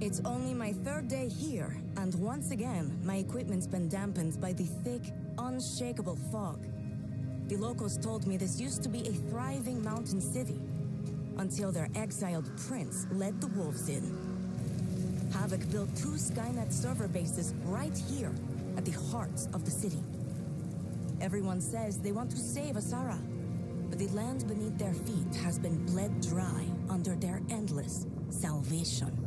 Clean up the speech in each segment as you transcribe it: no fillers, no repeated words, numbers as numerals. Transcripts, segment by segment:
It's only my third day here, and once again, my equipment's been dampened by the thick, unshakable fog. The locals told me this used to be a thriving mountain city, until their exiled prince led the wolves in. Havoc built 2 Skynet server bases right here, at the heart of the city. Everyone says they want to save Asara, but the land beneath their feet has been bled dry under their endless salvation.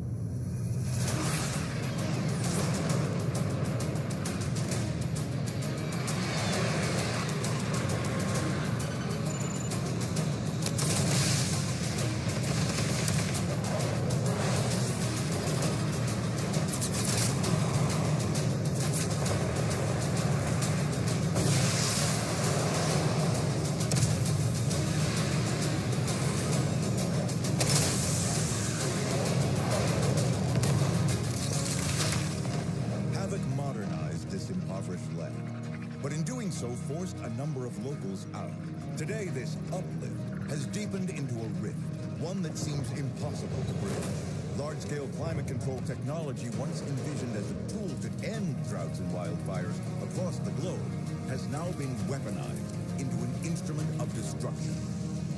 So forced a number of locals out. Today, this uplift has deepened into a rift, one that seems impossible to bridge. Large-scale climate control technology, once envisioned as a tool to end droughts and wildfires across the globe, has now been weaponized into an instrument of destruction.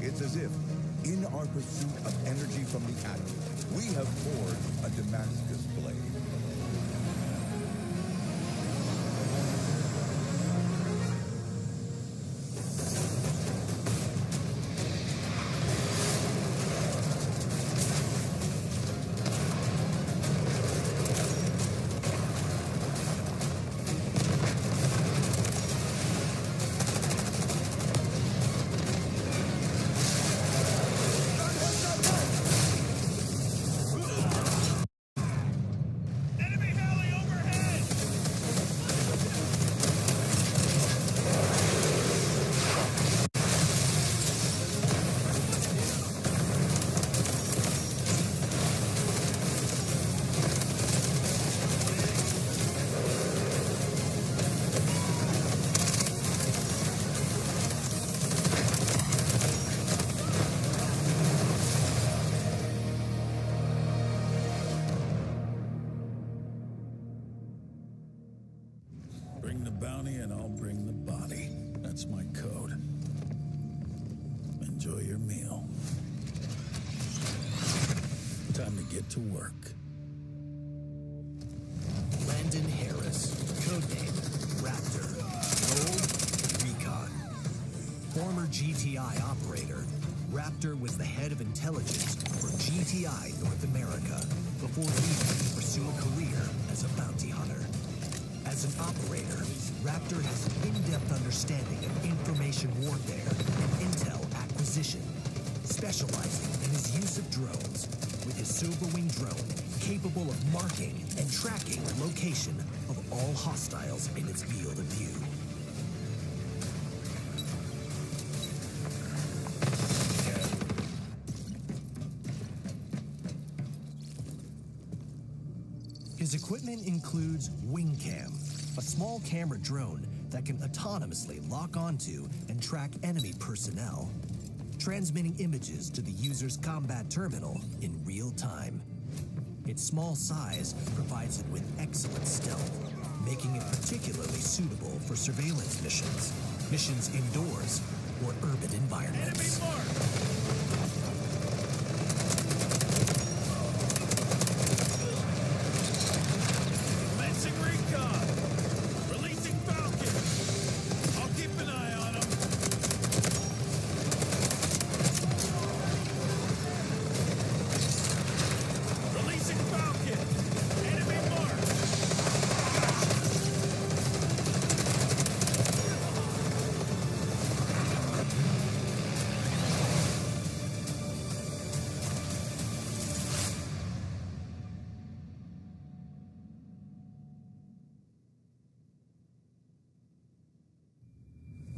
It's as if, in our pursuit of energy from the atom, we have forged a Damascus blade. Bounty and I'll bring the body. That's my code. Enjoy your meal. Time to get to work. Landon Harris, codename Raptor, role Recon. Former GTI operator, Raptor was the head of intelligence for GTI North America before leaving to pursue a career as a bounty hunter. As an operator, Raptor has an in-depth understanding of information warfare and intel acquisition, specializing in his use of drones, with his Silverwing drone capable of marking and tracking the location of all hostiles in its field of view. His equipment includes WingCam, a small camera drone that can autonomously lock onto and track enemy personnel, transmitting images to the user's combat terminal in real time. Its small size provides it with excellent stealth, making it particularly suitable for surveillance missions, missions indoors, or urban environments. Enemy mark!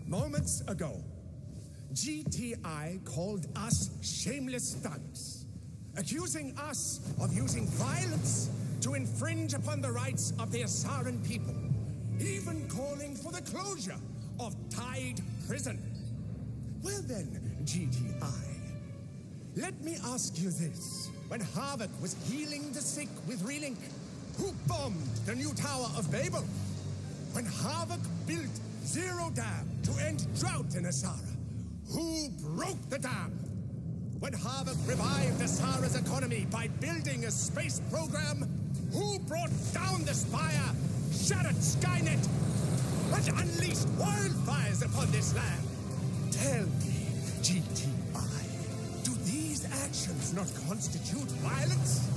Moments ago, GTI called us shameless thugs, accusing us of using violence to infringe upon the rights of the Asaran people, even calling for the closure of Tide Prison. Well then, GTI, let me ask you this. when Havoc was healing the sick with Relink? Who bombed the new Tower of Babel? When Havoc built Zero Dam to end drought in Asara? Who broke the dam? When Havoc revived Asara's economy by building a space program? Who brought down the Spire, shattered Skynet, and unleashed wildfires upon this land? Tell me, GTI, do these actions not constitute violence?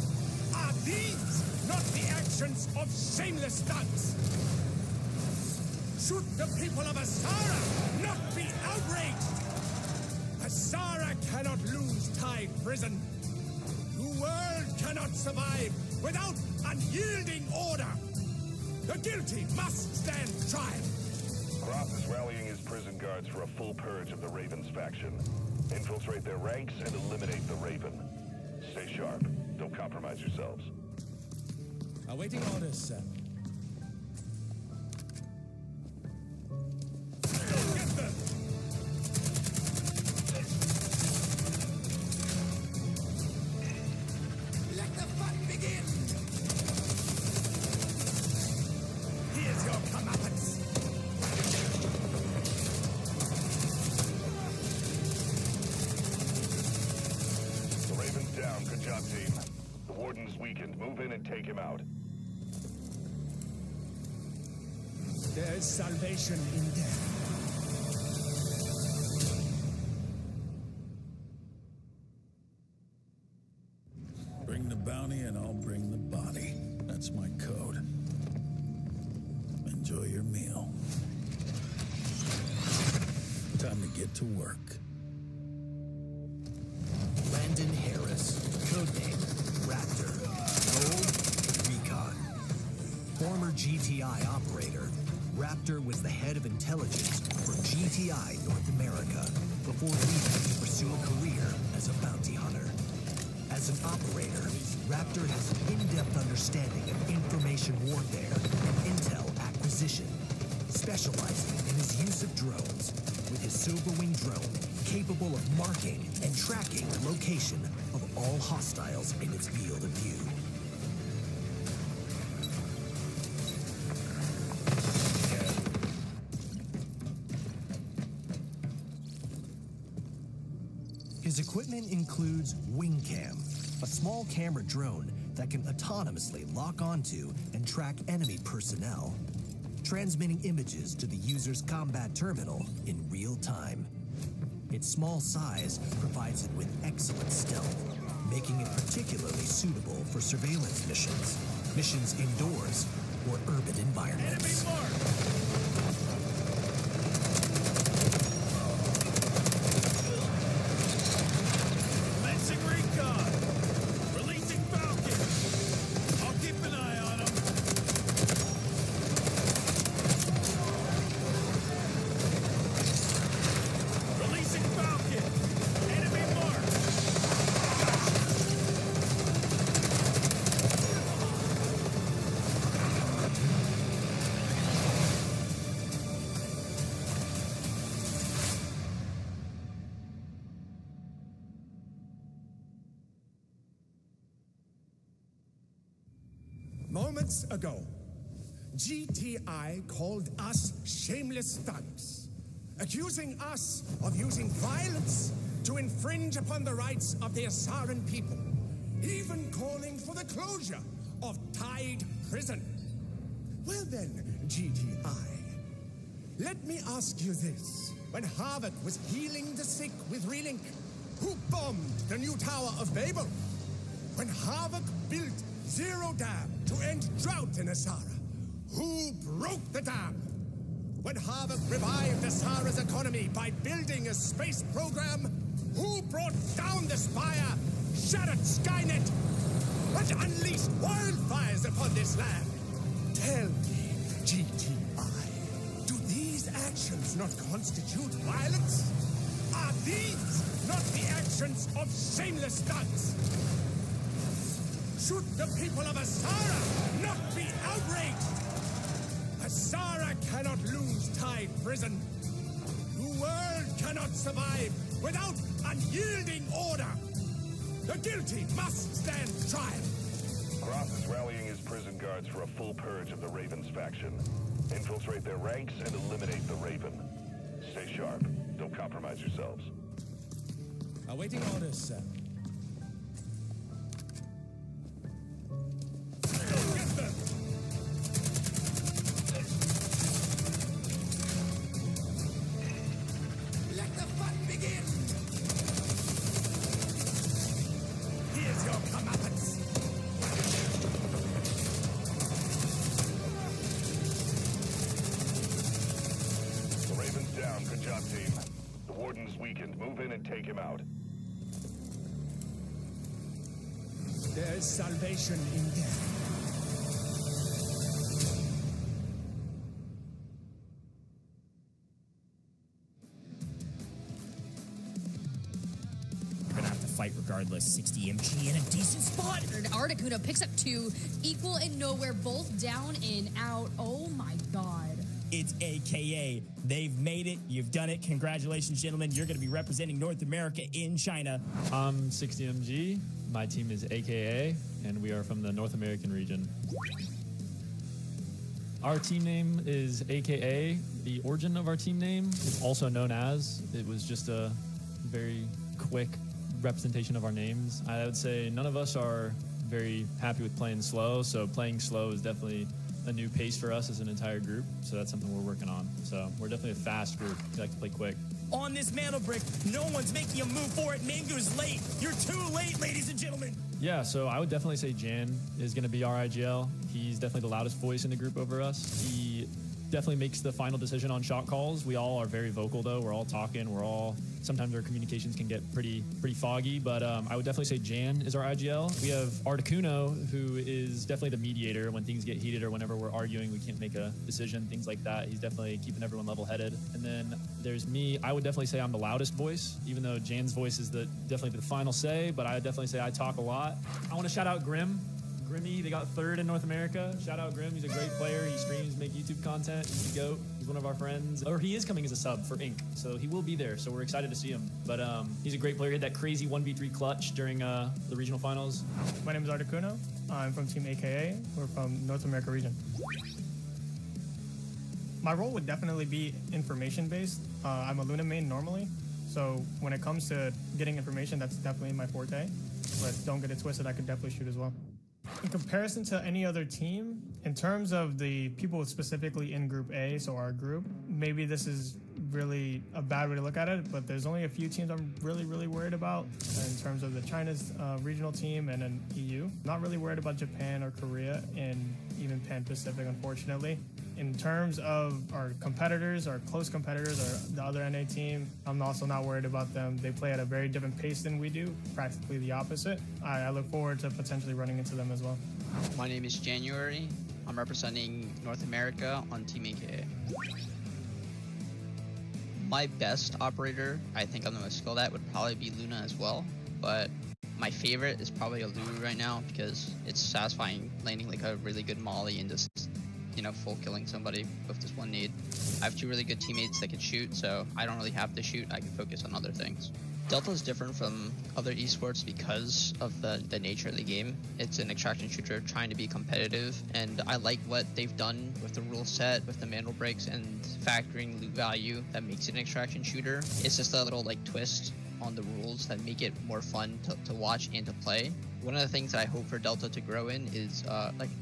Are these not the actions of shameless thugs? Should the people of Asara not be outraged? Asara cannot lose Tide Prison. The world cannot survive without unyielding order. The guilty must stand trial. Cross is rallying his prison guards for a full purge of the Ravens faction. Infiltrate their ranks and eliminate the Raven. Stay sharp. Don't compromise yourselves. Awaiting orders, sir. Get them! Let the fun begin! Here's your comeuppance! The Raven's down. Good job, team. The Warden's weakened. Move in and take him out. There is salvation in death. Bring the bounty and I'll bring the body. That's my code. Enjoy your meal. Time to get to work. Landon Harris, codename Raptor, role Recon. Former GTI operator, Raptor was the head of intelligence for GTI North America before leaving to pursue a career as a bounty hunter. As an operator, Raptor has an in-depth understanding of information warfare and intel acquisition, specializing in his use of drones, with his Silverwing drone capable of marking and tracking the location of all hostiles in its field of view. His equipment includes WingCam, a small camera drone that can autonomously lock onto and track enemy personnel, transmitting images to the user's combat terminal in real time. Its small size provides it with excellent stealth, making it particularly suitable for surveillance missions indoors, or urban environments. Enemy mark! Moments ago, GTI called us shameless thugs, accusing us of using violence to infringe upon the rights of the Asaran people, even calling for the closure of Tide Prison. Well then, GTI, let me ask you this. When Havoc was healing the sick with Relink, who bombed the new Tower of Babel? When Havoc built Zero Dam to end drought in Asara, who broke the dam? When Havoc revived Asara's economy by building a space program, who brought down the Spire, shattered Skynet, and unleashed wildfires upon this land? Tell me, GTI, do these actions not constitute violence? Are these not the actions of shameless thugs? Should the people of Asara not be outraged? Asara cannot lose Tide Prison. The world cannot survive without unyielding order. The guilty must stand trial. Cross is rallying his prison guards for a full purge of the Ravens faction. Infiltrate their ranks and eliminate the Raven. Stay sharp. Don't compromise yourselves. Awaiting orders, sir. Get them! Let the fun begin! Here's your comeuppance! The Raven's down. Good job, team. The Warden's weakened. Move in and take him out. There is salvation in death. You're gonna have to fight regardless. 60 MG in a decent spot. Articuno picks up 2, equal and nowhere, both down and out. Oh my god. It's AKA. They've made it. You've done it. Congratulations, gentlemen. You're going to be representing North America in China. I'm 60MG. My team is AKA, and we are from the North American region. Our team name is AKA. The origin of our team name is also known as. It was just a very quick representation of our names. I would say none of us are very happy with playing slow, so playing slow is definitely a new pace for us as an entire group, so that's something we're working on. So we're definitely a fast group. We like to play quick. On this mantle brick, no one's making a move for it. Mango's late. You're too late, ladies and gentlemen. Yeah, so I would definitely say Jan is going to be our IGL. He's definitely the loudest voice in the group over us. He definitely makes the final decision on shot calls. We all are very vocal, though. We're all talking. Sometimes our communications can get pretty foggy, but I would definitely say Jan is our IGL. We have Articuno, who is definitely the mediator when things get heated or whenever we're arguing, we can't make a decision, things like that. He's definitely keeping everyone level-headed. And then there's me. I would definitely say I'm the loudest voice, even though Jan's voice is definitely the final say, but I would definitely say I talk a lot. I want to shout out Grim. Grimmy, they got 3rd in North America. Shout out Grim. He's a great player. He streams, make YouTube content. He's a GOAT. He's one of our friends. Or he is coming as a sub for Inc. So he will be there. So we're excited to see him. But he's a great player. He had that crazy 1v3 clutch during the regional finals. My name is Articuno. I'm from Team AKA. We're from North America region. My role would definitely be information-based. I'm a Luna main normally. So when it comes to getting information, that's definitely my forte. But don't get it twisted, I could definitely shoot as well. In comparison to any other team, in terms of the people specifically in Group A, so our group, maybe this is really a bad way to look at it, but there's only a few teams I'm really worried about in terms of the China's regional team and an EU. Not really worried about Japan or Korea and even Pan-Pacific, unfortunately. In terms of our competitors, our close competitors, or the other NA team, I'm also not worried about them. They play at a very different pace than we do, practically the opposite. I look forward to potentially running into them as well. My name is January. I'm representing North America on Team AKA. My best operator, I think I'm the most skilled at, would probably be Luna as well, but my favorite is probably a Lulu right now because it's satisfying landing like a really good molly and just, full killing somebody with just one need. I have 2 really good teammates that can shoot, so I don't really have to shoot. I can focus on other things. Delta is different from other esports because of the nature of the game. It's an extraction shooter trying to be competitive, and I like what they've done with the rule set, with the mantle breaks, and factoring loot value that makes it an extraction shooter. It's just a little twist on the rules that make it more fun to watch and to play. One of the things that I hope for Delta to grow in is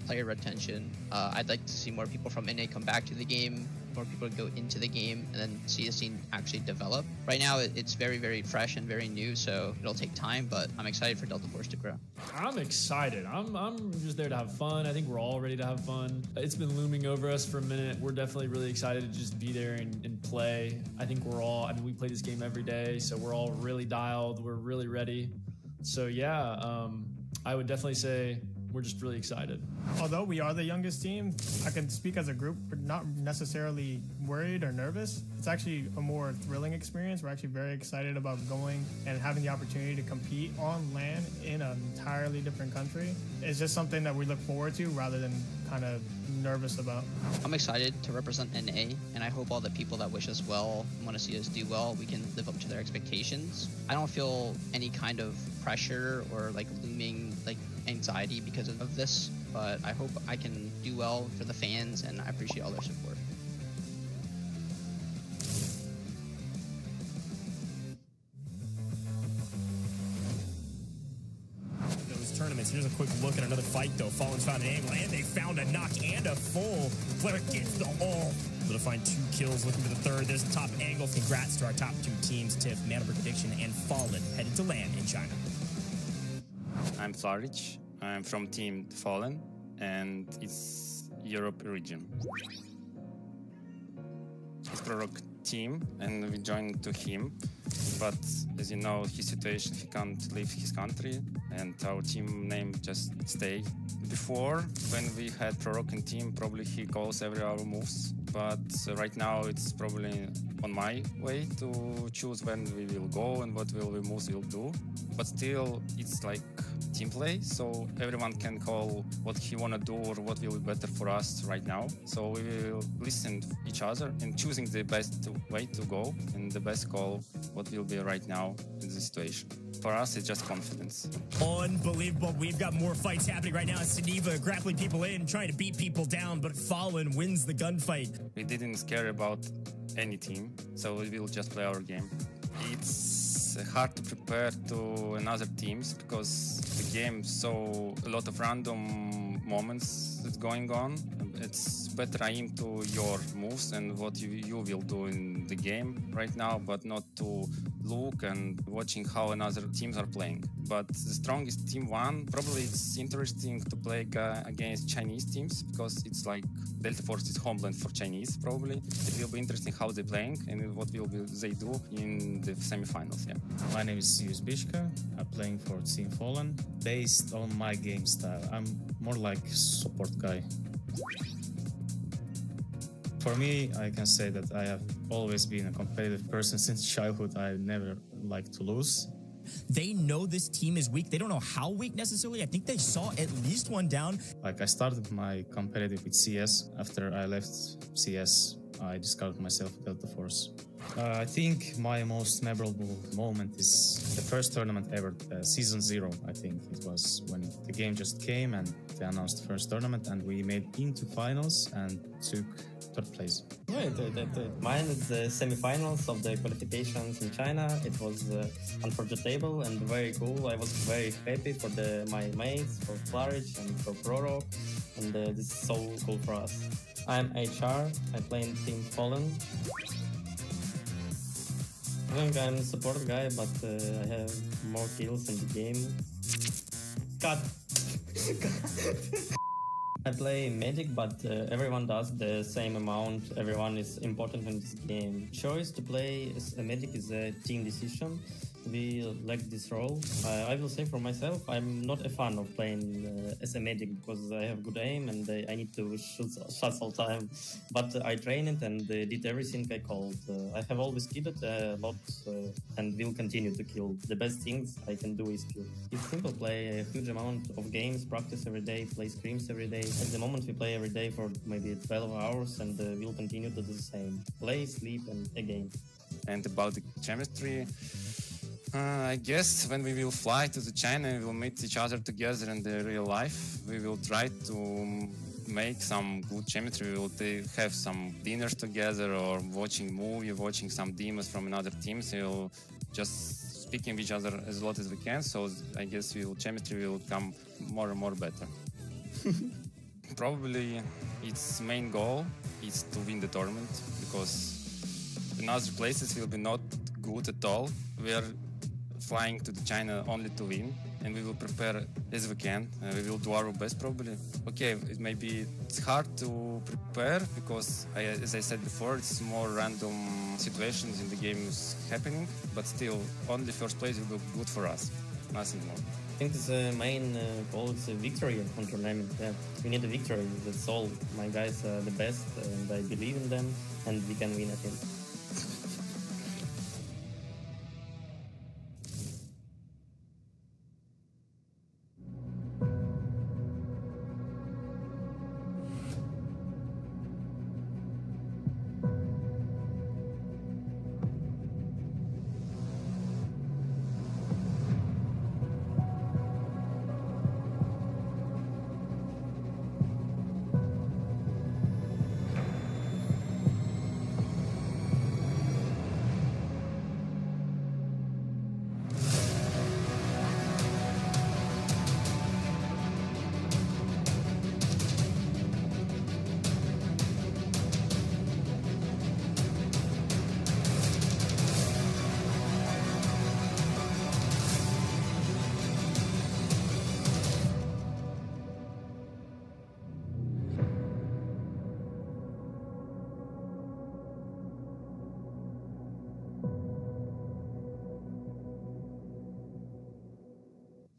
player retention. I'd like to see more people from NA come back to the game, more people go into the game, and then see the scene actually develop. Right now, it's very fresh and very new, so it'll take time, but I'm excited for Delta Force to grow. I'm excited. I'm just there to have fun. I think we're all ready to have fun. It's been looming over us for a minute. We're definitely really excited to just be there and play. I think we play this game every day, so we're all really dialed. We're really ready. So yeah, I would definitely say we're just really excited. Although we are the youngest team, I can speak as a group. We're not necessarily worried or nervous. It's actually a more thrilling experience. We're actually very excited about going and having the opportunity to compete on land in an entirely different country. It's just something that we look forward to rather than kind of nervous about. I'm excited to represent NA, and I hope all the people that wish us well and want to see us do well, we can live up to their expectations. I don't feel any kind of pressure or like looming like anxiety because of this, but I hope I can do well for the fans, and I appreciate all their support. Tournaments. Here's a quick look at another fight, though. Fallen's found an angle, and they found a knock and a full. Flare gets the all. Able to find 2 kills, looking for the third. There's the top angle. Congrats to our top 2 teams, Tiff, Man of Prediction, and Fallen, headed to land in China. I'm Flaric. I'm from Team Fallen, and it's Europe region. It's Prorock team, and we joined to him. But as you know, his situation, he can't leave his country, and our team name just stay. Before, when we had Prorock team, probably he calls every our moves. But right now, it's probably on my way to choose when we will go and what will we moves will do. But still, it's like team play, so everyone can call what he wanna do or what will be better for us right now. So we will listen to each other and choosing the best way to go and the best call what will be right now in the situation. For us, it's just confidence. Unbelievable. We've got more fights happening right now. Saniva grappling people in, trying to beat people down, but Fallen wins the gunfight. We didn't care about any team, so we will just play our game. It's hard to prepare to another teams because the game so a lot of random moments that's going on. It's better aim to your moves and what you will do in the game right now, but not to look and watching how another teams are playing. But the strongest team won. Probably it's interesting to play against Chinese teams because it's like Delta Force is homeland for Chinese. Probably it will be interesting how they're playing and what will they do in the semifinals. Yeah. My name is Bishka. I'm playing for Team Fallen. Based on my game style, I'm more like support guy. For me, I can say that I have always been a competitive person since childhood. I never like to lose. They know this team is weak. They don't know how weak necessarily. I think they saw at least one down. Like I started my competitive with CS. After I left CS, I discovered myself at Delta Force. I think my most memorable moment is the first tournament ever, Season 0, I think it was, when the game just came and they announced the first tournament and we made into finals and took third place. Mine is the semifinals of the qualifications in China. It was unforgettable and very cool. I was very happy for my mates, for Flaric and for Prorock, and this is so cool for us. I'm HR, I play in Team Fallen. I think I'm a support guy, but I have more kills in the game. Cut! I play Medic, but everyone does the same amount. Everyone is important in this game. Choice to play as a Medic is a team decision. We like this role. I will say for myself, I'm not a fan of playing as a medic because I have good aim and I need to shoot shots all the time. But I train it and did everything I called. I have always killed a lot and will continue to kill. The best things I can do is kill. It's simple, play a huge amount of games, practice every day, play scrims every day. At the moment we play every day for maybe 12 hours and we'll continue to do the same. Play, sleep and again. And about the chemistry, I guess when we will fly to the China and we will meet each other together in the real life, we will try to make some good chemistry. We will have some dinners together or watching movie, watching some demos from another teams. We will just speaking with each other as lot as we can. So I guess chemistry will come more and more better. Probably its main goal is to win the tournament because in other places will be not good at all. We are flying to the China only to win, and we will prepare as we can. We will do our best probably. Okay, it's hard to prepare because, as I said before, it's more random situations in the game is happening, but still, only first place will be good for us, nothing more. think the main goal is a victory on tournament. Yeah. We need a victory, that's all. My guys are the best and I believe in them and we can win, I think.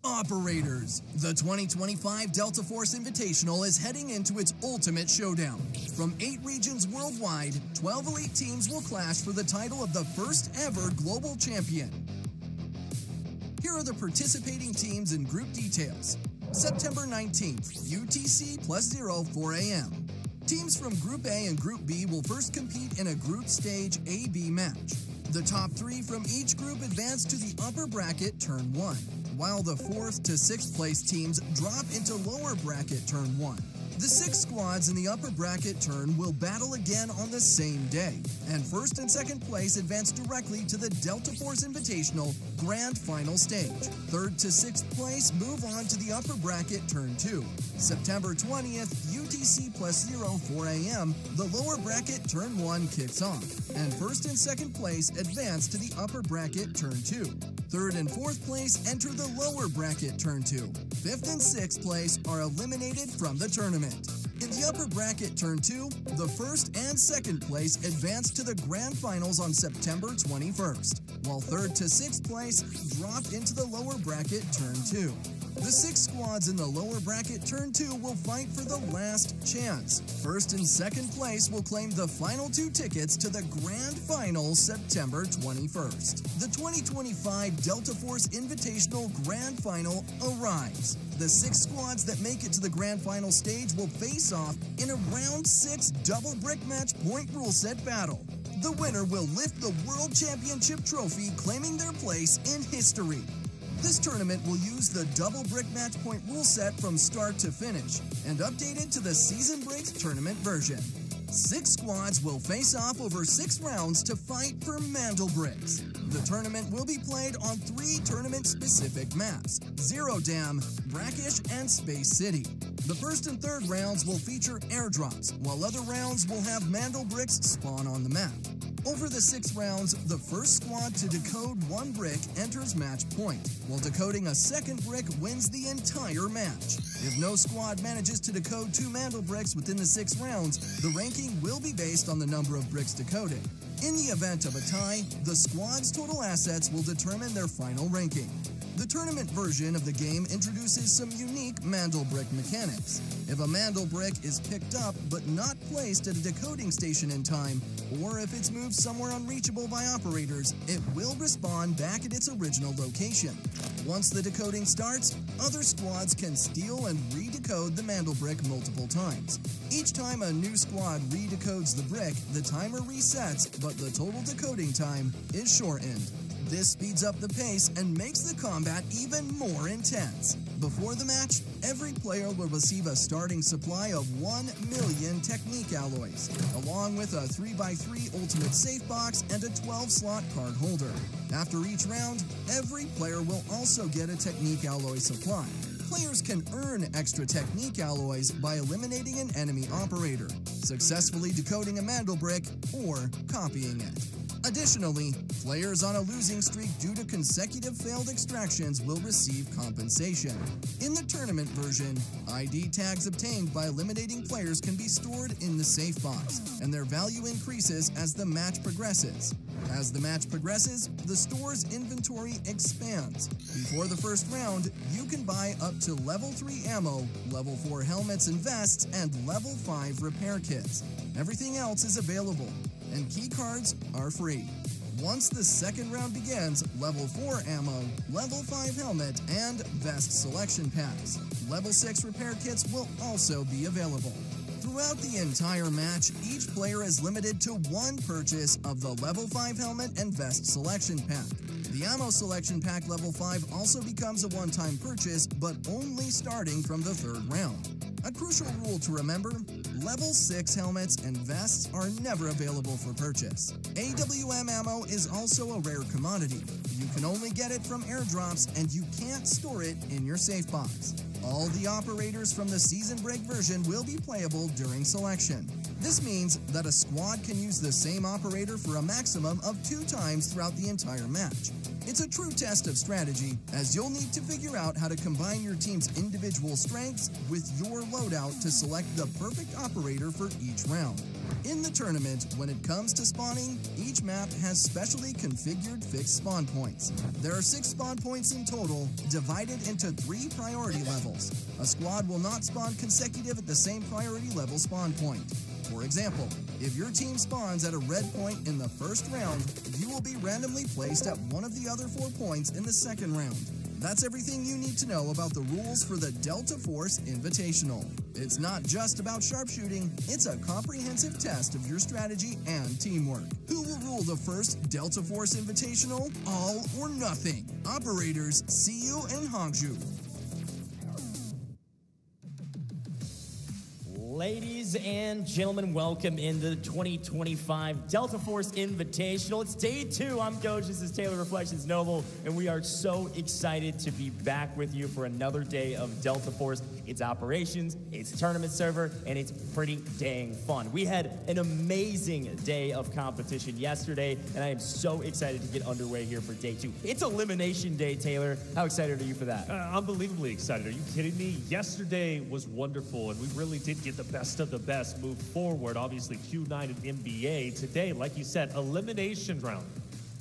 Operators, the 2025 Delta Force Invitational is heading into its ultimate showdown. From 8 regions worldwide, 12 elite teams will clash for the title of the first ever global champion. Here are the participating teams and group details. September 19th, UTC +0 4 a.m. Teams from Group A and Group B will first compete in a group stage A-B match. The top 3 from each group advance to the upper bracket turn 1. While the 4th to 6th place teams drop into lower bracket turn 1. The 6 squads in the upper bracket turn will battle again on the same day, and 1st and 2nd place advance directly to the Delta Force Invitational Grand Final stage. 3rd to 6th place move on to the upper bracket turn 2. September 20th, UTC +0 4 a.m., the lower bracket turn 1 kicks off, and 1st and 2nd place advance to the upper bracket turn 2. 3rd and 4th place enter the lower bracket turn 2. 5th and 6th place are eliminated from the tournament. In the upper bracket turn 2, the 1st and 2nd place advance to the grand finals on September 21st, while 3rd to 6th place drop into the lower bracket turn 2. The 6 squads in the lower bracket turn 2 will fight for the last chance. 1st and 2nd place will claim the final 2 tickets to the grand final September 21st. The 2025 Delta Force Invitational Grand Final arrives. The 6 squads that make it to the grand final stage will face off in a round 6 double brick match point rule set battle. The winner will lift the World Championship trophy, claiming their place in history. This tournament will use the double brick match point rule set from start to finish and updated to the Season Breaks tournament version. 6 squads will face off over 6 rounds to fight for Mandel bricks. The tournament will be played on 3 tournament-specific maps: Zero Dam, Brackish, and Space City. The 1st and 3rd rounds will feature airdrops, while other rounds will have Mandel bricks spawn on the map. Over the 6 rounds, the first squad to decode 1 brick enters match point, while decoding a 2nd brick wins the entire match. If no squad manages to decode 2 Mandel bricks within the 6 rounds, the ranking will be based on the number of bricks decoded. In the event of a tie, the squad's total assets will determine their final ranking. The tournament version of the game introduces some unique Mandel brick mechanics. If a Mandel brick is picked up but not placed at a decoding station in time, or if it's moved somewhere unreachable by operators, it will respawn back at its original location. Once the decoding starts, other squads can steal and redecode the Mandel brick multiple times. Each time a new squad redecodes the brick, the timer resets, but the total decoding time is shortened. This speeds up the pace and makes the combat even more intense. Before the match, every player will receive a starting supply of 1 million technique alloys, along with a 3x3 ultimate safe box and a 12-slot card holder. After each round, every player will also get a technique alloy supply. Players can earn extra technique alloys by eliminating an enemy operator, successfully decoding a Mandel brick, or copying it. Additionally, players on a losing streak due to consecutive failed extractions will receive compensation. In the tournament version, ID tags obtained by eliminating players can be stored in the safe box, and their value increases as the match progresses. As the match progresses, the store's inventory expands. Before the first round, you can buy up to level 3 ammo, level 4 helmets and vests, and level 5 repair kits. Everything else is available, and key cards are free. Once the second round begins, level 4 ammo, level 5 helmet, and vest selection packs. Level 6 repair kits will also be available. Throughout the entire match, each player is limited to one purchase of the level 5 helmet and vest selection pack. The ammo selection pack level 5 also becomes a one-time purchase, but only starting from the third round. A crucial rule to remember, level 6 helmets and vests are never available for purchase. AWM ammo is also a rare commodity. You can only get it from airdrops, and you can't store it in your safe box. All the operators from the season break version will be playable during selection. This means that a squad can use the same operator for a maximum of 2 times throughout the entire match. It's a true test of strategy, as you'll need to figure out how to combine your team's individual strengths with your loadout to select the perfect operator for each round. In the tournament, when it comes to spawning, each map has specially configured fixed spawn points. There are 6 spawn points in total, divided into 3 priority levels. A squad will not spawn consecutive at the same priority level spawn point. For example, if your team spawns at a red point in the first round, you will be randomly placed at one of the other 4 points in the second round. That's everything you need to know about the rules for the Delta Force Invitational. It's not just about sharpshooting, it's a comprehensive test of your strategy and teamwork. Who will rule the first Delta Force Invitational? All or nothing. Operators, see you in Hangzhou. Ladies and gentlemen, welcome into the 2025 Delta Force Invitational. It's day 2. I'm Coach. This is Taylor Reflections Noble, and we are so excited to be back with you for another day of Delta Force. It's operations, it's tournament server, and it's pretty dang fun. We had an amazing day of competition yesterday, and I am so excited to get underway here for day 2. It's elimination day, Taylor. How excited are you for that? Unbelievably excited. Are you kidding me? Yesterday was wonderful, and we really did get the best of the best move forward. Obviously, Q9 and NBA. Today, like you said, elimination round.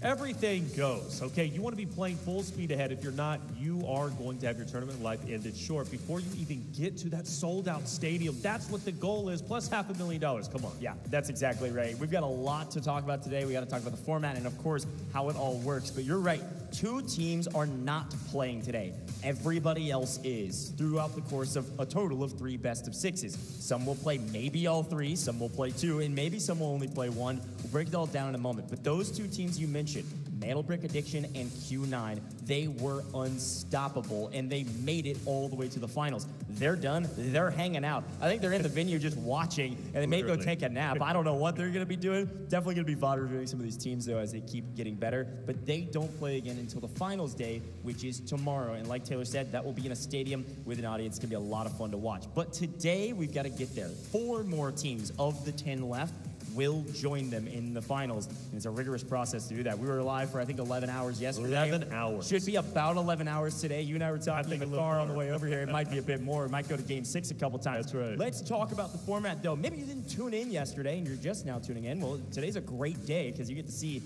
Everything goes, okay? You want to be playing full speed ahead. If you're not, you are going to have your tournament life ended short before you even get to that sold-out stadium. That's what the goal is, plus $500,000. Come on. Yeah, that's exactly right. We've got a lot to talk about today. We got to talk about the format and, of course, how it all works. But you're right. 2 teams are not playing today. Everybody else is throughout the course of a total of 3 best-of-6s. Some will play maybe all 3, some will play 2, and maybe some will only play 1. We'll break it all down in a moment. But those 2 teams you mentioned, Mantle Brick Addiction and Q9, they were unstoppable, and they made it all the way to the finals. They're done. They're hanging out. I think they're in the venue just watching, and they may go take a nap. I don't know what they're going to be doing. Definitely going to be VOD reviewing some of these teams, though, as they keep getting better. But they don't play again until the finals day, which is tomorrow. And like Taylor said, that will be in a stadium with an audience. It's going to be a lot of fun to watch. But today, we've got to get there. 4 more teams of the 10 left will join them in the finals. And it's a rigorous process to do that. We were live for, I think, 11 hours yesterday. 11 hours. Should be about 11 hours today. You and I were talking in the car on the way over here. It might be a bit more. It might go to game 6 a couple times. That's right. Let's talk about the format, though. Maybe you didn't tune in yesterday and you're just now tuning in. Well, today's a great day because you get to see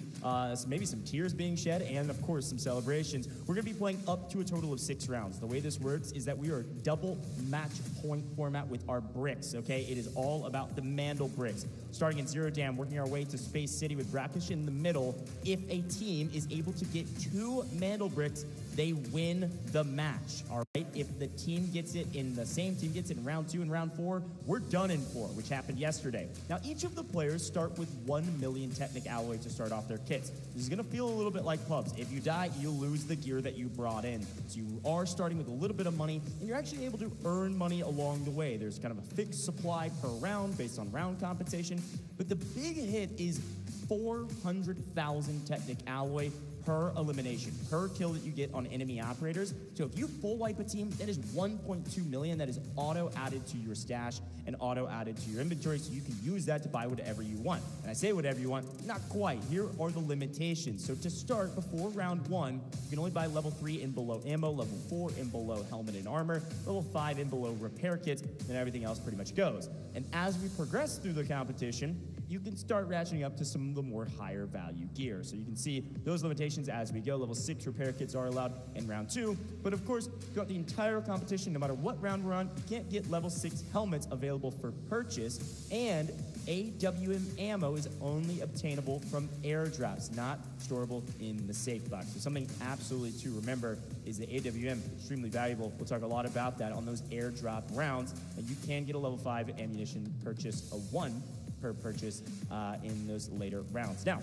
maybe some tears being shed and, of course, some celebrations. We're going to be playing up to a total of 6 rounds. The way this works is that we are double match point format with our bricks, okay? It is all about the Mandel bricks. Starting in Zero Dam, working our way to Space City with Brackish in the middle. If a team is able to get 2 Mandel bricks, they win the match, all right? If the team gets it in the same team gets it in round 2 and round 4, we're done in 4, which happened yesterday. Now, each of the players start with 1 million Technic alloy to start off their kits. This is gonna feel a little bit like pubs. If you die, you lose the gear that you brought in. So you are starting with a little bit of money, and you're actually able to earn money along the way. There's kind of a fixed supply per round based on round compensation, but the big hit is 400,000 Technic alloy per elimination, per kill that you get on enemy operators. So if you full wipe a team, that is 1.2 million that is auto added to your stash and auto added to your inventory, so you can use that to buy whatever you want. And I say whatever you want, not quite. Here are the limitations. So to start, before round 1, you can only buy level 3 and below ammo, level 4 and below helmet and armor, level 5 and below repair kits, and everything else pretty much goes. And as we progress through the competition, you can start ratcheting up to some of the more higher value gear. So you can see those limitations as we go. Level 6 repair kits are allowed in round 2. But of course, throughout the entire competition, no matter what round we're on, you can't get level 6 helmets available for purchase. And AWM ammo is only obtainable from airdrops, not storable in the safe box. So something absolutely to remember is that AWM is extremely valuable. We'll talk a lot about that on those airdrop rounds. And you can get a level 5 ammunition purchase, a 1 per purchase in those later rounds. Now,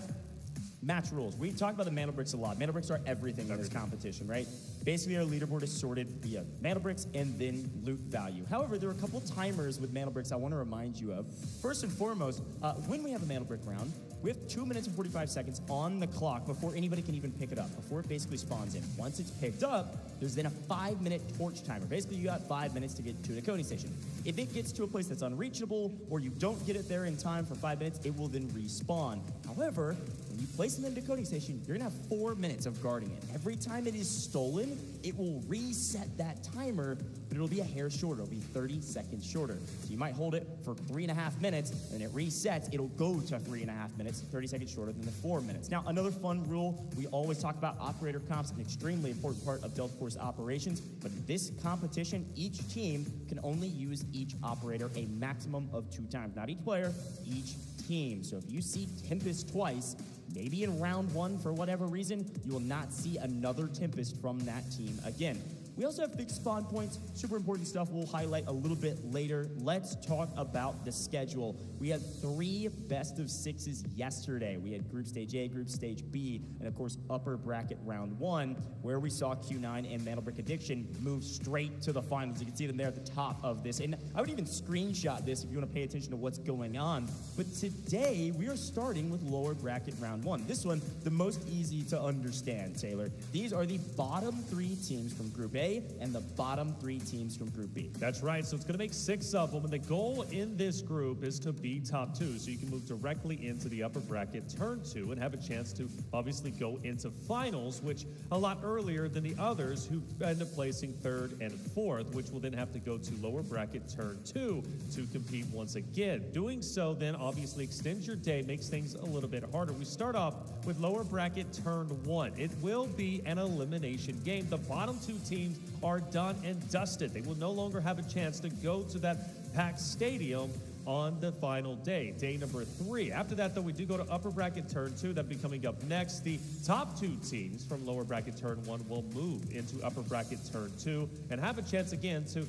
match rules. We talk about the mana bricks a lot. Mana bricks are everything in this competition, right? Basically, our leaderboard is sorted via mana bricks and then loot value. However, there are a couple timers with mana bricks I want to remind you of. First and foremost, when we have a mana brick round, we have 2 minutes and 45 seconds on the clock before anybody can even pick it up, before it basically spawns in. Once it's picked up, there's then a 5-minute torch timer. Basically, you got 5 minutes to get to the decoding station. If it gets to a place that's unreachable, or you don't get it there in time for 5 minutes, it will then respawn. However, when you place it in the decoding station, you're gonna have 4 minutes of guarding it. Every time it is stolen, it will reset that timer, but it'll be a hair shorter. It'll be 30 seconds shorter. So you might hold it for 3.5 minutes, and it resets. It'll go to 3.5 minutes, 30 seconds shorter than the 4 minutes. Now, another fun rule, we always talk about operator comps, an extremely important part of Delta Force operations, but in this competition, each team can only use each operator a maximum of 2 times. Not each player, each team. So if you see Tempest twice, maybe in round 1 for whatever reason, you will not see another Tempest from that team again. We also have fixed spawn points, super important stuff we'll highlight a little bit later. Let's talk about the schedule. We had 3 best of 6s yesterday. We had Group Stage A, Group Stage B, and of course upper bracket round 1, where we saw Q9 and Metal Brick Addiction move straight to the finals. You can see them there at the top of this. And I would even screenshot this if you want to pay attention to what's going on. But today, we are starting with lower bracket round 1. This one, the most easy to understand, Taylor. These are the bottom 3 teams from Group A and the bottom 3 teams from Group B. That's right. So it's going to make 6 of them. And the goal in this group is to be top 2. So you can move directly into the upper bracket, turn 2, and have a chance to obviously go into finals, which a lot earlier than the others who end up placing 3rd and 4th, which will then have to go to lower bracket turn 2 to compete once again. Doing so then obviously extends your day, makes things a little bit harder. We start off with lower bracket turn 1. It will be an elimination game. The bottom 2 teams are done and dusted. They will no longer have a chance to go to that packed stadium on the final day, day number 3. After that, though, we do go to upper bracket turn 2. That'll be coming up next. The top 2 teams from lower bracket turn 1 will move into upper bracket turn 2 and have a chance again to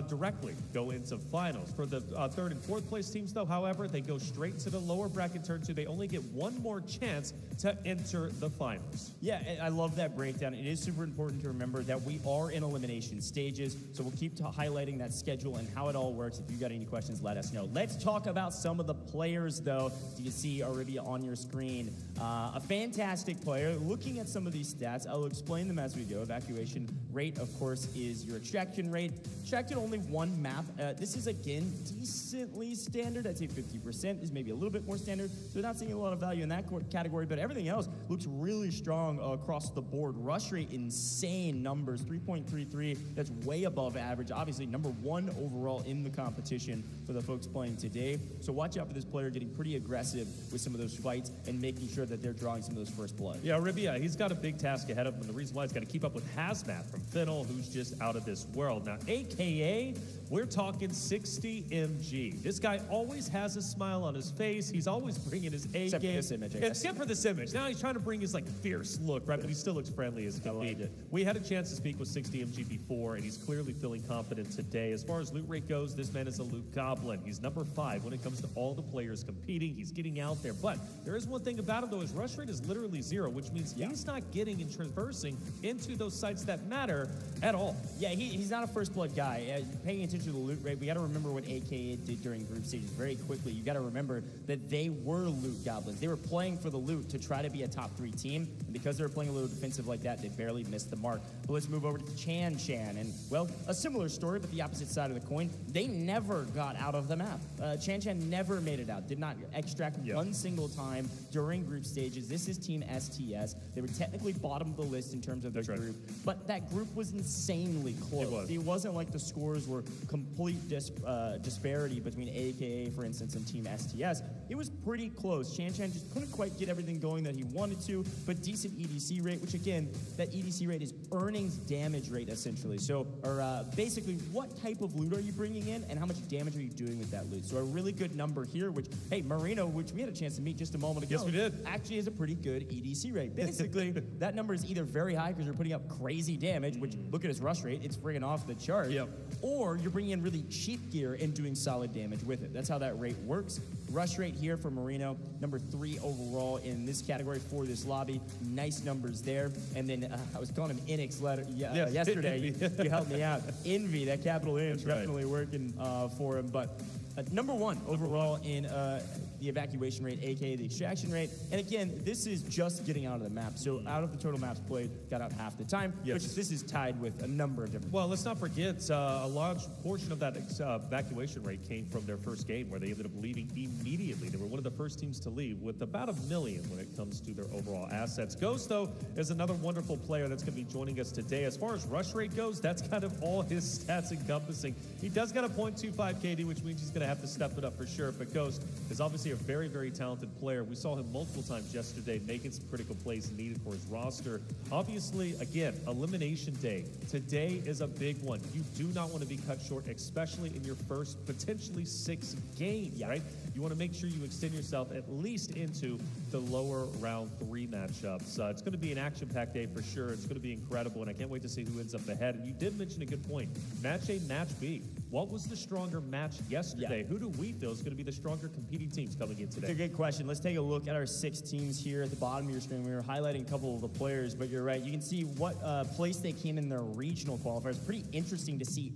directly go into finals. For the 3rd and 4th place teams, though, however, they go straight to the lower bracket turn 2. They only get 1 more chance to enter the finals. Yeah, I love that breakdown. It is super important to remember that we are in elimination stages, so we'll keep highlighting that schedule and how it all works. If you got any questions, let us know. Let's talk about some of the players, though. You can see Arabia on your screen. A fantastic player. Looking at some of these stats, I'll explain them as we go. Evacuation rate, of course, is your extraction rate. Extracted only 1 map. This is, again, decently standard. I'd say 50% is maybe a little bit more standard. So we're not seeing a lot of value in that category, but everything else looks really strong across the board. Rush rate, insane numbers, 3.33. That's way above average. Obviously, number 1 overall in the competition for the folks playing today. So watch out for this player getting pretty aggressive with some of those fights and making sure that they're drawing some of those first blood. Yeah, Arabia, he's got a big task ahead of him, and the reason why he's got to keep up with Hazmat from Finnell, who's just out of this world. Now, AKA, we're talking 60 MG. This guy always has a smile on his face. He's always bringing his A Except game. for this image, I guess. Except for this image. Now he's trying to bring his like fierce look, right? But he still looks friendly as can be. We had a chance to speak with 60 MG before, and he's clearly feeling confident today. As far as loot rate goes, this man is a loot goblin. He's number 5 when it comes to all the players competing. He's getting out there. But there is one thing about him, though. His rush rate is literally 0, which means he's not getting and traversing into those sites that matter at all. Yeah, he's not a first blood guy. Paying attention to the loot rate, we got to remember what AKA did during group stages very quickly. You got to remember that they were loot goblins. They were playing for the loot to try to be a top 3 team, and because they were playing a little defensive like that, they barely missed the mark. But let's move over to Chan, and well, a similar story, but the opposite side of the coin. They never got out of the map. Chan never made it out. Did not extract one single time during group stages. This is Team STS. They were technically bottom of the list in terms of their group, but that group was insanely close. It wasn't like the scores were complete disparity between AKA, for instance, and Team STS. It was pretty close. Chan just couldn't quite get everything going that he wanted to, but decent EDC rate, which again, that EDC rate is earnings damage rate essentially. So, or basically, what type of loot are you bringing in, and how much damage are you doing with that loot? So a really good number here, which, hey, Marino, which we had a chance to meet just a moment ago. Yes, we did. Actually has a pretty good EDC rate. Basically, that number is either very high because you're putting up crazy damage, which, look at his rush rate, it's friggin' off the chart. Or you're bringing in really cheap gear and doing solid damage with it. That's how that rate works. Rush rate here for Marino, number 3 overall in this category for this lobby. Nice numbers there. And then I was calling him Enix yesterday. You helped me out. Envy, that capital N, definitely working for him. But number 1 overall in the evacuation rate, aka the extraction rate. And again, this is just getting out of the map. So out of the total maps played, got out half the time, which this is tied with a number of different. Well, let's not forget a large portion of that evacuation rate came from their first game, where they ended up leaving immediately. They were one of the first teams to leave with about $1 million when it comes to their overall assets. Ghost, though, is another wonderful player that's going to be joining us today. As far as rush rate goes, that's kind of all his stats encompassing. He does got a .25 KD, which means he's going to have to step it up for sure. But Ghost is obviously a very, very talented player. We saw him multiple times yesterday making some critical plays needed for his roster. Obviously, again, elimination day. Today is a big one. You do not want to be cut short, especially in your first potentially 6 games, right? You want to make sure you extend yourself at least into the lower round 3 matchups. It's going to be an action-packed day for sure. It's going to be incredible, and I can't wait to see who ends up ahead. And you did mention a good point. Match A, Match B. What was the stronger match yesterday? Who do we feel is going to be the stronger competing teams coming in today? It's a good question. Let's take a look at our 6 teams here at the bottom of your screen. We were highlighting a couple of the players, but you're right. You can see what place they came in their regional qualifiers. Pretty interesting to see.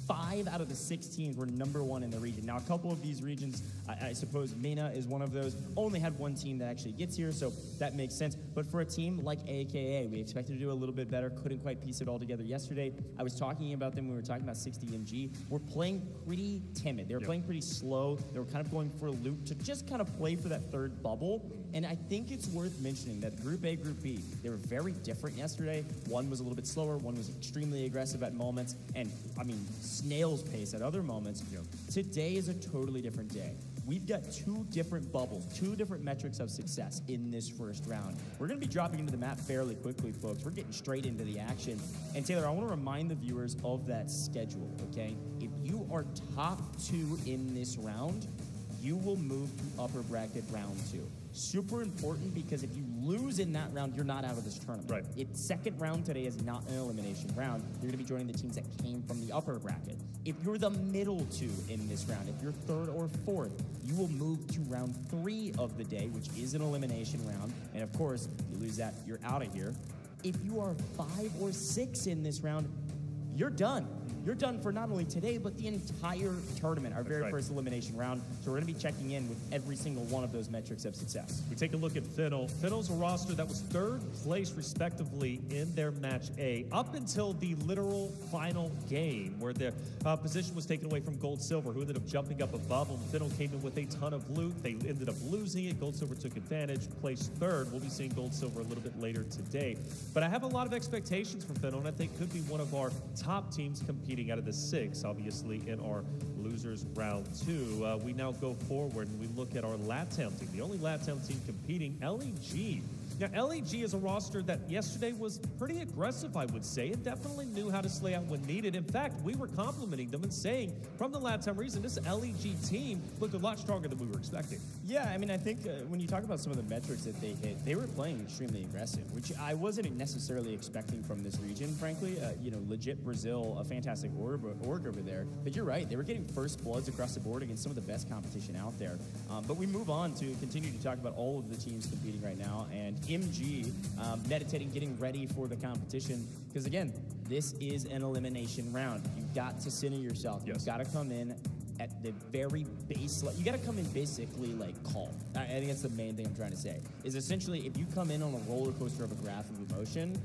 5 out of the 6 teams were number 1 in the region. Now, a couple of these regions, I suppose MENA is one of those, only had 1 team that actually gets here, so that makes sense. But for a team like AKA, we expected to do a little bit better, couldn't quite piece it all together yesterday. I was talking about them when we were talking about 60MG. We're playing pretty timid. They were playing pretty slow. They were kind of going for a loop to just kind of play for that 3rd bubble. And I think it's worth mentioning that Group A, Group B, they were very different yesterday. One was a little bit slower, one was extremely aggressive at moments, and, I mean, snail's pace at other moments. Today is a totally different day. We've got 2 different bubbles, 2 different metrics of success in this first round. We're going to be dropping into the map fairly quickly, folks. We're getting straight into the action. And Taylor, I want to remind the viewers of that schedule, okay? If you are top 2 in this round, you will move to upper bracket round 2. Super important, because if you lose in that round, you're not out of this tournament. Right. Its second round today is not an elimination round. You're going to be joining the teams that came from the upper bracket. If you're the middle 2 in this round, if you're 3rd or 4th, you will move to round 3 of the day, which is an elimination round. And of course, if you lose that, you're out of here. If you are 5 or 6 in this round, you're done. You're done for not only today, but the entire tournament, our very first elimination round. So we're going to be checking in with every single one of those metrics of success. We take a look at Fiddle. Fiddle's a roster that was 3rd place, respectively, in their Match A, up until the literal final game, where their position was taken away from Gold Silver, who ended up jumping up above them. Fiddle came in with a ton of loot. They ended up losing it. Gold Silver took advantage, placed 3rd. We'll be seeing Gold Silver a little bit later today. But I have a lot of expectations for Fiddle, and I think could be one of our top teams competing out of the 6, obviously, in our losers round 2. We now go forward and we look at our LATAM team, the only LATAM team competing, LEG. Now, LEG is a roster that yesterday was pretty aggressive, I would say. It definitely knew how to slay out when needed. In fact, we were complimenting them and saying, from the LATAM region, this LEG team looked a lot stronger than we were expecting. Yeah, I mean, I think when you talk about some of the metrics that they hit, they were playing extremely aggressive, which I wasn't necessarily expecting from this region, frankly. You know, legit Brazil, a fantastic org over there. But you're right, they were getting first bloods across the board against some of the best competition out there. But we move on to continue to talk about all of the teams competing right now, and MG meditating, getting ready for the competition, because again, this is an elimination round. You've got to center yourself. You've got to come in at the very base. You got to come in basically like calm. I think that's the main thing I'm trying to say, is essentially if you come in on a roller coaster of a graph of emotion,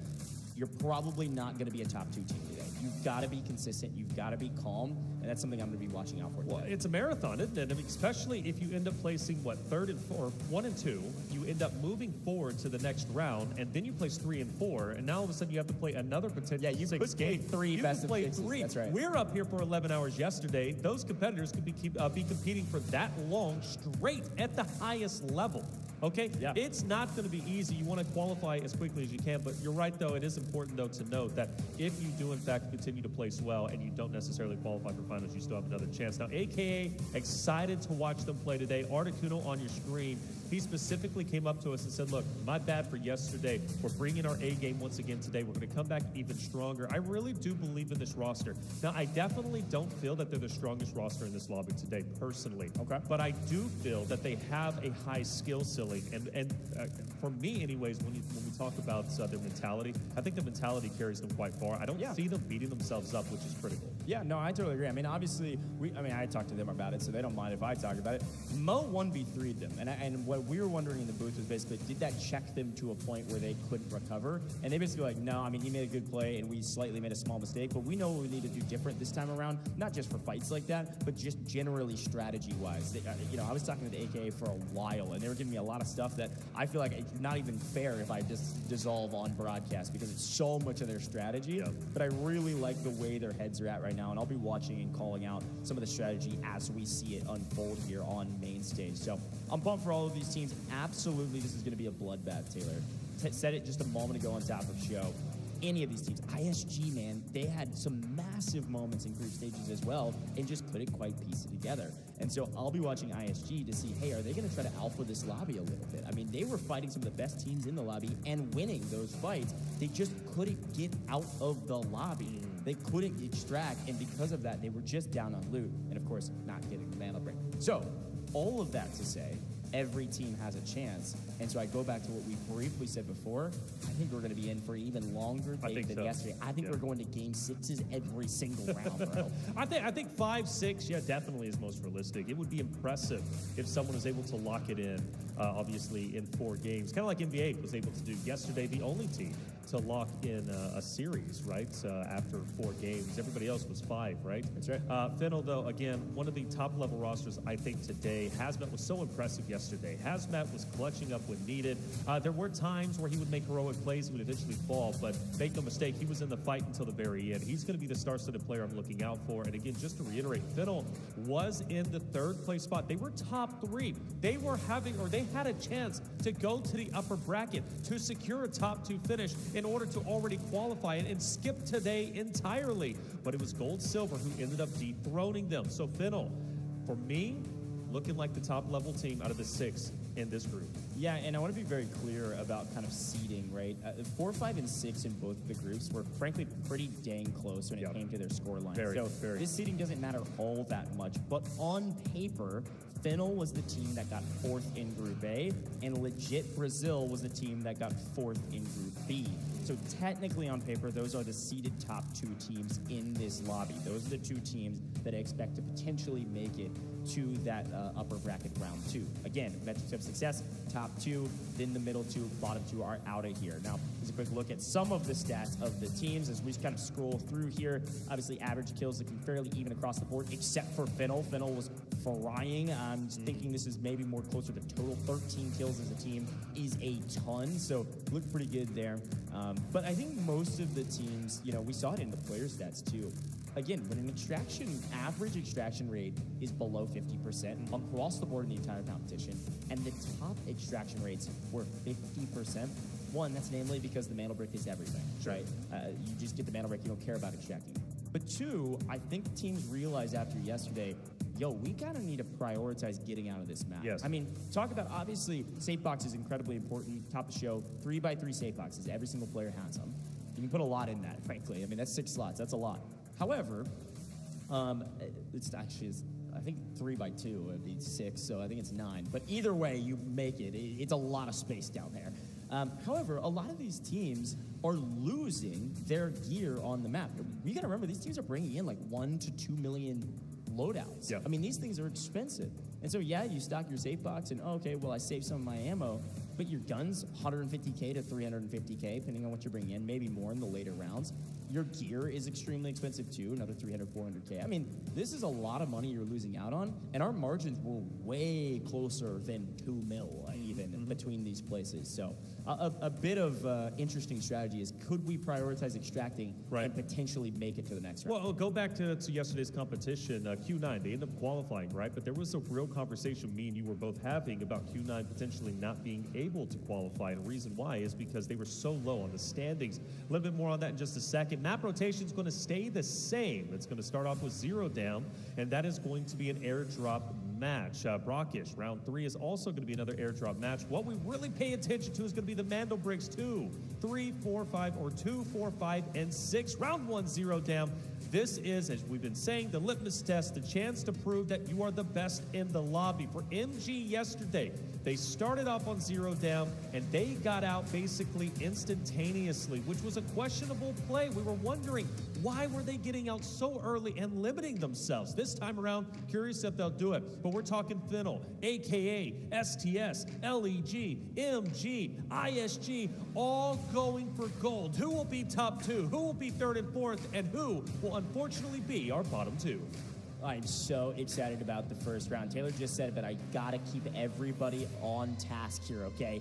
you're probably not going to be a top 2 team today. You've got to be consistent. You've got to be calm, and that's something I'm going to be watching out for today. Well, it's a marathon, isn't it? I mean, especially if you end up placing, what, 3rd and 4, 1 and 2, you end up moving forward to the next round, and then you place 3 and 4, and now all of a sudden you have to play another potential 6 game. 3 best of 6. That's right. We're up here for 11 hours yesterday. Those competitors could be competing for that long straight at the highest level. Okay? Yeah. It's not going to be easy. You want to qualify as quickly as you can, but you're right, though. It is important, though, to note that if you do, in fact, continue to place well and you don't necessarily qualify for finals, you still have another chance. Now, AKA, excited to watch them play today. Articuno on your screen. He specifically came up to us and said, look, my bad for yesterday. We're bringing our A game once again today. We're going to come back even stronger. I really do believe in this roster. Now, I definitely don't feel that they're the strongest roster in this lobby today, personally. Okay. But I do feel that they have a high skill ceiling. And for me, anyways, when we talk about their mentality, I think the mentality carries them quite far. I don't see them beating themselves up, which is critical. Yeah, no, I totally agree. I mean, obviously, I talked to them about it, so they don't mind if I talk about it. Mo 1v3'd them, and what we were wondering in the booth was basically, did that check them to a point where they couldn't recover? And they basically were like, no, I mean, he made a good play, and we slightly made a small mistake, but we know what we need to do different this time around, not just for fights like that, but just generally strategy-wise. I was talking to the AKA for a while, and they were giving me a lot of stuff that I feel like it's not even fair if I just dissolve on broadcast, because it's so much of their strategy. But I really like the way their heads are at right now, and I'll be watching and calling out some of the strategy as we see it unfold here on main stage. So I'm pumped for all of these teams. Absolutely, this is going to be a bloodbath, Taylor. Said it just a moment ago on top of the show. Any of these teams, ISG, man, they had some massive moments in group stages as well and just couldn't quite piece it together. And so I'll be watching ISG to see, hey, are they going to try to alpha this lobby a little bit? I mean, they were fighting some of the best teams in the lobby and winning those fights. They just couldn't get out of the lobby. They couldn't extract, and because of that, they were just down on loot and, of course, not getting the mana break. So all of that to say, every team has a chance. And so I go back to what we briefly said before. I think we're going to be in for an even longer day than yesterday. I think we're going to game 6s every single round, bro. I think 5-6, definitely is most realistic. It would be impressive if someone was able to lock it in, obviously, in 4 games. Kind of like NBA was able to do yesterday, the only team to lock in a series, right, after 4 games. Everybody else was 5, right? That's right. Fennel, though, again, one of the top-level rosters, I think, today. Hazmat was so impressive yesterday. Hazmat was clutching up when needed. There were times where he would make heroic plays, he would eventually fall, but make no mistake, he was in the fight until the very end. He's going to be the star-studded player I'm looking out for. And again, just to reiterate, Fennel was in the 3rd place spot. They were top 3. They had a chance to go to the upper bracket to secure a top 2 finish in order to already qualify and skip today entirely. But it was Gold Silver who ended up dethroning them. So Fennel, for me, looking like the top level team out of the 6 in this group. Yeah, and I want to be very clear about kind of seeding, right? 4, 5, and 6 in both of the groups were frankly pretty dang close when it came to their score line. This seeding doesn't matter all that much, but on paper, Fennel was the team that got 4th in Group A, and legit Brazil was the team that got 4th in Group B. So technically on paper, those are the seeded top 2 teams in this lobby. Those are the 2 teams that I expect to potentially make it to that upper bracket round 2. Again, metrics of success, top 2, then the middle 2, bottom 2 are out of here. Now, here's a quick look at some of the stats of the teams as we just kind of scroll through here. Obviously, average kills looking fairly even across the board, except for Fennel. Fennel was frying. I'm just thinking this is maybe more closer to total. 13 kills as a team is a ton, so looked pretty good there. But I think most of the teams, we saw it in the player stats too. Again, when an average extraction rate is below 50% across the board in the entire competition, and the top extraction rates were 50%, one, that's namely because the mana brick is everything, right? You just get the mana brick, you don't care about extracting. But 2, I think teams realized after yesterday, we kind of need to prioritize getting out of this map. Yes. I mean, talk about, obviously, safe box is incredibly important. Top of the show, 3x3 safe boxes. Every single player has them. You can put a lot in that, frankly. I mean, that's 6 slots. That's a lot. However, It's actually, I think 3x2 would be 6, so I think it's 9. But either way, you make it. It's a lot of space down there. However, a lot of these teams are losing their gear on the map. You got to remember, these teams are bringing in like 1 to 2 million loadouts. Yeah. I mean, these things are expensive. And so, yeah, you stock your safe box and, okay, well, I saved some of my ammo, but your gun's 150K to 350K, depending on what you're bringing in, maybe more in the later rounds. Your gear is extremely expensive, too, another 300, 400K. I mean, this is a lot of money you're losing out on, and our margins were way closer than 2 mil, even, between these places. So a bit of interesting strategy is, could we prioritize extracting and potentially make it to the next round? Well, go back to yesterday's competition, Q9. They ended up qualifying, right? But there was a real conversation me and you were both having about Q9 potentially not being able to qualify. And the reason why is because they were so low on the standings. A little bit more on that in just a second. Map rotation is going to stay the same. It's going to start off with 0 down, and that is going to be an airdrop match. Brockish, round 3 is also going to be another airdrop match. What we really pay attention to is going to be the Mandel Bricks 2, 3, 4, 5, or 2, 4, 5, and 6. Round 1, 0 down. This is, as we've been saying, the litmus test, the chance to prove that you are the best in the lobby. For MG yesterday, they started off on 0 down, and they got out basically instantaneously, which was a questionable play. We were wondering, why were they getting out so early and limiting themselves? This time around, curious if they'll do it. But we're talking Fennel, AKA, STS, LEG, MG, ISG, all going for gold. Who will be top 2? Who will be 3rd and 4th? And who will unfortunately be our bottom 2? I'm so excited about the first round. Taylor just said it, but I gotta keep everybody on task here, okay?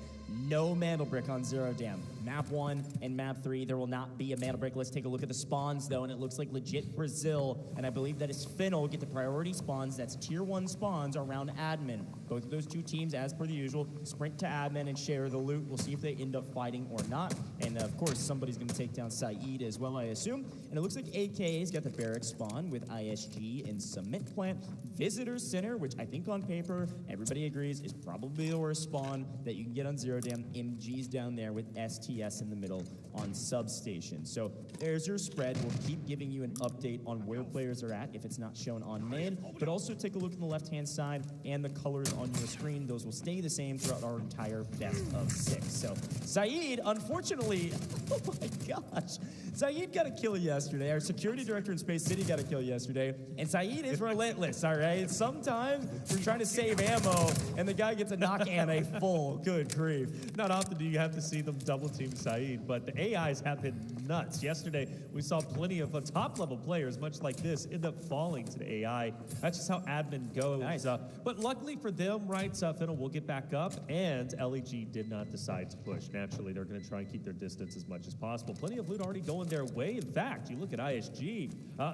No Mandel Brick on 0 down. Map 1 and Map 3, there will not be a Mandel Brick. Let's take a look at the spawns, though, and it looks like legit Brazil, and I believe that is Fennel get the priority spawns. That's Tier 1 spawns around admin. Both of those two teams, as per the usual, sprint to admin and share the loot. We'll see if they end up fighting or not. And, of course, somebody's going to take down Saeed as well, I assume. And it looks like AKA's got the barracks spawn with ISG and Cement Plant. Visitor Center, which I think on paper, everybody agrees, is probably the worst spawn that you can get on 0 down. MG's down there with STS in the middle on Substation. So there's your spread. We'll keep giving you an update on where players are at if it's not shown on main, but also take a look on the left-hand side and the colors on your screen. Those will stay the same throughout our entire best of 6. So Saeed, unfortunately, oh my gosh, Saeed got a kill yesterday. Our security director in Space City got a kill yesterday, and Saeed is relentless, all right? Sometimes we're trying to save ammo, and the guy gets a knock and a full. Good grief. Not often do you have to see them double team Saeed, but the AIs have been nuts. Yesterday, we saw plenty of top-level players, much like this, end up falling to the AI. That's just how admin goes. Nice. But luckily for them, right, Fennel will get back up, and LEG did not decide to push. Naturally, they're going to try and keep their distance as much as possible. Plenty of loot already going their way. In fact, you look at ISG,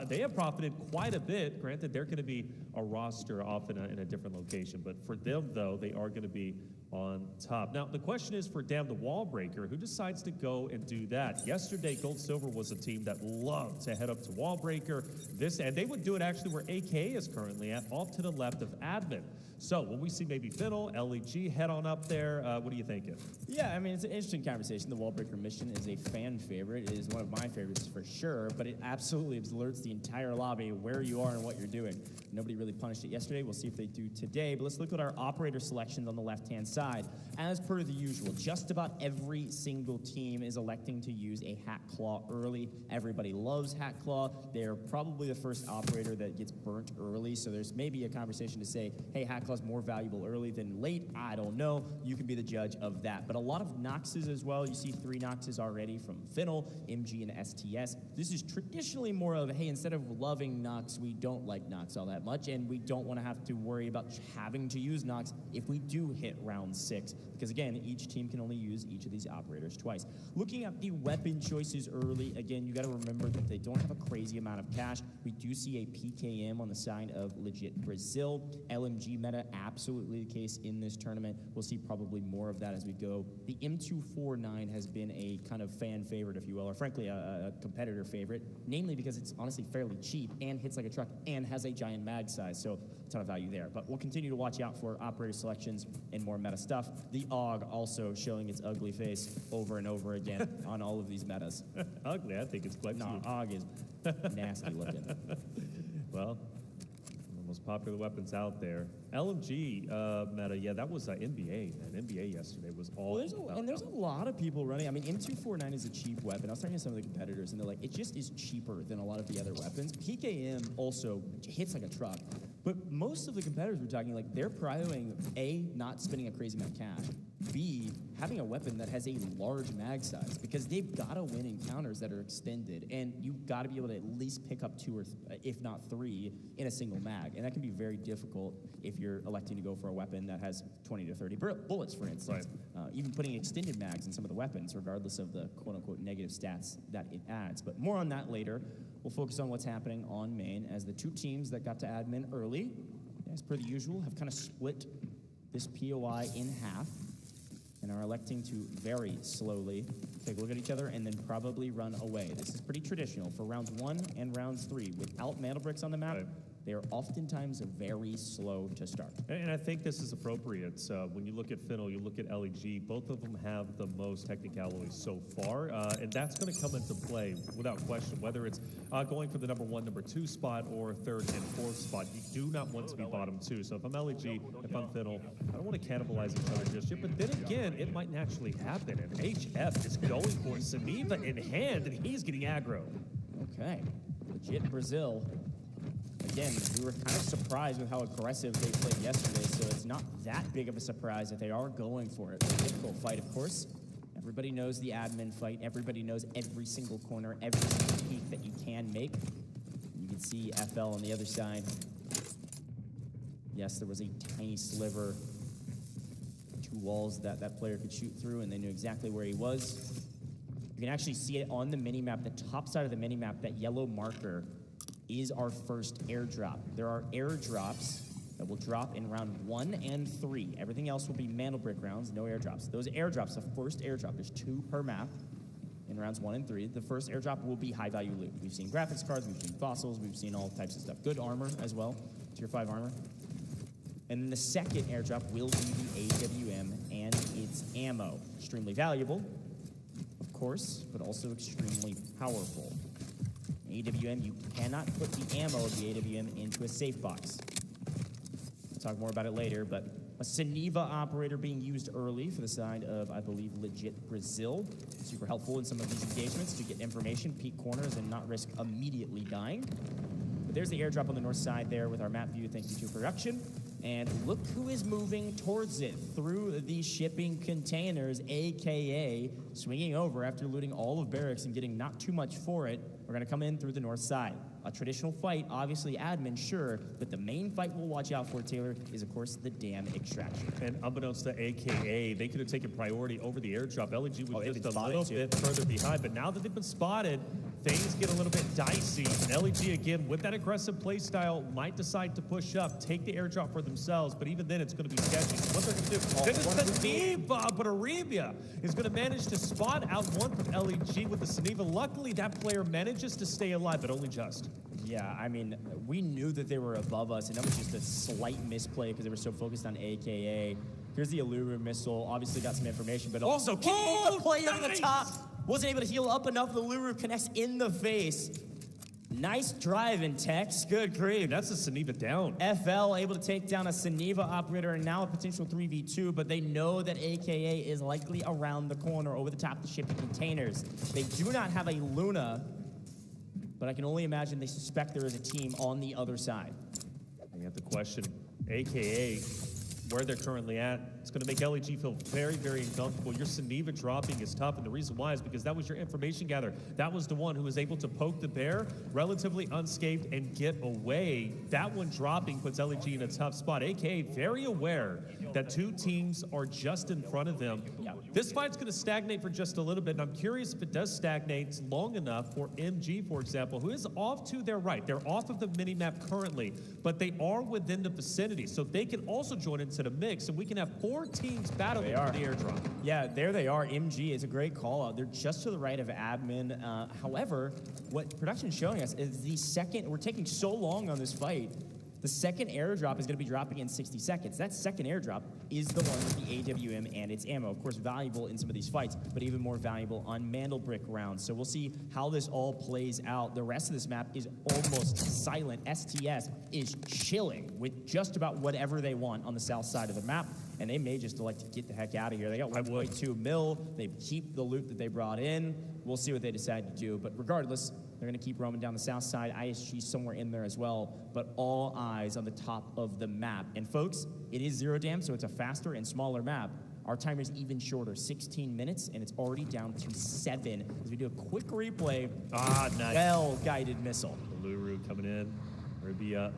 they have profited quite a bit. Granted, they're going to be a roster off in a different location, but for them, though, they are going to be on top. Now, the question is for Damn the Wall Breaker, who decides to go and do that? Yesterday, Gold Silver was a team that loved to head up to Wall Breaker. And they would do it actually where AKA is currently at, off to the left of admin. So when we see maybe Fennel, LEG head on up there, what are you thinking? Yeah, I mean, it's an interesting conversation. The Wall Breaker mission is a fan favorite. It is one of my favorites for sure, but it absolutely alerts the entire lobby where you are and what you're doing. Nobody really punished it yesterday. We'll see if they do today, but let's look at our operator selections on the left-hand side. As per the usual, just about every single team is electing to use a Hat Claw early. Everybody loves Hat Claw. They're probably the first operator that gets burnt early, so there's maybe a conversation to say, hey, Hat Claw's more valuable early than late. I don't know. You can be the judge of that. But a lot of Noxes as well. You see 3 Noxes already from Fennel, MG, and STS. This is traditionally more of, hey, instead of loving Nox, we don't like Nox all that much, and we don't want to have to worry about having to use Nox if we do hit round 6. Because again, each team can only use each of these operators twice. Looking at the weapon choices early, again, you got to remember that they don't have a crazy amount of cash. We do see a PKM on the side of legit Brazil. LMG meta, absolutely the case in this tournament. We'll see probably more of that as we go. The M249 has been a kind of fan favorite, if you will, or frankly a competitor favorite, namely because it's honestly fairly cheap and hits like a truck and has a giant mag size, so a ton of value there. But we'll continue to watch out for operator selections and more meta stuff. The AUG also showing its ugly face over and over again on all of these metas. Ugly? I think it's quite cute. AUG is nasty looking. Well, the most popular weapons out there. LMG meta, yeah, that was NBA, man. NBA yesterday was all Well, there's a lot of people running. I mean, M249 is a cheap weapon. I was talking to some of the competitors, and they're like, it just is cheaper than a lot of the other weapons. PKM also hits like a truck. But most of the competitors we're talking, like, they're prioritizing A, not spending a crazy amount of cash, B, having a weapon that has a large mag size, because they've got to win encounters that are extended, and you've got to be able to at least pick up 2 or if not 3 in a single mag, and that can be very difficult if you're electing to go for a weapon that has 20 to 30 bullets, for instance. Right. Even putting extended mags in some of the weapons, regardless of the quote-unquote negative stats that it adds. But more on that later. We'll focus on what's happening on main, as the 2 teams that got to admin early, as per the usual, have kind of split this POI in half and are electing to very slowly take a look at each other and then probably run away. This is pretty traditional for rounds 1 and rounds 3. Without mana bricks on the map, they are oftentimes very slow to start. And I think this is appropriate. When you look at Finnell, you look at LEG, both of them have the most technicalities so far, and that's going to come into play without question, whether it's going for the number 1, number 2 spot or 3rd and 4th spot. You do not want to be bottom 2. So if I'm LEG, if I'm Finnell, I don't want to cannibalize each other just yet, but then again, it might naturally happen, and HF is going for Saniva in hand, and he's getting aggro. Okay, legit Brazil. Again, we were kind of surprised with how aggressive they played yesterday, so it's not that big of a surprise that they are going for it. It's a difficult fight, of course. Everybody knows the admin fight. Everybody knows every single corner, every single peek that you can make. You can see FL on the other side. Yes, there was a tiny sliver, 2 walls that that player could shoot through, and they knew exactly where he was. You can actually see it on the minimap, the top side of the minimap, that yellow marker is our first airdrop. There are airdrops that will drop in round 1 and 3. Everything else will be mana brick rounds, no airdrops. Those airdrops, the first airdrop, there's 2 per map in rounds 1 and 3. The first airdrop will be high value loot. We've seen graphics cards, we've seen fossils, we've seen all types of stuff. Good armor as well, tier 5 armor. And then the second airdrop will be the AWM and its ammo. Extremely valuable, of course, but also extremely powerful. AWM, you cannot put the ammo of the AWM into a safe box. We'll talk more about it later, but a Saniva operator being used early for the side of, I believe, legit Brazil. Super helpful in some of these engagements to get information, peek corners, and not risk immediately dying. But there's the airdrop on the north side there with our map view, thank you to production. And look who is moving towards it through the shipping containers, AKA swinging over after looting all of barracks and getting not too much for it. We're going to come in through the north side. A traditional fight, obviously admin, sure, but the main fight we'll watch out for, Taylor, is, of course, the damn extraction. And unbeknownst to AKA, they could have taken priority over the airdrop. LEG was just a little bit further behind, but now that they've been spotted, things get a little bit dicey. And LEG, again, with that aggressive play style, might decide to push up, take the airdrop for themselves, but even then, it's going to be sketchy. So what they're going to do, then it's Saniva, but Arabia is going to manage to spot out one from LEG with the Saniva. Luckily, that player manages to stay alive, but only just. Yeah, I mean, we knew that they were above us, and that was just a slight misplay because they were so focused on AKA. Here's the Allura missile. Obviously got some information, but also the player on the top wasn't able to heal up enough. The Allura connects in the face. Nice drive in Tex. Good grief. That's a Saniva down. FL able to take down a Saniva operator and now a potential 3v2, but they know that AKA is likely around the corner over the top of the shipping containers. They do not have a Luna, but I can only imagine they suspect there is a team on the other side. You have to question AKA where they're currently at. It's going to make LEG feel very, very uncomfortable. Your Saniva dropping is tough, and the reason why is because that was your information gather. That was the one who was able to poke the bear relatively unscathed and get away. That one dropping puts LEG in a tough spot. AKA very aware that 2 teams are just in front of them. This fight's going to stagnate for just a little bit, and I'm curious if it does stagnate long enough for MG, for example, who is off to their right. They're off of the mini-map currently, but they are within the vicinity, so they can also join into the mix, and we can have 4 teams battling for the airdrop. Yeah, there they are. MG is a great call out. They're just to the right of admin. However, what production's showing us is the second, we're taking so long on this fight, The second airdrop is going to be dropping in 60 seconds. That second airdrop is the one with the AWM and its ammo. Of course, valuable in some of these fights, but even more valuable on Mandelbrick rounds. So we'll see how this all plays out. The rest of this map is almost silent. STS is chilling with just about whatever they want on the south side of the map, and they may just elect to get the heck out of here. They got 1.2 mil. They keep the loot that they brought in. We'll see what they decide to do, but regardless, they're going to keep roaming down the south side. ISG somewhere in there as well, but all eyes on the top of the map. And folks, it is Zero Dam, so it's a faster and smaller map. Our timer is even shorter, 16 minutes, and it's already down to 7 as we do a quick replay. Nice. Well-guided missile. Luru coming in. Ribia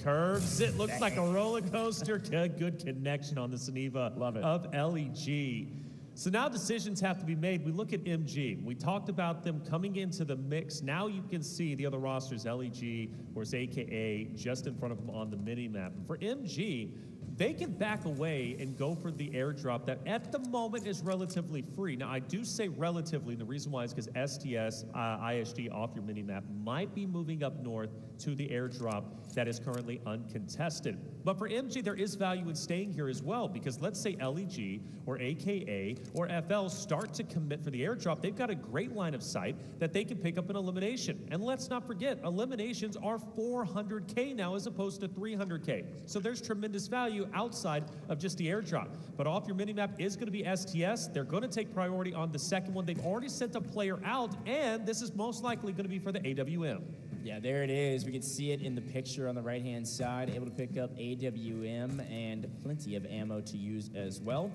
curves it. Looks like a roller coaster. Good connection on the Suniva of LEG. So now decisions have to be made. We look at MG. We talked about them coming into the mix. Now you can see the other rosters, LEG, or AKA, just in front of them on the mini-map. For MG, they can back away and go for the airdrop that at the moment is relatively free. Now, I do say relatively, and the reason why is because STS, ISG off your mini-map might be moving up north to the airdrop that is currently uncontested. But for MG, there is value in staying here as well, because let's say LEG or AKA or FL start to commit for the airdrop. They've got a great line of sight that they can pick up an elimination. And let's not forget, eliminations are 400K now as opposed to 300K. So there's tremendous value outside of just the airdrop. But off your minimap is going to be STS. They're going to take priority on the second one. They've already sent a player out, and this is most likely going to be for the AWM. Yeah, there it is. We can see it in the picture on the right-hand side. Able to pick up AWM and plenty of ammo to use as well.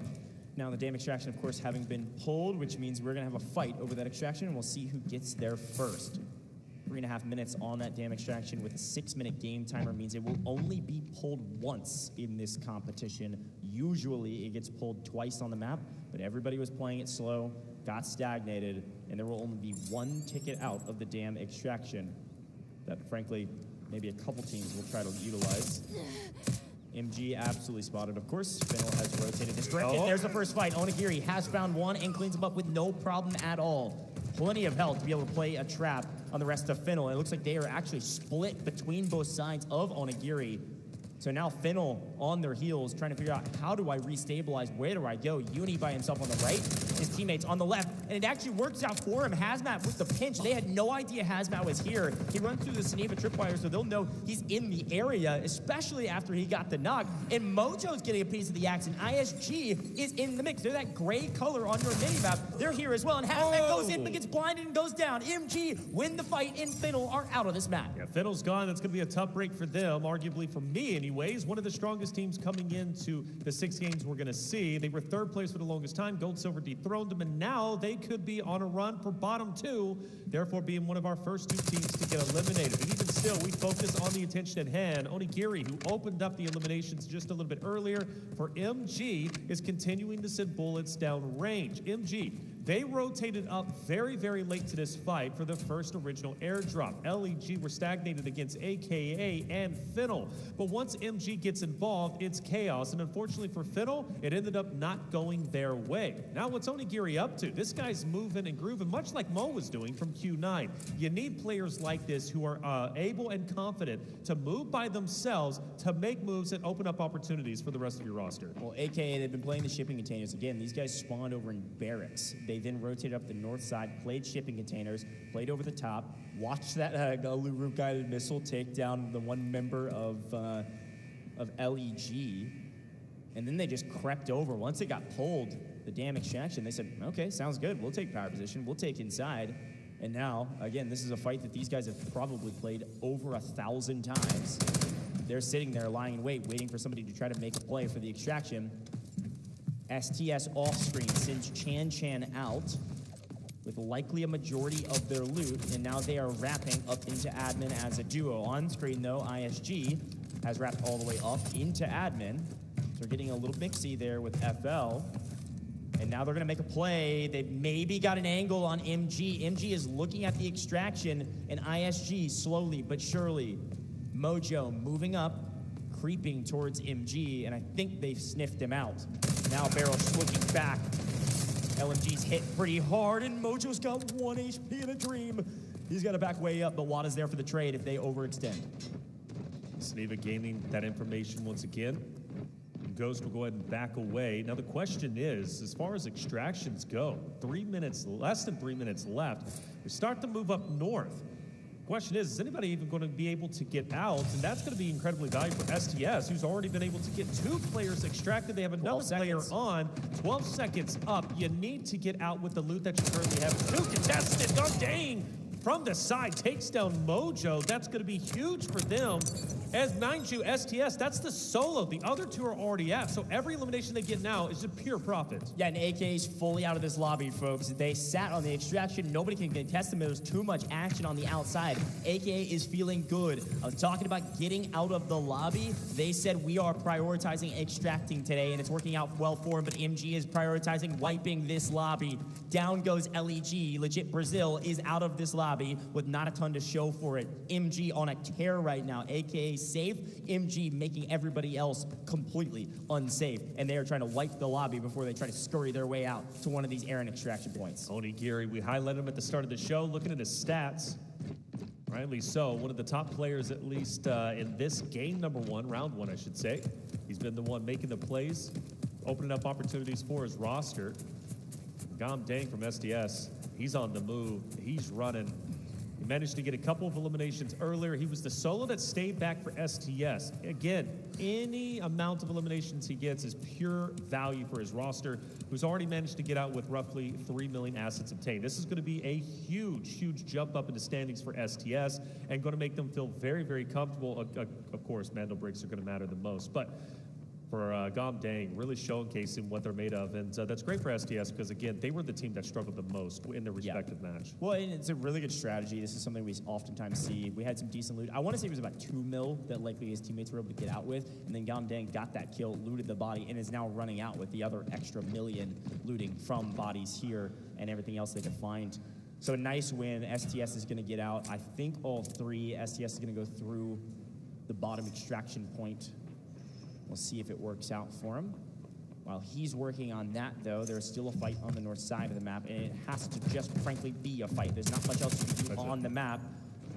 Now, the dam extraction, of course, having been pulled, which means we're going to have a fight over that extraction, and we'll see who gets there first. 3.5 minutes on that dam extraction with a 6-minute game timer means it will only be pulled once in this competition. Usually, it gets pulled twice on the map, but everybody was playing it slow, got stagnated, and there will only be one ticket out of the dam extraction that, frankly, maybe a couple teams will try to utilize. MG absolutely spotted, of course. Fennel has rotated his direct, and there's the first fight. Onigiri has found one and cleans him up with no problem at all. Plenty of health to be able to play a trap on the rest of Fennel. It looks like they are actually split between both sides of Onigiri. So now Fennel on their heels, trying to figure out, how do I restabilize? Where do I go? Uni by himself on the right, his teammates on the left, and it actually works out for him. Hazmat with the pinch. They had no idea Hazmat was here. He runs through the Suniva tripwire, so they'll know he's in the area, especially after he got the knock. And Mojo's getting a piece of the action. ISG is in the mix. They're that gray color on your minimap. They're here as well, and Hazmat goes in, but gets blinded and goes down. MG win the fight, and Fennel are out of this map. Yeah, Fennel's gone. That's going to be a tough break for them, arguably for me anyways. One of the strongest teams coming into the 6 games we're going to see. They were third place for the longest time. Gold Silver dethroned them, and now they could be on a run for bottom 2, therefore being one of our first 2 teams to get eliminated. But even still, we focus on the attention at hand. Onigiri, who opened up the eliminations just a little bit earlier for MG, is continuing to send bullets down range. MG, they rotated up very, very late to this fight for the first original airdrop. LEG were stagnated against AKA and Fennel. But once MG gets involved, it's chaos. And unfortunately for Fennel, it ended up not going their way. Now what's Onigiri up to? This guy's moving and grooving, much like Mo was doing from Q9. You need players like this who are able and confident to move by themselves, to make moves and open up opportunities for the rest of your roster. Well, AKA, they've been playing the shipping containers. Again, these guys spawned over in barracks. They then rotated up the north side, played shipping containers, played over the top, watched that Luru guided missile take down the one member of LEG, and then they just crept over. Once it got pulled, the dam extraction, they said, okay, sounds good. We'll take power position. We'll take inside. And now, again, this is a fight that these guys have probably played over 1,000 times. They're sitting there lying in wait, waiting for somebody to try to make a play for the extraction. STS off screen sends Chan out with likely a majority of their loot, and now they are wrapping up into admin as a duo. On screen, though, ISG has wrapped all the way up into admin. So we're getting a little mixy there with FL. And now they're going to make a play. They've maybe got an angle on MG. MG is looking at the extraction, and ISG slowly but surely. Mojo moving up, creeping towards MG, and I think they've sniffed him out. Now Barrel's looking back. LMG's hit pretty hard, and Mojo's got 1 HP in a dream. He's got to back way up, but Wada's there for the trade if they overextend. Sneva gaining that information once again. Ghost will go ahead and back away. Now the question is, as far as extractions go, 3 minutes, less than 3 minutes left. We start to move up north. Question is anybody even going to be able to get out? And that's going to be incredibly valuable for STS, who's already been able to get 2 players extracted. They have another player on. 12 seconds up. You need to get out with the loot that you currently have. 2 contested. Oh, dang. From the side, takes down Mojo. That's going to be huge for them. As mind you, STS, that's the solo. The other 2 are already at. So every elimination they get now is a pure profit. Yeah, and AK's fully out of this lobby, folks. They sat on the extraction. Nobody can contest them. There's too much action on the outside. AKA is feeling good. I was talking about getting out of the lobby. They said we are prioritizing extracting today, and it's working out well for them, but MG is prioritizing wiping this lobby. Down goes LEG. Legit Brazil is out of this lobby with not a ton to show for it. MG on a tear right now. AKA safe. MG making everybody else completely unsafe. And they are trying to wipe the lobby before they try to scurry their way out to one of these Aaron extraction points. Onigiri, we highlighted him at the start of the show. Looking at his stats, rightly so, one of the top players at least in this game number 1, round 1 I should say. He's been the one making the plays, opening up opportunities for his roster. Gom Dang from SDS, he's on the move, he's running. He managed to get a couple of eliminations earlier. He was the solo that stayed back for STS. Again, any amount of eliminations he gets is pure value for his roster, who's already managed to get out with roughly 3 million assets obtained. This is going to be a huge, huge jump up in the standings for STS and going to make them feel very, very comfortable. Of course, Mandel breaks are going to matter the most, but for Gom Dang, really showcasing what they're made of. And that's great for STS because, again, they were the team that struggled the most in their respective match. Well, and it's a really good strategy. This is something we oftentimes see. We had some decent loot. I want to say it was about 2 mil that likely his teammates were able to get out with. And then Gom Dang got that kill, looted the body, and is now running out with the other extra million looting from bodies here and everything else they could find. So a nice win. STS is going to get out. I think all 3. STS is going to go through the bottom extraction point. We'll see if it works out for him. While he's working on that, though, there's still a fight on the north side of the map, and it has to just frankly be a fight. There's not much else you can do on the map.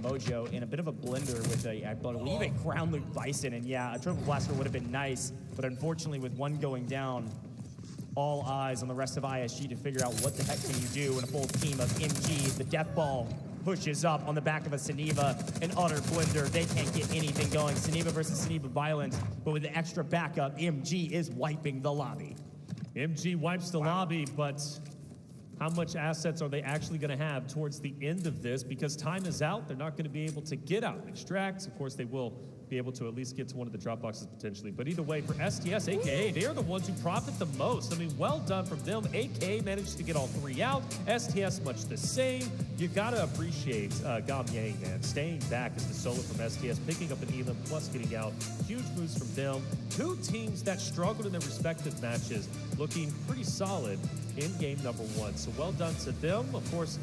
Mojo in a bit of a blender with I believe, a ground loop bison, and yeah, a triple blaster would have been nice, but unfortunately with one going down, all eyes on the rest of ISG to figure out what the heck can you do in a full team of MG. The death ball pushes up on the back of a Sneva, an utter blender. They can't get anything going. Sneva versus Sneva violence, but with the extra backup, MG is wiping the lobby. MG wipes the lobby, but how much assets are they actually going to have towards the end of this? Because time is out. They're not going to be able to get out and extract. Of course, they will be able to at least get to one of the drop boxes potentially. But either way, for STS, AKA, they are the ones who profit the most. I mean, well done from them. AKA managed to get all 3 out. STS, much the same. You got to appreciate Gom Yang, man. Staying back as the solo from STS, picking up an elim, plus getting out. Huge moves from them. 2 teams that struggled in their respective matches, looking pretty solid in game number 1. So well done to them. Of course,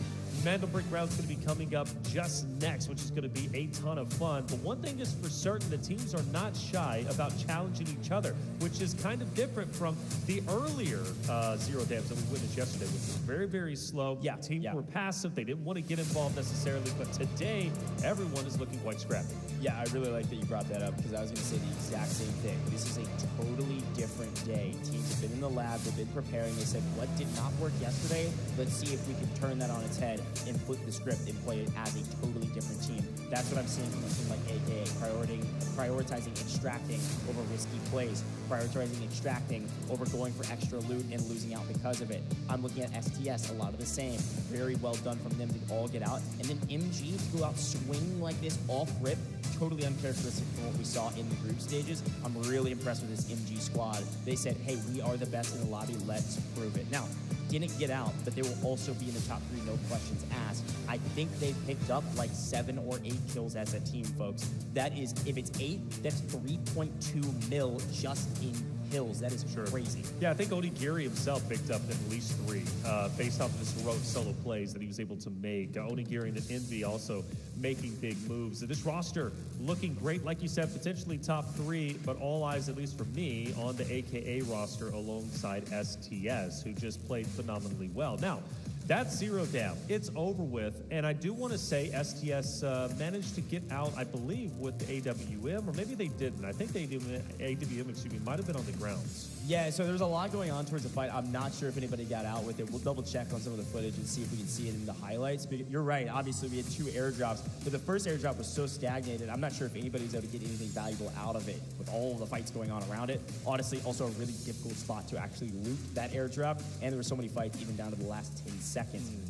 Mandelbrick round's going to be coming up just next, which is going to be a ton of fun. But one thing is for certain, the teams are not shy about challenging each other, which is kind of different from the earlier Zero Dams that we witnessed yesterday, which was very, very slow. Yeah, teams were passive. They didn't want to get involved necessarily. But today, everyone is looking quite scrappy. Yeah, I really like that you brought that up because I was going to say the exact same thing. This is a totally different day. Teams have been in the lab. They've been preparing. They said, what did not work yesterday? Let's see if we can turn that on its head and flip the script and play it as a totally different team. That's what I'm seeing from a team like AKA, prioritizing extracting over risky plays, prioritizing extracting over going for extra loot and losing out because of it. I'm looking at STS, a lot of the same. Very well done from them to all get out. And then MG to go out swinging like this off rip, totally uncharacteristic from what we saw in the group stages. I'm really impressed with this MG squad. They said, hey, we are the best in the lobby, let's prove it. Now, didn't get out, but they will also be in the top 3, no questions asked. I think they picked up like 7 or 8 kills as a team, folks. That is, if it's 8, that's 3.2 mil just in kills. That is crazy. Yeah, I think Onigiri himself picked up at least 3 based off of his heroic solo plays that he was able to make. Onigiri and Envy also making big moves. This roster looking great, like you said, potentially top 3, but all eyes, at least for me, on the AKA roster alongside STS, who just played phenomenally well. Now, That's 0 down. It's over with. And I do want to say STS managed to get out, I believe, with the AWM, or maybe they didn't. I think the AWM, excuse me, might have been on the grounds. Yeah, so there's a lot going on towards the fight. I'm not sure if anybody got out with it. We'll double check on some of the footage and see if we can see it in the highlights. But you're right. Obviously, we had 2 airdrops, but the first airdrop was so stagnated. I'm not sure if anybody's able to get anything valuable out of it with all of the fights going on around it. Honestly, also a really difficult spot to actually loot that airdrop, and there were so many fights even down to the last 10 seconds.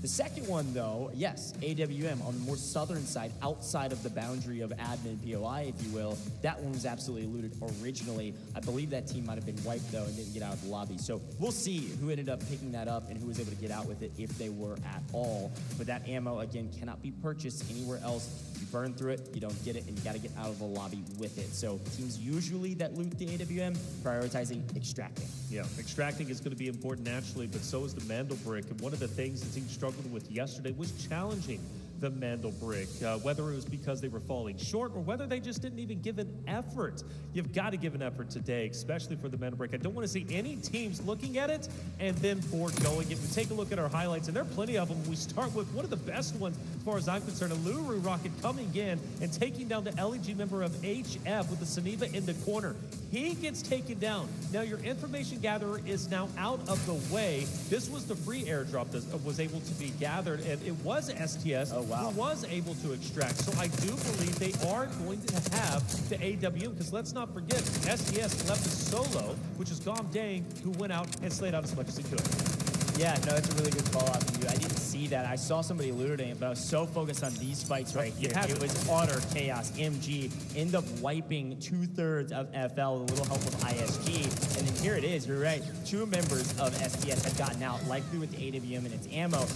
The second one, though, yes, AWM on the more southern side, outside of the boundary of admin POI, if you will, that one was absolutely looted originally. I believe that team might have been wiped, though, and didn't get out of the lobby. So we'll see who ended up picking that up and who was able to get out with it, if they were at all. But that ammo, again, cannot be purchased anywhere else. You burn through it, you don't get it, and you got to get out of the lobby with it. So teams usually that loot the AWM, prioritizing extracting. Yeah, extracting is going to be important naturally, but so is the Mandelbrick. And one of the things the team struggled with yesterday was challenging the Mandelbrick, whether it was because they were falling short or whether they just didn't even give an effort. You've got to give an effort today, especially for the Mandelbrick. I don't want to see any teams looking at it and then foregoing it. We take a look at our highlights, and there are plenty of them. We start with one of the best ones, as far as I'm concerned, a Luru rocket coming in and taking down the LEG member of HF with the Saniva in the corner. He gets taken down. Now, your information gatherer is now out of the way. This was the free airdrop that was able to be gathered, and it was STS who was able to extract. So I do believe they are going to have the AWM, because let's not forget, STS left a solo, which is Gom Dang, who went out and slayed out as much as he could. Yeah, no, that's a really good call out from you. I didn't see that. I saw somebody looting it, but I was so focused on these fights right here. It was utter chaos. MG end up wiping 2/3 of FL, with a little help with ISG. And then here it is, you're right. 2 members of STS had gotten out, likely with the AWM and its ammo.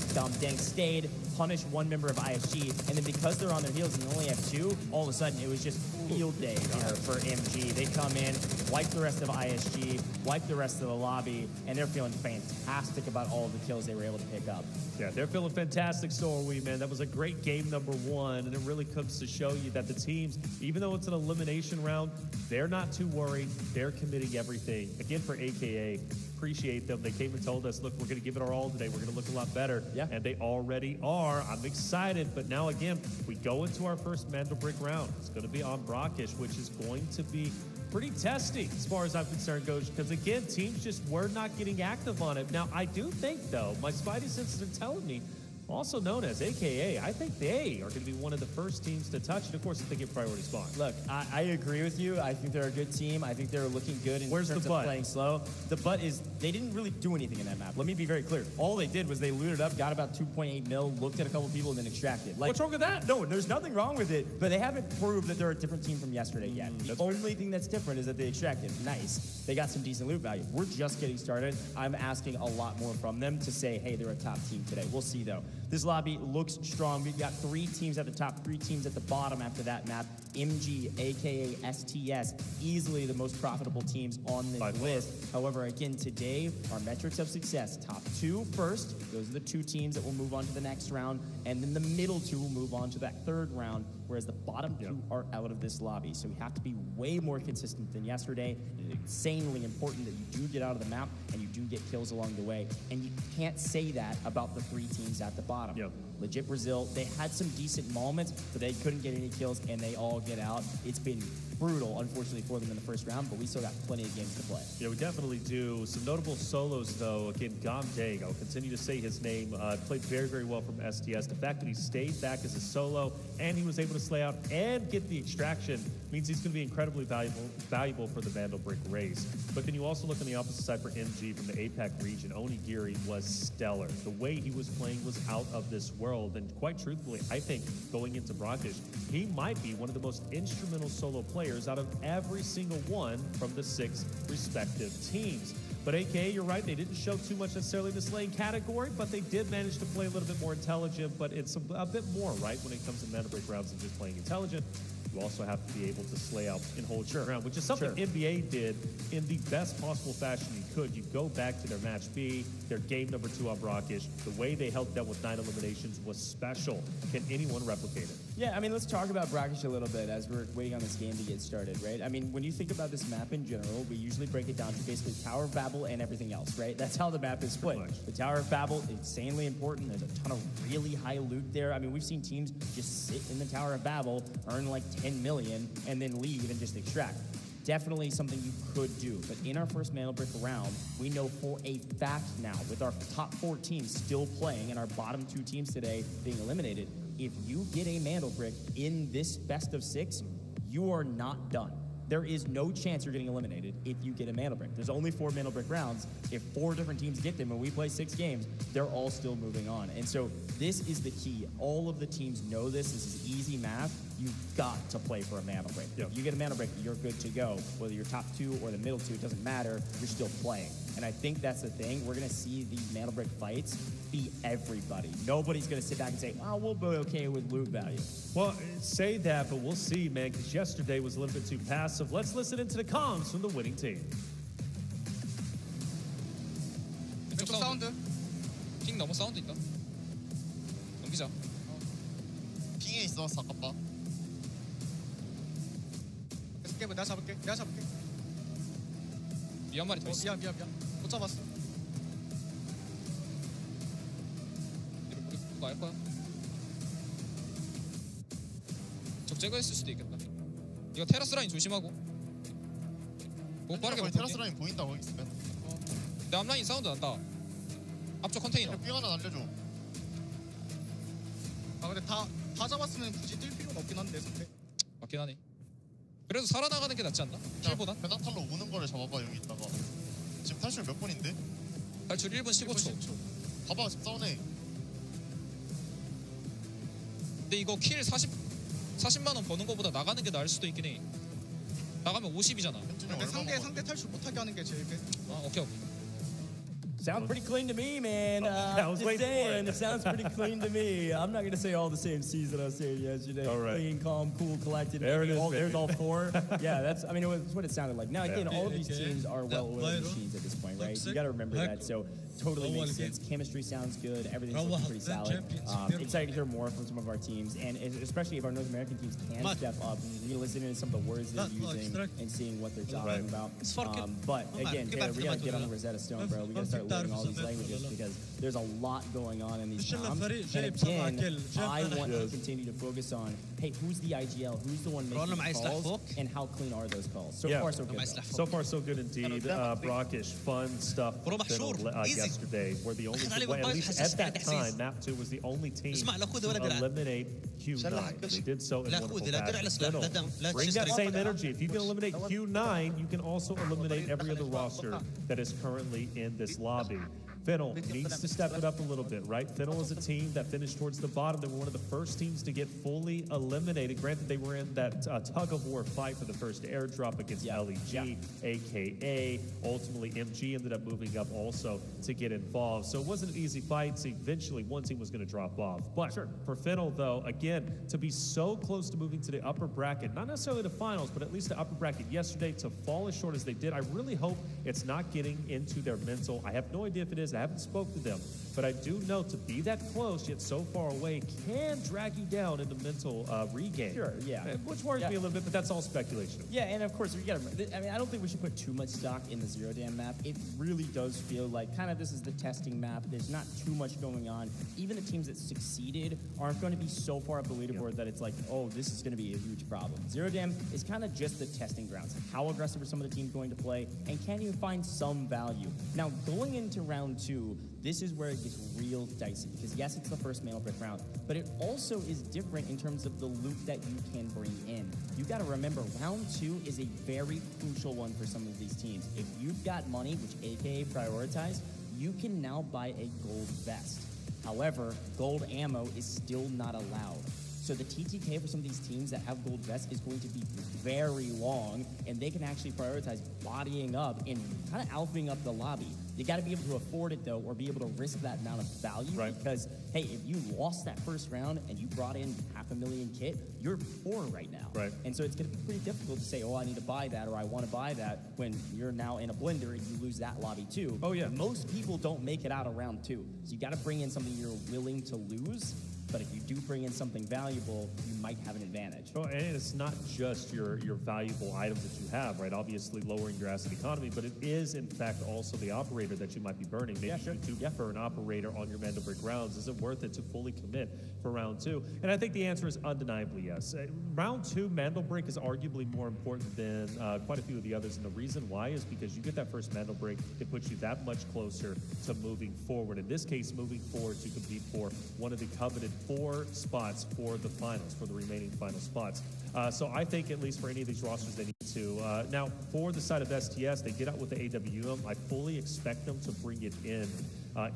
Dang stayed, punished 1 member of ISG, and then because they're on their heels and they only have 2, all of a sudden it was just field day for MG. They come in, wipe the rest of ISG, wipe the rest of the lobby, and they're feeling fantastic about all of the kills they were able to pick up. Yeah, they're feeling fantastic, so are we, man. That was a great game number 1, and it really comes to show you that the teams, even though it's an elimination round, they're not too worried. They're committing everything. Again, for AKA, appreciate them. They came and told us, look, we're going to give it our all today. We're going to look a lot better. Yeah. And they already are. I'm excited. But now, again, we go into our first Mandelbrick round. It's going to be on Brockish, which is going to be pretty testy as far as I'm concerned, Coach, because again, teams just were not getting active on it. Now, I do think, though, my spidey senses are telling me, also known as AKA, I think they are going to be one of the first teams to touch it, of course, if they get priority spot. Look, I agree with you. I think they're a good team. I think they're looking good in terms of playing slow. The but is they didn't really do anything in that map. Let me be very clear. All they did was they looted up, got about 2.8 mil, looked at a couple people, and then extracted. Like, what's wrong with that? No, there's nothing wrong with it, but they haven't proved that they're a different team from yesterday yet. The only thing that's different is that they extracted. Nice. They got some decent loot value. We're just getting started. I'm asking a lot more from them to say, hey, they're a top team today. We'll see, though. This lobby looks strong. We've got 3 teams at the top, 3 teams at the bottom after that map. MG, aka STS, easily the most profitable teams on this list. However, again, today, our metrics of success, top 2 first. Those are the 2 teams that will move on to the next round. And then the middle 2 will move on to that 3rd round, whereas the bottom 2 are out of this lobby. So we have to be way more consistent than yesterday. It's insanely important that you do get out of the map and you do get kills along the way. And you can't say that about the 3 teams at the bottom. Legit Brazil, they had some decent moments, but they couldn't get any kills, and they all get out. It's been brutal, unfortunately, for them in the first round, but we still got plenty of games to play. Yeah, we definitely do. Some notable solos, though. Again, Gom Dang, I'll continue to say his name, played very, very well from STS. The fact that he stayed back as a solo and he was able to slay out and get the extraction means he's going to be incredibly valuable for the Mandelbrick race. But then you also look on the opposite side for MG from the APAC region. Onigiri was stellar. The way he was playing was out of this world. And quite truthfully, I think going into Brockish, he might be one of the most instrumental solo players out of every single one from the 6 respective teams. But AKA, you're right, they didn't show too much necessarily in the slaying category, but they did manage to play a little bit more intelligent, but it's a bit more, right, when it comes to Mandelbrick rounds than just playing intelligent. you also have to be able to slay out and hold your ground, which is something NBA did in the best possible fashion you could. You go back to their match B, their game number 2 on Brockish. The way they held them with 9 eliminations was special. Can anyone replicate it? Yeah, I mean, let's talk about Brockish a little bit as we're waiting on this game to get started, right? I mean, when you think about this map in general, we usually break it down to basically Tower of Babel and everything else, right? That's how the map is split. The Tower of Babel, insanely important. There's a ton of really high loot there. I mean, we've seen teams just sit in the Tower of Babel, earn like 10 million, and then leave and just extract. Definitely something you could do. But in our first Mana Brick round, we know for a fact now, with our top 4 teams still playing and our bottom 2 teams today being eliminated, if you get a Mana Brick in this best of 6, you are not done. There is no chance you're getting eliminated if you get a Mana Brick. There's only 4 Mana Brick rounds. If 4 different teams get them and we play 6 games, they're all still moving on. And so this is the key. All of the teams know this. This is easy math. You've got to play for a Mana Brick. If you get a Mana Brick, you're good to go. Whether you're top 2 or the middle 2, it doesn't matter. You're still playing. And I think that's the thing. We're going to see these Mana Brick fights be everybody. Nobody's going to sit back and say, well, we'll be okay with loot value. Well, say that, but we'll see, man, because yesterday was a little bit too passive. Let's listen into the comms from the winning team. 왼쪽 사운드. 핑 넘어 사운드 있다. 넘기자. 핑에 있어. 아깝다. 내가 잡을게. 미안 말이 더 있어. 미안. 못 잡았어. 이거 알 거야. 적재거했을 수도 있겠다. 이거 테라스 라인 조심하고. 뭐 빠르게 테라스 라인 보인다 거기 있으면. 내 앞라인 사운드 난다. 앞쪽 컨테이너. 삥 하나 날려줘. 아 근데 다 잡았으면 굳이 뛸 필요는 없긴 한데 상대. 맞긴 하네. 그래도 살아나가는 게 낫지 않나? 킬보다? 배낭탈로 오는 거를 잡아봐 여기 있다가. 지금 탈출 몇 분인데? 탈출 1분 15초. 봐봐 지금 싸우네. 근데 이거 킬 40만 원 버는 거보다 나가는 게 나을 수도 있긴 해. 나가면 50이잖아. 근데 상대 탈출 못하게 하는 게 제일 오케이. Sounds pretty clean to me, man. Just saying, it sounds pretty clean to me. I'm not going to say all the same C's that I was saying yesterday. All right. Clean, calm, cool, collected. There it is, There's all 4. Yeah, that's what it sounded like. Now, again, all of these teams are well-oiled machines at this point, right? You got to remember that. So totally makes sense. Chemistry sounds good. Everything's looking pretty solid. Excited to hear more from some of our teams, and especially if our North American teams can step up, listening to some of the words they're using and seeing what they're talking about. But again, Taylor, we got to get on the Rosetta Stone, bro. We got to start learning all these languages because there's a lot going on in these comps. And again, I want to continue to focus on, hey, who's the IGL? Who's the one making calls? And how clean are those calls? So far, so good. So far, so good indeed. Brockish, fun stuff. Yesterday, were the only, at least at that time, Map 2 was the only team to eliminate Q9. They did so in wonderful fashion. Bring that same energy. If you can eliminate Q9, you can also eliminate every other roster that is currently in this lobby. Finnell needs to step it up a little bit, right? Finnell is a team that finished towards the bottom. They were one of the first teams to get fully eliminated. Granted, they were in that tug-of-war fight for the first airdrop against LEG, a.k.a. ultimately MG ended up moving up also to get involved. So it wasn't an easy fight. So eventually, one team was going to drop off. But for Finnell, though, again, to be so close to moving to the upper bracket, not necessarily the finals, but at least the upper bracket yesterday, to fall as short as they did, I really hope it's not getting into their mental. I have no idea if it is. I haven't spoke to them, but I do know to be that close yet so far away can drag you down in the mental regain. Which worries me a little bit, but that's all speculation. Yeah, and of course, I don't think we should put too much stock in the Zero Dam map. It really does feel like kind of this is the testing map. There's not too much going on. Even the teams that succeeded aren't going to be so far up the leaderboard that it's like, oh, this is going to be a huge problem. Zero Dam is kind of just the testing grounds. How aggressive are some of the teams going to play, and can you find some value? Now, going into round 2, this is where it gets real dicey because yes, it's the first Mana Brick round, but it also is different in terms of the loot that you can bring in. You got to remember, round 2 is a very crucial one for some of these teams. If you've got money, which AKA prioritize, you can now buy a gold vest. However, gold ammo is still not allowed. So the TTK for some of these teams that have gold vests is going to be very long, and they can actually prioritize bodying up and kind of alphaing up the lobby. You got to be able to afford it, though, or be able to risk that amount of value. Right. Because, hey, if you lost that first round and you brought in $500,000 kit, you're poor right now. Right. And so it's going to be pretty difficult to say, oh, I need to buy that or I want to buy that when you're now in a blender and you lose that lobby too. Oh, yeah. Most people don't make it out of round 2. So you got to bring in something you're willing to lose. But if you do bring in something valuable, you might have an advantage. Oh, and it's not just your valuable items that you have, right? Obviously lowering your asset economy, but it is in fact also the operator that you might be burning. Maybe you do prefer an operator on your Mandelbrick rounds. Is it worth it to fully commit for round 2? And I think the answer is undeniably yes. Round 2, Mandelbrick is arguably more important than quite a few of the others, and the reason why is because you get that first Mandelbrick, it puts you that much closer to moving forward. In this case, moving forward to compete for one of the coveted 4 spots for the finals, for the remaining final spots. So I think, at least for any of these rosters, they need to. Now, for the side of STS, they get out with the AWM. I fully expect them to bring it in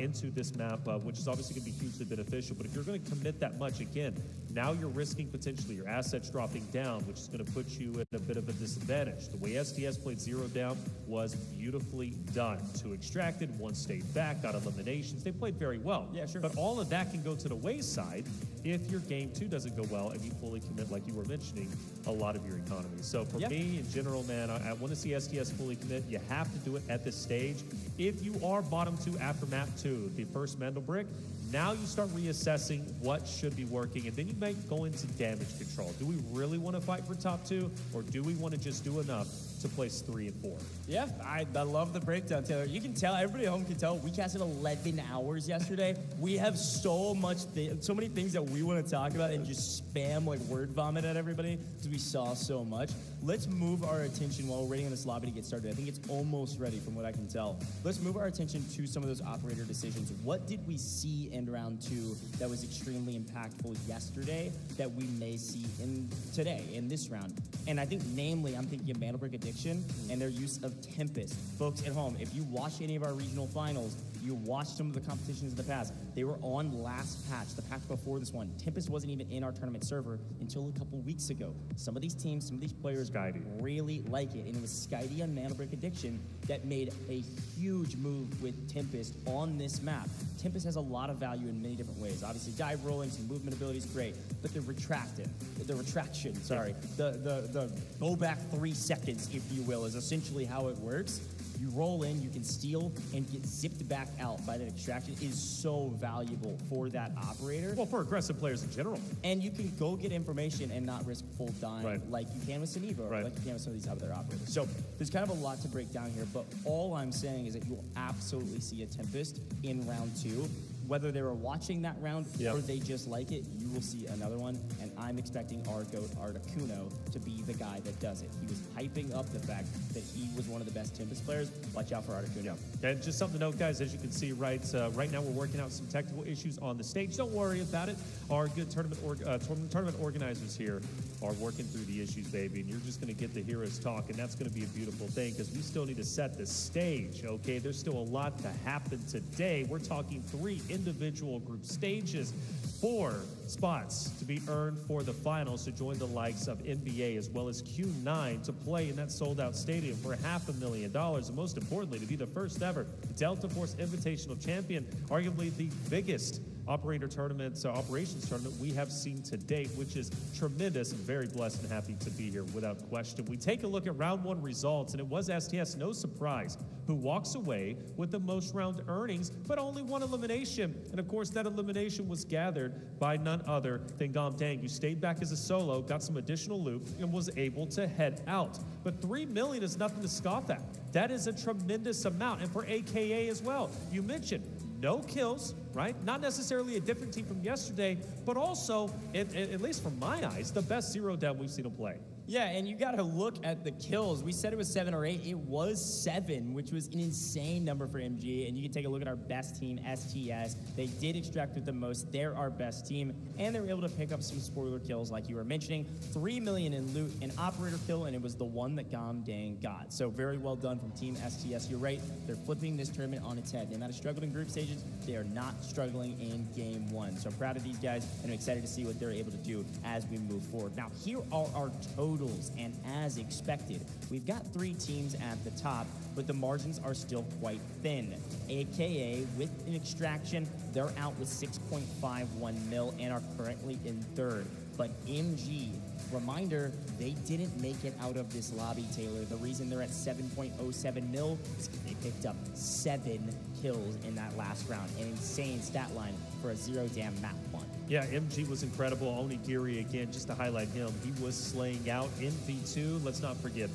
into this map, which is obviously going to be hugely beneficial. But if you're going to commit that much, again, now you're risking potentially your assets dropping down, which is going to put you at a bit of a disadvantage. The way STS played 0 down was beautifully done. 2 extracted, 1 stayed back, got eliminations. They played very well. Yeah, sure. But all of that can go to the wayside if your game 2 doesn't go well and you fully commit, like you were mentioning, a lot of your economy. So for me, in general, man, I want to see STS fully commit. You have to do it at this stage. If you are bottom 2 after map 2, the first Mandelbrick, now you start reassessing what should be working, and then you might go into damage control. Do we really want to fight for top 2, or do we want to just do enough to place 3 and 4? Yeah, I love the breakdown, Taylor. You can tell, everybody at home can tell, we casted 11 hours yesterday. We have so many things that we want to talk about and just spam like word vomit at everybody because we saw so much. Let's move our attention while we're waiting on this lobby to get started. I think it's almost ready from what I can tell. Let's move our attention to some of those operator decisions. What did we see in round 2 that was extremely impactful yesterday that we may see today, in this round? And I think, namely, I'm thinking of Mandelbrick Addiction and their use of Tempest. Folks at home, if you watch any of our regional finals, you watched some of the competitions in the past, they were on last patch, the patch before this one. Tempest wasn't even in our tournament server until a couple weeks ago. Some of these teams, some of these players really like it, and it was Skydie and Mandelbrick Addiction that made a huge move with Tempest on this map. Tempest has a lot of value in many different ways. Obviously, dive rolling, some movement abilities, great, but the retraction, the go back 3 seconds, if you will, is essentially how it works. You roll in, you can steal, and get zipped back out by that extraction is so valuable for that operator. Well, for aggressive players in general. And you can go get information and not risk full dime like you can with Saniva or like you can with some of these other operators. So there's kind of a lot to break down here, but all I'm saying is that you will absolutely see a Tempest in round 2. Whether they were watching that round or they just like it, you will see another one. And I'm expecting our GOAT, Articuno, to be the guy that does it. He was hyping up the fact that he was one of the best Tempest players. Watch out for Articuno. And just something to note, guys, as you can see, right now we're working out some technical issues on the stage. Don't worry about it. Our good tournament organizers here are working through the issues, baby, and you're just going to get to hear us talk, and that's going to be a beautiful thing because we still need to set the stage, okay? There's still a lot to happen today. We're talking 3 individual group stages, 4 spots to be earned for the finals to join the likes of NBA as well as Q9 to play in that sold-out stadium for $500,000, and most importantly, to be the first ever Delta Force Invitational champion, arguably the biggest operator tournament, operations tournament we have seen to date, which is tremendous. I'm very blessed and happy to be here without question. We take a look at round 1 results, and it was STS, no surprise, who walks away with the most round earnings, but only 1 elimination. And of course, that elimination was gathered by none other than Gomdang, who stayed back as a solo, got some additional loot, and was able to head out. But $3 million is nothing to scoff at. That is a tremendous amount. And for AKA as well, you mentioned no kills, right? Not necessarily a different team from yesterday, but also, at least from my eyes, the best 0 down we've seen him play. Yeah, and you got to look at the kills. We said it was 7 or 8. It was 7, which was an insane number for MG. And you can take a look at our best team, STS. They did extract with the most. They're our best team. And they were able to pick up some spoiler kills, like you were mentioning. $3 million in loot, an operator kill, and it was the one that Gomdang got. So very well done from Team STS. You're right. They're flipping this tournament on its head. They might have struggled in group stages. They are not struggling in game 1. So I'm proud of these guys, and I'm excited to see what they're able to do as we move forward. Now, here are our total totals, and as expected, we've got 3 teams at the top, but the margins are still quite thin. AKA, with an extraction, they're out with 6.51 mil and are currently in 3rd. But MG, reminder, they didn't make it out of this lobby, Taylor. The reason they're at 7.07 mil is because they picked up 7 kills in that last round. An insane stat line for a 0-damn map 1. Yeah, MG was incredible. Onigiri, again, just to highlight him, he was slaying out in V2. Let's not forget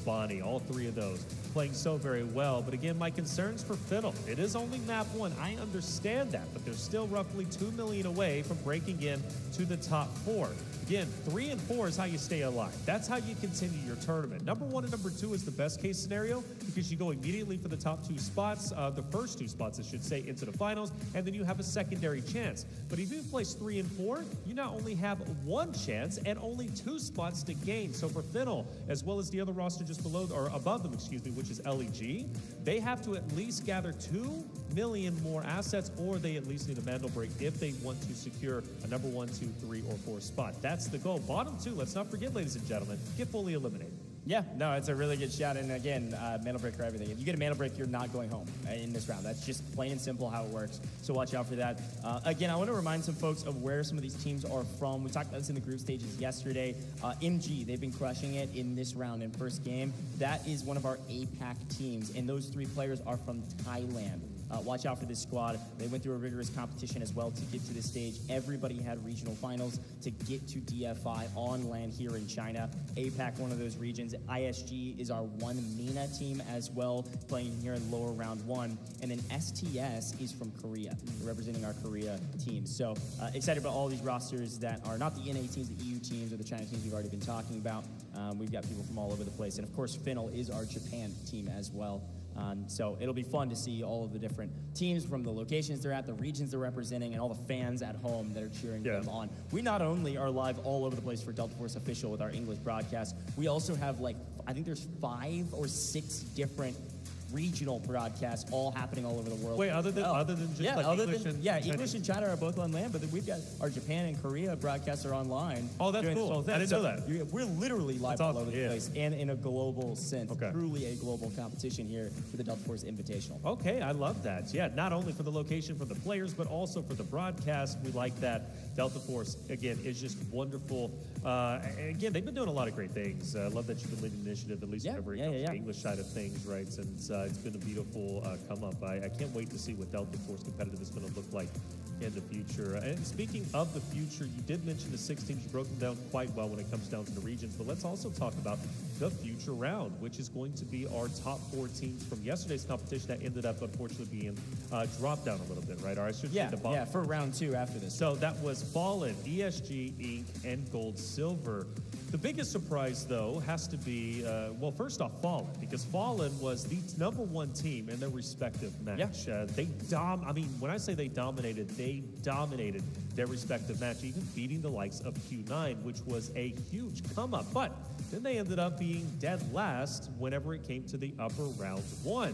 Bonnie, all 3 of those playing so very well. But again, my concerns for Fiddle, it is only map 1. I understand that, but they're still roughly 2 million away from breaking in to the top 4. Again, 3 and 4 is how you stay alive. That's how you continue your tournament. Number 1 and number 2 is the best case scenario because you go immediately for the top 2 spots, the first 2 spots, I should say, into the finals, and then you have a secondary chance. But if you place 3 and 4, you not only have 1 chance and only 2 spots to gain. So for Finnell, as well as the other roster just below, or above them, excuse me, which is LEG, they have to at least gather 2 million more assets, or they at least need a Mandel break if they want to secure a number 1, 2, 3, or 4 spot. That's the goal. Bottom 2, let's not forget, ladies and gentlemen, get fully eliminated. Yeah, no, it's a really good shot. And again, Mandel break for everything. If you get a Mandel break, you're not going home in this round. That's just plain and simple how it works. So watch out for that. Again, I want to remind some folks of where some of these teams are from. We talked about this in the group stages yesterday. MG, they've been crushing it in this round in first game. That is one of our APAC teams, and those 3 players are from Thailand. Watch out for this squad. They went through a rigorous competition as well to get to this stage. Everybody had regional finals to get to DFI on land here in China. APAC, one of those regions. ISG is our one MENA team as well, playing here in lower round 1. And then STS is from Korea, representing our Korea team. So excited about all these rosters that are not the NA teams, the EU teams, or the China teams we've already been talking about. We've got people from all over the place. And of course, Finnell is our Japan team as well. So it'll be fun to see all of the different teams from the locations they're at, the regions they're representing, and all the fans at home that are cheering them on. We not only are live all over the place for Delta Force Official with our English broadcast, we also have, like, I think there's 5 or 6 different regional broadcasts all happening all over the world. Wait, other than just like English and Chinese? English and China are both on land, but then we've got our Japan and Korea broadcasts are online. Oh, that's cool. I didn't know that. We're literally live all over the place and in a global sense. Truly a global competition here for the Delta Force Invitational. Okay, I love that. Yeah, not only for the location for the players, but also for the broadcast. We like that. Delta Force, again, is just wonderful. Again, they've been doing a lot of great things. I love that you've been leading the initiative, at least whenever it comes to the English side of things, right? Since it's been a beautiful come up. I can't wait to see what Delta Force competitive is going to look like in the future. And speaking of the future, you did mention the 6 teams. You broke them down quite well when it comes down to the regions, but let's also talk about the future round, which is going to be our top 4 teams from yesterday's competition that ended up unfortunately being dropped down a little bit, right? Or I should say the bottom. Yeah, for round 2 after this. So that was Fallen, ESG, Inc., and Gold Silver. The biggest surprise, though, has to be, well, first off, Fallen, because Fallen was the number 1 team in their respective match. I mean, when I say they dominated their respective match, even beating the likes of Q9, which was a huge come up. But then they ended up being dead last whenever it came to the upper round 1.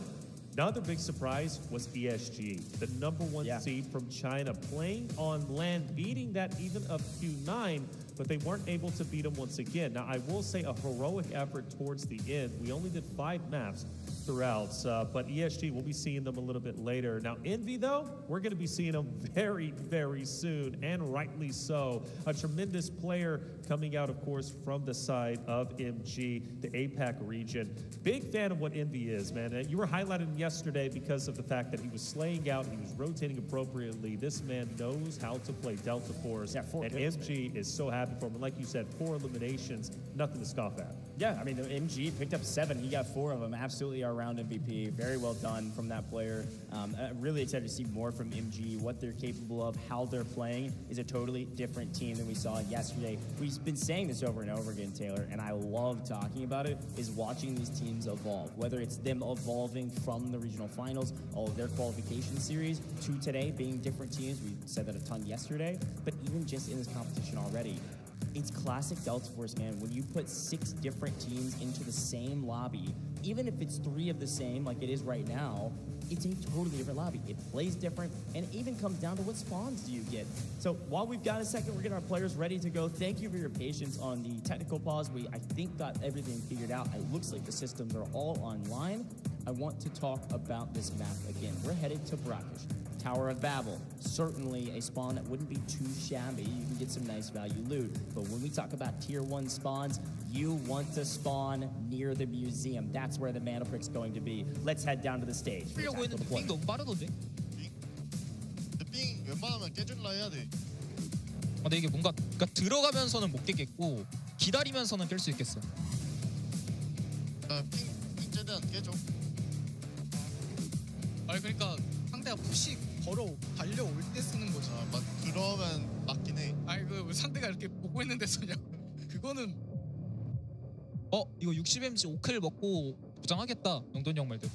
Another big surprise was ESG, the number 1 seed from China, playing on land, beating that even of Q9, but they weren't able to beat them once again. Now, I will say a heroic effort towards the end. We only did 5 maps throughout, but ESG, we'll be seeing them a little bit later. Now, Envy, though, we're going to be seeing them very, very soon, and rightly so. A tremendous player coming out, of course, from the side of MG, the APAC region. Big fan of what Envy is, man. You were highlighting yesterday because of the fact that he was slaying out, he was rotating appropriately. This man knows how to play Delta Force, and MG is so happy for him. And like you said, 4 eliminations, nothing to scoff at. Yeah, I mean, the MG picked up 7. He got 4 of them. Absolutely our round MVP. Very well done from that player. I'm really excited to see more from MG, what they're capable of, how they're playing. Is a totally different team than we saw yesterday. We've been saying this over and over again, Taylor, and I love talking about it, is watching these teams evolve. Whether it's them evolving from the regional finals, all of their qualification series, to today being different teams. We said that a ton yesterday, but even just in this competition already, it's classic Delta Force, man. When you put 6 different teams into the same lobby, even if it's 3 of the same, like it is right now, it's a totally different lobby. It plays different, and it even comes down to what spawns do you get. So while we've got a second, we're getting our players ready to go. Thank you for your patience on the technical pause. We, I think, got everything figured out. It looks like the systems are all online. I want to talk about this map again. We're headed to Brackish. Tower of Babel, certainly a spawn that wouldn't be too shabby. You can get some nice value loot. But when we talk about tier 1 spawns, you want to spawn near the museum. That's where the mana brick's going to be. Let's head down to the stage. 하려고 했는데 빙 너무 빠르던데? 빙 웬만하면 깨질라 해야 돼. 근데 이게 뭔가 그러니까 들어가면서는 못 깨겠고 기다리면서는 깰 수 있겠어. 빙 최대한 깨줘. 아니 그러니까 상대가 푸시 달려올 때 쓰는 거지. 그러면 맞긴 해. 아니 그 상대가 이렇게 보고 있는데 쓰냐? 그거는 이거 60mg 5킬 먹고 부장하겠다. 영돈이 형 말대로.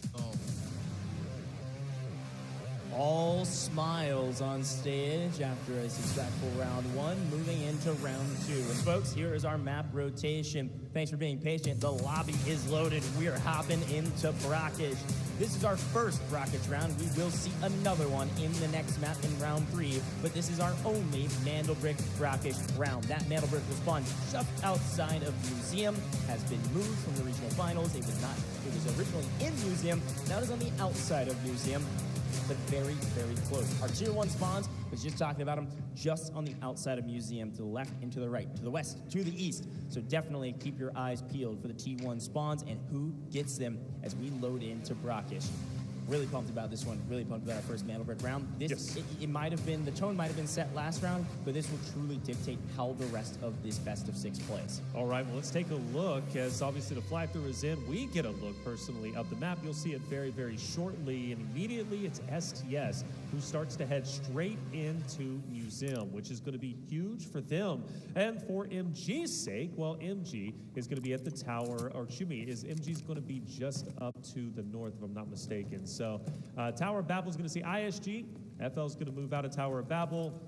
All smiles on stage after a successful round 1, moving into round 2. And folks, here is our map rotation. Thanks for being patient. The lobby is loaded. We are hopping into Brackish. This is our first Brackish round. We will see another one in the next map in round 3, but this is our only Mandelbrick Brackish round. That Mandelbrick will spawn just outside of Museum, has been moved from the regional finals. It was originally in Museum, now it is on the outside of Museum, but very, very close. Our tier 1 spawns, was just talking about them, just on the outside of Museum, to the left and to the right, to the west, to the east. So definitely keep your eyes peeled for the T1 spawns and who gets them as we load into Brackish. Really pumped about this one. Really pumped about our first Mandelbrick round. This, it might have been, the tone might have been set last round, but this will truly dictate how the rest of this best of 6 plays. All right, well, let's take a look. As obviously the fly-through is in, we get a look personally of the map. You'll see it very, very shortly, and immediately it's STS who starts to head straight into Museum, which is going to be huge for them. And for MG's sake, well, MG is going to be at the tower, or excuse me, MG's going to be just up to the north, if I'm not mistaken. So Tower of Babel is going to see ISG. FL is going to move out of Tower of Babel.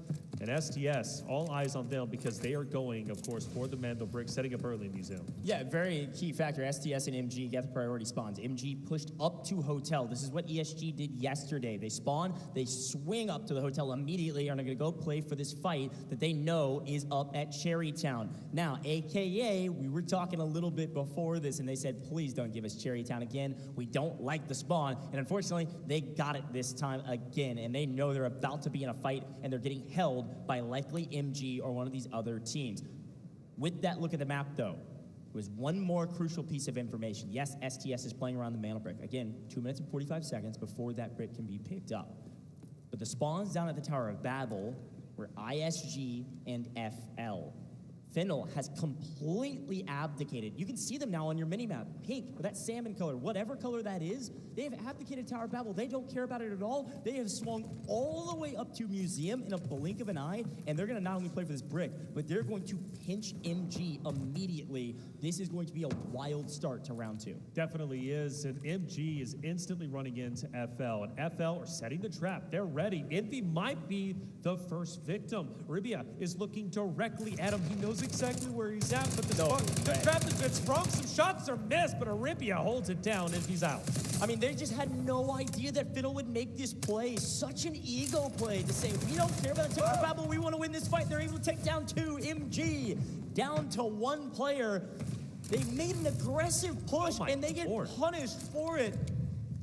And STS, all eyes on them because they are going, of course, for the Mandelbrick, setting up early in Museum. Yeah, very key factor. STS and MG get the priority spawns. MG pushed up to Hotel. This is what ESG did yesterday. They spawn, they swing up to the Hotel immediately, and are going to go play for this fight that they know is up at Cherrytown. Now, AKA, we were talking a little bit before this, and they said, please don't give us Cherrytown again. We don't like the spawn. And unfortunately, they got it this time again, and they know they're about to be in a fight, and they're getting held by likely MG or one of these other teams. With that look at the map, though, there was one more crucial piece of information. Yes, STS is playing around the Mandelbrick. Again, 2 minutes and 45 seconds before that brick can be picked up. But the spawns down at the Tower of Babel were ISG and FL. Fennel has completely abdicated. You can see them now on your mini-map. Pink, or that salmon color, whatever color that is, they have abdicated Tower of Babel. They don't care about it at all. They have swung all the way up to Museum in a blink of an eye, and they're going to not only play for this brick, but they're going to pinch MG immediately. This is going to be a wild start to round 2. Definitely is, and MG is instantly running into FL, and FL are setting the trap. They're ready. Envy might be the first victim. Ribia is looking directly at him. He knows exactly where he's at, but the trap has been sprung. Some shots are missed, but Arabia holds it down and he's out. I mean, they just had no idea that Fiddle would make this play. Such an ego play to say, we don't care about the Tower of Babel, we want to win this fight. They're able to take down 2. MG down to 1 player. They made an aggressive push, and they get punished for it.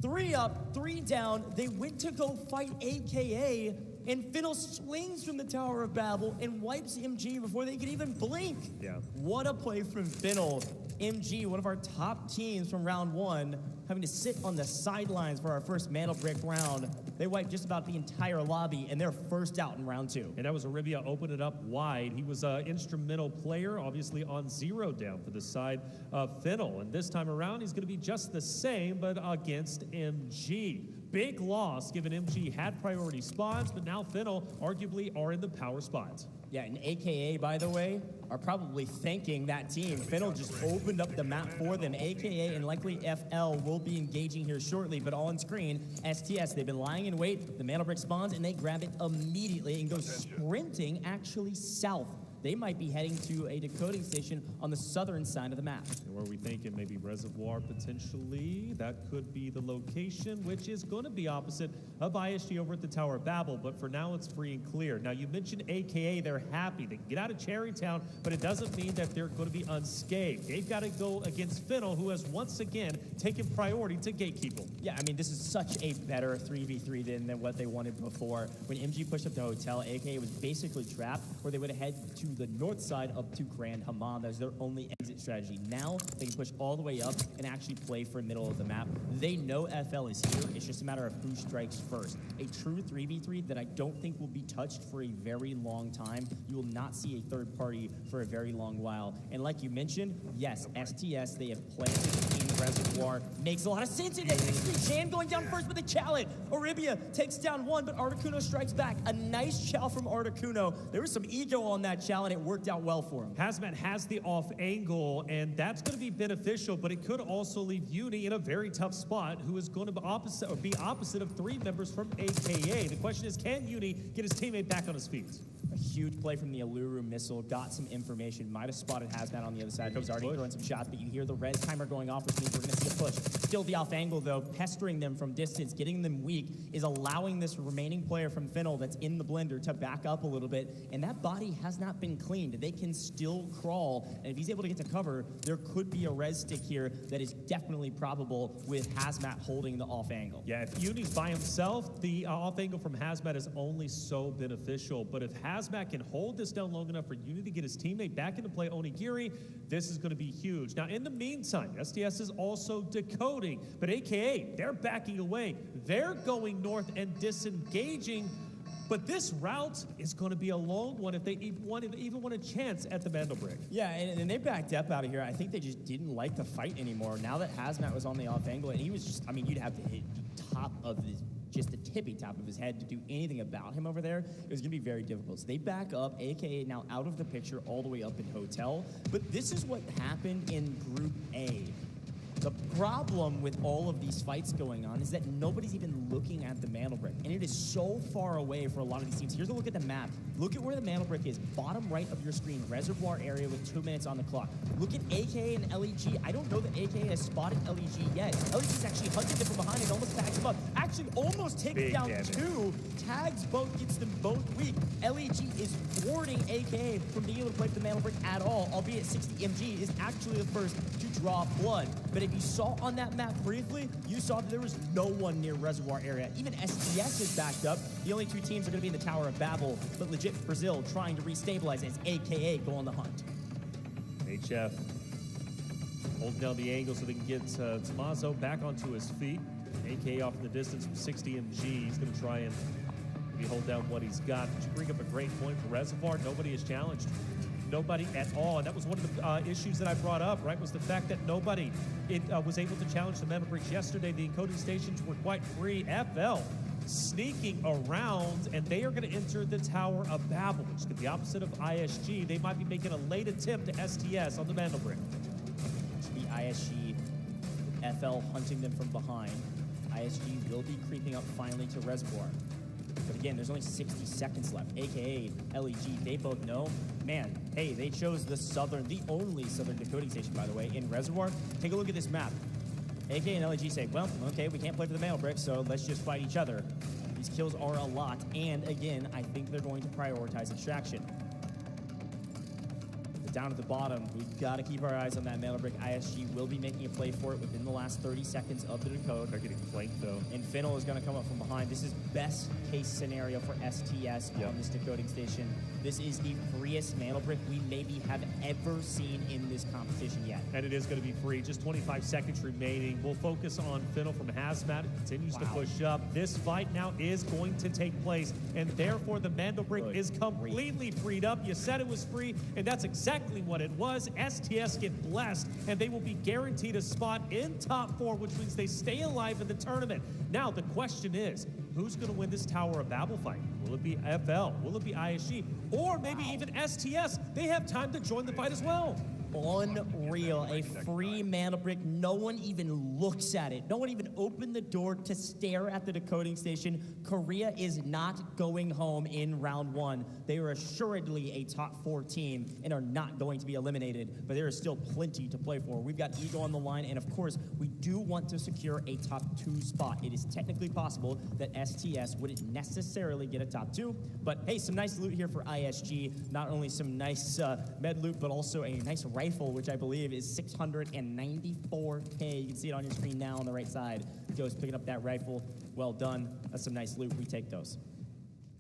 3 up, 3 down. They went to go fight AKA, and Fiddle swings from the Tower of Babel and wipes MG before they could even blink. Yeah. What a play from Fiddle. MG, one of our top teams from round 1, having to sit on the sidelines for our first Mandelbrick round. They wiped just about the entire lobby, and they're first out in round 2. And that was Arabia opened it up wide. He was an instrumental player, obviously on 0 down for the side of Fiddle. And this time around, he's going to be just the same, but against MG. Big loss, given MG had priority spawns, but now Fiddle arguably are in the power spots. Yeah, and AKA, by the way, are probably thanking that team. Fiddle just opened up the map for them. AKA and likely FL will be engaging here shortly, but on screen, STS, they've been lying in wait. The Mandelbrick spawns, and they grab it immediately and go sprinting actually south they might be heading to a decoding station on the southern side of the map. And were we thinking maybe Reservoir potentially? That could be the location, which is going to be opposite of ISG over at the Tower of Babel, but for now it's free and clear. Now you mentioned AKA, they're happy. They can get out of Cherrytown, but it doesn't mean that they're going to be unscathed. They've got to go against Fennel, who has once again taken priority to gatekeep. Yeah, I mean, this is such a better 3v3 than what they wanted before. When MG pushed up the hotel, AKA was basically trapped where they would head to the north side up to Grand Hammam. That's their only exit strategy. Now they can push all the way up and actually play for middle of the map. They know FL is here. It's just a matter of who strikes first. A true 3v3 that I don't think will be touched for a very long time. You will not see a third party for a very long while. And like you mentioned, yes, STS, they have planted in Reservoir. Makes a lot of sense in it. Shan going down first with a challenge. Oribia takes down one, but Articuno strikes back. A nice chow from Articuno. There was some ego on that chow, and it worked out well for him. Hazmat has the off angle, and that's going to be beneficial, but it could also leave Uni in a very tough spot, who is going to be opposite of 3 members from AKA. The question is, can Uni get his teammate back on his feet? A huge play from the Alluru missile, got some information, might have spotted Hazmat on the other side. He's already throwing some shots, but you hear the res timer going off, which means we're going to see a push. Still the off angle, though, pestering them from distance, getting them weak, is allowing this remaining player from Fennel that's in the blender to back up a little bit, and that body has not been cleaned. They can still crawl, and if he's able to get to cover, there could be a res stick here that is definitely probable with Hazmat holding the off angle. Yeah, if Uni's by himself, the off angle from Hazmat is only so beneficial, but if Hazmat can hold this down long enough for Uni to get his teammate back into play, Onigiri, this is going to be huge. Now, in the meantime, STS is also decoding, but AKA, they're backing away. They're going north and disengaging, but this route is going to be a long one if they even want a chance at the Mandelbrick. Yeah, and they backed up out of here. I think they just didn't like to fight anymore. Now that Hazmat was on the off angle, and he was just, I mean, you'd have to hit the top of his, just the tippy top of his head to do anything about him over there. It was going to be very difficult. So they back up, AKA now out of the picture all the way up in Hotel. But this is what happened in Group A. The problem with all of these fights going on is that nobody's even looking at the Mandelbrick, and it is so far away for a lot of these teams. Here's a look at the map. Look at where the Mandelbrick is, bottom right of your screen, Reservoir area with 2 minutes on the clock. Look at AKA and LEG. I don't know that AKA has spotted LEG yet. LEG's actually hunted them from behind and almost backs them up. Actually almost takes down two, tags both, gets them both weak. LEG is thwarting AKA from being able to play for the Mandelbrick at all, albeit 60 MG is actually the first to draw blood. But if you saw on that map briefly, you saw that there was no one near Reservoir area. Even STS is backed up. The only 2 teams are going to be in the Tower of Babel, but legit Brazil trying to restabilize as AKA go on the hunt. HF holding down the angle so they can get Tommaso back onto his feet. AKA off in the distance from 60 MG. He's going to try and maybe hold down what he's got. But you bring up a great point for Reservoir. Nobody is challenged. Nobody at all, and that was one of the issues that I brought up, right, was the fact that nobody was able to challenge the Mandelbricks yesterday. The encoding stations were quite free. FL sneaking around, and they are going to enter the Tower of Babel, which is the opposite of ISG. They might be making a late attempt to STS on the Mandelbrick. The ISG, FL hunting them from behind. ISG will be creeping up finally to Reservoir. But again, there's only 60 seconds left. AKA, LEG, they both know, man, hey, they chose the only southern decoding station, by the way, in Reservoir. Take a look at this map. AK and LEG say, well, okay, we can't play for the Mandelbrick, so let's just fight each other. These kills are a lot, and again, I think they're going to prioritize extraction. Down at the bottom, we've got to keep our eyes on that Mandelbrick. ISG will be making a play for it within the last 30 seconds of the decode. They're getting flanked, though. And Fennel is going to come up from behind. This is best case scenario for STS on this decoding station. This is the freest Mandelbrick we maybe have ever seen in this competition yet. And it is going to be free. Just 25 seconds remaining. We'll focus on Fennel from Hazmat. It continues to push up. This fight now is going to take place, and therefore the Mandelbrick is completely freed up. You said it was free, and that's exactly what it was. STS get blessed, and they will be guaranteed a spot in top 4, which means they stay alive in the tournament. Now, the question is, who's going to win this Tower of Babel fight? Will it be FL? Will it be ISG? Or maybe even STS? They have time to join the fight as well. unreal. A free mana brick. No one even looks at it. No one even opened the door to stare at the decoding station. Korea is not going home in round one. They are assuredly a top 4 team and are not going to be eliminated, but there is still plenty to play for. We've got Ego on the line, and of course, we do want to secure a top 2 spot. It is technically possible that STS wouldn't necessarily get a top 2, but hey, some nice loot here for ISG. Not only some nice med loot, but also a nice rifle, which I believe is 694K. You can see it on your screen now on the right side. Joe's picking up that rifle. Well done. That's some nice loot. We take those.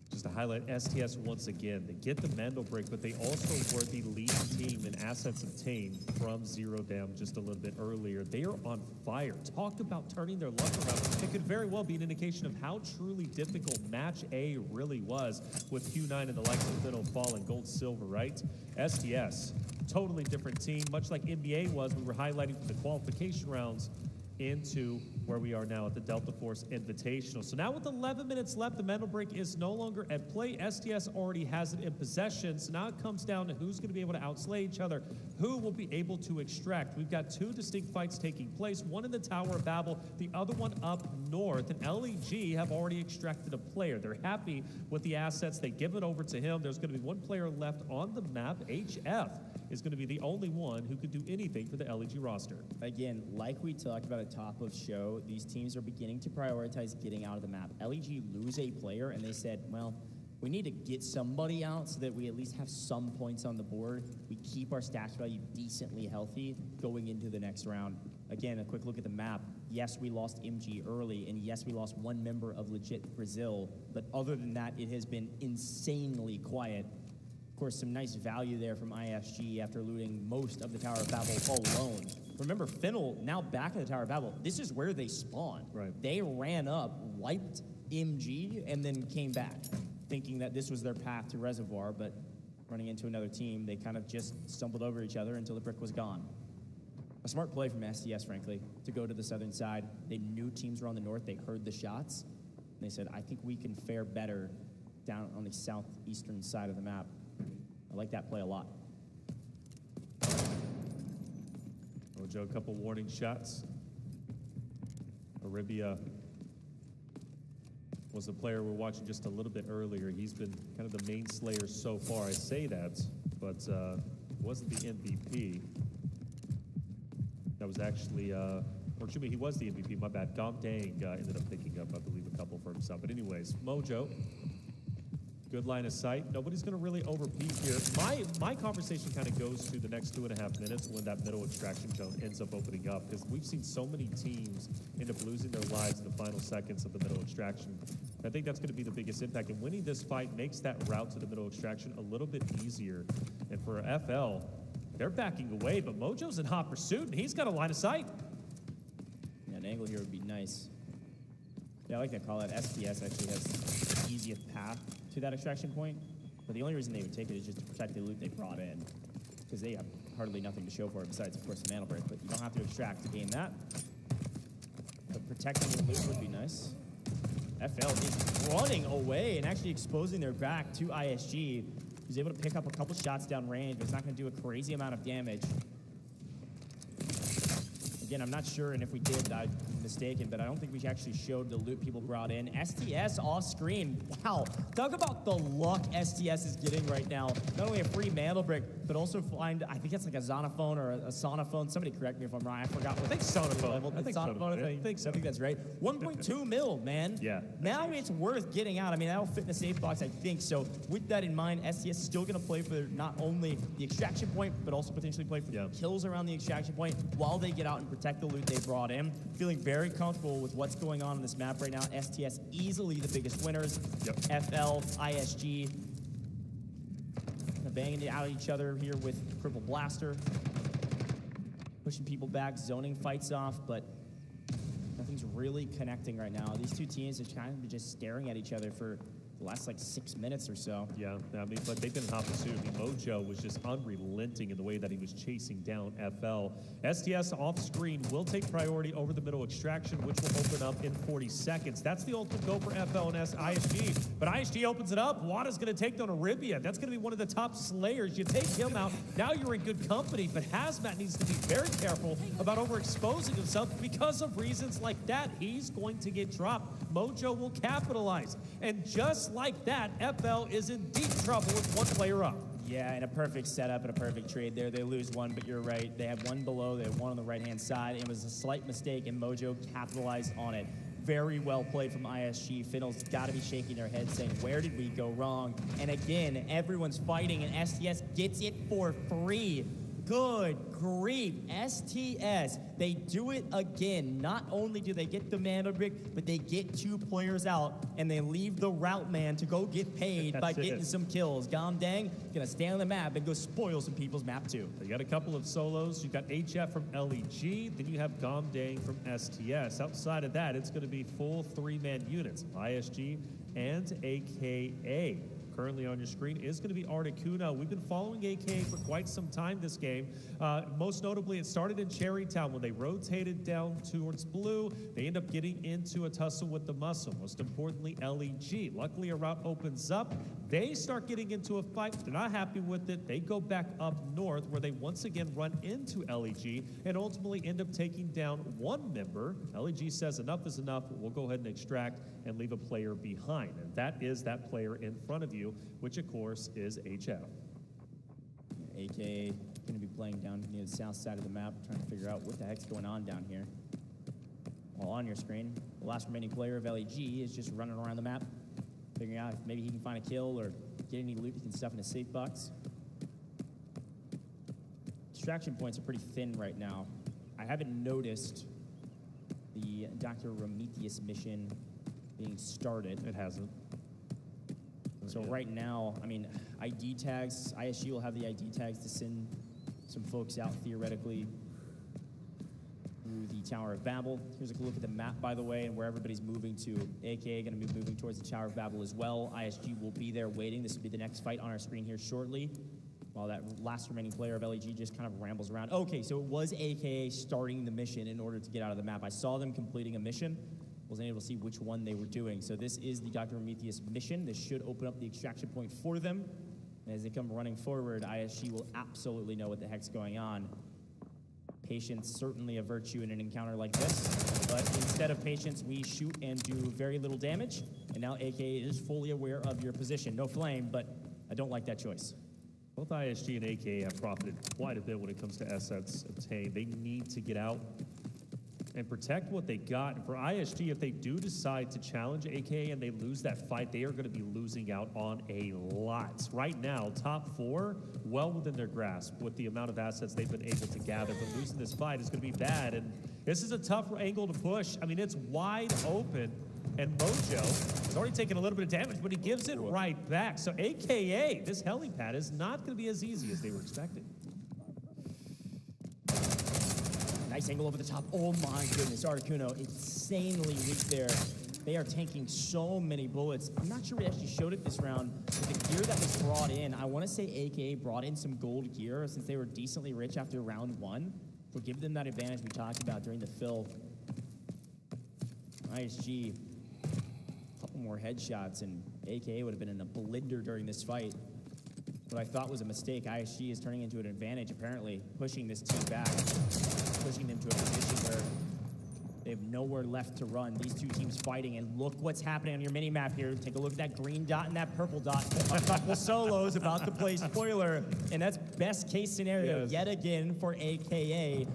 Just to highlight STS once again, they get the Mandel break, but they also were the leading team in assets obtained from Zero Dam just a little bit earlier. They are on fire. Talk about turning their luck around. It could very well be an indication of how truly difficult Match A really was with Q9 and the likes of Fiddle, Fall, and Gold, Silver, right? STS, totally different team, much like NBA was. We were highlighting from the qualification rounds into where we are now at the Delta Force Invitational. So now with 11 minutes left, the mental break is no longer at play. STS already has it in possession. So now it comes down to who's going to be able to outslay each other, who will be able to extract. We've got 2 distinct fights taking place, one in the Tower of Babel, the other one up north, and LEG have already extracted a player. They're happy with the assets. They give it over to him. There's going to be 1 player left on the map. HF is going to be the only one who could do anything for the LEG roster. Again, like we talked about at top of show, these teams are beginning to prioritize getting out of the map. LEG lose a player, and they said, well, we need to get somebody out so that we at least have some points on the board. We keep our stats value decently healthy going into the next round. Again, a quick look at the map. Yes, we lost MG early, and yes, we lost 1 member of Legit Brazil, but other than that, it has been insanely quiet. Of course, some nice value there from ISG after looting most of the Tower of Babel alone. Remember, Fennel now back at the Tower of Babel. This is where they spawned. Right. They ran up, wiped MG, and then came back, thinking that this was their path to Reservoir, but running into another team, they kind of just stumbled over each other until the brick was gone. A smart play from STS, frankly, to go to the southern side. They knew teams were on the north. They heard the shots. And they said, I think we can fare better down on the southeastern side of the map. I like that play a lot. Mojo, a couple warning shots. Arabia was the player we're watching just a little bit earlier. He's been kind of the main slayer so far. I say that, but wasn't the MVP. That was actually, or excuse me, he was the MVP, my bad. Dom Dang ended up picking up, I believe, a couple for himself. But anyways, Mojo, good line of sight. Nobody's going to really overpeak here. My conversation kind of goes to the next 2.5 minutes when that middle extraction zone ends up opening up, because we've seen so many teams end up losing their lives in the final seconds of the middle extraction. I think that's going to be the biggest impact, and winning this fight makes that route to the middle extraction a little bit easier. And for FL, they're backing away, but Mojo's in hot pursuit, and he's got a line of sight. Yeah, an angle here would be nice. Yeah, I like that call out. STS actually has the easiest path to that extraction point, but the only reason they would take it is just to protect the loot they brought in, because they have hardly nothing to show for it besides, of course, the mana break, but you don't have to extract to gain that. But protecting the loot would be nice. FL is running away and actually exposing their back to ISG. He's able to pick up a couple shots down range, but it's not going to do a crazy amount of damage. Again, I'm not sure, and if we did, I'm mistaken, but I don't think we actually showed the loot people brought in. STS off screen. Wow. Talk about the luck STS is getting right now. Not only a free mantle brick, but also find, I think it's like a Zonophone or a Sonophone. Somebody correct me if I'm wrong. I forgot what. I think Sonophone. I think Sonophone. I think that's right. 1.2 mil, man. Yeah. Now it's worth getting out. I mean, that'll fit in the safe box, I think. So with that in mind, STS is still going to play for not only the extraction point, but also potentially play for the kills around the extraction point while they get out and protect the loot they brought in. Feeling very comfortable with what's going on this map right now. STS easily the biggest winners. FL, ISG, banging it out at each other here with Cripple Blaster. Pushing people back, zoning fights off, but nothing's really connecting right now. These two teams are kind of just staring at each other for the last like 6 minutes or so. Yeah, I mean, but they've been in hot pursuit. I mean, Mojo was just unrelenting in the way that he was chasing down FL. STS off screen will take priority over the middle extraction, which will open up in 40 seconds. That's the ultimate go for FL and ISG. But ISG opens it up. Wada's going to take down Arabia. That's going to be one of the top slayers. You take him out, now you're in good company. But Hazmat needs to be very careful about overexposing himself because of reasons like that. He's going to get dropped. Mojo will capitalize. And just like that, FL is in deep trouble with one player up. Yeah, and a perfect setup and a perfect trade there. They lose one, but you're right. They have one below, they have one on the right-hand side. It was a slight mistake, and Mojo capitalized on it. Very well played from ISG. Finnell's got to be shaking their head saying, where did we go wrong? And again, everyone's fighting, and STS gets it for free. Good grief, STS, they do it again. Not only do they get the mana brick, but they get 2 players out, and they leave the route man to go get paid by getting some kills. Gamdang gonna stay on the map and go spoil some people's map too. You got a couple of solos. You've got HF from LEG, then you have Gamdang from STS. Outside of that, it's gonna be full 3-man units, ISG and AKA. Currently on your screen is going to be Articuno. We've been following AKA for quite some time this game. Most notably, it started in Cherrytown when they rotated down towards blue. They end up getting into a tussle with the muscle. Most importantly, LEG. Luckily, a route opens up. They start getting into a fight. They're not happy with it. They go back up north where they once again run into LEG and ultimately end up taking down one member. LEG says enough is enough. We'll go ahead and extract and leave a player behind. And that is that player in front of you, which of course is HF. AK going to be playing down near the south side of the map, trying to figure out what the heck's going on down here. While on your screen, the last remaining player of LEG is just running around the map, figuring out if maybe he can find a kill or get any loot he can stuff in a safe box. Extraction points are pretty thin right now. I haven't noticed the Dr. Prometheus mission being started. It hasn't. So right now, I mean, ID tags, ISG will have the ID tags to send some folks out theoretically through the Tower of Babel. Here's a look at the map, by the way, and where everybody's moving to. AKA going to be moving towards the Tower of Babel as well. ISG will be there waiting. This will be the next fight on our screen here shortly, while that last remaining player of LEG just kind of rambles around. Okay, so it was AKA starting the mission in order to get out of the map. I saw them completing a mission. Wasn't able to see which one they were doing. So this is the Dr. Prometheus mission. This should open up the extraction point for them. And as they come running forward, ISG will absolutely know what the heck's going on. Patience, certainly a virtue in an encounter like this. But instead of patience, we shoot and do very little damage. And now AK is fully aware of your position. No flame, but I don't like that choice. Both ISG and AK have profited quite a bit when it comes to assets obtained. They need to get out and protect what they got. And for ISG, if they do decide to challenge AK and they lose that fight, they are going to be losing out on a lot. Right now, top 4, well within their grasp with the amount of assets they've been able to gather. But losing this fight is going to be bad. And this is a tough angle to push. I mean, it's wide open. And Mojo has already taken a little bit of damage, but he gives it right back. So AKA, this helipad is not going to be as easy as they were expecting. Nice angle over the top. Oh my goodness, Articuno insanely weak there. They are tanking so many bullets. I'm not sure we actually showed it this round, but the gear that was brought in, I want to say AKA brought in some gold gear since they were decently rich after round 1. We'll give them that advantage we talked about during the fill. ISG, a couple more headshots, and AKA would have been in a blender during this fight. What I thought was a mistake, ISG is turning into an advantage, apparently, pushing this team back, pushing them to a position where they have nowhere left to run. These two teams fighting, and look what's happening on your mini-map here. Take a look at that green dot and that purple dot. A couple solos about to play spoiler, and that's best-case scenario yet again for AKA.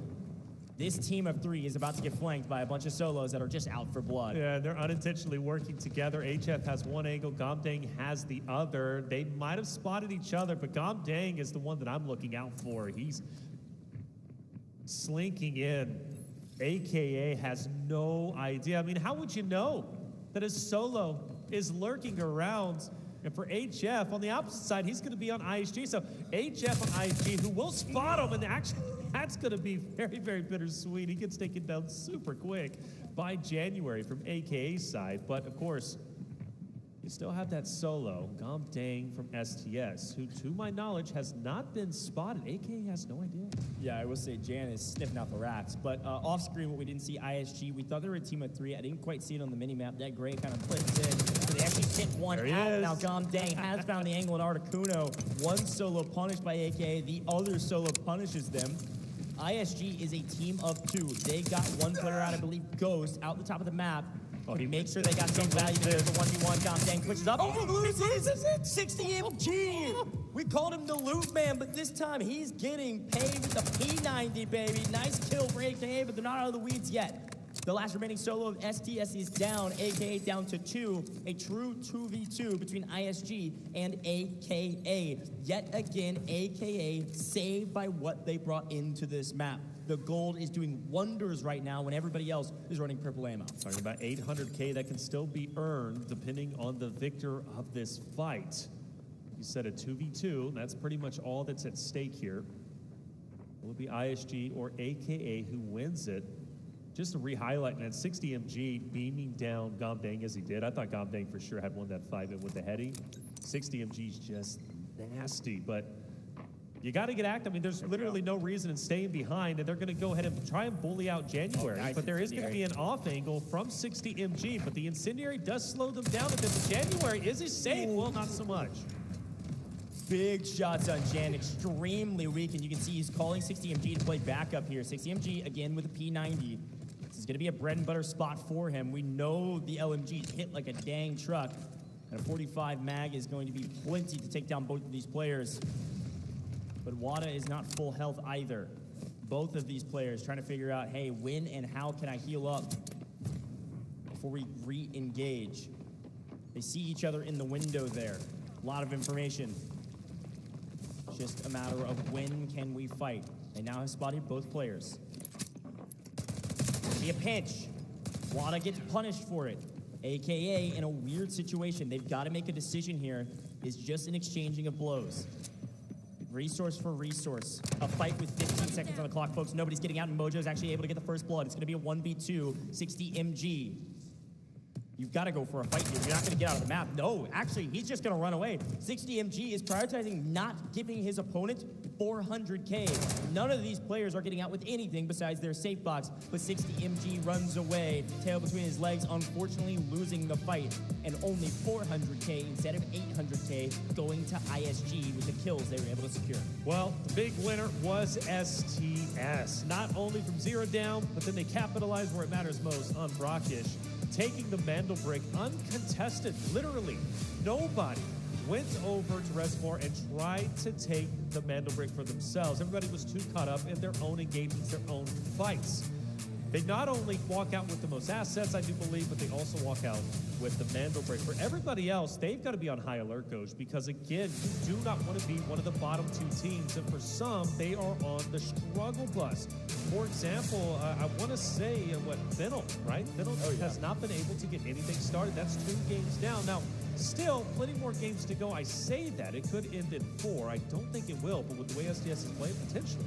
This team of 3 is about to get flanked by a bunch of solos that are just out for blood. Yeah, they're unintentionally working together. HF has one angle, Gamdang has the other. They might have spotted each other, but Gamdang is the one that I'm looking out for. He's slinking in. AKA has no idea. I mean, how would you know that a solo is lurking around? And for HF, on the opposite side, he's going to be on ISG. So HF on ISG, who will spot him, and actually, that's going to be very, very bittersweet. He gets taken down super quick by January from AKA's side. But, of course, You still have that solo, Gomdang from STS, who, to my knowledge, has not been spotted. AK has no idea. Yeah, I will say Jan is sniffing out the rats. But off screen, what we didn't see, ISG, we thought they were a team of 3. I didn't quite see it on the mini-map. That gray kind of flips in. So they actually pick one out. Now Gomdang has found the angle in Articuno. One solo punished by AK. The other solo punishes them. ISG is a team of 2. They got one player out, I believe, Ghost, out the top of the map. He makes sure they got some value. There's the 1v1. Gomdang pushes up. Oh, this is it. 60 MG. We called him the loot man, but this time he's getting paid with the P90, baby. Nice kill for AKA, but they're not out of the weeds yet. The last remaining solo of STS is down, AKA down to 2. A true 2v2 between ISG and AKA. Yet again, AKA saved by what they brought into this map. The gold is doing wonders right now when everybody else is running purple ammo. Talking about 800K that can still be earned depending on the victor of this fight. You said a 2v2, that's pretty much all that's at stake here. Will it be ISG or AKA who wins it? Just to re-highlight that 60 MG beaming down Gomdang as he did. I thought Gomdang for sure had won that fight with the heady. 60 MG's just nasty, but you got to get active. I mean, there's literally no reason in staying behind, and they're going to go ahead and try and bully out January. But there is going to be an off angle from 60 MG, but the incendiary does slow them down a bit. But January, is he safe? Well, not so much. Big shots on Jan, extremely weak, and you can see he's calling 60 MG to play backup here. 60 MG again with a P90. This is going to be a bread and butter spot for him. We know the LMG hit like a dang truck, and a 45 mag is going to be plenty to take down both of these players. But Wada is not full health either. Both of these players trying to figure out, hey, when and how can I heal up before we re-engage? They see each other in the window there. A lot of information. Just a matter of when can we fight. They now have spotted both players. Be a pinch. Wada gets punished for it. AKA in a weird situation. They've got to make a decision here. It's just an exchanging of blows. Resource for resource. A fight with 15 seconds on the clock, folks. Nobody's getting out, and Mojo is actually able to get the first blood. It's going to be a 1v2, 60 MG. You've got to go for a fight here. You're not going to get out of the map. No, actually, he's just going to run away. 60 MG is prioritizing not giving his opponent 400K. None of these players are getting out with anything besides their safe box, but 60 MG runs away, tail between his legs, unfortunately losing the fight, and only 400K instead of 800K going to ISG with the kills they were able to secure. Well, the big winner was STS. Not only from 0 down, but then they capitalized where it matters most on Brockish, taking the Mandelbrick uncontested. Literally, nobody went over to Reservoir and tried to take the Mandelbrick for themselves. Everybody was too caught up in their own engagements, their own fights. They not only walk out with the most assets, I do believe, but they also walk out with the Mandelbrick. For everybody else, they've got to be on high alert, Coach, because again, you do not want to be one of the bottom 2 teams, and for some, they are on the struggle bus. For example, I want to say, Fennel, right? Fennel has not been able to get anything started. That's 2 games down. Now, still, plenty more games to go. I say that. It could end in 4. I don't think it will, but with the way STS is playing, potentially.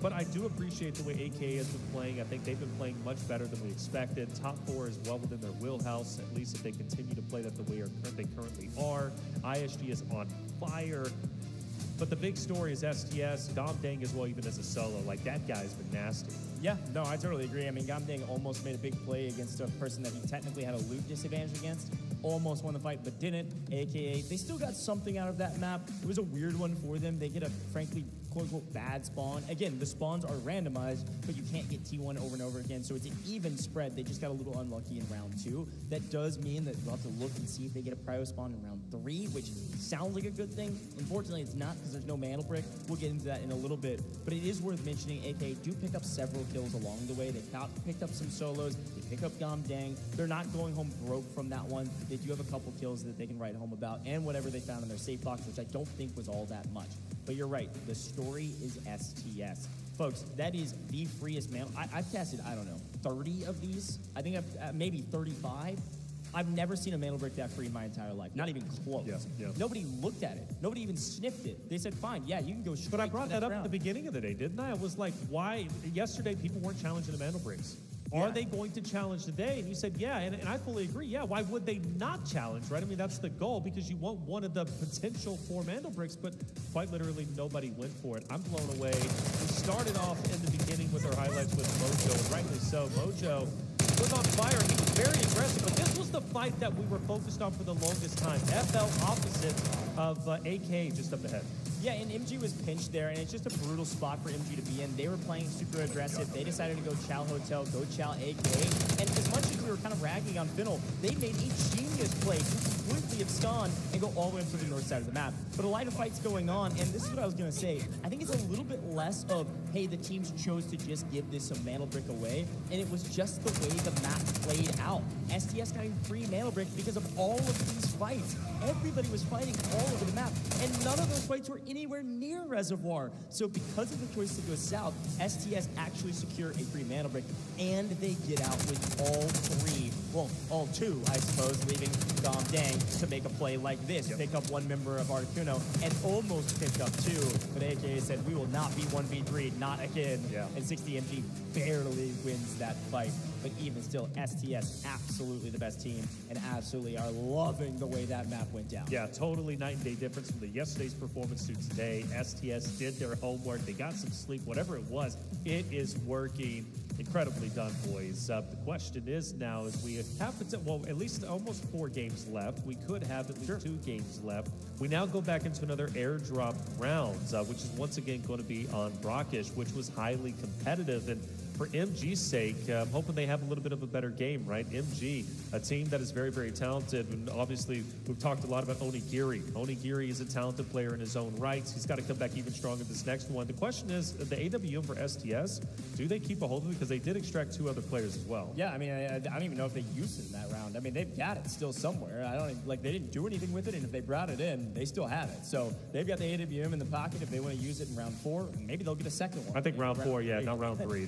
But I do appreciate the way AK has been playing. I think they've been playing much better than we expected. Top 4 is well within their wheelhouse, at least if they continue to play that the way they currently are. ISG is on fire. But the big story is STS, Gomdang as well, even as a solo. Like, that guy's been nasty. Yeah, no, I totally agree. I mean, Gomdang almost made a big play against a person that he technically had a loot disadvantage against. Almost won the fight, but didn't. AKA, they still got something out of that map. It was a weird one for them. They get a, frankly, quote-unquote bad spawn. Again, the spawns are randomized, but you can't get T1 over and over again, so it's an even spread. They just got a little unlucky in round 2. That does mean that we'll have to look and see if they get a prio spawn in round 3, which sounds like a good thing. Unfortunately, it's not, because there's no Mandelbrick. We'll get into that in a little bit, but it is worth mentioning AK do pick up several kills along the way. They picked up some solos. They pick up Gomdang. They're not going home broke from that one. They do have a couple kills that they can write home about, and whatever they found in their safe box, which I don't think was all that much. But you're right, the story is STS. Folks, that is the freest man. I've tested, I don't know, 30 of these. I think I've maybe 35. I've never seen a Mandelbrick that free in my entire life. Not even close. Yeah. Nobody looked at it. Nobody even sniffed it. They said, fine, yeah, you can go straight. But I brought that up at the beginning of the day, didn't I? I was like, why? Yesterday, people weren't challenging the Mandelbricks. Are they going to challenge today? And you said, yeah, and I fully agree. Yeah, why would they not challenge, right? I mean, that's the goal because you want one of the potential 4 Mandel bricks, but quite literally nobody went for it. I'm blown away. We started off in the beginning with our highlights with Mojo, and rightly so. Mojo was on fire. He was very aggressive, but this was the fight that we were focused on for the longest time. FL opposite of AK just up ahead. Yeah, and MG was pinched there, and it's just a brutal spot for MG to be in. They were playing super aggressive. They decided to go chow hotel, go chow AK, and as much as we were kind of ragging on Finnell, they made a genius play to completely abscond and go all the way up to the north side of the map. But a lot of fights going on, and this is what I was going to say. I think it's a little bit less of, hey, the teams chose to just give this a Mandel brick away, and it was just the way the map played out. STS got a free Mandel brick because of all of these fights. Everybody was fighting all over the map, and none of those fights were anywhere near Reservoir. So because of the choice to go south, STS actually secure a free Mandel brick, and they get out with all 3, well, all 2, I suppose, leaving Dom Dang to make a play like this, pick up 1 member of Articuno, and almost pick up 2. But AKA said, we will not be 1v3, not again. And 60MG barely wins that fight. But even still, STS absolutely the best team, and absolutely are loving the way that map went down. Yeah, totally night and day difference from the yesterday's performance to today. STS did their homework. They got some sleep, whatever it was. It is working. Incredibly done, boys. The question is now, as we have, well, at least almost 4 games left. We could have at least 2 games left. We now go back into another airdrop rounds, which is once again going to be on Brockish, which was highly competitive. And for MG's sake, I'm hoping they have a little bit of a better game, right? MG, a team that is very, very talented. And obviously, we've talked a lot about Onigiri. Onigiri is a talented player in his own right. He's got to come back even stronger this next one. The question is, the AWM for STS, do they keep a hold of it? Because they did extract 2 other players as well. Yeah, I mean, I don't even know if they used it in that round. I mean, they've got it still somewhere. I don't even, like, they didn't do anything with it, and if they brought it in, they still have it. So they've got the AWM in the pocket if they want to use it in round 4. Maybe they'll get a second one. I think round 4, yeah, not round 3.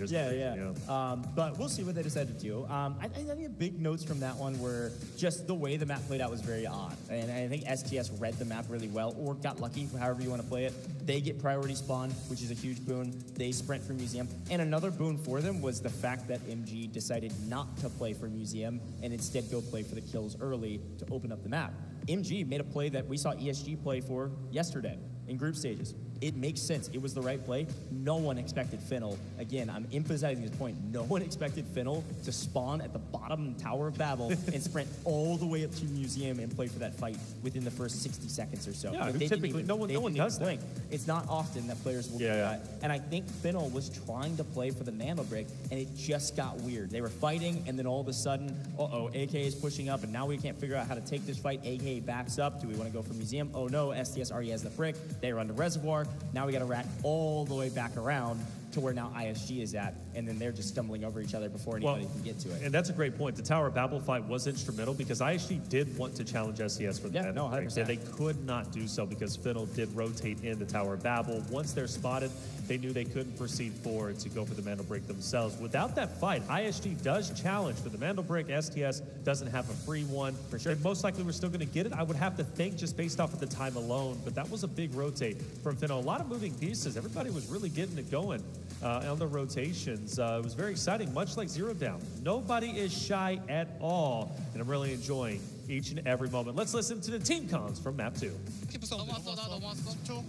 But we'll see what they decide to do. I think the big notes from that one were just the way the map played out was very odd. And I think STS read the map really well, or got lucky, however you want to play it. They get priority spawn, which is a huge boon. They sprint for Museum. And another boon for them was the fact that MG decided not to play for Museum and instead go play for the kills early to open up the map. MG made a play that we saw ESG play for yesterday in group stages. It makes sense. It was the right play. No one expected Finnell. Again, I'm emphasizing this point. No one expected Finnell to spawn at the bottom Tower of Babel and sprint all the way up to Museum and play for that fight within the first 60 seconds or so. Yeah, typically no one does that. It's not often that players will do that. And I think Finnell was trying to play for the Mandel break, and it just got weird. They were fighting, and then all of a sudden, AK is pushing up, and now we can't figure out how to take this fight. AK backs up. Do we want to go for Museum? Oh no, STS already has the brick. They run to Reservoir. Now we got to rack all the way back around to where now ISG is at, and then they're just stumbling over each other before anybody can get to it. And that's a great point. The Tower of Babel fight was instrumental because ISG did want to challenge STS for the Mandel break. They could not do so because Finnell did rotate in the Tower of Babel. Once they're spotted, they knew they couldn't proceed forward to go for the Mandel break themselves. Without that fight, ISG does challenge for the Mandel break. STS doesn't have a free one. For sure. Most likely we're still going to get it. I would have to think just based off of the time alone, but that was a big rotate from Finnell. A lot of moving pieces. Everybody was really getting it going on the rotations. It was very exciting, much like Zero Down. Nobody is shy at all, and I'm really enjoying each and every moment. Let's listen to the team cons from map 2. 캠프 사운드. 넘어왔어, 나 넘어왔어. 10초.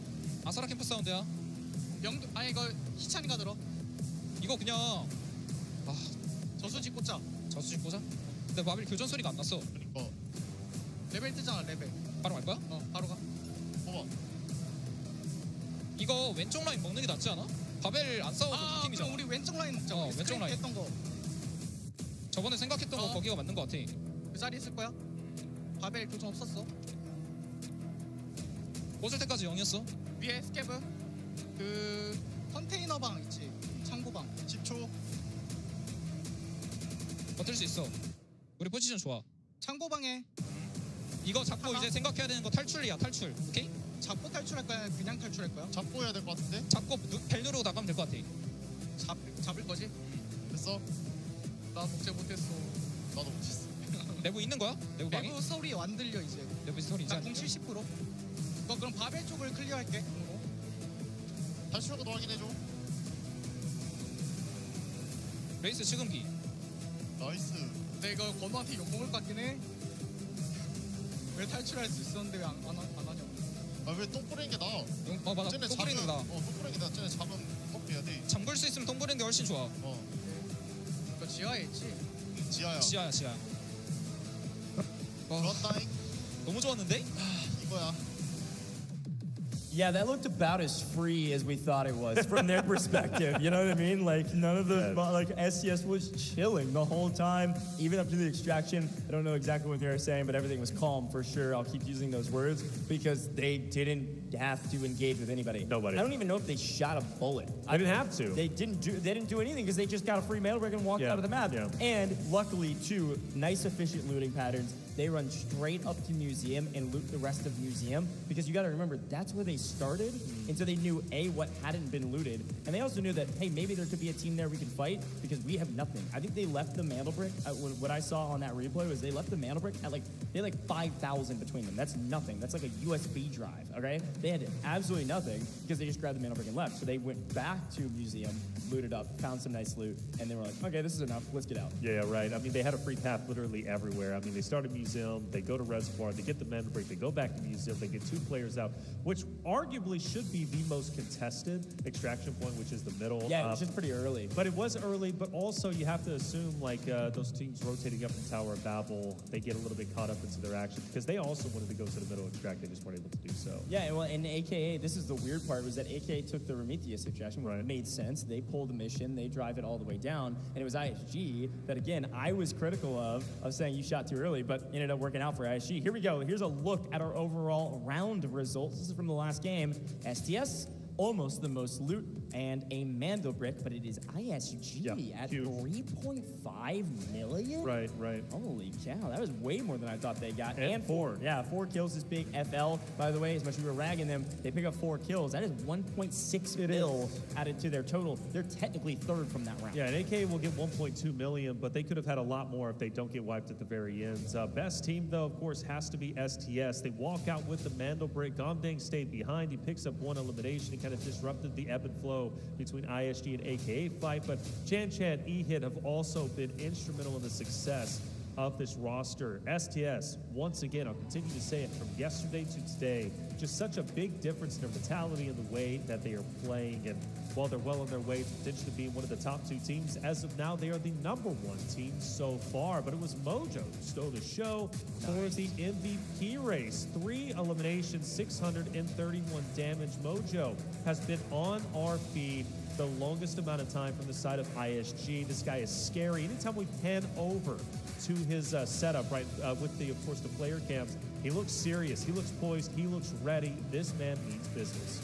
아사라 캠프 사운드야. 아니 이거 희찬이가 들어. 이거 그냥 저수지 꽂자. 저수지 꽂아? 근데 마빌 교전 소리가 안 났어. 레벨 뜨잖아, 레벨. 바로 갈 거야? 바로 가. 봐봐. 이거 왼쪽 라인 먹는 게 낫지 않아? 바벨 안 싸워도 팀이잖아. 그럼 우리 왼쪽 라인 먹자. 왼쪽 라인. 했던 거. 저번에 생각했던 거 거기가 맞는 거 같아. 그 자리 있을 거야? 바벨 교전 없었어. 꽂을 때까지 0이었어. 위에 스케브. 그 컨테이너 방 있지. 창고방. 10초. 버틸 수 있어. 우리 포지션 좋아. 창고방에. 이거 잡고 이제 생각해야 되는 거 탈출이야, 탈출. 오케이? 잡고 탈출할 거야? 그냥 탈출할 거야? 잡고 해야 될 것 같은데? 잡고 벨 누르고 나가면 될 것 같아. 잡을 거지? 됐어. 나 복제 못했어. 나도 못했어. 내부 있는 거야? 내부 방에? 내부 소리 안 들려 이제. 내부 소리 이제. 나 70%. 너 그럼 바벨 쪽을 클리어할게. 탈출하고 너 확인해줘. 레이스 지금기. 나이스. 근데 이거 건우한테 욕먹을 것 같긴 해. 왜 탈출할 수 있었는데 왜 안 하냐고. 왜 똥 뿌리는 게 나아? 맞아. 쟤네 똥 뿌리는 게 나아. 똥 뿌리는 게 나아. 쟤네 잡으면 펌프해야 돼. 잠글 수 있으면 똥 뿌리는 게 훨씬 좋아. 너 지하에 있지? 지하야. 지하야. 좋았다잉. 너무 좋았는데? 이거야. Yeah, that looked about as free as we thought it was from their perspective. You know what I mean? Like, none of the, like, SCS was chilling the whole time, even up to the extraction. I don't know exactly what they were saying, but everything was calm for sure. I'll keep using those words because they didn't have to engage with anybody. Nobody. I don't even know if they shot a bullet. They didn't have to. They didn't do anything because they just got a free mail break and walked out of the map. Yeah. And luckily, too, nice efficient looting patterns. They run straight up to museum and loot the rest of museum because you got to remember that's where they started, and so they knew A, what hadn't been looted, and they also knew that, hey, maybe there could be a team there we can fight because we have nothing. I think they left the mantle brick. What I saw on that replay was they left the mantle brick at they had 5,000 between them. That's nothing. That's like a USB drive. Okay, they had absolutely nothing because they just grabbed the mantle brick and left. So they went back to museum, looted up, found some nice loot, and they were like, okay, this is enough. Let's get out. Yeah, right. I mean, they had a free path literally everywhere. I mean, they started museum, they go to reservoir, they get the mantle break, they go back to museum, they get 2 players out, which arguably should be the most contested extraction point, which is the middle. Yeah, it was just pretty early. But it was early, but also you have to assume those teams rotating up in Tower of Babel, they get a little bit caught up into their action because they also wanted to go to the middle extract, they just weren't able to do so. Yeah, well, and AKA, this is the weird part, was that AKA took the Prometheus extraction, which made sense. They pull the mission, they drive it all the way down, and it was ISG that, again, I was critical of saying you shot too early, but ended up working out for ISG. Here we go. Here's a look at our overall round results. This is from the last game. STS, almost the most loot and a Mando brick, but it is ISG at 3.5 million? Right. Holy cow, that was way more than I thought they got. And 4. Yeah, 4 kills is big. FL, by the way, as much as we were ragging them, they pick up 4 kills. That is 1.6 mil added to their total. They're technically third from that round. Yeah, and AK will get 1.2 million, but they could have had a lot more if they don't get wiped at the very end. Best team, though, of course, has to be STS. They walk out with the Mando break. Gomdang stayed behind. He picks up 1 elimination. He kind of disrupted the ebb and flow between ISG and AKA fight, but Chan E-Hit have also been instrumental in the success of this roster. STS, once again, I'll continue to say it, from yesterday to today, just such a big difference in their mentality and the way that they are playing. And while they're well on their way to potentially being one of the top 2 teams, as of now, they are the #1 team so far. But it was Mojo who stole the show for the MVP race. 3 eliminations, 631 damage. Mojo has been on our feed the longest amount of time from the side of ISG. This guy is scary. Anytime we pan over to his setup, right, with the, of course, the player cams, he looks serious, he looks poised, he looks ready. This man means business.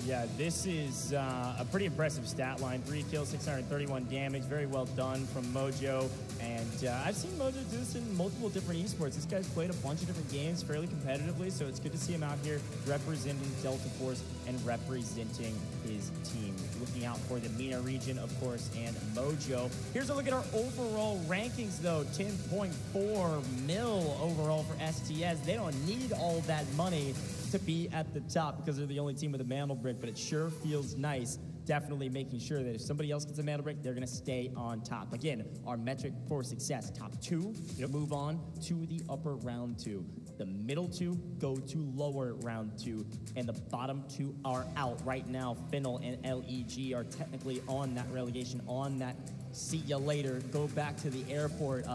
Yeah, this is a pretty impressive stat line. 3 kills, 631 damage. Very well done from Mojo. And I've seen Mojo do this in multiple different esports. This guy's played a bunch of different games fairly competitively, so it's good to see him out here representing Delta Force and representing his team. Looking out for the MENA region, of course, and Mojo. Here's a look at our overall rankings, though. 10.4 mil overall for STS. They don't need all that money to be at the top because they're the only team with a mantle brick, but it sure feels nice. Definitely making sure that if somebody else gets a mantle brick, they're going to stay on top. Again, our metric for success, top 2, move on to the upper round 2. The middle 2 go to lower round 2, and the bottom 2 are out. Right now, Fennel and LEG are technically on that relegation, on that see ya later, go back to the airport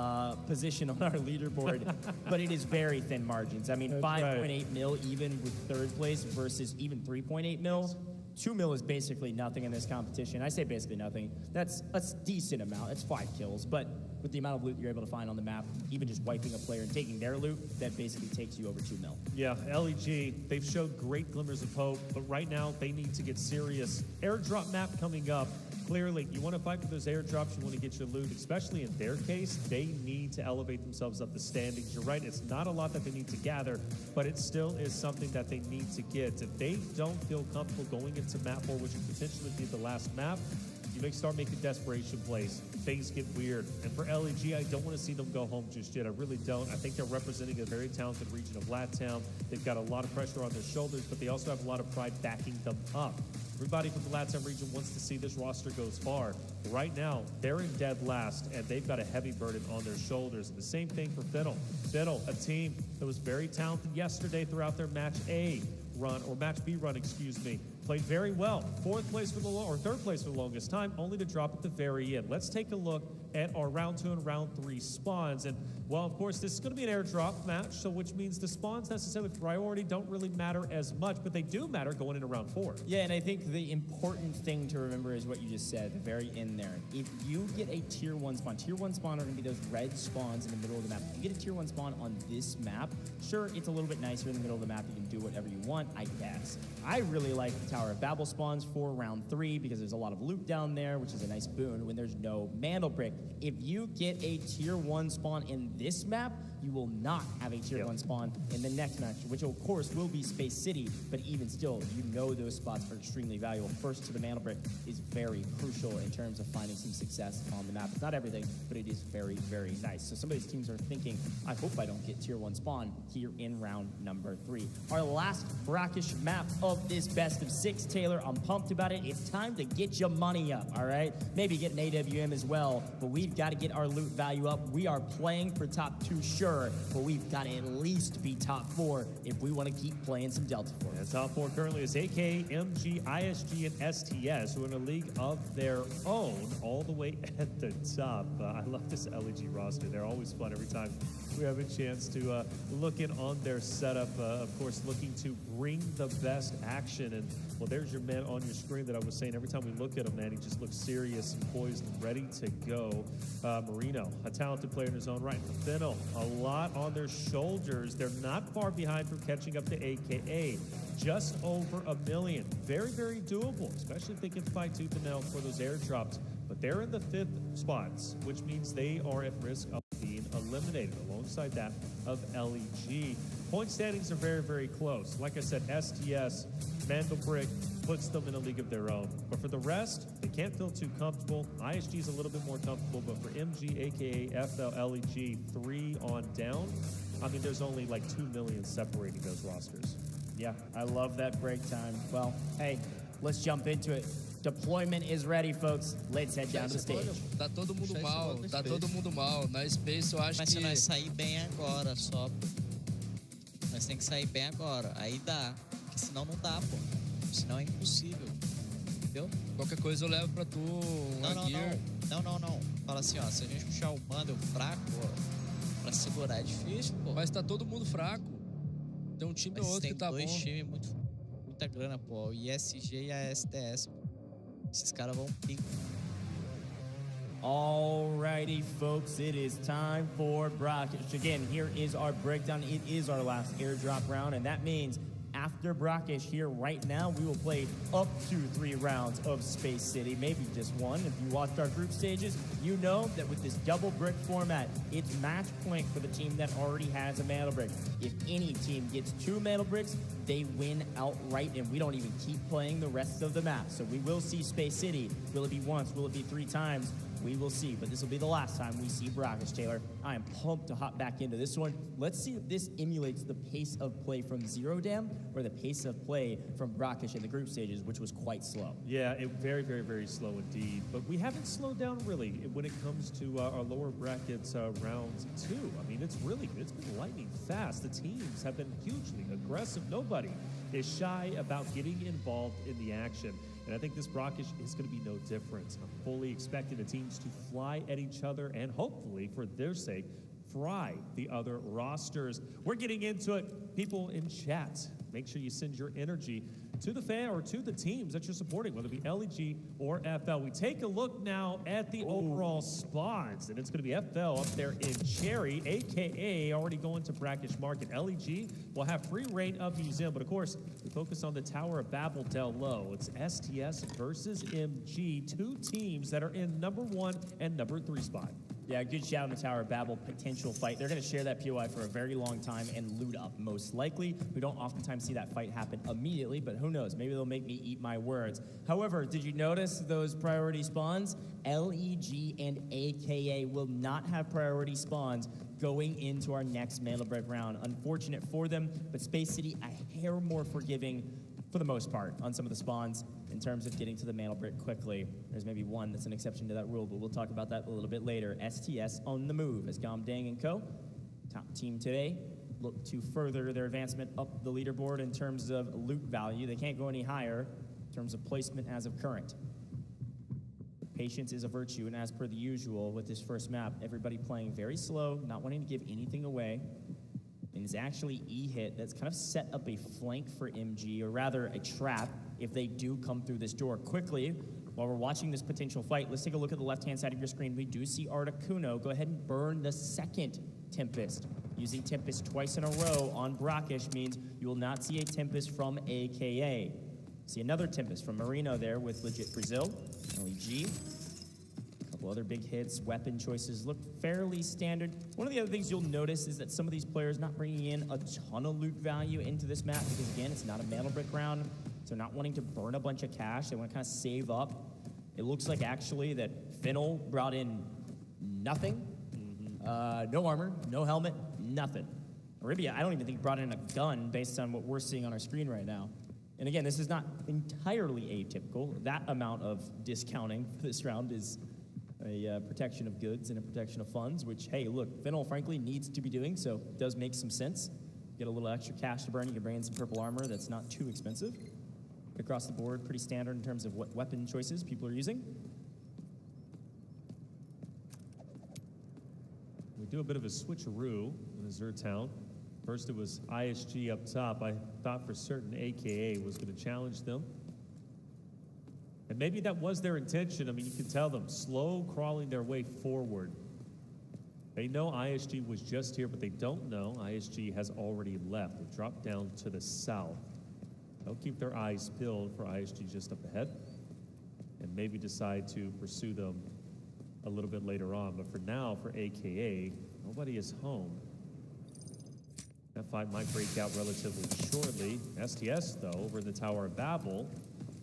position on our leaderboard. But it is very thin margins. I mean, 5.8 mil even with 3rd place versus even 3.8 mil. 2 mil is basically nothing in this competition. I say basically nothing. That's a decent amount. It's 5 kills. But with the amount of loot you're able to find on the map, even just wiping a player and taking their loot, that basically takes you over 2 mil. Yeah, LEG, they've showed great glimmers of hope, but right now they need to get serious. Airdrop map coming up. Clearly, you want to fight for those airdrops, you want to get your loot, especially in their case, they need to elevate themselves up the standings. You're right, it's not a lot that they need to gather, but it still is something that they need to get. If they don't feel comfortable going into map 4, which could potentially be the last map, you may start making desperation plays. Things get weird. And for LEG, I don't want to see them go home just yet. I really don't. I think they're representing a very talented region of LATAM. They've got a lot of pressure on their shoulders, but they also have a lot of pride backing them up. Everybody from the LATAM region wants to see this roster goes far. Right now, they're in dead last, and they've got a heavy burden on their shoulders. And the same thing for Fiddle. Fiddle, a team that was very talented yesterday throughout their Match A run, or Match B run, excuse me. Played very well. Third place for the longest time, only to drop at the very end. Let's take a look at our round 2 and round 3 spawns. And, well, of course, this is going to be an airdrop match, so which means the spawns necessarily priority don't really matter as much, but they do matter going into round 4. Yeah, and I think the important thing to remember is what you just said at the very end there. If you get a tier 1 spawn are going to be those red spawns in the middle of the map. If you get a tier 1 spawn on this map, sure, it's a little bit nicer in the middle of the map. You can do whatever you want, I guess. I really like the Tower of Babel spawns for round 3 because there's a lot of loot down there, which is a nice boon when there's no mantle brick. If you get a tier 1 spawn in this map, you will not have a tier 1 spawn in the next match, which of course will be Space City, but even still, you know those spots are extremely valuable. First to the mantle brick is very crucial in terms of finding some success on the map. It's not everything, but it is very, very nice. So some of these teams are thinking, I hope I don't get tier 1 spawn here in round number 3. Our last brackish map of this best of 6, Taylor. I'm pumped about it. It's time to get your money up, all right? Maybe get an AWM as well, but we've got to get our loot value up. We are playing for top 2, sure, but we've got to at least be top 4 if we want to keep playing some Delta Force. And top 4 currently is AK, MG, ISG, and STS, who are in a league of their own, all the way at the top. I love this LEG roster. They're always fun every time we have a chance to look in on their setup. Of course, looking to bring the best action. And, well, there's your man on your screen that I was saying. Every time we look at him, man, he just looks serious and poised and ready to go. Marino, a talented player in his own right. Fennel, a lot on their shoulders. They're not far behind from catching up to AKA. Just over 1 million. Very, very doable, especially if they can fight tooth and nail for those airdrops. But they're in the 5th spots, which means they are at risk of being eliminated alongside that of LEG. Point standings are very, very close. Like I said, STS, Mandel Brick puts them in a league of their own. But for the rest, they can't feel too comfortable. ISG is a little bit more comfortable, but for MG, AKA, FL, LEG, 3 on down, I mean, there's only like 2 million separating those rosters. Yeah, I love that break time. Well, hey, let's jump into it. Deployment is ready, folks. Let's head down to the stage. Tá todo mundo mal, tá todo mundo mal. Na Space eu acho Mas que... se nós sair bem agora, só... Nós tem que sair bem agora. Aí dá. Porque senão não dá, pô. Senão é impossível. Entendeu? Qualquer coisa eu levo pra tu, gear. Não. Fala assim, ó. Se a gente puxar o bundle fraco, ó, pra segurar é difícil, pô. Mas tá todo mundo fraco. Tem um time ou outro que tá bom. Tem dois times muita grana, pô. O ISG e a STS, pô. Esses caras vão pico. Alrighty, folks, it is time for Brackish. Again, here is our breakdown. It is our last airdrop round, and that means after Brackish here right now, we will play up to 3 rounds of Space City, maybe just 1. If you watched our group stages, you know that with this double brick format, it's match point for the team that already has a mantle brick. If any team gets 2 mantle bricks, they win outright, and we don't even keep playing the rest of the map. So we will see Space City. Will it be once? Will it be 3 times? We will see, but this will be the last time we see Brackish, Taylor. I am pumped to hop back into this one. Let's see if this emulates the pace of play from Zero Dam or the pace of play from Brackish in the group stages, which was quite slow. Yeah, very, very, very slow indeed. But we haven't slowed down really when it comes to our lower brackets rounds 2. I mean, it's been lightning fast. The teams have been hugely aggressive. Nobody is shy about getting involved in the action. And I think this Brackish is going to be no different. I'm fully expecting the teams to fly at each other and hopefully, for their sake, fry the other rosters. We're getting into it. People in chat, make sure you send your energy to the fan or to the teams that you're supporting, whether it be LEG or FL. We take a look now at the overall spots, and it's going to be FL up there in Cherry, a.k.a. already going to Brackish Market. LEG will have free reign of museum, but of course, we focus on the Tower of Babel Del Low. It's STS versus MG, 2 teams that are in number 1 and number 3 spot. Yeah, good shout on the Tower of Babel potential fight. They're going to share that POI for a very long time and loot up, most likely. We don't oftentimes see that fight happen immediately, but who knows? Maybe they'll make me eat my words. However, did you notice those priority spawns? LEG and AKA will not have priority spawns going into our next mantle break round. Unfortunate for them, but Space City a hair more forgiving for the most part, on some of the spawns in terms of getting to the mantle brick quickly. There's maybe one that's an exception to that rule, but we'll talk about that a little bit later. STS on the move as Gomdang and co. Top team today look to further their advancement up the leaderboard in terms of loot value. They can't go any higher in terms of placement as of current. Patience is a virtue, and as per the usual with this first map, everybody playing very slow, not wanting to give anything away. And it's actually E-Hit that's kind of set up a flank for MG, or rather a trap, if they do come through this door quickly. While we're watching this potential fight, let's take a look at the left-hand side of your screen. We do see Articuno go ahead and burn the second Tempest. Using Tempest twice in a row on Brackish means you will not see a Tempest from AKA. See another Tempest from Marino there with Legit Brazil, LEG. A couple other big hits. Weapon choices look fairly standard. One of the other things you'll notice is that some of these players not bringing in a ton of loot value into this map because, again, it's not a mantle brick round, so not wanting to burn a bunch of cash. They want to kind of save up. It looks like, actually, that Fennel brought in nothing. No armor, no helmet, nothing. Arabia, I don't even think brought in a gun based on what we're seeing on our screen right now. And again, this is not entirely atypical. That amount of discounting for this round is a protection of goods and a protection of funds, which, hey, look, Fennel, frankly, needs to be doing, so it does make some sense. Get a little extra cash to burn, you can bring in some purple armor that's not too expensive. Across the board, pretty standard in terms of what weapon choices people are using. We do a bit of a switcheroo in Azurtown. First it was ISG up top. I thought for certain AKA was going to challenge them. And maybe that was their intention. I mean, you can tell them slow crawling their way forward. They know ISG was just here, but they don't know ISG has already left. They dropped down to the south. They'll keep their eyes peeled for ISG just up ahead and maybe decide to pursue them a little bit later on. But for now, for AKA, nobody is home. That fight might break out relatively shortly. STS, though, over in the Tower of Babel,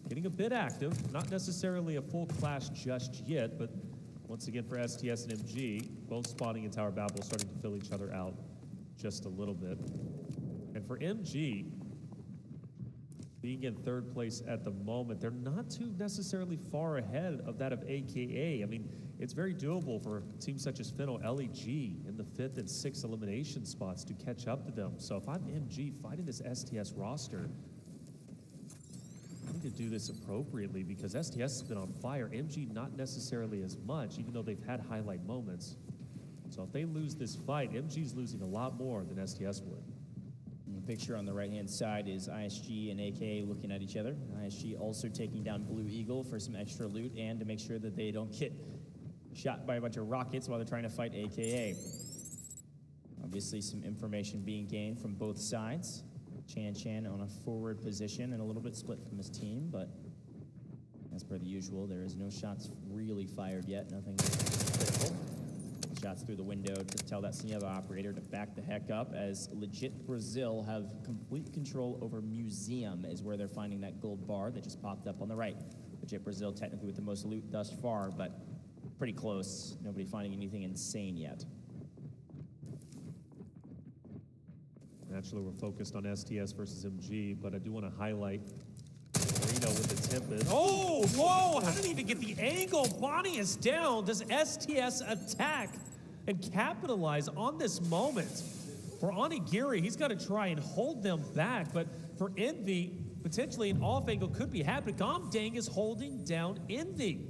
getting a bit active. Not necessarily a full clash just yet, but once again for STS and MG, both spawning in Tower of Babel, starting to fill each other out just a little bit. And for MG, being in third place at the moment, they're not too necessarily far ahead of that of AKA. I mean, it's very doable for teams such as Fennel, LEG in the 5th and 6th elimination spots to catch up to them. So if I'm MG fighting this STS roster, I need to do this appropriately because STS has been on fire. MG not necessarily as much, even though they've had highlight moments. So if they lose this fight, MG's losing a lot more than STS would. The picture on the right-hand side is ISG and AKA looking at each other. ISG also taking down Blue Eagle for some extra loot and to make sure that they don't get shot by a bunch of rockets while they're trying to fight AKA. Obviously some information being gained from both sides. Chan on a forward position and a little bit split from his team, but as per the usual, there is no shots really fired yet, nothing critical. Shots through the window to tell that Senior operator to back the heck up as Legit Brazil have complete control over Museum is where they're finding that gold bar that just popped up on the right. Legit Brazil technically with the most loot thus far, but pretty close. Nobody finding anything insane yet. Naturally, we're focused on STS versus MG, but I do want to highlight Marino with the Tempest. Oh, whoa! I didn't even get the angle. Bonnie is down. Does STS attack and capitalize on this moment? For Onigiri, he's got to try and hold them back, but for Envy, potentially an off angle could be happening. Gomdang is holding down Envy.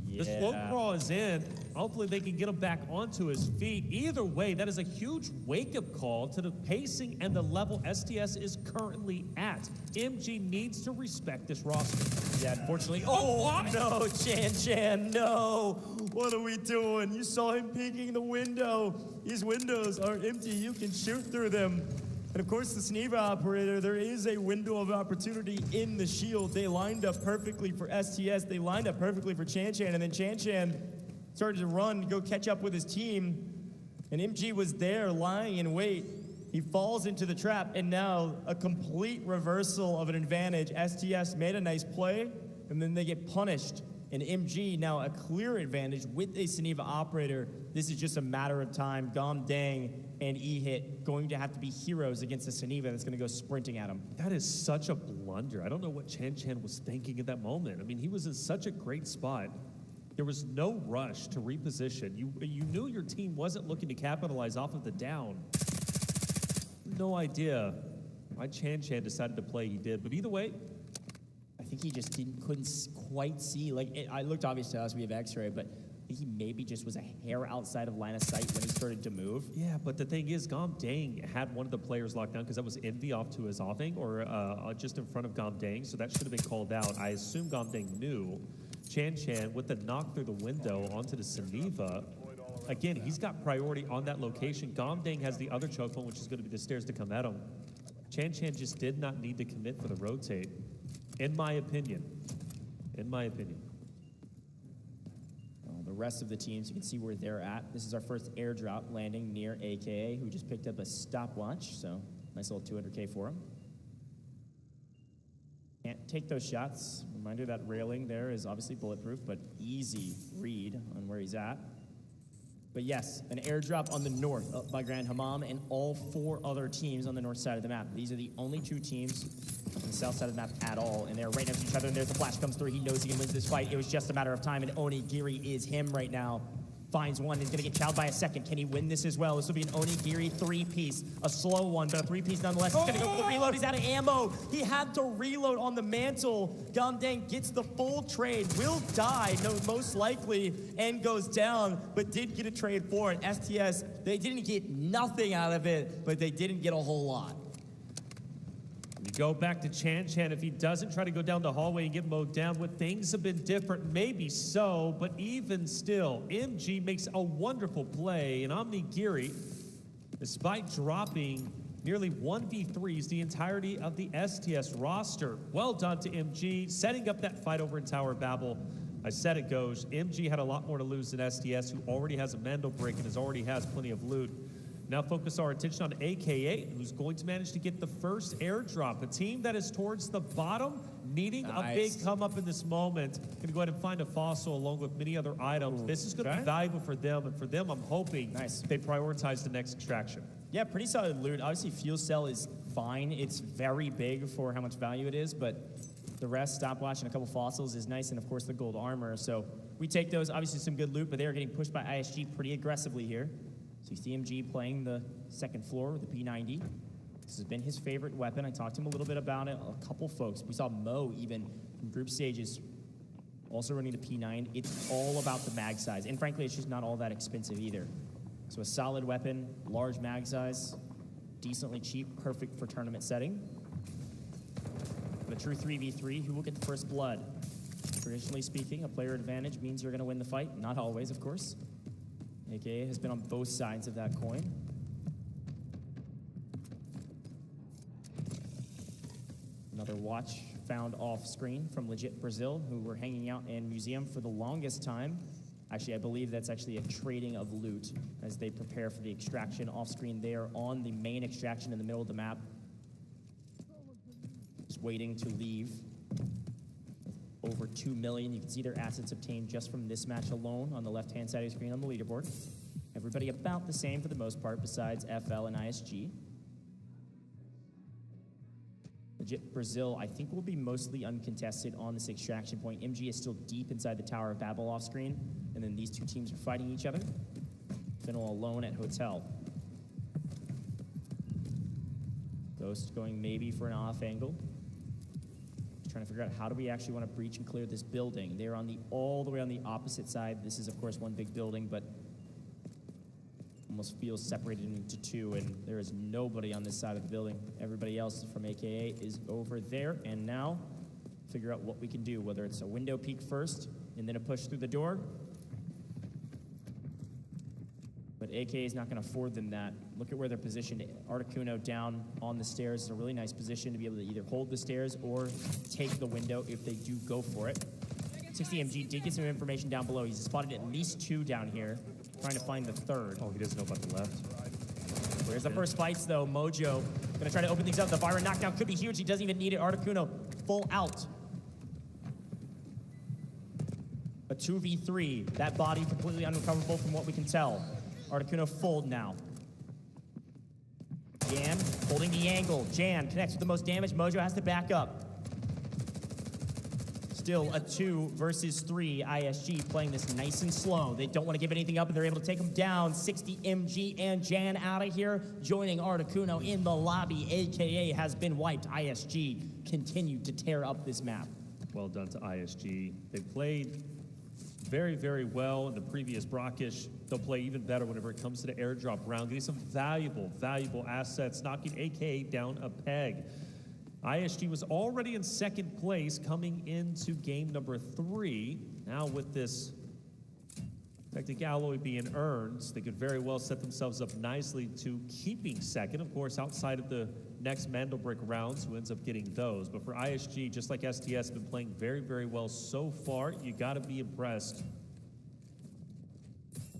The slow crawl is in. Hopefully they can get him back onto his feet. Either way, that is a huge wake-up call to the pacing and the level STS is currently at. MG needs to respect this roster. Yeah, unfortunately. Oh, no, Chan, no. What are we doing? You saw him peeking the window. These windows are empty. You can shoot through them. And of course, the Sneeva operator, there is a window of opportunity in the shield. They lined up perfectly for STS. They lined up perfectly for Chan, and then Chan started to run to go catch up with his team. And MG was there lying in wait. He falls into the trap, and now a complete reversal of an advantage. STS made a nice play, and then they get punished. And MG now a clear advantage with a Sneeva operator. This is just a matter of time. Gomdang and E-Hit going to have to be heroes against a Saniva that's going to go sprinting at him. That is such a blunder. I don't know what Chan Chan was thinking at that moment. I mean, he was in such a great spot. There was no rush to reposition. You knew your team wasn't looking to capitalize off of the down. No idea why Chan Chan decided to play he did, but either way, I think he just couldn't quite see. Like, I looked obvious to us, we have X-ray, but I think he maybe just was a hair outside of line of sight when he started to move. Yeah, but the thing is, Gomdang had one of the players locked down because that was Envy off to his offing, or just in front of Gomdang, so that should have been called out. I assume Gomdang knew. Chan Chan with the knock through the window onto the Saniva. Again, he's got priority on that location. Gomdang has the other choke point, which is going to be the stairs to come at him. Chan Chan just did not need to commit for the rotate, in my opinion. In my opinion. Well, the rest of the teams, you can see where they're at. This is our first airdrop landing near AKA, who just picked up a stopwatch, so nice little 200K for him. Can't take those shots. Reminder that railing there is obviously bulletproof, but easy read on where he's at. But yes, an airdrop on the north up by Grand Hammam and all 4 other teams on the north side of the map. These are the only 2 teams on the south side of the map at all, and they're right next to each other, and there's the flash comes through. He knows he can win this fight. It was just a matter of time, and Onigiri is him right now. Finds one, is going to get chowed by a second. Can he win this as well? This will be an Onigiri 3-piece. A slow one, but a 3-piece nonetheless. He's going to go for the reload. He's out of ammo. He had to reload on the mantle. Gomdang gets the full trade. Will die, no, most likely, and goes down, but did get a trade for it. STS, they didn't get nothing out of it, but they didn't get a whole lot. You go back to Chan Chan. If he doesn't try to go down the hallway and get mowed down, would things have been different? Maybe so, but even still, MG makes a wonderful play, and Onigiri, despite dropping nearly 1v3s the entirety of the STS roster. Well done to MG, setting up that fight over in Tower Babel. I said it goes. MG had a lot more to lose than STS, who already has a Mandel break and already has plenty of loot. Now focus our attention on AKA, who's going to manage to get the first airdrop. A team that is towards the bottom, needing a big come up in this moment. Going to go ahead and find a fossil along with many other items. This is going to be valuable for them, and for them, I'm hoping they prioritize the next extraction. Yeah, pretty solid loot. Obviously, fuel cell is fine. It's very big for how much value it is, but the rest, stopwatch and a couple fossils is nice, and of course the gold armor. So we take those. Obviously some good loot, but they are getting pushed by ISG pretty aggressively here. So you see MG playing the second floor with the P90. This has been his favorite weapon. I talked to him a little bit about it. A couple folks. We saw Mo even from group stages also running the P9. It's all about the mag size. And frankly, it's just not all that expensive either. So a solid weapon, large mag size, decently cheap, perfect for tournament setting. But a true 3v3, who will get the first blood? Traditionally speaking, a player advantage means you're going to win the fight. Not always, of course. AKA has been on both sides of that coin. Another watch found off screen from Legit Brazil, who were hanging out in museum for the longest time. Actually, I believe that's actually a trading of loot as they prepare for the extraction off screen. They are on the main extraction in the middle of the map, just waiting to leave. Over 2 million. You can see their assets obtained just from this match alone on the left-hand side of the screen on the leaderboard. Everybody about the same for the most part, besides FL and ISG. Legit Brazil, I think, will be mostly uncontested on this extraction point. MG is still deep inside the Tower of Babel off screen, and then these two teams are fighting each other. Fennel alone at Hotel. Ghost going maybe for an off angle. Trying to figure out how do we actually want to breach and clear this building. They're on the all the way on the opposite side. This is, of course, one big building, but almost feels separated into two, and there is nobody on this side of the building. Everybody else from AKA is over there, and now figure out what we can do, whether it's a window peek first and then a push through the door. But AKA is not going to afford them that. Look at where they're positioned. Articuno down on the stairs is a really nice position to be able to either hold the stairs or take the window if they do go for it. 60MG did get some information down below. He's spotted at least two down here, trying to find the third. Oh, he doesn't know about the left. There's the first fights, though. Mojo going to try to open things up. The Byron knockdown could be huge. He doesn't even need it. Articuno full out. A 2v3. That body completely unrecoverable from what we can tell. Articuno full now. Holding the angle. Jan connects with the most damage. Mojo has to back up. Still a 2 versus 3. ISG playing this nice and slow. They don't want to give anything up, and they're able to take them down. 60 MG and Jan out of here. Joining Articuno in the lobby. AKA has been wiped. ISG continued to tear up this map. Well done to ISG. They played very, very well in the previous Brockish. They'll play even better whenever it comes to the airdrop round. Getting some valuable, valuable assets, knocking AKA down a peg. ISG was already in second place coming into game number 3. Now with this Tactic Alloy being earned, they could very well set themselves up nicely to keeping second. Of course, outside of the next Mandelbrick rounds, who ends up getting those. But for ISG, just like STS, been playing very, very well so far. You got to be impressed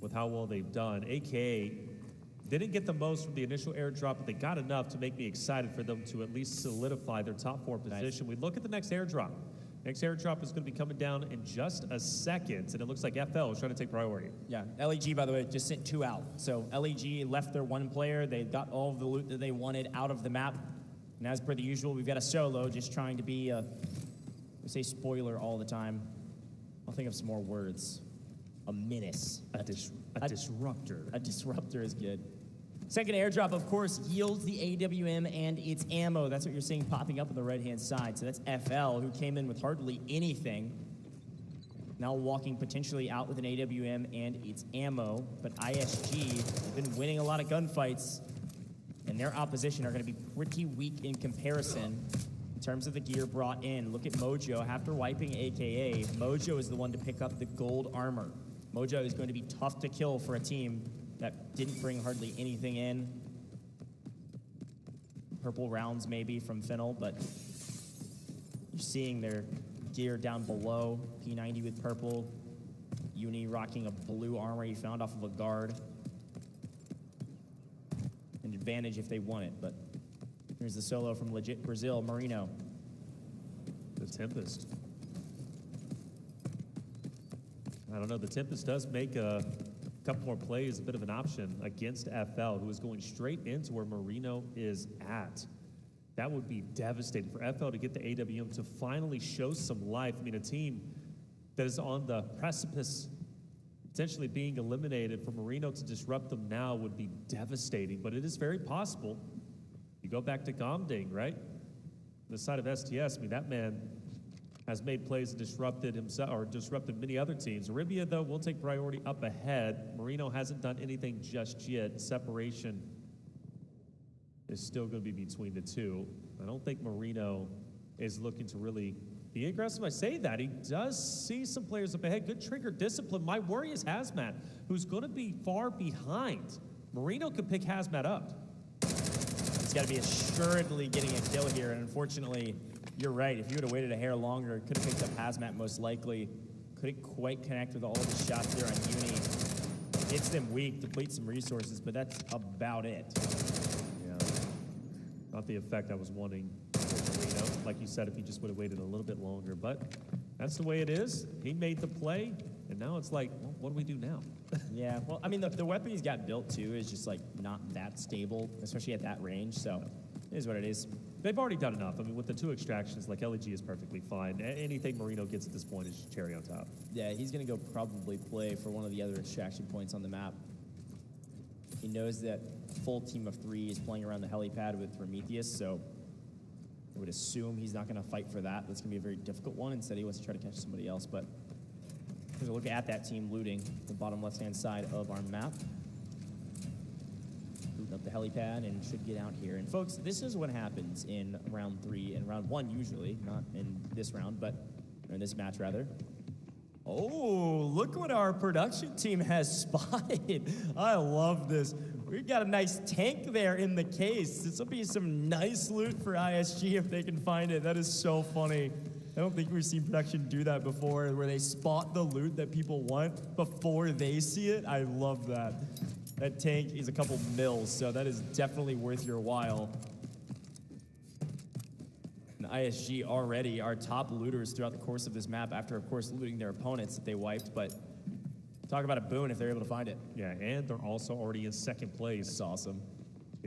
with how well they've done. AKA didn't get the most from the initial airdrop, but they got enough to make me excited for them to at least solidify their top 4 position. We look at the next airdrop. Next airdrop is going to be coming down in just a second, and it looks like FL is trying to take priority. Yeah, LEG, by the way, just sent 2 out. So LEG left their 1 player. They got all of the loot that they wanted out of the map. And as per the usual, we've got a solo just trying to be we say spoiler all the time. I'll think of some more words. A menace. A disruptor. A disruptor is good. Second airdrop, of course, yields the AWM and its ammo. That's what you're seeing popping up on the right-hand side. So that's FL, who came in with hardly anything. Now walking potentially out with an AWM and its ammo. But ISG have been winning a lot of gunfights, and their opposition are going to be pretty weak in comparison in terms of the gear brought in. Look at Mojo. After wiping AKA, Mojo is the one to pick up the gold armor. Mojo is going to be tough to kill for a team that didn't bring hardly anything in. Purple rounds maybe from Fennel, but you're seeing their gear down below. P90 with purple. Uni rocking a blue armor he found off of a guard. An advantage if they want it, but here's the solo from legit Brazil, Marino. The Tempest. I don't know, the Tempest does make a couple more plays, a bit of an option against FL, who is going straight into where Marino is at. That would be devastating for FL to get the AWM to finally show some life. I mean, a team that is on the precipice, potentially being eliminated, for Marino to disrupt them now would be devastating, but it is very possible. You go back to Gomding, right? The side of STS, I mean, that man has made plays and disrupted himself, or disrupted many other teams. Arabia, though, will take priority up ahead. Marino hasn't done anything just yet. Separation is still going to be between the two. I don't think Marino is looking to really be aggressive. I say that. He does see some players up ahead. Good trigger discipline. My worry is Hazmat, who's going to be far behind. Marino could pick Hazmat up. He's got to be assuredly getting a kill here, and unfortunately, you're right. If you would have waited a hair longer, could have picked up Hazmat most likely. Couldn't quite connect with all of the shots there on Uni. Hits them weak, deplete some resources, but that's about it. Yeah. Not the effect I was wanting for Marino. Like you said, if he just would have waited a little bit longer. But that's the way it is. He made the play, and now it's like, well, what do we do now? Yeah, well, I mean, the weapon he's got built, too, is just, like, not that stable, especially at that range, so it is what it is. They've already done enough. I mean, with the 2 extractions, like, LEG is perfectly fine. Anything Marino gets at this point is just cherry on top. Yeah, he's going to go probably play for one of the other extraction points on the map. He knows that full team of 3 is playing around the helipad with Prometheus, so I would assume he's not going to fight for that. That's going to be a very difficult one. Instead, he wants to try to catch somebody else, but here's a look at that team looting the bottom left-hand side of our map. Booting up the helipad and should get out here. And folks, this is what happens in round 3 and round 1 usually, not in this round, but in this match rather. Oh, look what our production team has spotted. I love this. We've got a nice tank there in the case. This will be some nice loot for ISG if they can find it. That is so funny. I don't think we've seen production do that before, where they spot the loot that people want before they see it. I love that. That tank is a couple mils, so that is definitely worth your while. And ISG already are top looters throughout the course of this map, after, of course, looting their opponents that they wiped, but talk about a boon if they're able to find it. Yeah, and they're also already in second place. That's awesome.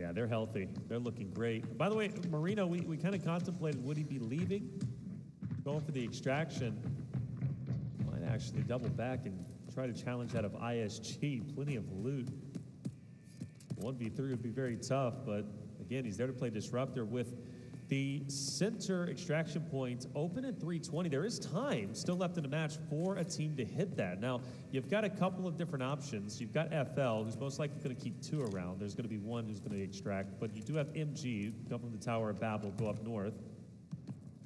Yeah, they're healthy. They're looking great. By the way, Marino, we kind of contemplated, would he be leaving? Going for the extraction. Might actually double back and try to challenge out of ISG. Plenty of loot. 1v3 would be very tough, but again, he's there to play Disruptor with the center extraction point open at 320. There is time still left in the match for a team to hit that. Now, you've got a couple of different options. You've got FL, who's most likely going to keep 2 around. There's going to be 1 who's going to extract, but you do have MG, come from the Tower of Babel, go up north.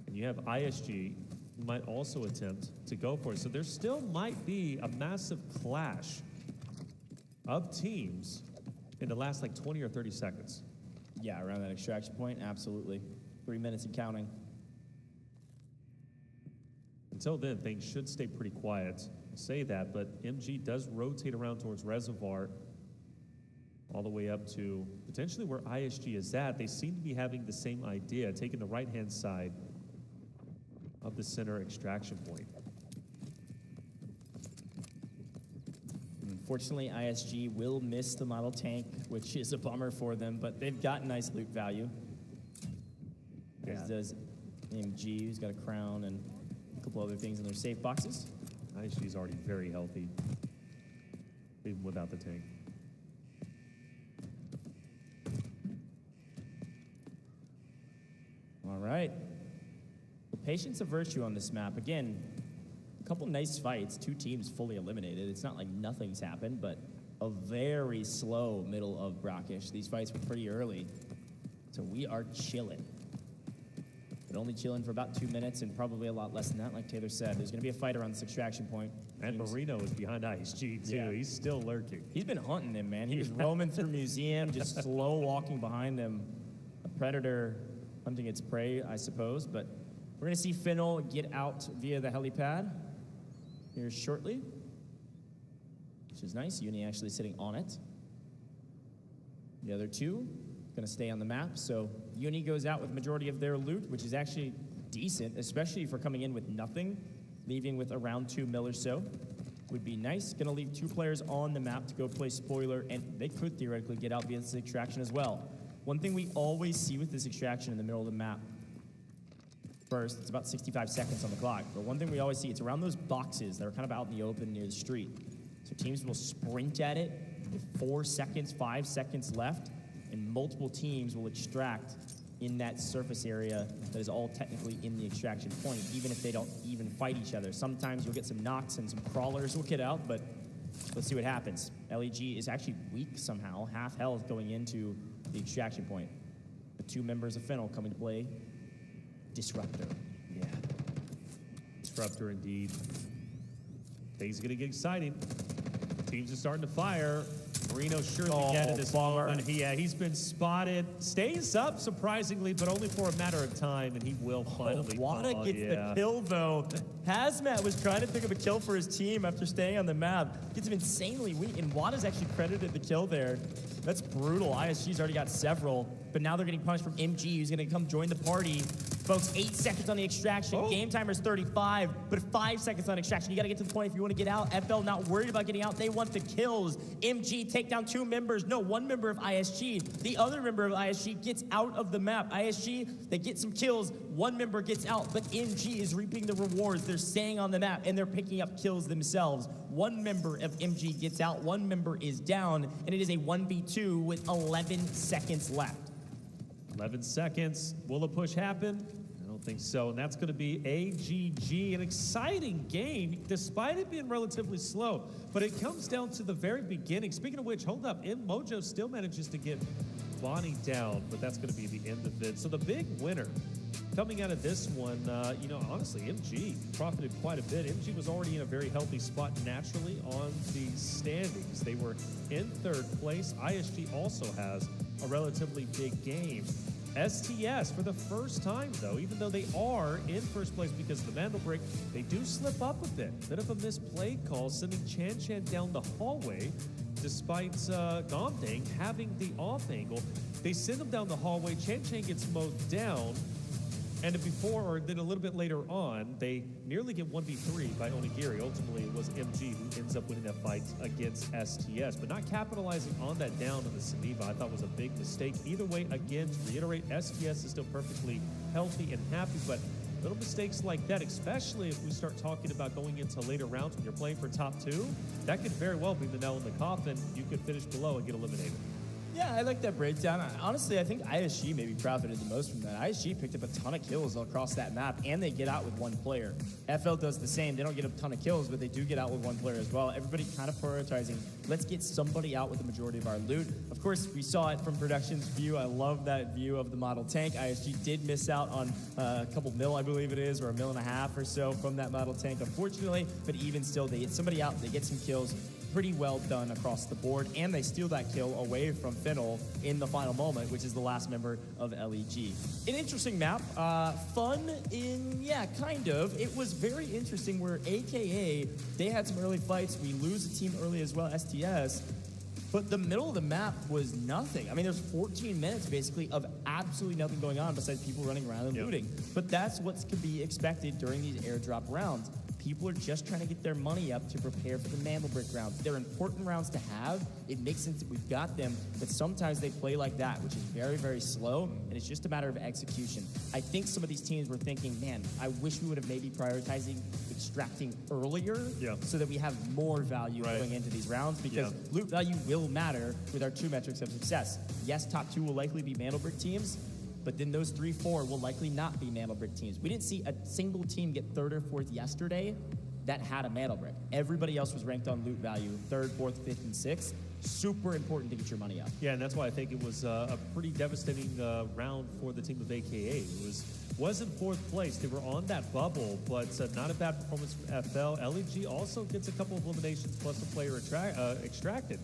And you have ISG, who might also attempt to go for it. So there still might be a massive clash of teams in the last like 20 or 30 seconds. Yeah, around that extraction point, absolutely. 3 minutes and counting. Until then, things should stay pretty quiet. I'll say that, but MG does rotate around towards Reservoir all the way up to potentially where ISG is at. They seem to be having the same idea, taking the right-hand side of the center extraction point. Unfortunately, ISG will miss the model tank, which is a bummer for them, but they've got nice loot value. As does MG, who's got a crown and a couple other things in their safe boxes. ISG's already very healthy, even without the tank. All right. The patience of virtue on this map. Again, a couple nice fights, 2 teams fully eliminated. It's not like nothing's happened, but a very slow middle of brackish. These fights were pretty early, so we are chilling. But only chilling for about 2 minutes and probably a lot less than that, like Taylor said. There's going to be a fight around this extraction point. And Marino is behind ISG, too. Yeah. He's still lurking. He's been hunting him, man. He was roaming through museum, just slow walking behind him. A predator hunting its prey, I suppose. But we're going to see Fennel get out via the helipad here shortly, which is nice. Uni actually sitting on it. The other 2 going to stay on the map. So Uni goes out with the majority of their loot, which is actually decent, especially for coming in with nothing, leaving with around 2 mil or so. Would be nice. Going to leave 2 players on the map to go play spoiler, and they could theoretically get out via this extraction as well. One thing we always see with this extraction in the middle of the map, first, it's about 65 seconds on the clock, but one thing we always see, it's around those boxes that are kind of out in the open near the street. So teams will sprint at it with 4 seconds, 5 seconds left, and multiple teams will extract in that surface area that is all technically in the extraction point, even if they don't even fight each other. Sometimes you'll get some knocks and some crawlers will get out, but let's see what happens. LEG is actually weak somehow, half health going into the extraction point. The 2 members of Fennel coming to play Disruptor. Yeah. Disruptor indeed. Things are going to get exciting. Teams are starting to fire. Marino surely getting this ball. And he's been spotted. Stays up, surprisingly, but only for a matter of time, and he will finally Wada fall. gets the kill, though. Hazmat was trying to pick up a kill for his team after staying on the map. Gets him insanely weak, and Wada's actually credited the kill there. That's brutal. ISG's already got several, but now they're getting punished from MG, who's going to come join the party. Folks, 8 seconds on the extraction. Game timer's 35, but 5 seconds on extraction. You got to get to the point if you want to get out. FL not worried about getting out. They want the kills. MG take down 2 members. No, 1 member of ISG. The other member of ISG gets out of the map. ISG, they get some kills. 1 member gets out, but MG is reaping the rewards. They're staying on the map, and they're picking up kills themselves. 1 member of MG gets out. 1 member is down, and it is a 1v2 with 11 seconds left. 11 seconds. Will a push happen? I don't think so. And that's going to be AGG. An exciting game, despite it being relatively slow. But it comes down to the very beginning. Speaking of which, hold up. Mojo still manages to get Bonnie down, but that's going to be the end of it. So the big winner coming out of this one, you know, honestly, MG profited quite a bit. MG was already in a very healthy spot naturally on the standings. They were in 3rd place. ISG also has a relatively big game. STS, for the first time, though, even though they are in 1st place because of the Mandel break, they do slip up a bit. Bit of a misplay call, sending Chan Chan down the hallway, despite Gomdang having the off angle. They send him down the hallway. Chan Chan gets mowed down. And then a little bit later on, they nearly get 1v3 by Onigiri. Ultimately, it was MG who ends up winning that fight against STS. But not capitalizing on that down in the Saniva, I thought was a big mistake. Either way, again, to reiterate, STS is still perfectly healthy and happy, but little mistakes like that, especially if we start talking about going into later rounds when you're playing for top 2, that could very well be the nail in the coffin. You could finish below and get eliminated. Yeah, I like that breakdown. Honestly, I think ISG maybe profited the most from that. ISG picked up a ton of kills across that map, and they get out with one player. FL does the same. They don't get a ton of kills, but they do get out with one player as well. Everybody kind of prioritizing, let's get somebody out with the majority of our loot. Of course, we saw it from Production's view. I love that view of the model tank. ISG did miss out on a couple mil, I believe it is, or $1.5 million or so from that model tank, unfortunately. But even still, they get somebody out, they get some kills. Pretty well done across the board, and they steal that kill away from Finnel in the final moment, which is the last member of LEG. An interesting map, fun yeah, kind of. It was very interesting where AKA, they had some early fights. We lose a team early as well, STS, but the middle of the map was nothing. I mean, there's 14 minutes basically of absolutely nothing going on besides people running around and looting. But that's what can be expected during these airdrop rounds. People are just trying to get their money up to prepare for the Mandelbrick rounds. They're important rounds to have. It makes sense that we've got them, but sometimes they play like that, which is very, very slow, and it's just a matter of execution. I think some of these teams were thinking, man, I wish we would have maybe prioritizing extracting earlier so that we have more value going into these rounds, because loot value will matter with our 2 metrics of success. Yes, top 2 will likely be Mandelbrick teams, but then those 3-4 will likely not be Mandelbrick teams. We didn't see a single team get 3rd or 4th yesterday that had a Mandelbrick. Everybody else was ranked on loot value, 3rd, 4th, 5th, and 6th. Super important to get your money up. Yeah, and that's why I think it was a pretty devastating round for the team of AKA. It was in 4th place. They were on that bubble, but not a bad performance from FL. LEG also gets a couple of eliminations plus a player extracted.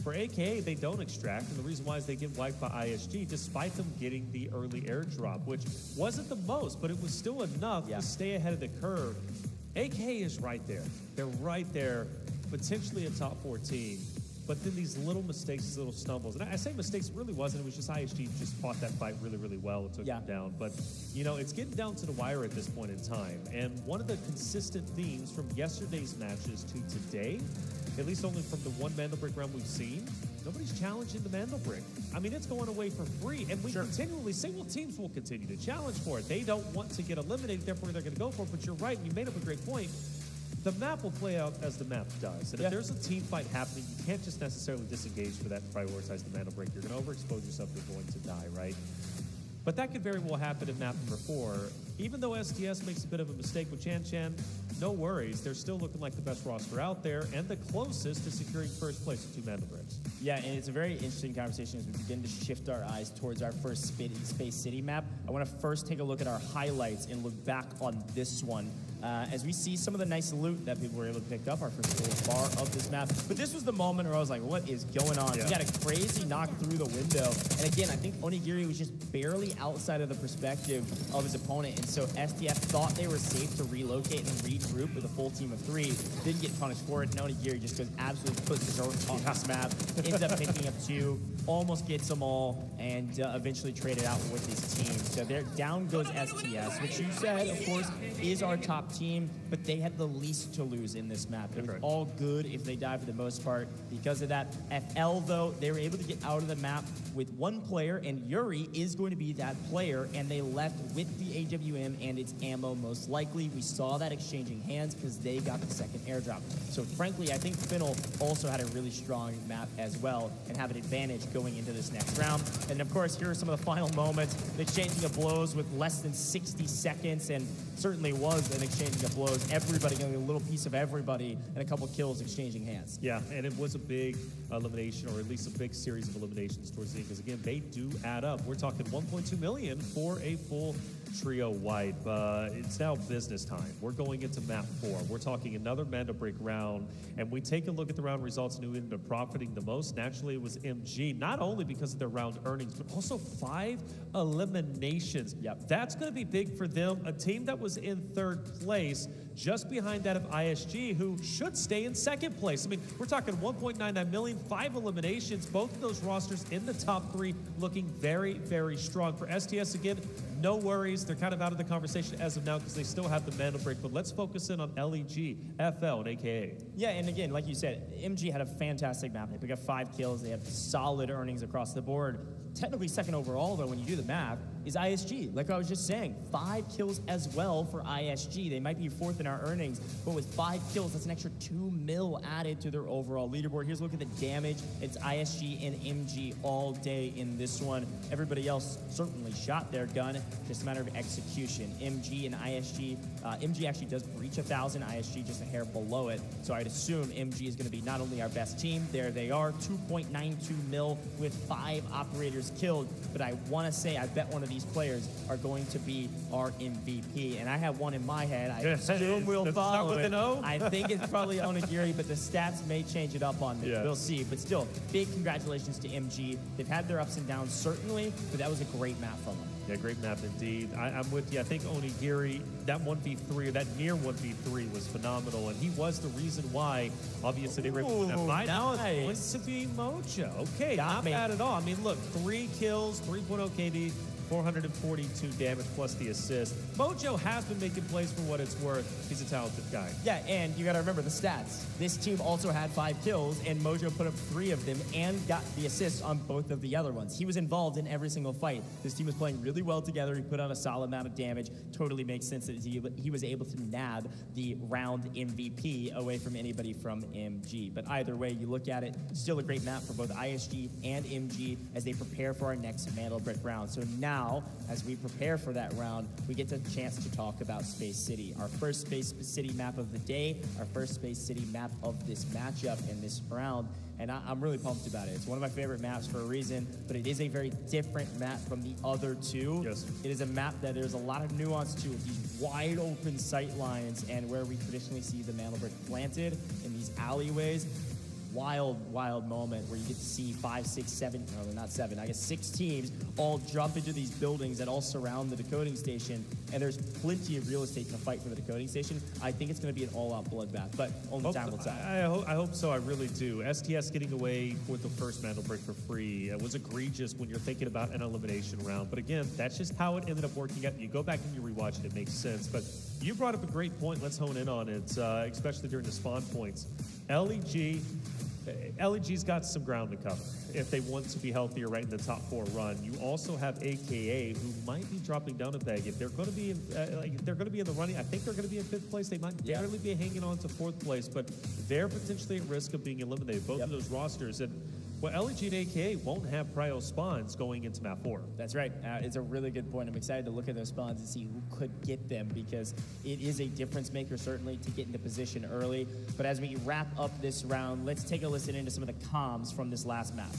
For AKA, they don't extract, and the reason why is they get wiped by ISG, despite them getting the early airdrop, which wasn't the most, but it was still enough to stay ahead of the curve. AKA is right there. They're right there, potentially a top 14. But then these little mistakes, these little stumbles, and I say mistakes, it really wasn't. It was just ISG just fought that fight really, really well and took them down. But, you know, it's getting down to the wire at this point in time. And one of the consistent themes from yesterday's matches to today, at least only from the one Mandelbrick round we've seen, nobody's challenging the Mandelbrick. I mean, it's going away for free, and we continually say, well, teams will continue to challenge for it. They don't want to get eliminated, therefore they're going to go for it. But you're right, and you made up a great point. The map will play out as the map does. And if there's a team fight happening, you can't just necessarily disengage for that and prioritize the Mandelbrick. You're going to overexpose yourself, you're going to die, right? But that could very well happen in map number 4. Even though STS makes a bit of a mistake with Chan, no worries. They're still looking like the best roster out there and the closest to securing first place with 2 Mandelbricks. Yeah, and it's a very interesting conversation as we begin to shift our eyes towards our first Space City map. I want to first take a look at our highlights and look back on this one. As we see some of the nice loot that people were able to pick up, our first little bar of this map. But this was the moment where I was like, what is going on? He got a crazy knock through the window. And again, I think Onigiri was just barely outside of the perspective of his opponent. And so STF thought they were safe to relocate and regroup with a full team of 3. Didn't get punished for it. And Onigiri just goes absolutely puts his own on this map. Ends up picking up 2, almost gets them all, and eventually traded out with his team. So there down goes STS, which you said, of course, is our top team, but they had the least to lose in this map. It was all good if they die for the most part. Because of that, FL, though, they were able to get out of the map with 1 player, and Yuri is going to be that player, and they left with the AWM and its ammo most likely. We saw that exchanging hands because they got the second airdrop. So frankly, I think Finnel also had a really strong map as well and have an advantage going into this next round. And of course, here are some of the final moments. The exchanging of blows with less than 60 seconds, and certainly was an exchanging of blows. Everybody getting a little piece of everybody, and a couple kills exchanging hands. Yeah, and it was a big elimination, or at least a big series of eliminations towards the end, because again, they do add up. We're talking 1.2 million for a full trio wipe. It's now business time. We're going into map 4. We're talking another Mandelbrick round, and we take a look at the round results, and who ended up profiting the most. Naturally, it was MG, not only because of their round earnings, but also 5 eliminations. Yep. That's going to be big for them. A team that was in 3rd place just behind that of ISG, who should stay in second place. I mean, we're talking 1.99 million, 5 eliminations, both of those rosters in the top 3 looking very, very strong. For STS, again, no worries. They're kind of out of the conversation as of now because they still have the mana break. But let's focus in on LEG, FL, and AKA. Yeah, and again, like you said, MG had a fantastic map. They got 5 kills. They have solid earnings across the board. Technically second overall, though, when you do the math, is ISG. Like I was just saying, 5 kills as well for ISG. They might be 4th in our earnings, but with 5 kills, that's an extra 2 mil added to their overall leaderboard. Here's a look at the damage. It's ISG and MG all day in this one. Everybody else certainly shot their gun. Just a matter of execution. MG and ISG. MG actually does breach 1,000. ISG just a hair below it. So I'd assume MG is going to be not only our best team. There they are, 2.92 mil with 5 operators killed. But I want to say, I bet one of these players are going to be our MVP. And I have one in my head. I assume we'll follow it. I think it's probably Onigiri, but the stats may change it up on me. Yeah. We'll see. But still, big congratulations to MG. They've had their ups and downs, certainly, but that was a great map from them. Yeah, great map indeed. I'm with you. I think Onigiri, that 1v3, or that near 1v3 was phenomenal, and he was the reason why, obviously, they were able to fight. Now it's going to be Mojo. Okay, not bad at all. I mean, look, 3 kills, 3.0 KD, 442 damage plus the assist. Mojo has been making plays for what it's worth. He's a talented guy. Yeah, and you got to remember the stats. This team also had 5 kills, and Mojo put up 3 of them and got the assist on both of the other ones. He was involved in every single fight. This team was playing really well together. He put on a solid amount of damage. Totally makes sense that he was able to nab the round MVP away from anybody from MG. But either way, you look at it, still a great map for both ISG and MG as they prepare for our next Mantle Brick round. So now, as we prepare for that round, we get the chance to talk about Space City, our first Space City map of the day, our first Space City map of this matchup in this round, and I'm really pumped about it. It's one of my favorite maps for a reason, but it is a very different map from the other 2. Yes. It is a map that there's a lot of nuance to it, these wide open sight lines, and where we traditionally see the Mantle Brick planted in these alleyways. Wild moment where you get to see 5, 6, 7, no, not 7, I guess 6 teams all jump into these buildings that all surround the decoding station, and there's plenty of real estate to fight for the decoding station. I think it's going to be an all-out bloodbath, but only time will tell. I hope so. I really do. STS getting away with the first Mantle Break for free was egregious when you're thinking about an elimination round. But again, that's just how it ended up working out. You go back and you rewatch it, it makes sense. But you brought up a great point. Let's hone in on it, especially during the spawn points. LEG's got some ground to cover if they want to be healthier right in the top 4 run. You also have AKA, who might be dropping down a peg. If they're going to be in, if they're going to be in the running, I think they're going to be in 5th place. They might barely be hanging on to 4th place, but they're potentially at risk of being eliminated. Both of those rosters. And well, LEG and AKA won't have prio spawns going into map 4. That's right. It's a really good point. I'm excited to look at those spawns and see who could get them, because it is a difference maker, certainly, to get into position early. But as we wrap up this round, let's take a listen into some of the comms from this last map.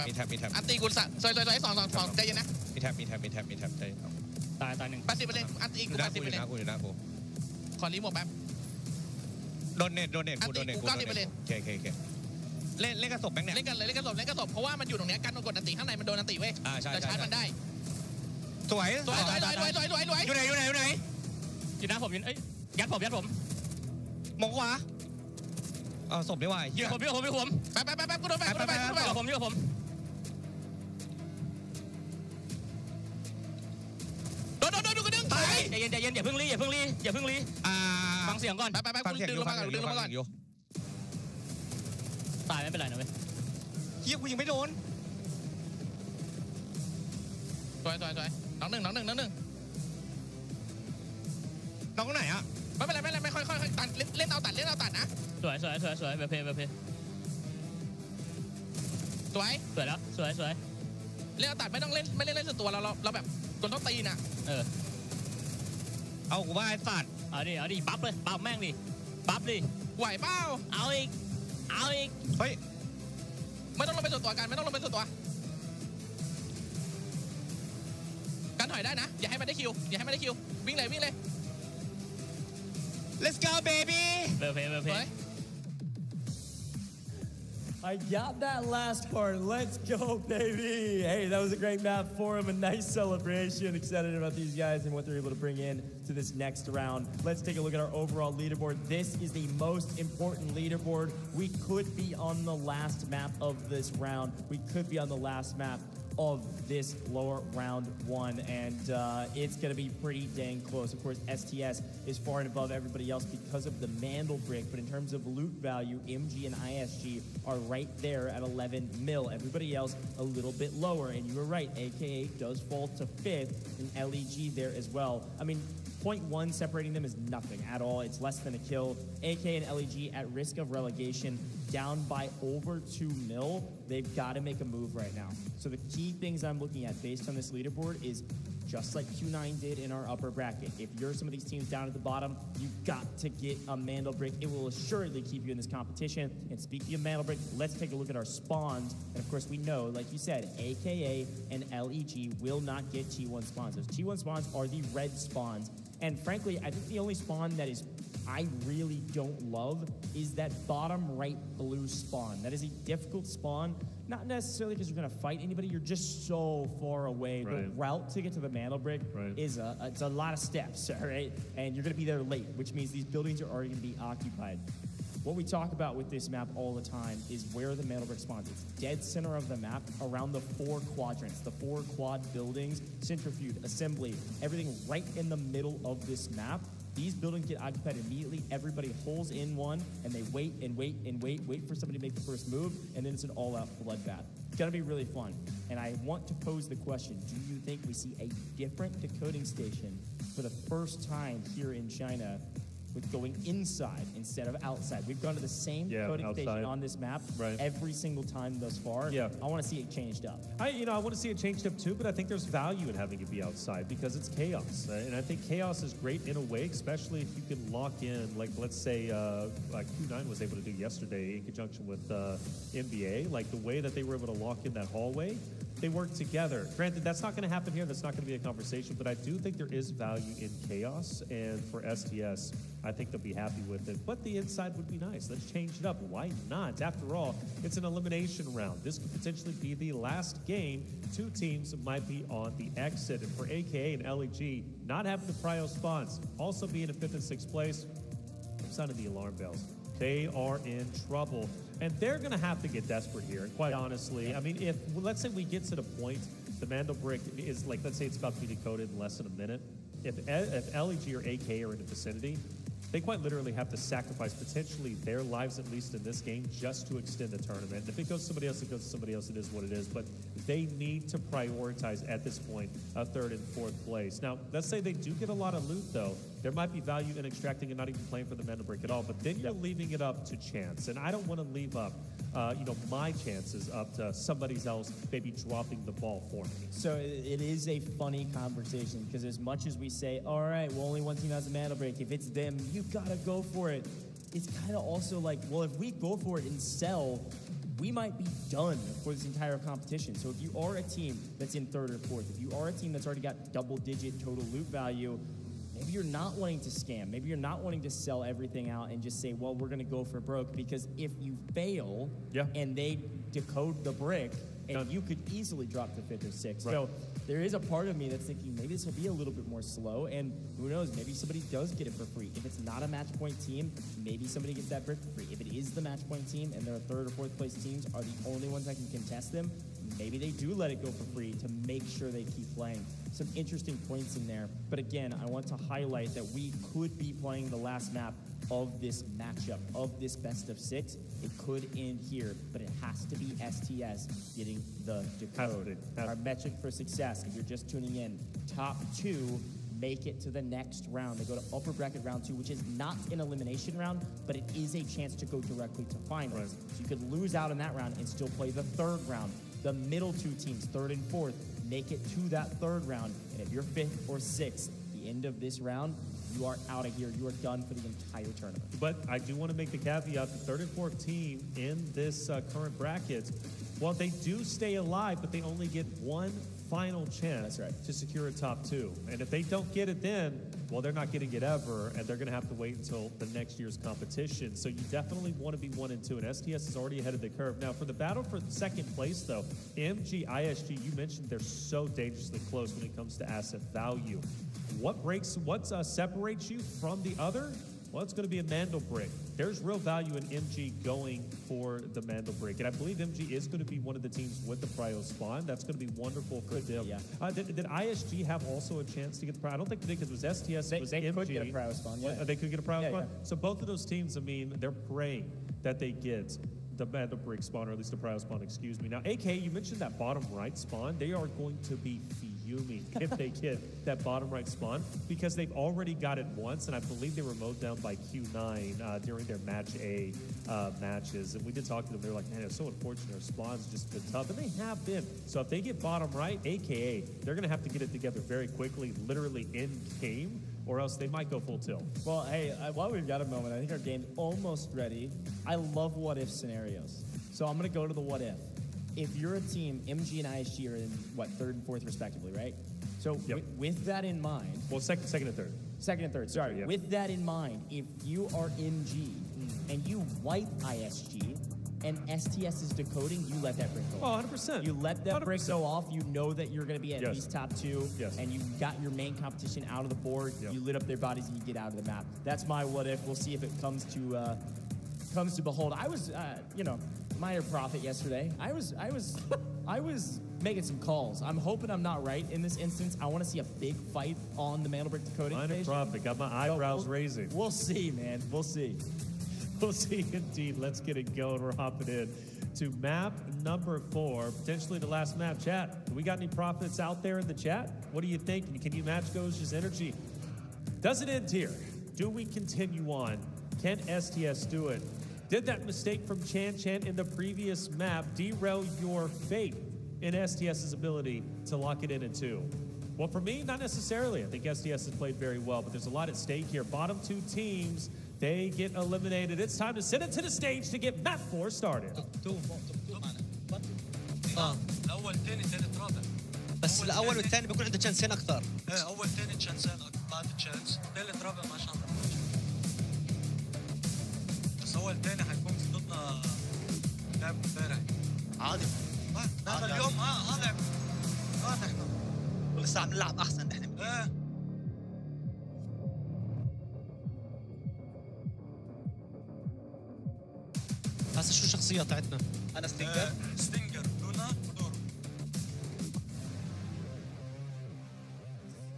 มีแท็บอันตีกูสวย2ใจเย็นนะมีแท็บใจตาย1 80%อันตีกู 80%อยู่นะกูขอรีโมทแป๊บโดนเน็ตกูโดนเน็ตกูโอเคเล่นกระสบแบงค์เนี่ยเล่นกระสบเพราะว่ามันอยู่ตรงเนี้ยกันกดอันตีข้างในมันโดนอันตีเว้ยจะชาร์จมันได้สวยอยู่ไหนอยู่หน้าผมยัดผมหมกขวาศพได้ว่ะเยอะผมแป๊บกูโดนไปผมโดนกูดึงใจเย็นอย่าเพิ่งรีฟังเสียงก่อนแป๊บกูดึงลงมาก่อนตายไม่เป็นไรนะเว้ยเฮียกูยิงไม่โดนสวยน้องหนึ่งน้องไหนอ่ะไม่เป็นไรไม่ค่อยตัดเล่นเอาตัดนะสวยแบบเพสวยแล้วสวยเล่นเอาตัดไม่ต้องเล่นไม่เล่นสุดตัวเราแบบกดต้องตีน่ะเอากูว่าไอ้สัตว์เอาดิบัฟเลยบัฟแม่งดิบัฟดิไหวเปล่าเอาอีกเฮ้ยไม่ต้องลงไปสุดตัวกันถอยได้นะอย่าให้มันได้คิววิ่งเลย Let's go baby เบอร์เพ I got that last part. Let's go, baby. Hey, that was a great map for him. A nice celebration. Excited about these guys and what they're able to bring in to this next round. Let's take a look at our overall leaderboard. This is the most important leaderboard. We could be on the last map of this round. We could be on the last map of this lower round one, and it's going to be pretty dang close. Of course, STS is far and above everybody else because of the Mandel brick, but in terms of loot value, MG and ISG are right there at 11 mil. Everybody else a little bit lower, and you were right, AKA does fall to 5th, and LEG there as well. I mean, 0.1 separating them is nothing at all. It's less than a kill. AK and LEG at risk of relegation, down by over 2 mil. They've got to make a move right now. So the key things I'm looking at based on this leaderboard is just like Q9 did in our upper bracket. If you're some of these teams down at the bottom, you've got to get a Mandel brick. It will assuredly keep you in this competition. And speaking of Mandel brick, let's take a look at our spawns. And of course, we know, like you said, AKA and LEG will not get T1 spawns. Those T1 spawns are the red spawns. And frankly, I think the only spawn that is I really don't love is that bottom right blue spawn. That is a difficult spawn, not necessarily because you're going to fight anybody. You're just so far away. Right. The route to get to the Mandel brick is it's a lot of steps, all right? And you're going to be there late, which means these buildings are already going to be occupied. What we talk about with this map all the time is where the Mandel brick spawns. It's dead center of the map around the 4 quadrants, the 4 quad buildings, centrifuge, assembly, everything right in the middle of this map. These buildings get occupied immediately. Everybody holes in one, and they wait and wait and wait for somebody to make the first move, and then it's an all-out bloodbath. It's going to be really fun. And I want to pose the question, do you think we see a different decoding station for the first time here in China with going inside instead of outside? We've gone to the same decoding station on this map every single time thus far. I want to see it changed up. I want to see it changed up too, but I think there's value in having it be outside because it's chaos. And I think chaos is great in a way, especially if you can lock in, like let's say like Q9 was able to do yesterday in conjunction with NBA, like the way that they were able to lock in that hallway. They work together. Granted, that's not going to happen here. That's not going to be a conversation, but I do think there is value in chaos, and for STS, I think they'll be happy with it. But the inside would be nice. Let's change it up. Why not? After all, it's an elimination round. This could potentially be the last game. 2 teams might be on the exit, and for AKA and LEG, not having the prio spawns, also being in 5th and 6th place, I'm sounding the alarm bells. They are in trouble. And they're going to have to get desperate here, quite honestly. I mean, if, let's say we get to the point, the Mandel brick is like, let's say it's about to be decoded in less than a minute. If LEG or AK are in the vicinity, they quite literally have to sacrifice potentially their lives, at least in this game, just to extend the tournament. And if it goes to somebody else, it goes to somebody else. It is what it is. But they need to prioritize, at this point, a 3rd and 4th place. Now, let's say they do get a lot of loot, though. There might be value in extracting and not even playing for the Mandel brick at all. But then you're leaving it up to chance. And I don't want to leave up my chances up to somebody else maybe dropping the ball for me. So it is a funny conversation because as much as we say, all right, well, only one team has a Mandel break. If it's them, you gotta go for it. It's kind of also like, well, if we go for it and sell, we might be done for this entire competition. So if you are a team that's in 3rd or 4th, if you are a team that's already got double-digit total loot value, maybe you're not wanting to scam. Maybe you're not wanting to sell everything out and just say, well, we're going to go for broke. Because if you fail and they decode the brick, and you could easily drop to 5th or 6th. So there is a part of me that's thinking maybe this will be a little bit more slow. And who knows, maybe somebody does get it for free. If it's not a match point team, maybe somebody gets that brick for free. If it is the match point team and their 3rd or 4th place teams are the only ones that can contest them, maybe they do let it go for free to make sure they keep playing. Some interesting points in there. But again, I want to highlight that we could be playing the last map of this matchup, of this best of 6. It could end here, but it has to be STS getting the decode. Our metric for success, if you're just tuning in, top 2 make it to the next round. They go to upper bracket round 2, which is not an elimination round, but it is a chance to go directly to finals. So you could lose out in that round and still play the 3rd round. The middle 2 teams, 3rd and 4th, make it to that 3rd round. And if you're 5th or 6th, the end of this round, you are out of here. You are done for the entire tournament. But I do want to make the caveat, the 3rd and 4th team in this current bracket, well, they do stay alive, but they only get one final chance to secure a top 2. And if they don't get it then, well, they're not getting it ever, and they're going to have to wait until the next year's competition. So you definitely want to be 1 and 2, and STS is already ahead of the curve. Now, for the battle for second place, though, MG, ISG, you mentioned they're so dangerously close when it comes to asset value. What separates you from the other? Well, it's going to be a Mandelbrick. There's real value in MG going for the Mandelbrick. And I believe MG is going to be one of the teams with the Prio spawn. That's going to be wonderful for them. Yeah. Did ISG have also a chance to get the Prio? I don't think they did because it was STS, it was they MG. Could get a Prio spawn, yeah. They could get a Prio spawn? Yeah. So both of those teams, I mean, they're praying that they get the Mandelbrick spawn, or at least the Prio spawn, excuse me. Now, AK, you mentioned that bottom right spawn. They are going to be fuming if they get that bottom right spawn, because they've already got it once, and I believe they were mowed down by Q9 during their Match A matches. And we did talk to them. They were like, man, it's so unfortunate. Our spawn's just been tough, and they have been. So if they get bottom right, AKA, they're going to have to get it together very quickly, literally in game, or else they might go full tilt. Well, hey, while we've got a moment, I think our game's almost ready. I love what-if scenarios. So I'm going to go to the what-if. If you're a team, MG and ISG are in, what, 3rd and 4th respectively, right? So with that in mind... Well, second and third. Second and third, sorry. Yeah. With that in mind, if you are MG and you wipe ISG and STS is decoding, you let that brick go off. 100%. You let that brick go off. You know that you're going to be at Yes. least top 2. Yes. And you got your main competition out of the board. You lit up their bodies and you get out of the map. That's my what-if. We'll see if it comes to behold. I was, minor prophet yesterday. I was making some calls. I'm hoping I'm not right in this instance. I want to see a big fight on the Mandelbrick decoding Minor station. prophet. Got my eyebrows raising. We'll see, man. We'll see. We'll see indeed. Let's get it going. We're hopping in to map number 4, potentially the last map. Chat, do we got any prophets out there in the chat? What do you think? Can you match Goj's energy? Does it end here? Do we continue on? Can STS do it? Did that mistake from Chan in the previous map derail your faith in STS's ability to lock it in 2? Well, for me, not necessarily. I think STS has played very well, but there's a lot at stake here. Bottom 2 teams, they get eliminated. It's time to send it to the stage to get map 4 started. الاول ثاني ثالث رابع بس الاول والثاني بيكون عنده تشانسين اكثر. اول ثاني تشانسين بعد تشانس ثالث رابع ما شاء الله. بس اول ثاني حيكون ضدنا لاعب امبارح عادي. هذا اليوم هذا واضح ولسه عم نلعب احسن نحن. هسه شو الشخصية تاعتنا؟ أنا ستينجر. ستينجر لونا ودورو.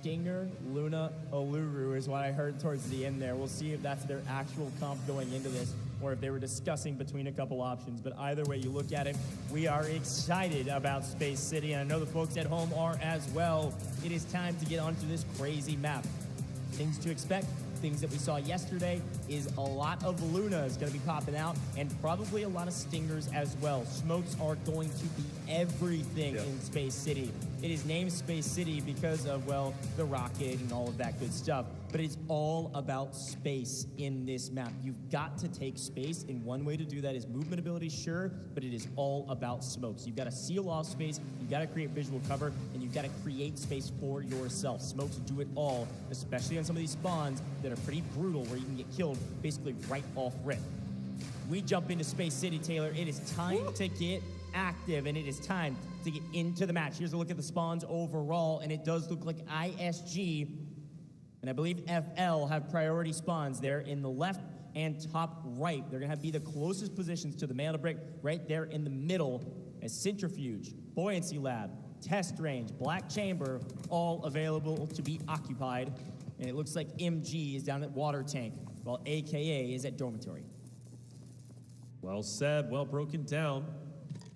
Stinger, Luna, Uluru is what I heard towards the end there. We'll see if that's their actual comp going into this or if they were discussing between a couple options. But either way you look at it, we are excited about Space City, and I know the folks at home are as well. It is time to get onto this crazy map. Things to expect, things that we saw yesterday, is a lot of Luna is going to be popping out, and probably a lot of Stingers as well. Smokes are going to be everything in Space City. It is named Space City because of, well, the rocket and all of that good stuff. But it's all about space in this map. You've got to take space, and one way to do that is movement ability, sure, but it is all about smokes. You've got to seal off space, you've got to create visual cover, and you've got to create space for yourself. Smokes do it all, especially on some of these spawns that are pretty brutal, where you can get killed basically right off rip. We jump into Space City, Taylor. It is time to get active, and it is time to get into the match. Here's a look at the spawns overall, and it does look like ISG and I believe FL have priority spawns there in the left and top right. They're going to be the closest positions to the Mandelbrick, right there in the middle, as Centrifuge, Buoyancy Lab, Test Range, Black Chamber, all available to be occupied. And it looks like MG is down at Water Tank, while AKA is at Dormitory. Well said, well broken down.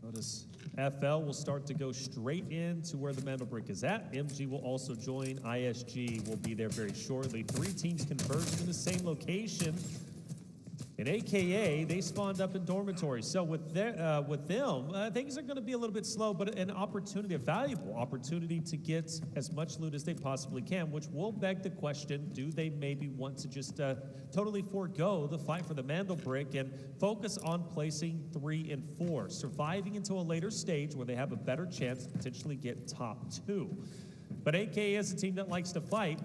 Notice FL will start to go straight into where the Mandelbrick is at. MG will also join. ISG will be there very shortly. 3 teams converging in the same location. And AKA, they spawned up in Dormitory. So with them, things are going to be a little bit slow, but an opportunity, a valuable opportunity to get as much loot as they possibly can, which will beg the question, do they maybe want to just totally forego the fight for the Mandelbrick and focus on placing 3 and 4, surviving into a later stage where they have a better chance to potentially get top 2. But AKA is a team that likes to fight.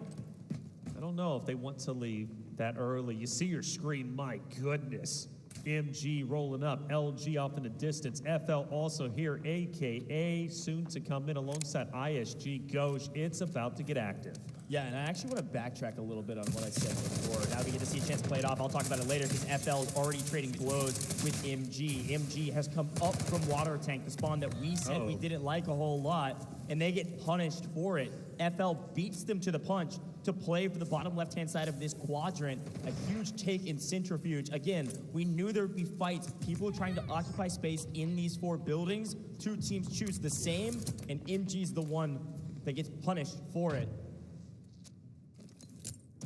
I don't know if they want to leave that early. You see your screen, my goodness. MG rolling up, LG off in the distance, FL also here, AKA soon to come in alongside ISG Ghosh. It's about to get active. Yeah, and I actually want to backtrack a little bit on what I said before. Now we get to see a chance to play it off. I'll talk about it later because FL is already trading blows with MG. MG has come up from Water Tank, the spawn that we said we didn't like a whole lot, and they get punished for it. FL beats them to the punch to play for the bottom left-hand side of this quadrant. A huge take in Centrifuge. Again, we knew there would be fights. People trying to occupy space in these 4 buildings. 2 teams choose the same, and MG's the one that gets punished for it.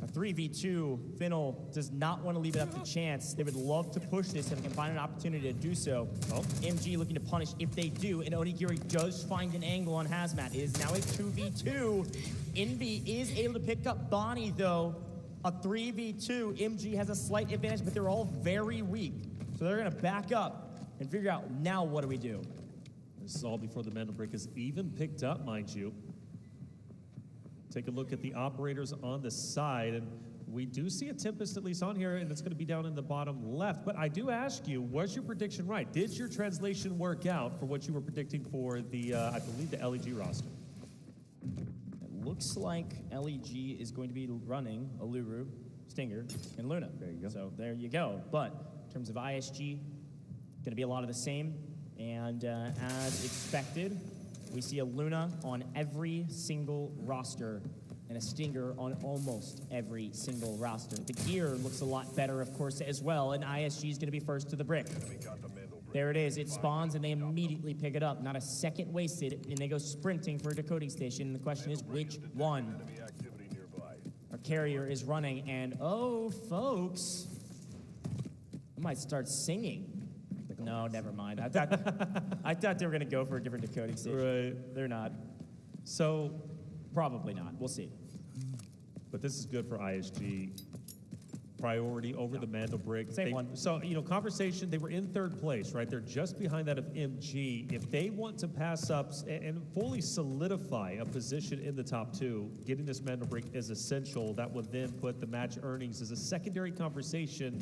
A 3v2, Finnell does not want to leave it up to chance. They would love to push this if they can find an opportunity to do so. MG looking to punish if they do, and Onigiri does find an angle on Hazmat. It is now a 2v2. Envy is able to pick up Bonnie, though. A 3v2. MG has a slight advantage, but they're all very weak. So they're going to back up and figure out, now what do we do? This is all before the mental break is even picked up, mind you. Take a look at the operators on the side, and we do see a Tempest at least on here, and it's going to be down in the bottom left. But I do ask you, was your prediction right? Did your translation work out for what you were predicting for the, I believe, the LEG roster? It looks like LEG is going to be running Aluru, Stinger, and Luna. There you go. So there you go. But in terms of ISG, going to be a lot of the same, and as expected, we see a Luna on every single roster and a Stinger on almost every single roster. The gear looks a lot better, of course, as well, and ISG is going to be first to the brick. There it is. It spawns, and they immediately pick it up. Not a second wasted, and they go sprinting for a decoding station. And the question is, which one? Our carrier is running, and oh, folks, I might start singing. No, never mind. I thought they were going to go for a different decoding station. Right. They're not. So, probably not. We'll see. But this is good for ISG. Priority over the Mando Brick. Same one. So, you know, conversation, they were in 3rd place, right? They're just behind that of MG. If they want to pass up and fully solidify a position in the top 2, getting this Mando Brick is essential. That would then put the match earnings as a secondary conversation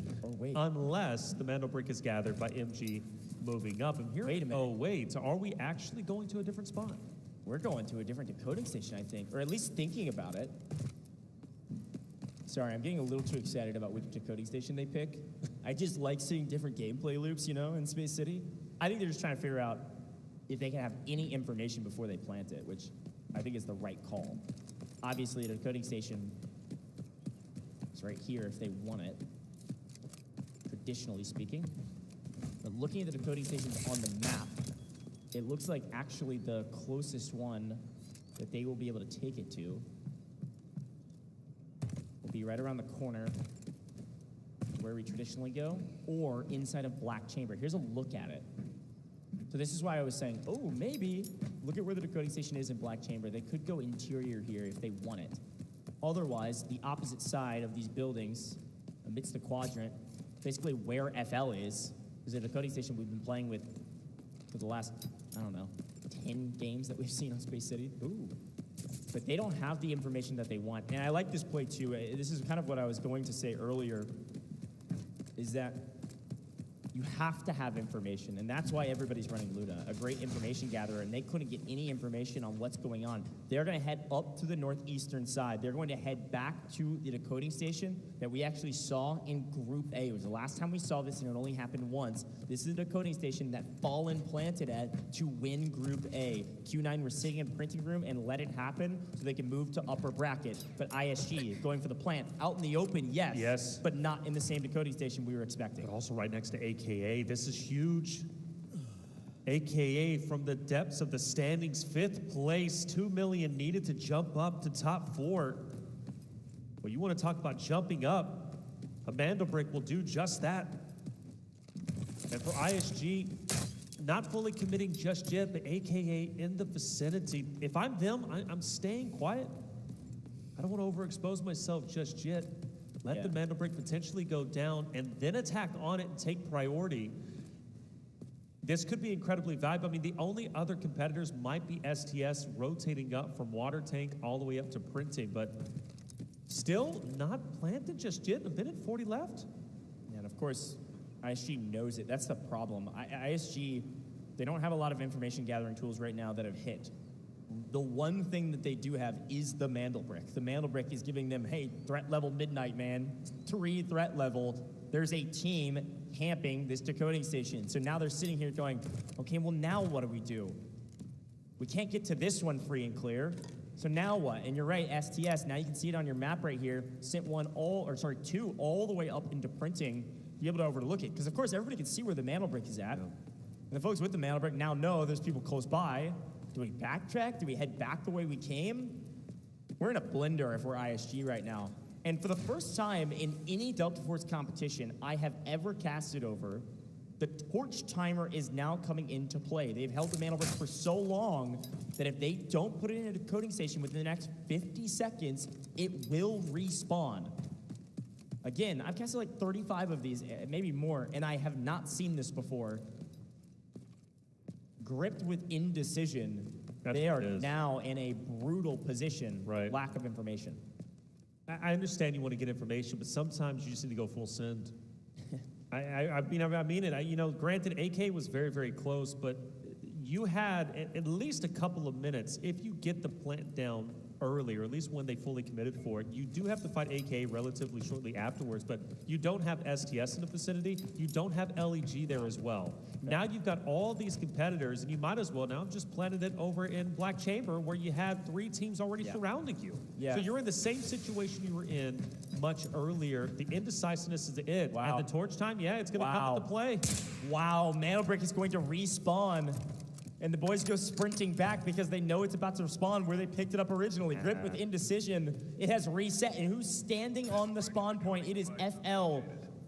unless the Mando Brick is gathered by MG moving up. And here, wait a minute. Oh, wait. So are we actually going to a different spot? We're going to a different decoding station, I think, or at least thinking about it. Sorry, I'm getting a little too excited about which decoding station they pick. I just like seeing different gameplay loops, you know, in Space City. I think they're just trying to figure out if they can have any information before they plant it, which I think is the right call. Obviously, the decoding station is right here if they want it, traditionally speaking. But looking at the decoding stations on the map, it looks like actually the closest one that they will be able to take it to will be right around the corner where we traditionally go, or inside of Black Chamber. Here's a look at it. So this is why I was saying, oh, maybe, look at where the decoding station is in Black Chamber. They could go interior here if they want it. Otherwise, the opposite side of these buildings, amidst the quadrant, basically where FL is a decoding station we've been playing with for the last, I don't know, 10 games that we've seen on Space City. Ooh. But they don't have the information that they want. And I like this play, too. This is kind of what I was going to say earlier, is that you have to have information, and that's why everybody's running Luna, a great information gatherer, and they couldn't get any information on what's going on. They're going to head up to the northeastern side. They're going to head back to the decoding station that we actually saw in Group A. It was the last time we saw this, and it only happened once. This is the decoding station that Fallen planted at to win Group A. Q9 were sitting in printing room and let it happen so they can move to upper bracket. But ISG is going for the plant. Out in the open, yes, but not in the same decoding station we were expecting. But also right next to AKA. This is huge. AKA from the depths of the standings, 5th place, 2 million needed to jump up to top 4. Well, you want to talk about jumping up, a Mando Brick will do just that. And for ISG, not fully committing just yet, but AKA in the vicinity. If I'm them, I'm staying quiet. I don't want to overexpose myself just yet. Let the Mando Brick potentially go down and then attack on it and take priority. This could be incredibly valuable. I mean, the only other competitors might be STS rotating up from water tank all the way up to printing, but Still not planted just yet. A minute 40 left. And of course, ISG knows it. That's the problem. ISG, they don't have a lot of information gathering tools right now that have hit. The one thing that they do have is the Mandelbrick. The Mandelbrick is giving them, hey, threat level midnight, man. 3 threat level. There's a team camping this decoding station. So now they're sitting here going, okay, well now what do we do? We can't get to this one free and clear. So now what? And you're right, STS, now you can see it on your map right here, sent 2 all the way up into printing to be able to overlook it. Because of course everybody can see where the Mandelbrick is at. And the folks with the Mandelbrick now know there's people close by. Do we backtrack? Do we head back the way we came? We're in a blender if we're ISG right now. And for the first time in any Delta Force competition I have ever casted over, the torch timer is now coming into play. They've held the Mandelbrick for so long that if they don't put it in a decoding station within the next 50 seconds, it will respawn. Again, I've casted like 35 of these, maybe more, and I have not seen this before. Gripped with indecision, they are now in a brutal position. Right. Lack of information. I understand you want to get information, but sometimes you just need to go full send. I mean it. You know, granted, AK was very, very close, but you had at least a couple of minutes. If you get the plant down early, or at least when they fully committed for it, you do have to fight AK relatively shortly afterwards, but you don't have STS in the vicinity. You don't have LEG there as well. Now you've got all these competitors, and you might as well now just planted it over in Black Chamber, where you had 3 teams already surrounding you. Yeah. So you're in the same situation you were in much earlier. The indecisiveness is it. Wow. And the torch time, yeah, it's going to come into play. Wow, Mandelbrick is going to respawn. And the boys go sprinting back because they know it's about to respawn where they picked it up originally. Gripped with indecision. It has reset. And who's standing on the spawn point? It is FL.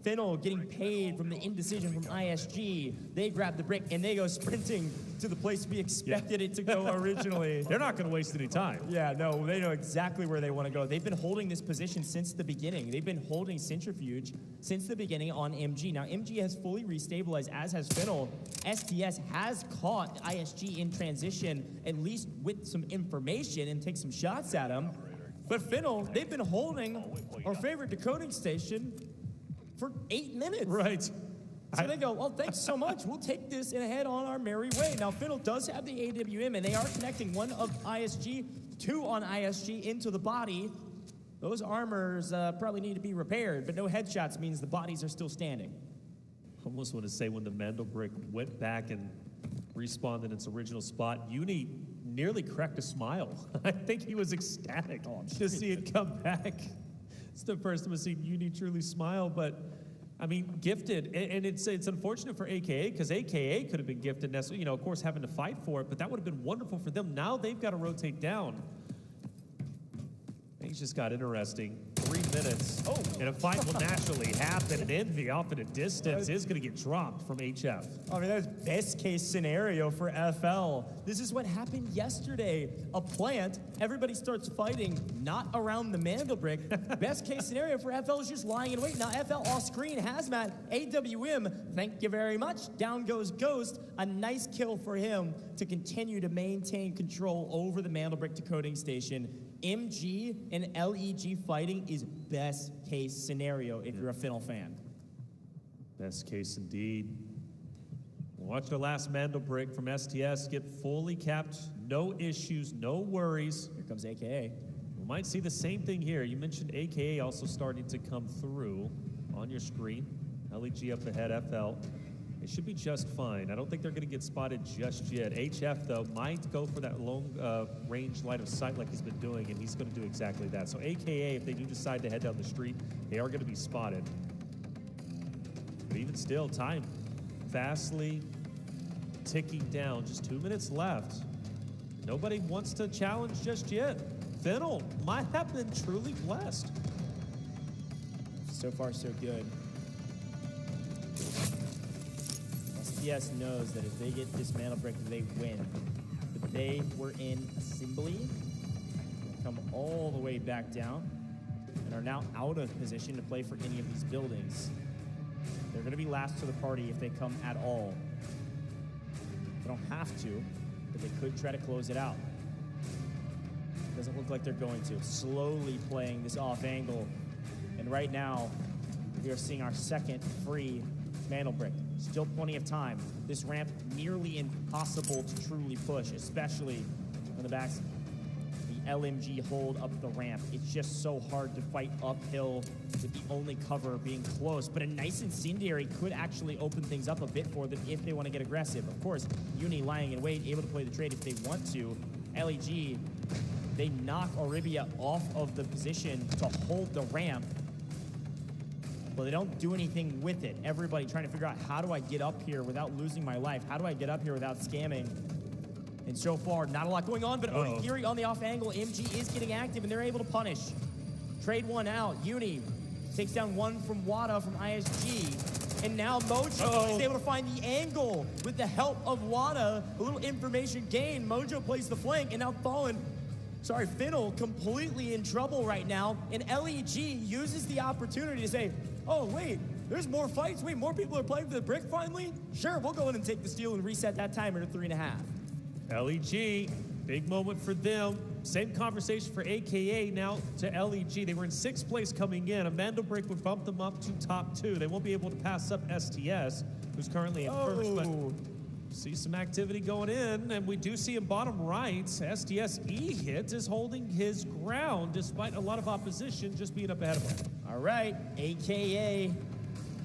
Fennel getting paid from the indecision from ISG. They grab the brick and they go sprinting to the place we expected it to go originally. They're not going to waste any time. Yeah, no, they know exactly where they want to go. They've been holding this position since the beginning. They've been holding Centrifuge since the beginning on MG. Now, MG has fully restabilized, as has Fennel. STS has caught ISG in transition, at least with some information, and take some shots at him. But Fennel, they've been holding our favorite decoding station for 8 minutes. Right. So they go, well, thanks so much. We'll take this and head on our merry way. Now, Fennel does have the AWM, and they are connecting one of ISG, 2 on ISG, into the body. Those armors probably need to be repaired, but no headshots means the bodies are still standing. Almost want to say when the Mandelbrick went back and respawned in its original spot, Uni nearly cracked a smile. I think he was ecstatic to see it come back. It's the first time I've seen Uni truly smile, but I mean, gifted, and it's unfortunate for AKA, because AKA could have been gifted, you know, of course, having to fight for it, but that would have been wonderful for them. Now they've got to rotate down. Things just got interesting. 3 minutes. Oh, and a fight will naturally happen. And Envy off at a distance is going to get dropped from HF. I mean, that's best case scenario for FL. This is what happened yesterday. A plant, everybody starts fighting, not around the Mandelbrick. Best case scenario for FL is just lying in wait. Now FL off screen, Hazmat, AWM, thank you very much. Down goes Ghost. A nice kill for him to continue to maintain control over the Mandelbrick decoding station. MG and LEG fighting is best case scenario if you're a Fennel fan. Best case indeed. Watch the last Mandelbrick from STS get fully capped. No issues, no worries. Here comes AKA. We might see the same thing here. You mentioned AKA also starting to come through on your screen. LEG up ahead, FL. It should be just fine. I don't think they're going to get spotted just yet. HF, though, might go for that long range line of sight like he's been doing, and he's going to do exactly that. So AKA, if they do decide to head down the street, they are going to be spotted. But even still, time fastly ticking down. Just 2 minutes left. Nobody wants to challenge just yet. Fennel might have been truly blessed. So far, so good. STS knows that if they get this Mandelbrick, they win. But they were in assembly, come all the way back down, and are now out of position to play for any of these buildings. They're going to be last to the party if they come at all. They don't have to, but they could try to close it out. Doesn't look like they're going to. Slowly playing this off angle. And right now, we are seeing our second free Mantle Brick. Still plenty of time. This ramp nearly impossible to truly push, especially on the backs. The LMG hold up the ramp. It's just so hard to fight uphill with the only cover being close. But a nice incendiary could actually open things up a bit for them if they want to get aggressive. Of course, Uni lying in wait, able to play the trade if they want to. LEG, they knock Oribia off of the position to hold the ramp. Well, they don't do anything with it. Everybody trying to figure out, how do I get up here without losing my life? How do I get up here without scamming? And so far, not a lot going on, but Onigiri on the off angle. MG is getting active, and they're able to punish. Trade one out. Uni takes down one from Wada from ISG. And now Mojo is able to find the angle with the help of Wada. A little information gain. Mojo plays the flank, and now Finnel completely in trouble right now. And LEG uses the opportunity to say, oh, wait, there's more fights. Wait, more people are playing for the brick finally? Sure, we'll go in and take the steal and reset that timer to 3.5. LEG, big moment for them. Same conversation for AKA now to LEG. They were in 6th place coming in. A Mando break would bump them up to top 2. They won't be able to pass up STS, who's currently in first, but see some activity going in, and we do see in bottom right, STS E-Hit is holding his ground despite a lot of opposition, just being up ahead of him. All right, AKA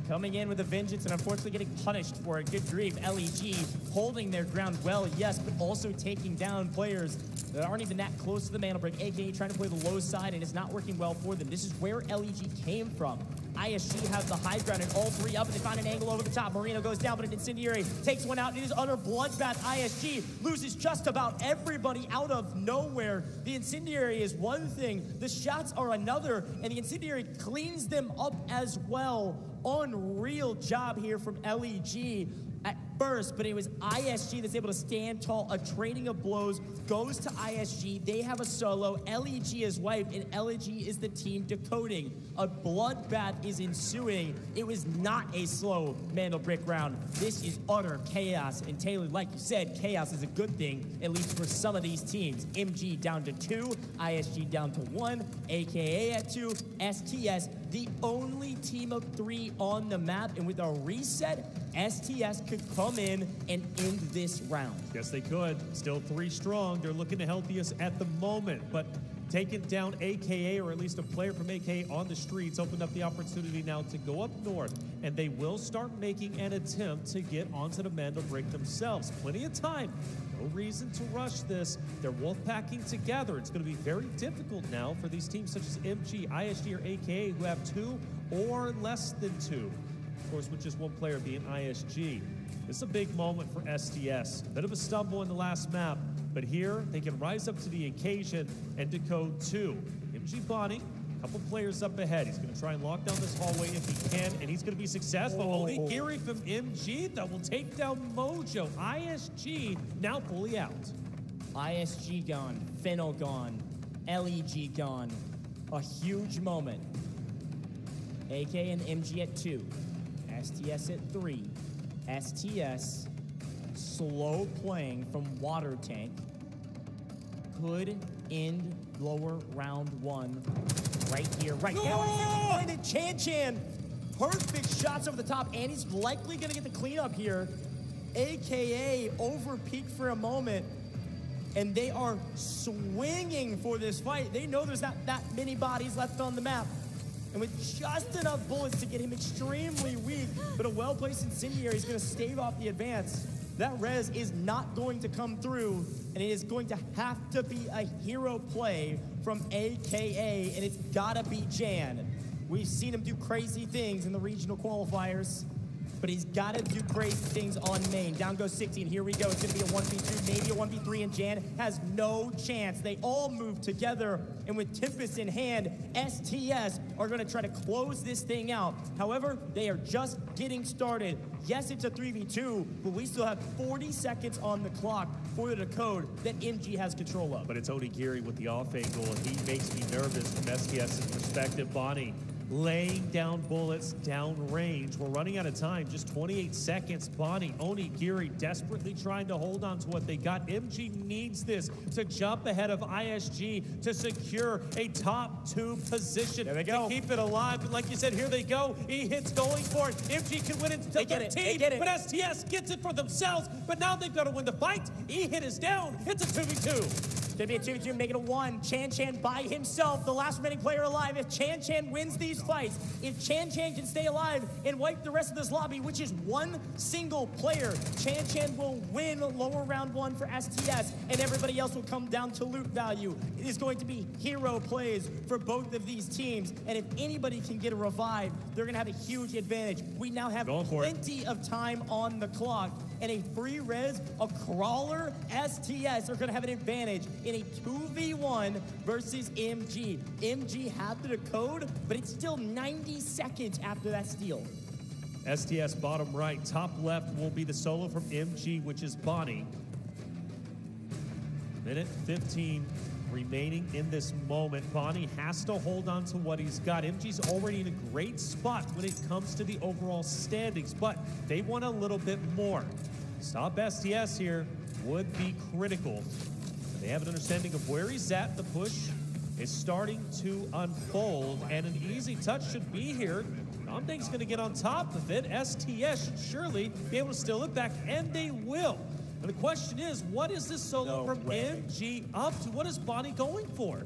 coming in with a vengeance and unfortunately getting punished for it. Good grief. LEG holding their ground well, yes, but also taking down players that aren't even that close to the Mantle Break. AKA trying to play the low side, and it's not working well for them. This is where LEG came from. ISG has the high ground and all three up, and they find an angle over the top. Marino goes down, but an incendiary takes one out. It is utter bloodbath. ISG loses just about everybody out of nowhere. The incendiary is one thing, the shots are another, and the incendiary cleans them up as well. Unreal job here from LEG at first, but it was ISG that's able to stand tall. A trading of blows goes to ISG. They have a solo. LEG is wiped, and LEG is the team decoding. A bloodbath is ensuing. It was not a slow Mantle Brick round. This is utter chaos. And Taylor, like you said, chaos is a good thing, at least for some of these teams. MG down to 2, ISG down to 1, AKA at 2, STS, the only team of 3 on the map. And with a reset, STS could come in and end this round. Yes, they could. Still 3 strong. They're looking the healthiest at the moment, but taking down AKA, or at least a player from AKA on the streets, opened up the opportunity now to go up north, and they will start making an attempt to get onto the Mantle Break themselves. Plenty of time. No reason to rush this. They're wolf packing together. It's going to be very difficult now for these teams such as MG, ISG, or AKA who have 2 or less than 2. Of course, with just one player being ISG. This is a big moment for STS. Bit of a stumble in the last map, but here they can rise up to the occasion and decode 2. MG Bonnie, a couple players up ahead. He's going to try and lock down this hallway if he can, and he's going to be successful. Only Gary from MG that will take down Mojo. ISG now fully out. ISG gone, Fennel gone, LEG gone. A huge moment. AK and MG at 2, STS at 3. STS slow playing from Water Tank could end lower round 1 right here, right now. And Chan perfect shots over the top, and he's likely gonna get the cleanup here. AKA over peak for a moment, and they are swinging for this fight. They know there's not that many bodies left on the map. And with just enough bullets to get him extremely weak, but a well-placed incendiary is going to stave off the advance. That res is not going to come through, and it is going to have to be a hero play from AKA, and it's got to be Jan. We've seen him do crazy things in the regional qualifiers, but he's got to do crazy things on main. Down goes 60, and here we go. It's going to be a 1v2, maybe a 1v3, and Jan has no chance. They all move together, and with Tempest in hand, STS are going to try to close this thing out. However, they are just getting started. Yes, it's a 3v2, but we still have 40 seconds on the clock for the decode that MG has control of. But it's Onigiri with the off angle, and he makes me nervous from STS's perspective. Bonnie, laying down bullets downrange. We're running out of time, just 28 seconds. Bonnie, Onigiri desperately trying to hold on to what they got. MG needs this to jump ahead of ISG to secure a top 2 position. There they go. To keep it alive, but like you said, here they go. E-Hit's going for it. MG can win it to 13, but STS gets it for themselves, but now they've got to win the fight. E-Hit is down. It's a 2v2. Gonna be a 2v2, make it a 1. Chan by himself, the last remaining player alive. If Chan wins these fights, if Chan can stay alive and wipe the rest of this lobby, which is one single player, Chan will win lower round 1 for STS, and everybody else will come down to loot value. It is going to be hero plays for both of these teams, and if anybody can get a revive, they're gonna have a huge advantage. We now have plenty of time on the clock, and a free res, a crawler, STS are gonna have an advantage in a 2v1 versus MG. MG had the code, but it's still 90 seconds after that steal. STS bottom right, top left will be the solo from MG, which is Bonnie. Minute 15 remaining in this moment. Bonnie has to hold on to what he's got. MG's already in a great spot when it comes to the overall standings, but they want a little bit more. Stop STS here would be critical. They have an understanding of where he's at. The push is starting to unfold, and an easy touch should be here. Nomdeng's going to get on top of it. STS should surely be able to steal it back, and they will. And the question is, what is this solo from MG up to? What is Bonnie going for?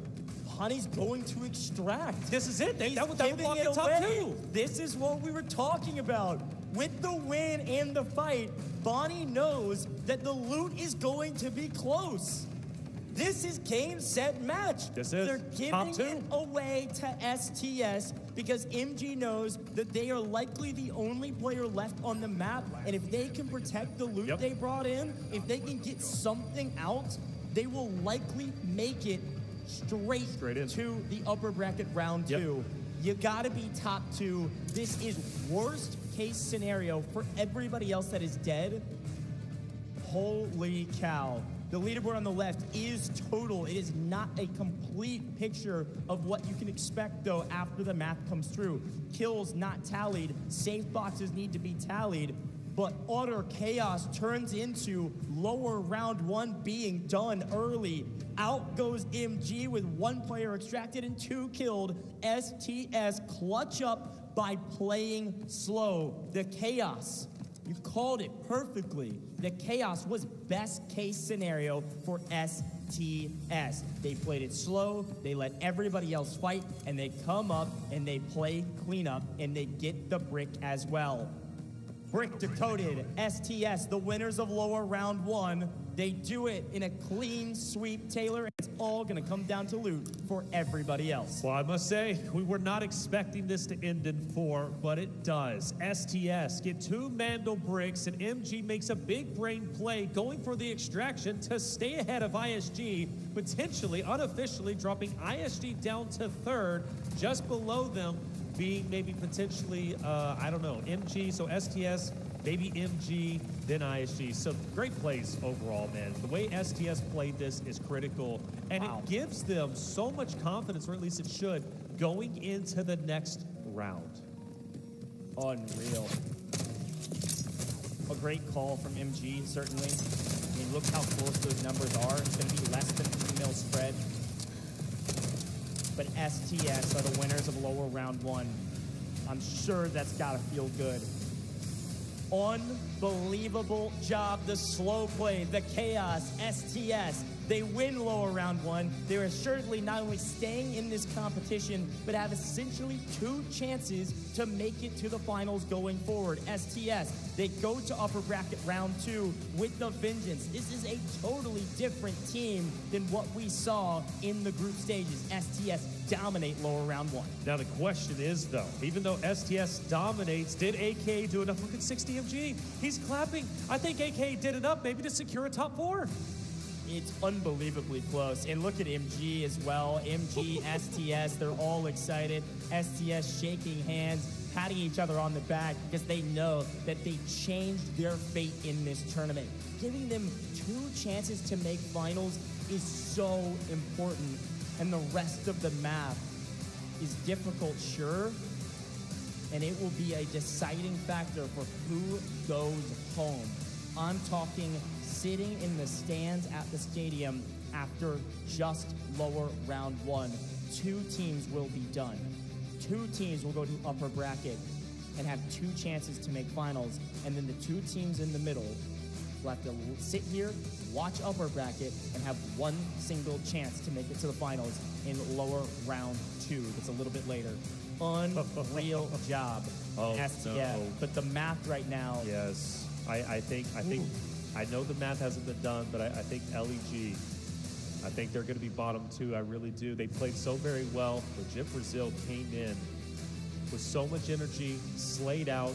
Bonnie's going to extract. This is it. That would block it the top away. 2. This is what we were talking about. With the win and the fight, Bonnie knows that the loot is going to be close. This is game, set, match. This is They're giving it away to STS because MG knows that they are likely the only player left on the map, and if they can protect the loot they brought in, if they can get something out, they will likely make it straight to the upper bracket round 2. You gotta be top 2. This is worst case scenario for everybody else that is dead. Holy cow. The leaderboard on the left is total. It is not a complete picture of what you can expect, though, after the math comes through. Kills not tallied. Safe boxes need to be tallied. But utter chaos turns into lower round 1 being done early. Out goes MG with 1 player extracted and 2 killed. STS clutch up by playing slow. The chaos. You called it perfectly. The chaos was best case scenario for STS. They played it slow, they let everybody else fight, and they come up and they play cleanup and they get the brick as well. Brick decoded, STS, the winners of lower round 1. They do it in a clean sweep, Taylor. It's all gonna come down to loot for everybody else. Well, I must say, we were not expecting this to end in 4, but it does. STS get 2 Mandel bricks, and MG makes a big brain play going for the extraction to stay ahead of ISG, potentially, unofficially dropping ISG down to 3rd, just below them being maybe potentially, I don't know, MG, so STS, maybe MG, then ISG. So great plays overall, man. The way STS played this is critical, and it gives them so much confidence, or at least it should, going into the next round. Unreal. A great call from MG, certainly. I mean, look how close those numbers are. It's going to be less than 2-0 spread. But STS are the winners of lower round 1. I'm sure that's got to feel good. Unbelievable job. The slow play, the chaos, STS. They win lower round 1. They're assuredly not only staying in this competition, but have essentially 2 chances to make it to the finals going forward. STS, they go to upper bracket round 2 with the vengeance. This is a totally different team than what we saw in the group stages. STS dominate lower round 1. Now the question is, though, even though STS dominates, did AK do enough? Look at 60 MG. He's clapping. I think AK did enough maybe to secure a top 4. It's unbelievably close. And look at MG as well. MG, STS, they're all excited. STS shaking hands, patting each other on the back because they know that they changed their fate in this tournament. Giving them 2 chances to make finals is so important. And the rest of the map, is difficult, sure, and it will be a deciding factor for who goes home. I'm talking sitting in the stands at the stadium after just lower round one. 2 teams will be done. 2 teams will go to upper bracket and have 2 chances to make finals, and then the 2 teams in the middle will have to sit here, watch upper bracket, and have 1 single chance to make it to the finals in lower round 2. That's a little bit later. Unreal job. Oh, STF. no. But the math right now. Yes, I think I know the math hasn't been done, but I think LEG, I think they're going to be bottom 2. I really do. They played so very well. Legit Brazil came in with so much energy, slayed out,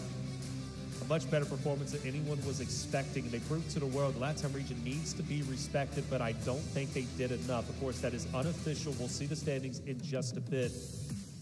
a much better performance than anyone was expecting. They proved to the world the LATAM region needs to be respected, but I don't think they did enough. Of course, that is unofficial. We'll see the standings in just a bit.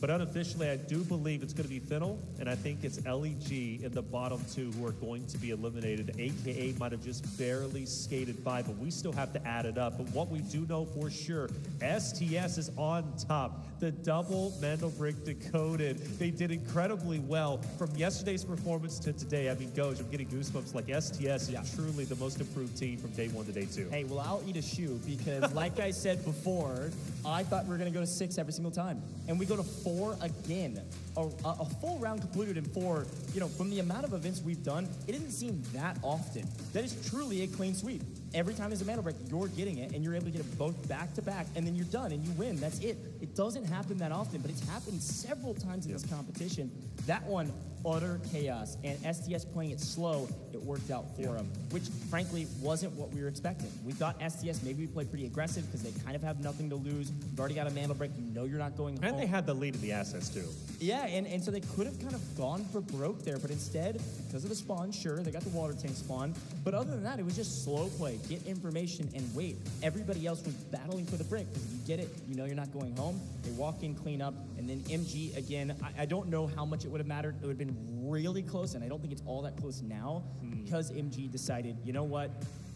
But unofficially, I do believe it's going to be Finnell, and I think it's LEG in the bottom 2 who are going to be eliminated. AKA might have just barely skated by, but we still have to add it up. But what we do know for sure, STS is on top. The double Mandelbrot decoded. They did incredibly well from yesterday's performance to today. I mean, Goj, I'm getting goosebumps. Like, STS is truly the most improved team from day 1 to day 2. Hey, well, I'll eat a shoe because, like I said before, I thought we were going to go to 6 every single time. And we go to 4 again. A full round completed in 4. You know, from the amount of events we've done, it doesn't seem that often. That is truly a clean sweep. Every time there's a Mandelbrot, you're getting it, and you're able to get it both back to back, and then you're done, and you win. That's it. It doesn't happen that often, but it's happened several times in this competition. That one, utter chaos, and STS playing it slow, it worked out for them, which frankly wasn't what we were expecting. We thought STS maybe would play pretty aggressive because they kind of have nothing to lose. You've already got a Mandelbrot, you know you're not going home. And they had the lead in the assets too. Yeah, and so they could have kind of gone for broke there, but instead, because of the spawn, sure, they got the water tank spawn, but other than that, it was just slow play, get information, and wait. Everybody else was battling for the brick, because if you get it, you know you're not going home. They walk in, clean up, and then MG, again, I don't know how much it would have mattered. It would have been really close, and I don't think it's all that close now, because MG decided, you know what,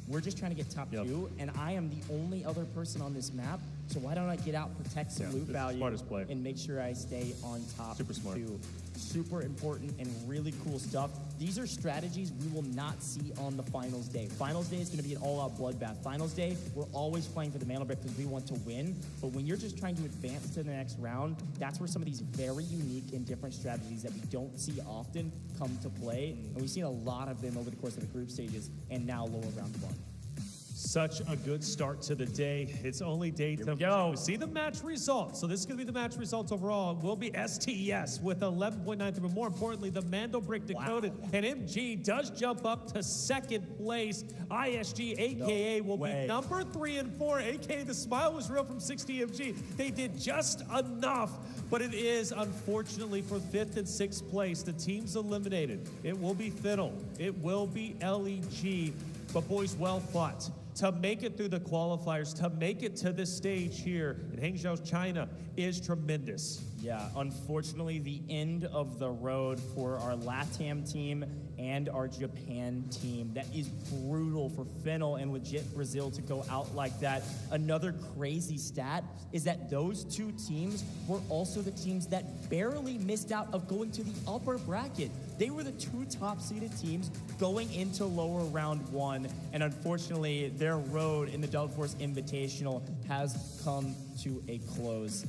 we're just trying to get top 2, and I am the only other person on this map, so why don't I get out, protect some loot value, and make sure I stay on top 2. Super important and really cool stuff. These are strategies we will not see on the finals day. Finals day is going to be an all-out bloodbath. Finals day, we're always playing for the Mandelbrot because we want to win, but when you're just trying to advance to the next round, that's where some of these very unique and different strategies that we don't see often come to play, and we've seen a lot of them over the course of the group stages, and now lower round 1. Such a good start to the day. It's only day 2. Go. See the match results. So this is going to be the match results overall. It will be STS with 11.93, but more importantly, the Mandelbrot decoded. And MG does jump up to 2nd place. ISG, AKA, will be number 3 and 4. AKA, the smile was real from 60 MG. They did just enough, but it is, unfortunately, for 5th and 6th place. The team's eliminated. It will be Finnell. It will be LEG. But boys, well fought. To make it through the qualifiers, to make it to this stage here in Hangzhou, China, is tremendous. Yeah, unfortunately, the end of the road for our LATAM team and our Japan team. That is brutal for Finnell and legit Brazil to go out like that. Another crazy stat is that those 2 teams were also the teams that barely missed out of going to the upper bracket. They were the 2 top-seeded teams going into lower round 1, and unfortunately, their road in the Delta Force Invitational has come to a close.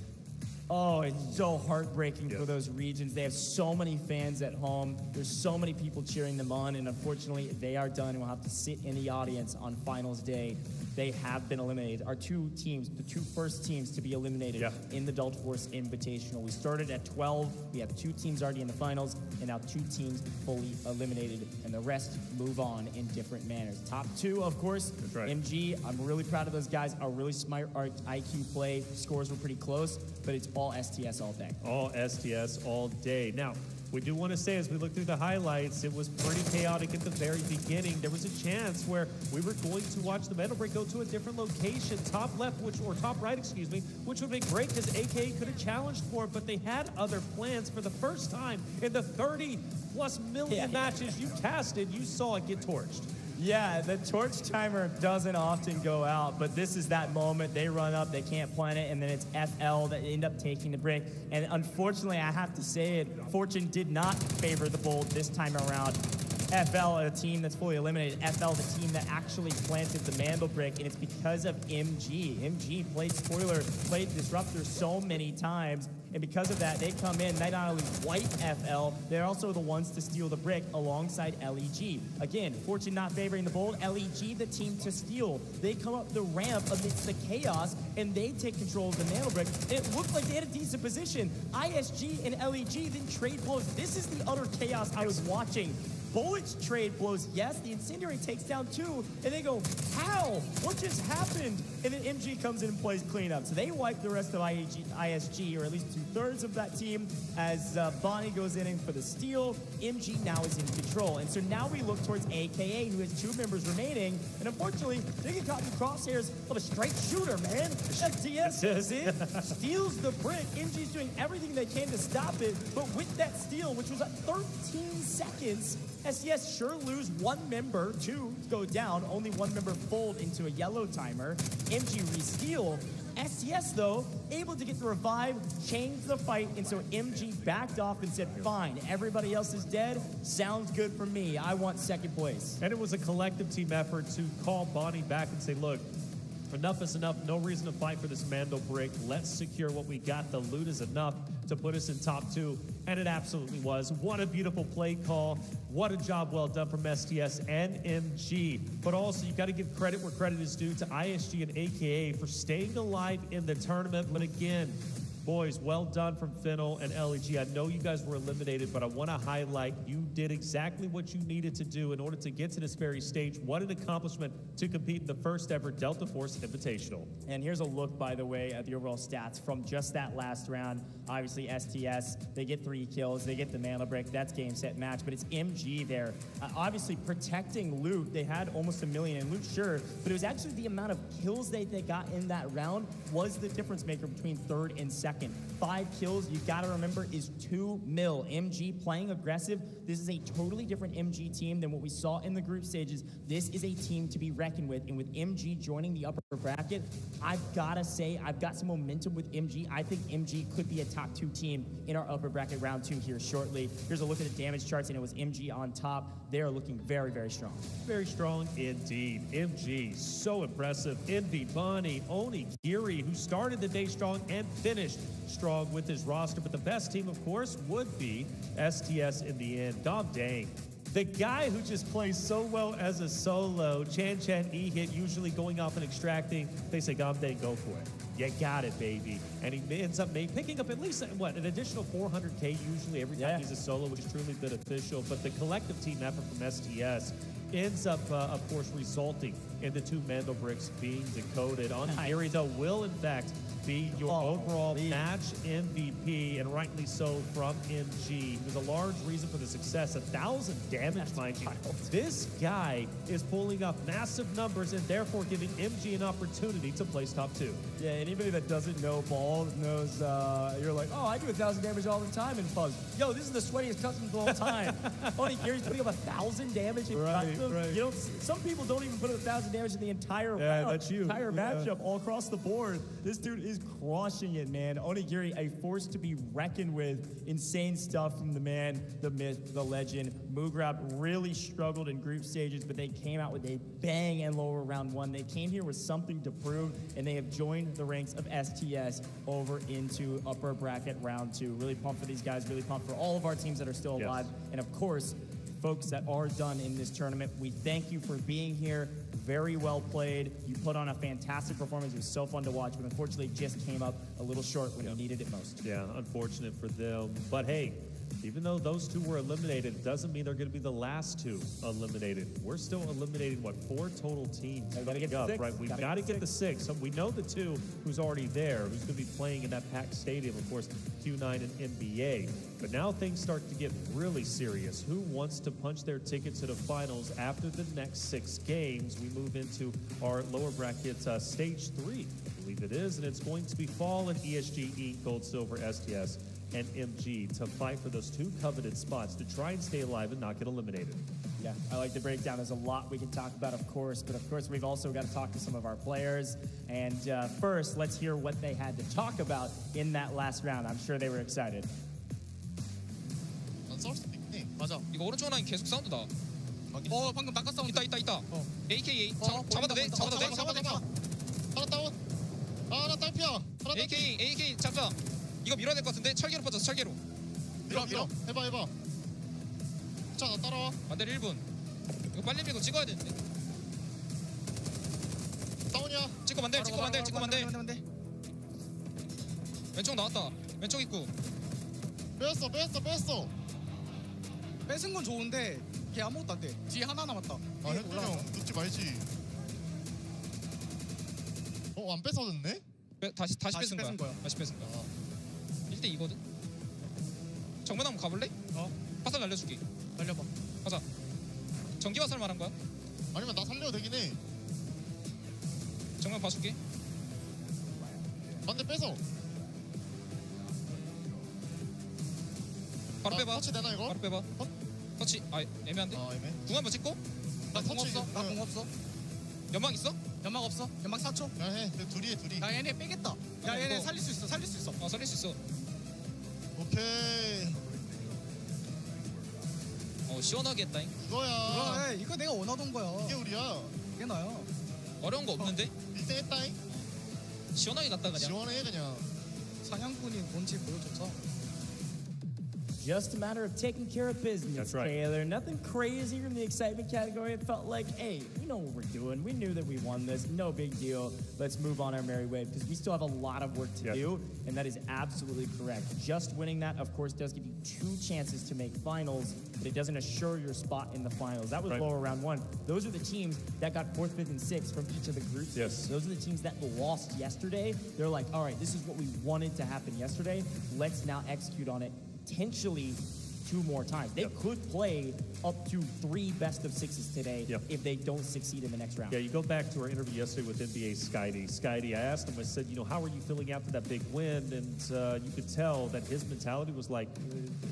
Oh, it's so heartbreaking for those regions. They have so many fans at home. There's so many people cheering them on, and unfortunately, they are done and will have to sit in the audience on finals day. They have been eliminated. Our 2 teams, the 2 first teams to be eliminated in the Delta Force Invitational. We started at 12. We have 2 teams already in the finals, and now 2 teams fully eliminated, and the rest move on in different manners. Top 2, of course, MG. I'm really proud of those guys. A really smart IQ play. Scores were pretty close, but it's all STS all day. All STS all day. Now, we do want to say, as we look through the highlights, it was pretty chaotic at the very beginning. There was a chance where we were going to watch the Mandelbrot go to a different location, top left, or top right, excuse me, which would have been great because AK could have challenged for it, but they had other plans. For the first time in the 30+ million matches you casted, you saw it get torched. Yeah, the torch timer doesn't often go out, but this is that moment. They run up, they can't plant it, and then it's FL that end up taking the brick. And unfortunately, I have to say it, fortune did not favor the Bold this time around. FL, a team that's fully eliminated. FL, the team that actually planted the Mandel brick, and it's because of MG. MG played spoiler, played disruptor so many times, and because of that, they come in, they not only wipe FL, they're also the ones to steal the brick alongside LEG. Again, fortune not favoring the Bold. LEG, the team to steal. They come up the ramp amidst the chaos, and they take control of the Mandel brick. It looked like they had a decent position. ISG and LEG then trade blows. This is the utter chaos I was watching. Bullets trade blows, yes. The incendiary takes down 2, and they go, how? What just happened? And then MG comes in and plays cleanup. So they wipe the rest of ISG, or at least 2/3 of that team, as Bonnie goes in for the steal. MG now is in control. And so now we look towards AKA, who has 2 members remaining. And unfortunately, they get caught in the crosshairs of a straight shooter, man. STS goes in, steals the brick. MG's doing everything they can to stop it. But with that steal, which was at 13 seconds, STS sure lose 1 member, 2 go down, only 1 member fold into a yellow timer. MG re-steal. STS, though, able to get the revive, change the fight, and so MG backed off and said, fine, everybody else is dead, sounds good for me, I want second place. And it was a collective team effort to call Bonnie back and say, look, enough is enough, no reason to fight for this Mandel break, let's secure what we got, the loot is enough to put us in top 2, and it absolutely was. What a beautiful play call. What a job well done from STS and MG. But also, you got to give credit where credit is due to ISG and AKA for staying alive in the tournament. But again, boys, well done from Fennel and LEG. I know you guys were eliminated, but I want to highlight you did exactly what you needed to do in order to get to this very stage. What an accomplishment to compete in the first ever Delta Force Invitational. And here's a look, by the way, at the overall stats from just that last round. Obviously, STS, they get 3 kills, they get the mana break, that's game, set, match, but it's MG there. Obviously, protecting loot, they had almost 1 million in loot, sure, but it was actually the amount of kills they got in that round was the difference maker between 3rd and 2nd. 5 kills, you gotta remember, is 2 mil. MG playing aggressive. This is a totally different MG team than what we saw in the group stages. This is a team to be reckoned with, and with MG joining the upper bracket, I've gotta say, I've got some momentum with MG. I think MG could be a top 2 team in our upper bracket round 2 here shortly. Here's a look at the damage charts, and it was MG on top. They're looking very, very strong. Very strong indeed. MG, so impressive. Envy, Bonnie, Onigiri, who started the day strong and finished strong with his roster. But the best team, of course, would be STS in the end. God dang. The guy who just plays so well as a solo, Chan E-hit, usually going off and extracting, they say, God dang, go for it. You got it, baby. And he ends up picking up at least, what, an additional 400K usually every time he's a solo, which is truly beneficial. But the collective team effort from STS ends up, of course, resulting in the 2 Mandel bricks being decoded. Onigiri, though, will, in fact, be your overall match MVP, and rightly so from MG. He was a large reason for the success. 1,000 damage, mind you. This guy is pulling up massive numbers and therefore giving MG an opportunity to place top 2. Yeah, anybody that doesn't know ball knows you're like, oh, I do 1,000 damage all the time in Fuzz. Yo, this is the sweatiest custom of all time. Onigiri's putting up 1,000 damage in custom. Right. You know, some people don't even put up 1,000 damage in the entire round, that's you. entire matchup all across the board. This dude is crushing it, man. Onigiri, a force to be reckoned with. Insane stuff from the man, the myth, the legend. Mugrab really struggled in group stages, but they came out with a bang and lower round 1. They came here with something to prove, and they have joined the ranks of STS over into upper bracket round 2. Really pumped for these guys, really pumped for all of our teams that are still alive. And of course, folks that are done in this tournament, we thank you for being here. Very well played. You put on a fantastic performance. It was so fun to watch, but unfortunately it just came up a little short when you needed it most. Yeah, unfortunate for them. But hey, even though those 2 were eliminated, it doesn't mean they're going to be the last 2 eliminated. We're still eliminating, what, 4 total teams? We gotta get the 6. Right? We've got to get the 6. So we know the 2 who's already there, who's going to be playing in that packed stadium, of course, Q9 and NBA. But now things start to get really serious. Who wants to punch their ticket to the finals after the next 6 games? We move into our lower bracket stage 3, I believe it is, and it's going to be Fall and ESG, Gold, Silver, STS, and MG to fight for those two coveted spots to try and stay alive and not get eliminated. Yeah, I like the breakdown. There's a lot we can talk about, of course, but of course we've also got to talk to some of our players. And first, let's hear what they had to talk about in that last round. I'm sure they were excited. 싸울 수도 있네. 맞아. 이거 오른쪽 라인 계속 사운드다. 방금 바깥 사운드. 있다. AKA 잡아도 돼? 잡아도 돼? 하나 다운. 나 딸피야. AK 잡자. 이거 밀어야 될 것 같은데 철개로 빠졌어. 철개로. 밀어. 해봐. 자, 나 따라와. 반대로 1분. 이거 빨리 밀고 찍어야 되는데. 다운이야. 찍으면 안 돼. 왼쪽 나왔다. 왼쪽 입구. 뺐어. 뺏은 건 좋은데 걔 아무것도 안 돼. 뒤에 하나 남았다. 현준이 형 늦지 말지. 안 뺏어졌네? 다시 뺏은 거야. 다시 뺏은 거야. 1대 2거든. 정면 한번 가볼래? 화살 날려줄게. 날려봐. 가자. 전기 화살 말한 거야? 아니면 나 살려도 되긴 해. 정면 봐줄게. 반대 뺏어. 바로 빼봐. 터치 되나 이거? 바로 빼봐. 터치. 애매한데? 애매. 궁 한번 찍고. 나 공 없어. 연막 있어? 연막 없어. 연막 4초. 야 해. 둘이. 야 얘네 빼겠다. 야 얘네 살릴 수 있어. 살릴 수 있어. 오케이. 시원하게 했다잉. 이거야. 이거 내가 원하던 거야. 이게 우리야. 이게 나야. 어려운 거 없는데? 1등 했다잉. 시원하게 갔다 그냥. 시원해 그냥. 사냥꾼이 뭔지 보여줬어. Just a matter of taking care of business, That's right. Taylor. Nothing crazy from the excitement category. It felt like, hey, we know what we're doing. We knew that we won this. No big deal. Let's move on our merry way because we still have a lot of work to do, and that is absolutely correct. Just winning that, of course, does give you 2 chances to make finals, but it doesn't assure your spot in the finals. That was lower round 1. Those are the teams that got 4th, 5th, and 6th from each of the groups. Yes. Those are the teams that lost yesterday. They're like, all right, this is what we wanted to happen yesterday. Let's now execute on it. Potentially 2 more times. They could play up to 3 best of 6s today if they don't succeed in the next round. Yeah, you go back to our interview yesterday with NBA Skydie. I asked him, I said, how are you feeling after that big win? And you could tell that his mentality was like,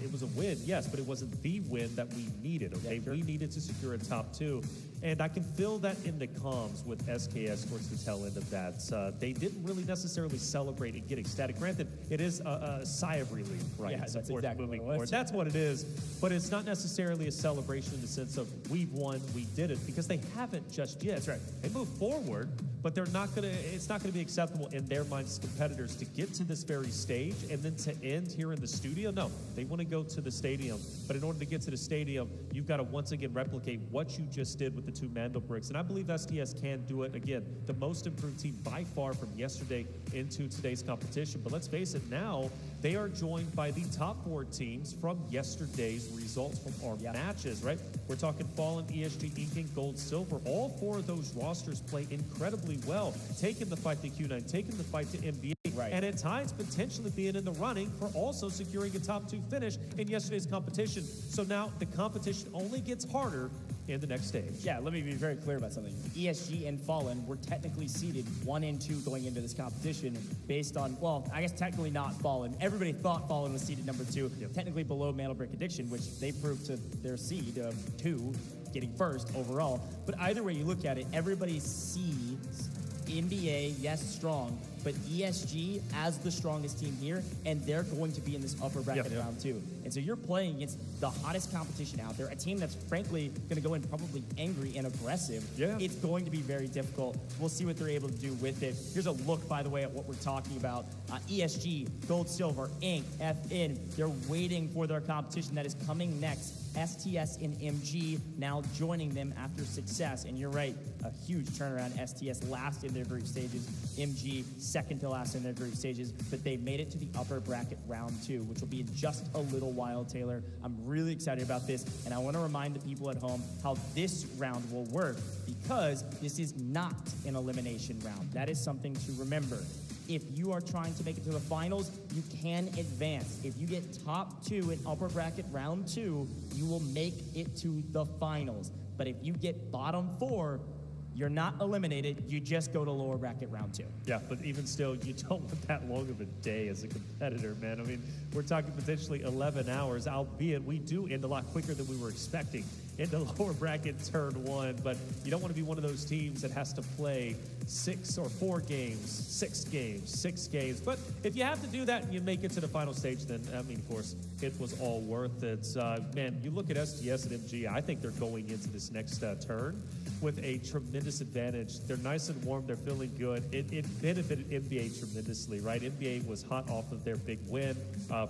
it was a win, yes, but it wasn't the win that we needed, okay? We needed to secure a top 2. And I can feel that in the comms with SKS towards the tail end of that. They didn't really necessarily celebrate and get ecstatic. Granted, it is a sigh of relief, right? Yeah, that's exactly moving what it was. forward. That's what it is. But it's not necessarily a celebration in the sense of we've won, we did it, because they haven't just yet. That's right. They move forward, but they're not gonna. It's not gonna be acceptable in their minds as competitors to get to this very stage and then to end here in the studio. No, they want to go to the stadium, but in order to get to the stadium, you've got to once again replicate what you just did with the 2 Mando bricks, and I believe STS can do it again. The most improved team by far from yesterday into today's competition. But let's face it, now they are joined by the top 4 teams from yesterday's results from our matches, right? We're talking Fallen, ESG, Inking, Gold, Silver. All 4 of those rosters play incredibly well, taking the fight to Q9, taking the fight to NBA, and at times potentially being in the running for also securing a top 2 finish in yesterday's competition. So now the competition only gets harder in the next stage. Yeah, let me be very clear about something. ESG and Fallen were technically seeded 1 and 2 going into this competition based on, well, I guess technically not Fallen. Everybody thought Fallen was seeded number 2, technically below Mantle Brick Addiction, which they proved to their seed of 2, getting 1st overall. But either way you look at it, everybody sees NBA, yes, strong, but ESG as the strongest team here, and they're going to be in this upper bracket round 2. And so you're playing against the hottest competition out there, a team that's frankly going to go in probably angry and aggressive. It's going to be very difficult. We'll see what they're able to do with it. Here's a look, by the way, at what we're talking about. ESG, Gold, Silver, Inc., FN, they're waiting for their competition that is coming next. STS and MG now joining them after success. And you're right, a huge turnaround. STS last in their group stages, MG second to last in their group stages, but they made it to the upper bracket round 2, which will be in just a little while, Taylor. I'm really excited about this, and I want to remind the people at home how this round will work, because this is not an elimination round. That is something to remember. If you are trying to make it to the finals, you can advance. If you get top 2 in upper bracket round 2, you will make it to the finals. But if you get bottom 4, You're not eliminated. You just go to lower bracket round 2. Yeah, but even still, you don't want that long of a day as a competitor, man. I mean, we're talking potentially 11 hours, albeit we do end a lot quicker than we were expecting into lower bracket turn 1, but you don't want to be one of those teams that has to play 6 or 4 games, 6 games. But if you have to do that and you make it to the final stage, then, I mean, of course, it was all worth it. Man, you look at STS and MG, I think they're going into this next turn with a tremendous advantage. They're nice and warm. They're feeling good. It benefited NBA tremendously, right? NBA was hot off of their big win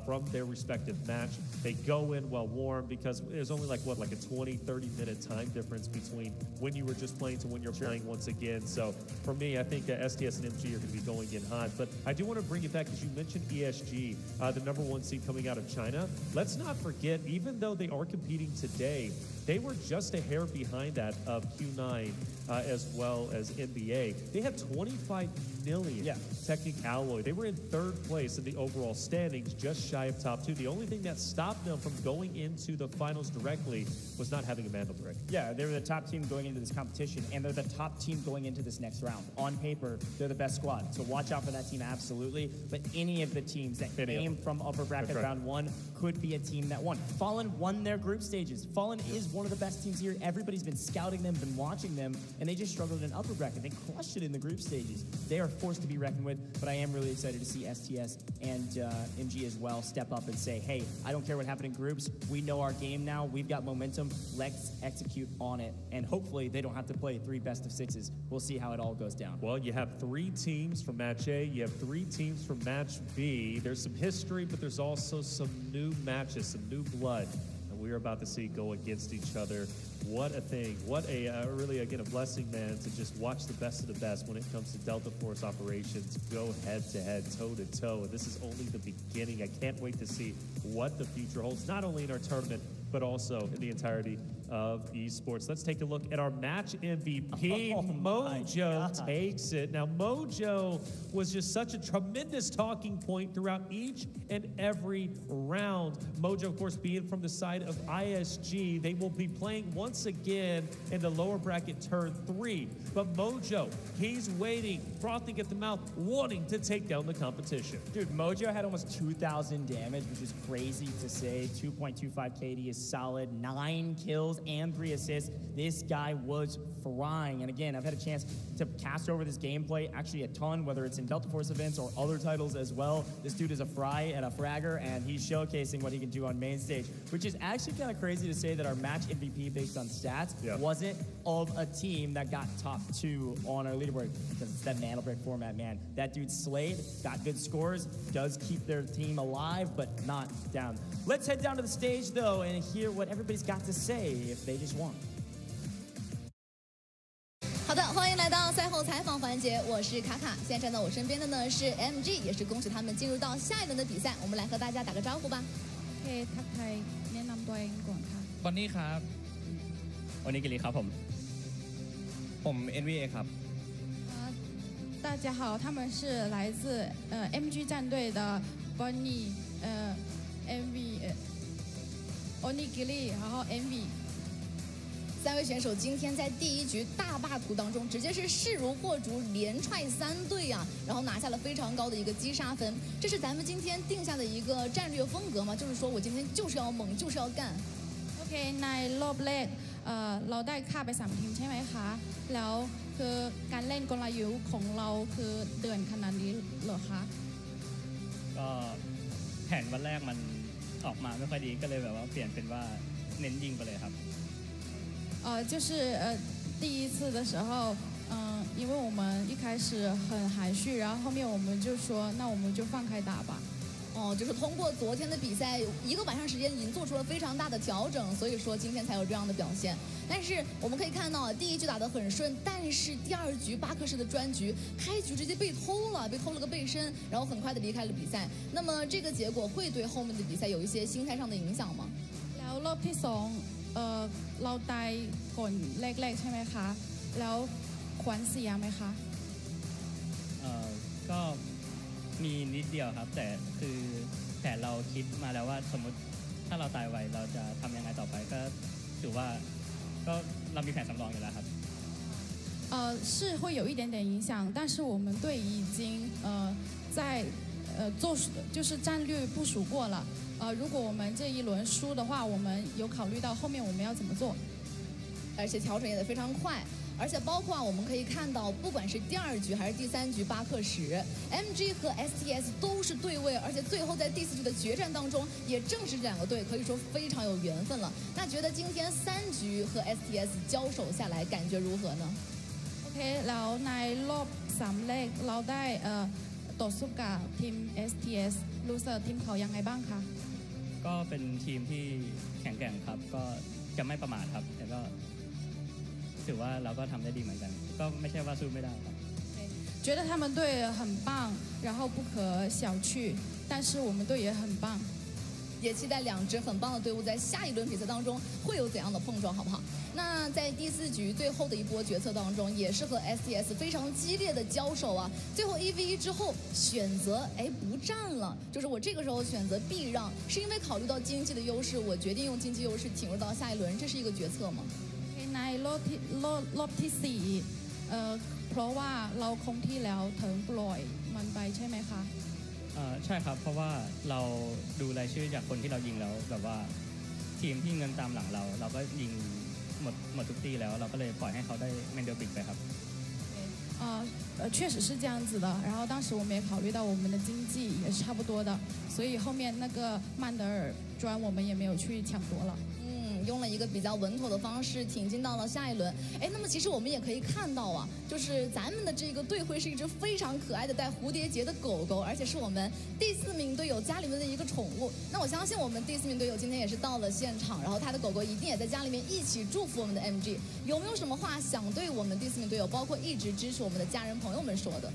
from their respective match. They go in well warm because there's only like a 20, 30-minute time difference between when you were just playing to when you're playing once again. So for me, I think STS and MG are going to be going in hot. But I do want to bring it back because you mentioned ESG, the number 1 seed coming out of China. Let's not forget, even though they are competing today, they were just a hair behind that of Q9 as well as NBA. They have 25 million Technic Alloy. They were in 3rd place in the overall standings, just shy of top 2. The only thing that stopped them from going into the finals directly was not having a Mandel brick. Yeah, they were the top team going into this competition, and they're the top team going into this next round. On paper, they're the best squad, so watch out for that team, absolutely. But any of the teams that came from upper bracket round 1 could be a team that won. Fallen won their group stages. Fallen is one of the best teams here. Everybody's been scouting them, been watching them, and they just struggled in upper bracket. They crushed it in the group stages. They are forced to be reckoned with, but I am really excited to see STS and MG as well step up and say, hey, I don't care what happened in groups. We know our game now. We've got momentum. Let's execute on it. And hopefully they don't have to play 3 best of 6s. We'll see how it all goes down. Well, you have 3 teams from Match A. You have 3 teams from Match B. There's some history, but there's also some new matches, some new blood. And we're about to see go against each other. What a thing. What a really, again, a blessing, man, to just watch the best of the best when it comes to Delta Force operations go head-to-head, toe-to-toe. This is only the beginning. I can't wait to see what the future holds, not only in our tournament, but also in the entirety of esports. Let's take a look at our match MVP. Mojo takes it. Now, Mojo was just such a tremendous talking point throughout each and every round. Mojo, of course, being from the side of ISG, they will be playing once again in the lower bracket turn 3. But Mojo, he's waiting, frothing at the mouth, wanting to take down the competition. Dude, Mojo had almost 2,000 damage, which is crazy to say. 2.25 KD is solid, 9 kills and 3 assists. This guy was frying. And again, I've had a chance to cast over this gameplay actually a ton, whether it's in Delta Force events or other titles as well. This dude is a fry and a fragger, and he's showcasing what he can do on main stage, which is actually kind of crazy to say that our match MVP based on stats wasn't of a team that got top 2 on our leaderboard, because it's that Mandel break format, man. That dude slayed, got good scores, does keep their team alive, but not down. Let's head down to the stage, though, and hear what everybody's got to say if they just won. 好的，欢迎来到赛后采访环节，我是卡卡。现在站在我身边的呢是 MG， 也是恭喜他们进入到下一轮的比赛。我们来和大家打个招呼吧。โอเคทักทายแนะนำตัวเองก่อนค่ะ วันนี้ครับวันนี้กิริครับผม NVA ครับ大家好，他们是来自MG 战队的 Bonnie MV Onigiri， 然后 MV。3位选手今天在第1局大霸图当中，直接是势如破竹，连踹3队啊，然后拿下了非常高的一个击杀分。这是咱们今天定下的一个战略风格吗？就是说我今天就是要猛，就是要干。โอเคในรอบแรกเราได้ฆ่าไป3ทีมใช่ไหมคะแล้วคือการเล่นกลยุทธ์ของเราคือเดือนขนาดนี้เหรอคะก็แผนวันแรกมันออกมาไม่ค่อยดีก็เลยแบบว่าเปลี่ยนเป็นว่าเน้นยิงไปเลยครับ就是第一次的时候因为我们一开始很含蓄然后后面我们就说那我们就放开打吧就是通过昨天的比赛1个晚上时间已经做出了非常大的调整，所以说今天才有这样的表现。但是我们可以看到第1局打得很顺，但是第2局巴克式的专局开局直接被偷了个背身，然后很快的离开了比赛。那么这个结果会对后面的比赛有一些心态上的影响吗？แล้วรอบที่2เราตายก่อนแรกๆใช่ไหมคะแล้วขวัญเสียไหมคะก็มีนิดเดียวครับแต่คือแผนเราคิดมาแล้วว่าสมมติถ้าเราตายไวเราจะทำยังไงต่อไปก็ถือว่าก็เรามีแผนสำรองอยู่แล้วครับ是会有一点点影响，但是我们队已经在就是战略部署过了。如果我们这一轮输的话，我们有考虑到后面我们要怎么做，而且调整也得非常快。而且包括我们可以看到，不管是第2局还是第3局巴克什 ，MG 和 STS 都是对位，而且最后在第4局的决战当中，也正是这两个队可以说非常有缘分了。那觉得今天3局和 STS 交手下来，感觉如何呢 ？OK， แล้วในรอบ3เลขเราได้ต่อสู้กับทีม STS รู้สึกทีมเขายังไงบ้างคะก็เป็นทีมที่แข็งแกร่งครับก็จะไม่ประมาทครับแต่ก็ถือว่าเราก็ทำได้ดีเหมือนกันก็ไม่ใช่ว่าสู้ไม่ได้ครับ觉得他们队很棒，然后不可小觑，但是我们队也很棒。也期待2支很棒的队伍在下一轮比赛当中会有怎样的碰撞，好不好？那在第4局最后的一波决策当中，也是和 STS 非常激烈的交手啊。最后1v1之后选择不战了，就是我这个时候选择避让，是因为考虑到经济的优势，我决定用经济优势挺入到下一轮，这是一个决策吗？ในรอบที่4เพราะว่าเราคงที่แล้วถึงปล่อยมันไปใช่ไหมคะใช่ครับเพราะว่าเราดูรายชื่อจากคนที่เรายิงแล้วแบบว่าทีมที่เงินตามหลังเราก็ยิงหมดทุกตีแล้วเราก็เลยปล่อยให้เขาได้เมนเดลบิกไปครับ确实是这样子的，然后当时我们也考虑到我们的经济也是差不多的，所以后面那个曼德尔砖我们也没有去抢夺了。用了一个比较稳妥的方式挺进到了下一轮。那么其实我们也可以看到啊，就是咱们的这个队徽是一只非常可爱的带蝴蝶结的狗狗，而且是我们第4名队友家里面的一个宠物。那我相信我们第4名队友今天也是到了现场，然后他的狗狗一定也在家里面一起祝福我们的 MG。有没有什么话想对我们第4名队友，包括一直支持我们的家人朋友们说的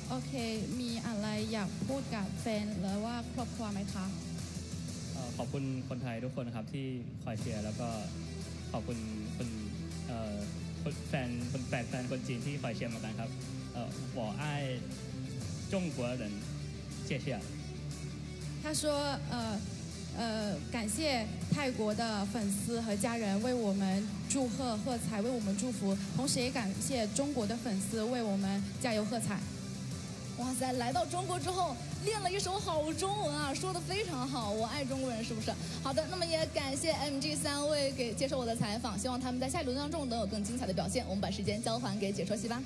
？OK， มีอะไรอยากพูดกับแฟนหรือว่าครอบครัวไหมคะขอบคุณคนไทยทุกคนครับที่คอยเชียร์แล้วก็ขอบคุณแฟนคนจีนที่คอยเชียร์เหมือนกันครับ我爱中国人谢谢他说感谢泰国的粉丝和家人为我们祝贺喝彩，为我们祝福，同时也感谢中国的粉丝为我们加油喝彩。哇塞，来到中国之后练了一手好中文啊，说得非常好，我爱中国人，是不是？好的，那么也感谢 MG 3位接受我的采访，希望他们在下一轮当中能有更精彩的表现。我们把时间交还给解说席吧。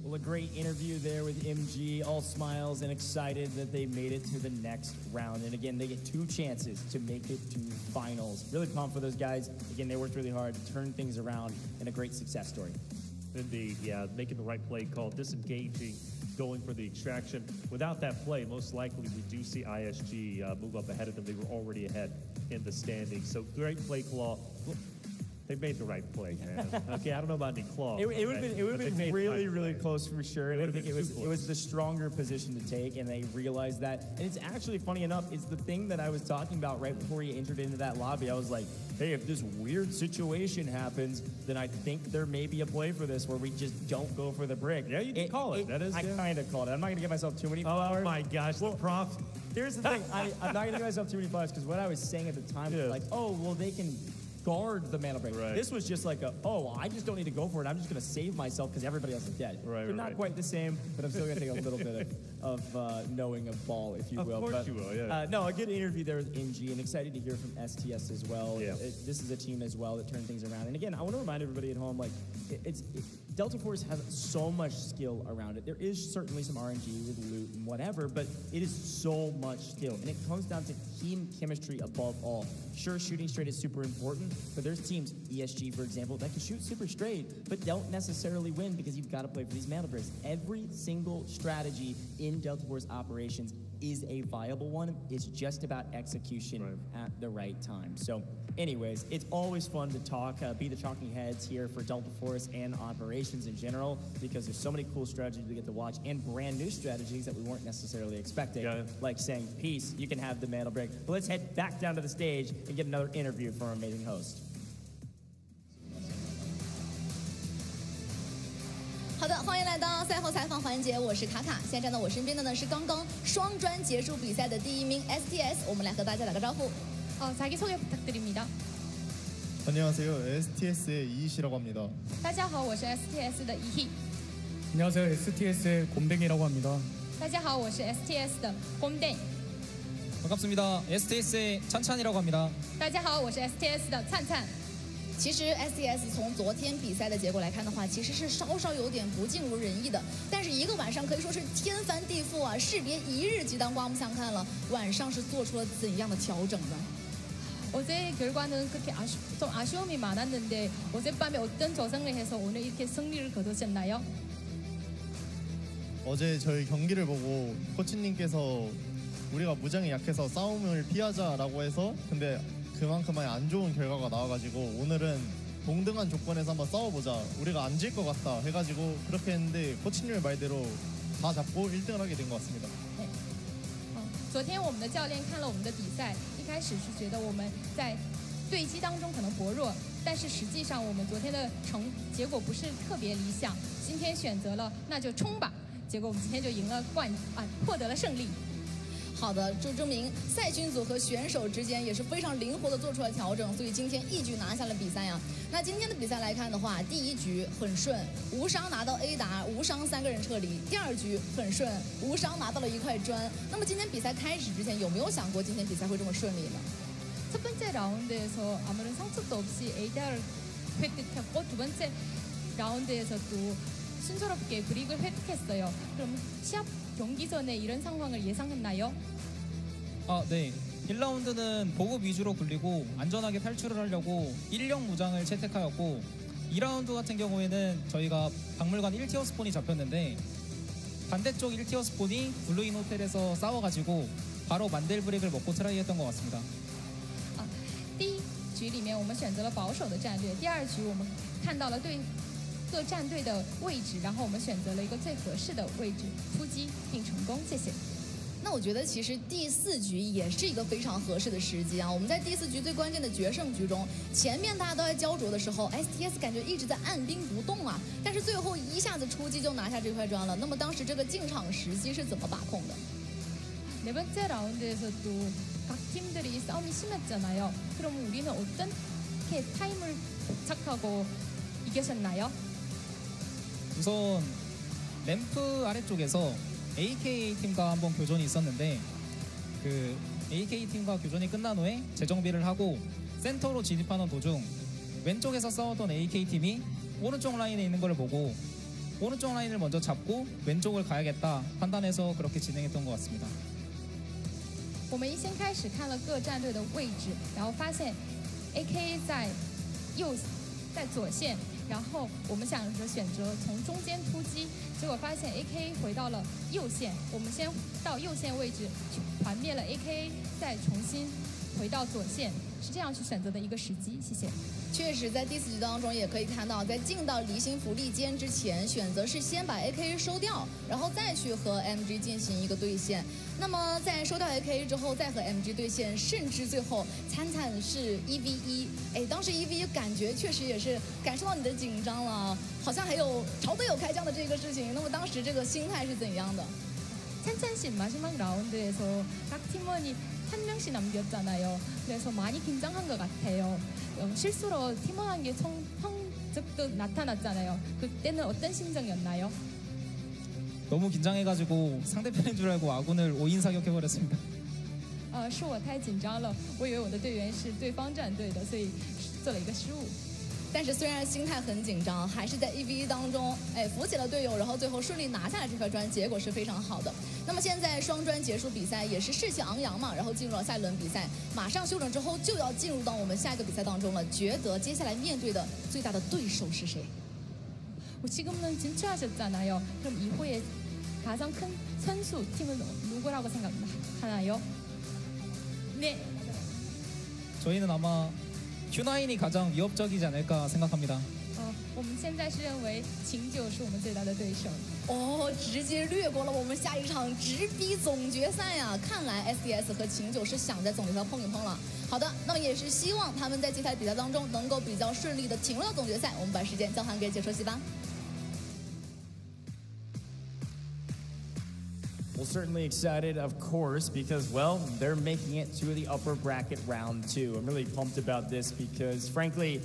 Well, a great interview there with MG, all smiles and excited that they made it to the next round. And again, they get 2 chances to make it to finals. Really pumped for those guys. Again, they worked really hard to turn things around, and a great success story. Indeed, yeah, making the right play call, disengaging, going for the extraction. Without that play, most likely we do see ISG move up ahead of them. They were already ahead in the standings. So great play call. They made the right play, man. Okay, I don't know about any claw. It would have been really, really close for sure. And I think it was the stronger position to take, and they realized that. And it's actually funny enough, it's the thing that I was talking about right before you entered into that lobby. I was like, hey, if this weird situation happens, then I think there may be a play for this where we just don't go for the brick. Yeah, you can call it. I kind of called it. I'm not going to give myself too many flowers. Oh my gosh, the prof. Here's the thing. I'm not going to give myself too many flowers because what I was saying at the time was like, oh, well, they can guard the mana break. Right. This was just like I just don't need to go for it. I'm just going to save myself because everybody else is dead. Right, They're not quite the same, but I'm still going to take a little bit of knowing of ball, if you will. Of course you will, yeah. No, a good interview there with MG, and excited to hear from STS as well. Yeah. This is a team as well that turned things around. And again, I want to remind everybody at home, like, Delta Force has so much skill around it. There is certainly some RNG with loot and whatever, but it is so much skill. And it comes down to team chemistry above all. Sure, shooting straight is super important, but there's teams, ESG for example, that can shoot super straight, but don't necessarily win because you've got to play for these mana breaks. Every single strategy in Delta Force operations is a viable one. It's just about execution at the right time. So anyways, it's always fun to talk, be the talking heads here for Delta Force and operations in general, because there's so many cool strategies we get to watch and brand new strategies that we weren't necessarily expecting, like saying, peace, you can have the mana break. But let's head back down to the stage and get another interview from our amazing host. 好的，欢迎来到赛后采访环节，我是卡卡。现在站到我身边的呢是刚刚双专结束比赛的第1名 STS， 我们来和大家打个招呼。자기소개 부탁드립니다. 안녕하세요. STS의 이희시라고 합니다. 大家好，我是 STS 的이희。 안녕하세요. STS의 곰댕이라고 합니다. 大家好，我是 STS 的곰댕。 반갑습니다. STS의 찬찬이라고 합니다. 大家好，我是 STS 的灿灿。其实 STS 从昨天比赛的结果来看的话，其实是稍稍有点不尽如人意的。但是一个晚上可以说是天翻地覆啊，士别一日即当刮目相看了。晚上是做出了怎样的调整呢？ 어제 결과는 그렇게 좀 아쉬움이 많았는데 어젯밤에 어떤 조정을 해서 오늘 이렇게 승리를 거두셨나요? 어제 저희 경기를 보고 코치님께서 우리가 무장이 약해서 싸움을 피하자라고 해서 근데 그만큼 안 좋은 결과가 나와가지고 오늘은 동등한 조건에서 한번 싸워보자. 우리가 안 질 것 같다 해가지고 그렇게 했는데 코치님의 말대로 다 잡고 1등을 하게 된 것 같습니다. 昨天我们的教练看了我们的比赛，一开始是觉得我们在对击当中可能薄弱，但是实际上我们昨天的结果不是特别理想。今天选择了那就冲吧，结果我们今天就赢了获得了胜利。 好的，这证明赛群组和选手之间也是非常灵活的做出了调整，所以今天一举拿下了比赛呀。那今天的比赛来看的话，第一局很顺，无伤拿到 A 打，无伤3个人撤离。第二局很顺，无伤拿到了1块砖。那么今天比赛开始之前，有没有想过今天比赛会这么顺利呢？ 첫 번째 라운드에서 아무런 상처도 없이 A다를 획득했고 두 번째 라운드에서도 순조롭게 브릭을 획득했어요. 그럼 시합 경기 전에 이런 상황을 예상했나요? 네. 1라운드는 보급 위주로 굴리고 안전하게 탈출을 하려고 1령 무장을 채택하였고 2라운드 같은 경우에는 저희가 박물관 1티어 스폰이 잡혔는데 반대쪽 1티어 스폰이 블루인 호텔에서 싸워가지고 바로 만델 브릭을 먹고 트라이했던 것 같습니다. 第一局里面我们选择了保守的战略，第二局我们看到了各战队的位置，然后我们选择了一个最合适的位置突击并成功。谢谢。 那我觉得其实第4局也是一个非常合适的时机啊！我们在第4局最关键的决胜局中，前面大家都在焦灼的时候 ，STS 感觉一直在按兵不动啊，但是最后一下子出击就拿下这块砖了。那么当时这个进场时机是怎么把控的？ 네 번째 라운드에서도 각 팀들이 싸움이 심했잖아요. 그럼 우리는 어떻게 타임을 포착하고 이겨셨나요? 우선 램프 아래쪽에서 AK 팀과 한번 교전이 있었는데 그 AK 팀과 교전이 끝난 후에 재정비를 하고 센터로 진입하는 도중 왼쪽에서 싸웠던 AK 팀이 오른쪽 라인에 있는 걸 보고 오른쪽 라인을 먼저 잡고 왼쪽을 가야겠다 판단해서 그렇게 진행했던 것 같습니다. 我们先开始看了各战队的位置，然后发现 AK 在左线，然后我们想着选择从中间突击，结果发现 AK 回到了右线，我们先到右线位置团灭了 AK， 再重新回到左线，是这样去选择的一个时机。谢谢。 确实，在第4局当中也可以看到，在进到离心福利间之前，选择是先把 AK 收掉，然后再去和 MG 进行一个对线。那么在收掉 AK 之后，再和 MG 对线，甚至最后灿灿是1v1。哎，当时1v1感觉确实也是感受到你的紧张了，好像还有朝队友开枪的这个事情。那么当时这个心态是怎样的？ 찬찬씨 마지막 라운드에서 각 팀원이 한 명씩 남겼잖아요. 그래서 많이 긴장한 것 같아요. 실수로 팀원 한 개 성적도 나타났잖아요. 그때는 어떤 심정이었나요? 너무 긴장해가지고 상대편인 줄 알고 아군을 5인 사격해버렸습니다. 是我太紧张了，我以为我的队员是对方战队的，所以做了一个失误。 但是虽然心态很紧张，还是在1v1当中，扶起了队友，然后最后顺利拿下了这块砖，结果是非常好的。那么现在双砖结束比赛，也是士气昂扬嘛，然后进入了下一轮比赛，马上休整之后就要进入到我们下一个比赛当中了。觉得接下来面对的最大的对手是谁？ 지금은 진출하셨잖아요. 그럼 이후에 가장 큰 선수 팀은 누구라고 생각하나요? 네. 저희는 아마 Q9이 가장 위협적이지 않을까 생각합니다. 我们现在是认为秦九是我们最大的对手。哦，直接略过了我们下一场直逼总决赛呀！看来 SDS 和秦九是想在总决赛碰一碰了。好的，那么也是希望他们在接下来比赛当中能够比较顺利的挺入到总决赛。我们把时间交还给解说席吧。Well, certainly excited, of course, because, well, they're making it to the upper bracket round 2. I'm really pumped about this because, frankly,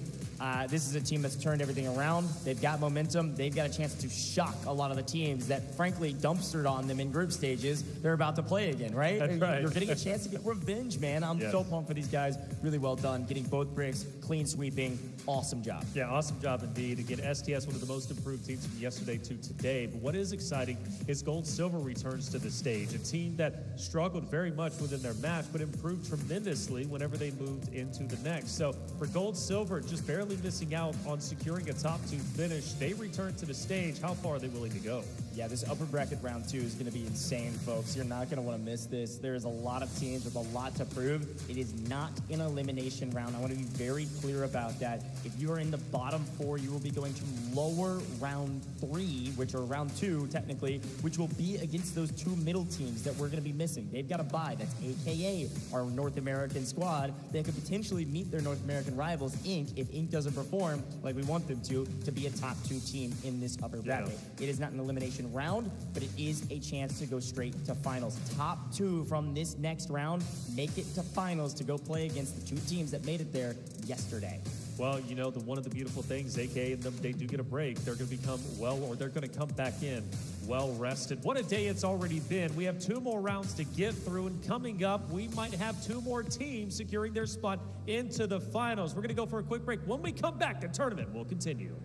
this is a team that's turned everything around. They've got momentum. They've got a chance to shock a lot of the teams that, frankly, dumpstered on them in group stages. They're about to play again, right? That's right. You're getting a chance to get revenge, man. I'm so pumped for these guys. Really well done. Getting both bricks, clean sweeping. Awesome job. Yeah, awesome job indeed. Again, STS, one of the most improved teams from yesterday to today. But what is exciting is Gold Silver returns to the stage, a team that struggled very much within their match, but improved tremendously whenever they moved into the next. So for Gold Silver, just barely missing out on securing a top 2 finish, they return to the stage. How far are they willing to go? Yeah, this upper bracket round 2 is going to be insane, folks. You're not going to want to miss this. There's a lot of teams with a lot to prove. It is not an elimination round. I want to be very clear about that. If you are in the bottom 4, you will be going to lower round 3, which are round 2, technically, which will be against those 2 middle teams that we're going to be missing. They've got a bye. That's AKA our North American squad. They could potentially meet their North American rivals, Inc., if Inc. doesn't perform like we want them to be a top 2 team in this upper bracket. It is not an elimination round, but it is a chance to go straight to finals. Top 2 from this next round make it to finals to go play against the 2 teams that made it there yesterday. Well, you know, one of the beautiful things, AK and them, they do get a break. They're going to become they're going to come back in well rested. What a day it's already been. We have 2 more rounds to get through, and coming up, we might have 2 more teams securing their spot into the finals. We're going to go for a quick break. When we come back, the tournament will continue.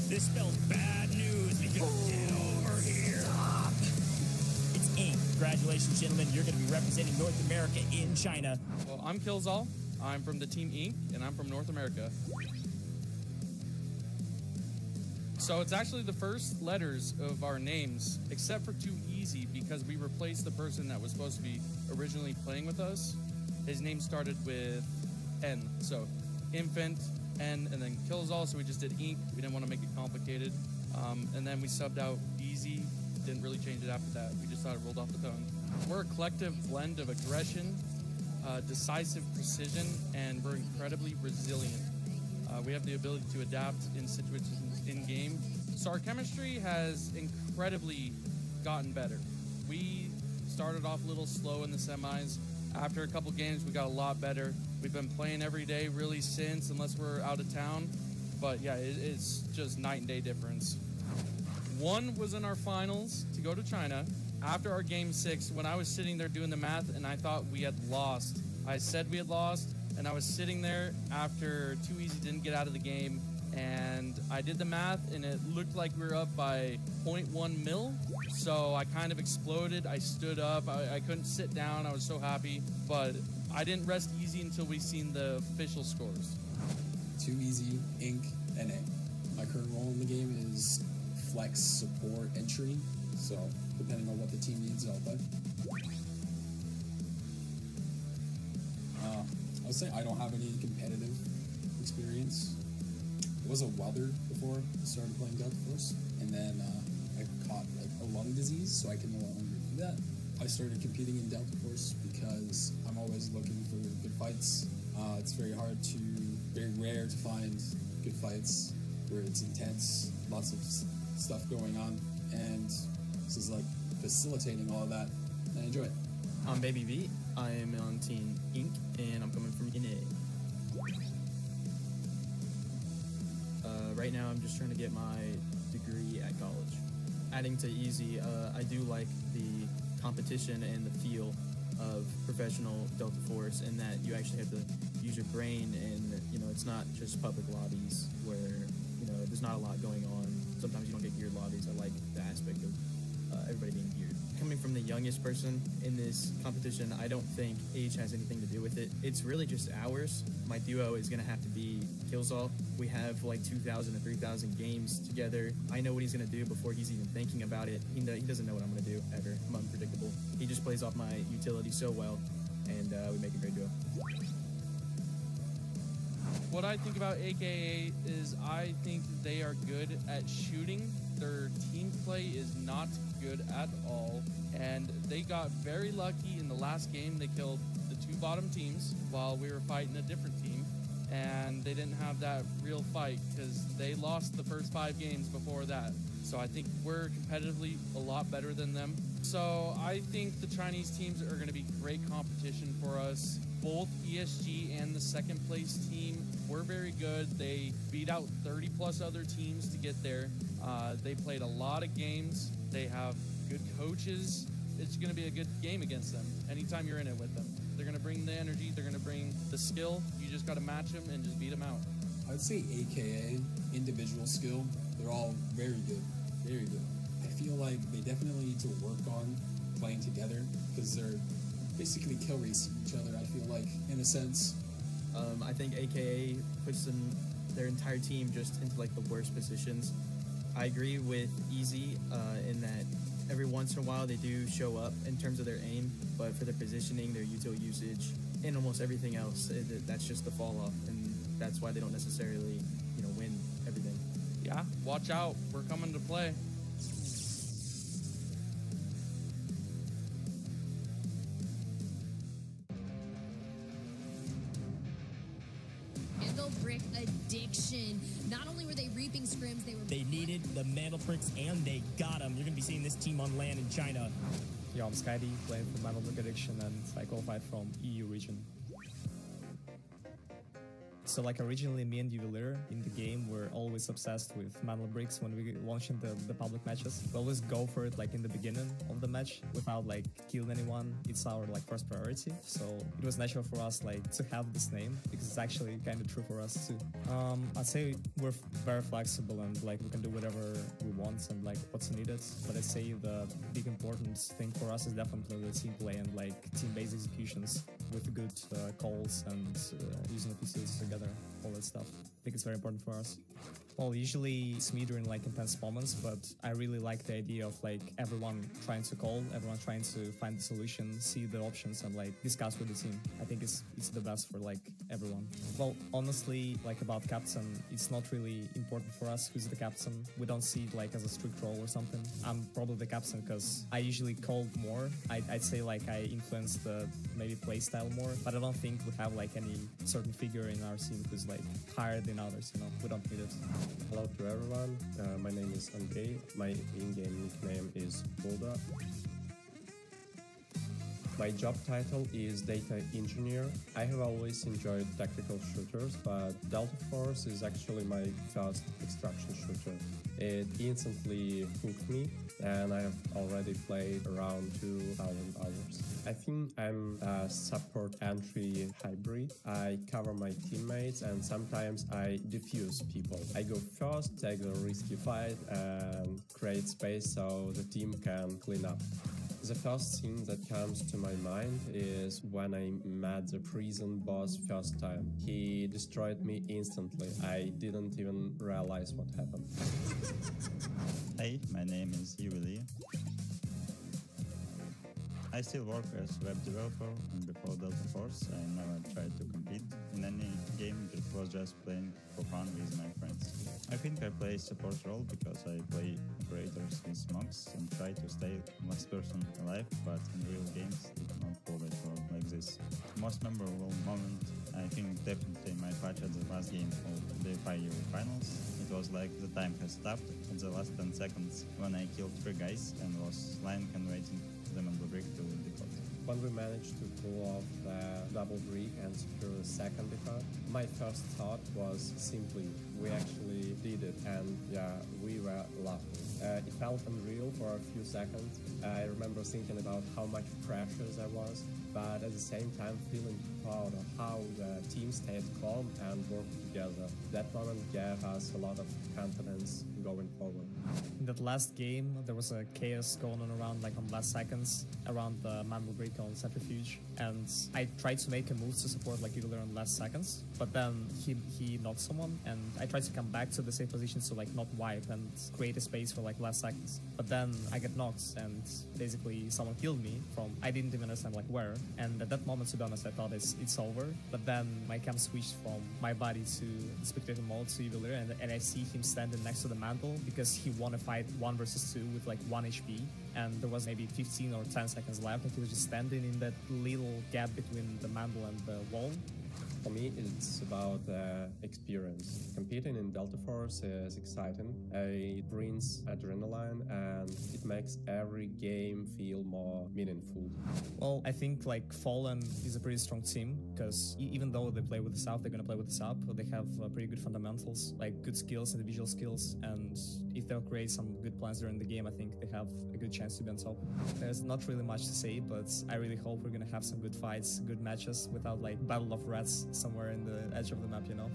This spells bad news because get over here. Stop. It's Inc. Congratulations, gentlemen. You're going to be representing North America in China. Well, I'm Killzall. I'm from the team Inc. and I'm from North America. So it's actually the first letters of our names, except for Too Easy, because we replaced the person that was supposed to be originally playing with us. His name started with N. So Infant, N, and then Killzall, so we just did Inc. We didn't want to make it complicated. And then we subbed out Easy. Didn't really change it after that. We just thought it rolled off the tongue. We're a collective blend of aggression, decisive precision, and we're incredibly resilient. We have the ability to adapt in situations in-game. So our chemistry has incredibly gotten better. We started off a little slow in the semis. After a couple games, we got a lot better. We've been playing every day really since, unless we're out of town. But yeah, it's just night and day difference. One was in our finals to go to China. After our game 6, when I was sitting there doing the math and I thought we had lost, I said we had lost, and I was sitting there after Too Easy didn't get out of the game, and I did the math, and it looked like we were up by 0.1 mil. So I kind of exploded. I stood up. I couldn't sit down. I was so happy. But I didn't rest easy until we seen the official scores. Too Easy, Inc., NA. My current role in the game is flex, support, entry. So depending on what the team needs, I'll play. I would say I don't have any competitive experience. I was a welder before I started playing Delta Force, and then I caught a lung disease, so I can no longer do that. I started competing in Delta Force because I'm always looking for good fights. It's very rare to find good fights where it's intense, lots of stuff going on, and this is like facilitating all of that, and I enjoy it. I'm Baby V. I am on Team Inc. and I'm coming from MENA. Right now I'm just trying to get my degree at college. Adding to easy, I do like the competition and the feel of professional Delta Force in that you actually have to use your brain, and it's not just public lobbies where there's not a lot going on. Sometimes you don't get geared lobbies. I like the aspect of everybody being geared. Coming from the youngest person in this competition, I don't think age has anything to do with it. It's really just hours. My duo is going to have to be Killzall. We have like 2,000 to 3,000 games together. I know what he's going to do before he's even thinking about it. He doesn't know what I'm going to do ever. I'm unpredictable. He just plays off my utility so well, and we make a great duo. What I think about AKA is I think they are good at shooting. Their team play is not good at all, and they got very lucky in the last game. They killed the two bottom teams while we were fighting a different team, and they didn't have that real fight because they lost the first 5 games before that. So I think we're competitively a lot better than them. So I think the Chinese teams are going to be great competition for us. Both ESG and the second place team were very good. They beat out 30 plus other teams to get there. They played a lot of games. They have good coaches. It's going to be a good game against them anytime you're in it with them. They're going to bring the energy. They're going to bring the skill. You just got to match them and just beat them out. I'd say AKA, individual skill, they're all very good. Very good. I feel like they definitely need to work on playing together because they're basically kill racing each other, I feel like, in a sense. I think AKA puts their entire team just into like the worst positions. I agree with Easy in that every once in a while they do show up in terms of their aim, but for their positioning, their util usage, and almost everything else, that's just the fall off, and that's why they don't necessarily, win everything. Yeah, watch out. We're coming to play. Brick addiction. Not only were they reaping scrims, they needed the mantle bricks, and they got them. You're going to be seeing this team on land in China. Yeah, I'm Skydy, playing for mantle brick addiction, and I qualified from EU region. So like originally me and Juveler in the game were always obsessed with mantle bricks when we launched the public matches. We always go for it like in the beginning of the match without like killing anyone. It's our like first priority. So it was natural for us like to have this name because it's actually kind of true for us too. I'd say we're very flexible and like we can do whatever we want and like what's needed. But I'd say the big important thing for us is definitely the team play and like team-based executions with good calls and using the pieces together. All that stuff. I think it's very important for us. Well, usually it's me during like intense moments, but I really like the idea of like everyone trying to call, everyone trying to find the solution, see the options, and like discuss with the team. I think it's the best for like everyone. Well, honestly, like about captain, it's not really important for us who's the captain. We don't see it like as a strict role or something. I'm probably the captain because I usually call more. I'd say like I influence the maybe play style more, but I don't think we have like any certain figure in our team who's like higher than others. We don't need it. Hello to everyone, my name is Andrei, my in-game nickname is Buddha. My job title is Data Engineer. I have always enjoyed tactical shooters, but Delta Force is actually my first extraction shooter. It instantly hooked me, and I have already played around 2,000 hours. I think I'm a support entry hybrid. I cover my teammates and sometimes I defuse people. I go first, take the risky fight and create space so the team can clean up. The first thing that comes to my mind is when I met the prison boss first time. He destroyed me instantly. I didn't even realize what happened. Hey, my name is Juveler. I still work as web developer, and before Delta Force I never tried to compete in any game, it was just playing for fun with my friends. I think I play support role because I play operators with monks and try to stay last person alive, but in real games it not always work like this. Most memorable moment I think definitely my match at the last game of the 5-year finals. It was like the time has stopped at the last 10 seconds when I killed 3 guys and was lying and waiting them on the brick to decode. When we managed to pull off the double brick and secure the second decor, my first thought was simply, we actually did it, and yeah, we were laughing. It felt unreal for a few seconds. I remember thinking about how much pressure there was, but at the same time feeling proud of how the team stayed calm and worked together. That moment gave us a lot of confidence going forward. In that last game, there was a chaos going on around, like on last seconds, around the Mandel break on Centrifuge, and I tried to make a move to support like Jugular on last seconds, but then he knocked someone, and I tried to come back to the safe position to like not wipe and create a space for like last seconds. But then I get knocked, and basically someone killed me from, I didn't even understand like where, and at that moment, to be honest, I thought it's over, but then my cam switched from my body to spectator mode to Jugular, and I see him standing next to the Mantle because he won a fight 1 versus 2 with like 1 HP, and there was maybe 15 or 10 seconds left, and he was just standing in that little gap between the Mantle and the wall. For me, it's about experience. Competing in Delta Force is exciting. It brings adrenaline, and it makes every game feel more meaningful. Well, I think like Fallen is a pretty strong team because even though they play with the South, they're going to play with the South. They have pretty good fundamentals, like good skills, individual skills, and if they'll create some good plans during the game, I think they have a good chance to be on top. There's not really much to say, but I really hope we're going to have some good fights, good matches without like Battle of Rats somewhere in the edge of the map, you know?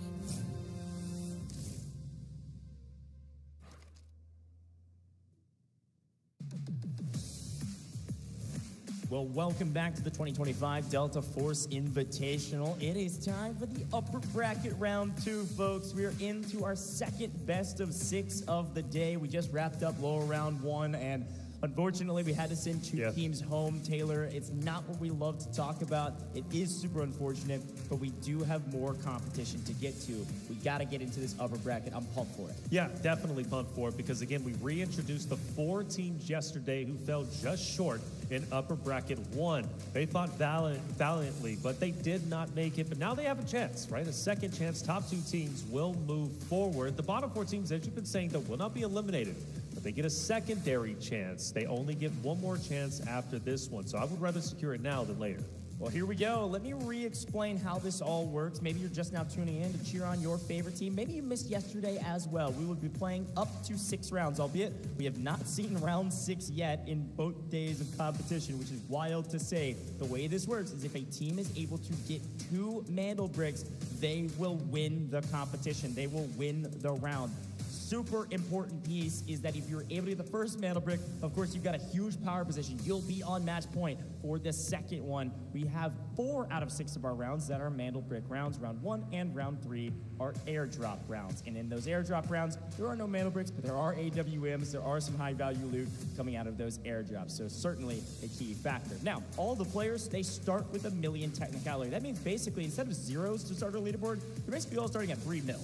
Well, welcome back to the 2025 Delta Force Invitational. It is time for the upper bracket round 2, folks. We are into our second best of 6 of the day. We just wrapped up lower round 1, and unfortunately, we had to send 2 teams home, Taylor. It's not what we love to talk about. It is super unfortunate, but we do have more competition to get to. We got to get into this upper bracket. I'm pumped for it. Yeah, definitely pumped for it because, again, we reintroduced the 4 teams yesterday who fell just short in upper bracket 1. They fought valiantly, but they did not make it. But now they have a chance, right? A second chance. Top 2 teams will move forward. The bottom 4 teams, as you've been saying, though, will not be eliminated. They get a secondary chance. They only get 1 more chance after this one. So I would rather secure it now than later. Well, here we go. Let me re-explain how this all works. Maybe you're just now tuning in to cheer on your favorite team. Maybe you missed yesterday as well. We will be playing up to 6 rounds, albeit we have not seen round 6 yet in both days of competition, which is wild to say. The way this works is if a team is able to get 2 Mandel bricks, they will win the competition. They will win the round. Super important piece is that if you're able to get the first Mandel brick, of course, you've got a huge power position. You'll be on match point. For the second one, we have 4 out of 6 of our rounds that are Mandel brick rounds. Round 1 and round 3 are airdrop rounds. And in those airdrop rounds, there are no Mandel bricks, but there are AWMs. There are some high-value loot coming out of those airdrops. So certainly a key factor. Now, all the players, they start with 1 million technicality. That means basically, instead of zeros to start our leaderboard, they're basically all starting at 3 mil.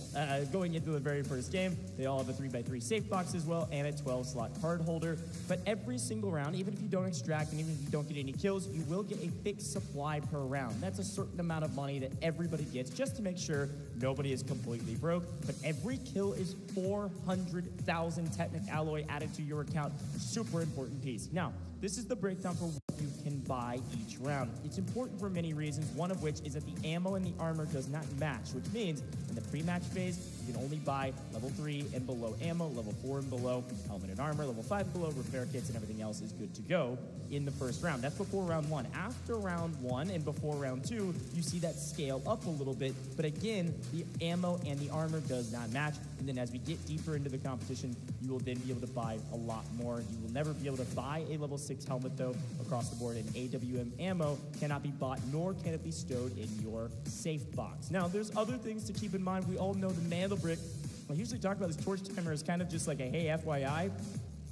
Going into the very first game, they all have a 3x3 safe box as well and a 12-slot card holder. But every single round, even if you don't extract and even if you don't get any kills, you will get a fixed supply per round. That's a certain amount of money that everybody gets just to make sure nobody is completely broke. But every kill is 400,000 Technic Alloy added to your account. Super important piece. Now, this is the breakdown for what you can buy each round. It's important for many reasons, one of which is that the ammo and the armor does not match, which means in the pre-match phase, you can only buy level 3 and below ammo, level 4 and below helmet and armor, level 5 and below repair kits, and everything else is good to go in the first round. That's before round 1. After round 1 and before round 2, you see that scale up a little bit, but again, the ammo and the armor does not match. And then as we get deeper into the competition, you will then be able to buy a lot more. You will never be able to buy a level 6 helmet, though, across the board, and AWM ammo cannot be bought, nor can it be stowed in your safe box. Now, there's other things to keep in mind. We all know the Mandel brick. I usually talk about this torch timer as kind of just like a, hey, FYI,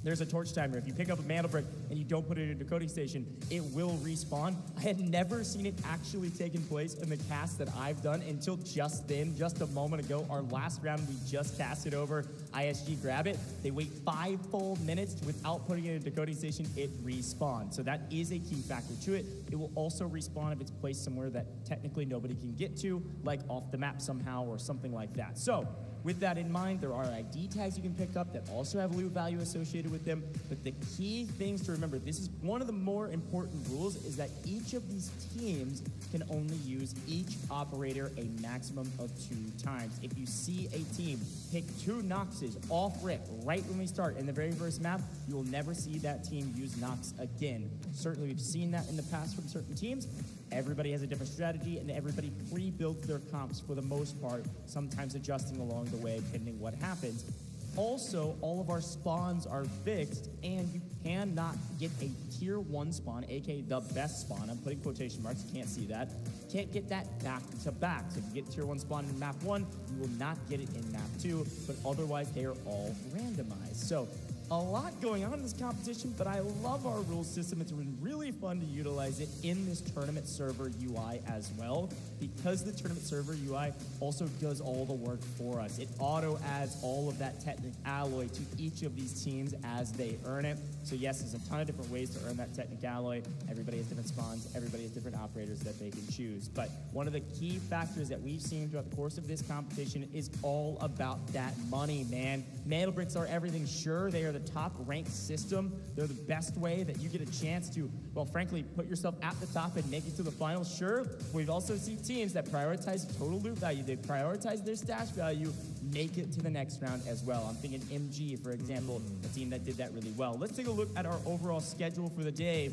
there's a torch timer. If you pick up a Mandel brick and you don't put it in a decoding station, it will respawn. I had never seen it actually taking place in the cast that I've done until just then, just a moment ago. Our last round, we just casted over. ISG grab it. They wait 5 full minutes without putting it in a decoding station. It respawns. So that is a key factor to it. It will also respawn if it's placed somewhere that technically nobody can get to, like off the map somehow or something like that. So with that in mind, there are ID tags you can pick up that also have loot value associated with them. But the key things to remember, this is one of the more important rules, is that each of these teams can only use each operator a maximum of 2 times. If you see a team pick 2 Noxes off rip right when we start in the very first map, you will never see that team use Nox again. Certainly we've seen that in the past from certain teams. Everybody has a different strategy, and everybody pre-builds their comps for the most part, sometimes adjusting along the way depending what happens. Also, all of our spawns are fixed, and you cannot get a tier 1 spawn, aka the best spawn. I'm putting quotation marks, you can't see that. Can't get that back to back. So if you get tier 1 spawn in map 1, you will not get it in map 2, but otherwise they are all randomized. So a lot going on in this competition, but I love our rules system. It's been really fun to utilize it in this tournament server UI as well, because the tournament server UI also does all the work for us. It auto adds all of that technic alloy to each of these teams as they earn it. So yes, there's a ton of different ways to earn that technic alloy. Everybody has different spawns. Everybody has different operators that they can choose. But one of the key factors that we've seen throughout the course of this competition is all about that money, man. Metal bricks are everything. Sure, they are the top ranked system. They're the best way that you get a chance to, well, frankly, put yourself at the top and make it to the finals. Sure, we've also seen teams that prioritize total loot value. They prioritize their stash value, make it to the next round as well. I'm thinking MG, for example, a team that did that really well. Let's take a look at our overall schedule for the day.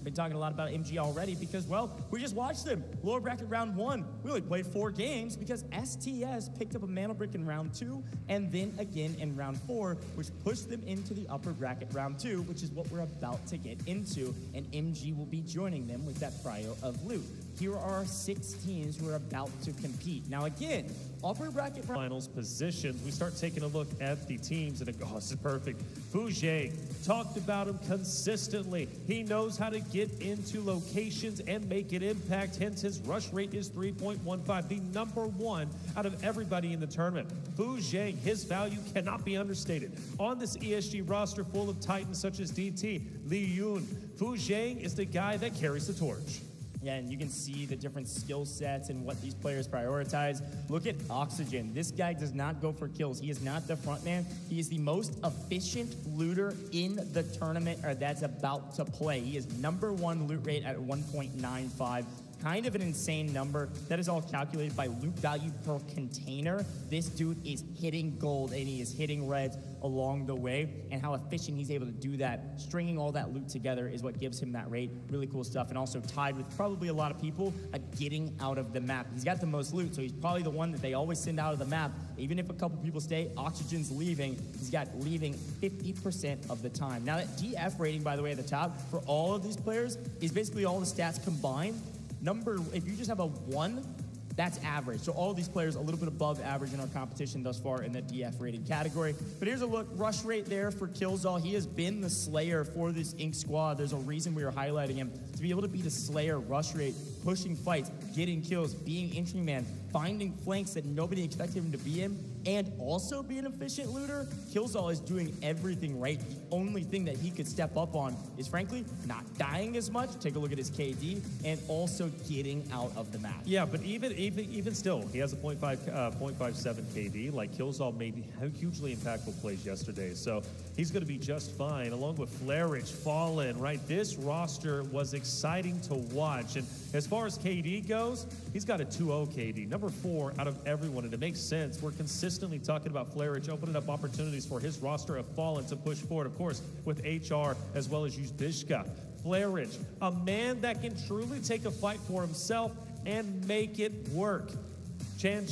Been talking a lot about MG already because, well, we just watched them. Lower bracket round 1. We only played 4 games because STS picked up a mana brick in round 2 and then again in round 4, which pushed them into the upper bracket round 2, which is what we're about to get into. And MG will be joining them with that prio of loot. Here are our 6 teams who are about to compete. Now again, upper bracket finals positions. We start taking a look at the teams, and oh, this is perfect. Fujay talked about him consistently. He knows how to get into locations and make an impact. Hence, his rush rate is 3.15, the #1 out of everybody in the tournament. Fujay, his value cannot be understated. On this ESG roster full of titans such as DT, Li Yun, Fujay is the guy that carries the torch. Yeah, and you can see the different skill sets and what these players prioritize. Look at Oxygen. This guy does not go for kills. He is not the front man. He is the most efficient looter in the tournament that's about to play. He is #1 loot rate at 1.95. Kind of an insane number. That is all calculated by loot value per container. This dude is hitting gold and he is hitting reds along the way, and how efficient he's able to do that, stringing all that loot together, is what gives him that rate. Really cool stuff, and also tied with probably a lot of people at getting out of the map. He's got the most loot, so he's probably the one that they always send out of the map. Even if a couple people stay, Oxygen's leaving. He's got leaving 50% of the time. Now that DF rating, by the way, at the top for all of these players is basically all the stats combined. If you just have a 1, that's average. So all of these players a little bit above average in our competition thus far in the DF rated category. But here's a look, rush rate there for Killzall. He has been the Slayer for this Inc. squad. There's a reason we are highlighting him. To be able to be the Slayer, rush rate, pushing fights, getting kills, being entry man, finding flanks that nobody expected him to be in, and also be an efficient looter, Killzall is doing everything right. The only thing that he could step up on is, frankly, not dying as much. Take a look at his KD, and also getting out of the map. Yeah, but even still, he has a 0.57 KD. Like, Killzall made hugely impactful plays yesterday, so he's going to be just fine, along with Flarich, Fallen, right? This roster was exciting to watch, and as far as KD goes, he's got a 2.0 KD, #4 out of everyone, and it makes sense. We're consistently talking about Flarich opening up opportunities for his roster of Fallen to push forward, of course, with HR as well as Yuzbishka. Flarich, a man that can truly take a fight for himself and make it work. Chan,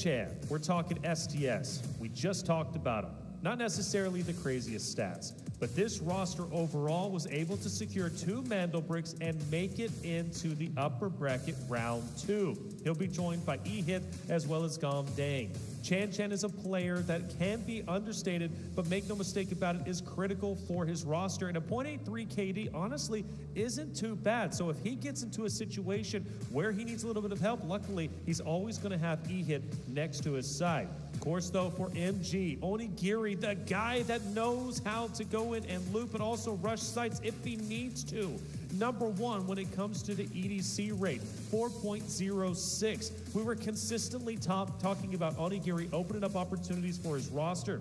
we're talking STS. We just talked about him. Not necessarily the craziest stats, but this roster overall was able to secure 2 Mandel bricks and make it into the upper bracket round 2. He'll be joined by E-Hit as well as Gom Dang. Chan is a player that can be understated, but make no mistake about it, is critical for his roster. And a 0.83 KD, honestly, isn't too bad. So if he gets into a situation where he needs a little bit of help, luckily, he's always going to have E-Hit next to his side. Of course, though, for MG, Onigiri, the guy that knows how to go in and loop and also rush sites if he needs to. #1 when it comes to the EDC rate, 4.06. We were consistently talking about Onigiri opening up opportunities for his roster.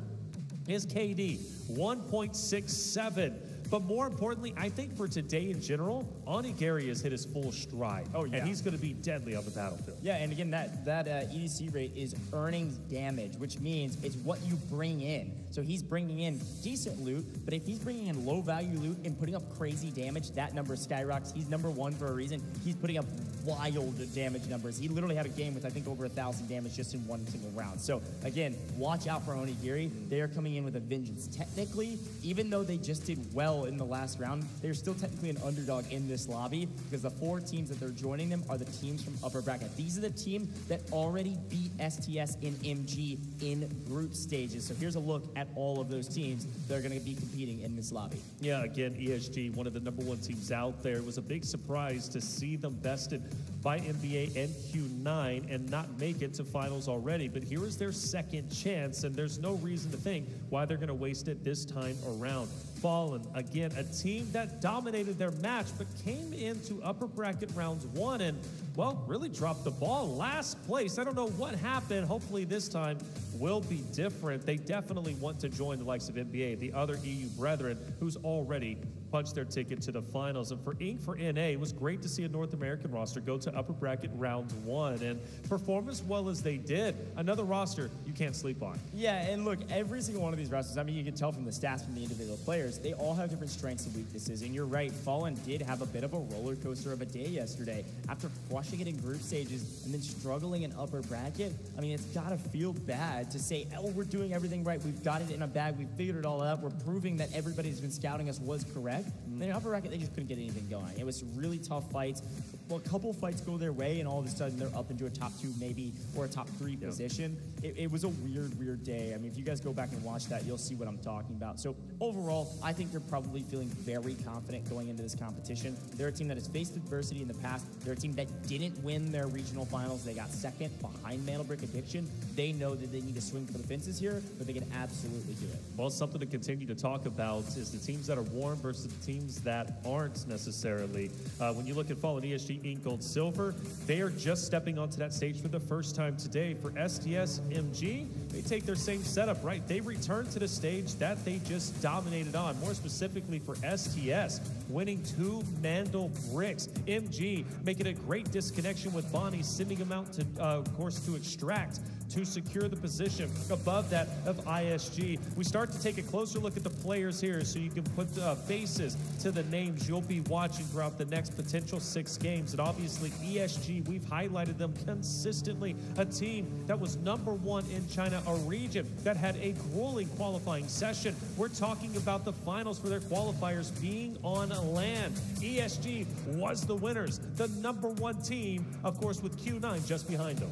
His KD, 1.67. But more importantly, I think for today in general, Onigiri has hit his full stride. Oh, yeah. And he's going to be deadly on the battlefield. Yeah, and again, that EDC rate is earnings damage, which means it's what you bring in. So he's bringing in decent loot, but if he's bringing in low-value loot and putting up crazy damage, that number skyrockets. He's #1 for a reason. He's putting up wild damage numbers. He literally had a game with, I think, over 1,000 damage just in one single round. So, again, watch out for Onigiri. They are coming in with a vengeance. Technically, even though they just did well in the last round, they're still technically an underdog in this lobby because the 4 teams that they're joining them are the teams from upper bracket. These are the teams that already beat STS and MG in group stages. So here's a look at all of those teams that are going to be competing in this lobby. Yeah, again, ESG, one of the #1 teams out there. It was a big surprise to see them bested by NBA and Q9 and not make it to finals already. But here is their second chance, and there's no reason to think why they're going to waste it this time around. Fallen, again, a team that dominated their match but came into upper bracket rounds 1 and, well, really dropped the ball. Last place. I don't know what happened. Hopefully this time will be different. They definitely want to join the likes of NBA, the other EU brethren, who's already punched their ticket to the finals. And for Inc. for NA, it was great to see a North American roster go to upper bracket round 1 and perform as well as they did. Another roster you can't sleep on. Yeah, and look, every single one of these rosters, I mean, you can tell from the stats from the individual players, they all have different strengths and weaknesses. And you're right, Fallen did have a bit of a roller coaster of a day yesterday. After crushing it in group stages and then struggling in upper bracket, I mean, it's got to feel bad to say, oh, we're doing everything right. We've got it in a bag. We've figured it all out. We're proving that everybody who's been scouting us was correct. And then in upper bracket, they just couldn't get anything going. It was really tough fights. Well, a couple fights go their way, and all of a sudden they're up into a top 2 maybe or a top 3 position. It was a weird day. I mean, if you guys go back and watch that, you'll see what I'm talking about. So overall, I think they're probably feeling very confident going into this competition. They're a team that has faced adversity in the past. They're a team that didn't win their regional finals. They got second behind Mandelbrick Addiction. They know that they need to swing for the fences here, but they can absolutely do it. Well, something to continue to talk about is the teams that are warm versus the teams that aren't necessarily. When you look at Fallen, ESG, Inc. Gold, Silver, they are just stepping onto that stage for the first time today. For STS, MG, they take their same setup, right? They return to the stage that they just dominated on. More specifically for STS, winning 2 Mandel bricks. MG making a great disconnection with Bonnie, sending him out to, of course, to extract, to secure the position above that of ISG. We start to take a closer look at the players here so you can put faces to the names you'll be watching throughout the next potential 6 games. And obviously ESG, we've highlighted them consistently, a team that was #1 in China, a region that had a grueling qualifying session. We're talking about the finals for their qualifiers being on land. ESG was the winners, the #1 team, of course, with Q9 just behind them.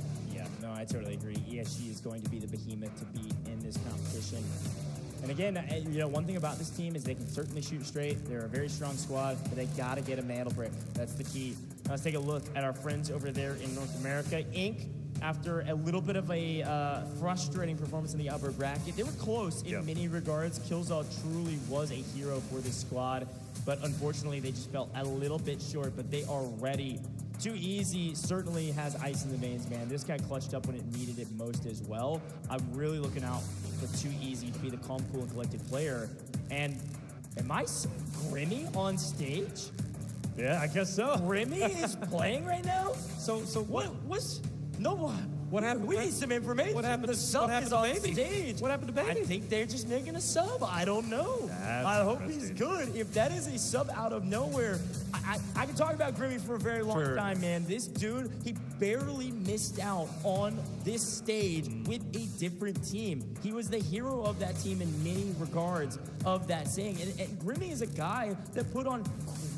No, I totally agree. ESG is going to be the behemoth to beat in this competition. And again, you know, one thing about this team is they can certainly shoot straight. They're a very strong squad, but they got to get a mantle brick. That's the key. Now let's take a look at our friends over there in North America. Inc., after a little bit of a frustrating performance in the upper bracket, they were close in many regards. Killzall truly was a hero for this squad, but unfortunately they just fell a little bit short, but they are ready. Too Easy certainly has ice in the veins, man. This guy clutched up when it needed it most as well. I'm really looking out for Too Easy to be the calm, cool, and collected player. And am I seeing Grimmy on stage? Yeah, I guess so. Grimmy is playing right now? So what was... No one. What happened? We need some information. What happened? The sub is on stage. What happened to Baby? I think they're just making a sub. I don't know. I hope he's good. If that is a sub out of nowhere, I can talk about Grimmy for a very long time, man. This dude, he barely missed out on this stage with a different team. He was the hero of that team in many regards of that saying. And Grimmy is a guy that put on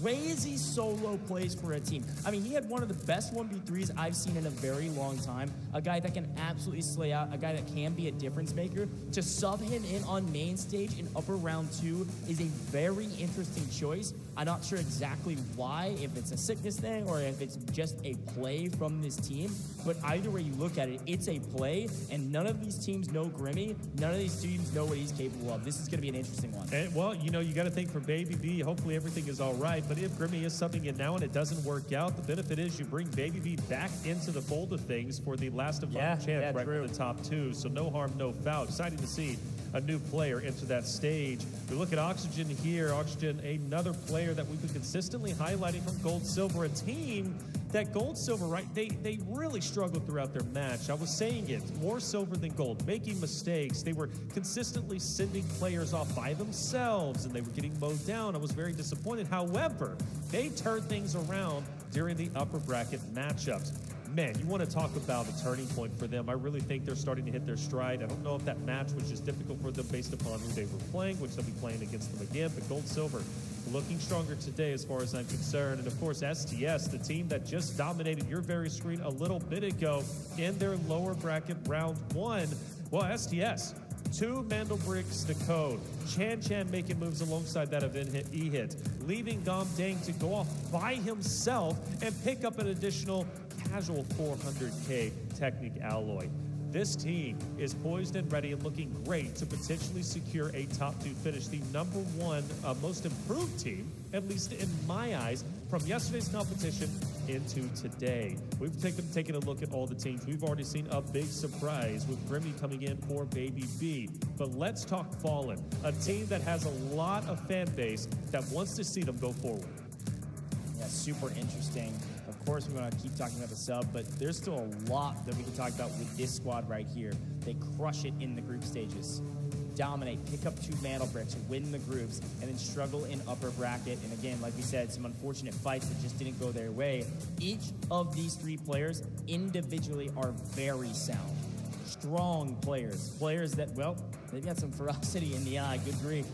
crazy solo plays for a team. I mean, he had one of the best 1v3s I've seen in a very long time. A guy that can absolutely slay out, a guy that can be a difference maker. To sub him in on main stage in upper round 2 is a very interesting choice. I'm not sure exactly why, if it's a sickness thing or if it's just a play from this team, but either way you look at it, it's a play, and none of these teams know Grimmy. None of these teams know what he's capable of. This is going to be an interesting one. And, well, you know, you got to think for Baby B, hopefully everything is all right, but if Grimmy is subbing in now and it doesn't work out, the benefit is you bring Baby B back into the fold of things for the last of chance right for the top two, so no harm, no foul. Exciting to see a new player enter that stage. We look at Oxygen here. Oxygen, another player that we've been consistently highlighting from Gold Silver, a team that Gold Silver, right, they really struggled throughout their match. I was saying it, more silver than gold, making mistakes. They were consistently sending players off by themselves, and they were getting mowed down. I was very disappointed. However, they turned things around during the upper bracket matchups. Man, you want to talk about a turning point for them. I really think they're starting to hit their stride. I don't know if that match was just difficult for them based upon who they were playing, which they'll be playing against them again, but Gold Silver looking stronger today as far as I'm concerned. And of course, STS, the team that just dominated your very screen a little bit ago in their lower bracket round one. Well, STS, 2 Mandelbricks to code. Chan making moves alongside that of E-Hit, leaving Gom Dang to go off by himself and pick up an additional casual 400k Technic alloy. This team is poised and ready and looking great to potentially secure a top 2 finish, the number 1 most improved team, at least in my eyes, from yesterday's competition into today. We've taken a look at all the teams. We've already seen a big surprise with Grimmy coming in for Baby B. But let's talk Fallen, a team that has a lot of fan base that wants to see them go forward. Yeah, super interesting. Of course, we want to keep talking about the sub, but there's still a lot that we can talk about with this squad right here. They crush it in the group stages. Dominate, pick up 2 mantle bricks, win the groups, and then struggle in upper bracket. And again, like we said, some unfortunate fights that just didn't go their way. Each of these 3 players individually are very sound. Strong players. Players that, well, they've got some ferocity in the eye. Good grief.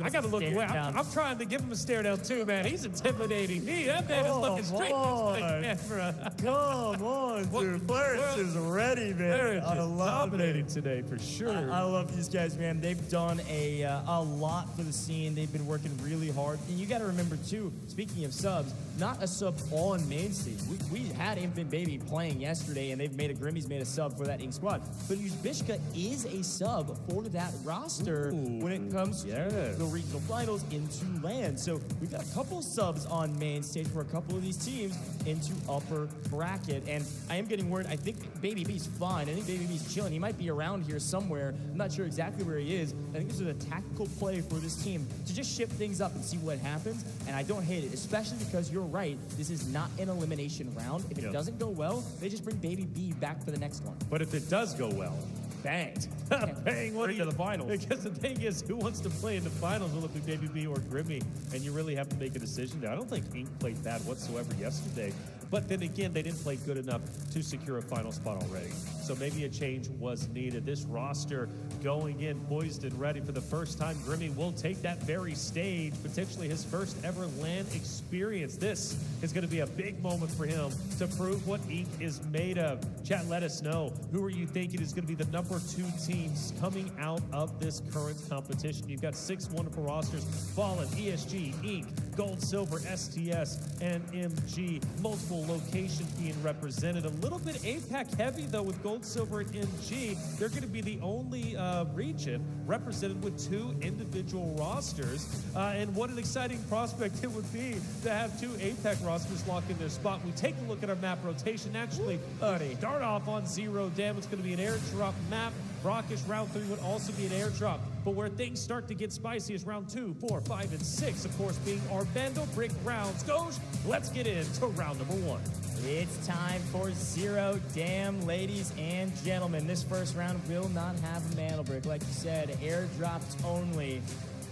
I got to look away. I'm trying to give him a stare down too, man. He's intimidating me. That man is looking straight into the camera. Come on, dude. Clarence is ready, man. I love dominating today for sure. I love these guys, man. They've done a lot for the scene. They've been working really hard. And you got to remember, too, speaking of subs, not a sub on main stage. We had Infant Baby playing yesterday, and Grimmy's made a sub for that Ink squad. But Uzbishka is a sub for that roster when it comes to the regional finals into LAN. So we've got a couple subs on main stage for a couple of these teams into upper bracket. And I am getting word, I think Baby B's fine. I think Baby B's chilling. He might be around here somewhere. I'm not sure exactly where he is. I think this is a tactical play for this team to just shift things up and see what happens. And I don't hate it, especially because you're right. This is not an elimination round. If it doesn't go well, they just bring Baby B back for the next one. But if it does go well, banged. Bang, what to the finals. Because the thing is, who wants to play in the finals? Will it be Baby B or Grimmy? And you really have to make a decision there. I don't think Ink played bad whatsoever yesterday. But then again, they didn't play good enough to secure a final spot already. So maybe a change was needed. This roster going in, poised and ready for the first time. Grimmy will take that very stage, potentially his first ever LAN experience. This is going to be a big moment for him to prove what Ink is made of. Chat, let us know. Who are you thinking is going to be the number 2 teams coming out of this current competition? You've got 6 wonderful rosters: Fallen, ESG, Ink, Gold, Silver, STS, and MG. Multiple locations being represented. A little bit APAC heavy, though, with Gold, Silver, and MG. They're going to be the only region represented with 2 individual rosters. And what an exciting prospect it would be to have 2 APAC rosters lock in their spot. We take a look at our map rotation. Actually, start off on 0 Dam. It's going to be an airdrop map. Brockish round 3 would also be an airdrop. But where things start to get spicy is round 2, 4, 5, and 6, of course, being our Bando Brick rounds. Goes, let's get into round number 1. It's time for 0 Dam, ladies and gentlemen. This first round will not have a mantle brick. Like you said, airdrops only.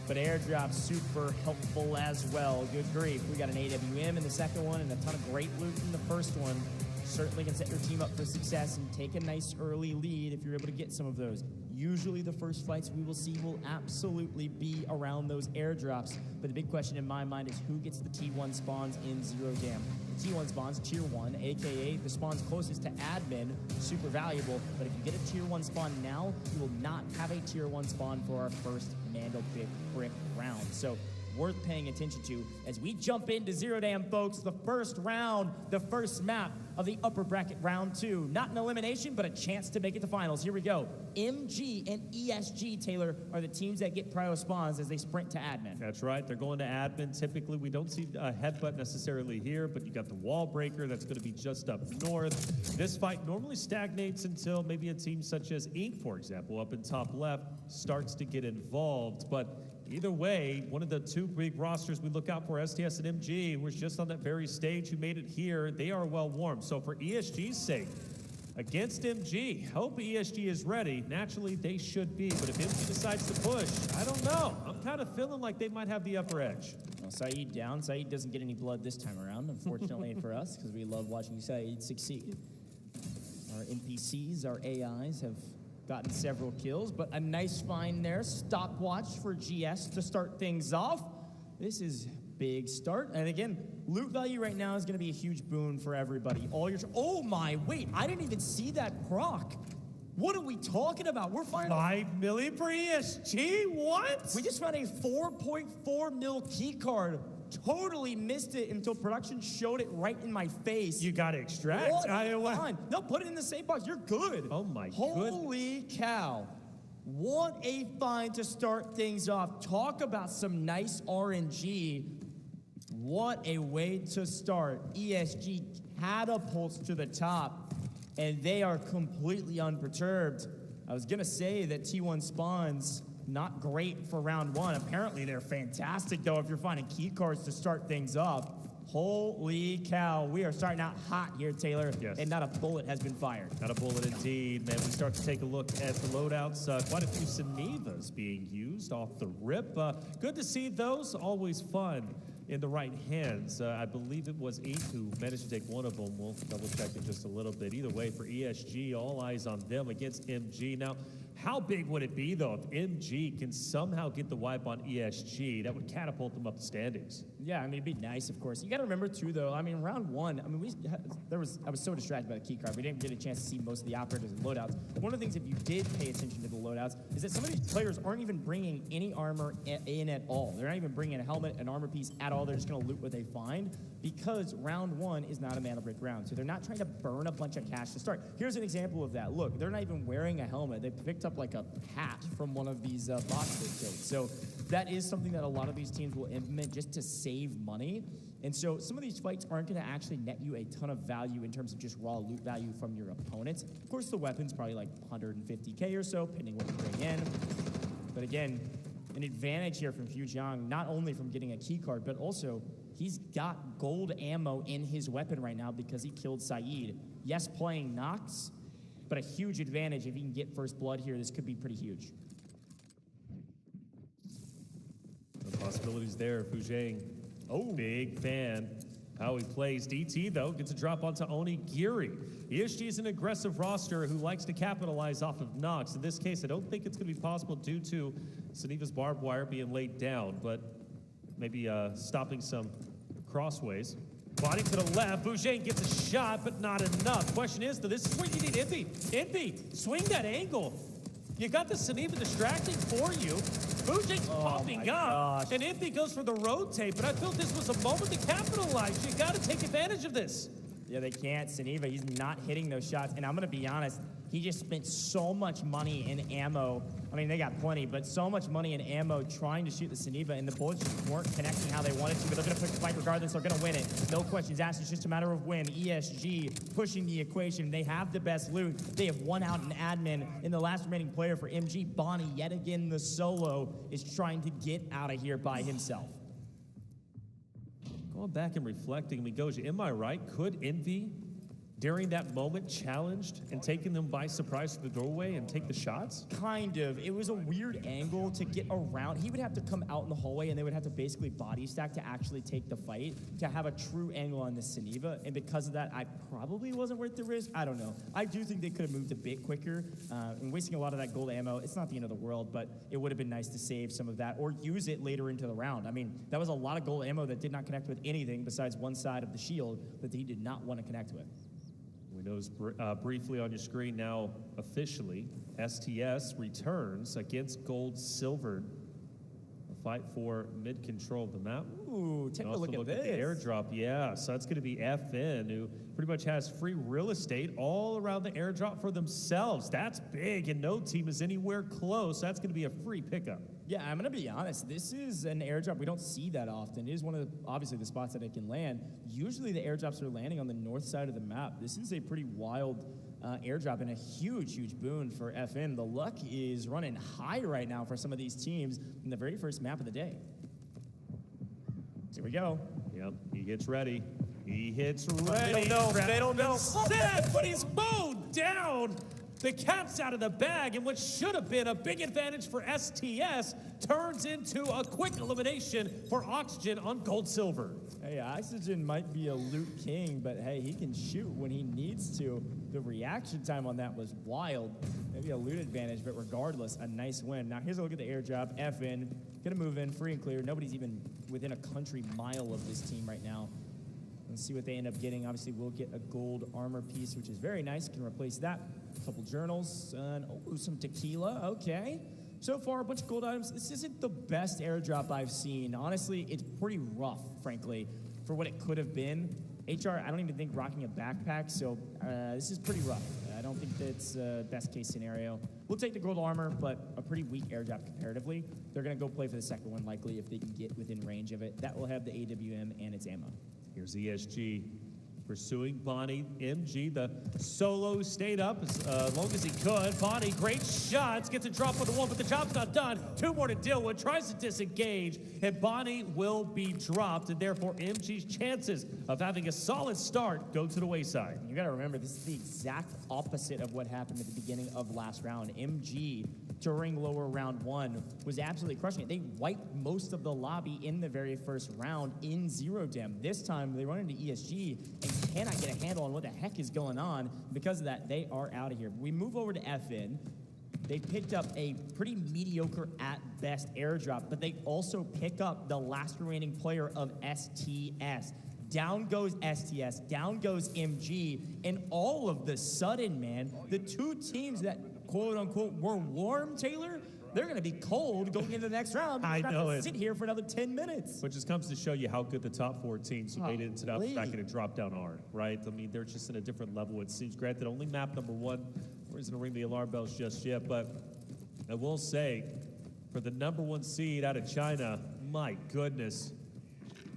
But airdrops super helpful as well. Good grief. We got an AWM in the second one and a ton of great loot in the first one. Certainly can set your team up for success and take a nice early lead if you're able to get some of those. Usually the first fights we will see will absolutely be around those airdrops. But the big question in my mind is who gets the T1 spawns in 0 Dam. The T1 spawns, tier 1, aka the spawns closest to admin, super valuable. But if you get a tier 1 spawn now, you will not have a tier 1 spawn for our first Mando Brick round. So worth paying attention to as we jump into Zero Dam, folks. The first round, the first map of the upper bracket round 2. Not an elimination, but a chance to make it to finals. Here we go. MG and ESG, Taylor, are the teams that get prio spawns as they sprint to admin. That's right. They're going to admin. Typically, we don't see a headbutt necessarily here, but you got the wall breaker that's going to be just up north. This fight normally stagnates until maybe a team such as Inc., for example, up in top left, starts to get involved. But either way, one of the two big rosters we look out for, STS and MG, who was just on that very stage, who made it here, they are well warmed. So for ESG's sake, against MG, hope ESG is ready. Naturally, they should be, but if MG decides to push, I don't know. I'm kind of feeling like they might have the upper edge. Well, Saeed down. Saeed doesn't get any blood this time around, unfortunately for us, because we love watching Saeed succeed. Our NPCs, our AIs have gotten several kills, but a nice find there. Stopwatch for GS to start things off. This is big start. And again, loot value right now is going to be a huge boon for everybody. Oh my, wait, I didn't even see that proc. What are we talking about? We're finding 5 million for ESG? What? We just found a 4.4 mil key card. Totally missed it until production showed it right in my face. You got to extract. No, put it in the safe box. You're good. Oh my Holy cow. What a find to start things off. Talk about some nice RNG. What a way to start. ESG catapults to the top, and they are completely unperturbed. I was going to say that T1 spawns not great for round 1. Apparently they're fantastic, though, if you're finding key cards to start things off. Holy cow, we are starting out hot here, Taylor, yes. And not a bullet has been fired. Not a bullet indeed, man. We start to take a look at the loadouts. Quite a few Senevas being used off the rip. Good to see those, always fun in the right hands. I believe it was 8 who managed to take one of them. We'll double check in just a little bit. Either way, for ESG, all eyes on them against MG. Now, how big would it be, though, if MG can somehow get the wipe on ESG? That would catapult them up the standings. Yeah, I mean, it'd be nice, of course. You got to remember, too, though, I mean, round 1, I mean, I was so distracted by the key card. We didn't get a chance to see most of the operators and loadouts. One of the things, if you did pay attention to the loadouts, is that some of these players aren't even bringing any armor in at all. They're not even bringing a helmet, an armor piece at all. They're just going to loot what they find, because round 1 is not a mana break round. So they're not trying to burn a bunch of cash to start. Here's an example of that. Look, they're not even wearing a helmet. They picked up like a hat from one of these bots they killed. So that is something that a lot of these teams will implement just to save money. And so some of these fights aren't going to actually net you a ton of value in terms of just raw loot value from your opponents. Of course, the weapon's probably like 150K or so, depending what you bring in. But again, an advantage here from Fujiang, not only from getting a key card, but also he's got gold ammo in his weapon right now because he killed Saeed. Yes, playing Nox, but a huge advantage if he can get first blood here. This could be pretty huge. The possibilities there. Fujiang, big fan. How he plays. DT, though, gets a drop onto Onigiri. ESG is an aggressive roster who likes to capitalize off of Nox. In this case, I don't think it's going to be possible due to Seneva's barbed wire being laid down, but maybe stopping some crossways. Body to the left. Fujiang gets a shot, but not enough. Question is, though, this is where you need Impy. Impy, swing that angle. You got the Seneva distracting for you. Fujiang's popping up, and Impy goes for the rotate, but I felt this was a moment to capitalize. You got to take advantage of this. Yeah, they can't. Seneva, he's not hitting those shots, and I'm going to be honest, he just spent so much money in ammo. I mean, they got plenty, but so much money in ammo trying to shoot the Seneva, and the bullets just weren't connecting how they wanted to, but they're going to push the fight regardless. They're going to win it. No questions asked. It's just a matter of when. ESG pushing the equation. They have the best loot. They have won out an admin, and the last remaining player for MG, Bonnie, yet again the solo, is trying to get out of here by himself. Going back and reflecting, Migoji, am I right? Could Envy, during that moment, challenged and taken them by surprise to the doorway and take the shots? Kind of. It was a weird angle to get around. He would have to come out in the hallway, and they would have to basically body stack to actually take the fight, to have a true angle on the Seneva. And because of that, I probably wasn't worth the risk. I don't know. I do think they could have moved a bit quicker. And wasting a lot of that gold ammo, it's not the end of the world, but it would have been nice to save some of that or use it later into the round. I mean, that was a lot of gold ammo that did not connect with anything besides one side of the shield that he did not want to connect with. We know briefly on your screen now, officially, STS returns against gold silvered. fight for mid-control of the map. Ooh, take a look at the this. airdrop, yeah. So that's going to be FN, who pretty much has free real estate all around the airdrop for themselves. That's big, and no team is anywhere close. That's going to be a free pickup. Yeah, I'm going to be honest. This is an airdrop we don't see that often. It is one of the, obviously, the spots that it can land. Usually the airdrops are landing on the north side of the map. This is a pretty wild airdrop and a huge, huge boon for FN. The luck is running high right now for some of these teams in the very first map of the day. Here we go. Yep, he gets ready. He hits ready. They don't know. They don't know. Instead, but he's mowed down. The cat's out of the bag, and what should have been a big advantage for STS turns into a quick elimination for Oxygen on gold silver. Hey, Oxygen might be a loot king, but hey, he can shoot when he needs to. The reaction time on that was wild. Maybe a loot advantage, but regardless, a nice win. Now here's a look at the airdrop. FN, gonna move in, free and clear. Nobody's even within a country mile of this team right now. Let's see what they end up getting. Obviously, we'll get a gold armor piece, which is very nice. Can replace that. A couple journals, and oh, some tequila. Okay. So far, a bunch of gold items. This isn't the best airdrop I've seen. Honestly, it's pretty rough, frankly, for what it could have been. HR, I don't even think rocking a backpack, so this is pretty rough. I don't think that's best case scenario. We'll take the gold armor, but a pretty weak airdrop comparatively. They're going to go play for the second one, likely, if they can get within range of it. That will have the AWM and its ammo. Here's ESG pursuing Bonnie. MG, the solo, stayed up as long as he could. Bonnie, great shots, gets a drop on the one, but the job's not done. Two more to deal with, tries to disengage, and Bonnie will be dropped, and therefore MG's chances of having a solid start go to the wayside. You gotta remember, this is the exact opposite of what happened at the beginning of last round. MG, during lower round one, was absolutely crushing it. They wiped most of the lobby in the very first round in zero dem. This time, they run into ESG and cannot get a handle on what the heck is going on. Because of that, they are out of here. We move over to FN. They picked up a pretty mediocre at best airdrop, but they also pick up the last remaining player of STS. Down goes STS, down goes MG, and all of the sudden, man, the two teams that quote-unquote were warm, Taylor, they're going to be cold going into the next round. I know it. Sit here for another 10 minutes. Which just comes to show you how good the top four teams who made it into that bracket and dropped down are, right? I mean, they're just in a different level, it seems. Granted, only map number one. We're not going to ring the alarm bells just yet, but I will say, for the number one seed out of China, my goodness,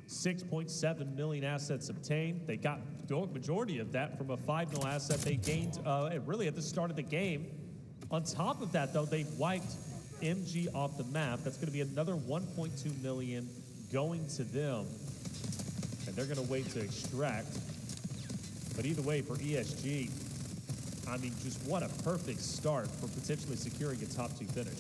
6.7 million assets obtained. They got the majority of that from a 5-0 asset they gained really at the start of the game. On top of that, though, they wiped MG off the map. That's going to be another 1.2 million going to them. And they're going to wait to extract. But either way, for ESG, I mean, just what a perfect start for potentially securing a top 2 finish.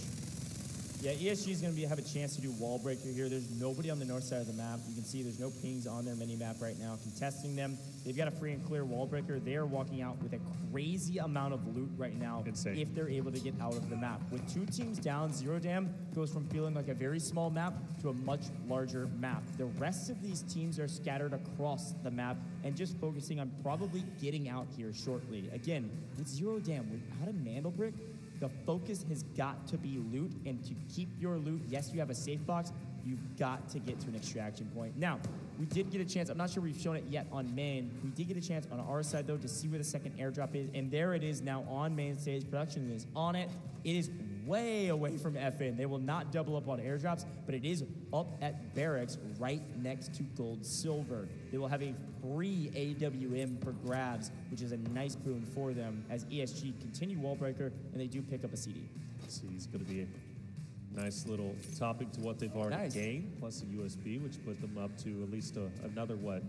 Yeah, ESG is going to have a chance to do wall breaker here. There's nobody on the north side of the map. You can see there's no pings on their mini-map right now contesting them. They've got a free and clear wall breaker. They are walking out with a crazy amount of loot right now. Insane. If they're able to get out of the map. With two teams down, Zero Dam goes from feeling like a very small map to a much larger map. The rest of these teams are scattered across the map and just focusing on probably getting out here shortly. Again, with Zero Dam, without a Mandelbrick, the focus has got to be loot, and to keep your loot, yes, you have a safe box, you've got to get to an extraction point. Now, we did get a chance, I'm not sure we've shown it yet on main, we did get a chance on our side, though, to see where the second airdrop is, and there it is now on main stage. Production is on it. It is way away from FN. They will not double up on airdrops, but it is up at barracks right next to gold silver. They will have a free AWM for grabs, which is a nice boon for them as ESG continue wall breaker, and they do pick up a CD. CD is going to be a nice little topic to what they've already gained, plus a USB, which put them up to at least another, what,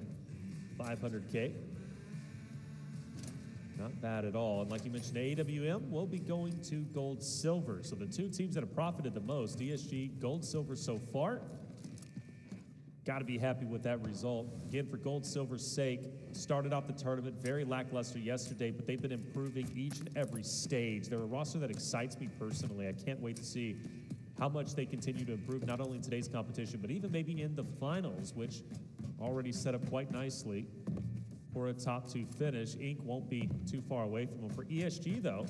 500K? Not bad at all. And like you mentioned, AWM will be going to gold silver. So the two teams that have profited the most, ESG, gold silver so far. Got to be happy with that result. Again, for gold silver's sake, started off the tournament very lackluster yesterday, but they've been improving each and every stage. They're a roster that excites me personally. I can't wait to see how much they continue to improve, not only in today's competition, but even maybe in the finals, which already set up quite nicely for a top 2 finish. Inc. won't be too far away from them. For ESG, though,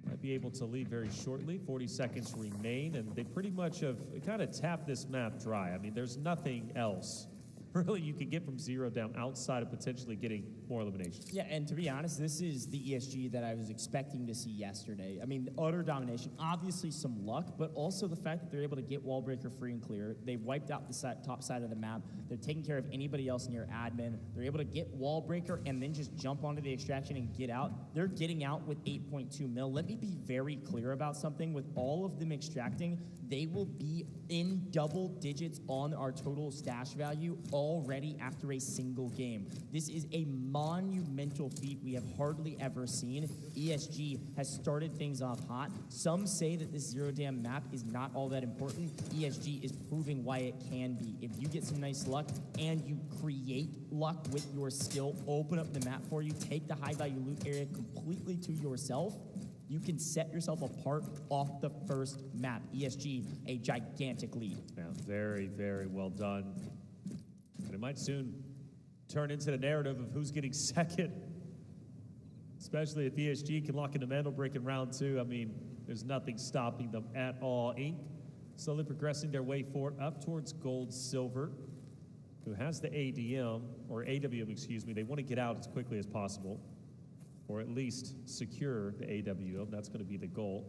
might Should be able to lead very shortly. 40 seconds remain, and they pretty much have kind of tapped this map dry. I mean, there's nothing else really you can get from zero down outside of potentially getting more eliminations. Yeah, and to be honest, this is the ESG that I was expecting to see yesterday. I mean, utter domination, obviously some luck, but also the fact that they're able to get wall breaker free and clear. They wiped out the top side of the map. They're taking care of anybody else near admin. They're able to get wall breaker and then just jump onto the extraction and get out. They're getting out with 8.2 mil. Let me be very clear about something. With all of them extracting, they will be in double digits on our total stash value already after a single game. This is a monumental feat we have hardly ever seen. ESG has started things off hot. Some say that this zero dam map is not all that important. ESG is proving why it can be. If you get some nice luck and you create luck with your skill, open up the map for you, take the high value loot area completely to yourself, you can set yourself apart off the first map. ESG, a gigantic lead. Yeah, very, very well done. And it might soon turn into the narrative of who's getting second, especially if ESG can lock in the mantle break in round 2. I mean, there's nothing stopping them at all. Inc. slowly progressing their way forward up towards gold, silver, who has the ADM, or AWM, excuse me. They want to get out as quickly as possible, or at least secure the AWM. That's going to be the goal.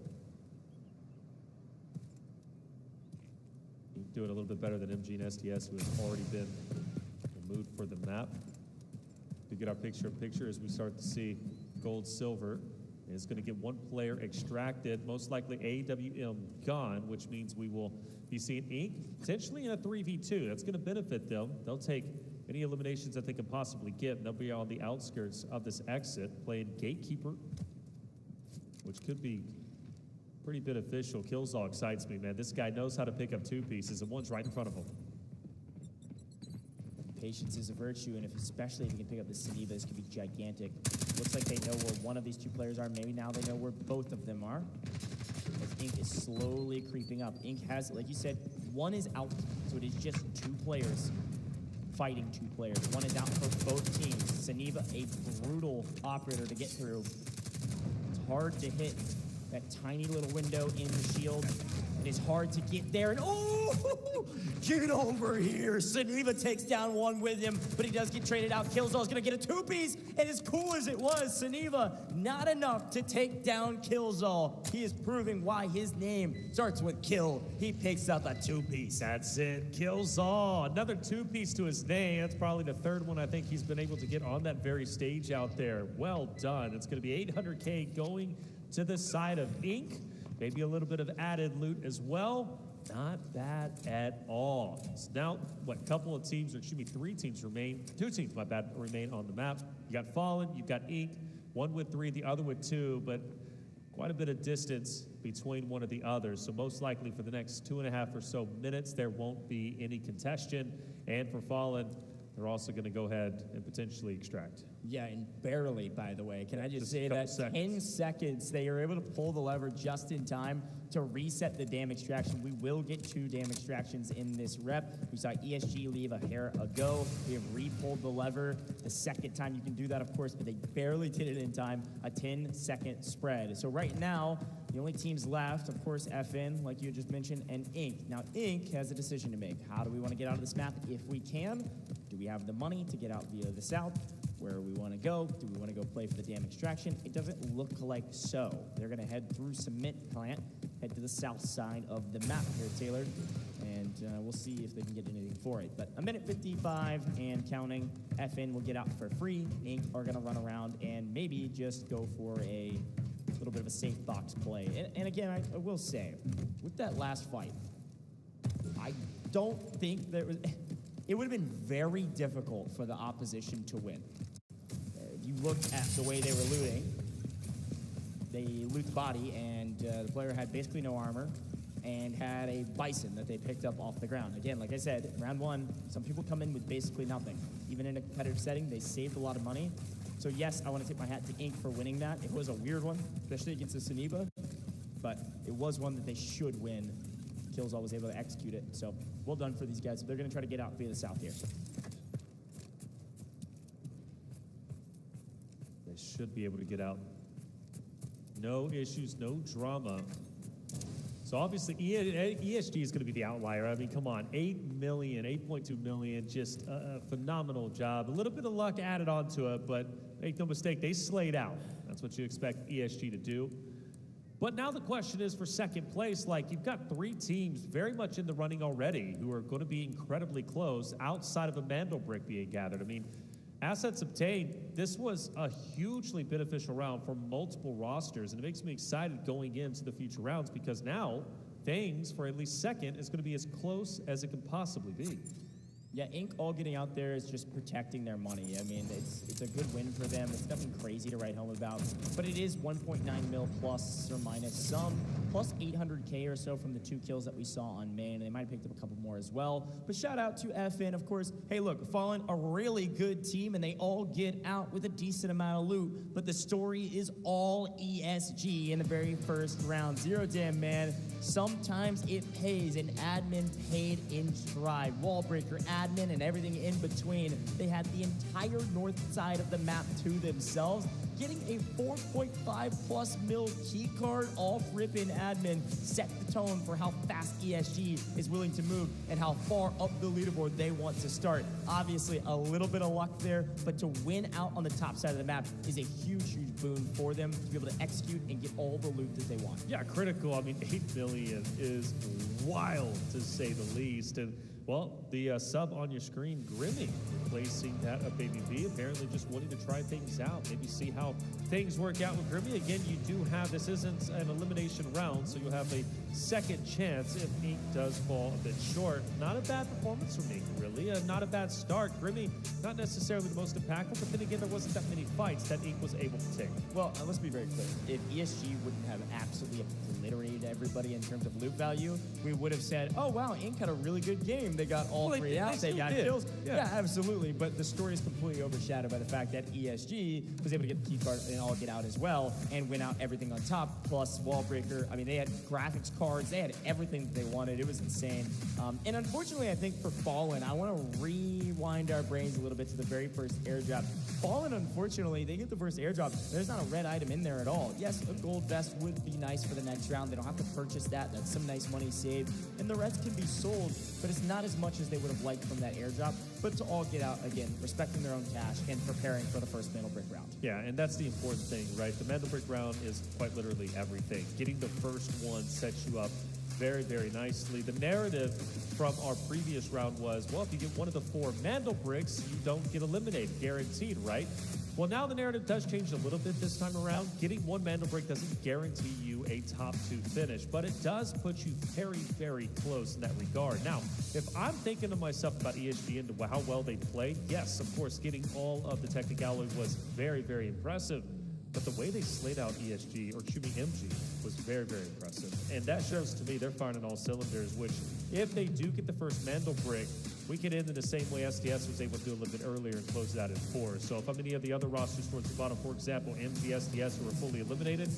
Doing a little bit better than MG and SDS, who has already been removed for the map. To get our picture-in-picture as we start to see gold, silver is going to get one player extracted, most likely AWM gone, which means we will be seeing Inc. potentially in a 3v2. That's going to benefit them. They'll take any eliminations that they can possibly get, and they'll be on the outskirts of this exit, playing Gatekeeper, which could be pretty beneficial. Killzall excites me, man. This guy knows how to pick up 2 pieces, and one's right in front of him. Patience is a virtue, and especially if you can pick up the Saniba, this could be gigantic. Looks like they know where one of these 2 players are. Maybe now they know where both of them are. As Inc. is slowly creeping up. Inc. has, like you said, one is out, so it is just 2 players fighting 2 players. One is out for both teams. Saniba, a brutal operator to get through. It's hard to hit that tiny little window in the shield. It is hard to get there, and oh, get over here. Saniba takes down one with him, but he does get traded out. Killzall's gonna get a 2-piece, and as cool as it was, Saniba, not enough to take down Killzall. He is proving why his name starts with kill. He picks up a 2-piece. That's it, Killzall. Another 2-piece to his name. That's probably the 3rd one I think he's been able to get on that very stage out there. Well done. It's gonna be 800K going to the side of Inc. Maybe a little bit of added loot as well. Not bad at all. So now, what, couple of teams, or excuse me, 3 teams remain, 2 teams, my bad, remain on the map. You got Fallen, you've got Inc., one with 3, the other with 2, but quite a bit of distance between one of the others. So most likely for the next 2.5 or so minutes, there won't be any contention. And for Fallen, they're also going to go ahead and potentially extract. Yeah, and barely, by the way. Can I just say that 10 seconds, they are able to pull the lever just in time to reset the dam extraction. We will get 2 dam extractions in this rep. We saw ESG leave a hair ago. We have re-pulled the lever the 2nd time you can do that, of course, but they barely did it in time. A 10-second spread. So right now, the only teams left, of course, FN, like you just mentioned, and Inc. Now, Inc. has a decision to make. How do we want to get out of this map if we can? Do we have the money to get out via the south? Where we want to go? Do we want to go play for the dam extraction? It doesn't look like so. They're going to head through Cement Plant, head to the south side of the map here, Taylor, and we'll see if they can get anything for it. But a minute 55 and counting. FN will get out for free. Inc. are going to run around and maybe just go for a little bit of a safe box play. And again, I will say, with that last fight, I don't think there was... It would have been very difficult for the opposition to win. If you look at the way they were looting, they loot the body, and the player had basically no armor and had a bison that they picked up off the ground. Again, like I said, round 1, some people come in with basically nothing. Even in a competitive setting, they saved a lot of money. So yes, I want to tip my hat to Inc. for winning that. It was a weird one, especially against the Saniba, but it was one that they should win. Killzall was able to execute it, so well done for these guys. They're going to try to get out via the south here. They should be able to get out No issues, no drama. So obviously ESG is going to be the outlier. I mean, come on, 8.2 million, just a phenomenal job. A little bit of luck added onto it, but make no mistake, they slayed out. That's what you expect ESG to do. But now the question is for second place, like you've got 3 teams very much in the running already who are going to be incredibly close outside of a Mandelbrick being gathered. I mean, assets obtained, this was a hugely beneficial round for multiple rosters, and it makes me excited going into the future rounds because now things for at least second is going to be as close as it can possibly be. Yeah, Inc. all getting out there is just protecting their money. I mean, it's a good win for them. It's nothing crazy to write home about, but it is 1.9 mil plus or minus some, plus 800K or so from the 2 kills that we saw on main. They might have picked up a couple more as well. But shout out to FN, of course. Hey, look, Fallen, a really good team, and they all get out with a decent amount of loot. But the story is all ESG in the very first round. Zero damn, man. Sometimes it pays, and admin paid in stride. Wallbreaker, admin, and everything in between. They had the entire north side of the map to themselves, getting a 4.5 plus mil key card off ripping admin set the tone for how fast ESG is willing to move and how far up the leaderboard they want to start. Obviously, a little bit of luck there, but to win out on the top side of the map is a huge, huge boon for them to be able to execute and get all the loot that they want. Yeah, critical. I mean, 8 million is wild to say the least. And well, the sub on your screen, Grimmy, replacing that of Baby B, apparently just wanting to try things out, maybe see how things work out with Grimmy. Again, you do have, this isn't an elimination round, so you'll have a second chance if Ink does fall a bit short. Not a bad performance from Ink, really. Not a bad start. Grimmy, not necessarily the most impactful, but then again, there wasn't that many fights that Ink was able to take. Well, let's be very clear. If ESG wouldn't have absolutely obliterated everybody in terms of loot value, we would have said, oh, wow, Ink had a really good game. They got all 3 out. They got kills. Yeah, absolutely. But the story is completely overshadowed by the fact that ESG was able to get the key card and all get out as well and win out everything on top, plus Wallbreaker. I mean, they had graphics cards. They had everything that they wanted. It was insane. And unfortunately, I think for Fallen, I want to rewind our brains a little bit to the very first airdrop. Fallen, unfortunately, they get the first airdrop. There's not a red item in there at all. Yes, a gold vest would be nice for the next round. They don't have to purchase that. That's some nice money saved. And the rest can be sold, but it's not as much as they would have liked from that airdrop. But to all get out, again, respecting their own cash and preparing for the first Mandelbrick round. Yeah, and that's the important thing, right? The Mandelbrick round is quite literally everything. Getting the first one sets you up very, very nicely. The narrative from our previous round was, well, if you get one of the 4 Mandelbricks, you don't get eliminated, guaranteed, right? Well, now the narrative does change a little bit this time around. Getting 1 Mandelbrick doesn't guarantee you a top 2 finish, but it does put you very, very close in that regard. Now, if I'm thinking to myself about ESG and how well they played, yes, of course, getting all of the technicality was very, very impressive. But the way they slayed out ESG, or excuse me, MG, was very, very impressive. And that shows to me they're firing on all cylinders, which if they do get the first Mandelbrick, we can end in the same way STS was able to do a little bit earlier and close it out in 4. So if I'm any of the other rosters towards the bottom, for example, MG, STS, who are fully eliminated,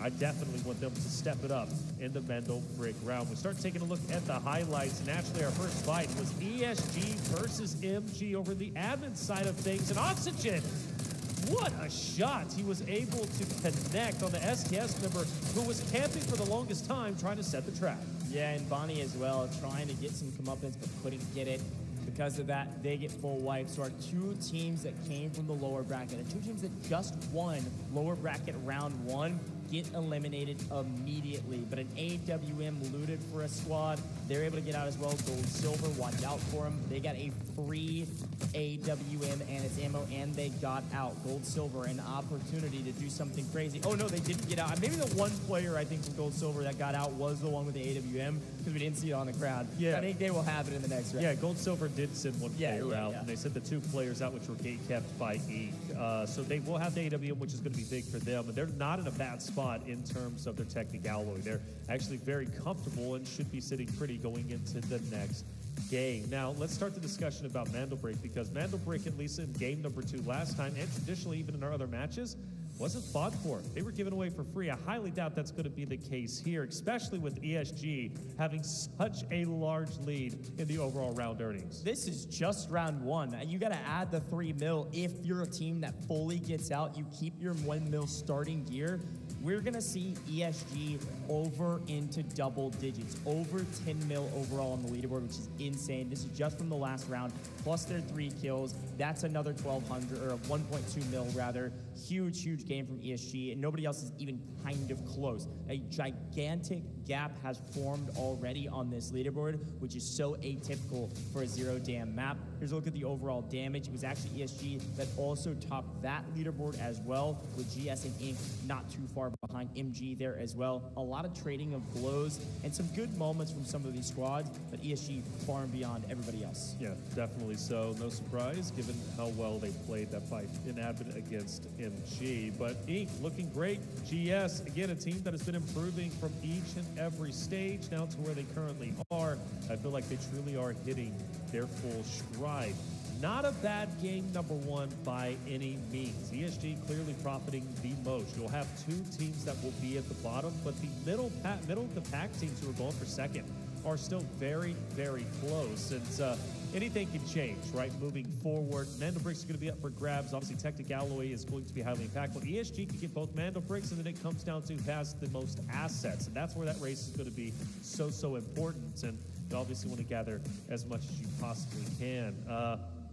I definitely want them to step it up in the Mandelbrick round. We start taking a look at the highlights. Naturally, our first fight was ESG versus MG over the admin side of things. And Oxygen, what a shot. He was able to connect on the STS member who was camping for the longest time trying to set the trap. Yeah, and Bonnie as well, trying to get some comeuppance but couldn't get it. Because of that, they get full wipes. So our 2 teams that came from the lower bracket and 2 teams that just won lower bracket round 1 get eliminated immediately. But an AWM looted for a squad. They're able to get out as well. Gold, silver, watch out for them. They got a free AWM and its ammo, and they got out. Gold, silver, an opportunity to do something crazy. Oh, no, they didn't get out. Maybe the 1 player, I think, from Gold, silver that got out was the one with the AWM because we didn't see it on the crowd. Yeah. I think they will have it in the next round. Yeah, Gold, silver did send 1 player out, and they sent the 2 players out, which were gate-kept by Ink. So they will have the AWM, which is going to be big for them, and they're not in a bad spot in terms of their technical alloy. They're actually very comfortable and should be sitting pretty going into the next game. Now, let's start the discussion about Mandelbrick, because Mandelbrick, at least in game number 2 last time, and traditionally even in our other matches, wasn't fought for. They were given away for free. I highly doubt that's going to be the case here, especially with ESG having such a large lead in the overall round earnings. This is just round 1. You got to add the 3 mil if you're a team that fully gets out. You keep your 1 mil starting gear. we're going to see ESG over into double digits, over 10 mil overall on the leaderboard, which is insane. This is just from the last round, plus their 3 kills. That's another 1,200, or 1.2 mil rather. Huge, huge game from ESG, and nobody else is even kind of close. A gigantic gap has formed already on this leaderboard, which is so atypical for a zero dam map. Here's a look at the overall damage. It was actually ESG that also topped that leaderboard as well, with GS and Inc. not too far behind MG there as well. A lot of trading of blows and some good moments from some of these squads, but ESG far and beyond everybody else. Yeah, definitely so. No surprise, given how well they played that fight in Advent against MG. But Inc. looking great. GS, again, a team that has been improving from each and every stage now to where they currently are. I feel like they truly are hitting their full stride. Not a bad game, number one, by any means. ESG clearly profiting the most. You'll have 2 teams that will be at the bottom, but the middle of the pack teams who are going for second are still very, very close. And anything can change, right, moving forward. Mandelbricks is going to be up for grabs. Obviously, Tactic Alloy is going to be highly impactful. ESG can get both Mandelbricks, and then it comes down to who has the most assets. And that's where that race is going to be so, so important. And you obviously want to gather as much as you possibly can.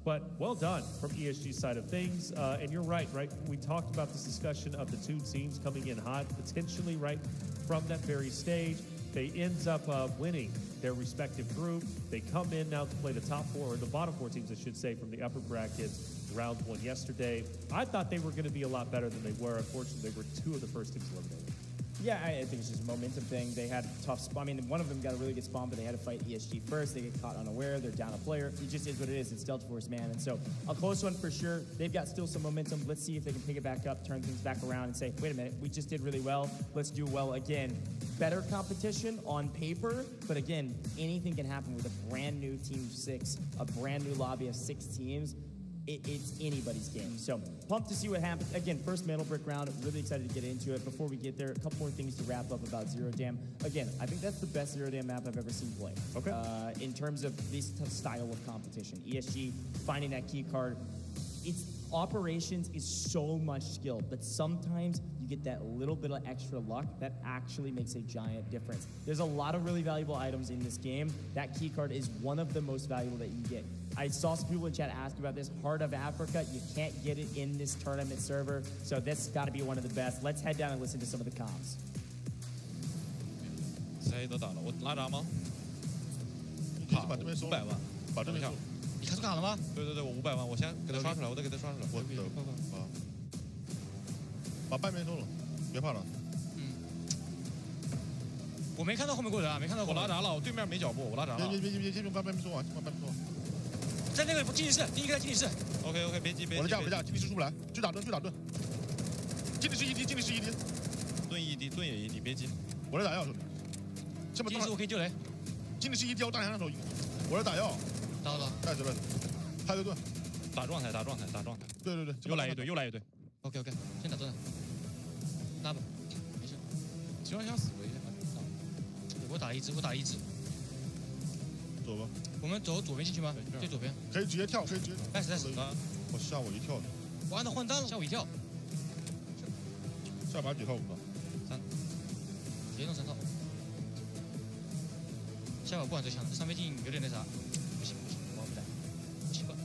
But well done from ESG's side of things. And you're right? We talked about this discussion of the 2 teams coming in hot, potentially, right, from that very stage. They end up winning their respective group. They come in now to play the top 4, or the bottom 4 teams, I should say, from the upper brackets. Round 1 yesterday. I thought they were going to be a lot better than they were. Unfortunately, they were 2 of the first teams eliminated. Yeah, I think it's just a momentum thing. They had tough spawn. I mean, one of them got a really good spawn, but they had to fight ESG first. They get caught unaware. They're down a player. It just is what it is. It's Delta Force, man. And so a close one for sure. They've got still some momentum. Let's see if they can pick it back up, turn things back around, and say, wait a minute, we just did really well. Let's do well again. Better competition on paper, but again, anything can happen with a brand new Team 6, a brand new lobby of 6 teams. It's anybody's game. So pumped to see what happens. Again, first Metal Brick round. Really excited to get into it. Before we get there, a couple more things to wrap up about Zero Dam. Again, I think that's the best Zero Dam map I've ever seen play. Okay. In terms of this style of competition, ESG finding that key card. Its operations is so much skill, but sometimes you get that little bit of extra luck that actually makes a giant difference. There's a lot of really valuable items in this game. That key card is one of the most valuable that you get. I saw some people in chat ask about this. Heart of Africa, you can't get it in this tournament server, so this got to be one of the best. Let's head down and listen to some of the comms. 谁得打了？我拉闸吗？好，500万，把这边票。你开出卡了吗？对，我500万，我先给他刷出来，我得给他刷出来。我的，啊，把半边收了，别怕了。我没看到后面过人啊，没看到。我拉闸了，我对面没脚步，我拉闸了。别，把半边收完，把半边收完。在那个经理室，第一个在经理室。OK， 别急。我的架，经理室出不来，去打盾。经理室1D，盾1D，盾也1D，别急。我在打药，兄弟。经理室我可以救雷。经理室1D，我大梁上手，我在打药。打，带着，开个盾，打状态。对，又来一队。OK， 先打盾，拉吧，没事。希望想死我一下。我打一只。走吧。我们走左边进去吗？对，左边。可以直接跳，可以直接。开始。我吓我一跳的。我按到换弹了，吓我一跳。下把几套5套？3。直接弄3套。下把不管最强，上飞镜有点那啥。不行，我不来。奇怪。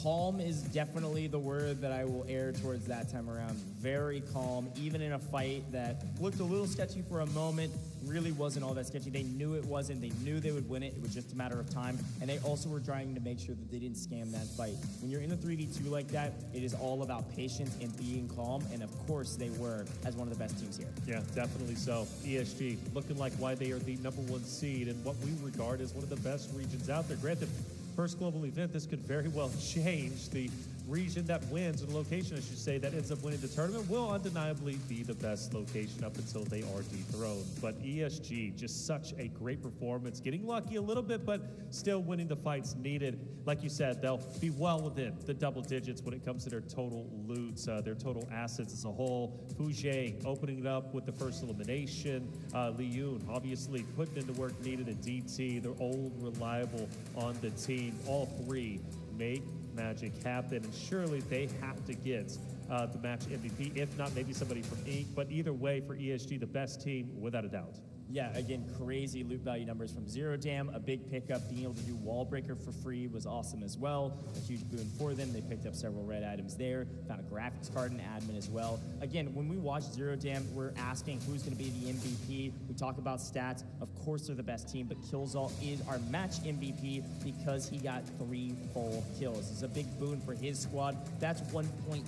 Calm is definitely the word that I will air towards that time around. Very calm, even in a fight that looked a little sketchy for a moment, really wasn't all that sketchy. They knew it wasn't. They knew they would win it. It was just a matter of time. And they also were trying to make sure that they didn't scam that fight. When you're in a 3v2 like that, it is all about patience and being calm. And of course they were, as one of the best teams here. Yeah, definitely so. ESG looking like why they are the #1 seed and what we regard as one of the best regions out there. Granted, first global event, this could very well change. The region that wins, or the location, I should say, that ends up winning the tournament will undeniably be the best location up until they are dethroned. But ESG, just such a great performance, getting lucky a little bit, but still winning the fights needed. Like you said, they'll be well within the double digits when it comes to their total loots, their total assets as a whole. Fujie opening it up with the first elimination. Liyun obviously putting in the work needed in DT. They're old, reliable on the team. All 3 make magic happen. And surely they have to get the match MVP, if not maybe somebody from Inc. But either way, for ESG, the best team, without a doubt. Yeah, again, crazy loot value numbers from Zero Dam. A big pickup, being able to do Wall Breaker for free was awesome as well. A huge boon for them. They picked up several red items there. Found a graphics card and admin as well. Again, when we watch Zero Dam, we're asking who's going to be the MVP. We talk about stats. Of course, they're the best team, but Killzall is our match MVP because he got 3 full kills. It's a big boon for his squad. That's 1.2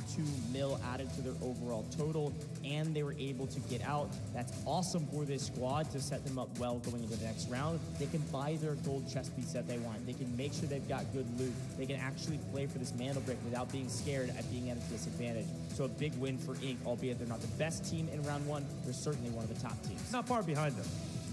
mil added to their overall total, and they were able to get out. That's awesome for this squad to set them up well going into the next round. They can buy their gold chest piece that they want. They can make sure they've got good loot. They can actually play for this mantle break without being scared at being at a disadvantage. So a big win for Inc., albeit they're not the best team in round 1. They're certainly one of the top teams. Not far behind them.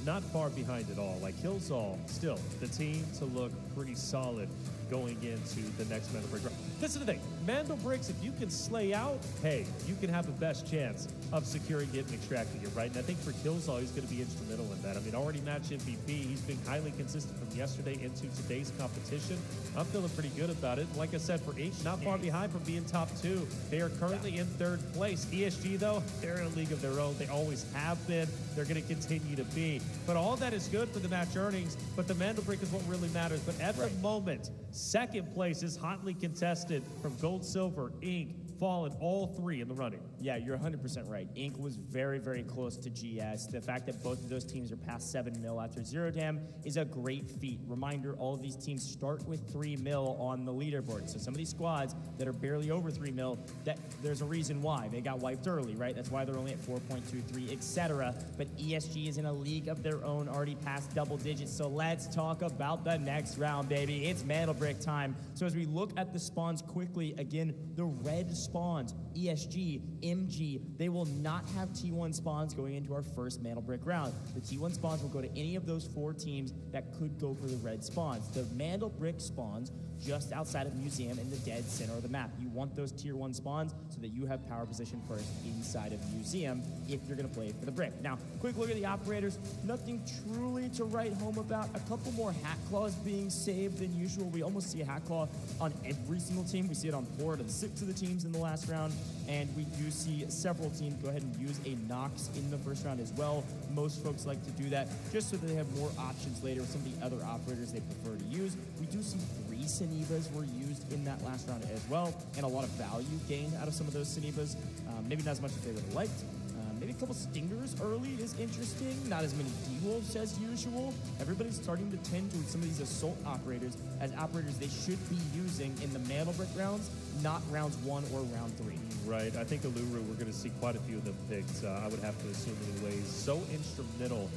Not far behind at all. Like Killzall, still the team to look pretty solid going into the next Mantle Break round. This is the thing. Mantle Breaks, if you can slay out, hey, you can have the best chance of securing it and extracting it, right? And I think for Killzall, he's going to be instrumental in that. I mean, already match MVP. He's been highly consistent from yesterday into today's competition. I'm feeling pretty good about it. Like I said, for Inc., not far behind from being top 2. They are currently in 3rd place. ESG, though, they're in a league of their own. They always have been. They're going to continue to be. But all that is good for the match earnings, but the Mantle Break is what really matters. But at the moment, 2nd place is hotly contested from Gold, Silver, Inc., Fallen, all 3 in the running. Yeah, you're 100% right. Inc. was very, very close to GS. The fact that both of those teams are past 7 mil after Zero Dam is a great feat. Reminder, all of these teams start with 3 mil on the leaderboard. So some of these squads that are barely over 3 mil, there's a reason why. They got wiped early, right? That's why they're only at 4.23, etc. But ESG is in a league of their own, already past double digits. So let's talk about the next round, baby. It's Mantle Break time. So as we look at the spawns quickly, again, the red spawns, ESG, MG, they will not have T1 spawns going into our first Mantle Break round. The T1 spawns will go to any of those 4 teams that could go for the red spawns. The Mantle Break spawns just outside of Museum in the dead center of the map. You want those tier 1 spawns so that you have power position first inside of Museum if you're going to play for the brick. Now, quick look at the operators. Nothing truly to write home about. A couple more hat claws being saved than usual. We almost see a hat claw on every single team. We see it on 4 to 6 of the teams in the last round, and we do see several teams go ahead and use a Nox in the first round as well. Most folks like to do that just so that they have more options later with some of the other operators they prefer to use. We do see 3 Cenevas were used in that last round as well, and a lot of value gained out of some of those Cenevas. Maybe not as much as they would have liked. Maybe a couple Stingers early is interesting. Not as many D-Wolves as usual. Everybody's starting to tend to some of these assault operators as operators they should be using in the Mantle Break rounds, not rounds 1 or round 3. Right. I think Aluru, we're going to see quite a few of them picked. I would have to assume anyways. So instrumental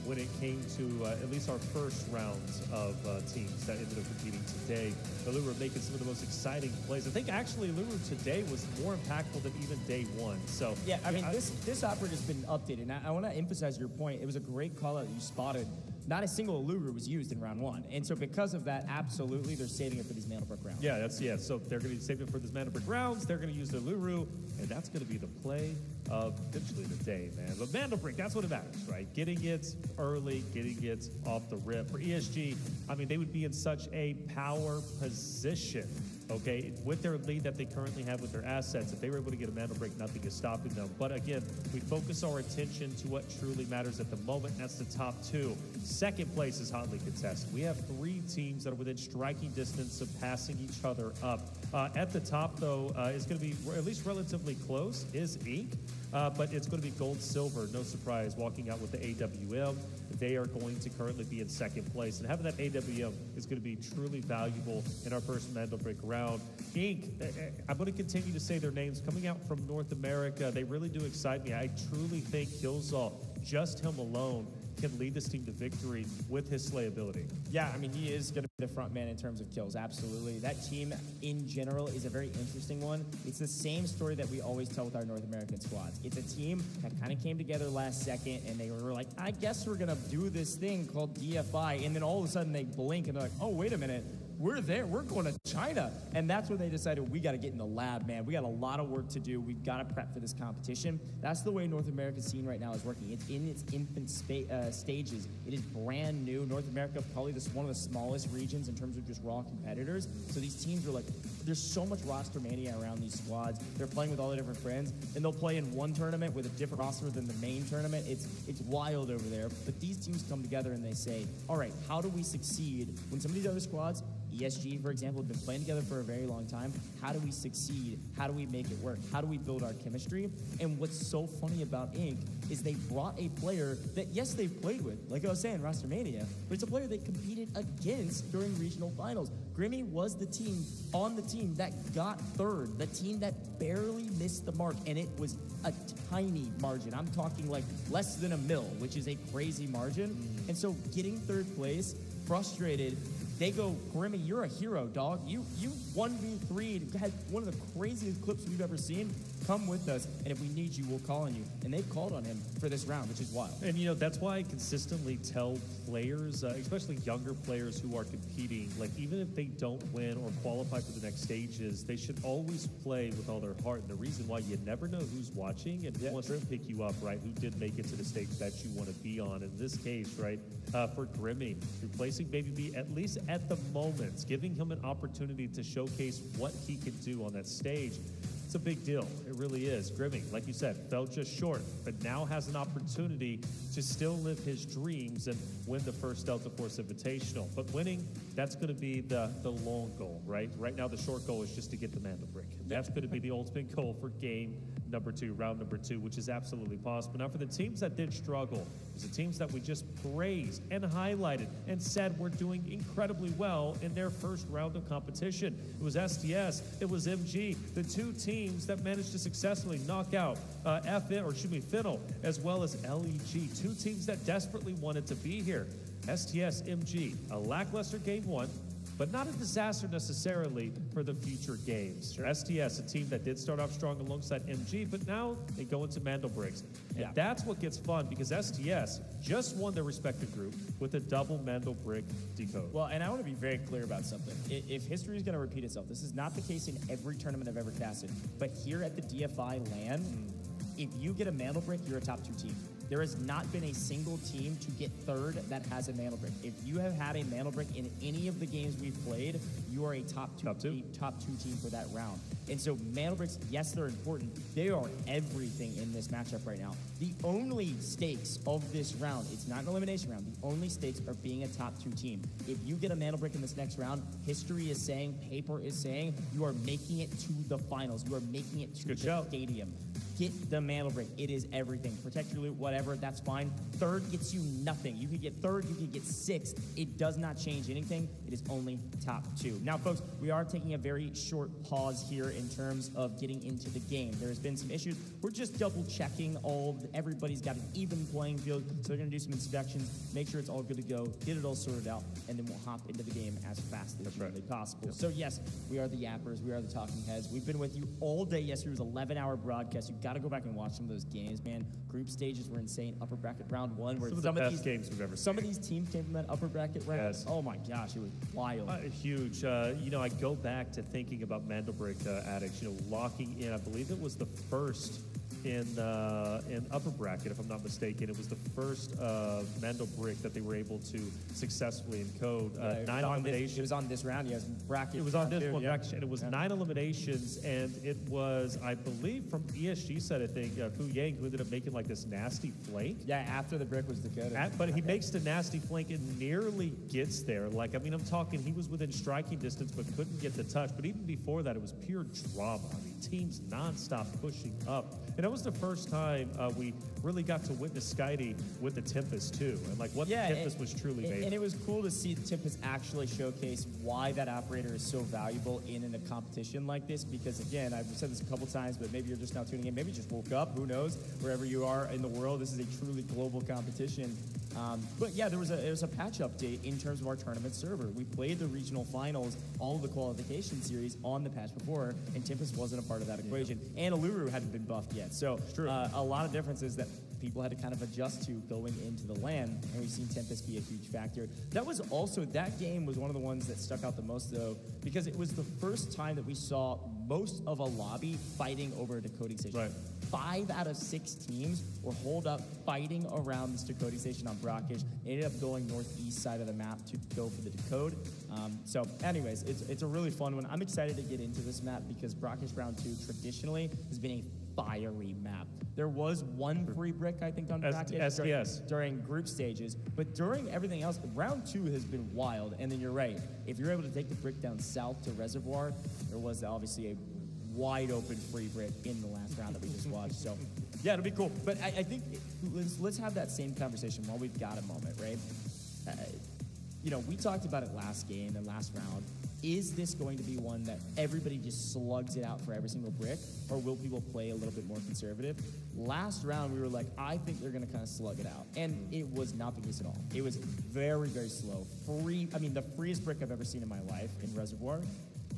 when it came to at least our first rounds of teams that ended up competing today. Aluru making some of the most exciting plays. I think actually Aluru today was more impactful than even day 1. So yeah, I mean, this operator's been updated. And I want to emphasize your point. It was a great call out that you spotted. Not a single Aluru was used in round 1. And so because of that, absolutely, they're saving it for these Mantle Break rounds. Yeah, so they're going to save it for these Mantle Break rounds. They're going to use the Aluru, and that's going to be the play of potentially the day, man. But Mantle Break, that's what it matters, right? Getting it early, getting it off the rip. For ESG, I mean, they would be in such a power position, okay, with their lead that they currently have with their assets. If they were able to get a Mantle Break, nothing is stopping them. But again, we focus our attention to what truly matters at the moment, and that's the top 2. 2nd place is hotly contested. We have 3 teams that are within striking distance of passing each other up. At the top, though, is going to be at least relatively close, is Inc., but it's going to be Gold, Silver, no surprise, walking out with the AWM. They are going to currently be in 2nd place, and having that AWM is going to be truly valuable in our first Mantle Break round. Inc., I'm going to continue to say their names coming out from North America. They really do excite me. I truly think Killzall, just him alone, can lead this team to victory with his slayability. Yeah, I mean, he is going to be the front man in terms of kills, absolutely. That team, in general, is a very interesting one. It's the same story that we always tell with our North American squads. It's a team that kind of came together last second, and they were like, I guess we're going to do this thing called DFI, and then all of a sudden they blink, and they're like, oh, wait a minute. we're there. We're going to China. And that's when they decided we got to get in the lab, man. We got a lot of work to do. We've got to prep for this competition. That's the way North America's scene right now is working. It's in its infant stages. It is brand new. North America, probably one of the smallest regions in terms of just raw competitors. So these teams are like, there's so much roster mania around these squads. They're playing with all the different friends, and they'll play in one tournament with a different roster than the main tournament. It's wild over there. But these teams come together and they say, all right, how do we succeed when some of these other squads, ESG, for example, have been playing together for a very long time? How do we succeed? How do we make it work? How do we build our chemistry? And what's so funny about Inc. is they brought a player that, yes, they've played with, like I was saying, Rostermania, but it's a player they competed against during regional finals. Grimmy was the team on the team that got third, the team that barely missed the mark, and it was a tiny margin. I'm talking like less than a mil, which is a crazy margin. And so getting third place, frustrated, they go, Grimmy, you're a hero, dog. You 1v3'd, had one of the craziest clips we've ever seen. Come with us, and if we need you, we'll call on you. And they've called on him for this round, which is wild. And, you know, that's why I consistently tell players, especially younger players who are competing, like, even if they don't win or qualify for the next stages, they should always play with all their heart. And the reason why, you never know who's watching and who wants to pick you up, right? Who did make it to the stage that you want to be on. In this case, right, for Grimmy, replacing Baby B, at least at the moment, giving him an opportunity to showcase what he can do on that stage. It's a big deal. It really is. Grimmy, like you said, fell just short, but now has an opportunity to still live his dreams and win the first Delta Force Invitational. But winning, that's going to be the long goal, right? Right now, the short goal is just to get the Mandel Brick. That's going to be the ultimate goal for game number 2, round number 2, which is absolutely possible. Now, for the teams that did struggle, the teams that we just praised and highlighted and said were doing incredibly well in their first round of competition. It was STS, it was MG, the two teams that managed to successfully knock out Finnel, as well as LEG, two teams that desperately wanted to be here. STS, MG, a lackluster game 1, but not a disaster necessarily for the future games. Sure. STS, a team that did start off strong alongside MG, but now they go into Mandelbricks. And that's what gets fun, because STS just won their respective group with a double Mandelbrick decode. Well, and I want to be very clear about something. If history is going to repeat itself, this is not the case in every tournament I've ever casted, but here at the DFI LAN, if you get a Mandelbrick, you're a top 2 team. There has not been a single team to get third that has a Mandelbrick. If you have had a Mandelbrick in any of the games we've played, you are a top two team for that round. And so Mandelbricks, yes, they're important. They are everything in this matchup right now. The only stakes of this round, it's not an elimination round, the only stakes are being a top 2 team. If you get a Mandelbrick in this next round, history is saying, paper is saying, you are making it to the finals. You are making it to the stadium. Get the Mandelbrick. It is everything. Protect your loot, whatever, that's fine. Third gets you nothing. You could get third, you could get 6th. It does not change anything. It is only top 2. Now, folks, we are taking a very short pause here in terms of getting into the game. There has been some issues. We're just double checking everybody's got an even playing field. So we're going to do some inspections, make sure it's all good to go, get it all sorted out, and then we'll hop into the game as fast as humanly possible. Yep. So yes, we are the yappers. We are the talking heads. We've been with you all day. Yesterday was an 11-hour broadcast. You got to go back and watch some of those games, man. Group stages were insane. Upper bracket round 1, where some of these games we've ever seen. Some of these teams came from that upper bracket round. Yes. Oh my gosh, it was wild. Huge. You know, I go back to thinking about Mandelbrick addicts. You know, locking in. I believe it was the first in upper bracket, if I'm not mistaken. It was the first Mandelbrick that they were able to successfully encode. 9 eliminations. It was on this round. Yes, bracket. It was on this one, and it was 9 eliminations, and it was, I believe, from ESG side, I think, Fu Yang, who ended up making like this nasty flank. Yeah, after the brick was decoded. But he makes the nasty flank and nearly gets there. Like, I mean, I'm talking, he was within striking distance, but couldn't get the touch. But even before that, it was pure drama. I mean, teams nonstop pushing up. And that was the first time we really got to witness Skydie with the Tempest too, and like what the Tempest was truly made. And it was cool to see the Tempest actually showcase why that operator is so valuable in a competition like this. Because again, I've said this a couple times, but maybe you're just now tuning in. Maybe you just woke up. Who knows? Wherever you are in the world, this is a truly global competition. But yeah, there was a patch update in terms of our tournament server. We played the regional finals, all of the qualification series on the patch before, and Tempest wasn't a part of that equation. And Aluru hadn't been buffed yet. So a lot of differences that people had to kind of adjust to going into the LAN, and we've seen Tempest be a huge factor. That game was one of the ones that stuck out the most, though, because it was the first time that we saw most of a lobby fighting over a decoding station. Right. 5 out of 6 teams were holed up fighting around this decoding station on Brackish. They ended up going northeast side of the map to go for the decode. So anyways, it's a really fun one. I'm excited to get into this map because Brackish Round 2 traditionally has been a fiery map. There was one free brick, I think, on Brackish during group stages, but during everything else, Round 2 has been wild. And then you're right, if you're able to take the brick down south to Reservoir, there was obviously a wide open free brick in the last round that we just watched. So yeah, it'll be cool. But I think let's have that same conversation while we've got a moment, right? We talked about it last game and last round. Is this going to be one that everybody just slugs it out for every single brick, or will people play a little bit more conservative? Last round, we were like, I think they're going to kind of slug it out. And it was not the case at all. It was very, very slow. The freest brick I've ever seen in my life in Reservoir.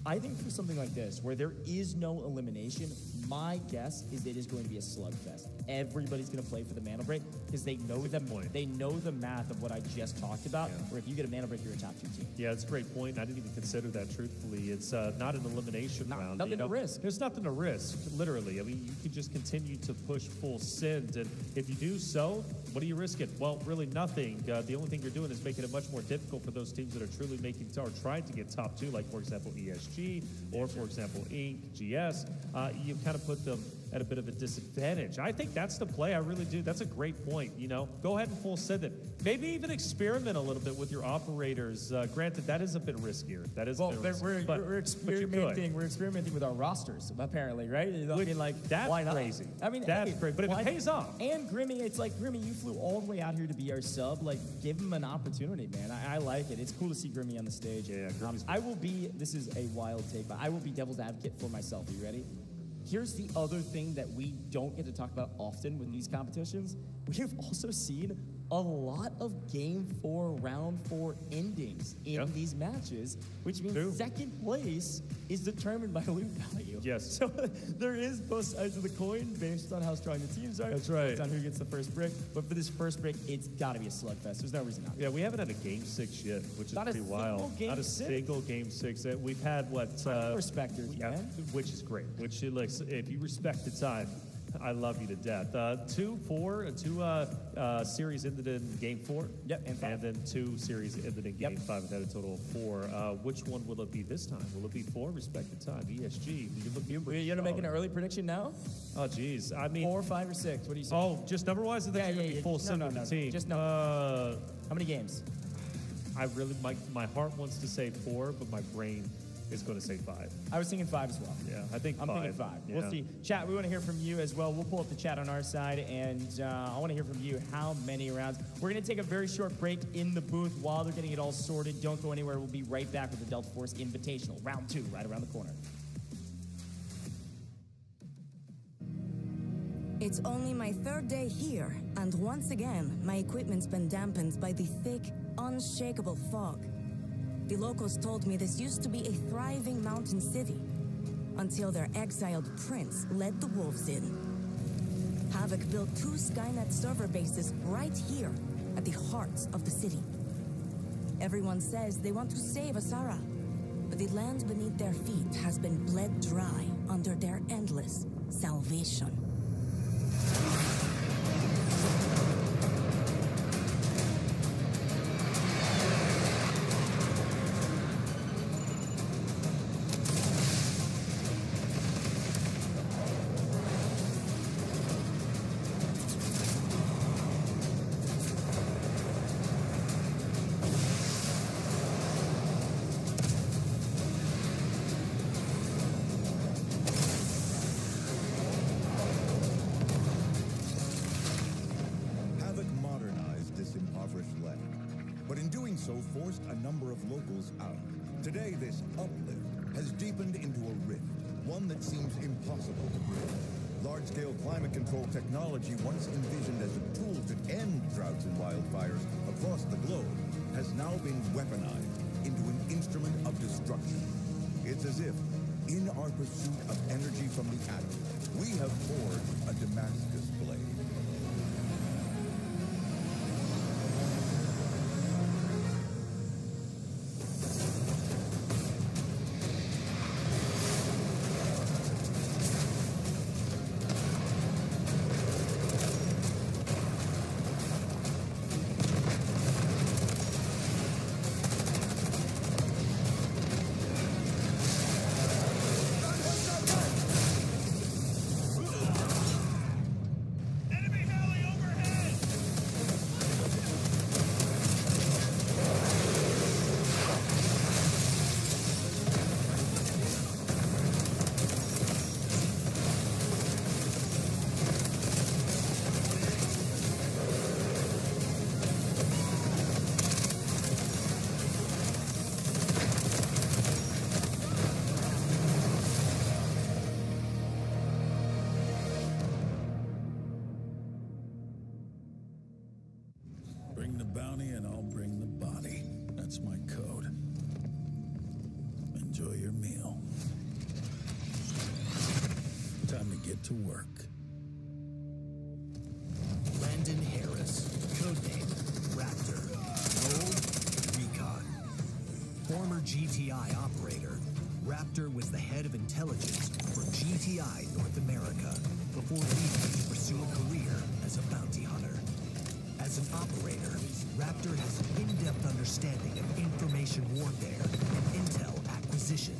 I think for something like this, where there is no elimination, my guess is it is going to be a slugfest. Everybody's going to play for the mana break because they know the math of what I just talked about, where if you get a mana break, you're a top 2 team. Yeah, it's a great point. I didn't even consider that, truthfully. It's not an elimination round. Nothing to risk. There's nothing to risk, literally. I mean, you can just continue to push full send, and if you do so, what are you risking? Well, really nothing. The only thing you're doing is making it much more difficult for those teams that are truly trying to get top 2, like, for example, ESG, or, for example, Inc., GS. You kind of put them at a bit of a disadvantage. I think that's the play. I really do. That's a great point. Go ahead and full send it. Maybe even experiment a little bit with your operators. Granted, that is a bit riskier. That is. We're experimenting with our rosters, apparently, right? That's why not? crazy. That's great. But if it pays off. And Grimmy, it's like, Grimmy, you flew all the way out here to be our sub. Like, give him an opportunity, man. I like it. It's cool to see Grimmy on the stage. Yeah, this is a wild take, but I will be devil's advocate for myself. Are you ready? Here's the other thing that we don't get to talk about often with these competitions. We have also seen a lot of Game 4, Round 4 endings in these matches, which means second place is determined by loot value. Yes. So there is both sides of the coin based on how strong the teams are. That's right. Based on who gets the first brick. But for this first brick, it's got to be a slugfest. There's no reason not to. Yeah, we haven't had a Game 6 yet, which is pretty wild. Not a single Game 6. We've had respecters, man. Which is great. Which, if you respect the time, I love you to death. 2 series ended in Game 4. Yep, and 5. And then 2 series ended in Game 5. We've had a total of 4. Which one will it be this time? Will it be 4? Respected time. ESG. You're going to make an early prediction now? Oh, geez. I mean, 4, 5, or 6? What do you say? Oh, just number-wise? I think you're full send on the team. Just number. How many games? I really, my heart wants to say 4, but my brain is going to say 5. I was thinking 5 as well. Yeah, I think 5. I'm thinking 5. Yeah. We'll see. Chat, we want to hear from you as well. We'll pull up the chat on our side, and I want to hear from you how many rounds. We're going to take a very short break in the booth while they're getting it all sorted. Don't go anywhere. We'll be right back with the Delta Force Invitational, Round 2, right around the corner. It's only my 3rd day here, and once again, my equipment's been dampened by the thick, unshakable fog. The locals told me this used to be a thriving mountain city, until their exiled prince led the wolves in. Havoc built 2 Skynet server bases right here, at the heart of the city. Everyone says they want to save Asara, but the land beneath their feet has been bled dry under their endless salvation. Forced a number of locals out. Today, this uplift has deepened into a rift, one that seems impossible to bridge. Large-scale climate control technology, once envisioned as a tool to end droughts and wildfires across the globe, has now been weaponized into an instrument of destruction. It's as if In our pursuit of energy from the atom, we have forged a Damascus blade. Bring the bounty and I'll bring the body. That's my code. Enjoy your meal. Time to get to work. Landon Harris, codename Raptor, role Recon. Former GTI operator, Raptor was the head of intelligence for GTI North America before leaving to pursue a career as a bounty hunter. As an operator, Raptor has an in-depth understanding of information warfare and intel acquisition,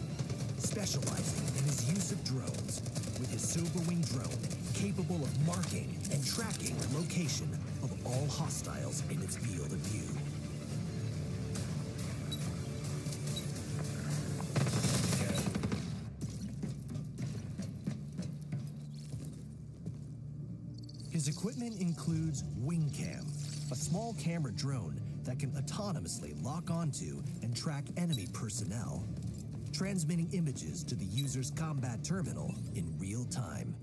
specializing in his use of drones, with his Silverwing drone capable of marking and tracking the location of all hostiles in its field of view. His equipment includes WingCam, a small camera drone that can autonomously lock onto and track enemy personnel, transmitting images to the user's combat terminal in real time.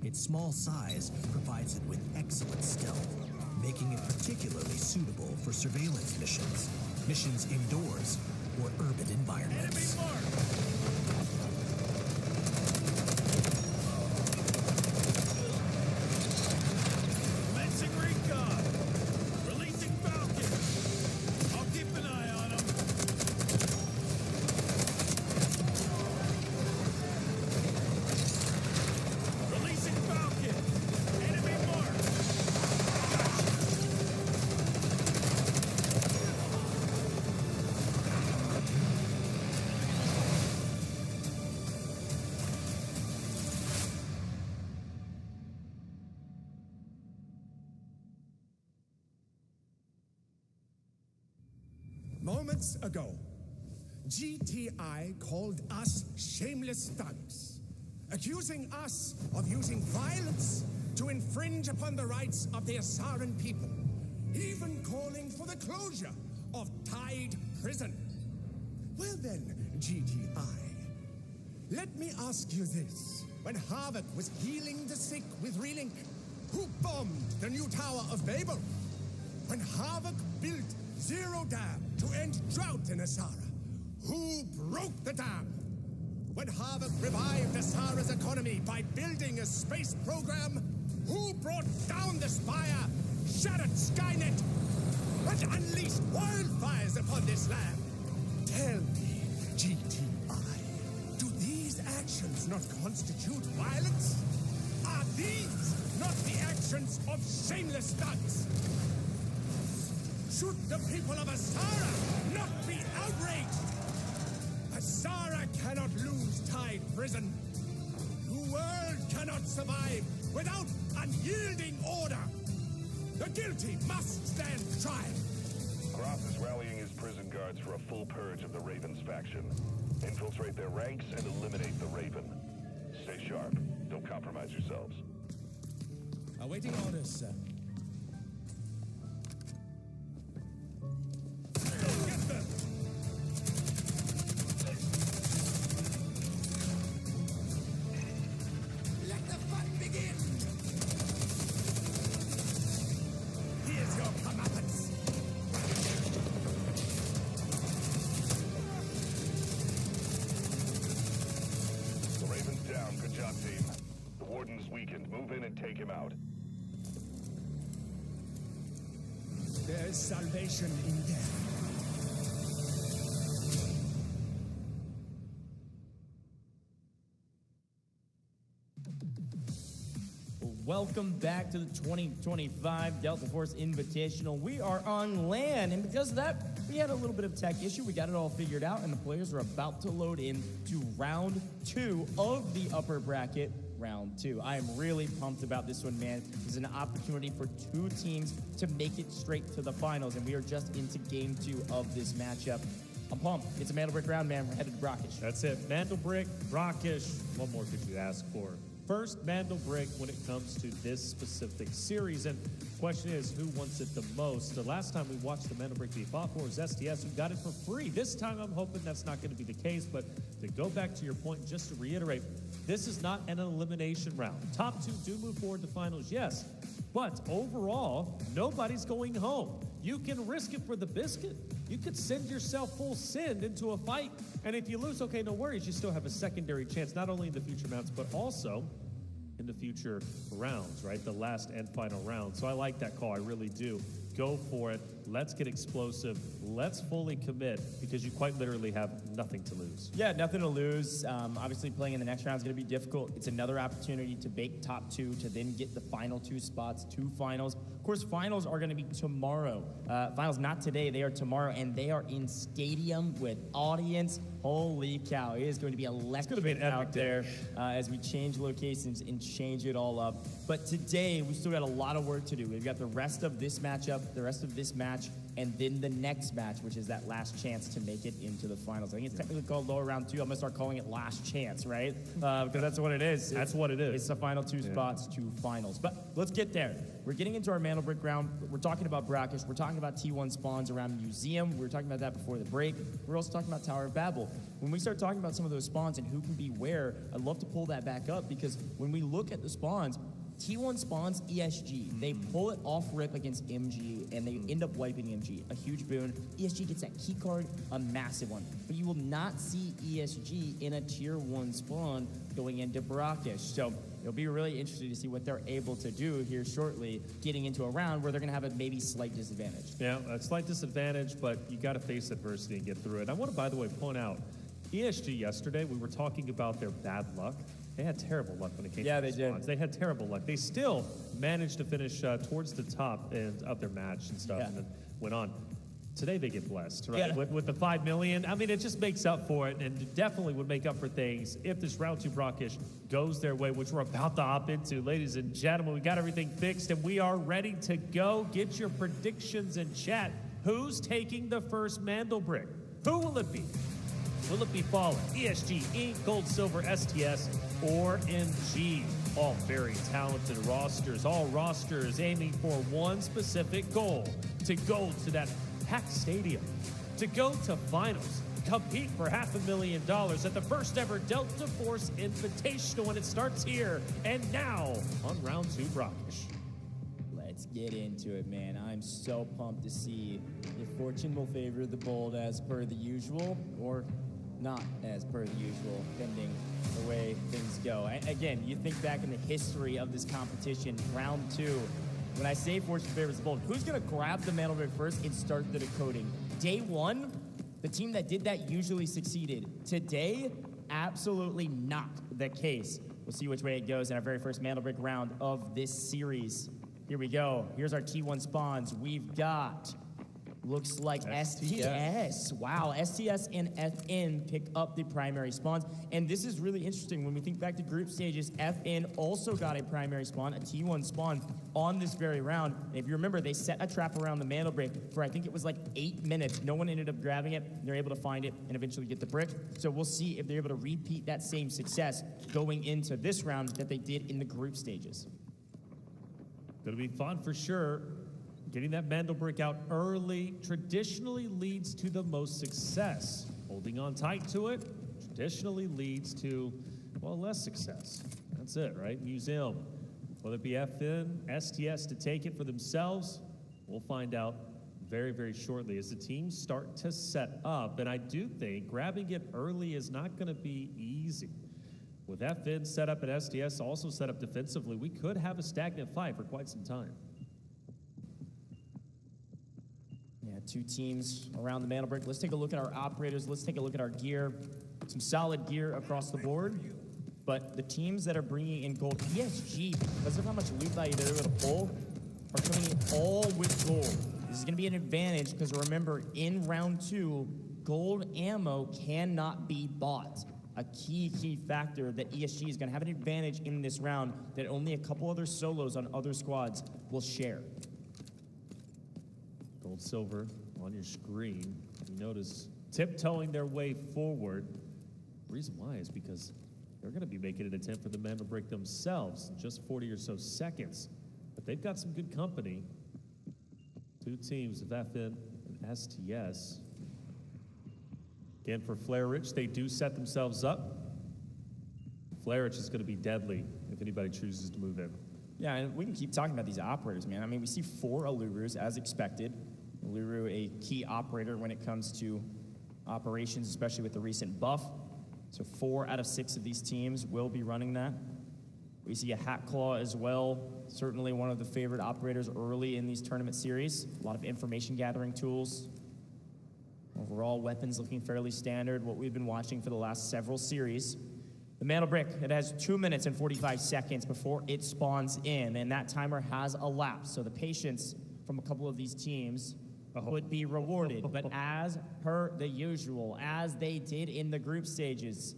Its small size provides it with excellent stealth, making it particularly suitable for surveillance missions, missions indoors, or urban environments. Moments ago, GTI called us shameless thugs, accusing us of using violence to infringe upon the rights of the Asaran people, even calling for the closure of Tide Prison. Well then, GTI, let me ask you this. When Havoc was healing the sick with Relink, who bombed the new Tower of Babel? When Havoc built Zero Dam to end drought in Asara, who broke the dam? When Havoc revived Asara's economy by building a space program, who brought down the Spire, shattered Skynet, and unleashed wildfires upon this land? Tell me, GTI, do these actions not constitute violence? Are these not the actions of shameless thugs? Should the people of Asara not be outraged? Asara cannot lose Tide Prison. The world cannot survive without unyielding order. The guilty must stand trial. Groff is rallying his prison guards for a full purge of the Raven's faction. Infiltrate their ranks and eliminate the Raven. Stay sharp. Don't compromise yourselves. Awaiting orders, sir. him out. There is salvation in death. Welcome back to the 2025 Delta Force Invitational. We are on land, and because of that, we had a little bit of tech issue. We got it all figured out, and the players are about to load in to round 2 of the upper bracket, round 2. I am really pumped about this one, man. This is an opportunity for 2 teams to make it straight to the finals, and we are just into game 2 of this matchup. I'm pumped. It's a Mandelbrick round, man. We're headed to Brockish. That's it. Mandelbrick, Brockish. What more could you ask for? First Mandelbrick when it comes to this specific series. And the question is, who wants it the most? The last time we watched the Mandelbrick be fought for was STS, who got it for free. This time I'm hoping that's not going to be the case. But to go back to your point, just to reiterate, this is not an elimination round. Top 2 do move forward to finals, yes. But overall, nobody's going home. You can risk it for the biscuit. You could send yourself full send into a fight. And if you lose, okay, no worries. You still have a secondary chance, not only in the future mounts, but also in the future rounds, right? The last and final round. So I like that call. I really do. Go for it. Let's get explosive. Let's fully commit because you quite literally have nothing to lose. Yeah, nothing to lose. Obviously, playing in the next round is going to be difficult. It's another opportunity to bake top 2 to then get the final 2 spots, 2 finals. Of course, finals are going to be tomorrow. Finals not today. They are tomorrow, and they are in stadium with audience. Holy cow. It is going to be electric out there as we change locations and change it all up. But today, we still got a lot of work to do. We've got the rest of this matchup, the rest of this match, and then the next match, which is that last chance to make it into the finals. I think it's technically called lower round 2. I'm gonna start calling it last chance, right? Because that's what it is. That's what it is. It's the final 2 spots, 2 finals. But let's get there. We're getting into our Mandelbrick round. We're talking about Brockish. We're talking about T1 spawns around Museum. We were talking about that before the break. We're also talking about Tower of Babel. When we start talking about some of those spawns and who can be where, I'd love to pull that back up because when we look at the spawns, T1 spawns ESG. They pull it off rip against MG, and they end up wiping MG. A huge boon. ESG gets that key card, a massive one. But you will not see ESG in a tier 1 spawn going into Brockish. So it'll be really interesting to see what they're able to do here shortly, getting into a round where they're going to have a maybe slight disadvantage. Yeah, a slight disadvantage, but you got to face adversity and get through it. I want to, by the way, point out, ESG yesterday, we were talking about their bad luck. They had terrible luck when it came to the spawns. They had terrible luck. They still managed to finish towards the top of their match and stuff, and then went on. Today they get blessed, right? With the 5 million. I mean, it just makes up for it, and definitely would make up for things if this round 2 Brockish goes their way, which we're about to hop into. Ladies and gentlemen, we got everything fixed, and we are ready to go. Get your predictions in chat. Who's taking the first Mandelbrick? Who will it be? Will it be Fallen, ESG, Inc., Gold, Silver, STS, or MG? All very talented rosters, all rosters aiming for one specific goal, to go to that packed stadium, to go to finals, compete for $500,000 at the first ever Delta Force Invitational, and it starts here and now on round 2 Brockish. Let's get into it, man. I'm so pumped to see if fortune will favor the bold as per the usual, or not as per the usual, pending the way things go. Again, you think back in the history of this competition, round 2, when I say fortune favors the bold, who's going to grab the Mandelbrick first and start the decoding? Day 1, the team that did that usually succeeded. Today, absolutely not the case. We'll see which way it goes in our very first Mandelbrick round of this series. Here we go. Here's our T1 spawns. We've got, looks like STS. Wow, STS and FN pick up the primary spawns. And this is really interesting. When we think back to group stages, FN also got a primary spawn, a T1 spawn, on this very round. And if you remember, they set a trap around the Mandelbrick for, I think it was like 8 minutes. No one ended up grabbing it. They're able to find it and eventually get the brick. So we'll see if they're able to repeat that same success going into this round that they did in the group stages. Gonna be fun for sure. Getting that Mandelbrick out early traditionally leads to the most success. Holding on tight to it traditionally leads to, well, less success. That's it, right? Museum. Whether it be FN, STS to take it for themselves, we'll find out very, very shortly as the teams start to set up. And I do think grabbing it early is not going to be easy. With FN set up and STS also set up defensively, we could have a stagnant fight for quite some time. Yeah, two teams around the mantle break. Let's take a look at our operators. Let's take a look at our gear. Some solid gear across the board. But the teams that are bringing in gold, ESG, because of how much loot value they're able to pull, are coming in all with gold. This is going to be an advantage because remember, in round 2, gold ammo cannot be bought. A key factor that ESG is going to have an advantage in this round that only a couple other solos on other squads will share. Gold, silver on your screen. You notice tiptoeing their way forward. The reason why is because they're going to be making an attempt for the mantle break themselves in just 40 or so seconds. But they've got some good company. Two teams of FN and STS. Again, for Flarich, they do set themselves up. Flarich is going to be deadly if anybody chooses to move in. Yeah, and we can keep talking about these operators, man. I mean, we see 4 Alurus as expected. Aluru, a key operator when it comes to operations, especially with the recent buff. So 4 out of 6 of these teams will be running that. We see a Hat Claw as well. Certainly one of the favorite operators early in these tournament series. A lot of information gathering tools. Overall, weapons looking fairly standard, what we've been watching for the last several series. The mantle brick, it has 2 minutes and 45 seconds before it spawns in, and that timer has elapsed. So the patience from a couple of these teams would be rewarded. But as per the usual, as they did in the group stages,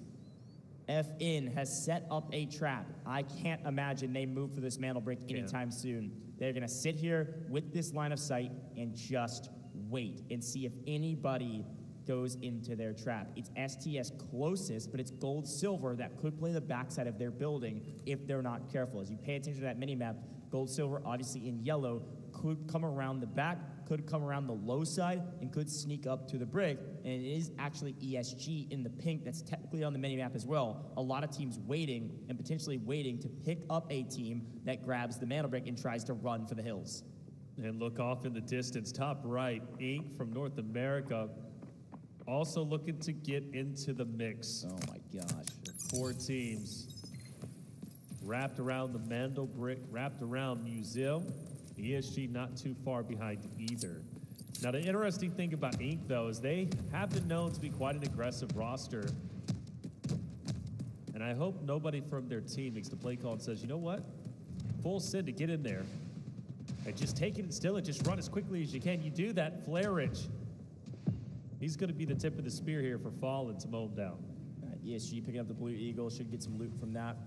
FN has set up a trap. I can't imagine they move for this mantle brick anytime soon. They're gonna sit here with this line of sight and just wait and see if anybody goes into their trap. It's STS closest, but it's gold silver that could play the backside of their building if they're not careful. As you pay attention to that mini-map, gold silver obviously in yellow could come around the back, could come around the low side, and could sneak up to the brick. And it is actually ESG in the pink that's technically on the mini-map as well. A lot of teams waiting and potentially waiting to pick up a team that grabs the mantle brick and tries to run for the hills. And look off in the distance, top right, Inc. from North America, also looking to get into the mix. Oh my gosh. 4 teams wrapped around the mantle brick, wrapped around Museum. ESG not too far behind either. Now the interesting thing about Inc. though is they have been known to be quite an aggressive roster. And I hope nobody from their team makes the play call and says, you know what? Full send to get in there. And just take it and steal it, just run as quickly as you can. You do that, Flarich. He's going to be the tip of the spear here for Fallen to mow him down. ESG picking up the Blue Eagle, should get some loot from that.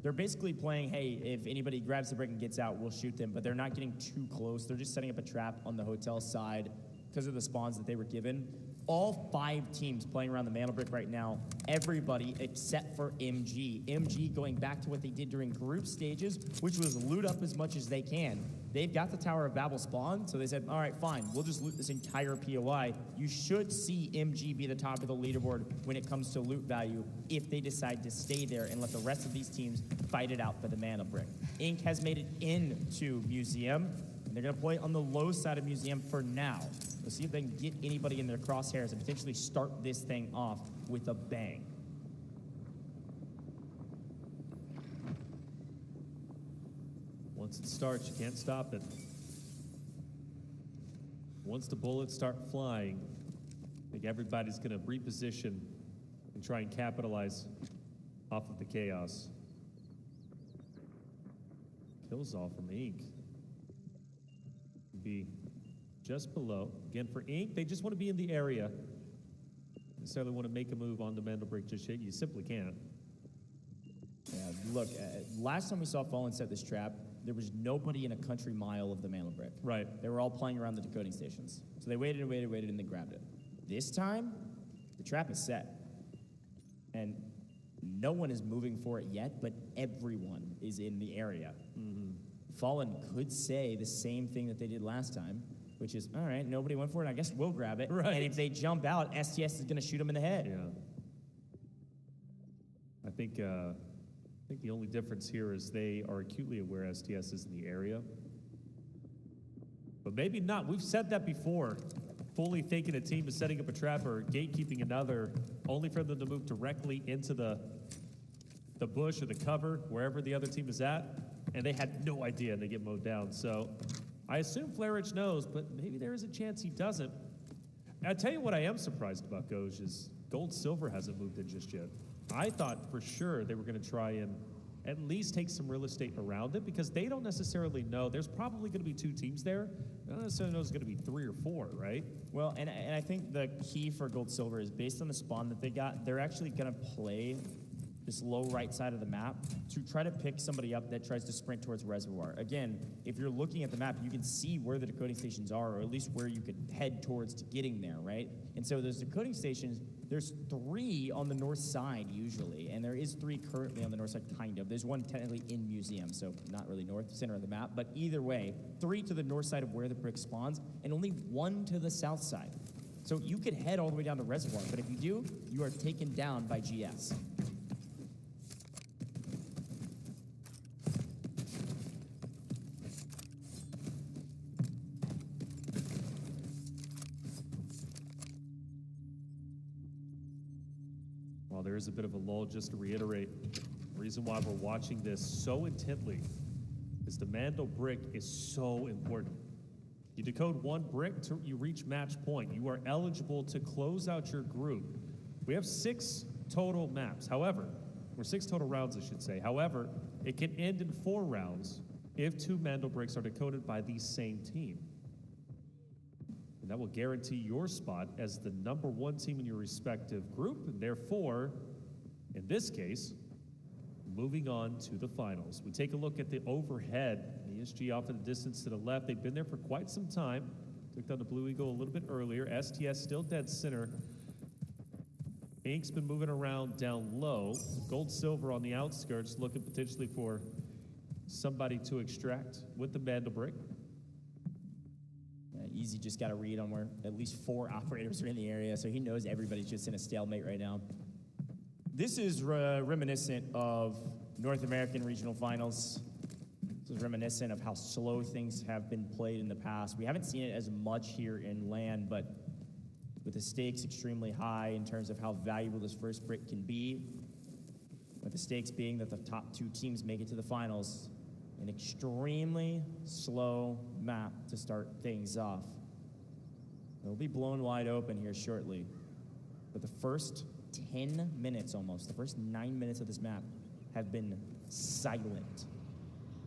They're basically playing, hey, if anybody grabs the brick and gets out, we'll shoot them, but they're not getting too close. They're just setting up a trap on the hotel side because of the spawns that they were given. All 5 teams playing around the mantle brick right now, everybody except for MG. MG going back to what they did during group stages, which was loot up as much as they can. They've got the Tower of Babel spawn, so they said, all right, fine, we'll just loot this entire POI. You should see MG be the top of the leaderboard when it comes to loot value if they decide to stay there and let the rest of these teams fight it out for the mantle brick. Inc. has made it into Museum, and they're gonna play on the low side of Museum for now. Let's see if they can get anybody in their crosshairs and potentially start this thing off with a bang. Once it starts, you can't stop it. Once the bullets start flying, I think everybody's going to reposition and try and capitalize off of the chaos. Kills all from Inc. Be just below. Again, for Inc., they just want to be in the area. Don't necessarily want to make a move on the mantle break just yet. You simply can't. Yeah, look, last time we saw Fallen set this trap, there was nobody in a country mile of the mantle brick. Right. They were all playing around the decoding stations. So they waited and waited and waited, and they grabbed it. This time, the trap is set. And no one is moving for it yet, but everyone is in the area. Mm-hmm. Fallen could say the same thing that they did last time, which is, all right, nobody went for it, I guess we'll grab it. Right. And if they jump out, STS is going to shoot them in the head. Yeah. I think the only difference here is they are acutely aware STS is in the area. But maybe not. We've said that before. Fully thinking a team is setting up a trap or gatekeeping another, only for them to move directly into the the bush or the cover, wherever the other team is at, and they had no idea and they get mowed down. So I assume Flarich knows, but maybe there is a chance he doesn't. I'll tell you what I am surprised about, Goj, is Gold Silver hasn't moved in just yet. I thought for sure they were going to try and at least take some real estate around it, because they don't necessarily know. There's probably going to be 2 teams there. They don't necessarily know it's going to be 3 or 4, right? Well, and I think the key for Gold Silver is based on the spawn that they got, they're actually going to play this low right side of the map to try to pick somebody up that tries to sprint towards Reservoir. Again, if you're looking at the map, you can see where the decoding stations are, or at least where you could head towards to getting there, right? And so those decoding stations, there's 3 on the north side usually, and there is 3 currently on the north side, kind of. There's 1 technically in Museum, so not really north, center of the map, but either way, 3 to the north side of where the brick spawns, and only 1 to the south side. So you could head all the way down to Reservoir, but if you do, you are taken down by GS. There is a bit of a lull, just to reiterate. The reason why we're watching this so intently is the Mandel brick is so important. You decode 1 brick, you reach match point. You are eligible to close out your group. We have 6 total maps. However, or 6 total rounds, I should say. However, it can end in 4 rounds if 2 Mandel bricks are decoded by the same team. And that will guarantee your spot as the #1 team in your respective group, and therefore, in this case, moving on to the finals. We take a look at the overhead. The ESG off in the distance to the left. They've been there for quite some time. Took down the Blue Eagle a little bit earlier. STS still dead center. Ink's been moving around down low. Gold Silver on the outskirts, looking potentially for somebody to extract with the Mandel brick. Easy just got a read on where at least 4 operators are in the area, so he knows everybody's just in a stalemate right now. This is reminiscent of North American regional finals. This is reminiscent of how slow things have been played in the past. We haven't seen it as much here in LAN, but with the stakes extremely high in terms of how valuable this first brick can be, with the stakes being that the top 2 teams make it to the finals, an extremely slow map to start things off. It'll be blown wide open here shortly. But the first 10 minutes almost, the first 9 minutes of this map have been silent.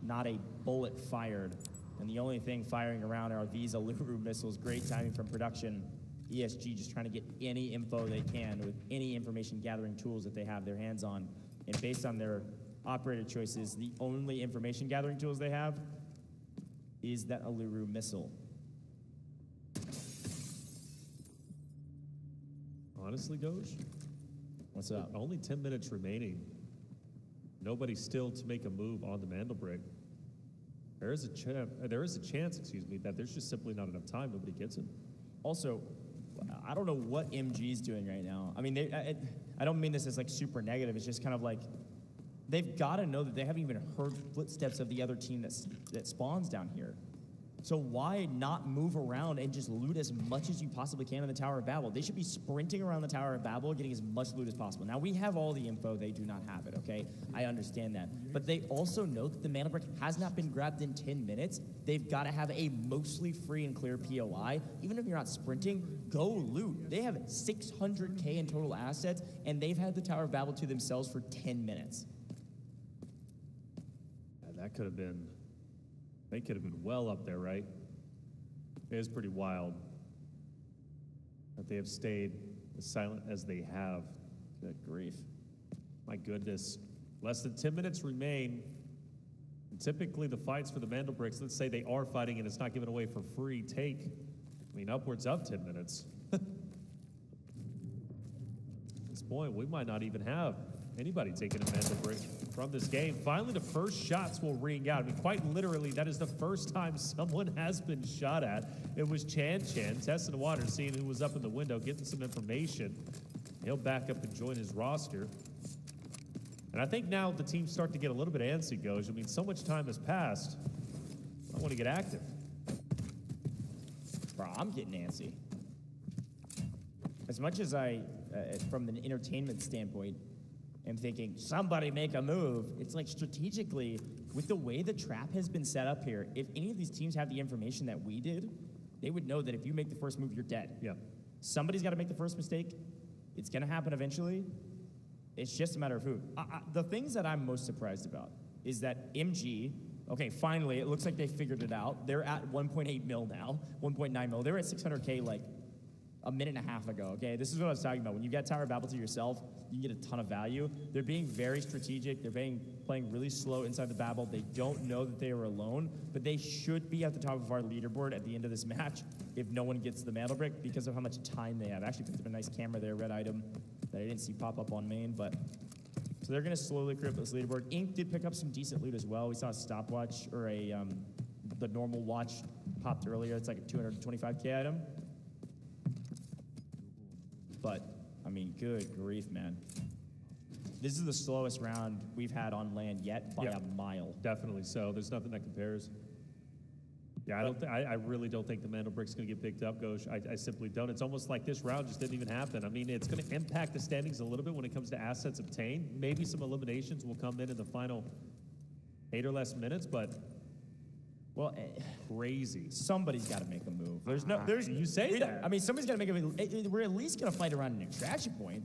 Not a bullet fired. And the only thing firing around are these Aluru missiles. Great timing from production. ESG just trying to get any info they can with any information gathering tools that they have their hands on. And based on their operator choices, the only information gathering tools they have is that Aluru missile. Honestly, Goj? What's up? Only 10 minutes remaining. Nobody still to make a move on the Mandel brick. There is a chance, excuse me, that there's just simply not enough time. Nobody gets it. Also, I don't know what MG's doing right now. I mean, I don't mean this as like super negative. It's just kind of like, they've got to know that they haven't even heard footsteps of the other team that spawns down here. So why not move around and just loot as much as you possibly can in the Tower of Babel? They should be sprinting around the Tower of Babel, getting as much loot as possible. Now, we have all the info. They do not have it, okay? I understand that. But they also know that the mana brick has not been grabbed in 10 minutes. They've got to have a mostly free and clear POI. Even if you're not sprinting, go loot. They have 600K in total assets, and they've had the Tower of Babel to themselves for 10 minutes. That could have been, they could have been well up there, right? It is pretty wild that they have stayed as silent as they have. Good grief. My goodness. Less than 10 minutes remain. And typically the fights for the Mandel bricks, let's say they are fighting and it's not given away for free, upwards of 10 minutes. At this point, we might not even have anybody taking a Mandel brick from this game. Finally, the first shots will ring out. I mean, quite literally, that is the first time someone has been shot at. It was Chan testing the water, seeing who was up in the window, getting some information. He'll back up and join his roster. And I think now the teams start to get a little bit antsy, Goj. I mean, so much time has passed. I want to get active. Bro, I'm getting antsy. As much as from an entertainment standpoint, am thinking, somebody make a move. It's like strategically, with the way the trap has been set up here, if any of these teams have the information that we did, they would know that if you make the first move, you're dead. Yeah. Somebody's got to make the first mistake. It's going to happen eventually. It's just a matter of who. The things that I'm most surprised about is that MG, okay, finally, it looks like they figured it out. They're at 1.8 mil now, 1.9 mil. They were at 600K like a minute and a half ago, okay? This is what I was talking about. When you get Tower of Babel to yourself, you get a ton of value. They're being very strategic. They're playing really slow inside the Babel. They don't know that they are alone, but they should be at the top of our leaderboard at the end of this match if no one gets the mantle brick because of how much time they have. Actually picked up a nice camera there, red item that I didn't see pop up on main, but so they're gonna slowly creep up this leaderboard. Ink did pick up some decent loot as well. We saw a stopwatch or the normal watch popped earlier. It's like a 225K item. But, I mean, good grief, man. This is the slowest round we've had on land yet by a mile. Definitely so. There's nothing that compares. Yeah, I really don't think the mantle brick's going to get picked up, Ghosh. I simply don't. It's almost like this round just didn't even happen. I mean, it's going to impact the standings a little bit when it comes to assets obtained. Maybe some eliminations will come in the final 8 or less minutes, but well, crazy. Somebody's got to make a move. You say that. I mean, somebody's got to make a move. We're at least going to fight around an extraction point,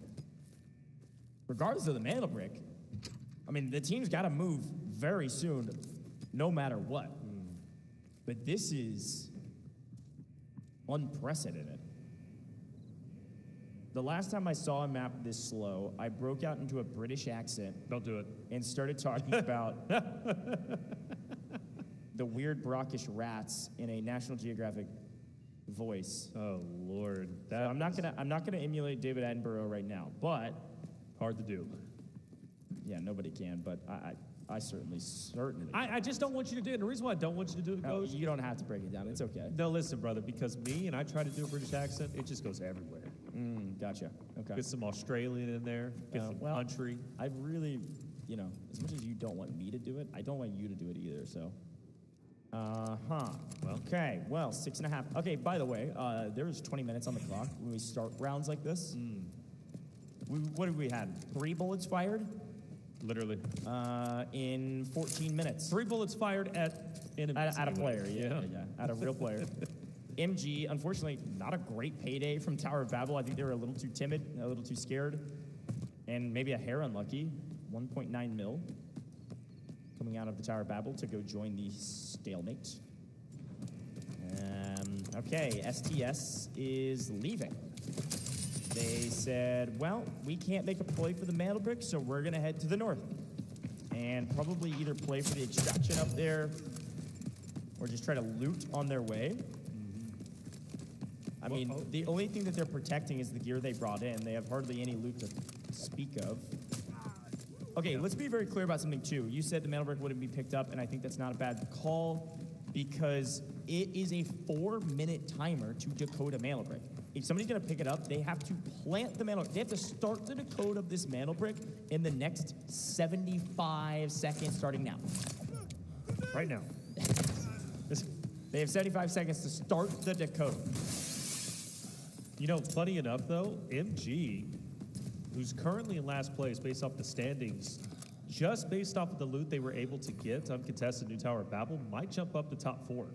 regardless of the mantle brick. I mean, the team's got to move very soon, no matter what. But this is unprecedented. The last time I saw a map this slow, I broke out into a British accent. Don't do it. And started talking about the weird brockish rats in a National Geographic voice. Oh Lord! So I'm not gonna emulate David Attenborough right now, but hard to do. Yeah, nobody can, but I certainly. I just don't want you to do it. And the reason why I don't want you to do it, Ghosh, you don't have to break it down. It's okay. No, listen, brother, because me and I try to do a British accent, it just goes everywhere. Gotcha. Okay. Get some Australian in there. Get some country. I really, as much as you don't want me to do it, I don't want you to do it either. So. Well. Okay. Well, 6.5. Okay. By the way, there's 20 minutes on the clock when we start rounds like this. What have we had? 3 bullets fired. Literally. In 14 minutes. 3 bullets fired at enemies. At a player, yeah. At a real player. MG, unfortunately, not a great payday from Tower of Babel. I think they were a little too timid, a little too scared, and maybe a hair unlucky. 1.9 mil coming out of the Tower of Babel to go join the stalemate. Okay, STS is leaving. They said, well, we can't make a play for the mantle brick, so we're going to head to the north and probably either play for the extraction up there or just try to loot on their way. I mean, the only thing that they're protecting is the gear they brought in. They have hardly any loot to speak of. Okay, let's be very clear about something, too. You said the mantle brick wouldn't be picked up, and I think that's not a bad call because it is a 4-minute timer to decode a mantle brick. If somebody's going to pick it up, they have to plant the mantle. They have to start the decode of this mantle brick in the next 75 seconds starting now. Right now. They have 75 seconds to start the decode. You know, funny enough, though, MG, who's currently in last place based off the standings, just based off of the loot they were able to get uncontested New Tower of Babel, might jump up to top 4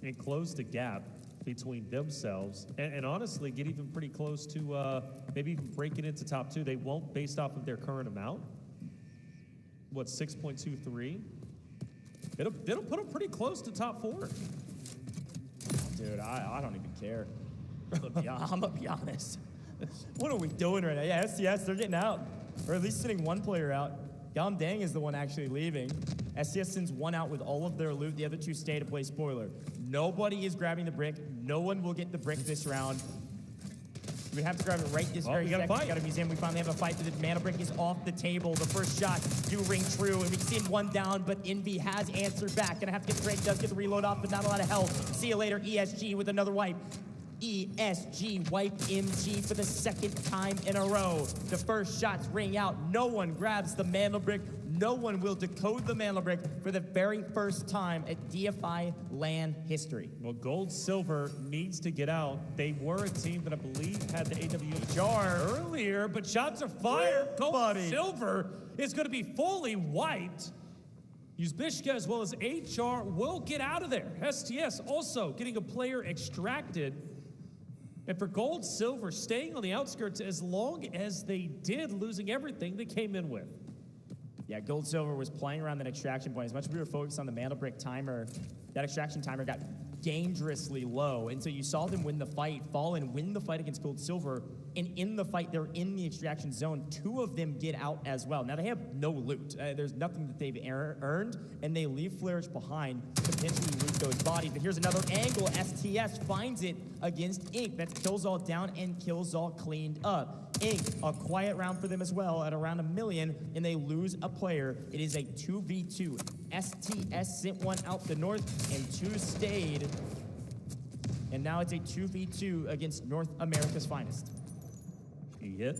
and close the gap between themselves and honestly get even pretty close to maybe even breaking into top 2. They won't based off of their current amount. What, 6.23? It'll put them pretty close to top 4. Dude, I don't even care. I'm gonna be honest. What are we doing right now? Yeah, STS, they're getting out. Or at least sending 1 player out. Gam Dang is the one actually leaving. STS sends 1 out with all of their loot. The other 2 stay to play spoiler. Nobody is grabbing the brick. No one will get the brick this round. We have to grab it right this very second. We got a museum. We finally have a fight, but the mana brick is off the table. The first shot do ring true, and we see him 1 down, but Envy has answered back. Gonna have to get the break, does get the reload off, but not a lot of health. See you later, ESG with another wipe. ESG wipe MG for the second time in a row. The first shots ring out. No one grabs the mana brick. No one will decode the mana brick for the very first time at DFI LAN history. Well, Gold Silver needs to get out. They were a team that I believe had the AWHR earlier, but shots are fired. Gold Silver is going to be fully wiped. Uzbishka as well as HR will get out of there. STS also getting a player extracted. And for Gold Silver, staying on the outskirts as long as they did, losing everything they came in with. Yeah, Gold Silver was playing around that extraction point. As much as we were focused on the mana brick timer, that extraction timer got dangerously low. And so you saw them win the fight, fall and win the fight against Gold Silver. And in the fight, they're in the extraction zone. 2 of them get out as well. Now, they have no loot. There's nothing that they've earned, and they leave Flourish behind to potentially loot those bodies. But here's another angle. STS finds it against Ink. That's Killzall down and Killzall cleaned up. Ink, a quiet round for them as well at around 1 million, and they lose a player. It is a 2v2. STS sent one out the north, and 2 stayed. And now it's a 2v2 against North America's finest. He hit.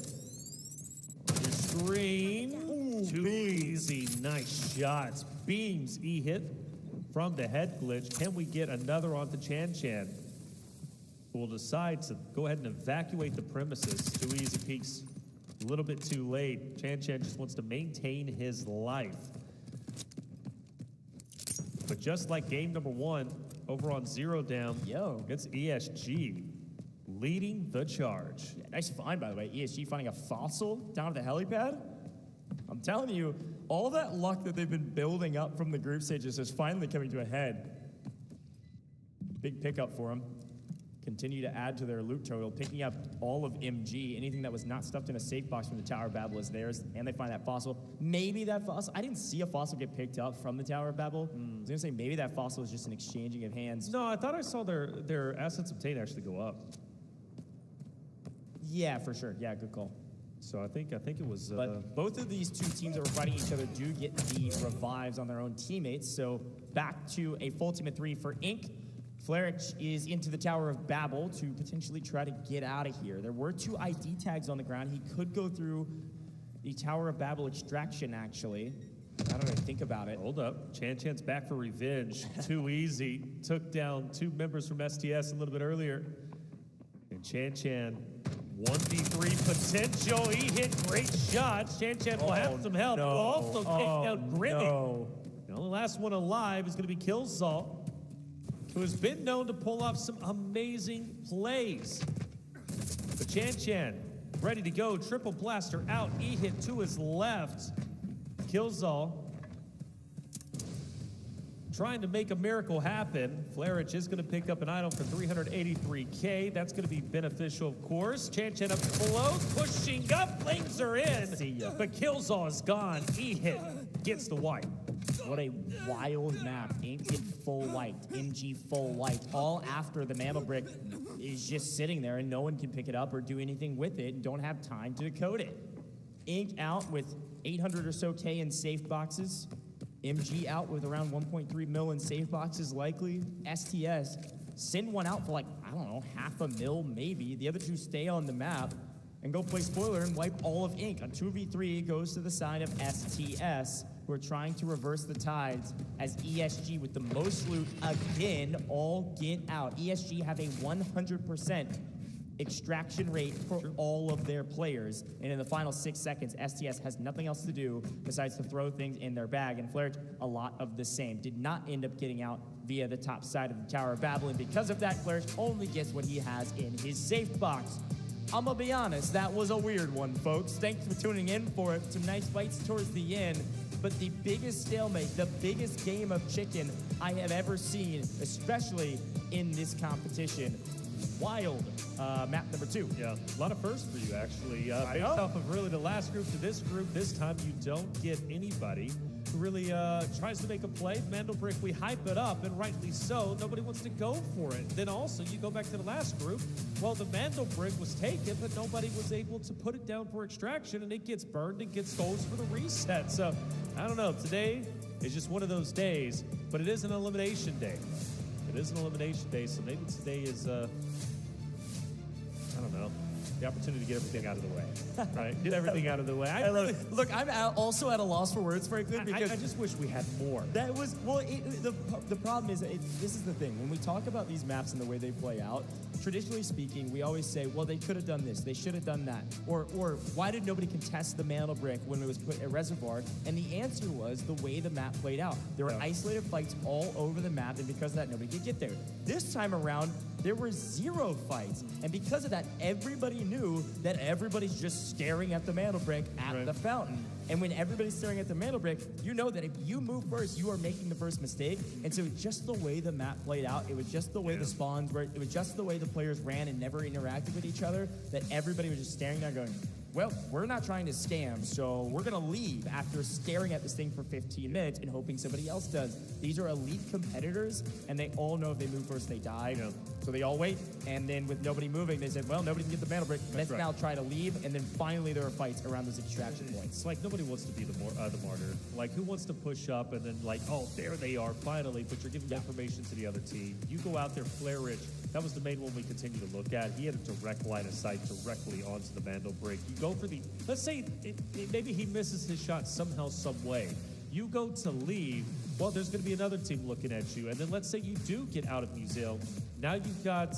On your screen. Too easy. Nice shots. Beams. E hit from the head glitch. Can we get another onto Chan Chan? We'll decide to go ahead and evacuate the premises. Too easy peaks. A little bit too late. Chan Chan just wants to maintain his life. But just like game number 1, over on Zero Down, it's ESG leading the charge. Yeah, nice find, by the way. ESG finding a fossil down at the helipad. I'm telling you, all that luck that they've been building up from the group stages is finally coming to a head. Big pickup for them. Continue to add to their loot total, picking up all of MG. Anything that was not stuffed in a safe box from the Tower of Babel is theirs, and they find that fossil. Maybe that fossil, I didn't see a fossil get picked up from the Tower of Babel. I was gonna say maybe that fossil is just an exchanging of hands. No, I thought I saw their assets obtained actually go up. Yeah, for sure. Yeah, good call. So I think it was. But both of these 2 teams that were fighting each other do get the revives on their own teammates. So back to a full team of 3 for Ink. Flarich is into the Tower of Babel to potentially try to get out of here. There were 2 ID tags on the ground. He could go through the Tower of Babel extraction, actually. Now that I think about it. Hold up. Chan Chan's back for revenge. Too easy. Took down 2 members from STS a little bit earlier. And Chan Chan, 1v3 potential. He hit great shots. Chan Chan will have some help. No. Will also kick out Grimmy. No. The only last one alive is going to be Killzall, who has been known to pull off some amazing plays. But Chan Chan, ready to go. Triple blaster out. E-hit to his left. Killzall trying to make a miracle happen. Flarich is going to pick up an item for 383K. That's going to be beneficial, of course. Chan Chan up close, pushing up. Flames are in. But Killzall is gone. E-hit gets the wipe. What a wild map. Ink in full white, MG full white, all after the mana brick is just sitting there and no one can pick it up or do anything with it and don't have time to decode it. Ink out with 800 or so K in safe boxes. MG out with around 1.3 mil in safe boxes likely. STS send one out for like, I don't know, $500,000 maybe. The other 2 stay on the map and go play spoiler and wipe all of Ink. A 2v3 goes to the side of STS. We're trying to reverse the tides as ESG with the most loot again all get out. ESG have a 100% extraction rate for all of their players. And in the final 6 seconds, STS has nothing else to do besides to throw things in their bag. And Flarich, a lot of the same. Did not end up getting out via the top side of the Tower of Babel. And because of that, Flarich only gets what he has in his safe box. I'm gonna be honest, that was a weird one, folks. Thanks for tuning in for it. Some nice fights towards the end. But the biggest stalemate, the biggest game of chicken I have ever seen, especially in this competition. Wild map number 2. Yeah, a lot of firsts for you, actually. Based off of really the last group to this group, this time you don't get anybody who really tries to make a play. Mandelbrick, we hype it up, and rightly so. Nobody wants to go for it. Then also, you go back to the last group. Well, the Mandelbrick was taken, but nobody was able to put it down for extraction, and it gets burned and gets goals for the reset. So, I don't know. Today is just one of those days, but it is an elimination day. It is an elimination day, so maybe today is the opportunity to get everything out of the way, right? Get everything out of the way. I love it. Look, I'm also at a loss for words, Franklin, because I just wish we had more. That was, well, the problem is, this is the thing. When we talk about these maps and the way they play out, traditionally speaking, we always say, well, they could have done this, they should have done that. Or why did nobody contest the mantle brick when it was put at Reservoir? And the answer was the way the map played out. There were isolated fights all over the map, and because of that, nobody could get there. This time around, there were 0 fights. And because of that, everybody knew that everybody's just staring at the mantle brick at the fountain. And when everybody's staring at the mantle brick, you know that if you move first, you are making the first mistake. And so just the way the map played out, it was just the way the spawns were, it was just the way the players ran and never interacted with each other, that everybody was just staring there going, well, we're not trying to scam, so we're going to leave after staring at this thing for 15 minutes and hoping somebody else does. These are elite competitors, and they all know if they move first, they die. Yeah. So they all wait, and then with nobody moving, they said, well, nobody can get the mantle brick. Let's now try to leave, and then finally there are fights around those extraction points. It's like nobody wants to be the martyr. Like, who wants to push up and then like, oh, there they are, finally, but you're giving information to the other team. You go out there, flare rich. That was the main one we continue to look at. He had a direct line of sight directly onto the mantle brick. You go for the, let's say maybe he misses his shot somehow, some way. You go to leave, well, there's going to be another team looking at you. And then let's say you do get out of Museum. Now you've got,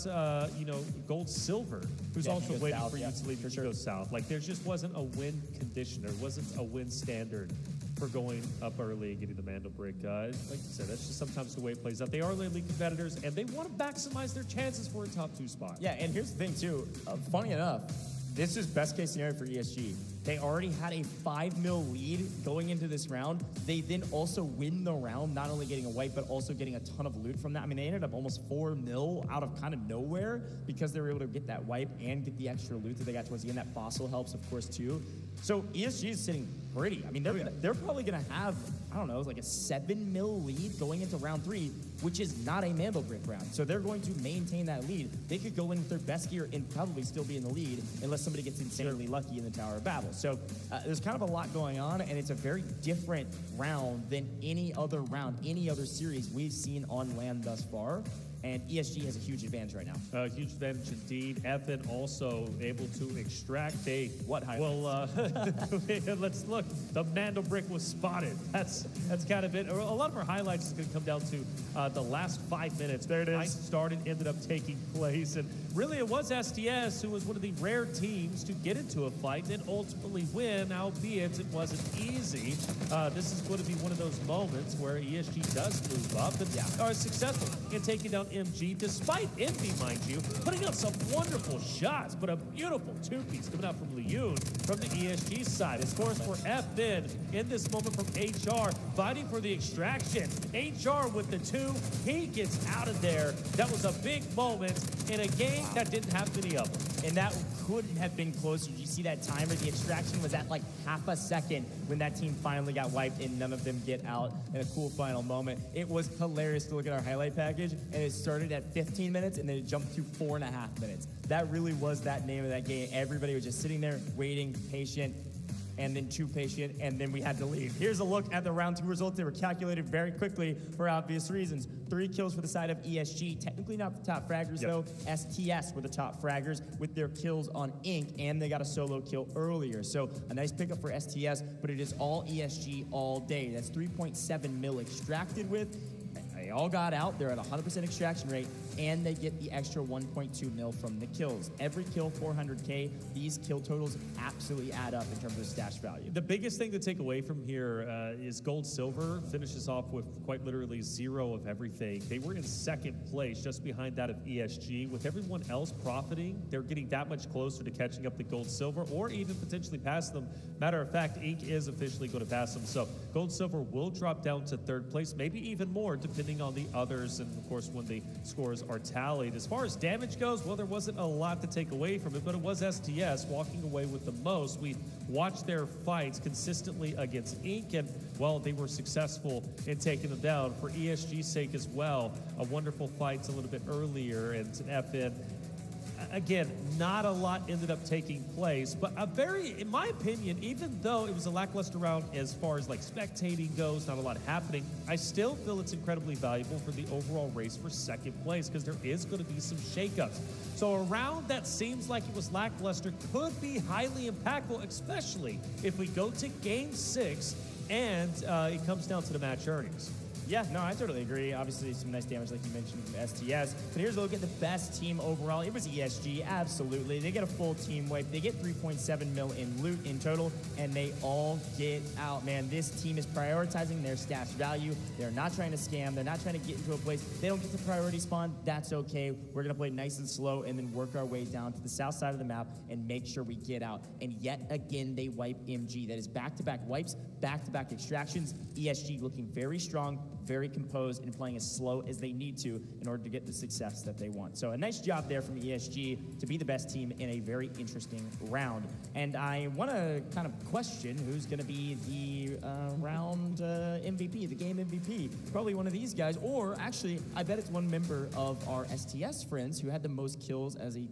Gold Silver, who's also waiting for you to leave and go south. Like, there just wasn't a win condition. There wasn't a win standard for going up early and getting the mantle brick. Like you said, that's just sometimes the way it plays out. They are elite competitors, and they want to maximize their chances for a top 2 spot. Yeah, and here's the thing, too. Funny enough, this is best case scenario for ESG. They already had a 5 mil lead going into this round. They then also win the round, not only getting a wipe, but also getting a ton of loot from that. I mean, they ended up almost 4 mil out of kind of nowhere because they were able to get that wipe and get the extra loot that they got towards the end. That fossil helps, of course, too. So ESG is sitting pretty. I mean, they're probably going to have, I don't know, like a 7 mil lead going into round 3, which is not a mantle brick round. So they're going to maintain that lead. They could go in with their best gear and probably still be in the lead unless somebody gets insanely lucky in the Tower of Babel. So there's kind of a lot going on, and it's a very different round than any other round, any other series we've seen on land thus far. And ESG has a huge advantage right now. Huge advantage indeed. Ethan also able to extract a... What highlights? Well, let's look. The mantle brick was spotted. That's kind of it. A lot of our highlights is going to come down to the last 5 minutes. There it is. Fight started, ended up taking place. And really, it was STS who was one of the rare teams to get into a fight and ultimately win, albeit it wasn't easy. This is going to be one of those moments where ESG does move up and are successful in taking down MG, despite Envy, mind you, putting up some wonderful shots, but a beautiful two-piece coming out from Leon from the ESG side. As course for FN in this moment from HR, fighting for the extraction. HR with the 2, he gets out of there. That was a big moment in a game that didn't have many of them. And that couldn't have been closer. Did you see that timer? The extraction was at like half a second when that team finally got wiped and none of them get out in a cool final moment. It was hilarious to look at our highlight package, and it started at 15 minutes and then it jumped to 4.5 minutes. That really was that name of that game. Everybody was just sitting there waiting, patient, and then too patient, and then we had to leave. Here's a look at the round 2 results. They were calculated very quickly for obvious reasons. 3 kills for the side of ESG. Technically not the top fraggers, though. STS were the top fraggers with their kills on Ink, and they got a solo kill earlier. So a nice pickup for STS, but it is all ESG all day. That's 3.7 mil extracted with. They all got out. They're at 100% extraction rate, and they get the extra 1.2 mil from the kills. Every kill, 400K. These kill totals absolutely add up in terms of stash value. The biggest thing to take away from here is Gold Silver finishes off with quite literally 0 of everything. They were in 2nd place, just behind that of ESG. With everyone else profiting, they're getting that much closer to catching up to Gold Silver, or even potentially pass them. Matter of fact, Ink is officially going to pass them. So Gold Silver will drop down to 3rd place, maybe even more, depending on the others, and of course when the scores are tallied. As far as damage goes, well, there wasn't a lot to take away from it, but it was STS walking away with the most. We watched their fights consistently against Ink, and well, they were successful in taking them down. For ESG's sake as well, a wonderful fight a little bit earlier, and FN again, not a lot ended up taking place, but in my opinion, even though it was a lackluster round as far as like spectating goes, not a lot happening, I still feel it's incredibly valuable for the overall race for second place because there is going to be some shakeups. So a round that seems like it was lackluster could be highly impactful, especially if we go to Game 6 and it comes down to the match earnings. Yeah, no, I totally agree. Obviously, some nice damage, like you mentioned, from STS. But here's a look at the best team overall. It was ESG, absolutely. They get a full team wipe. They get 3.7 mil in loot in total, and they all get out, man. This team is prioritizing their stash value. They're not trying to scam. They're not trying to get into a place. They don't get the priority spawn. That's okay. We're going to play nice and slow and then work our way down to the south side of the map and make sure we get out. And yet again, they wipe MG. That is back-to-back wipes, back-to-back extractions. ESG looking very strong, very composed, and playing as slow as they need to in order to get the success that they want. So a nice job there from ESG to be the best team in a very interesting round. And I want to kind of question who's going to be the round MVP, the game MVP. Probably one of these guys, or actually, I bet it's one member of our STS friends who had the most kills as a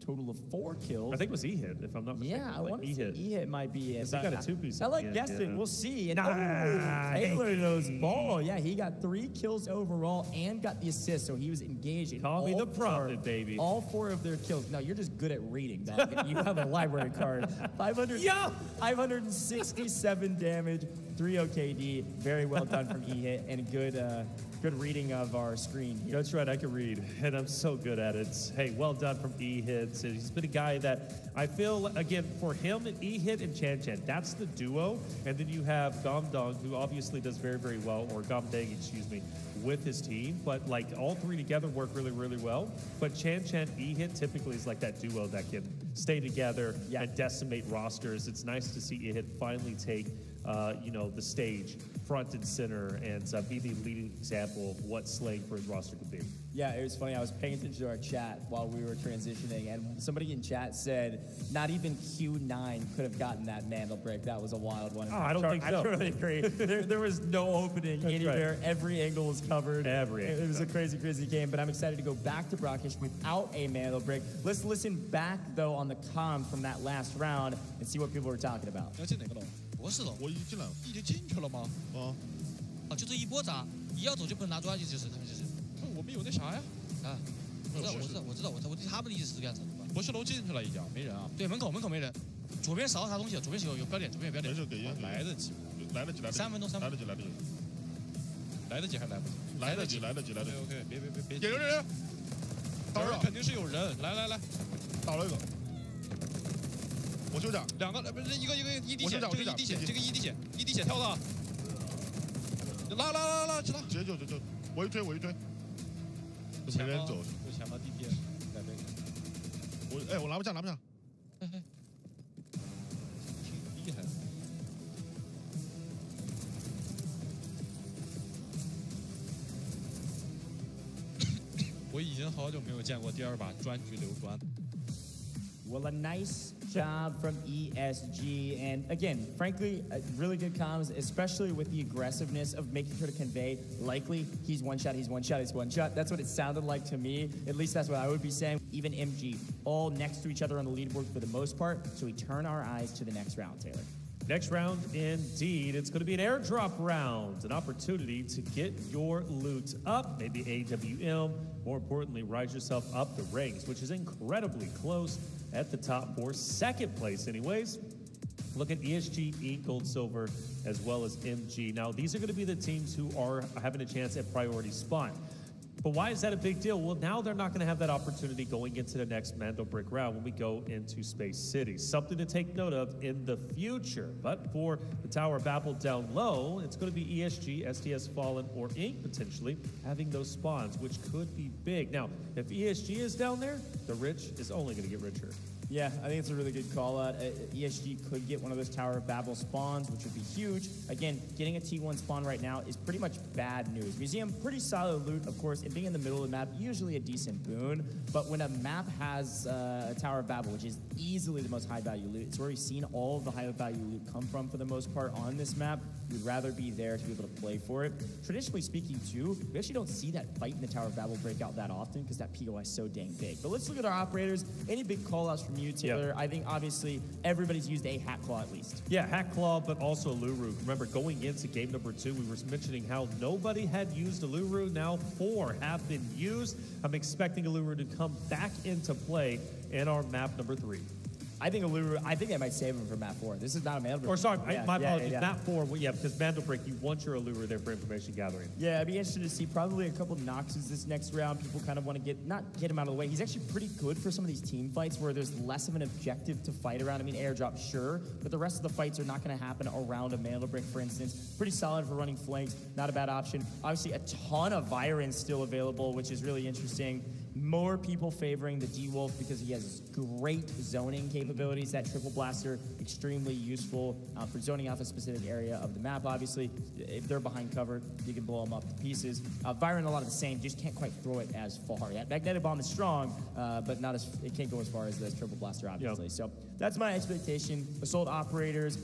total of 4 kills. I think it was E-Hit, if I'm not mistaken. Yeah, I want to say E-Hit might be it. He got a 2-piece. I like guessing. We'll see. And Taylor knows ball. Yeah, he got 3 kills overall and got the assist, so he was engaged in Call me the prophet, baby. All 4 of their kills. No, you're just good at reading, dog. You have a library card. 567 damage, 3 OKD. Very well done from E-Hit, and good reading of our screen. That's right, I can read, and I'm so good at it. Hey, well done from E-Hit. He's been a guy that I feel, again, for him and E-Hit and Chan, that's the duo. And then you have Gamdong, who obviously does very, very well, or Gamdang, excuse me, with his team. But like all 3 together work really, really well. But Chan, E-Hit typically is like that duo that can stay together and decimate rosters. It's nice to see E-Hit finally take the stage front and center and be the leading example of what slaying for his roster could be. Yeah, it was funny. I was paying attention to our chat while we were transitioning, and somebody in chat said not even Q9 could have gotten that mandel break. That was a wild one. Oh, I don't think so. I totally agree. there was no opening anywhere. Right. Every angle was covered. It was a crazy, crazy game, but I'm excited to go back to Brackish without a mandel break. Let's listen back, though, on the comm from that last round and see what people were talking about. 我是的，我已经进来了，已经进去了吗？就这一波砸，一要走就不能拿抓，就是他们就是。我们有那啥呀？我知道，他们的意思是这个样子。博士楼进去了已经，没人啊。对，门口没人。左边少啥东西？左边有标点，左边有标点。来得及，3分钟，3分钟，来得及还来不及？来得及。OK， 别，有人，到人肯定是有人，来，倒了一个。 我修甲2个，不是一滴血，这个一滴血跳的，拉，直接我一追，没人走，就前面地铁，我拿不下，挺厉害。我已经好久没有见过第2把专局流专。 Well, a nice job from ESG. And again, frankly, really good comms, especially with the aggressiveness of making sure to convey, likely, he's one shot. That's what it sounded like to me. At least that's what I would be saying. Even MG, all next to each other on the leaderboard for the most part. So we turn our eyes to the next round, Taylor. Next round, indeed. It's going to be an airdrop round, an opportunity to get your loot up, maybe AWM. More importantly, rise yourself up the ranks, which is incredibly close at the top for second place anyways. Look at ESG, Inc, Gold, Silver, as well as MG. Now, these are going to be the teams who are having a chance at priority spawn. But why is that a big deal? Well, now they're not going to have that opportunity going into the next Mando Brick round when we go into Space City. Something to take note of in the future. But for the Tower of Babel down low, it's going to be ESG, STS Fallen, or Inc potentially having those spawns, which could be big. Now, if ESG is down there, the rich is only going to get richer. Yeah, I think it's a really good call out. ESG could get one of those Tower of Babel spawns, which would be huge. Again, getting a T1 spawn right now is pretty much bad news. Museum, pretty solid loot, of course. It being in the middle of the map, usually a decent boon. But when a map has a Tower of Babel, which is easily the most high value loot, it's where we've seen all of the high value loot come from for the most part on this map. We'd rather be there to be able to play for it. Traditionally speaking, too, we actually don't see that fight in the Tower of Babel break out that often because that POI is so dang big. But let's look at our operators. Any big call outs from you, Taylor? Yep. I think obviously everybody's used a Hat Claw at least. Yeah, Hat Claw, but also Luru. Remember, going into game number 2, we were mentioning how nobody had used a Luru. Now 4 have been used. I'm expecting a Luru to come back into play in our map number 3. I think they might save him for map 4. This is not a Mandalorian. Or sorry, my apologies. Map 4, well, yeah, because Mandalorian, you want your Allure there for information gathering. Yeah, I'd be interested to see probably a couple of Noxes this next round. People kind of want to not get him out of the way. He's actually pretty good for some of these team fights where there's less of an objective to fight around. I mean, airdrop, sure, but the rest of the fights are not going to happen around a Mandalorian, for instance. Pretty solid for running flanks, not a bad option. Obviously, a ton of Virans still available, which is really interesting. More people favoring the D-Wolf because he has great zoning capabilities. That triple blaster, extremely useful for zoning off a specific area of the map, obviously. If they're behind cover, you can blow them up to pieces. Byron, a lot of the same, just can't quite throw it as far. That magnetic bomb is strong, but it can't go as far as this triple blaster, obviously. Yep. So that's my expectation. Assault operators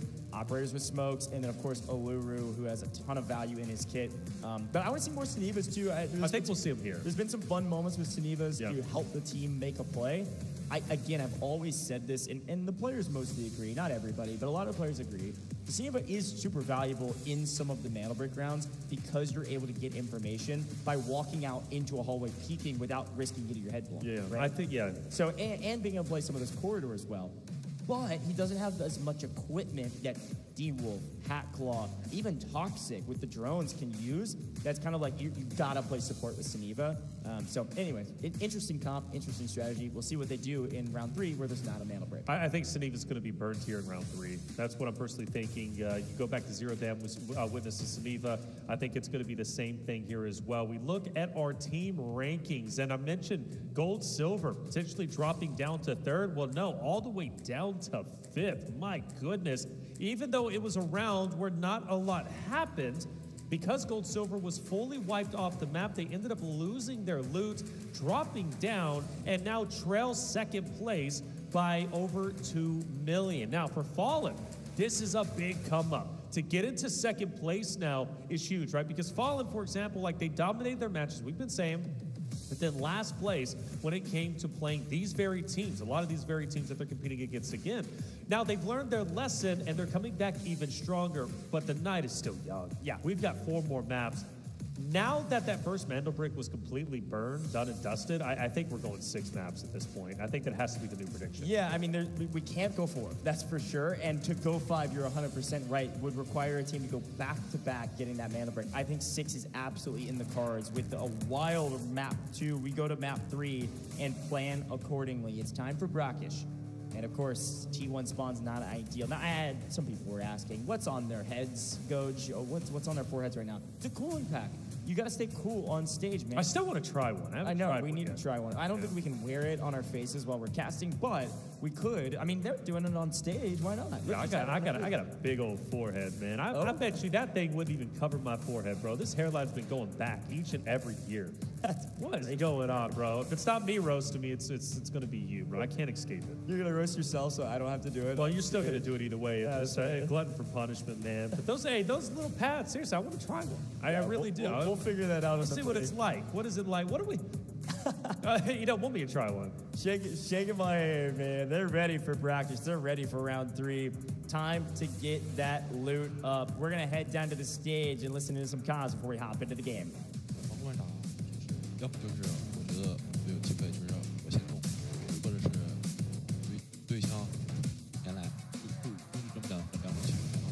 with smokes, and then, of course, Oluru, who has a ton of value in his kit. But I want to see more Senivas, too. I think we'll see him here. There's been some fun moments with Senivas to help the team make a play. I've always said this, and the players mostly agree, not everybody, but a lot of players agree. The Seneva is super valuable in some of the Mantle Break rounds because you're able to get information by walking out into a hallway peeking without risking getting your head blown. Yeah, right? I think, yeah. So, and being able to play some of this corridor as well. But he doesn't have as much equipment that D-Wolf, Hat Claw, even Toxic with the drones can use. That's kind of like you gotta play support with Seneva. So anyways, interesting comp, interesting strategy. We'll see what they do in round 3 where there's not a Mantle Break. I think Seneva's going to be burned here in round 3. That's what I'm personally thinking. You go back to Zero Dam witness to Seneva. I think it's going to be the same thing here as well. We look at our team rankings, and I mentioned Gold, Silver, potentially dropping down to 3rd. Well, no, all the way down to 5th. My goodness. Even though it was a round where not a lot happened, because Gold Silver was fully wiped off the map, they ended up losing their loot, dropping down, and now trail 2nd place by over 2 million. Now, for Fallen, this is a big come up. To get into 2nd place now is huge, right? Because Fallen, for example, like they dominated their matches. We've been saying, but then last place when it came to playing these very teams, a lot of these very teams that they're competing against again. Now, they've learned their lesson, and they're coming back even stronger, but the night is still young. Yeah, we've got 4 more maps. Now that first Mandel Brick was completely burned, done and dusted, I think we're going 6 maps at this point. I think that has to be the new prediction. Yeah, I mean, we can't go 4, that's for sure. And to go 5, you're 100% right, would require a team to go back-to-back getting that Mandel Brick. I think 6 is absolutely in the cards. With a wild map 2, we go to map 3 and plan accordingly. It's time for Brackish. And of course, T1 spawn's not ideal. Now, some people were asking, what's on their heads, Goj? Or what's on their foreheads right now? It's a cooling pack. You gotta stay cool on stage, man. I still want to try one. I know, we need to try one. I don't think we can wear it on our faces while we're casting, but we could. I mean, they're doing it on stage. Why not? Yeah, I got a big old forehead, man. I bet you that thing wouldn't even cover my forehead, bro. This hairline's been going back each and every year. What is going on, bro? If it's not me roasting me, it's gonna be you, bro. I can't escape it. You're gonna roast yourself, so I don't have to do it. Well, you're still gonna do it either way. Yeah, it's a glutton for punishment, man. But those little pads, seriously, I want to try one. I really do. We'll figure that out. Let's see what it's like. What is it like? What are we? You don't want me to try one. Shaking my head, man. They're ready for practice. They're ready for round 3. Time to get that loot up. We're gonna head down to the stage and listen to some comms before we hop into the game. 要不就是我觉得没有机会，就是我先动，或者是对枪前来，就是这么两种情况。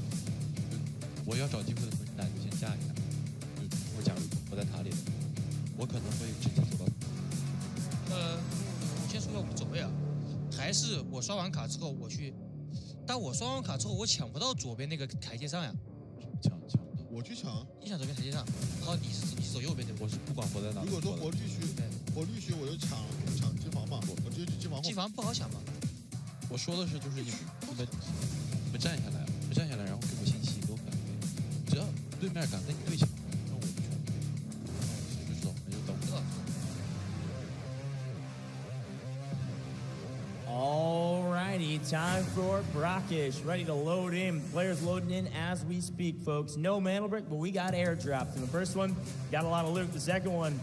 我要找机会的时候，你俩就先加一下。我假如我在塔里，我可能会直接走到。我先说一下我的走位啊，还是我刷完卡之后我去，但我刷完卡之后我抢不到左边那个台阶上呀。抢不到，我去抢，你抢左边台阶上，然后你是走右边对不对？我是不管活在哪。如果说火绿区我就抢机房嘛，我直接去机房。机房不好抢嘛。我说的是就是你们站下来，然后给我信息，给我反馈，只要对面敢跟你对抢，那我们全随时走，那就等着。Alrighty, time for Brackish. Ready to load in. Players loading in as we speak, folks. No mana brick, but we got airdrops. In the first one, got a lot of loot. The second one,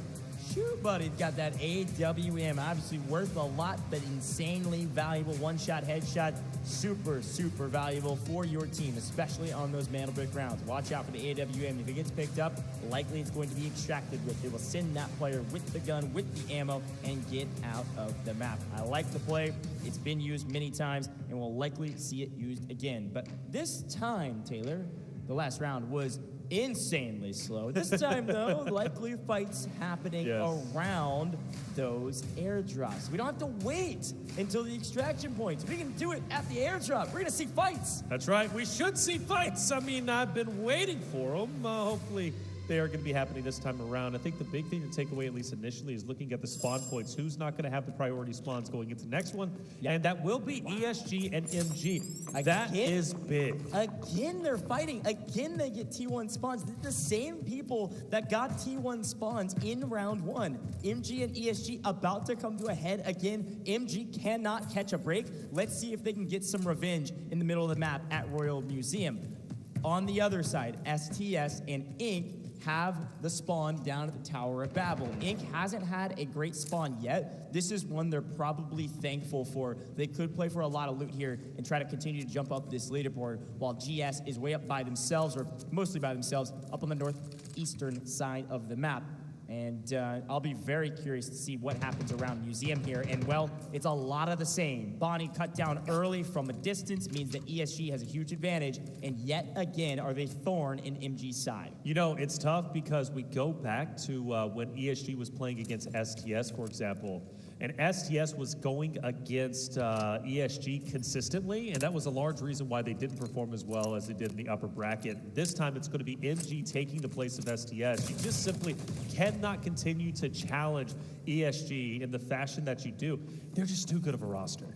shoot, buddy, got that AWM. Obviously worth a lot, but insanely valuable. One-shot headshot, super, super valuable for your team, especially on those mana brick rounds. Watch out for the AWM. If it gets picked up, likely it's going to be extracted with. It will send that player with the gun, with the ammo, and get out of the map. I like the play. It's been used many times, and we'll likely see it used again. But this time, Taylor, the last round was insanely slow. This time, though, likely fights happening around those airdrops. We don't have to wait until the extraction points. We can do it at the airdrop. We're going to see fights. That's right. We should see fights. I mean, I've been waiting for them. Hopefully, they are going to be happening this time around. I think the big thing to take away, at least initially, is looking at the spawn points. Who's not going to have the priority spawns going into the next one? Yep. And that will be ESG and MG. Again, that is big. Again, they're fighting. Again, they get T1 spawns. They're the same people that got T1 spawns in round one. MG and ESG about to come to a head again. MG cannot catch a break. Let's see if they can get some revenge in the middle of the map at Royal Museum. On the other side, STS and Ink have the spawn down at the Tower of Babel. Ink hasn't had a great spawn yet. This is one they're probably thankful for. They could play for a lot of loot here and try to continue to jump up this leaderboard, while GS is way up by themselves, or mostly by themselves, up on the northeastern side of the map. And I'll be very curious to see what happens around Museum here. And, well, it's a lot of the same. Bonnie cut down early from a distance means that ESG has a huge advantage. And yet again, are they thorn in MG's side? You know, it's tough because we go back to when ESG was playing against STS, for example. And STS was going against ESG consistently, and that was a large reason why they didn't perform as well as they did in the upper bracket. This time, it's going to be MG taking the place of STS. You just simply cannot continue to challenge ESG in the fashion that you do. They're just too good of a roster.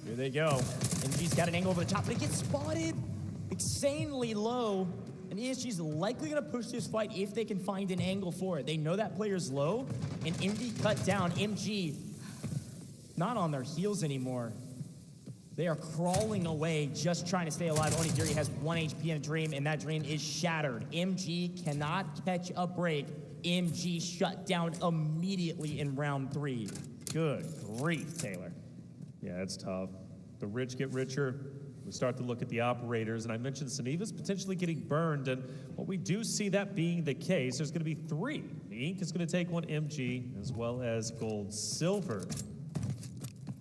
Here they go. MG's got an angle over the top, but it gets spotted insanely low. And ESG's likely going to push this fight if they can find an angle for it. They know that player's low, and MG cut down. MG not on their heels anymore. They are crawling away, just trying to stay alive. Onigiri has 1 HP and a dream, and that dream is shattered. MG cannot catch a break. MG shut down immediately in round 3. Good grief, Taylor. Yeah, it's tough. The rich get richer. We start to look at the operators, and I mentioned Saniva's potentially getting burned, and what we do see that being the case, there's going to be 3. The Ink is going to take one MG, as well as Gold Silver.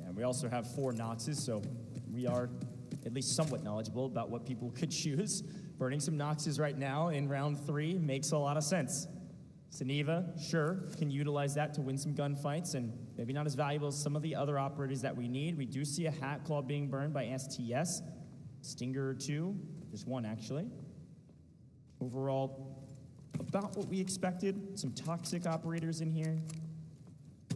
And we also have 4 Noxes, so we are at least somewhat knowledgeable about what people could choose. Burning some Noxes right now in round 3 makes a lot of sense. Saniva, sure, can utilize that to win some gunfights, and maybe not as valuable as some of the other operators that we need. We do see a Hat Claw being burned by STS. Stinger 2, just 1 actually. Overall, about what we expected. Some toxic operators in here.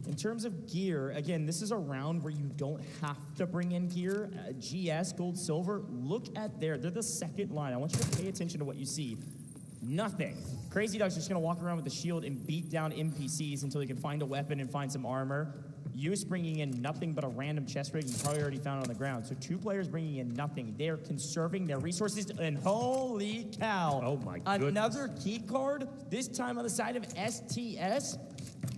In terms of gear, again, this is a round where you don't have to bring in gear. GS, Gold, Silver, look at they're the second line. I want you to pay attention to what you see. Nothing. Crazy Dog's just going to walk around with a shield and beat down NPCs until he can find a weapon and find some armor. Yus bringing in nothing but a random chest rig you probably already found on the ground. So 2 players bringing in nothing. They are conserving their resources, and holy cow. Oh my goodness. Another key card, this time on the side of STS.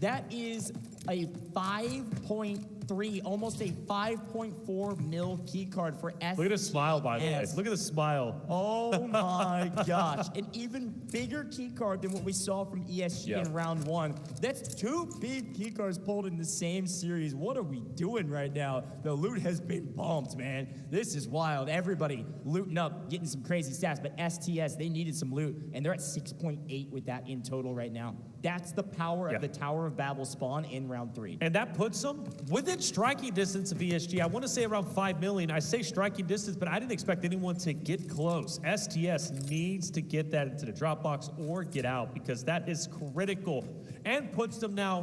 That is a 5.3, almost a 5.4 mil key card for STS. Look at his smile, by the way. Look at the smile. Oh my gosh. An even bigger key card than what we saw from ESG in round 1. That's 2 big key cards pulled in the same series. What are we doing right now? The loot has been bumped, man. This is wild. Everybody looting up, getting some crazy stats, but STS, they needed some loot, and they're at 6.8 with that in total right now. That's the power of the Tower of Babel spawn in round 3. And that puts them within striking distance of ESG. I want to say around 5 million. I say striking distance, but I didn't expect anyone to get close. STS needs to get that into the drop box or get out, because that is critical, and puts them now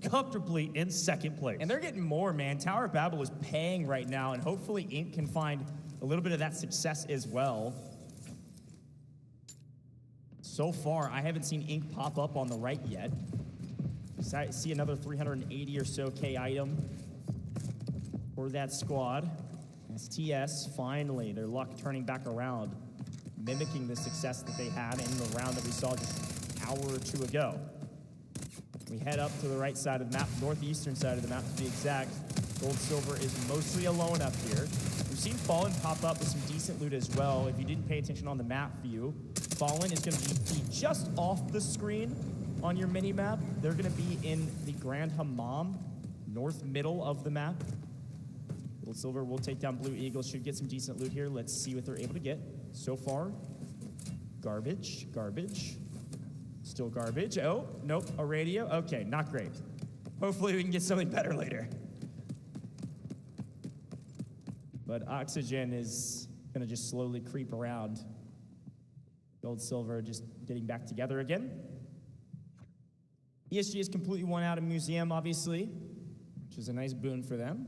comfortably in second place. And they're getting more, man. Tower of Babel is paying right now, and hopefully Ink can find a little bit of that success as well. So far, I haven't seen Ink pop up on the right yet. So I see another 380 or so K item for that squad. STS, finally, their luck turning back around, mimicking the success that they had in the round that we saw just an hour or two ago. We head up to the right side of the map, northeastern side of the map to be exact. Gold Silver is mostly alone up here. We've seen Fallen pop up with some decent loot as well. If you didn't pay attention on the map view, Fallen is going to be just off the screen on your mini-map. They're going to be in the Grand Hammam, north middle of the map. Gold Silver will take down Blue Eagle, should get some decent loot here. Let's see what they're able to get. So far, garbage, garbage. Still garbage. Oh, nope, a radio. Okay, not great. Hopefully we can get something better later. But Oxygen is gonna just slowly creep around. Gold Silver just getting back together again. ESG is completely won out of Museum, obviously, which is a nice boon for them.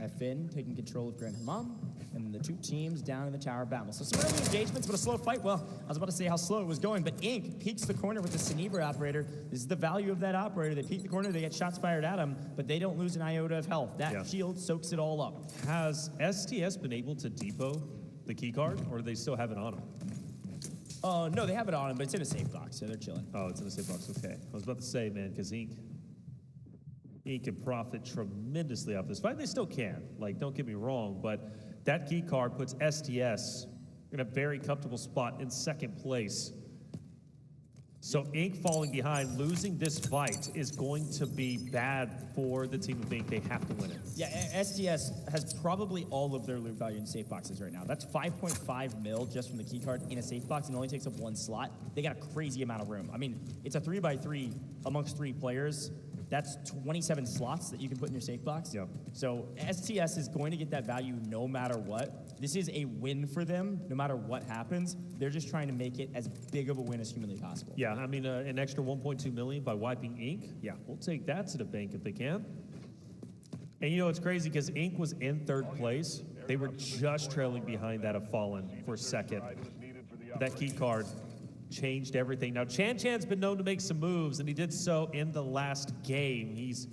FN taking control of Grand Hammam, and the two teams down in the Tower of Babel. So some early engagements, but a slow fight. Well, I was about to say how slow it was going, but Ink peeks the corner with the Cenever operator. This is the value of that operator. They peek the corner, they get shots fired at them, but they don't lose an iota of health. That shield soaks it all up. Has STS been able to depot the key card, or do they still have it on them? No, they have it on them, but it's in a safe box, so they're chilling. Oh, it's in a safe box, okay. I was about to say, man, because Ink can profit tremendously off this fight. They still can, like, don't get me wrong, but that key card puts STS in a very comfortable spot in second place. So Ink falling behind, losing this fight is going to be bad for the team of Ink. They have to win it. Yeah, STS has probably all of their loot value in safe boxes right now. That's 5.5 mil just from the key card in a safe box, and it only takes up one slot. They got a crazy amount of room. I mean, it's a 3x3 amongst 3 players. That's 27 slots that you can put in your safe box. Yep. So STS is going to get that value no matter what. This is a win for them no matter what happens. They're just trying to make it as big of a win as humanly possible. Yeah, I mean, an extra 1.2 million by wiping Ink. Yeah, we'll take that to the bank if they can. And you know, it's crazy because Ink was in third place. They were just trailing behind that of Fallen for second. That key card changed everything. Now, Chan's been known to make some moves, and he did so in the last game. He's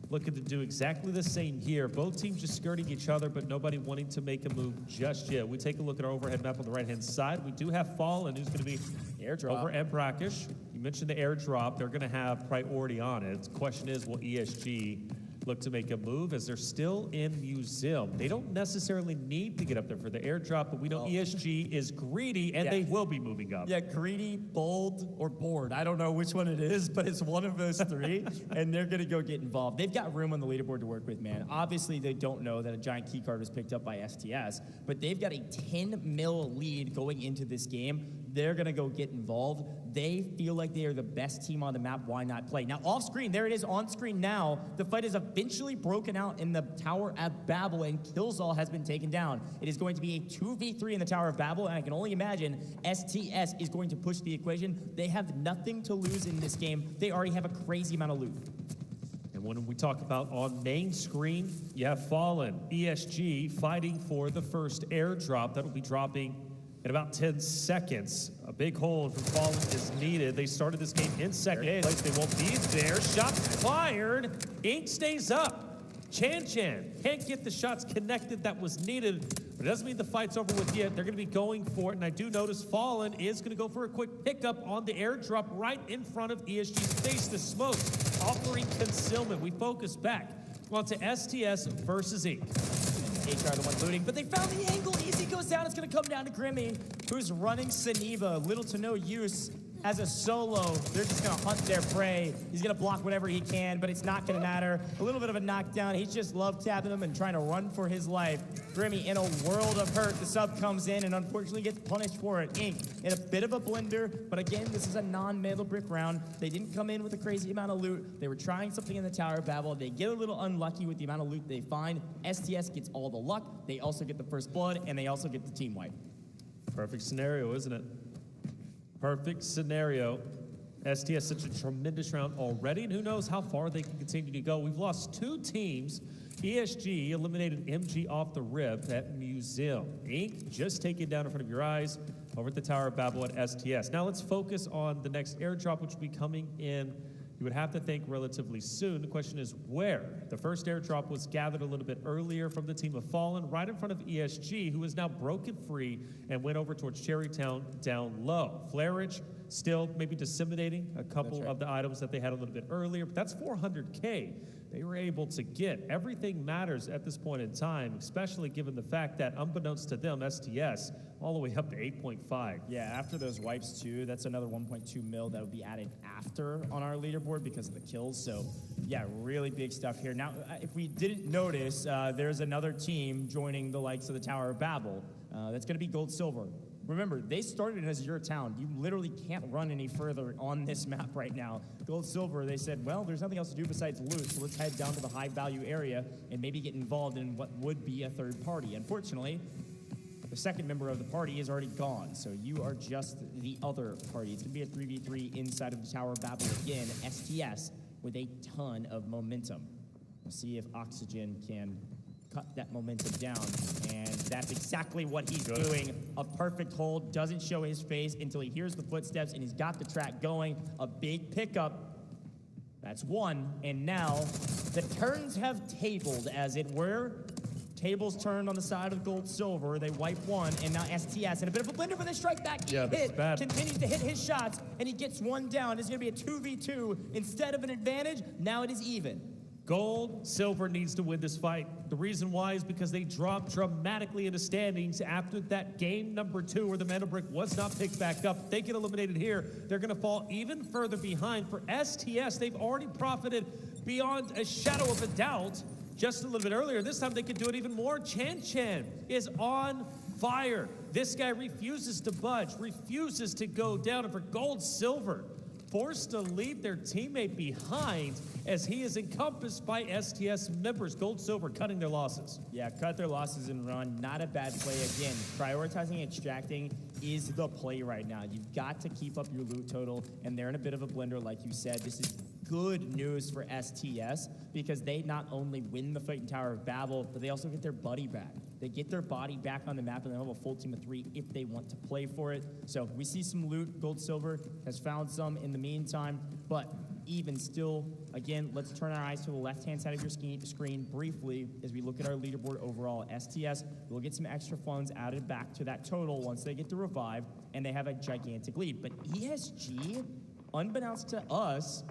looking to do exactly the same here. Both teams just skirting each other, but nobody wanting to make a move just yet. We take a look at our overhead map on the right-hand side. We do have Fallen, who's going to be airdrop over at Brackish. You mentioned the airdrop. They're going to have priority on it. The question is, will ESG look to make a move as they're still in Museum? They don't necessarily need to get up there for the airdrop, but we know ESG is greedy, and they will be moving up. Yeah, greedy, bold, or bored. I don't know which one it is, but it's one of those three, and they're going to go get involved. They've got room on the leaderboard to work with, man. Obviously, they don't know that a giant key card was picked up by STS, but they've got a 10 mil lead going into this game. They're going to go get involved. They feel like they are the best team on the map. Why not play? Now, off screen, there it is on screen now. The fight is eventually broken out in the Tower at Babel, and Killzall has been taken down. It is going to be a 2v3 in the Tower of Babel, and I can only imagine STS is going to push the equation. They have nothing to lose in this game. They already have a crazy amount of loot. And when we talk about on main screen, you have Fallen, ESG fighting for the first airdrop. That'll be dropping in about 10 seconds. A big hold from Fallen is needed. They started this game in second place. They won't be there. Shots fired. Ink stays up. Chan can't get the shots connected that was needed, but it doesn't mean the fight's over with yet. They're going to be going for it, and I do notice Fallen is going to go for a quick pickup on the airdrop right in front of ESG's face. The smoke offering concealment. We focus back on to STS versus Ink. HR the one looting, but they found the angle. Easy goes down. It's going to come down to Grimmy, who's running Cenever. Little to no use as a solo. They're just going to hunt their prey. He's going to block whatever he can, but it's not going to matter. A little bit of a knockdown. He's just love tapping them and trying to run for his life. Grimmy in a world of hurt. The sub comes in and unfortunately gets punished for it. Ink in a bit of a blender, but again, this is a non-metal brick round. They didn't come in with a crazy amount of loot. They were trying something in the Tower of Babel. They get a little unlucky with the amount of loot they find. STS gets all the luck. They also get the first blood, and they also get the team wipe. Perfect scenario, isn't it? Perfect scenario. STS such a tremendous round already, and who knows how far they can continue to go. We've lost 2 teams. ESG eliminated MG off the rip at Museum. Inc. just taken down in front of your eyes over at the Tower of Babel at STS. Now let's focus on the next airdrop, which will be coming in, you would have to think, relatively soon. The question is where? The first airdrop was gathered a little bit earlier from the team of Fallen, right in front of ESG, who is now broken free and went over towards Cherrytown down low. Flarage still maybe disseminating a couple of the items that they had a little bit earlier, but that's 400K. They were able to get. Everything matters at this point in time, especially given the fact that, unbeknownst to them, STS all the way up to 8.5. Yeah, after those wipes too, that's another 1.2 mil that would be added after on our leaderboard because of the kills. So yeah, really big stuff here. Now, if we didn't notice, there's another team joining the likes of the Tower of Babel. That's going to be Gold Silver. Remember, they started as your town. You literally can't run any further on this map right now. Gold Silver, they said, well, there's nothing else to do besides loot, so let's head down to the high-value area and maybe get involved in what would be a third party. Unfortunately, the second member of the party is already gone, so you are just the other party. It's going to be a 3v3 inside of the Tower of Babel again, STS, with a ton of momentum. We'll see if Oxygen can cut that momentum down, and that's exactly what he's doing. A perfect hold, doesn't show his face until he hears the footsteps, and he's got the track going. A big pickup. That's one, and now the turns have tabled, as it were. Tables turned on the side of Gold Silver. They wipe one, and now STS in a bit of a blender for the strike back. Yeah, that's bad. Continues to hit his shots, and he gets one down. It's going to be a 2v2. Instead of an advantage, now it is even. Gold Silver needs to win this fight. The reason why is because they dropped dramatically in the standings after that game number 2 where the mana brick was not picked back up. If they get eliminated here, they're going to fall even further behind. For STS, they've already profited beyond a shadow of a doubt just a little bit earlier. This time they could do it even more. Chan is on fire. This guy refuses to budge, refuses to go down. And for Gold Silver, forced to leave their teammate behind as he is encompassed by STS members. Gold Silver cutting their losses. Yeah, cut their losses and run. Not a bad play again. Prioritizing extracting is the play right now. You've got to keep up your loot total, and they're in a bit of a blender, like you said. This is good news for STS because they not only win the fight in Tower of Babel, but they also get their buddy back. They get their body back on the map, and they have a full team of 3 if they want to play for it. So we see some loot. Gold Silver has found some in the meantime, but even still, again, let's turn our eyes to the left-hand side of your screen briefly as we look at our leaderboard overall. STS will get some extra funds added back to that total once they get to revive, and they have a gigantic lead. But ESG, unbeknownst to us,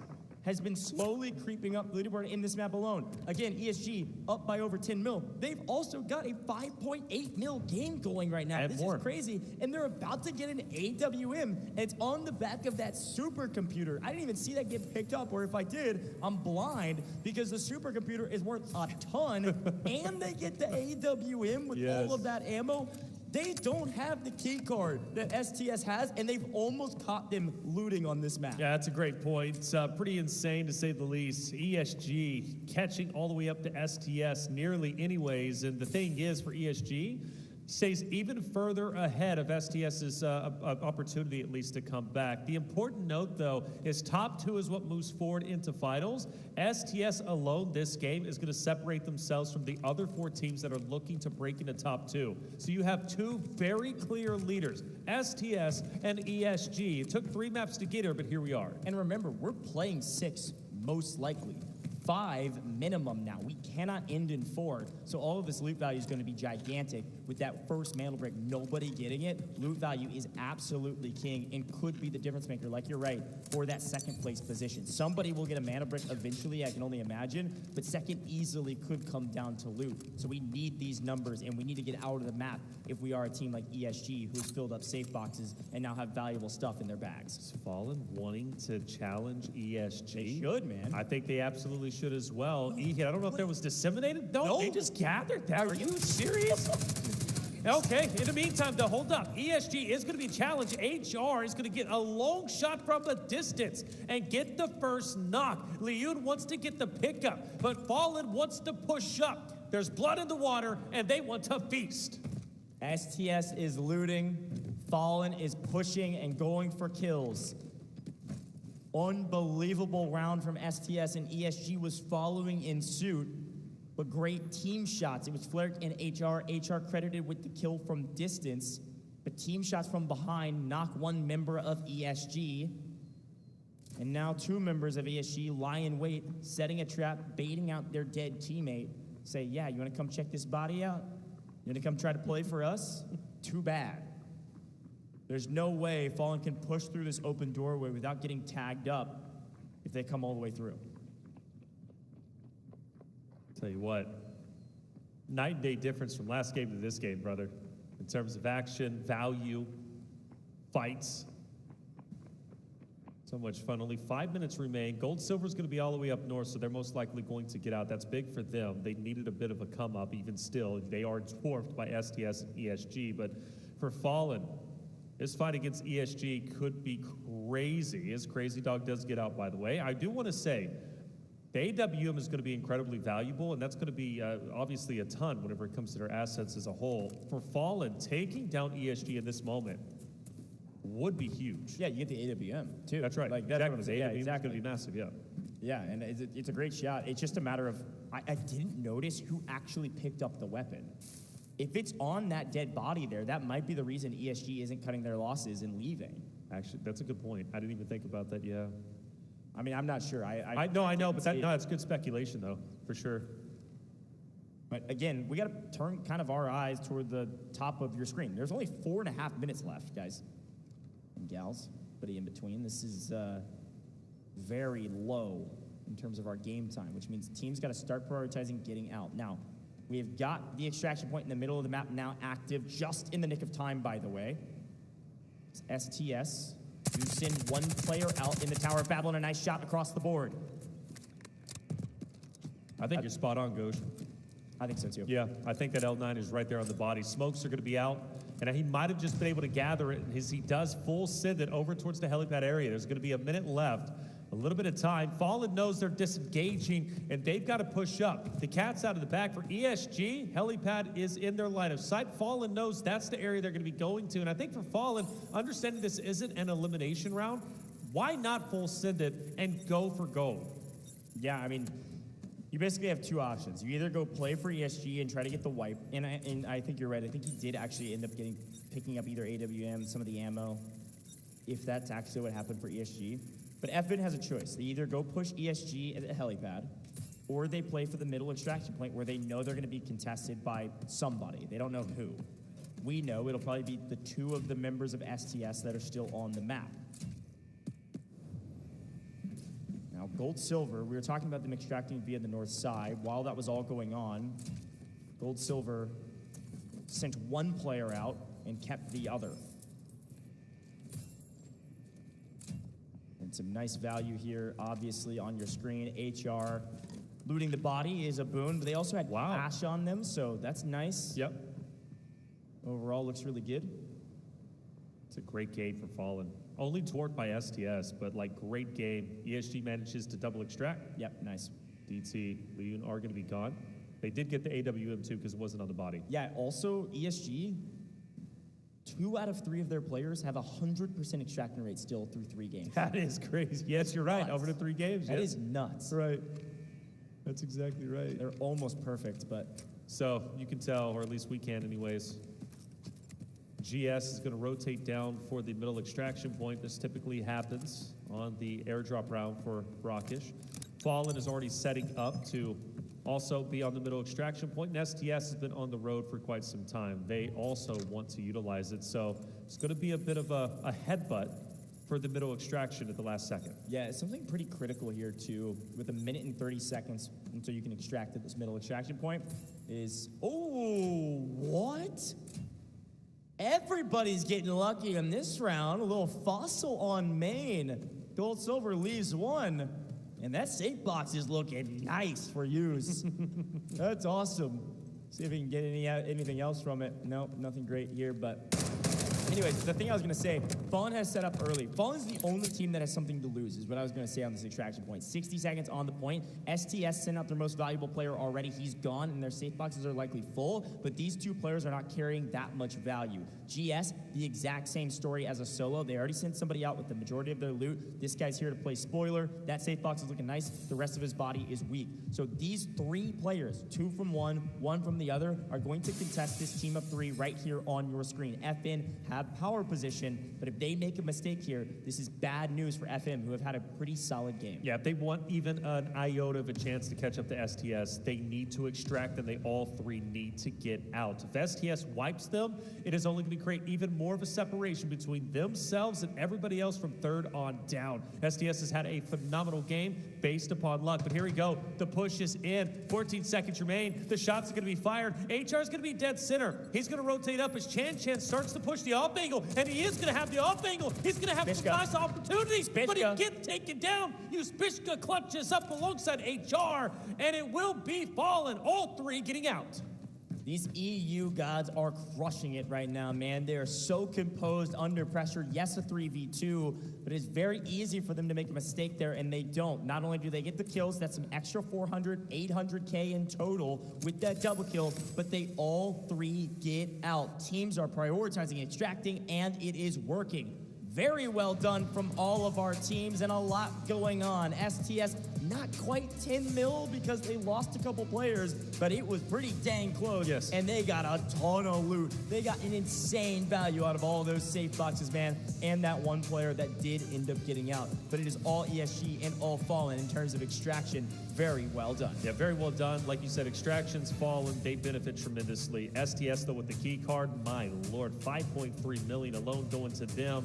has been slowly creeping up the leaderboard in this map alone. Again, ESG up by over 10 mil. They've also got a 5.8 mil game going right now. This is crazy. And they're about to get an AWM. And it's on the back of that supercomputer. I didn't even see that get picked up, or if I did, I'm blind because the supercomputer is worth a ton and they get the AWM with all of that ammo. They don't have the key card that STS has, and they've almost caught them looting on this map. Yeah, that's a great point. It's pretty insane to say the least. ESG catching all the way up to STS nearly anyways, and the thing is for ESG, stays even further ahead of STS's opportunity at least to come back. The important note, though, is top 2 is what moves forward into finals. STS alone this game is going to separate themselves from the other 4 teams that are looking to break into top 2. So you have 2 very clear leaders, STS and ESG. It took 3 maps to get here, but here we are. And remember, we're playing 6 most likely. 5 minimum now. We cannot end in 4. So all of this loot value is going to be gigantic. With that first mantle break, nobody getting it. Loot value is absolutely king and could be the difference maker, like you're right, for that second place position. Somebody will get a mana brick eventually, I can only imagine, but second easily could come down to loot. So we need these numbers, and we need to get out of the map if we are a team like ESG, who's filled up safe boxes and now have valuable stuff in their bags. Is Fallen wanting to challenge ESG? They should, man. I think they absolutely should as well. I don't know if that was disseminated. No, they just gathered that. Are you serious? Okay, in the meantime, though, hold up. ESG is going to be challenged. HR is going to get a long shot from a distance and get the first knock. Leon wants to get the pickup, but Fallen wants to push up. There's blood in the water, and they want to feast. STS is looting. Fallen is pushing and going for kills. Unbelievable round from STS, and ESG was following in suit, but great team shots. It was Fleric and HR credited with the kill from distance, but team shots from behind knock one member of ESG, and now two members of ESG lie in wait, setting a trap, baiting out their dead teammate. Say, yeah, you want to come check this body out? You want to come try to play for us? Too bad. There's no way Fallen can push through this open doorway without getting tagged up if they come all the way through. Tell you what, night and day difference from last game to this game, brother, in terms of action, value, fights. So much fun. Only 5 minutes remain. Gold Silver's going to be all the way up north, so they're most likely going to get out. That's big for them. They needed a bit of a come up even still. They are dwarfed by STS and ESG, but for Fallen, this fight against ESG could be crazy, as Crazy Dog does get out, by the way. I do want to say, the AWM is going to be incredibly valuable, and that's going to be obviously a ton whenever it comes to their assets as a whole. For Fallen, taking down ESG in this moment would be huge. Yeah, you get the AWM, too. That's right. Like, that's exactly. yeah, AWM exactly. is going to be massive, yeah. Yeah, and it's a great shot. It's just a matter of, I didn't notice who actually picked up the weapon. If it's on that dead body there, that might be the reason ESG isn't cutting their losses and leaving. Actually, that's a good point. I didn't even think about that, yeah. I mean, I'm not sure. I know, but that's good speculation, though, for sure. But again, we got to turn kind of our eyes toward the top of your screen. There's only 4.5 minutes left, guys and gals, but in between. This is very low in terms of our game time, which means teams got to start prioritizing getting out. Now, we've got the extraction point in the middle of the map now active, just in the nick of time, by the way. It's STS. You send one player out in the Tower of Babel and a nice shot across the board. I think you're spot on, Ghosh. I think so, too. Yeah, I think that L9 is right there on the body. Smokes are going to be out, and he might have just been able to gather it as he does full send it over towards the helipad area. There's going to be a minute left. A little bit of time. Fallen knows they're disengaging, and they've got to push up. The cat's out of the bag for ESG. Helipad is in their line of sight. Fallen knows that's the area they're going to be going to, and I think for Fallen, understanding this isn't an elimination round, why not full send it and go for gold? Yeah, I mean, you basically have two options. You either go play for ESG and try to get the wipe, and I think you're right. I think he did actually end up picking up either AWM, some of the ammo, if that's actually what happened for ESG. But FBIN has a choice. They either go push ESG at the helipad, or they play for the middle extraction point where they know they're going to be contested by somebody. They don't know who. We know it'll probably be the two of the members of STS that are still on the map. Now, Gold Silver, we were talking about them extracting via the north side. While that was all going on, Gold Silver sent one player out and kept the other. And some nice value here, obviously, on your screen. HR looting the body is a boon, but they also had Ash on them, so that's nice. Yep. Overall, looks really good. It's a great game for Fallen. Only dwarfed by STS, but like great game. ESG manages to double extract. Yep, nice. DT, Leon are going to be gone. They did get the AWM too because it wasn't on the body. Yeah, also ESG, 2 out of 3 of their players have 100% extraction rate still through 3 games. That is crazy. Yes, you're right. Over to 3 games. That is nuts. Right. That's exactly right. They're almost perfect, but... So you can tell, or at least we can anyways, GS is going to rotate down for the middle extraction point. This typically happens on the airdrop round for Rockish. Fallen is already setting up to also be on the middle extraction point, and STS has been on the road for quite some time. They also want to utilize it, so it's going to be a bit of a headbutt for the middle extraction at the last second. Yeah, it's something pretty critical here, too, with 1 minute and 30 seconds until you can extract at this middle extraction point, is... Oh, what? Everybody's getting lucky in this round. A little fossil on main. Gold Silver leaves 1. And that safe box is looking nice for use. That's awesome. See if we can get anything else from it. Nope, nothing great here, but Anyways, the thing I was going to say, Fallen has set up early. Fallen's the only team that has something to lose, is what I was going to say on this extraction point. 60 seconds on the point. STS sent out their most valuable player already. He's gone, and their safe boxes are likely full, but these two players are not carrying that much value. GS, the exact same story as a solo. They already sent somebody out with the majority of their loot. This guy's here to play spoiler. That safe box is looking nice. The rest of his body is weak. So these three players, two from one from the other, are going to contest this team of three right here on your screen. FN have power position, but if they make a mistake here, this is bad news for FM, who have had a pretty solid game. Yeah, if they want even an iota of a chance to catch up to STS, they need to extract, and they all three need to get out. If STS wipes them, it is only going to create even more of a separation between themselves and everybody else from third on down. STS has had a phenomenal game based upon luck, but here we go. The push is in. 14 seconds remain. The shots are going to be fired. HR is going to be dead center. He's going to rotate up as Chan starts to push the off angle, and he is going to have the off angle. He's going to have some nice opportunities, but he gets taken down. Spishka clutches up alongside HR, and it will be Fallen, all three getting out. These EU gods are crushing it right now, man. They are so composed under pressure. Yes, a 3v2, but it's very easy for them to make a mistake there, and they don't. Not only do they get the kills, that's some extra 400, 800K in total with that double kill, but they all three get out. Teams are prioritizing, extracting, and it is working. Very well done from all of our teams, and a lot going on. STS not quite 10 mil because they lost a couple players, but it was pretty dang close. Yes. And they got a ton of loot. They got an insane value out of all those safe boxes, man, and that one player that did end up getting out. But it is all ESG and all Fallen in terms of extraction. Very well done. Yeah, very well done. Like you said, extractions, Fallen, they benefit tremendously. STS, though, with the key card, my lord, 5.3 million alone going to them.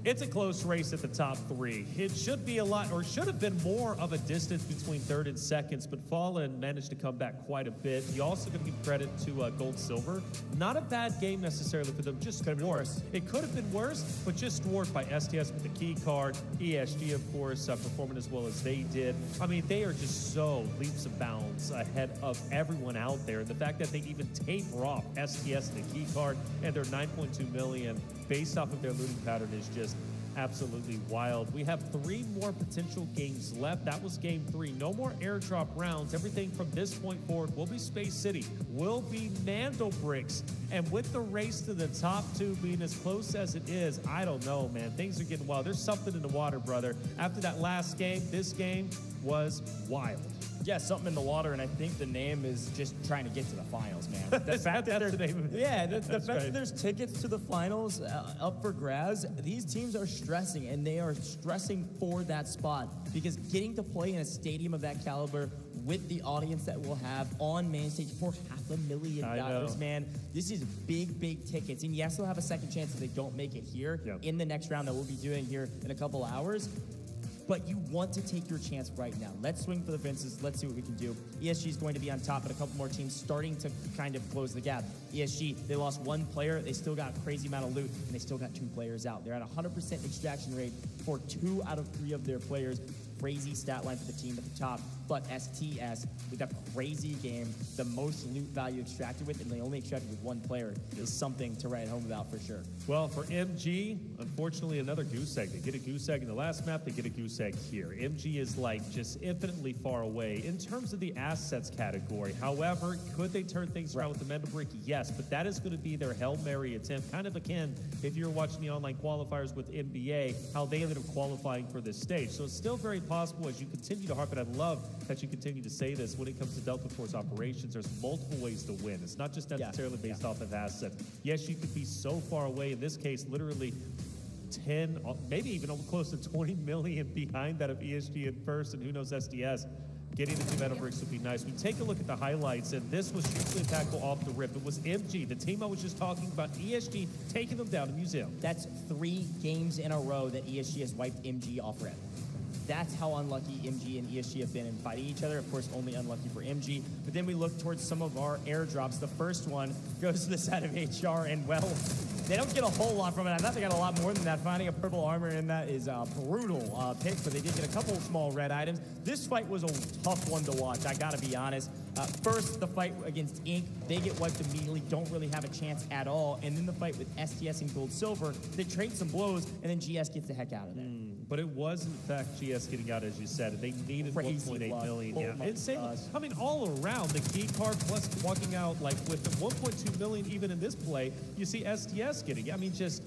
It's a close race at the top three. It should be a lot, or should have been more of a distance between third and seconds, but Fallen managed to come back quite a bit. You also got to give credit to Gold Silver. Not a bad game necessarily for them, just could have been worse. It could have been worse, but just dwarfed by STS with the key card. ESG, of course, performing as well as they did. I mean, they are just so leaps and bounds ahead of everyone out there. And the fact that they even taper off STS and the key card and their 9.2 million based off of their looting pattern is just absolutely wild. We have 3 more potential games left. That was game 3. No more airdrop rounds. Everything from this point forward will be Space City, will be Mandelbricks. And with the race to the top 2 being as close as it is, I don't know, man. Things are getting wild. There's something in the water, brother. After that last game, this game was wild. Yeah, something in the water, and I think the name is just trying to get to the finals, man. The fact that the name of it. Yeah, the fact that there's tickets to the finals up for grabs, these teams are stressing, and they are stressing for that spot, because getting to play in a stadium of that caliber with the audience that we'll have on main stage for $500,000, man, this is big, big tickets. And yes, they'll have a second chance if they don't make it here in the next round that we'll be doing here in a couple hours. But you want to take your chance right now. Let's swing for the fences. Let's see what we can do. ESG is going to be on top, but a couple more teams starting to kind of close the gap. ESG, they lost 1 player. They still got a crazy amount of loot, and they still got 2 players out. They're at 100% extraction rate for 2 out of 3 of their players. Crazy stat line for the team at the top. But STS, with a crazy game, the most loot value extracted with, and they only extracted with 1 player, is something to write home about for sure. Well, for MG, unfortunately, another goose egg. They get a goose egg in the last map, they get a goose egg here. MG is like just infinitely far away in terms of the assets category. However, could they turn things around with the Mandelbrick? Yes, but that is going to be their Hail Mary attempt, kind of akin if you're watching the online qualifiers with NBA, how they ended up qualifying for this stage. So it's still very possible as you continue to harp, and I love that you continue to say this when it comes to Delta Force operations. There's multiple ways to win. It's not just necessarily based off of assets. Yes, you could be so far away. In this case, literally 10, maybe even close to 20 million behind that of ESG in first, and who knows, SDS. Getting the 2 metal bricks would be nice. We take a look at the highlights, and this was hugely impactful off the rip. It was MG, the team I was just talking about, ESG, taking them down to Museum. That's 3 games in a row that ESG has wiped MG off rip. That's how unlucky MG and ESG have been in fighting each other. Of course, only unlucky for MG. But then we look towards some of our airdrops. The first one goes to the side of HR, and well, they don't get a whole lot from it. I thought they got a lot more than that. Finding a purple armor in that is a brutal pick, but they did get a couple small red items. This fight was a tough one to watch, I gotta be honest. First, the fight against Inc., they get wiped immediately, don't really have a chance at all. And then the fight with STS and Gold Silver, they trade some blows, and then GS gets the heck out of there. But it was, in fact, GS getting out, as you said. They needed 1.8 million. Yeah. Insane. I mean, all around, the key card plus walking out, like, with the 1.2 million even in this play, you see STS getting, I mean, just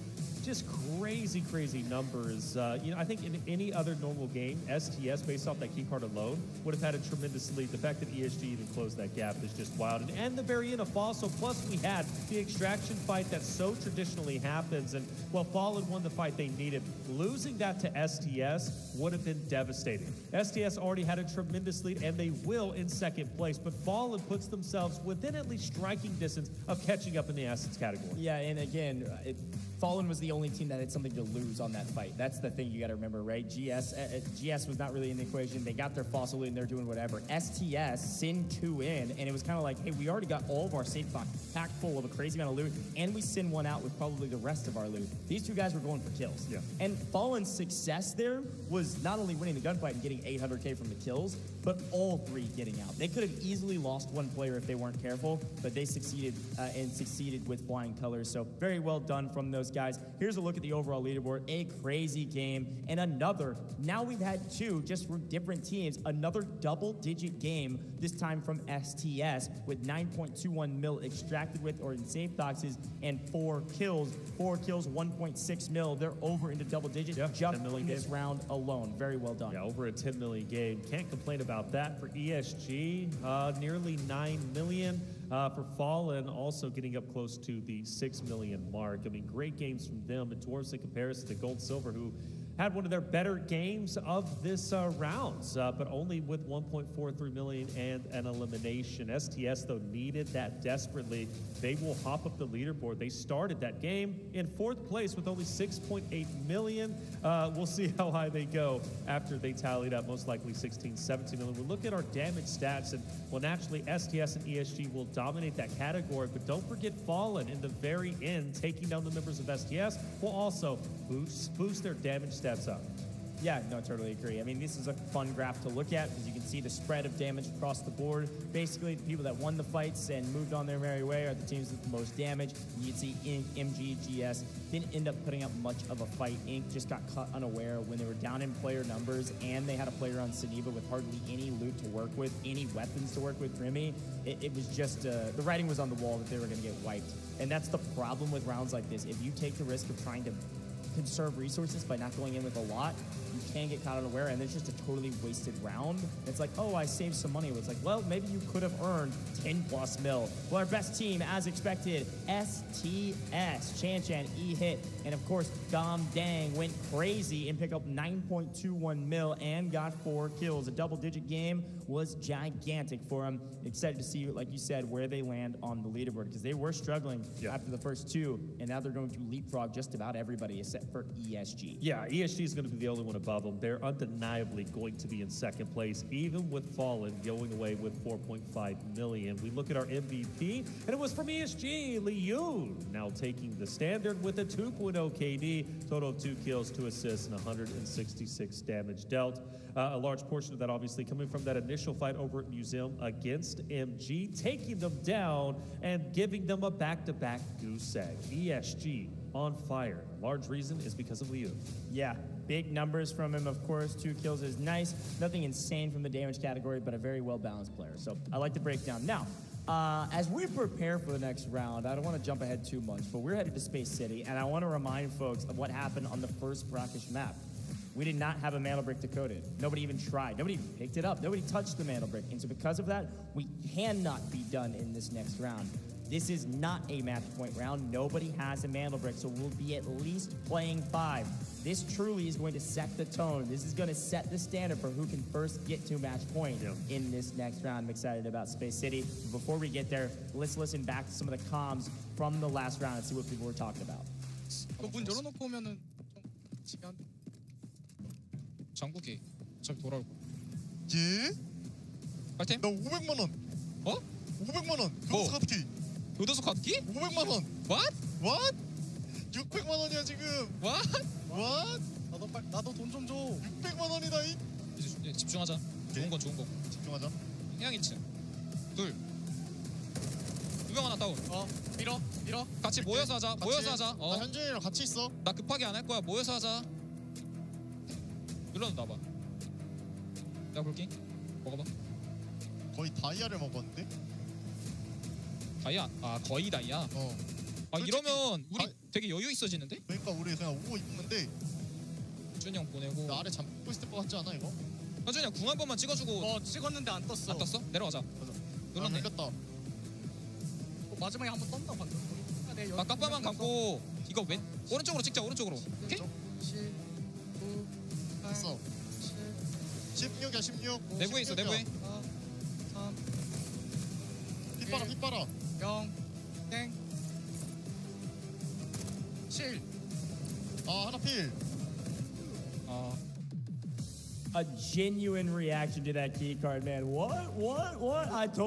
crazy, crazy numbers. You know, I think in any other normal game, STS, based off that key card alone, would have had a tremendous lead. The fact that ESG even closed that gap is just wild. And the very end of Fossil, plus we had the extraction fight that so traditionally happens. And, well, Fallen won the fight they needed. Losing that to STS would have been devastating. STS already had a tremendous lead, and they will in second place. But Fallen puts themselves within at least striking distance of catching up in the assets category. Yeah, and again, Fallen was the only team that had something to lose on that fight. That's the thing you got to remember, right? GS was not really in the equation. They got their fossil in, they're doing whatever. STS, Sin 2 in, and it was kind of like, hey, we already got all of our safe box packed full of a crazy amount of loot, and we Sin 1 out with probably the rest of our loot. These two guys were going for kills. Yeah. And Fallen's success there was not only winning the gunfight and getting 800K from the kills, but all three getting out. They could have easily lost one player if they weren't careful, but they succeeded and succeeded with flying colors. So very well done from those guys. Here's a look at the overall leaderboard. A crazy game, and another. Now we've had two, just for different teams, another double-digit game, this time from STS, with 9.21 mil extracted with or in safe boxes, and 4 kills. 4 kills, 1.6 mil. They're over into double digits just in this round alone. Very well done. Yeah, over a 10 million game. Can't complain about that. For ESG, nearly 9 million. For Fallen, also getting up close to the 6 million mark. I mean, great games from them. And dwarfs in comparison to Gold Silver, who had one of their better games of this rounds, but only with 1.43 million and an elimination. STS, though, needed that desperately. They will hop up the leaderboard. They started that game in 4th place with only 6.8 million. We'll see how high they go after they tallied up, most likely 16, 17 million. We'll look at our damage stats, and, well, naturally, STS and ESG will dominate that category, but don't forget Fallen in the very end, taking down the members of STS will also boost their damage stats up. Yeah, no, totally agree. I mean, this is a fun graph to look at because you can see the spread of damage across the board. Basically, the people that won the fights and moved on their merry way are the teams with the most damage. You can see Inc., MG, GS didn't end up putting up much of a fight. Inc. just got caught unaware when they were down in player numbers, and they had a player on Saniba with hardly any loot to work with, any weapons to work with. Remy, it was just, the writing was on the wall that they were going to get wiped. And that's the problem with rounds like this. If you take the risk of trying to conserve resources by not going in with a lot, you can get caught unaware, and it's just a totally wasted round. It's like, oh, I saved some money. It's like, well, maybe you could have earned 10+ mil. Well, our best team, as expected, STS, Chan, E-Hit, and of course, Gom Dang went crazy and picked up 9.21 mil and got 4 kills. A double-digit game was gigantic for him. Excited to see, like you said, where they land on the leaderboard, because they were struggling after the first 2, and now they're going to leapfrog just about everybody except for ESG. Yeah, ESG is going to be the only one above them. They're undeniably going to be in second place, even with Fallen going away with 4.5 million. We look at our MVP, and it was from ESG, Liu, now taking the standard with a 2.0 KD, total of 2 kills, 2 assists, and 166 damage dealt. A large portion of that obviously coming from that initial fight over at Museum against MG, taking them down and giving them a back-to-back goose egg. ESG on fire. Large reason is because of Liu. Yeah, big numbers from him, of course. 2 kills is nice. Nothing insane from the damage category, but a very well-balanced player. So I like the breakdown. Now, as we prepare for the next round, I don't want to jump ahead too much, but we're headed to Space City, and I want to remind folks of what happened on the first brackish map. We did not have a mana brick decoded. Nobody even tried. Nobody even picked it up. Nobody touched the mana brick. And so because of that, we cannot be done in this next round. This is not a match point round. Nobody has a mana brick, so we'll be at least playing 5. This truly is going to set the tone. This is going to set the standard for who can first get to match point in this next round. I'm excited about Space City. But before we get there, let's listen back to some of the comms from the last round and see what people were talking about. 문 열어놓고 오면은 시간 전국이 어차피 돌아올 거야. 예? 파이팅? 나 500만 원. 어? 500만 원. 교도소 카드키. 교도소 카드키? 500만 원. What? What? 600만 원이야 지금. What? What? 나도 돈 좀 줘. 600만 원이다 이. 이제 집중하자. 좋은 건 좋은 거고. 집중하자. 해양 1층. 둘. 두 명 하나 다운. 밀어. 같이 모여서 하자. 모여서 하자. 나 현준이랑 같이 있어. 나 급하게 안 할 거야. 모여서 하자. 눌러놓 놔봐. 내가 볼게. 먹어봐. 거의 다이아를 먹었는데? 다이아? 아 거의 다이아? 아 이러면 우리 되게 여유 있어지는데? 그러니까 우리 그냥 오고 있는데 현준이 형 보내고 나 아래 잠고 있을 것 같지 않아 이거? 현준이 형 궁 한 번만 찍어주고 찍었는데 안 떴어. 안 떴어? 내려가자. 눌렀네. 아, 마지막에 한 번 떴나 방금. 나 까빠만 감고 이거 왼 오른쪽으로 찍자. 오른쪽으로. 오케이? 10, 9, 8, 됐어. 16이야 16. 내부에 있어 내부에. 3. 빗바라. 0. 땡. 7. 아 하나 필. A genuine reaction to that key card, man. What?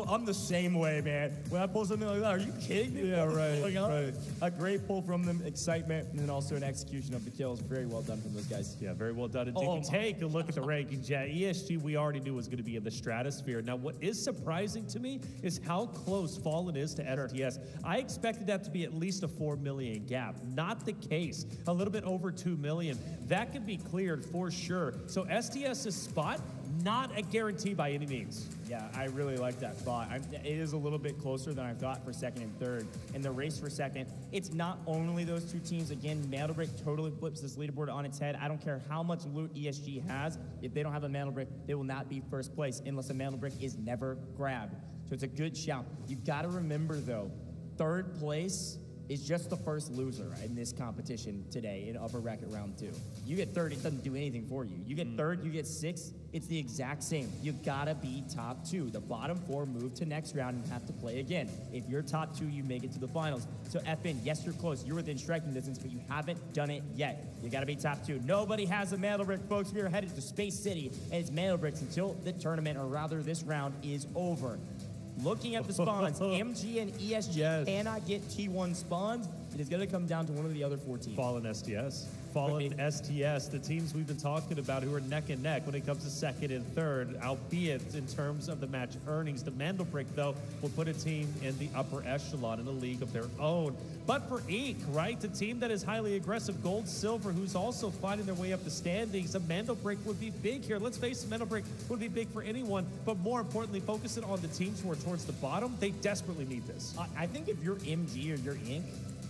I'm the same way, man. When I pull something like that, are you kidding me? Yeah, right. A great pull from them, excitement, and then also an execution of the kills. Very well done from those guys. Yeah, very well done. And if you take a look at the rankings, yeah, ESG we already knew was going to be in the stratosphere. Now, what is surprising to me is how close Fallen is to STS. I expected that to be at least a 4 million gap. Not the case. A little bit over 2 million. That could be cleared for sure. So STS's spot, not a guarantee by any means. Yeah, I really like that spot. It is a little bit closer than I thought for second and third. In the race for second, it's not only those two teams. Again, Mandelbrick totally flips this leaderboard on its head. I don't care how much loot ESG has. If they don't have a Mandelbrick, they will not be first place unless a Mandelbrick is never grabbed. So it's a good shout. You've got to remember, though, third place is just the first loser in this competition today in upper bracket round 2. You get third, it doesn't do anything for you. You get third, you get 6, it's the exact same. You gotta be top 2. The bottom 4 move to next round and have to play again. If you're top 2, you make it to the finals. So FN, yes, you're close. You're within striking distance, but you haven't done it yet. You gotta be top 2. Nobody has a Mandelbrick, folks. We are headed to Space City, and it's Mandelbricks until the tournament, or rather this round, is over. Looking at the spawns, MG and ESG cannot get T1 spawns. It is going to come down to one of the other 4 teams. Fallen STS. Fallen STS, the teams we've been talking about who are neck and neck when it comes to second and third, albeit in terms of the match earnings. The Mandelbrick, though, will put a team in the upper echelon in a league of their own. But for Eek, right, the team that is highly aggressive, gold, silver, who's also fighting their way up the standings, a Mandelbrick would be big here. Let's face it, Mandelbrick would be big for anyone, but more importantly, focusing on the teams who are towards the bottom, they desperately need this. I think if you're MG or you're Inc.,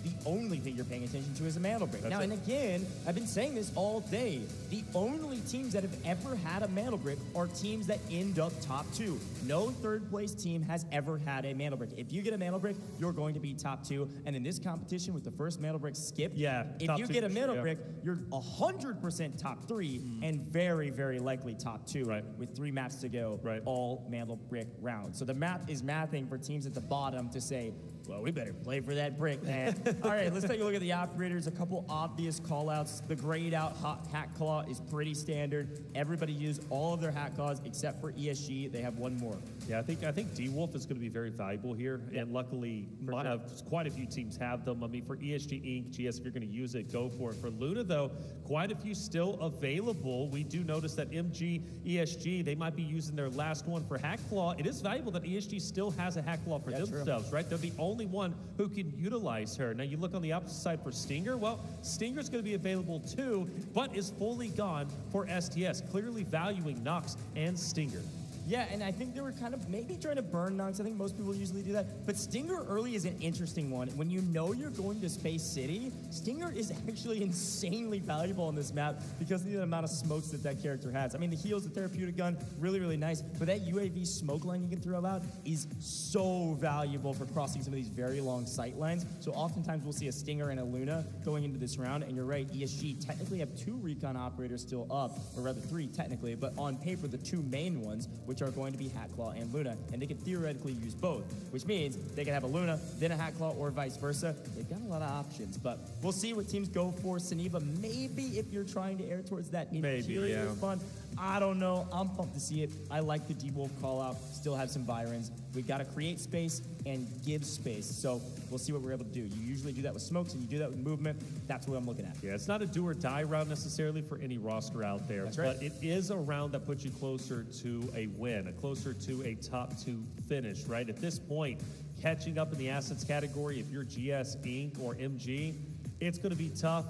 the only thing you're paying attention to is a Mandelbrick. Now, and again, I've been saying this all day. The only teams that have ever had a Mandelbrick are teams that end up top 2. No third place team has ever had a Mandelbrick. If you get a Mandelbrick, you're going to be top 2. And in this competition with the first Mandelbrick skip, if you get a Mandelbrick, you're 100% top 3 and very, very likely top 2 with 3 maps to go, all Mandelbrick rounds. So the map is mathing for teams at the bottom to say, well, we better play for that brick, man. All right, let's take a look at the operators. A couple obvious call-outs. The grayed out hat claw is pretty standard. Everybody used all of their hat claws except for ESG. They have one more. Yeah, I think D-Wolf is going to be very valuable here, and luckily quite a few teams have them. I mean, for ESG Inc., GS, if you're going to use it, go for it. For Luna, though, quite a few still available. We do notice that MG, ESG, they might be using their last one for hat claw. It is valuable that ESG still has a hat claw for themselves, right? They're the only one who can utilize her. Now, you look on the opposite side for Stinger. Well, Stinger's going to be available too, but is fully gone for STS, clearly valuing Nox and Stinger. Yeah, and I think they were kind of maybe trying to burn Nox. I think most people usually do that. But Stinger early is an interesting one. When you know you're going to Space City, Stinger is actually insanely valuable on this map because of the amount of smokes that that character has. I mean, the heals, the therapeutic gun, really, really nice. But that UAV smoke line you can throw out is so valuable for crossing some of these very long sight lines. So oftentimes we'll see a Stinger and a Luna going into this round. And you're right, ESG technically have 2 recon operators still up, or rather 3 technically. But on paper, the 2 main ones, which are going to be Hatclaw and Luna, and they can theoretically use both, which means they can have a Luna, then a Hatclaw, or vice versa. They've got a lot of options, but we'll see what teams go for. Saniva, maybe if you're trying to air towards that interior fun. I don't know. I'm pumped to see it. I like the D-Wolf call-out. Still have some Byrons. We've got to create space and give space. So we'll see what we're able to do. You usually do that with smokes, and you do that with movement. That's what I'm looking at. Yeah, it's not a do-or-die round necessarily for any roster out there. That's right. But it is a round that puts you closer to a win, closer to a top 2 finish, right? At this point, catching up in the assets category, if you're GS, Inc., or MG, it's going to be tough.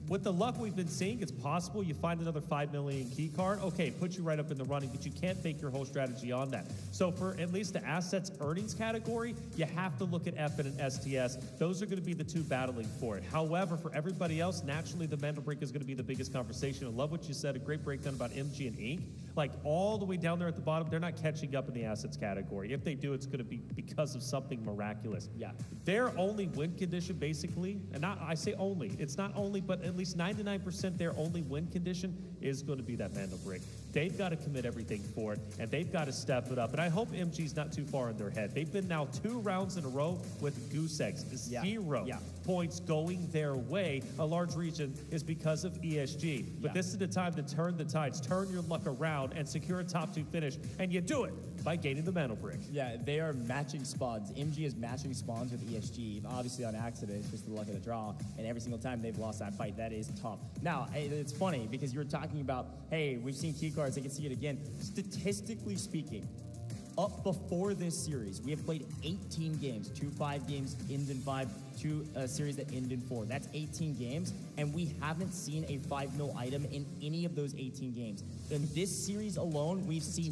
With the luck we've been seeing, it's possible you find another 5 million key card. Okay, put you right up in the running, but you can't bake your whole strategy on that. So for at least the assets earnings category, you have to look at FN and STS. Those are going to be the two battling for it. However, for everybody else, naturally the Mandelbrink is going to be the biggest conversation. I love what you said, a great breakdown about MG and Inc. Like all the way down there at the bottom, they're not catching up in the assets category. If they do, it's going to be because of something miraculous. Yeah. Their only win condition, basically, and I say only, it's not only, but at least 99% their only win condition is going to be that Mandelbrink. They've got to commit everything for it, and they've got to step it up. And I hope MG's not too far in their head. They've been now 2 rounds in a row with goose eggs. Zero points going their way. A large region is because of ESG. But this is the time to turn the tides, turn your luck around, and secure a top 2 finish. And you do it by gaining the Mandelbrink. Yeah, they are matching spawns. MG is matching spawns with ESG. Obviously on accident, it's just the luck of the draw. And every single time they've lost that fight, that is tough. Now, it's funny because you were talking about, hey, we've seen key cards, they can see it again. Statistically speaking, up before this series, we have played 18 games, 2 5 games, end in 5, 2 series that end in 4. That's 18 games, and we haven't seen a 5 mil item in any of those 18 games. In this series alone, we've seen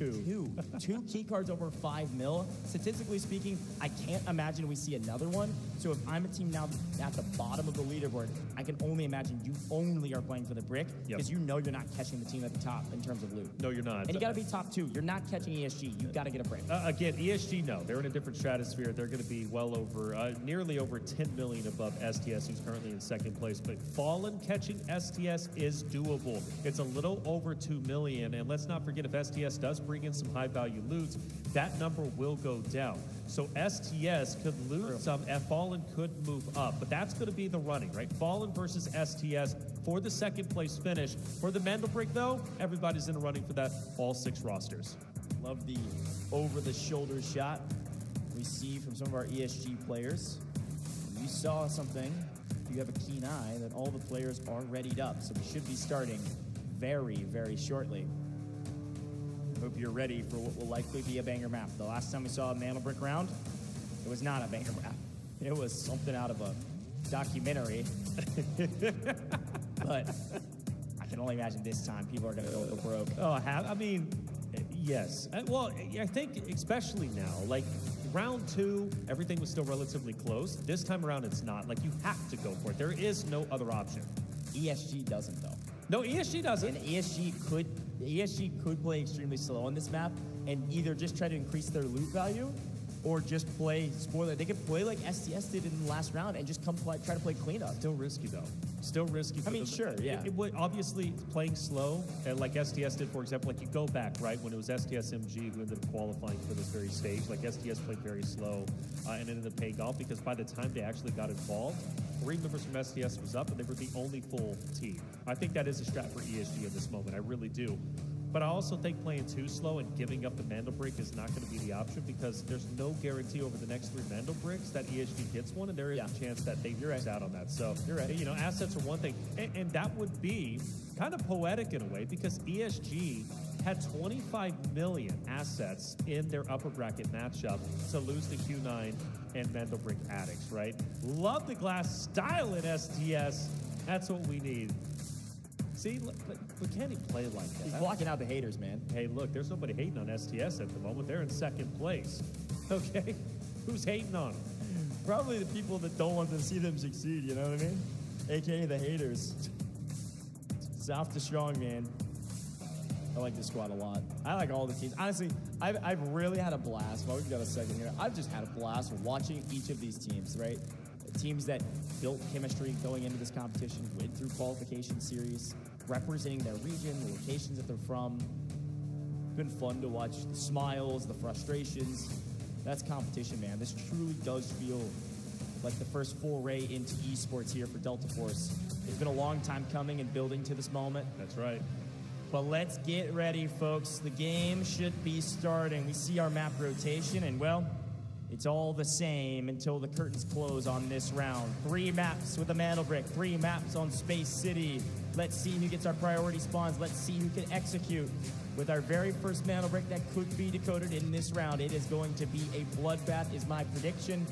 two key cards over 5 mil. Statistically speaking, I can't imagine we see another one. So if I'm a team now at the bottom of the leaderboard, I can only imagine you only are playing for the brick because you know you're not catching the team at the top in terms of loot. No, you're not. And you got to be top 2. You're not catching ESG. You've got to get a brick. Again, ESG, no. They're in a different stratosphere. They're going to be well over, nearly over 10 million above STS, who's currently in 2nd place. But Fallen catching STS is doable. It's a little over 2 million. And let's not forget, if STS does bring in some high-value loot, that number will go down. So STS could lose some, and Fallen could move up. But that's going to be the running, right? Fallen versus STS for the 2nd place finish. For the Mandelbrink, though, everybody's in the running for that, all 6 rosters. Love the over-the-shoulder shot we see from some of our ESG players. You saw something, if you have a keen eye, that all the players are readied up. So we should be starting very, very shortly. Hope you're ready for what will likely be a banger map. The last time we saw a Mandelbrink round, it was not a banger map. It was something out of a documentary. But I can only imagine this time people are going to go for broke. I mean, yes. Well, I think especially now, like round 2, everything was still relatively close. This time around, it's not. Like, you have to go for it. There is no other option. ESG doesn't, though. No, ESG doesn't. And ESG could play extremely slow on this map and either just try to increase their loot value or just play spoiler. They could play like STS did in the last round and just try to play cleanup. Still risky, though. Still risky. I mean, sure, yeah. It would obviously playing slow, and like STS did, for example, like you go back, right, when it was STS MG who ended up qualifying for this very stage, like STS played very slow and ended up paying off because by the time they actually got involved, 3 members from STS was up and they were the only full team. I think that is a strat for ESG in this moment. I really do. But I also think playing too slow and giving up the Mandelbrink is not going to be the option because there's no guarantee over the next 3 Mandelbricks that ESG gets one, and there is a chance that they lose out on that. So, you know, assets are one thing. And that would be kind of poetic in a way because ESG had 25 million assets in their upper bracket matchup to lose to Q9 and Mandelbrink addicts, right? Love the glass style in STS. That's what we need. See, but can he play like that? He's blocking out the haters, man. Hey, look, there's nobody hating on STS at the moment. They're in 2nd place. Okay? Who's hating on them? Probably the people that don't want to see them succeed, you know what I mean? AKA the haters. South to strong, man. I like this squad a lot. I like all the teams. Honestly, I've really had a blast. Well, we've got a second here. I've just had a blast watching each of these teams, right? Teams that built chemistry going into this competition, went through qualification series, representing their region, the locations that they're from. It's been fun to watch the smiles, the frustrations. That's competition, man. This truly does feel like the first foray into esports here for Delta Force. It's been a long time coming and building to this moment. That's right. But let's get ready, folks. The game should be starting. We see our map rotation, and well, it's all the same until the curtains close on this round. 3 maps with a mantle brick, 3 maps on Space City. Let's see who gets our priority spawns. Let's see who can execute. With our very first mantle brick that could be decoded in this round, it is going to be a bloodbath, is my prediction.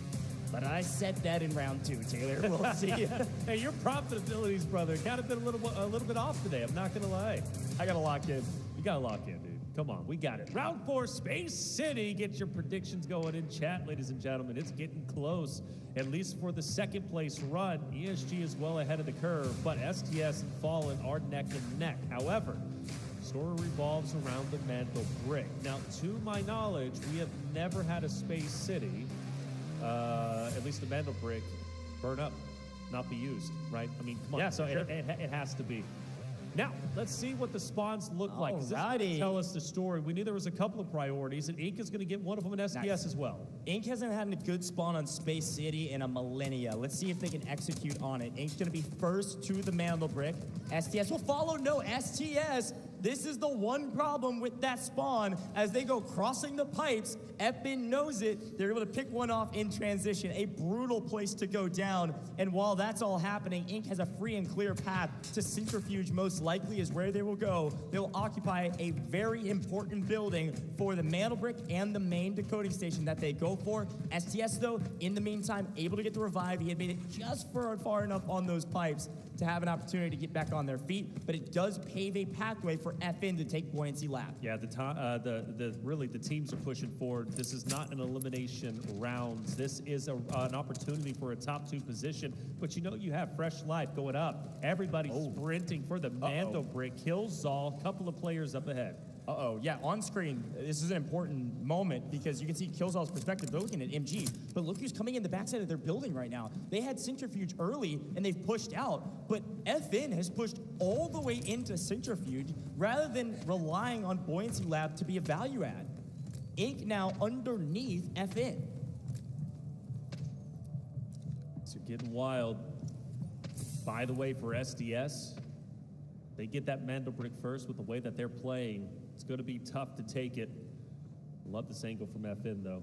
But I said that in round 2, Taylor. We'll see. Hey, your profitabilities, brother, got a bit a little bit off today. I'm not gonna lie. I gotta lock in. You gotta lock in, dude. Come on, we got it. Round 4, Space City. Get your predictions going in chat, ladies and gentlemen. It's getting close, at least for the second place run. ESG is well ahead of the curve, but STS and Fallen are neck and neck. However, the story revolves around the mantle brick. Now, to my knowledge, we have never had a Space City, at least the mantle brick, burn up, not be used, right? I mean, come on. Yeah, so sure. it has to be. Now, let's see what the spawns look like. 'Cause this Alrighty. will tell us the story. We knew there was a couple of priorities, and Ink is going to get one of them in STS as well. Ink hasn't had a good spawn on Space City in a millennia. Let's see if they can execute on it. Ink's going to be first to the mantle brick. STS will follow. No, STS. This is the one problem with that spawn. As they go crossing the pipes, Eppin knows it. They're able to pick one off in transition. A brutal place to go down. And while that's all happening, Ink has a free and clear path to Centrifuge, most likely is where they will go. They'll occupy a very important building for the mantle brick and the main decoding station that they go for. STS, though, in the meantime, able to get the revive. He had made it just far enough on those pipes to have an opportunity to get back on their feet, but it does pave a pathway for FN to take buoyancy lap. Yeah, really the teams are pushing forward. This is not an elimination round. This is an opportunity for a top 2 position, but you know you have fresh life going up. Everybody's sprinting for the mantle brick. Killzall, couple of players up ahead. Yeah, on screen, this is an important moment because you can see Killzall's perspective. They're looking at MG, but look who's coming in the backside of their building right now. They had Centrifuge early, and they've pushed out, but FN has pushed all the way into Centrifuge rather than relying on Buoyancy Lab to be a value add. Ink now underneath FN. So getting wild. By the way, for SDS, they get that mantle brick first with the way that they're playing. It's going to be tough to take it. Love this angle from FN, though.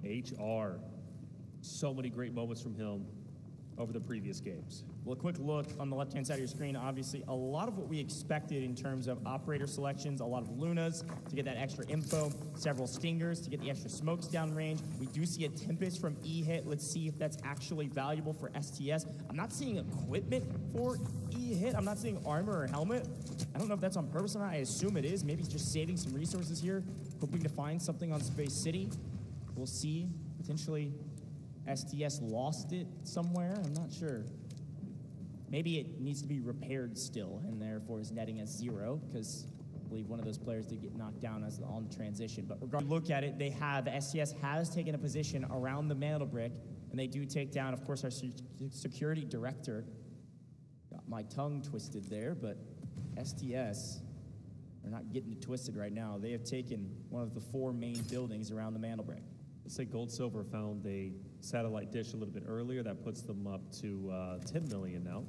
HR. So many great moments from him over the previous games. Well, a quick look on the left-hand side of your screen. Obviously, a lot of what we expected in terms of operator selections, a lot of Lunas to get that extra info, several Stingers to get the extra smokes downrange. We do see a Tempest from E-Hit. Let's see if that's actually valuable for STS. I'm not seeing equipment for E-Hit. I'm not seeing armor or helmet. I don't know if that's on purpose or not. I assume it is. Maybe he's just saving some resources here, hoping to find something on Space City. We'll see. Potentially STS lost it somewhere. I'm not sure. Maybe it needs to be repaired still, and therefore is netting as 0, because I believe one of those players did get knocked down on transition. But regardless, look at it, they have, STS has taken a position around the mantle brick, and they do take down, of course, our security director. Got my tongue twisted there, but STS are not getting it twisted right now. They have taken one of the 4 main buildings around the mantle brick. Let's say Gold Silver found a satellite dish a little bit earlier. That puts them up to 10 million now.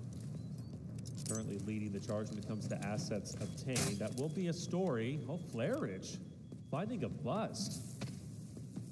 Currently leading the charge when it comes to assets obtained. That will be a story. Oh, Flairage finding a bust.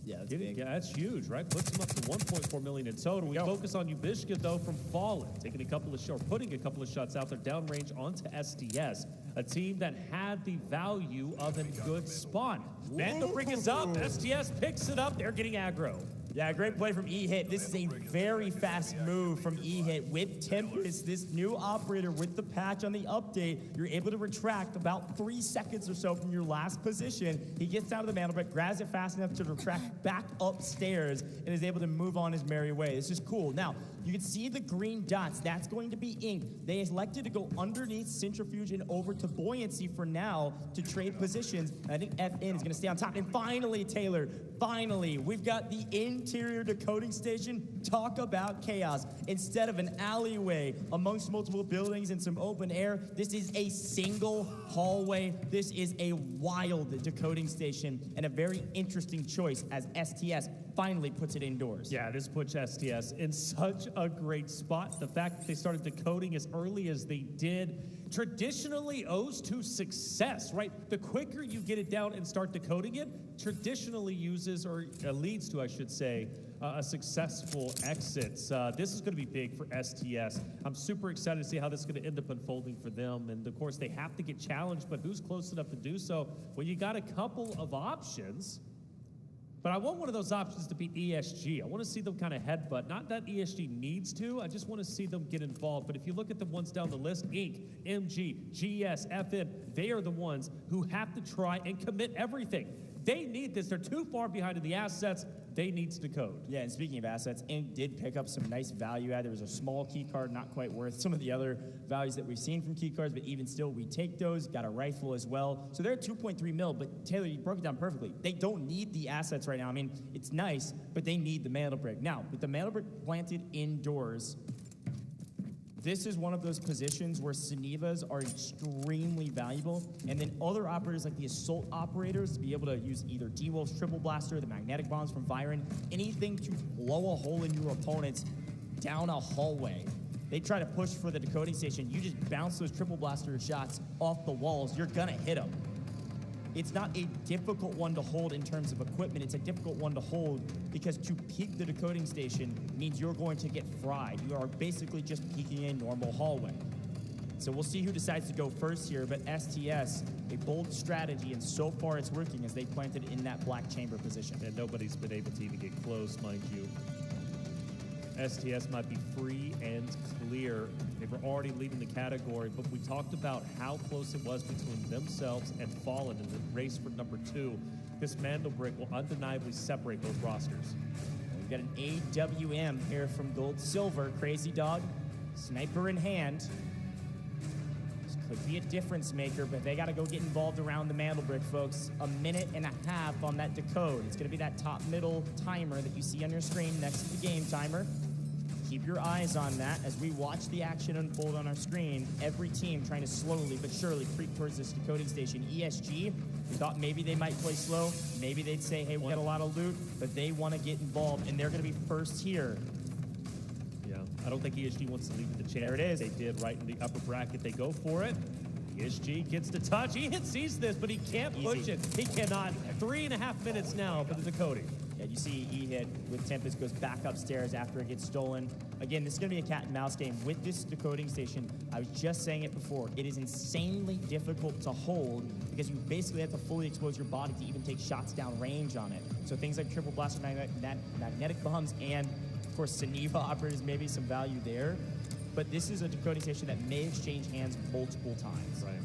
Yeah, that's big. Yeah, that's huge, right? Puts them up to 1.4 million in total. We focus on Ubishka, though, from Fallen, taking a couple of shots, putting a couple of shots out there downrange onto SDS, a team that had the value of a good spawn. Mantle brick is up. SDS picks it up. They're getting aggro. Yeah, great play from E-Hit. This is a very fast move from E-Hit with Tempest, this new operator with the patch on the update. You're able to retract about 3 seconds or so from your last position. He gets down to the mantle brick, grabs it fast enough to retract back upstairs, and is able to move on his merry way. This is cool. Now, you can see the green dots. That's going to be Ink. They elected to go underneath Centrifuge and over to Buoyancy for now to trade positions. I think FN is going to stay on top. And finally, Taylor, finally, we've got the interior decoding station. Talk about chaos. Instead of an alleyway amongst multiple buildings and some open air, this is a single hallway. This is a wild decoding station and a very interesting choice as STS finally puts it indoors. Yeah, this puts STS in such a great spot. The fact that they started decoding as early as they did traditionally owes to success, right? The quicker you get it down and start decoding it, traditionally uses, or leads to, I should say, a successful exit. This is going to be big for STS. I'm super excited to see how this is going to end up unfolding for them. And of course, they have to get challenged, but who's close enough to do so? Well, you got a couple of options. But I want one of those options to be ESG. I want to see them kind of headbutt. Not that ESG needs to, I just want to see them get involved. But if you look at the ones down the list, Inc., MG, GS, FN, they are the ones who have to try and commit everything. They need this. They're too far behind in the assets. They need to decode. Yeah, and speaking of assets, Inc. did pick up some nice value add. There was a small key card, not quite worth some of the other values that we've seen from key cards, but even still, we take those. Got a rifle as well. So they're at 2.3 mil, but Taylor, you broke it down perfectly. They don't need the assets right now. I mean, it's nice, but they need the mantle brick. Now, with the mantle brick planted indoors, this is one of those positions where Senevas are extremely valuable, and then other operators like the assault operators to be able to use either D-Wolf's triple blaster, the magnetic bombs from Viren, anything to blow a hole in your opponents down a hallway. They try to push for the decoding station. You just bounce those triple blaster shots off the walls. You're gonna hit them. It's not a difficult one to hold in terms of equipment. It's a difficult one to hold because to peek the decoding station means you're going to get fried. You are basically just peeking a normal hallway. So we'll see who decides to go first here, but STS, a bold strategy, and so far it's working as they planted in that black chamber position. And nobody's been able to even get close, mind you. STS might be free and clear. They were already leading the category, but we talked about how close it was between themselves and Fallen in the race for number 2. This mantle brick will undeniably separate those rosters. We've got an AWM here from Gold Silver, Crazy Dog, sniper in hand. This could be a difference maker, but they got to go get involved around the mantle brick, folks. A minute and a half on that decode. It's going to be that top middle timer that you see on your screen next to the game timer. Keep your eyes on that as we watch the action unfold on our screen. Every team trying to slowly but surely creep towards this decoding station. ESG, we thought maybe they might play slow. Maybe they'd say, hey, we got a lot of loot, but they want to get involved, and they're going to be first here. Yeah, I don't think ESG wants to leave the chance. There it is. They did right in the upper bracket. They go for it. ESG gets the touch. Ian sees this, but he can't push it. He cannot. 3.5 minutes now for the decoding. Yeah, you see E-Hit with Tempest goes back upstairs after it gets stolen. Again, this is going to be a cat and mouse game. With this decoding station, I was just saying it before, it is insanely difficult to hold because you basically have to fully expose your body to even take shots down range on it. So things like triple blaster, magnetic bombs, and of course Seneva operators, maybe some value there. But this is a decoding station that may exchange hands multiple times. Right.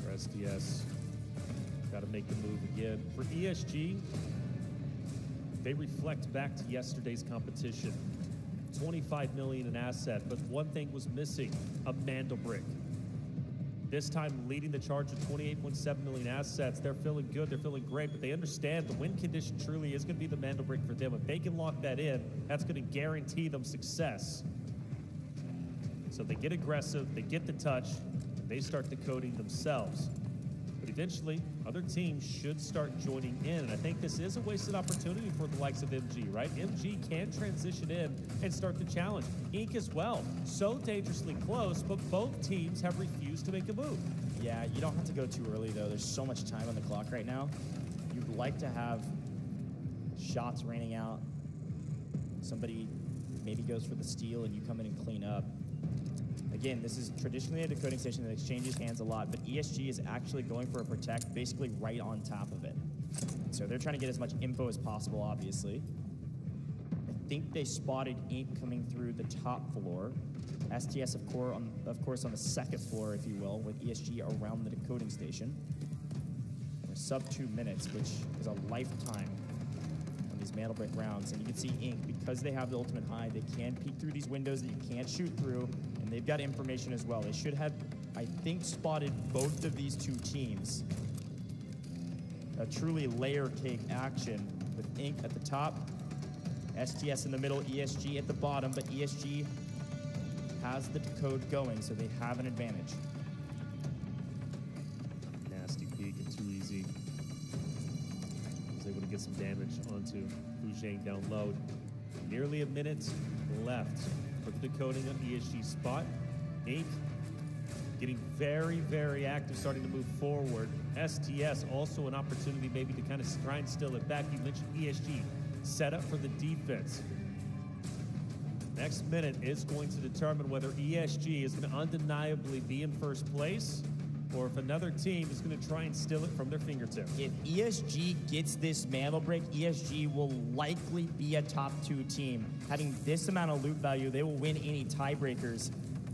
For SDS, got to make the move again. For ESG, they reflect back to yesterday's competition. 25 million in asset, but one thing was missing, a mantle brick. This time leading the charge with 28.7 million assets. They're feeling good, they're feeling great, but they understand the win condition truly is going to be the mantle brick for them. If they can lock that in, that's going to guarantee them success. So they get aggressive, they get the touch, and they start decoding themselves. But eventually, other teams should start joining in. And I think this is a wasted opportunity for the likes of MG, right? MG can transition in and start the challenge. Inc. as well. So dangerously close, but both teams have refused to make a move. Yeah, you don't have to go too early, though. There's so much time on the clock right now. You'd like to have shots raining out. Somebody maybe goes for the steal and you come in and clean up. Again, this is traditionally a decoding station that exchanges hands a lot, but ESG is actually going for a protect basically right on top of it. So they're trying to get as much info as possible, obviously. I think they spotted Inc. coming through the top floor. STS, of course, on the second floor, if you will, with ESG around the decoding station. We're sub 2 minutes, which is a lifetime on these mantle break rounds. And you can see Inc., because they have the ultimate high, they can peek through these windows that you can't shoot through. They've got information as well. They should have, I think, spotted both of these two teams. A truly layer cake action with Inc. at the top, STS in the middle, ESG at the bottom, but ESG has the decode going, so they have an advantage. Nasty peek and too easy. Was able to get some damage onto Fujang down low. Nearly a minute left for the decoding on ESG spot. Inc. getting very, very active, starting to move forward. STS also an opportunity maybe to kind of try and steal it back. You mentioned ESG, set up for the defense. Next minute is going to determine whether ESG is going to undeniably be in first place or if another team is going to try and steal it from their fingertips. If ESG gets this mantle break, ESG will likely be a top 2 team. Having this amount of loot value, they will win any tiebreakers.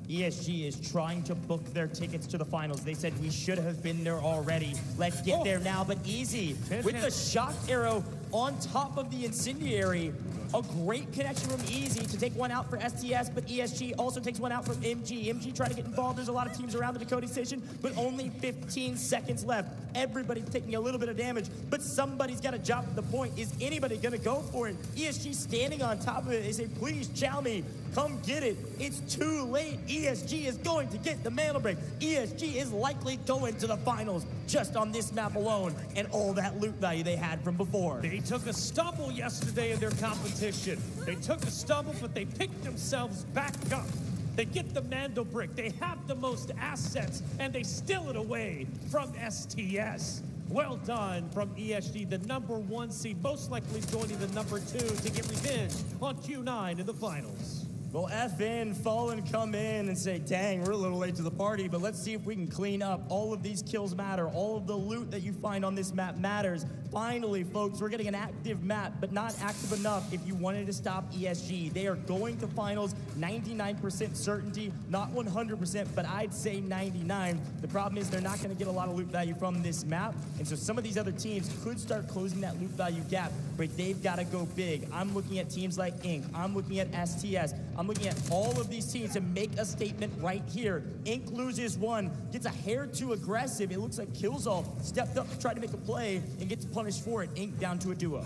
ESG is trying to book their tickets to the finals. They said we should have been there already. Let's get there now, but easy. With the shock arrow on top of the incendiary. A great connection from Easy to take one out for STS, but ESG also takes one out from MG. MG trying to get involved. There's a lot of teams around the decoding station, but only 15 seconds left. Everybody's taking a little bit of damage, but somebody's got to jump at the point. Is anybody going to go for it? ESG standing on top of it. They say, please, chow me. Come get it. It's too late. ESG is going to get the mantle break. ESG is likely going to the finals just on this map alone and all that loot value they had from before. They took a stumble yesterday in their competition. They took a stumble, but they picked themselves back up. They get the Mando brick. They have the most assets, and they steal it away from STS. Well done from ESG, the #1 seed, most likely joining the #2 to get revenge on Q9 in the finals. Well, FN, Fallen come in and say, dang, we're a little late to the party, but let's see if we can clean up. All of these kills matter. All of the loot that you find on this map matters. Finally, folks, we're getting an active map, but not active enough if you wanted to stop ESG. They are going to finals, 99% certainty, not 100%, but I'd say 99. The problem is they're not going to get a lot of loot value from this map, and so some of these other teams could start closing that loot value gap, but they've got to go big. I'm looking at teams like Inc. I'm looking at STS. I'm looking at all of these teams to make a statement right here. Inc. loses one, gets a hair too aggressive. It looks like Killzall stepped up to try to make a play and gets punished for it. Inc. down to a duo.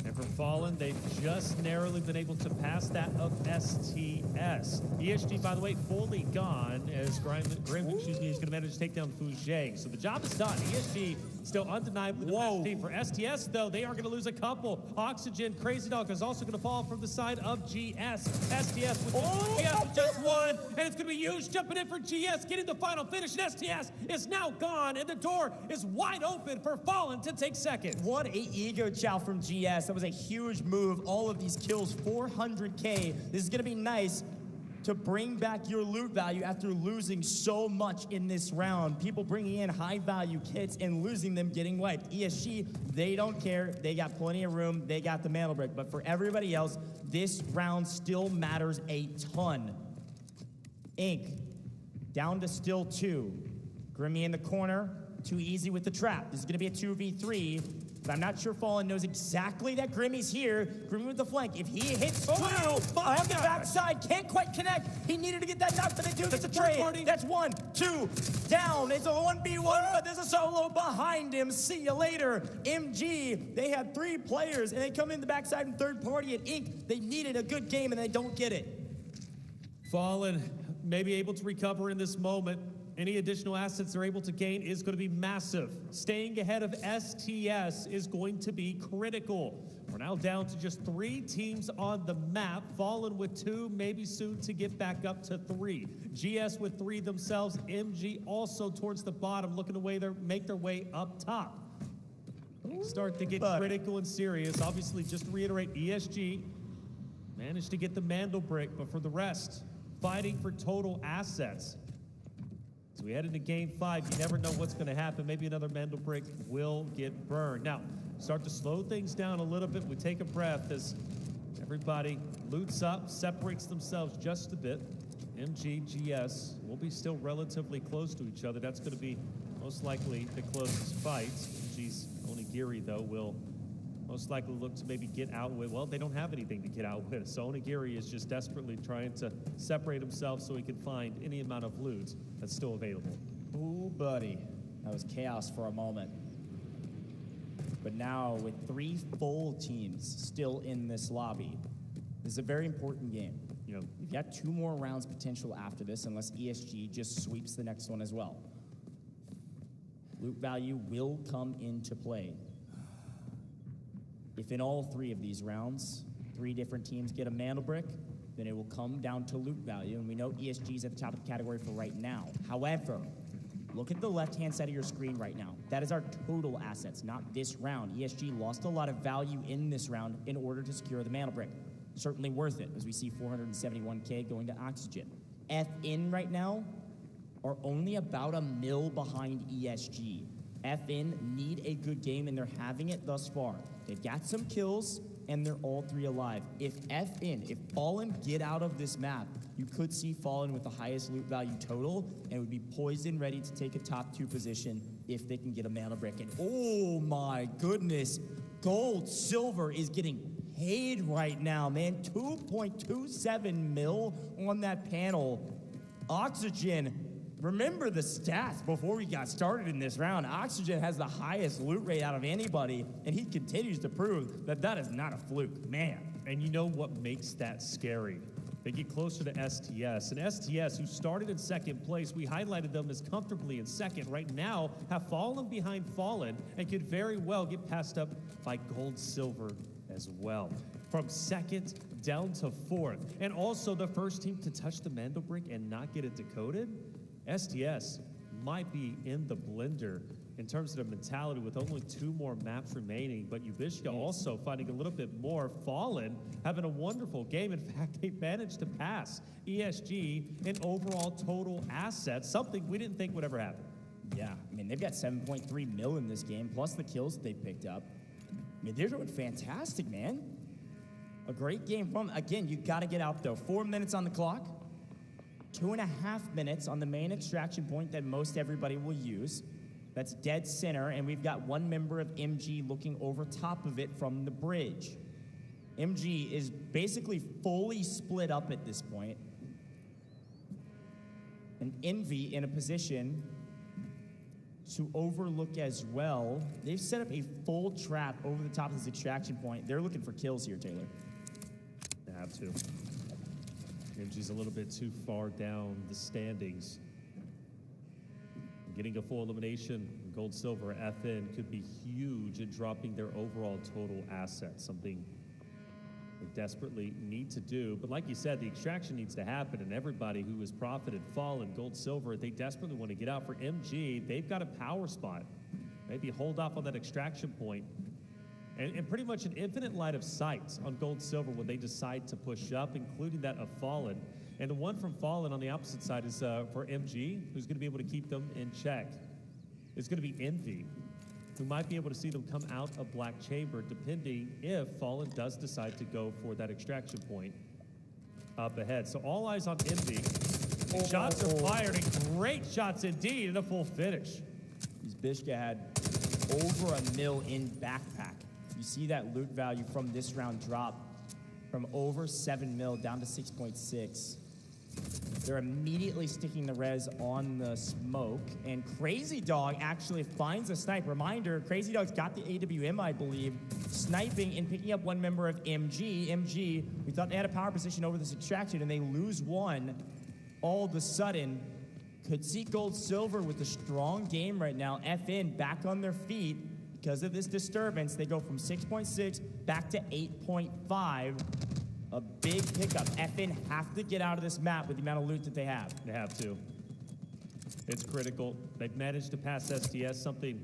And for Fallen, they've just narrowly been able to pass that of STS. ESG, by the way, fully gone as Grim is going to manage to take down Fouché. So the job is done. ESG still undeniably the best team. For STS, though, they are going to lose a couple. Oxygen, Crazy Dog is also going to fall from the side of GS. STS with just one, and it's going to be huge jumping in for GS, getting the final finish, and STS is now gone, and the door is wide open for Fallen to take second. What a ego chow from GS. That was a huge move. All of these kills, 400K. This is going to be nice to bring back your loot value after losing so much in this round. People bringing in high-value kits and losing them getting wiped. ESG, they don't care. They got plenty of room. They got the mantle break. But for everybody else, this round still matters a ton. Inc. down to still 2. Grimmy in the corner. Too easy with the trap. This is going to be a 2v3. But I'm not sure Fallen knows exactly that Grimmy's here. Grimmy with the flank. If he hits two on the backside, can't quite connect. He needed to get that knock, but they do get the trade. That's 1, 2, down. It's a 1v1, but there's a solo behind him. See you later. MG, they had 3 players, and they come in the backside in third party at Inc. They needed a good game, and they don't get it. Fallen may be able to recover in this moment. Any additional assets they're able to gain is going to be massive. Staying ahead of STS is going to be critical. We're now down to just 3 teams on the map. Fallen with 2, maybe soon to get back up to 3. GS with 3 themselves. MG also towards the bottom, looking to make their way up top. Start to get critical and serious. Obviously, just to reiterate, ESG managed to get the Mando brick, but for the rest, fighting for total assets. As we head into game 5, you never know what's going to happen. Maybe another Mando brick will get burned. Now, start to slow things down a little bit. We take a breath as everybody loots up, separates themselves just a bit. MG, GS will be still relatively close to each other. That's going to be most likely the closest fight. MG's Onigiri, though, will most likely look to maybe get out with, well, they don't have anything to get out with. So Onigiri is just desperately trying to separate himself so he can find any amount of loot that's still available. Ooh, buddy. That was chaos for a moment. But now with 3 full teams still in this lobby, this is a very important game. You know, you've got 2 more rounds potential after this unless ESG just sweeps the next one as well. Loot value will come into play. If in all 3 of these rounds, 3 different teams get a mantle brick, then it will come down to loot value, and we know ESG is at the top of the category for right now. However, look at the left-hand side of your screen right now. That is our total assets, not this round. ESG lost a lot of value in this round in order to secure the mana brick. Certainly worth it, as we see 471K going to Oxygen. FN right now are only about a mil behind ESG. FN need a good game, and they're having it thus far. They've got some kills, and they're all three alive. If Fallen get out of this map, you could see Fallen with the highest loot value total, and would be poised and ready to take a top 2 position if they can get a mana brick. And oh my goodness, Gold Silver is getting paid right now, man. 2.27 mil on that panel. Oxygen, remember the stats before we got started in this round. Oxygen has the highest loot rate out of anybody, and he continues to prove that that is not a fluke, man. And you know what makes that scary? They get closer to STS, and STS, who started in second place, we highlighted them as comfortably in second, right now have fallen behind Fallen and could very well get passed up by Gold Silver as well. From second down to fourth, and also the first team to touch the Mando brick and not get it decoded. STS might be in the blender in terms of their mentality with only 2 more maps remaining, but Ubishka also finding a little bit more. Fallen having a wonderful game. In fact, they managed to pass ESG in overall total assets, something we didn't think would ever happen. Yeah, I mean, they've got 7.3 mil in this game, plus the kills they picked up. I mean, they're doing fantastic, man. A great game from, again, you got to get out, though. 4 minutes on the clock. 2.5 minutes on the main extraction point that most everybody will use. That's dead center, and we've got 1 member of MG looking over top of it from the bridge. MG is basically fully split up at this point. And Envy in a position to overlook as well. They've set up a full trap over the top of this extraction point. They're looking for kills here, Taylor. They have to. MG's a little bit too far down the standings. Getting a full elimination, Gold Silver FN could be huge in dropping their overall total assets, something they desperately need to do. But like you said, the extraction needs to happen, and everybody who has profited, Fallen, Gold Silver, they desperately want to get out. For MG, they've got a power spot. Maybe hold off on that extraction point. And pretty much an infinite line of sight on Gold Silver when they decide to push up, including that of Fallen. And the one from Fallen on the opposite side is for MG, who's going to be able to keep them in check. It's going to be Envy, who might be able to see them come out of Black Chamber, depending if Fallen does decide to go for that extraction point up ahead. So all eyes on Envy. Shots are fired, and great shots indeed, and a full finish. Bishka had over a mil in backpack. You see that loot value from this round drop from over 7 mil down to 6.6. They're immediately sticking the res on the smoke, and Crazy Dog actually finds a snipe. Reminder, Crazy Dog's got the AWM, I believe, sniping and picking up 1 member of MG. MG, we thought they had a power position over this extraction, and they lose 1. All of a sudden, could see Gold Silver with a strong game right now. FN back on their feet. Because of this disturbance, they go from 6.6 back to 8.5. A big pickup. FN have to get out of this map with the amount of loot that they have. They have to. It's critical. They've managed to pass STS, something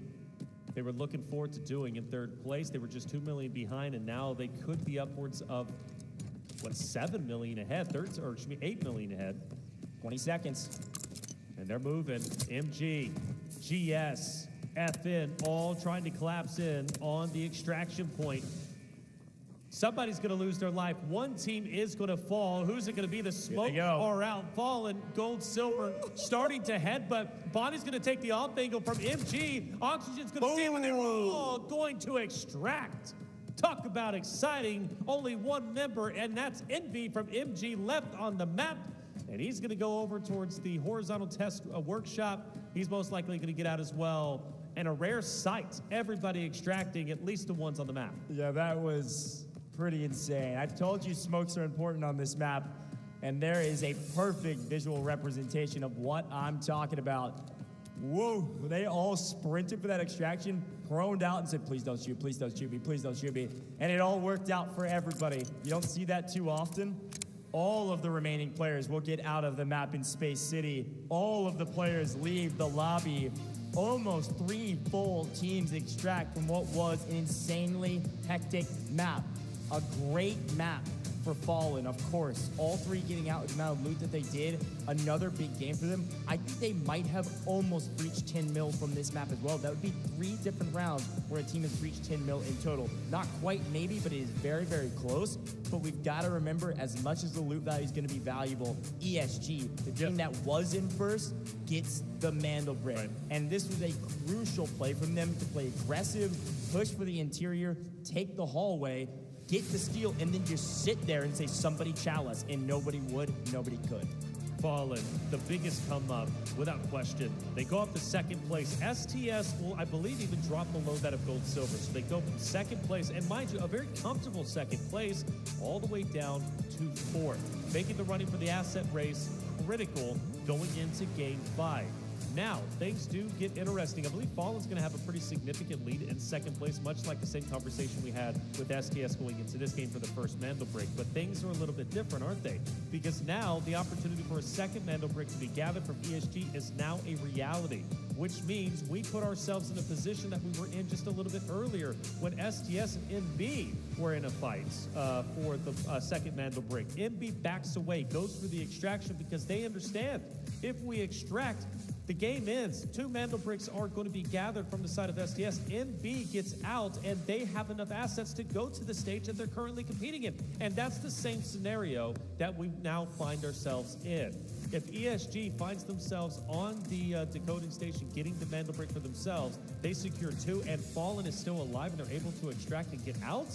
they were looking forward to doing in 3rd place. They were just 2 million behind, and now they could be upwards of, what, 7 million ahead? Or excuse me, 8 million ahead. 20 seconds. And they're moving. MG, GS, FN, all trying to collapse in on the extraction point. Somebody's going to lose their life. One team is going to fall. Who's it going to be? The smoke or out? Fallen, Gold Silver, starting to headbutt. Bonnie's going to take the off angle from MG. Oxygen's going to steal, and they're all going to extract. Talk about exciting. Only 1 member, and that's Envy from MG left on the map. And he's going to go over towards the horizontal test workshop. He's most likely going to get out as well. And a rare sight, everybody extracting, at least the ones on the map. Yeah, that was pretty insane. I told you smokes are important on this map, and there is a perfect visual representation of what I'm talking about. Whoa, they all sprinted for that extraction, proned out and said, please don't shoot, please don't shoot me, please don't shoot me. And it all worked out for everybody. You don't see that too often. all of the remaining players will get out of the map in Space City. All of the players leave the lobby. Almost 3 full teams extract from what was an insanely hectic map. A great map for Fallen, of course. All 3 getting out with the amount of loot that they did. Another big game for them. I think they might have almost reached 10 mil from this map as well. That would be 3 different rounds where a team has reached 10 mil in total. Not quite maybe, but it is very, very close. But we've got to remember, as much as the loot value is going to be valuable, ESG, the team that was in first, gets the Mandel Brick. Right. And this was a crucial play from them to play aggressive, push for the interior, take the hallway, get the steal, and then just sit there and say, somebody chow us. And nobody would, nobody could. Fallen, the biggest come up, without question. They go up to second place. STS will, I believe, even drop below that of gold silver. So they go from second place, and mind you, a very comfortable second place, all the way down to fourth. Making the running for the asset race critical going into game 5. Now, things do get interesting. I believe Fallen's going to have a pretty significant lead in second place, much like the same conversation we had with STS going into this game for the first Mandel Break. But things are a little bit different, aren't they? Because now the opportunity for a second Mandel Break to be gathered from ESG is now a reality, which means we put ourselves in a position that we were in just a little bit earlier when STS and NB were in a fight for the second Mandel Break. NB backs away, goes for the extraction because they understand if we extract, the game ends. 2 Mandel Bricks are going to be gathered from the side of STS. NB gets out, and they have enough assets to go to the stage that they're currently competing in. And that's the same scenario that we now find ourselves in. If ESG finds themselves on the decoding station getting the Mandel Brick for themselves, they secure 2, and Fallen is still alive, and they're able to extract and get out,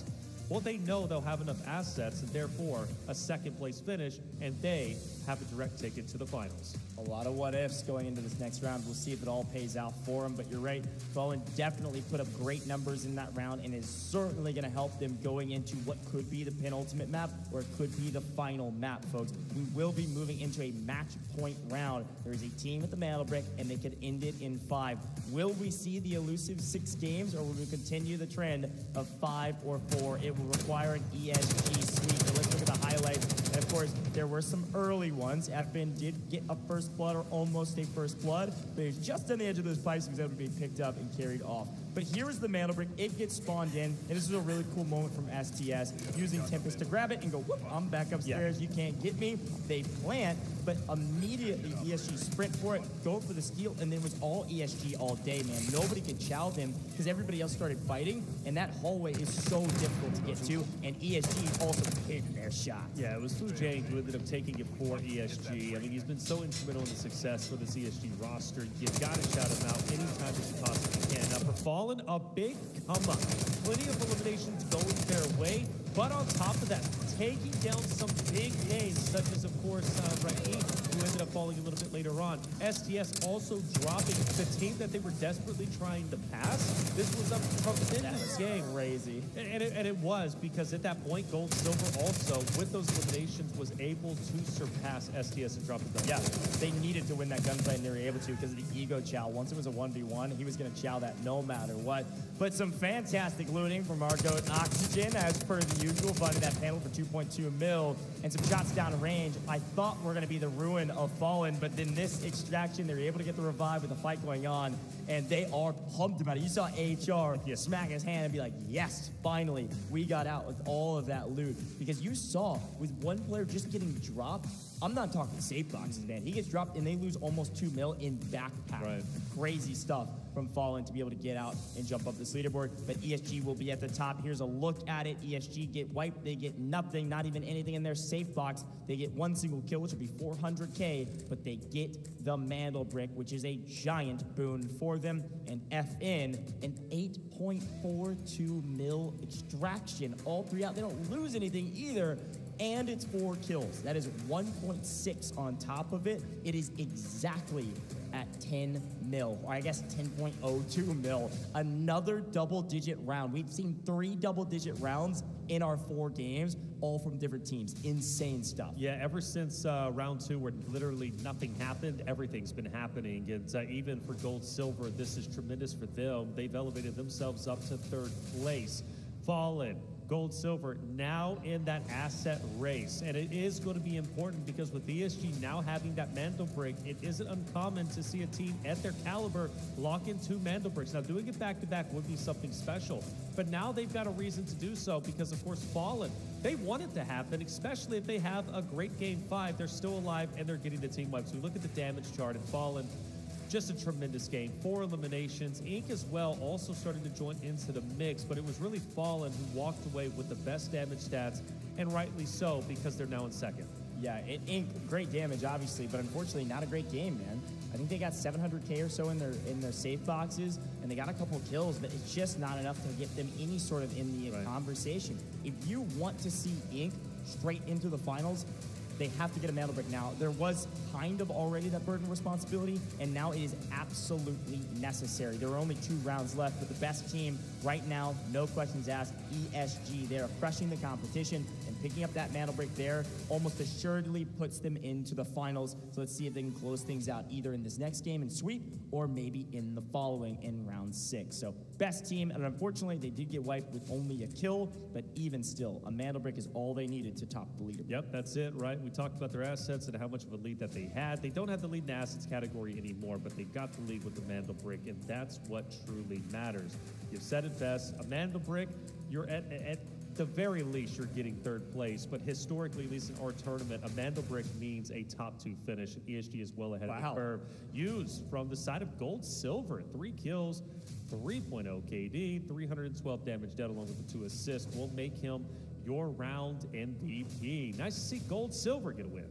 well, they know they'll have enough assets, and therefore a second place finish, and they have a direct ticket to the finals. A lot of what ifs going into this next round. We'll see if it all pays out for them, but you're right. Fallen definitely put up great numbers in that round and is certainly going to help them going into what could be the penultimate map or it could be the final map, folks. We will be moving into a match point round. There is a team with the Mandel Brick, and they could end it in 5. Will we see the elusive 6 games, or will we continue the trend of 5 or 4? It will require an ESG sweep. But let's look at the highlights. And of course, there were some early ones. FN did get a first blood, or almost a first blood, but he was just on the edge of those pipes. He was able to be picked up and carried off. But here is the Mandel Brick. It gets spawned in, and this is a really cool moment from STS, using Tempest to grab it and go, whoop, I'm back upstairs. You can't get me. They plant, but immediately ESG sprint for it, go for the steal, and then it was all ESG all day, man. Nobody could chow them because everybody else started fighting, and that hallway is so difficult to get to, and ESG also hit their shot. Yeah, it was Fujang who ended up taking it for ESG. I mean, he's been so instrumental in the success for this ESG roster. You've got to shout him out anytime that you possibly can. Now, for Fallen, a big come-up. Plenty of eliminations going their way, but on top of that, taking down some big names, such as, of course, Rahim, who ended up falling a little bit later on. STS also dropping the team that they were desperately trying to pass. This was a tremendous game. Crazy. And it was, because at that point, Gold Silver also, with those eliminations, was able to surpass STS and drop the gun. Yeah, they needed to win that gunfight, and they were able to because of the ego chow. Once it was a 1v1, he was going to chow that no matter what. But some fantastic looting from our goat Oxygen, as per the usual, finding that panel for 2.2 mil, and some shots down range. I thought were going to be the ruin of Fallen, but then this extraction, they were able to get the revive with the fight going on, and they are pumped about it. You saw HR smack his hand and be like, yes, finally, we got out with all of that loot. Because you saw, with one player just getting dropped, I'm not talking safe boxes, man. He gets dropped, and they lose almost 2 mil in backpack. Right. Crazy stuff from Fallen to be able to get out and jump up this leaderboard. But ESG will be at the top. Here's a look at it. ESG get wiped. They get nothing, not even anything in their safe box. They get 1 single kill, which will be 400K, but they get the Mandel Brick, which is a giant boon for them. And FN, an 8.42 mil extraction. All 3 out. They don't lose anything either. And it's 4 kills. That is 1.6 on top of it. It is exactly at 10 mil, or I guess 10.02 mil. Another double-digit round. We've seen 3 double-digit rounds in our 4 games, all from different teams. Insane stuff. Yeah, ever since round 2, where literally nothing happened, everything's been happening. And even for Gold Silver, this is tremendous for them. They've elevated themselves up to 3rd place. Fallen, Gold, silver, now in that asset race. And it is going to be important because with ESG now having that Mando break, it isn't uncommon to see a team at their caliber lock in 2 Mando breaks. Now, doing it back-to-back would be something special. But now they've got a reason to do so because, of course, Fallen, they want it to happen, especially if they have a great Game 5. They're still alive, and they're getting the team wipes. We look at the damage chart, and Fallen, just a tremendous game. 4 eliminations. Inc. as well also starting to join into the mix, but it was really Fallen who walked away with the best damage stats, and rightly so, because they're now in second. Yeah, Inc. great damage, obviously, but unfortunately not a great game, man. I think they got 700K or so in their safe boxes, and they got a couple of kills, but it's just not enough to get them any sort of in the conversation. If you want to see Inc. straight into the finals, they have to get a Mando break now. There was kind of already that burden of responsibility, and now it is absolutely necessary. There are only 2 rounds left, but the best team right now, no questions asked, ESG. They're crushing the competition, and picking up that Mando break there almost assuredly puts them into the finals. So let's see if they can close things out either in this next game and sweep, or maybe in the following in round 6. So best team, and unfortunately they did get wiped with only a kill, but even still, a Mando break is all they needed to top the leaderboard. Yep, that's it, right? We talked about their assets and how much of a lead that they had. They don't have the lead in the assets category anymore, but they got the lead with the Mando brick, and that's what truly matters. You've said it best, a Mando brick, you're at the very least, you're getting 3rd place, but historically, at least in our tournament, a Mando brick means a top 2 finish, and ESG is well ahead of the curve. Used from the side of Gold, silver, 3 kills, 3.0 KD, 312 damage dead, along with the 2 assists, will make him your round MVP. Nice to see Gold, silver get a win.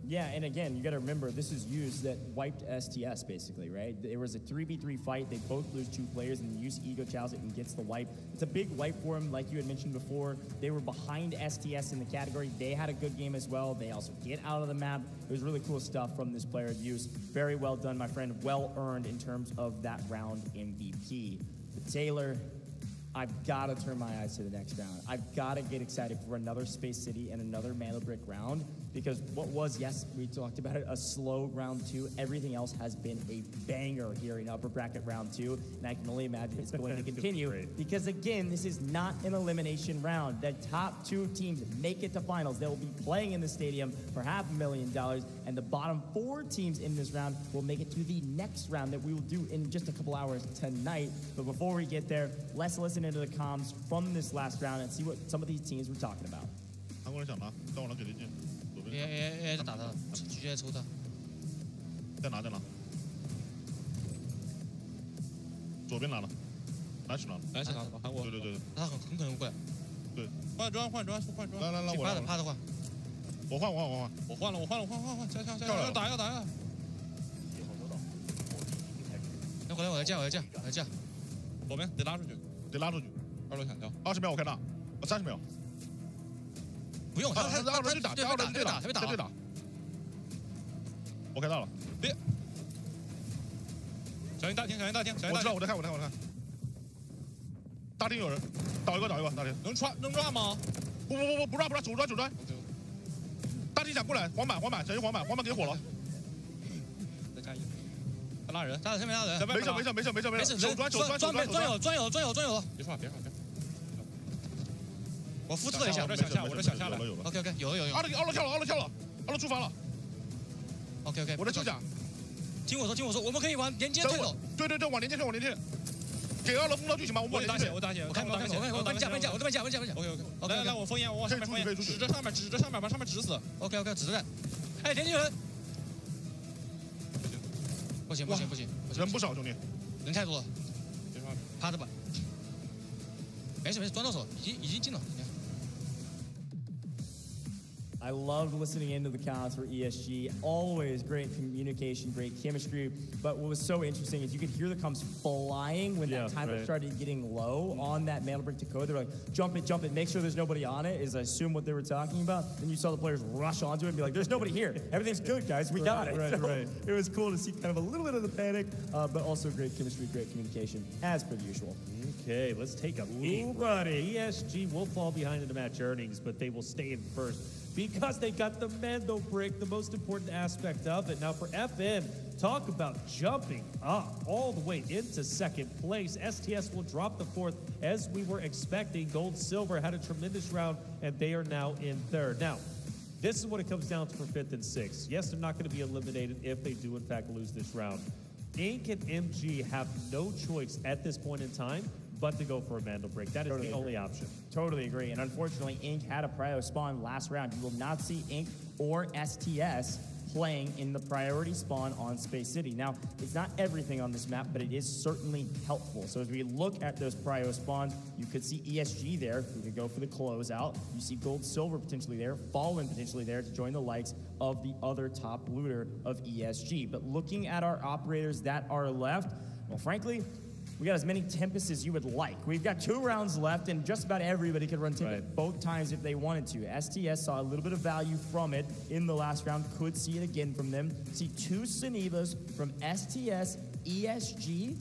Yeah, and again, you got to remember, this is Used that wiped STS, basically, right? It was a 3v3 fight. They both lose 2 players, and Used ego chows it and gets the wipe. It's a big wipe for him, like you had mentioned before. They were behind STS in the category. They had a good game as well. They also get out of the map. It was really cool stuff from this player, Used. Very well done, my friend. Well earned in terms of that round MVP. But Taylor, I've got to turn my eyes to the next round. I've got to get excited for another Space City and another Mando brick round, because what was, yes, we talked about it, a slow round 2. Everything else has been a banger here in upper bracket round 2, and I can only imagine it's going to continue because, again, this is not an elimination round. The top 2 teams make it to finals. They will be playing in the stadium for $500,000, and the bottom 4 teams in this round will make it to the next round that we will do in just a couple hours tonight. But before we get there, let's listen into the comms from this last round and see what some of these teams were talking about. 韩国人想拿，但我能给他进。在打他，继续在抽他。在拿。左边拿了，来拿了，韩国。对。他很可能过来。对，换砖。来，我趴着换。我换了，加，要打。要回来，我来架。左边得拉出去。2楼想跳，20秒我开大，30秒。不用，他2楼去打，对打。我开大了，别。小心大厅。我知道，我在看。大厅有人，倒一个，大厅。能抓吗？不抓，主抓。大厅想过来，黄板，小心黄板给火了。再加一。他拉人，上面拉人。没事，手砖有了。别刷。我复测一下，我这想下来。OK， 有了。2楼跳了，2楼出发了。OK， 我在抽甲。听我说，我们可以往连接推走。对，往连接。给2楼封到剧情吧，我打血。我搬架。OK， 来，我封烟，我往上面封烟，指着上面，把上面指死。OK， 指着干。哎，连接人。不行，人不少，兄弟，人太多了，趴着吧。没事，端到手，已经进了。I loved listening into the counts for ESG. Always great communication, great chemistry. But what was so interesting is you could hear the comms flying when that timer started getting low on that Mando break to code. They were like, jump it, make sure there's nobody on it, is I assume what they were talking about. Then you saw the players rush onto it and be like, there's nobody here. Everything's good, guys. We got it. Right. It was cool to see kind of a little bit of the panic, but also great chemistry, great communication, as per usual. Okay, let's take a peek. Buddy. ESG will fall behind in the match earnings, but they will stay in first, because they got the Mando brick, the most important aspect of it. Now for FN, Talk about jumping up all the way into second place. STS will drop the fourth as we were expecting. Gold Silver had a tremendous round, and they are now in third. Now, this is what it comes down to for fifth and sixth. Yes, they're not going to be eliminated if they do, in fact, lose this round. Inc. and MG have no choice at this point in time but to go for a Mandel break. That is the only option. Totally agree. And unfortunately, Inc. had a prio spawn last round. You will not see Inc. or STS playing in the priority spawn on Space City. Now, it's not everything on this map, but it is certainly helpful. So as we look at those prio spawns, you could see ESG there, who could go for the closeout. You see Gold Silver potentially there, Fallen potentially there to join the likes of the other top looter of ESG. But looking at our operators that are left, well, frankly, we got as many Tempests as you would like. We've got 2 rounds left, and just about everybody could run Tempest both times if they wanted to. STS saw a little bit of value from it in the last round. Could see it again from them. See 2 Cenevas from STS, ESG,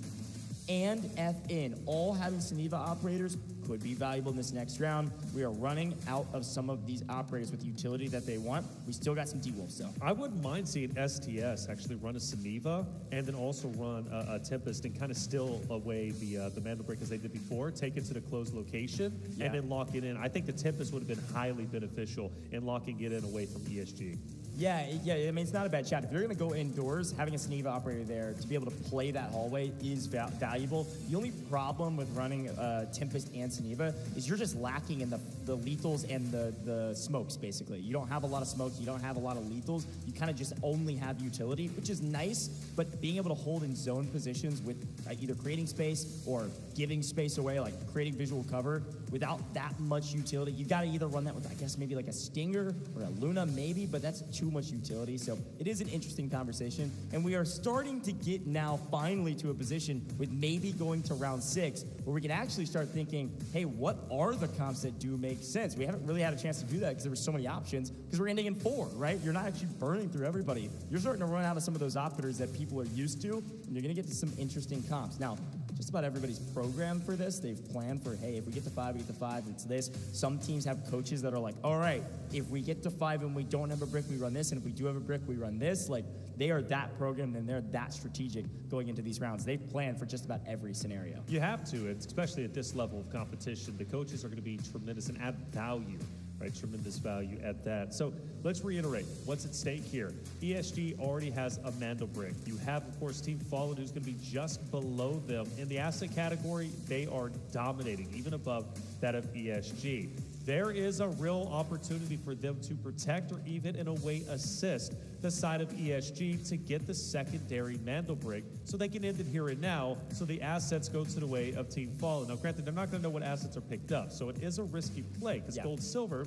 and FN. All having Ceneva operators could be valuable in this next round. We are running out of some of these operators with utility that they want. We still got some T-Wolves, though. I wouldn't mind seeing STS actually run a Ceneva and then also run a Tempest and kind of steal away the Mandel break as they did before, take it to the closed location, and then lock it in. I think the Tempest would have been highly beneficial in locking it in away from ESG. Yeah, I mean, it's not a bad shot. If you're going to go indoors, having a Ceneva operator there to be able to play that hallway is valuable. The only problem with running Tempest and Ceneva is you're just lacking in the lethals and the smokes, basically. You don't have a lot of smokes. You don't have a lot of lethals. You kind of just only have utility, which is nice, but being able to hold in zone positions with either creating space or giving space away, like creating visual cover, without that much utility, you got to either run that with, I guess, maybe like a Stinger or a Luna, maybe, but that's too much utility. So it is an interesting conversation, and we are starting to get now finally to a position with maybe going to round 6 where we can actually start thinking, hey, what are the comps that do make sense? We haven't really had a chance to do that because there were so many options, because we're ending in 4, right? You're not actually burning through everybody. You're starting to run out of some of those operators that people are used to, and you're going to get to some interesting comps. Now, just about everybody's programmed for this. They've planned for, hey, if we get to 5, we get to 5. It's this. Some teams have coaches that are like, all right, if we get to 5 and we don't have a brick, we run this. And if we do have a brick, we run this. Like, they are that programmed and they're that strategic going into these rounds. They've planned for just about every scenario. You have to, especially at this level of competition. The coaches are going to be tremendous and add value. Right, tremendous value at that. So let's reiterate what's at stake here. ESG already has a Mandel brick. You have, of course, Team Fallen, who's going to be just below them. In the asset category, they are dominating, even above that of ESG. There is a real opportunity for them to protect or even, in a way, assist the side of ESG to get the secondary Mandel break so they can end it here and now, so the assets go to the way of Team Fallen. Now, granted, they're not going to know what assets are picked up, so it is a risky play because Gold Silver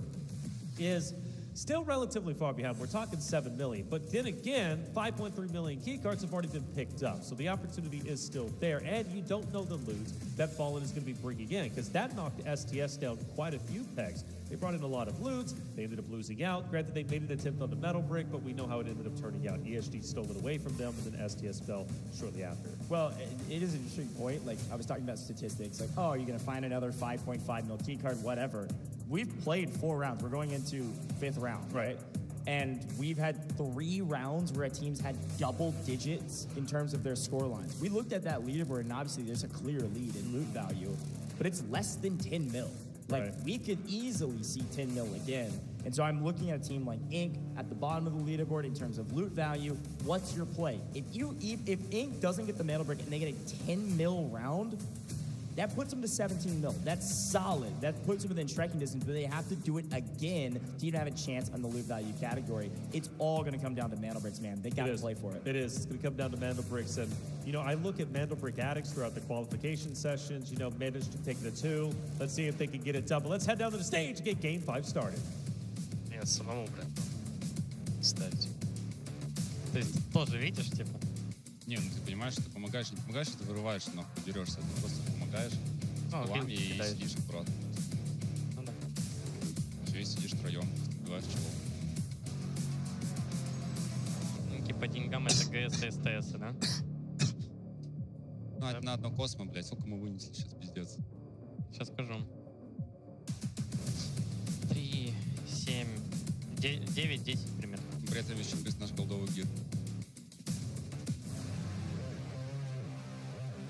is still relatively far behind. We're talking 7 million. But then again, 5.3 million keycards have already been picked up. So the opportunity is still there. And you don't know the loot that Fallen is going to be bringing in, because that knocked STS down quite a few pegs. They brought in a lot of loots. They ended up losing out. Granted, they made an attempt on the metal brick, but we know how it ended up turning out. ESG stole it away from them, and then STS fell shortly after. Well, it is an interesting point. Like, I was talking about statistics. Like, oh, are you going to find another 5.5 mil keycard? Whatever. We've played 4 rounds. We're going into 5th round, right? And we've had 3 rounds where teams had double digits in terms of their score lines. We looked at that leaderboard, and obviously there's a clear lead in loot value, but it's less than 10 mil. Like, we could easily see 10 mil again. And so I'm looking at a team like Inc. at the bottom of the leaderboard in terms of loot value. What's your play? If Inc. doesn't get the Mandel break and they get a 10 mil round, that puts them to 17 mil. That's solid. That puts them within striking distance, but they have to do it again to even have a chance on the loot value category. It's all going to come down to Mandel bricks, man. They got to play for it. It is. It's going to come down to Mandel bricks. And, you know, I look at Mandel brick addicts throughout the qualification sessions. You know, managed to take the 2. Let's see if they can get it done. But let's head down to the stage and get Game 5 started. Я самому, блядь, ставить. То есть тоже видишь, типа? Не, ну ты понимаешь, что ты помогаешь, не помогаешь, ты вырываешь, нахуй, дерешься. Ты просто помогаешь скиллами и сидишь аккуратно. Ну да. Все, и сидишь втроем, убиваешь чего. Ну, типа деньгам это ГС и СТС, да? Ну, это на одно космо, блядь, сколько мы вынесли сейчас, пиздец. Сейчас скажу. 3, 7, 9, 10 примерно. При этом еще без наш голдовый гир.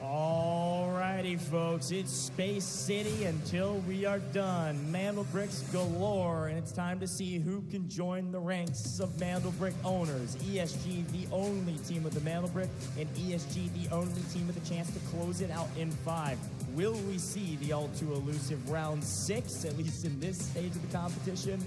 Alrighty, folks, it's Space City until we are done. Mandelbricks galore, and it's time to see who can join the ranks of Mandelbrick owners. ESG, the only team with the Mandelbrick, and ESG, the only team with a chance to close it out in 5. Will we see the all-too-elusive round 6, at least in this stage of the competition?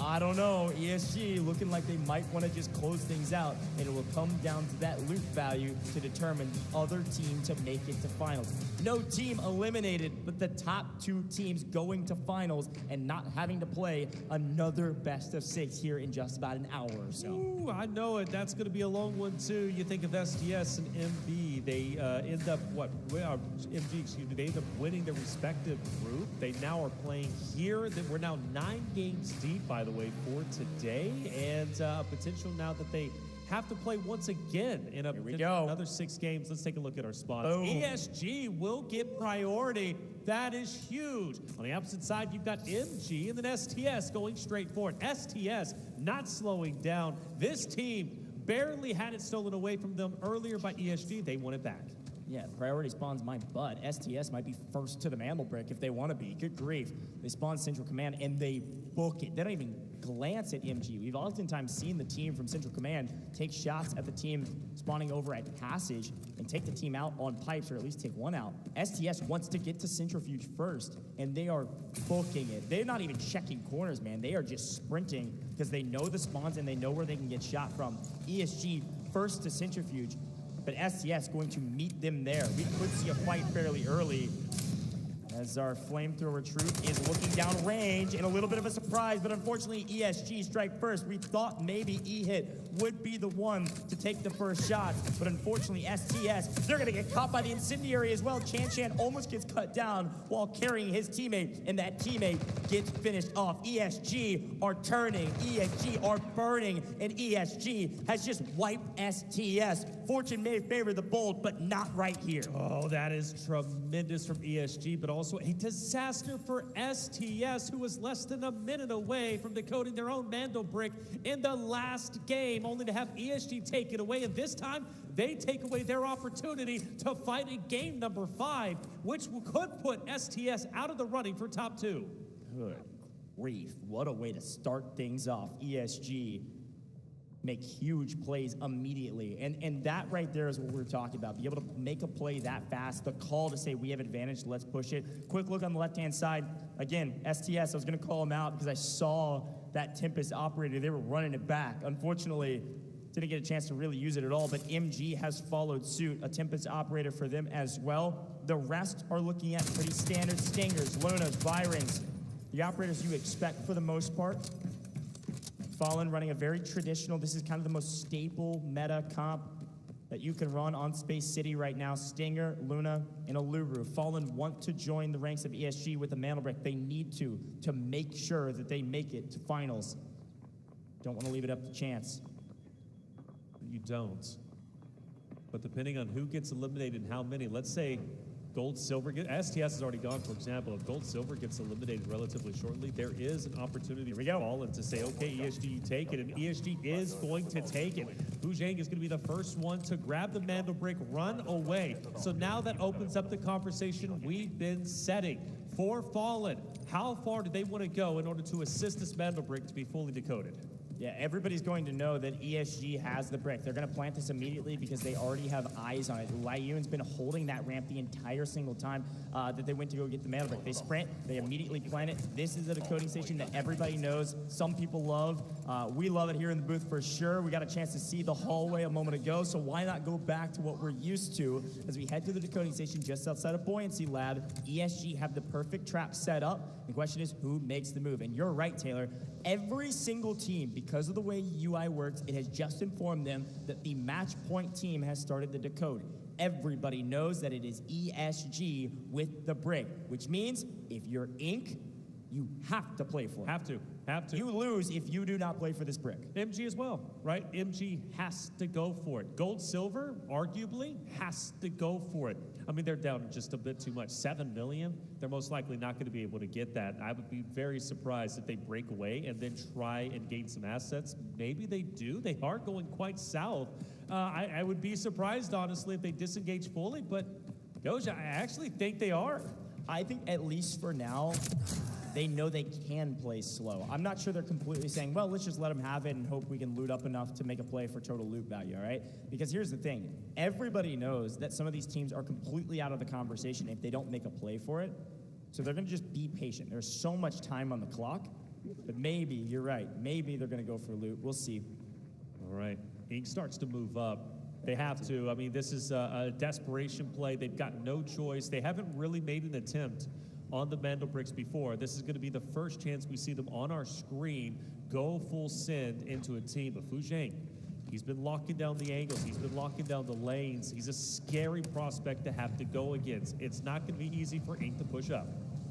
I don't know. ESG looking like they might want to just close things out, and it will come down to that loot value to determine the other team to make it to finals. No team eliminated, but the top 2 teams going to finals and not having to play another best of 6 here in just about an hour or so. Ooh, I know it. That's going to be a long one, too. You think of STS and MB. They end up, MG, excuse me, they end up winning their respective group. They now are playing here. We're now 9 games deep, by the way, for today, and potential now that they have to play once again in another 6 games. Let's take a look at our spots. Boom. ESG will get priority. That is huge. On the opposite side, you've got MG and then STS going straight forward. STS not slowing down. This team barely had it stolen away from them earlier by ESG. They want it back. Yeah, priority spawns my butt. STS might be first to the Mandelbrick if they want to be. Good grief. They spawn Central Command and they book it. They don't even glance at MG. We've oftentimes seen the team from Central Command take shots at the team spawning over at Passage and take the team out on pipes, or at least take one out. STS wants to get to Centrifuge first, and they are booking it. They're not even checking corners, man. They are just sprinting because they know the spawns and they know where they can get shot from. ESG first to Centrifuge, but STS going to meet them there. We could see a fight fairly early as our flamethrower troop is looking down range, and a little bit of a surprise, but unfortunately ESG strike first. We thought maybe E-Hit would be the one to take the first shot, but unfortunately STS, they're gonna get caught by the incendiary as well. Chan almost gets cut down while carrying his teammate, and that teammate gets finished off. ESG are turning, ESG are burning, and ESG has just wiped STS. Fortune may favor the bold, but not right here. Oh, that is tremendous from ESG, but also a disaster for STS, who was less than a minute away from decoding their own Mandelbrick in the last game, only to have ESG take it away, and this time they take away their opportunity to fight in game number 5, which could put STS out of the running for top 2. Good grief, what a way to start things off. ESG make huge plays immediately. And that right there is what we're talking about. Be able to make a play that fast, the call to say we have advantage, let's push it. Quick look on the left-hand side. Again, STS, I was gonna call them out because I saw that Tempest operator, they were running it back. Unfortunately, didn't get a chance to really use it at all, but MG has followed suit, a Tempest operator for them as well. The rest are looking at pretty standard Stingers, Lunas, Byrons, the operators you expect for the most part. Fallen running a very traditional, this is kind of the most staple meta comp that you can run on Space City right now. Stinger, Luna, and Uluru. Fallen want to join the ranks of ESG with the Mandelbrick. They need to make sure that they make it to finals. Don't want to leave it up to chance. You don't. But depending on who gets eliminated and how many, let's say Gold, Silver, STS has already gone, for example. If Gold, Silver gets eliminated relatively shortly, there is an opportunity for Fallen to say, okay, ESG, you take it, and ESG is going to take it. Fujang is going to be the first one to grab the Mandelbrick, run away. So now that opens up the conversation we've been setting. For Fallen, how far do they want to go in order to assist this Mandelbrick to be fully decoded? Yeah, everybody's going to know that ESG has the brick. They're going to plant this immediately because they already have eyes on it. Lyun's been holding that ramp the entire single time that they went to go get the Mandelbrick. They sprint, they immediately plant it. This is a decoding station that everybody knows, some people love. We love it here in the booth for sure. We got a chance to see the hallway a moment ago, so why not go back to what we're used to as we head to the decoding station just outside of Buoyancy Lab. ESG have the perfect trap set up. The question is, who makes the move? And you're right, Taylor. Every single team, because of the way UI works, it has just informed them that the match point team has started the decode. Everybody knows that it is ESG with the brick, which means if you're Inc., you have to play for it. Have to. You lose if you do not play for this brick. MG as well, right? MG has to go for it. Gold, Silver, arguably, has to go for it. I mean, they're down just a bit too much. 7 million, they're most likely not going to be able to get that. I would be very surprised if they break away and then try and gain some assets. Maybe they do. They are going quite south. I would be surprised, honestly, if they disengage fully, but Doja, I actually think they are. I think at least for now, they know they can play slow. I'm not sure they're completely saying, well, let's just let them have it and hope we can loot up enough to make a play for total loot value, all right? Because here's the thing. Everybody knows that some of these teams are completely out of the conversation if they don't make a play for it. So they're going to just be patient. There's so much time on the clock. But maybe, you're right, maybe they're going to go for loot. We'll see. All right. Ink starts to move up. They have to. I mean, this is a desperation play. They've got no choice. They haven't really made an attempt on the Mandelbricks before. This is going to be the first chance we see them on our screen go full send into a team. But Fu Zhang, he's been locking down the angles. He's been locking down the lanes. He's a scary prospect to have to go against. It's not going to be easy for Ink to push up.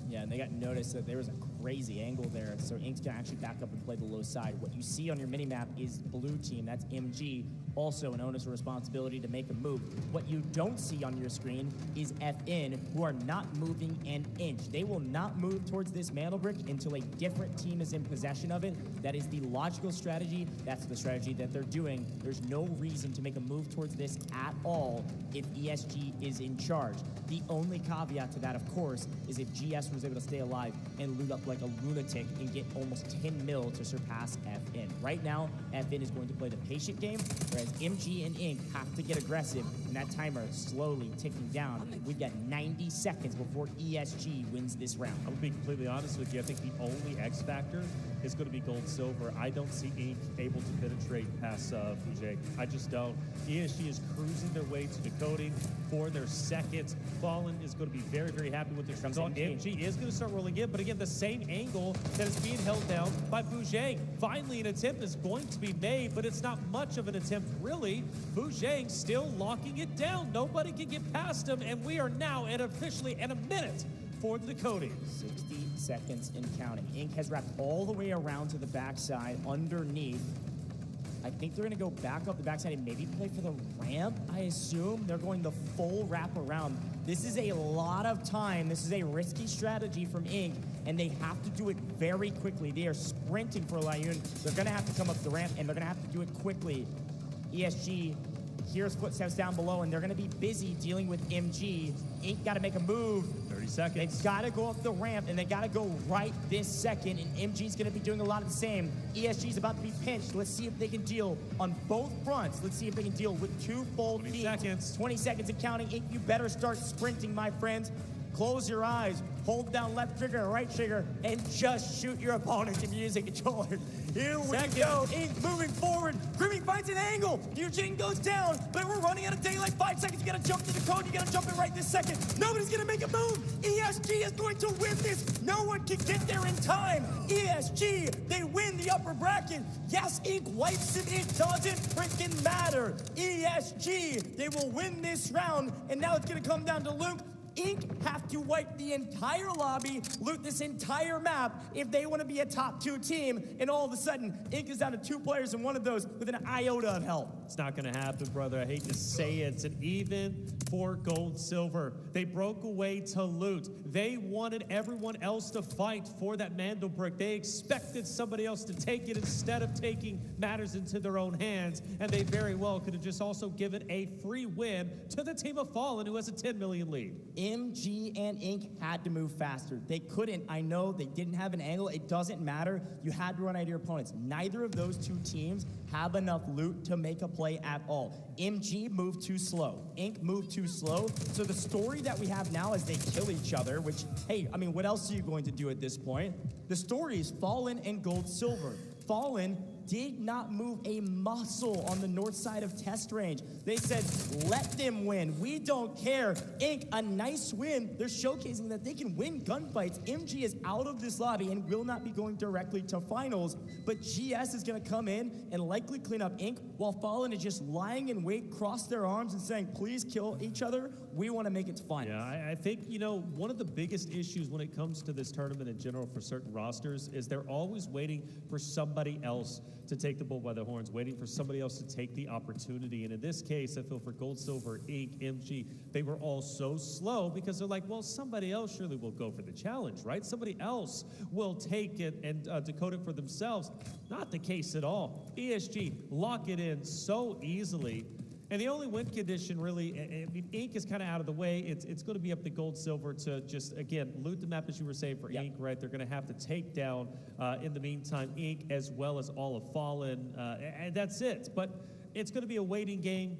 Yeah, and they got noticed that there was a crazy angle there, so Ink's gonna actually back up and play the low side. What you see on your mini-map is blue team, that's MG, also an onus of responsibility to make a move. What you don't see on your screen is FN, who are not moving an inch. They will not move towards this Mandelbrick until a different team is in possession of it. That is the logical strategy. That's the strategy that they're doing. There's no reason to make a move towards this at all if ESG is in charge. The only caveat to that, of course, is if GS was able to stay alive and loot up like a lunatic and get almost 10 mil to surpass FN. Right now, FN is going to play the patient game, whereas MG and Ink have to get aggressive, and that timer is slowly ticking down. We've got 90 seconds before ESG wins this round. I'm going to be completely honest with you. I think the only X factor is going to be gold-silver. I don't see Ink able to penetrate past Fujay. I just don't. ESG is cruising their way to decoding for their second. Fallen is going to be very, very happy with this result. MG is going to start rolling in, but again, the same angle that is being held down by Fujang. Finally, an attempt is going to be made, but it's not much of an attempt, really. Fujang still locking it down. Nobody can get past him, and we are now at officially at a minute for the decoding. 60 seconds and counting. Ink has wrapped all the way around to the backside underneath. I think they're going to go back up the backside and maybe play for the ramp, I assume. They're going the full wrap around. This is a lot of time. This is a risky strategy from Ink, and they have to do it very quickly. They are sprinting for Layun. They're going to have to come up the ramp, and they're going to have to do it quickly. ESG hears footsteps down below, and they're going to be busy dealing with MG. Ink got to make a move. 30 seconds. They've got to go up the ramp, and they got to go right this second, and MG's going to be doing a lot of the same. ESG's about to be pinched. Let's see if they can deal on both fronts. Let's see if they can deal with two full 20 seconds. 20 seconds and counting. Ink, you better start sprinting, my friends. Close your eyes, hold down left trigger or right trigger, and just shoot your opponent if you're using a controller. Here we go. Ink moving forward. Grimmy finds an angle. Eugene goes down, but we're running out of daylight. 5 seconds. You gotta jump to the code. You gotta jump it right this second. Nobody's gonna make a move. ESG is going to win this. No one can get there in time. ESG, they win the upper bracket. Yes, Ink wipes it. It doesn't freaking matter. ESG, they will win this round, and now it's gonna come down to Luke. Ink have to wipe the entire lobby, loot this entire map if they want to be a top 2 team, and all of a sudden, Ink is down to 2 players, and one of those with an iota of help. It's not going to happen, brother. I hate to say it. It's an even for gold silver. They broke away to loot. They wanted everyone else to fight for that Mandelbrick. They expected somebody else to take it instead of taking matters into their own hands, and they very well could have just also given a free win to the team of Fallen, who has a 10 million lead. MG and Ink had to move faster. They couldn't. I know they didn't have an angle. It doesn't matter. You had to run out of your opponents. Neither of those 2 teams have enough loot to make a play at all. MG moved too slow. Ink moved too slow. So the story that we have now is they kill each other, which, hey, I mean, what else are you going to do at this point? The story is Fallen and Gold Silver. Fallen did not move a muscle on the north side of test range. They said, let them win. We don't care. Ink, a nice win. They're showcasing that they can win gunfights. MG is out of this lobby and will not be going directly to finals, but GS is going to come in and likely clean up Ink, while Fallen is just lying in wait, cross their arms and saying, please kill each other. We want to make it to finals. Yeah, I think, you know, one of the biggest issues when it comes to this tournament in general for certain rosters is they're always waiting for somebody else to take the bull by the horns, waiting for somebody else to take the opportunity. And in this case, I feel for Gold, Silver, Ink, MG, they were all so slow because they're like, well, somebody else surely will go for the challenge, right? Somebody else will take it and decode it for themselves. Not the case at all. ESG lock it in so easily. And the only win condition, really, I mean, Ink is kind of out of the way. It's going to be up to Gold Silver to just, again, loot the map, as you were saying, for Ink, right? They're going to have to take down, in the meantime, Ink as well as all of Fallen, and that's it. But it's going to be a waiting game.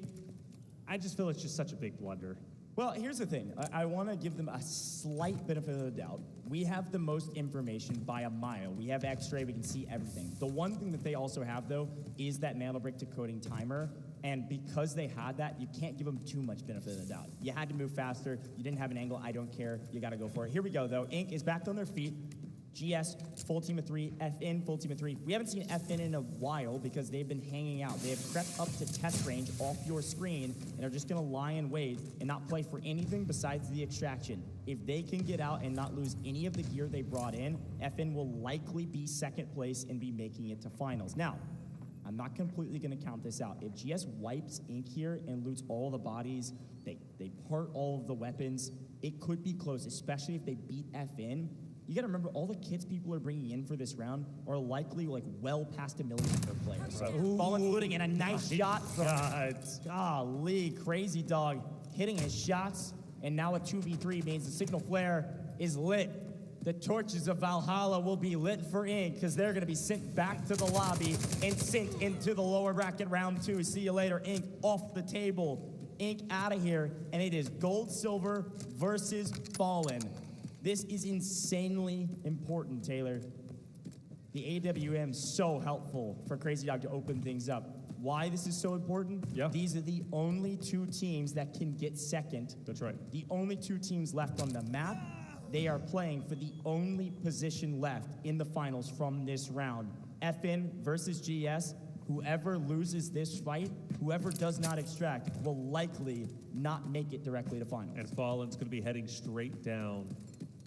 I just feel it's just such a big blunder. Well, here's the thing. I want to give them a slight benefit of the doubt. We have the most information by a mile. We have X-ray. We can see everything. The one thing that they also have, though, is that Manabrick decoding timer. And because they had that, you can't give them too much benefit of the doubt. You had to move faster. You didn't have an angle. I don't care. You got to go for it. Here we go, though. Ink is back on their feet. GS, full team of 3. FN, full team of 3. We haven't seen FN in a while because they've been hanging out. They have crept up to test range off your screen and are just going to lie in wait and not play for anything besides the extraction. If they can get out and not lose any of the gear they brought in, FN will likely be second place and be making it to finals. Now, I'm not completely going to count this out. If GS wipes Ink here and loots all the bodies, they part all of the weapons, it could be close, especially if they beat FN. You got to remember, all the kits people are bringing in for this round are likely like well past $1 million per player. So Fallen looting and a nice shot from golly, Crazy Dog hitting his shots, and now a 2v3 means the signal flare is lit. The torches of Valhalla will be lit for Ink because they're going to be sent back to the lobby and sent into the lower bracket round 2. See you later. Ink off the table. Ink out of here. And it is Gold Silver versus Fallen. This is insanely important, Taylor. The AWM so helpful for Crazy Dog to open things up. Why this is so important? Yeah. These are the only 2 teams that can get second. That's right. The only 2 teams left on the map. They are playing for the only position left in the finals from this round. FN versus GS. Whoever loses this fight, whoever does not extract, will likely not make it directly to finals. And Fallen's going to be heading straight down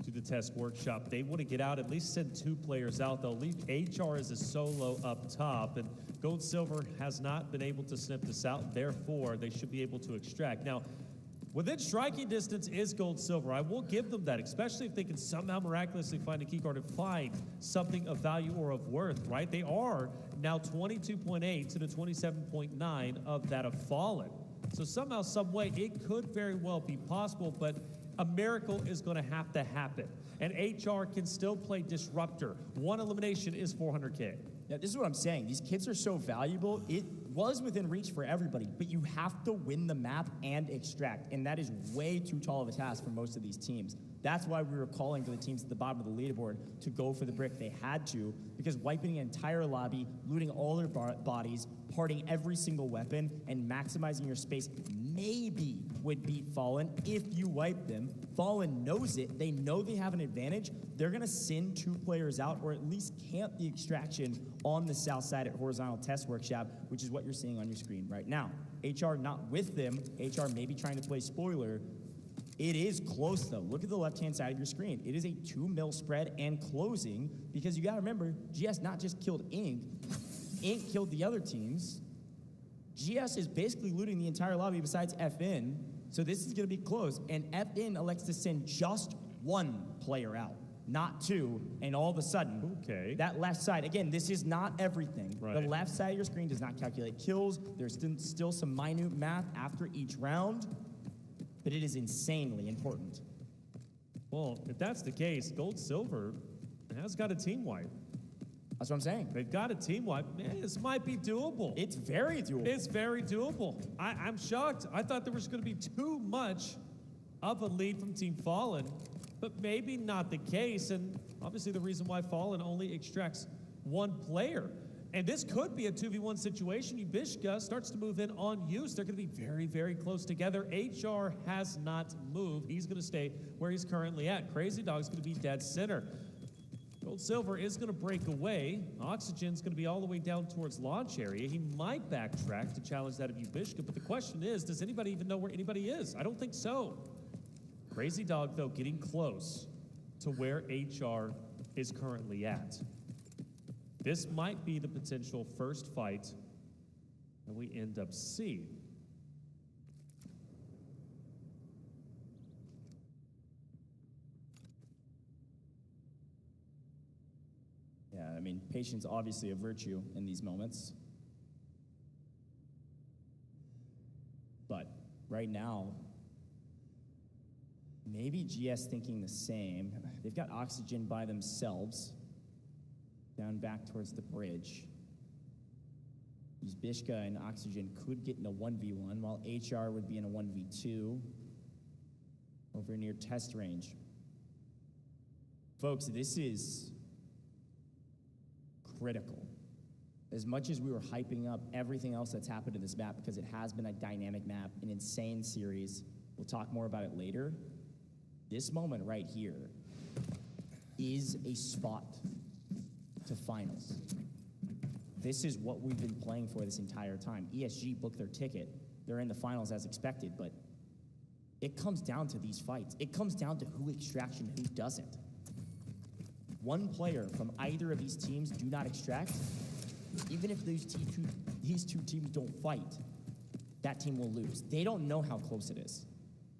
to the test workshop. They want to get out, at least send 2 players out. They'll leave HR as a solo up top, and Gold Silver has not been able to snip this out. Therefore, they should be able to extract. Now, within striking distance is Gold Silver. I will give them that, especially if they can somehow miraculously find a keycard and find something of value or of worth, right? They are now 22.8 to the 27.9 of that of Fallen. So somehow, some way, it could very well be possible, but a miracle is going to happen. And HR can still play Disruptor. 1 elimination is 400K. Now, this is what I'm saying. These kits are so valuable. It was within reach for everybody, but you have to win the map and extract, and that is way too tall of a task for most of these teams. That's why we were calling for the teams at the bottom of the leaderboard to go for the brick. They had to, because wiping an entire lobby, looting all their bodies, parting every single weapon, and maximizing your space maybe would beat Fallen if you wipe them. Fallen knows it. They know they have an advantage. They're going to send 2 players out, or at least camp the extraction on the south side at Horizontal Test Workshop, which is what you're seeing on your screen right now. HR not with them. HR maybe trying to play spoiler. It is close, though. Look at the left-hand side of your screen. It is a 2 mil spread and closing, because you got to remember, GS not just killed Ink. Ink killed the other teams. GS is basically looting the entire lobby besides FN, so this is going to be close. And FN elects to send just 1 player out, not 2, and all of a sudden, that left side, again, this is not everything. Right. The left side of your screen does not calculate kills. There's still some minute math after each round, but it is insanely important. Well, if that's the case, Gold Silver has got a team wipe. That's what I'm saying. They've got a team wipe. Man, this might be doable. It's very doable. It's very doable. I'm shocked. I thought there was going to be too much of a lead from Team Fallen, but maybe not the case. And obviously the reason why Fallen only extracts 1 player. And this could be a 2v1 situation. Ubishka starts to move in on use. They're going to be very, very close together. HR has not moved. He's going to stay where he's currently at. Crazy Dog's going to be dead center. Gold Silver is going to break away. Oxygen's going to be all the way down towards launch area. He might backtrack to challenge that of Ubishka, but the question is, does anybody even know where anybody is? I don't think so. Crazy Dog, though, getting close to where HR is currently at. This might be the potential first fight that we end up seeing. Yeah, I mean, patience obviously a virtue in these moments. right now, maybe GS thinking the same. They've got Oxygen by themselves, down back towards the bridge. Bishka and Oxygen could get in a 1v1, while HR would be in a 1v2 over near test range. Folks, this is critical. As much as we were hyping up everything else that's happened in this map, because it has been a dynamic map, an insane series, we'll talk more about it later. This moment right here is a spot to finals. This is what we've been playing for this entire time. ESG booked their ticket. They're in the finals as expected, but it comes down to these fights. It comes down to who extracts and who doesn't. One player from either of these teams do not extract, even if these two teams don't fight, that team will lose. They don't know how close it is.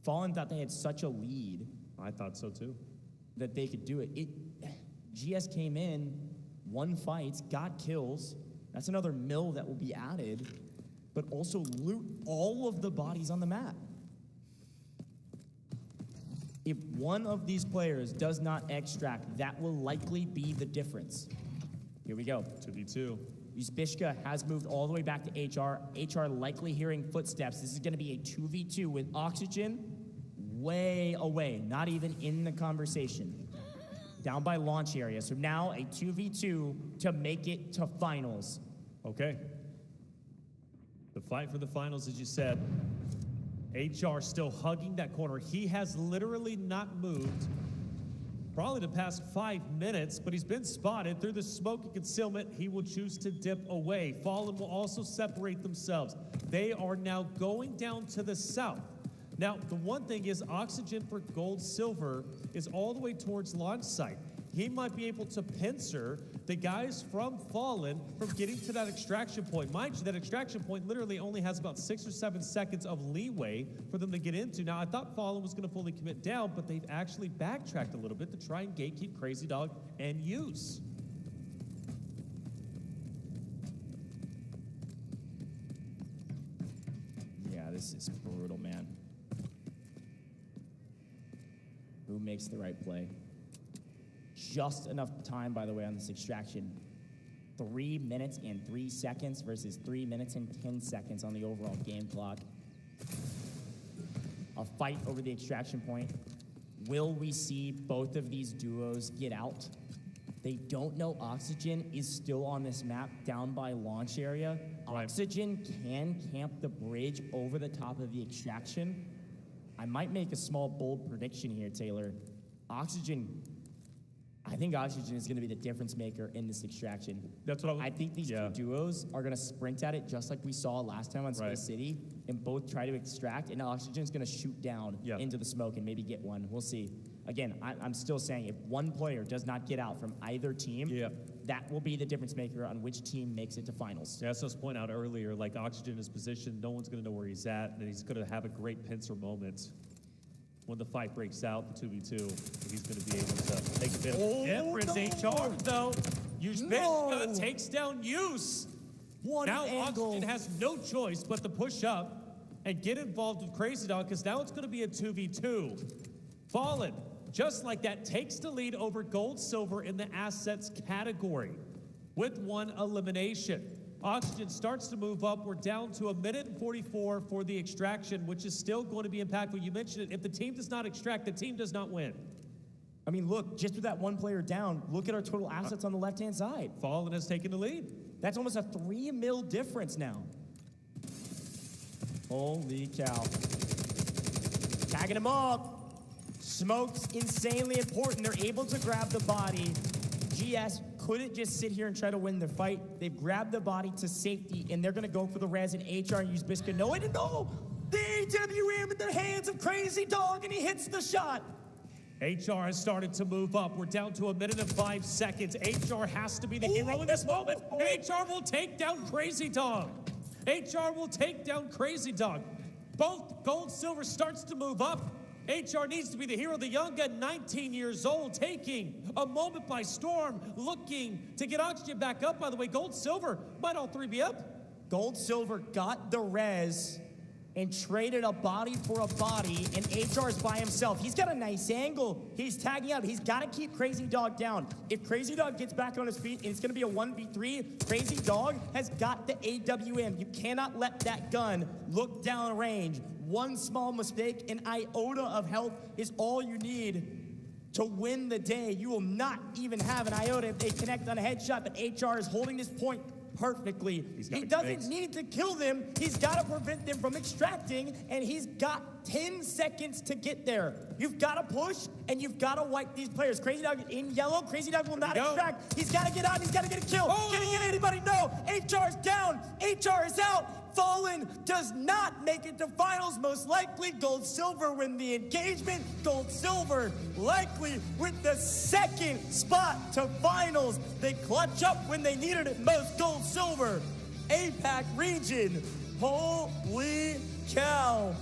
Fallen thought they had such a lead. I thought so too. That they could do it. GS came in, won fights, got kills. That's another mill that will be added, but also loot all of the bodies on the map. If one of these players does not extract, that will likely be the difference. Here we go. 2v2. Uzbishka has moved all the way back to HR. HR likely hearing footsteps. This is going to be a 2v2 with Oxygen way away, not even in the conversation. Down by launch area. So now a 2v2 to make it to finals. Okay. The fight for the finals, as you said. HR still hugging that corner. He has literally not moved probably the past 5 minutes, but he's been spotted through the smoke and concealment. He will choose to dip away. Fallen will also separate themselves. They are now going down to the south. Now, the one thing is Oxygen for Gold Silver is all the way towards launch site. He might be able to pincer the guys from Fallen from getting to that extraction point. Mind you, that extraction point literally only has about 6 or 7 seconds of leeway for them to get into. Now, I thought Fallen was going to fully commit down, but they've actually backtracked a little bit to try and gatekeep Crazy Dog and Use. Yeah, this is brutal, man. Who makes the right play? Just enough time, by the way, on this extraction. 3 minutes and 3 seconds versus 3 minutes and 10 seconds on the overall game clock. A fight over the extraction point. Will we see both of these duos get out? They don't know Oxygen is still on this map down by launch area. Right. Oxygen can camp the bridge over the top of the extraction. I might make a small, bold prediction here, Taylor. I think Oxygen is going to be the difference maker in this extraction. That's what I think these two duos are going to sprint at it just like we saw last time on Space City and both try to extract, and Oxygen is going to shoot down into the smoke and maybe get one. We'll see. Again, I'm still saying if one player does not get out from either team, that will be the difference maker on which team makes it to finals. Yeah, so I was pointing out earlier, like Oxygen is positioned, no one's going to know where he's at, and he's going to have a great pincer moment. When the fight breaks out, the 2v2, he's going to be able to take a bit of difference. HR, though, Uzbishka takes down Use. Now Oxygen has no choice but to push up and get involved with Crazy Dog, because now it's going to be a 2v2. Fallen, just like that, takes the lead over Gold Silver in the assets category with 1 elimination. Oxygen starts to move up. We're down to 1 minute and 44 for the extraction, which is still going to be impactful. You mentioned it. If the team does not extract, the team does not win. I mean, look, just with that one player down, look at our total assets on the left-hand side. Fallen has taken the lead. That's almost a 3 mil difference now. Holy cow. Tagging him up. Smoke's insanely important. They're able to grab the body. GS couldn't just sit here and try to win the fight. They've grabbed the body to safety, and they're going to go for the res, and HR and Uzbishka know it. No! The AWM in the hands of Crazy Dog, and he hits the shot. HR has started to move up. We're down to 1 minute and 5 seconds. HR has to be the hero in this moment. HR will take down Crazy Dog. HR will take down Crazy Dog. Both Gold Silver starts to move up. HR needs to be the hero. The young gun, 19 years old, taking a moment by storm, looking to get Oxygen back up. By the way, Gold Silver might all 3 be up. Gold Silver got the res, and traded a body for a body, and HR's by himself. He's got a nice angle. He's tagging out. He's got to keep Crazy Dog down. If Crazy Dog gets back on his feet and it's going to be a 1v3, Crazy Dog has got the AWM. You cannot let that gun look down range. One small mistake, an iota of health is all you need to win the day. You will not even have an iota if they connect on a headshot, but HR is holding this point perfectly. He doesn't need to kill them. He's got to prevent them from extracting, and he's got 10 seconds to get there. You've got to push, and you've got to wipe these players. Crazy Dog in yellow. Crazy Dog will not extract. He's got to get out. He's got to get a kill. Can he get anybody? No. HR's down. HR is out. Fallen does not make it to finals. Most likely Gold Silver win the engagement. Gold Silver likely with the second spot to finals. They clutch up when they needed it most. Gold Silver, APAC region. Holy cow.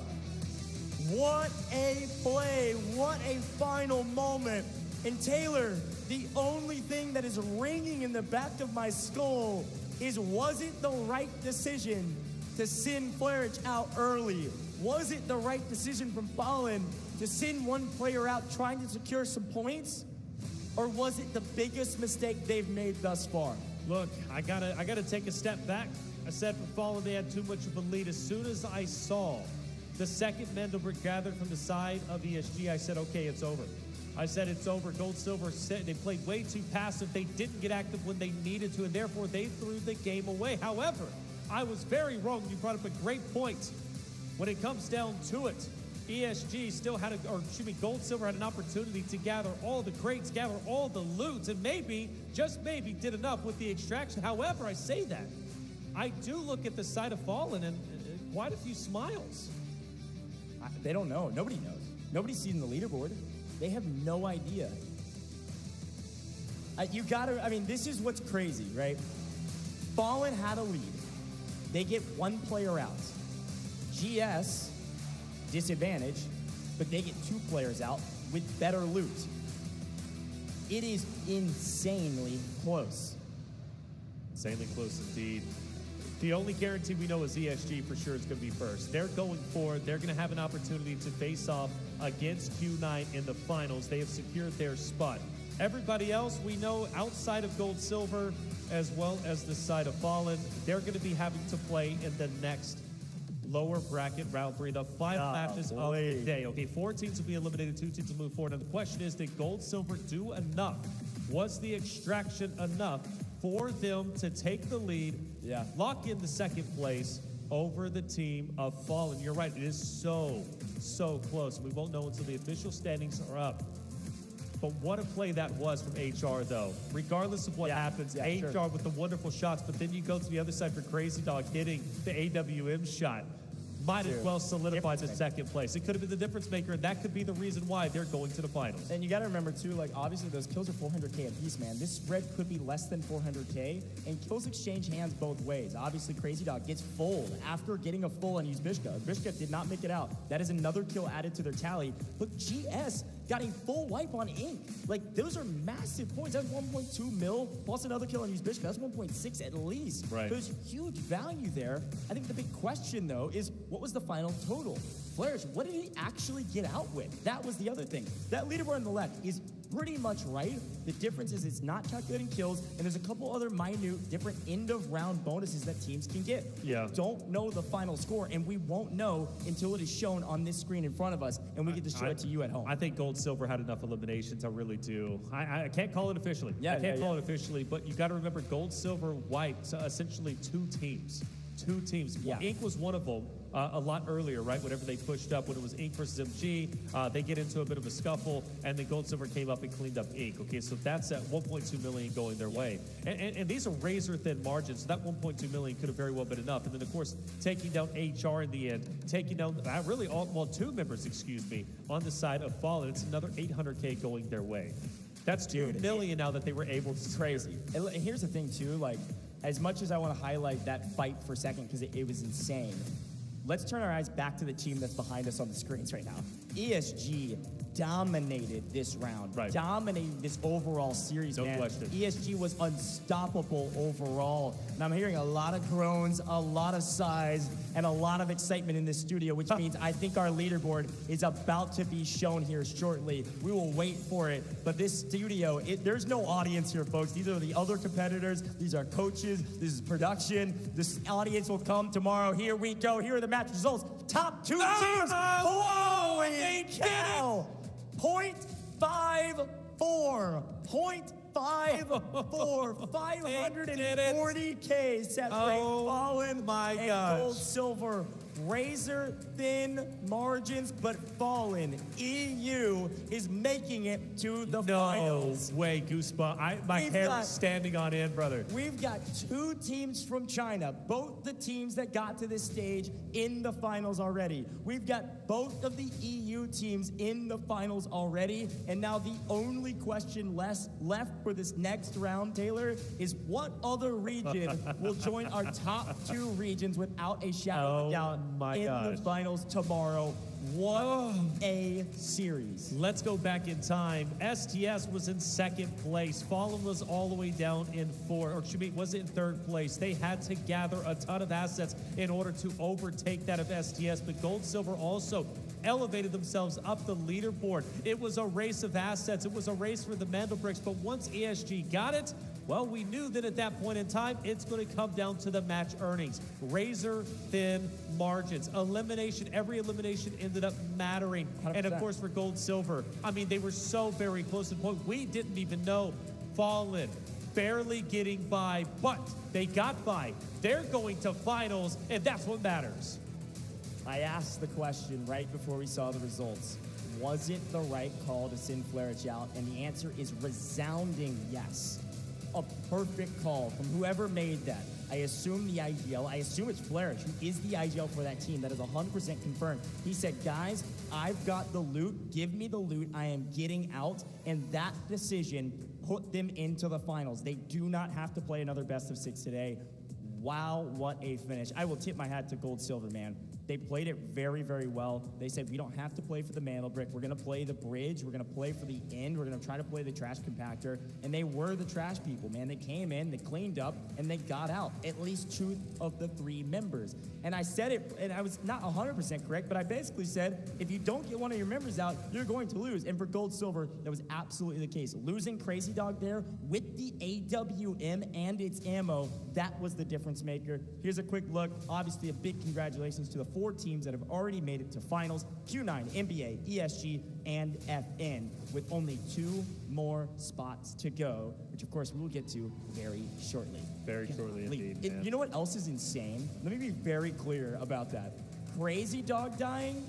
What a play. What a final moment. And Taylor, the only thing that is ringing in the back of my skull is, was it the right decision to send Flarich out early? Was it the right decision from Fallen to send one player out trying to secure some points? Or was it the biggest mistake they've made thus far? Look, I gotta take a step back. I said for Fallen they had too much of a lead. As soon as I saw the second Mendelberg gathered from the side of ESG, I said, okay, it's over. I said it's over. Gold Silver said they played way too passive. They didn't get active when they needed to, and therefore they threw the game away. However, I was very wrong. You brought up a great point. When it comes down to it, ESG still had Gold Silver had an opportunity to gather all the crates, gather all the loot, and maybe, just maybe, did enough with the extraction. However, I say that, I do look at the side of Fallen and quite a few smiles. They don't know. Nobody knows. Nobody's seen the leaderboard. They have no idea. This is what's crazy, right? Fallen had a lead. They get one player out. GS, disadvantage, but they get two players out with better loot. It is insanely close. Insanely close indeed. The only guarantee we know is ESG for sure is going to be first. They're going forward. They're going to have an opportunity to face off against Q9 in the finals. They have secured their spot. Everybody else we know outside of Gold Silver, as well as the side of Fallen, they're going to be having to play in the next lower bracket round 3, the final matches of the day. Okay, 4 teams will be eliminated, 2 teams will move forward. And the question is, did Gold Silver do enough? Was the extraction enough for them to take the lead, lock in the second place over the team of Fallen? You're right, it is so close. We won't know until the official standings are up. But what a play that was from HR, though. Regardless of what happens, HR with the wonderful shots, but then you go to the other side for Crazy Dog hitting the AWM shot. Might as well solidify the second place. It could have been the difference maker, and that could be the reason why they're going to the finals. And you got to remember, too, like, obviously those kills are 400K apiece, man. This spread could be less than 400K, and kills exchange hands both ways. Obviously, Crazy Dog gets full after getting a full on Uzbishka. Uzbishka did not make it out. That is another kill added to their tally. But GS got a full wipe on Ink. Like, those are massive points. That's 1.2 mil, plus another kill on Uzbishka. That's 1.6 at least. Right. There's huge value there. I think the big question, though, is what was the final total? Flarich, what did he actually get out with? That was the other thing. That leaderboard on the left is pretty much right. The difference is it's not calculating kills, and there's a couple other minute different end-of-round bonuses that teams can get. Yeah. We don't know the final score, and we won't know until it is shown on this screen in front of us, and we get to show it to you at home. I think Gold Silver had enough eliminations. I really do. I can't call it officially. I can't call it officially, but you got to remember Gold Silver wiped essentially 2 teams. 2 teams. Well, Ink was one of them a lot earlier, right? Whenever they pushed up, when it was Ink versus MG, they get into a bit of a scuffle, and then Gold Silver came up and cleaned up Ink. Okay, so that's at 1.2 million going their way. And these are razor-thin margins, so that 1.2 million could have very well been enough. And then, of course, taking down HR in the end, taking down really all, 2 members, on the side of Fallen. It's another 800K going their way. That's 2 million now that they were able to. Crazy. And here's the thing, too, like, as much as I want to highlight that fight for a second because it was insane, let's turn our eyes back to the team that's behind us on the screens right now. ESG dominated this round, dominated this overall series, man. question. ESG was unstoppable overall. And I'm hearing a lot of groans, a lot of sighs, and a lot of excitement in this studio, which means I think our leaderboard is about to be shown here shortly. We will wait for it. But this studio, there's no audience here, folks. These are the other competitors. These are coaches. This is production. This audience will come tomorrow. Here we go. Here are the match results. Top two teams. Holy cow! 0.54. 0.54. 540K set rate. Fallen. My and gosh. gold, silver. Razor thin margins, but Fallen. EU is making it to the finals. No way, Goosebump. My hair is standing on end, brother. We've got two teams from China, both the teams that got to this stage in the finals already. We've got both of the EU teams in the finals already, and now the only question left for this next round, Taylor, is what other region will join our top two regions without a shadow of doubt in the finals tomorrow. What a series. Let's go back in time. STS was in second place. Fallen was all the way down in was in third place. They had to gather a ton of assets in order to overtake that of STS, but Gold Silver also elevated themselves up the leaderboard. It was a race of assets. It was a race for the Mandelbricks, but once ESG got it, well, we knew that at that point in time, it's going to come down to the match earnings. Razor thin margins. Elimination, every elimination ended up mattering. 100%. And of course, for Gold Silver, I mean, they were so very close to the point. We didn't even know. Fallen, barely getting by, but they got by. They're going to finals, and that's what matters. I asked the question right before we saw the results. Was it the right call to send Flerich out? And the answer is resounding yes. A perfect call from whoever made that. I assume the IGL, I assume it's Flerich, who is the IGL for that team. That is 100% confirmed. He said, guys, I've got the loot. Give me the loot. I am getting out. And that decision put them into the finals. They do not have to play another best of 6 today. Wow, what a finish. I will tip my hat to Gold Silver, man. They played it very, very well. They said, we don't have to play for the Mandelbrick. We're going to play the bridge. We're going to play for the end. We're going to try to play the trash compactor. And they were the trash people, man. They came in, they cleaned up, and they got out. At least 2 of the 3 members. And I said it, and I was not 100% correct, but I basically said, if you don't get one of your members out, you're going to lose. And for Gold Silver, that was absolutely the case. Losing Crazy Dog there with the AWM and its ammo, that was the difference maker. Here's a quick look. Obviously, a big congratulations to the 4 teams that have already made it to finals: Q9, NBA, ESG, and FN, with only 2 more spots to go, which of course we will get to very shortly. Very shortly indeed. You know what else is insane? Let me be very clear about that. Crazy Dog dying,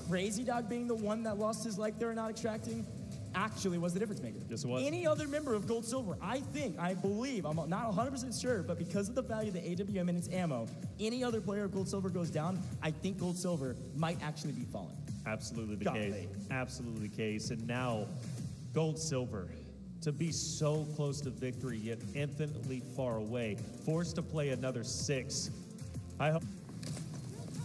Crazy Dog being the one that lost his life there and not extracting, actually was the difference maker. Yes, it was. Any other member of Gold Silver, I believe, I'm not 100% sure, but because of the value of the AWM and its ammo, any other player of Gold Silver goes down, I think Gold Silver might actually be falling. Absolutely the case. Absolutely the case. And now, Gold Silver, to be so close to victory yet infinitely far away, forced to play another 6. I hope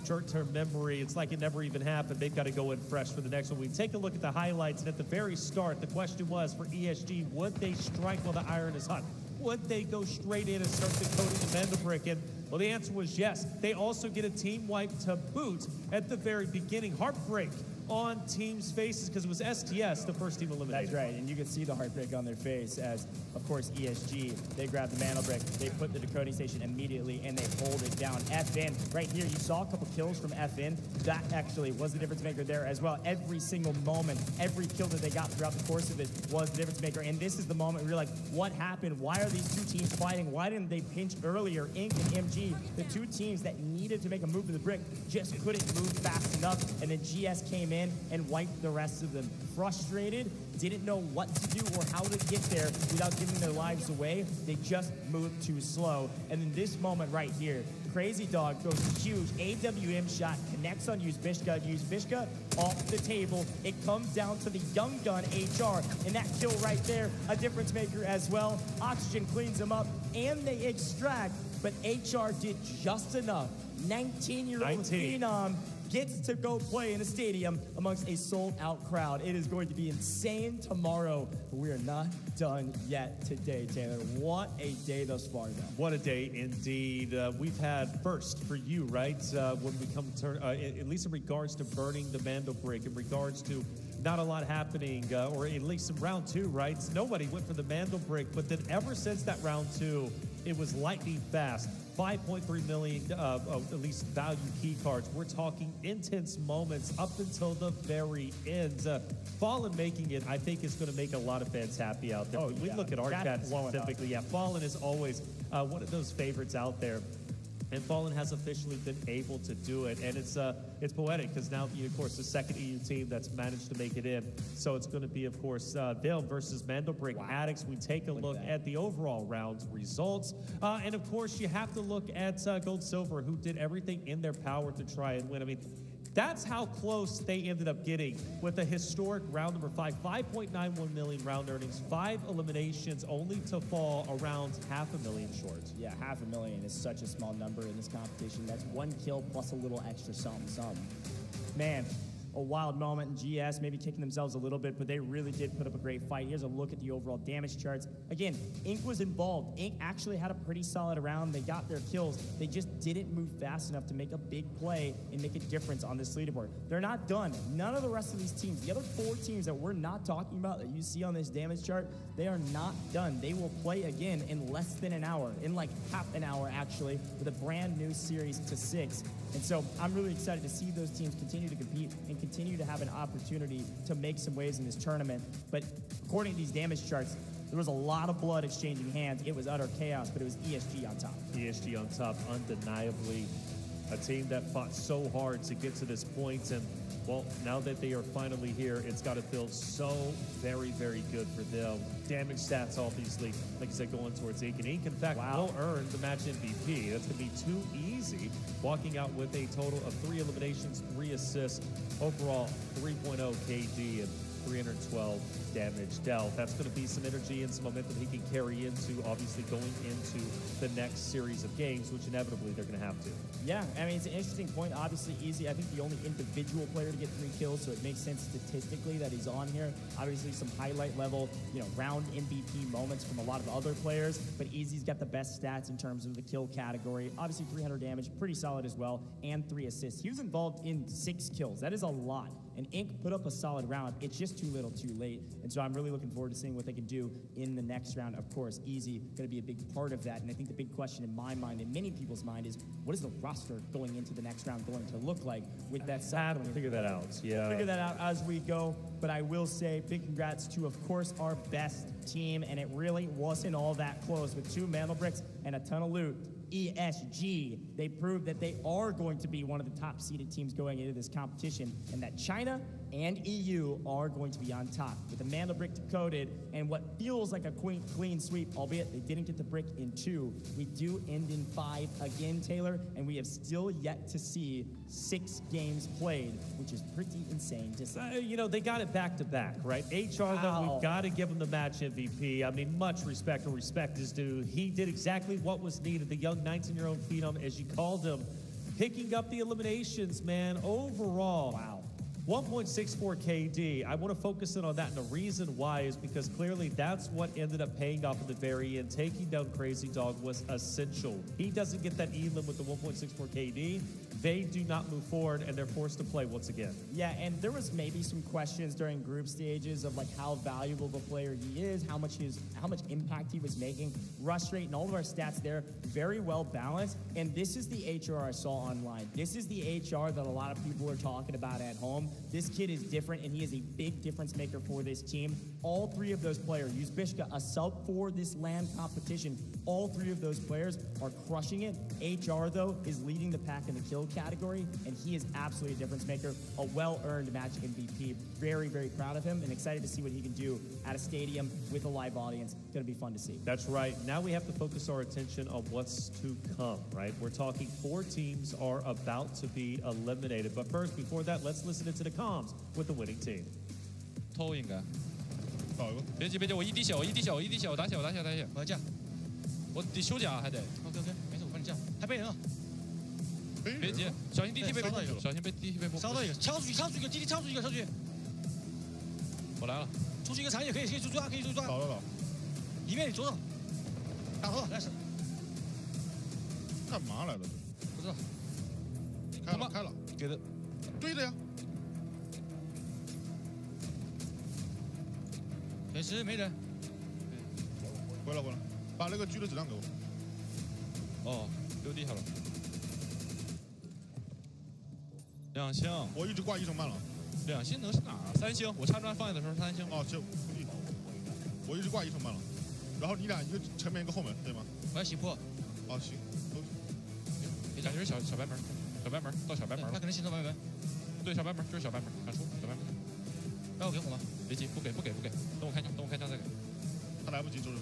short-term memory, it's like it never even happened. They've got to go in fresh for the next one. We take a look at the highlights, and at the very start, the question was for ESG, would they strike while the iron is hot? Would they go straight in and start decoding the Mandelbrick? And, well, the answer was yes. They also get a team wipe to boot at the very beginning. Heartbreak on teams' faces because it was STS, the first team eliminated. That's right, and you can see the heartbreak on their face as, of course, ESG, they grab the Mandelbrick, they put the decoding station immediately, and they hold it down. FN, right here, you saw a couple kills from FN. That actually was the difference maker there as well. Every single moment, every kill that they got throughout the course of it was the difference maker, and this is the moment where you're like, what happened? Why are these 2 teams fighting? Why didn't they pinch earlier? Ink and MG, the 2 teams that needed to make a move to the brick, just couldn't move fast enough, and then GS came in and wiped the rest of them. Frustrated, didn't know what to do or how to get there without giving their lives away. They just moved too slow. And in this moment right here, Crazy Dog throws a huge AWM shot, connects on Vishka off the table. It comes down to the young gun HR, and that kill right there, a difference maker as well. Oxygen cleans them up, and they extract, but HR did just enough. 19-year-old Phenom gets to go play in a stadium amongst a sold-out crowd. It is going to be insane tomorrow, but we are not done yet today, Taylor. What a day thus far, though. What a day indeed. We've had first for you, right? When we come to, at least in regards to burning the Mandelbrick, in regards to not a lot happening, or at least in round 2, right? Nobody went for the Mandelbrick, but then ever since that round 2, it was lightning fast. 5.3 million, at least value key cards. We're talking intense moments up until the very end. Fallen making it, I think, is going to make a lot of fans happy out there. We look at our chat specifically. Yeah, Fallen is always one of those favorites out there. And Fallen has officially been able to do it, and it's poetic because now, of course, the second EU team that's managed to make it in. So it's going to be, of course, them versus Mandelbrick Addicts. We take a look at the overall round results, and of course, you have to look at Gold Silver, who did everything in their power to try and win. I mean, that's how close they ended up getting with a historic round number 5, 5.91 million round earnings, 5 eliminations, only to fall around 500,000 short. Yeah, 500,000 is such a small number in this competition. That's 1 kill plus a little extra something. Man, a wild moment in GS, maybe kicking themselves a little bit, but they really did put up a great fight. Here's a look at the overall damage charts. Again, Ink was involved. Ink actually had a pretty solid round. They got their kills. They just didn't move fast enough to make a big play and make a difference on this leaderboard. They're not done. None of the rest of these teams, the other 4 teams that we're not talking about that you see on this damage chart, they are not done. They will play again in less than an hour, in like half an hour actually, with a brand new series to 6. And so I'm really excited to see those teams continue to compete and continue to have an opportunity to make some waves in this tournament. But according to these damage charts, there was a lot of blood exchanging hands. It was utter chaos, but it was ESG on top. ESG on top, undeniably. A team that fought so hard to get to this point, and well, now that they are finally here, it's got to feel so very, very good for them. Damage stats, obviously, like I said, going towards Ink. And Ink, in fact, will earn the match MVP. That's going to be too easy, walking out with a total of 3 eliminations, 3 assists, overall 3.0 KD, and 312 damage dealt. That's going to be some energy and some momentum he can carry into, obviously, going into the next series of games, which inevitably they're going to have to. Yeah, I mean, it's an interesting point. Obviously, Easy, I think the only individual player to get 3 kills, so it makes sense statistically that he's on here. Obviously, some highlight level, round MVP moments from a lot of other players, but Easy's got the best stats in terms of the kill category. Obviously, 300 damage, pretty solid as well, and 3 assists. He was involved in 6 kills. That is a lot. And Ink put up a solid round. It's just too little too late. And so I'm really looking forward to seeing what they can do in the next round. Of course, Easy going to be a big part of that. And I think the big question in my mind and many people's mind is, what is the roster going into the next round going to look like with that set? Have to figure that out. Yeah. We'll figure that out as we go. But I will say big congrats to, of course, our best team. And it really wasn't all that close with 2 Mandelbricks and a ton of loot. ESG, they proved that they are going to be one of the top seeded teams going into this competition, and that China and EU are going to be on top with the Mandelbrick decoded and what feels like a clean sweep, albeit they didn't get the brick in 2. We do end in 5 again, Taylor, and we have still yet to see 6 games played, which is pretty insane to see. They got it back to back, right? HR, though, we've got to give him the match MVP. I mean, much respect, and respect is due. He did exactly what was needed. The young 19-year-old phenom, as you called him, picking up the eliminations, man. Overall, wow, 1.64 KD. I want to focus in on that, and the reason why is because clearly that's what ended up paying off in the very end. Taking down Crazy Dog was essential. He doesn't get that elim with the 1.64 KD. They do not move forward, and they're forced to play once again. Yeah, and there was maybe some questions during group stages of like how valuable the player he is, how much impact he was making, rush rate, and all of our stats there, very well balanced. And this is the HR I saw online. This is the HR that a lot of people are talking about at home. This kid is different, and he is a big difference maker for this team. All 3 of those players, Uzbishka, a sub for this LAN competition, all 3 of those players are crushing it. HR, though, is leading the pack in the kill category, and he is absolutely a difference maker, a well-earned match MVP. Very, very proud of him, and excited to see what he can do at a stadium with a live audience. Going to be fun to see. That's right. Now we have to focus our attention on what's to come, right? We're talking 4 teams are about to be eliminated. But first, before that, let's listen into the comms with the winning team. 偷应该。别急，我一滴血，我打血。我要架。我得休假还得。OK， 没事，我帮你架。还背人啊。别急，小心地梯被控制，小心被地梯被烧到一个，敲出去，地梯敲出去，敲出去。我来了，出去一个残血，可以去抓，可以去抓。倒了，里面你左手，打头，来是。干嘛来了？不知道。开了，给的，对的呀。确实没人。回来，把那个狙的子弹给我。哦，丢地下了。2星，我一直挂1成半了。2星能是哪儿？3星，我插砖放下的时候是3星。哦，就我一直挂1成半了。然后你俩一个前面一个后门，对吗？我要洗破。哦，行，都行。感觉是小白门，到小白门了。他可能先到白门。对，小白门就是小白门，敢出小白门。让我给火吗？别急，不给，等我开枪再给。他来不及，就是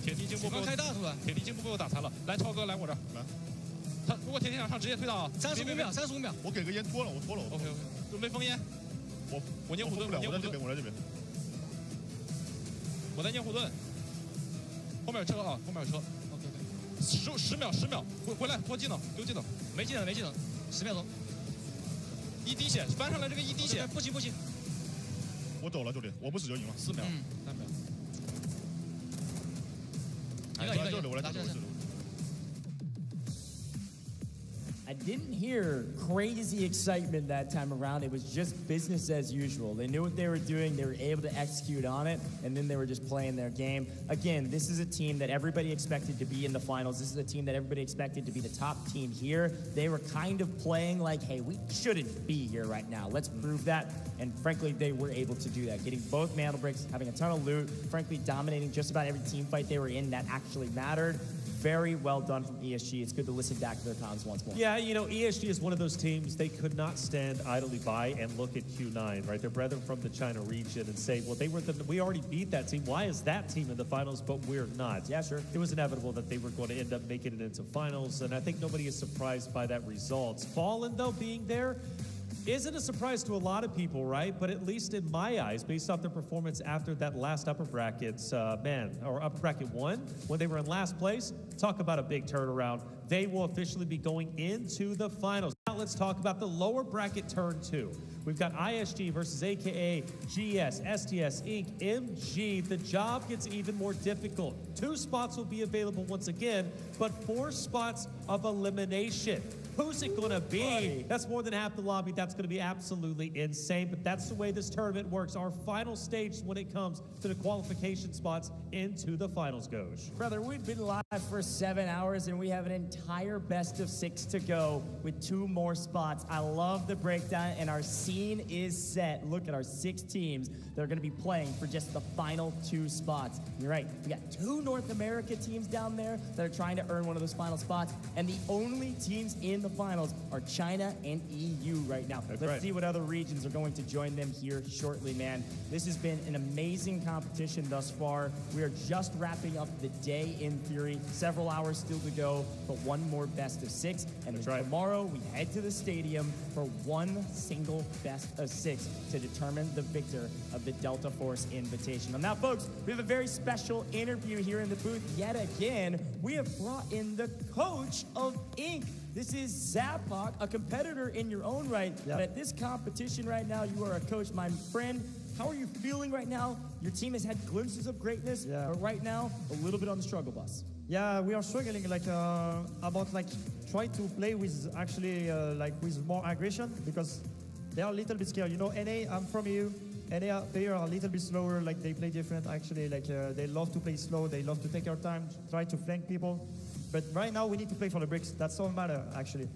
铁地经不够，开大突然，铁地经不被我打残了。来，超哥来我这儿，来。他如果铁地场上直接推到35秒，我给个烟脱了，我脱了。OK， 准备封烟。我捏护盾，我在这边，我在捏护盾。后面有车啊，后面有车。OK， 10秒，回来脱技能，丢技能，没技能，10秒钟。一滴血，翻上来这个一滴血，不行。我走了，兄弟，我不死就赢了。4秒，3秒。我来这里。I didn't hear crazy excitement that time around. It was just business as usual. They knew what they were doing. They were able to execute on it, and then they were just playing their game. Again, this is a team that everybody expected to be in the finals. This is a team that everybody expected to be the top team here. They were kind of playing like, hey, we shouldn't be here right now. Let's prove that. And frankly, they were able to do that. Getting both mantle bricks, having a ton of loot, frankly, dominating just about every team fight they were in that actually mattered. Very well done from ESG. It's good to listen back to their comms once more. Yeah, you know, ESG is one of those teams, they could not stand idly by and look at Q9, right? Their brethren from the China region and say, well, we already beat that team. Why is that team in the finals, but we're not? Yeah, sure. It was inevitable that they were going to end up making it into finals, and I think nobody is surprised by that result. Fallen, though, being there, isn't a surprise to a lot of people, right? But at least in my eyes, based off their performance after that last upper bracket, upper bracket 1, when they were in last place, talk about a big turnaround. They will officially be going into the finals. Now let's talk about the lower bracket turn 2. We've got ISG versus AKA, GS, STS, Inc., MG. The job gets even more difficult. 2 spots will be available once again, but 4 spots of elimination. Who's it going to be? That's more than half the lobby. That's going to be absolutely insane. But that's the way this tournament works. Our final stage when it comes to the qualification spots into the finals goes. Brother, we've been live for 7 hours, and we have an entire best of 6 to go with 2 more spots. I love the breakdown, and our scene is set. Look at our 6 teams that are going to be playing for just the final 2 spots. You're right. We got 2 North America teams down there that are trying to earn one of those final spots, and the only teams in the finals are China and EU right now. Let's see what other regions are going to join them here shortly, man. This has been an amazing competition thus far. We are just wrapping up the day in theory. Several hours still to go, but 1 more best of 6. And then tomorrow we head to the stadium for 1 single best of 6 to determine the victor of the Delta Force Invitational. Now, folks, we have a very special interview here in the booth yet again. We have brought in the coach of Inc. This is Zapok, a competitor in your own right. But at this competition right now, you are a coach, my friend. How are you feeling right now? Your team has had glimpses of greatness, but right now, a little bit on the struggle bus. Yeah, we are struggling about try to play with actually with more aggression because they are a little bit scared. You know, NA, I'm from EU. NA players are a little bit slower, they play different actually, they love to play slow, they love to take their time, try to flank people. But right now we need to play for the bricks. That's all matter actually.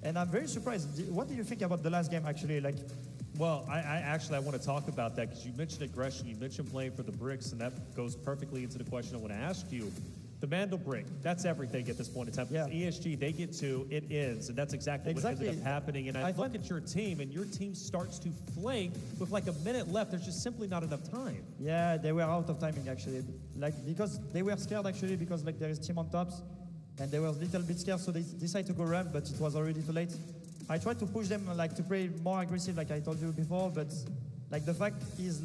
And I'm very surprised. What do you think about the last game actually? Well, I want to talk about that because you mentioned aggression, you mentioned playing for the bricks, and that goes perfectly into the question I want to ask you. The Mandel brick, that's everything at this point in time. Yeah. ESG, they get 2, it ends, and that's exactly what ended up happening. And I look at your team, and your team starts to flank with a minute left. There's just simply not enough time. Yeah, they were out of timing actually. Because they were scared actually because there is team on tops, and they were a little bit scared, so they decided to go run, but it was already too late. I tried to push them to play more aggressive, like I told you before, but the fact is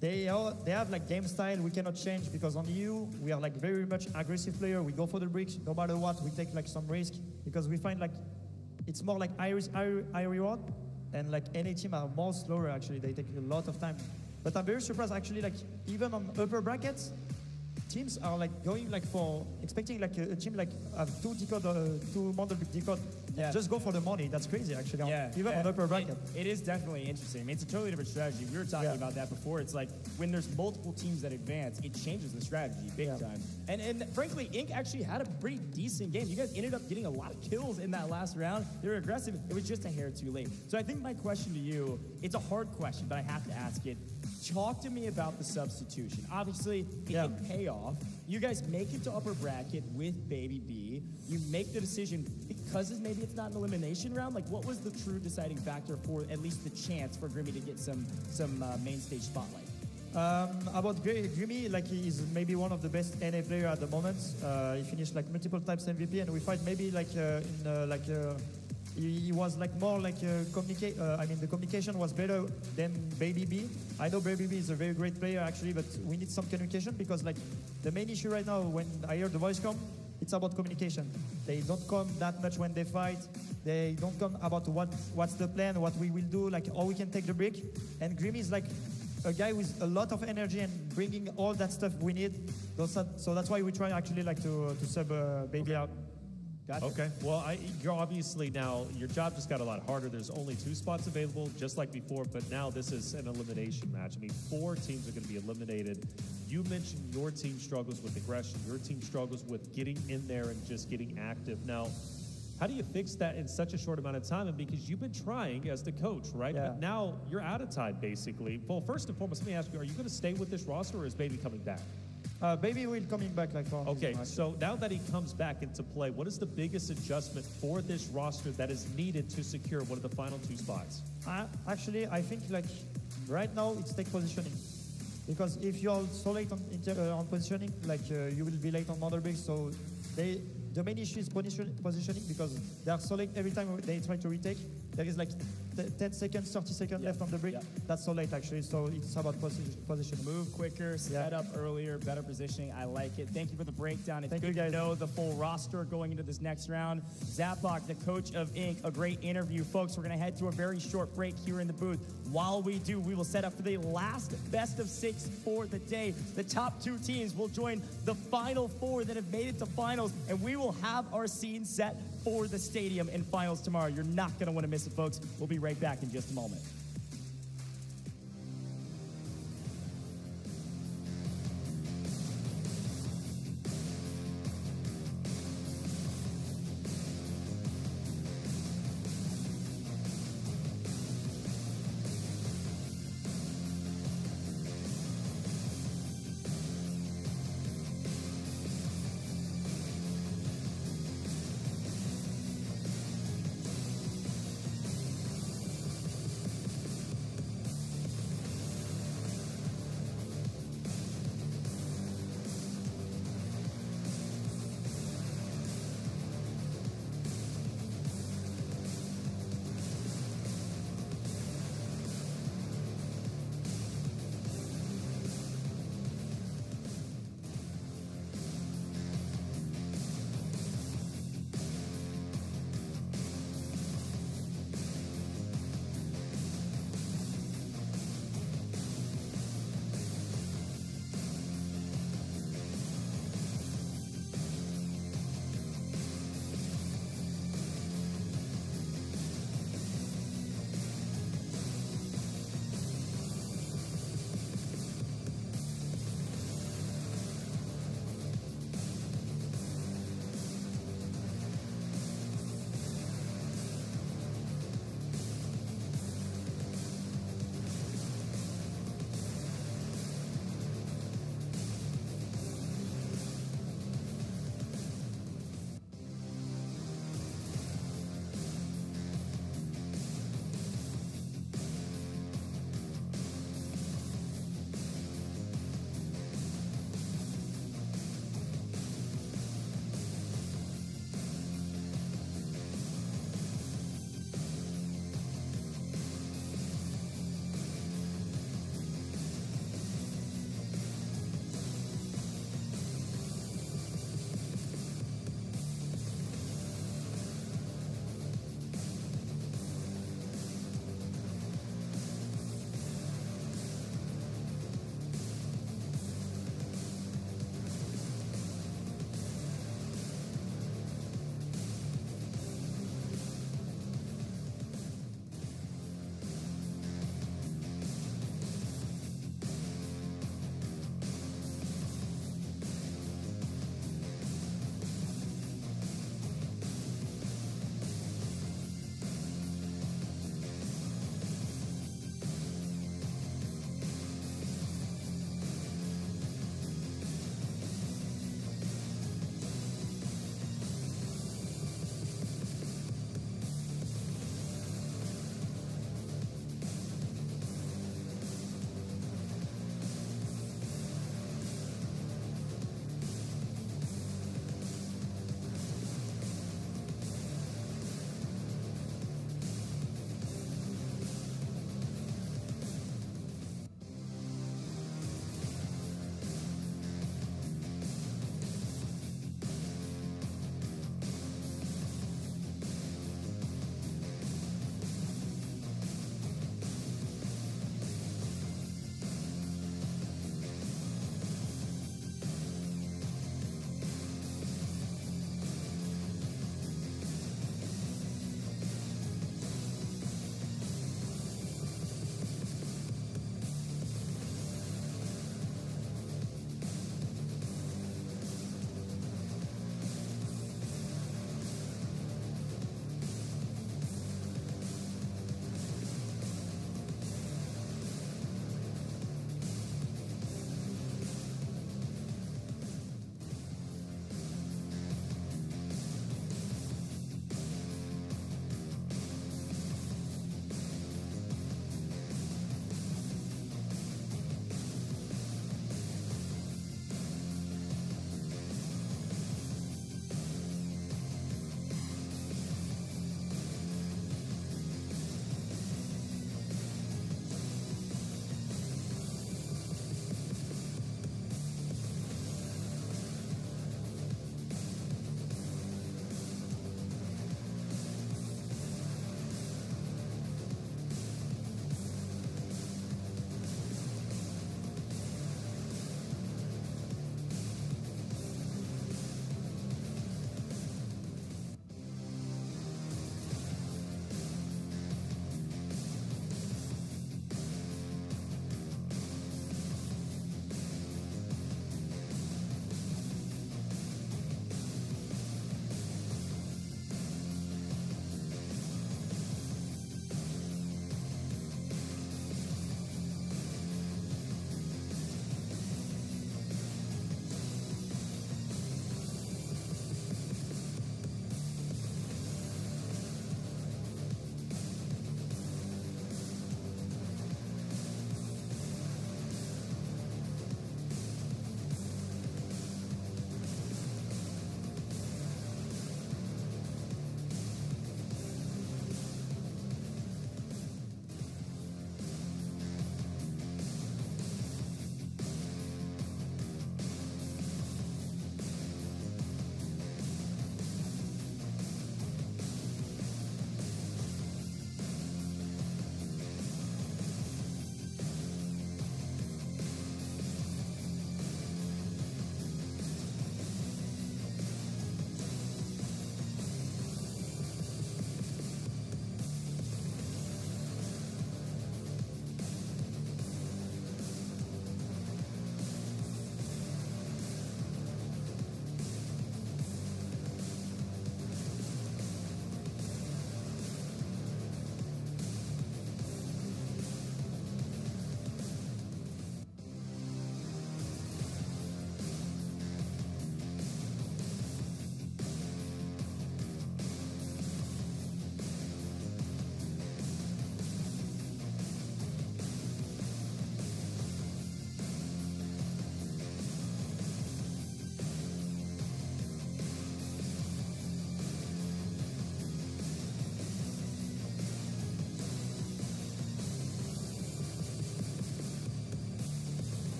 they have game style we cannot change because on EU we are very much aggressive player. We go for the bricks no matter what. We take some risk because we find it's more like I reward, and like NA team are more slower actually. They take a lot of time. But I'm very surprised actually, like even on upper brackets, teams are like going like for expecting like a team like have two model decode. Yeah. Just go for the money. That's crazy actually. Even on upper bracket. It is definitely interesting. I mean, it's a totally different strategy. We were talking about that before. It's like when there's multiple teams that advance, it changes the strategy big time. And frankly, Inc. actually had a pretty decent game. You guys ended up getting a lot of kills in that last round. They were aggressive. It was just a hair too late. So I think my question to you, it's a hard question, but I have to ask it. Talk to me about the substitution. Obviously, it can pay off. You guys make it to upper bracket with Baby B. You make the decision because maybe it's not an elimination round. Like, what was the true deciding factor for at least the chance for Grimmy to get some main stage spotlight? About Grimmy, like he is maybe one of the best NA player at the moment. He finished like multiple times MVP, and we fight maybe like he was like more like I mean, the communication was better than Baby B. I know Baby B is a very great player actually, but we need some communication because like the main issue right now when I hear the voice come, it's about communication. They don't come that much when they fight. They don't come about what's the plan, what we will do, like how we can take the break. And Grimmy is like a guy with a lot of energy and bringing all that stuff we need. So that's why we try actually like to sub Baby out. Gotcha. Okay. Well, you're obviously now, your job just got a lot harder. There's only 2 spots available, just like before, but now this is an elimination match. I mean, 4 teams are going to be eliminated. You mentioned your team struggles with aggression. Your team struggles with getting in there and just getting active. Now, how do you fix that in such a short amount of time? And because you've been trying as the coach, right? Yeah. But now you're out of time, basically. Well, first and foremost, let me ask you, are you going to stay with this roster or is Baby coming back? Baby will coming back like for Okay, so now that he comes back into play, what is the biggest adjustment for this roster that is needed to secure one of the final 2 spots? Actually, I think like right now it's take positioning. Because if you're so late on positioning, like you will be late on mother breaks, so the main issue is positioning because they are so late every time they try to retake. There is like 10 seconds, 30 seconds left on the break. That's so late actually, so it's about positioning. Move quicker, set up earlier, better positioning. I like it. Thank you for the breakdown. It's good to know the full roster going into this next round. Zapok, the coach of Inc., a great interview. Folks, we're going to head to a very short break here in the booth. While we do, we will set up for the last best of 6 for the day. The top 2 teams will join the final 4 that have made it to finals, and we will have our scene set for the stadium in finals tomorrow. You're not going to want to miss it, folks. We'll be right back in just a moment.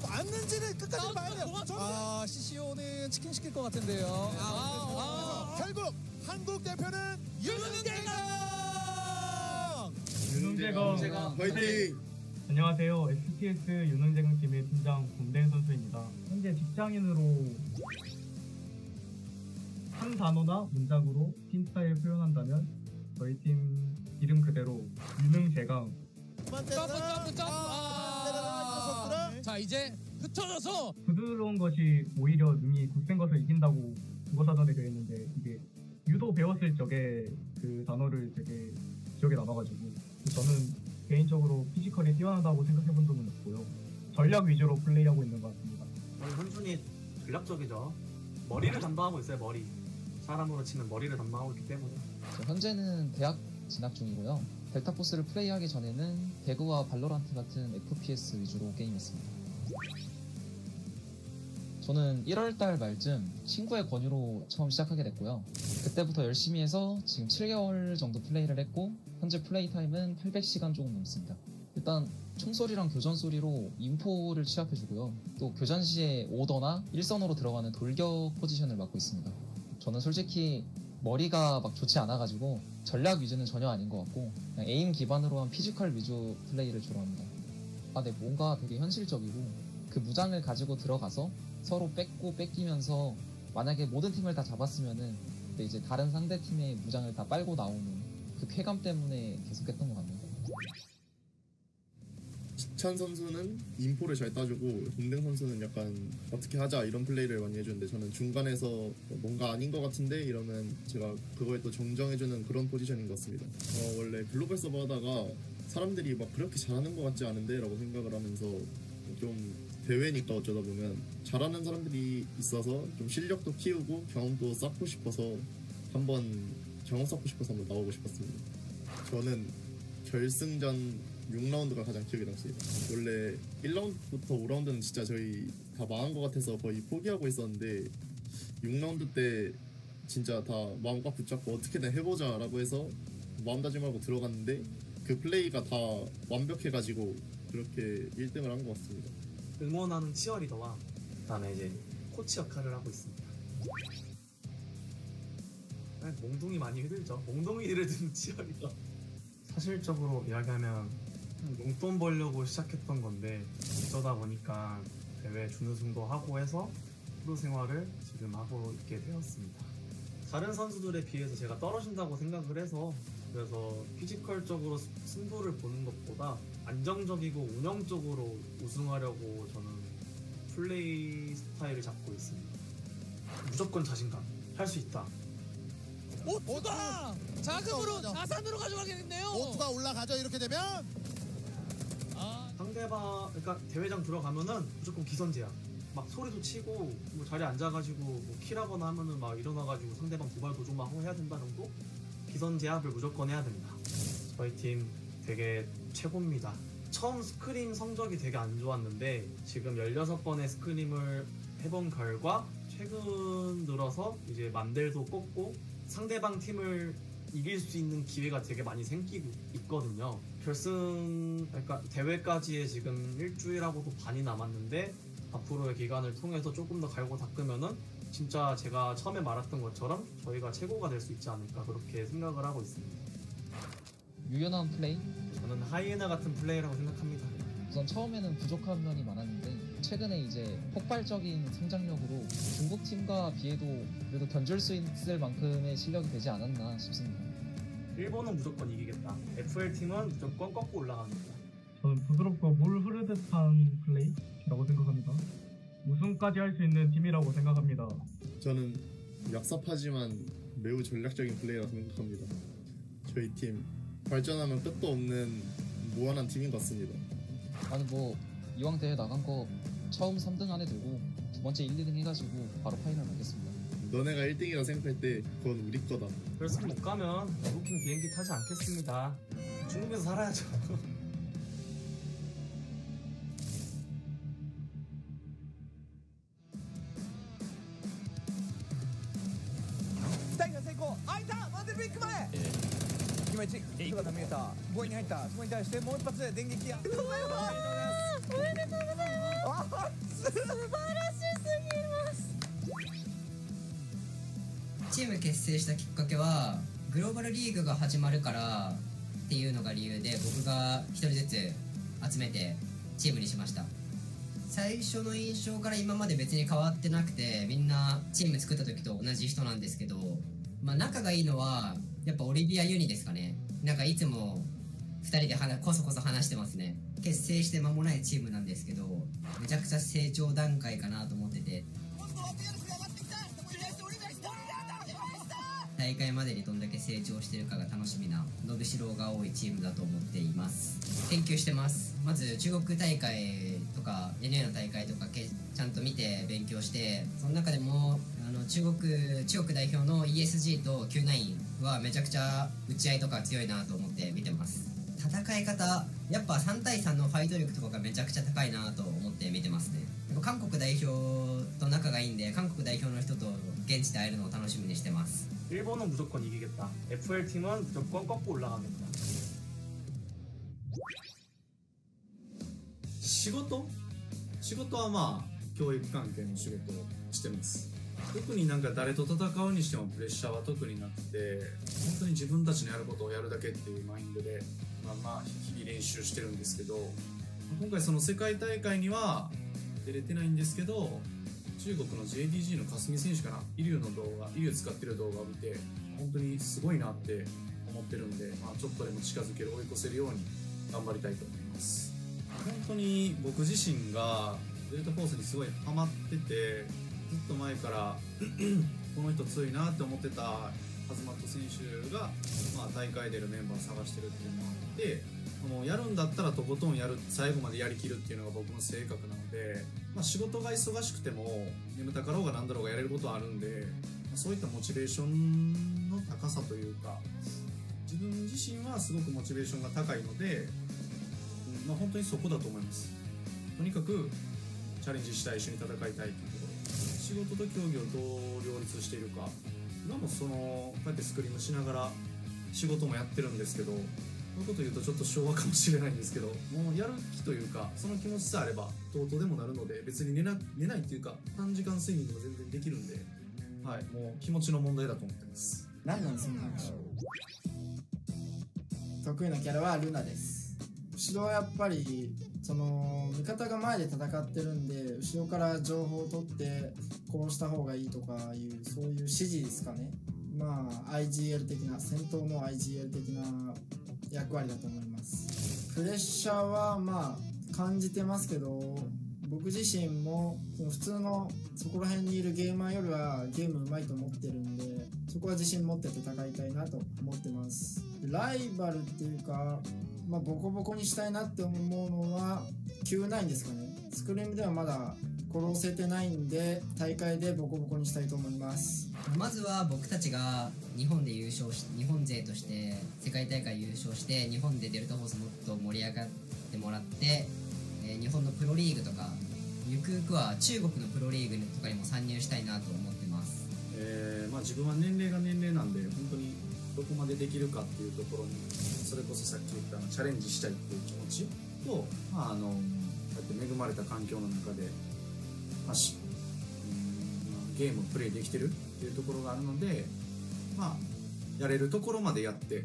맞는지를 끝까지 봐야 돼요. 아, CCO는 치킨 시킬 것 같은데요. 결국 한국 대표는 윤흥재강 화이팅! 안녕하세요. STS 윤흥재강 팀의 팀장 곰댕 선수입니다. 현재 직장인으로 한 단어나 문장으로 팀 스타일 표현한다면 저희 팀 이름 그대로 윤흥재강. 자, 이제 흩어져서 부드러운 것이 오히려 능이 굳센 것을 이긴다고 국어사전에 그랬는데 이게 유도 배웠을 적에 그 단어를 되게 기억에 남아가지고 저는 개인적으로 피지컬이 뛰어나다고 생각해본 적은 없고요. 전략 위주로 플레이하고 있는 것 같습니다. 현준이 전략적이죠. 머리를 담당하고 있어요. 머리. 사람으로 치면 머리를 담당하고 있기 때문에. 현재는 대학 진학 중이고요. 델타 포스를 플레이하기 전에는 배그와 발로란트 같은 FPS 위주로 게임했습니다. 저는 1월달 말쯤 친구의 권유로 처음 시작하게 됐고요. 그때부터 열심히 해서 지금 7개월 정도 플레이를 했고 현재 플레이 타임은 800시간 조금 넘습니다. 일단 총소리랑 교전 소리로 인포를 취합해주고요. 또 교전 시에 오더나 일선으로 들어가는 돌격 포지션을 맡고 있습니다. 저는 솔직히 머리가 막 좋지 않아가지고 전략 위주는 전혀 아닌 것 같고 그냥 에임 기반으로 한 피지컬 위주 플레이를 주로 합니다. 네, 뭔가 되게 현실적이고 그 무장을 가지고 들어가서 서로 뺏기면서 만약에 모든 팀을 다 잡았으면은 이제 다른 상대 팀의 무장을 다 빨고 나오는 그 쾌감 때문에 계속했던 것 같네요. 지찬 선수는 인포를 잘 따주고 곰댕 선수는 약간 어떻게 하자 이런 플레이를 많이 해주는데 저는 중간에서 뭔가 아닌 것 같은데 이러면 제가 그거에 또 정정해주는 그런 포지션인 것 같습니다. 원래 글로벌 서버 하다가 사람들이 막 그렇게 잘하는 것 같지 않은데 라고 생각을 하면서 좀 대회니까 어쩌다 보면 잘하는 사람들이 있어서 좀 실력도 키우고 경험도 쌓고 싶어서 한번 나오고 싶었습니다. 저는 결승전 6라운드가 가장 기억에 남습니다. 원래 1라운드부터 5라운드는 진짜 저희 다 망한 것 같아서 거의 포기하고 있었는데 6라운드 때 진짜 다 마음 꽉 붙잡고 어떻게든 해보자 라고 해서 마음다짐하고 들어갔는데 그 플레이가 다 완벽해가지고 그렇게 1등을 한 것 같습니다. 응원하는 치어리더와 그다음에 이제 코치 역할을 하고 있습니다. 몽둥이 많이 힘들죠. 몽둥이를 든 치어리더. 사실적으로 이야기하면 용돈 벌려고 시작했던 건데 어쩌다 보니까 대회 준우승도 하고 해서 프로 생활을 지금 하고 있게 되었습니다. 다른 선수들에 비해서 제가 떨어진다고 생각을 해서 그래서 피지컬적으로 승부를 보는 것보다 안정적이고 운영적으로 우승하려고 저는 플레이 스타일을 잡고 있습니다. 무조건 자신감, 할 수 있다. 오투가 자금으로 자산으로 가져가겠네요. 오투가 올라가죠. 이렇게 되면 상대방 그러니까 대회장 들어가면은 무조건 기선제압. 막 소리도 치고 뭐 자리에 앉아가지고 뭐 킬하거나 하면은 막 일어나가지고 상대방 도발 도중 막 해야 된다 정도? 기선제압을 무조건 해야 됩니다. 저희 팀 되게 최고입니다. 처음 스크림 성적이 되게 안 좋았는데 지금 16번의 스크림을 해본 결과 최근 들어서 이제 만델도 꼽고 상대방 팀을 이길 수 있는 기회가 되게 많이 생기고 있거든요. 결승 그러니까 대회까지의 지금 일주일하고도 반이 남았는데 앞으로의 기간을 통해서 조금 더 갈고 닦으면은 진짜 제가 처음에 말했던 것처럼 저희가 최고가 될 수 있지 않을까 그렇게 생각을 하고 있습니다. 유연한 플레이? 저는 하이에나 같은 플레이라고 생각합니다. 우선 처음에는 부족한 면이 많았는데 최근에 이제 폭발적인 성장력으로 중국 팀과 비해도 그래도 견줄 수 있을 만큼의 실력이 되지 않았나 싶습니다. 일본은 무조건 이기겠다. FL팀은 무조건 꺾고 올라갑니다. 저는 부드럽고 물 흐르듯한 플레이라고 생각합니다. 우승까지 할 수 있는 팀이라고 생각합니다. 저는 약삽하지만 매우 전략적인 플레이라고 생각합니다. 저희 팀 발전하면 끝도 없는 무한한 팀인 것 같습니다. 아니 뭐 이왕 대회 나간 거 처음 3등 안에 들고 두 번째 1, 2등 해가지고 바로 파이널 가겠습니다. 너네가 1등이라 생각할 때 그건 우리 거다. 그래서 못 가면 부킹 비행기 타지 않겠습니다. 중국에서 살아야죠. 스타일が成功開いたマンデルビック前今1姿見えた5位に入ったそこに対してもう一発で電撃やありがとうございますおめでとうございます。素晴らしすぎます。チーム結成したきっかけはグローバルリーグが始まるからっていうのが理由で、僕が一人ずつ集めてチームにしました。最初の印象から今まで別に変わってなくて、みんなチーム作った時と同じ人なんですけど、まあ仲がいいのはやっぱオリビア・ユニですかね。なんかいつも2人でこそこそ話してますね。結成して間もないチームなんですけど、めちゃくちゃ成長段階かなと思ってて、大会までにどんだけ成長してるかが楽しみな伸びしろが多いチームだと思っています。研究してます。まず中国大会とか NA の大会とかちゃんと見て勉強して、その中でも中国代表の ESG と Q9 はめちゃくちゃ打ち合いとか強いなと思って見てます。戦い方、やっぱ3対3のファイト力とかがめちゃくちゃ高いなと思って見てますね。やっぱ韓国代表と仲がいいんで、韓国代表の人と現地で会えるのを楽しみにしてます。 일본은 무조건 이기겠다. FL팀은 무조건 꺾고 올라가겠다. 仕事はまあ教育関係の仕事をしてます。特になんか誰と戦うにしてもプレッシャーは特になくて、本当に自分たちのやることをやるだけっていうマインドでまあ日々練習してるんですけど、今回その世界大会には出れてないんですけど、中国の JDG の霞選手からイリュウ使ってる動画を見て本当にすごいなって思ってるんで、まあ、ちょっとでも近づける追い越せるように頑張りたいと思います。本当に僕自身がデルタフォースにすごいハマってて、ずっと前からこの人強いなって思ってたハズマット選手が、まあ、大会出るメンバーを探してるっていうのがあって、もうやるんだったらとことんやる、最後までやりきるっていうのが僕の性格なので、まあ、仕事が忙しくても眠たかろうが何だろうがやれることはあるんで、まあ、そういったモチベーションの高さというか、自分自身はすごくモチベーションが高いので、まあ、本当にそこだと思います。とにかくチャレンジしたい、一緒に戦いたいというところ、仕事と競技をどう両立しているか。今もこうやってスクリームしながら仕事もやってるんですけど、こういうこと言うとちょっと昭和かもしれないんですけど、もうやる気というかその気持ちさえあればどうとでもなるので、別に寝ないっていうか短時間睡眠でも全然できるんで、はい、もう気持ちの問題だと思ってます。何なんその話。得意なキャラはルナです。後ろはやっぱりその味方が前で戦ってるんで、後ろから情報を取ってこうした方がいいとかいう、そういう指示ですかね。まあ IGL 的な、戦闘の IGL 的な役割だと思います。プレッシャーはまあ感じてますけど、僕自身も普通のそこら辺にいるゲーマーよりはゲームうまいと思ってるんで、そこは自信持って戦いたいなと思ってます。ライバルっていうか、まあ、ボコボコにしたいなって思うのは Q9 ですかね。スクリームではまだ殺せてないんで、大会でボコボコにしたいと思います。まずは僕たちが日本で優勝し、日本勢として世界大会優勝して、日本でデルタフォースもっと盛り上がってもらって、日本のプロリーグとか、ゆくゆくは中国のプロリーグとかにも参入したいなと思ってます。まあ、自分は年齢が年齢なんで、本当にどこまでできるかっていうところに、それこそさっき言ったチャレンジしたいっていう気持ちと、まあ、こうやって恵まれた環境の中で、まあゲームをプレイできてるっていうところがあるので、まあ、やれるところまでやって、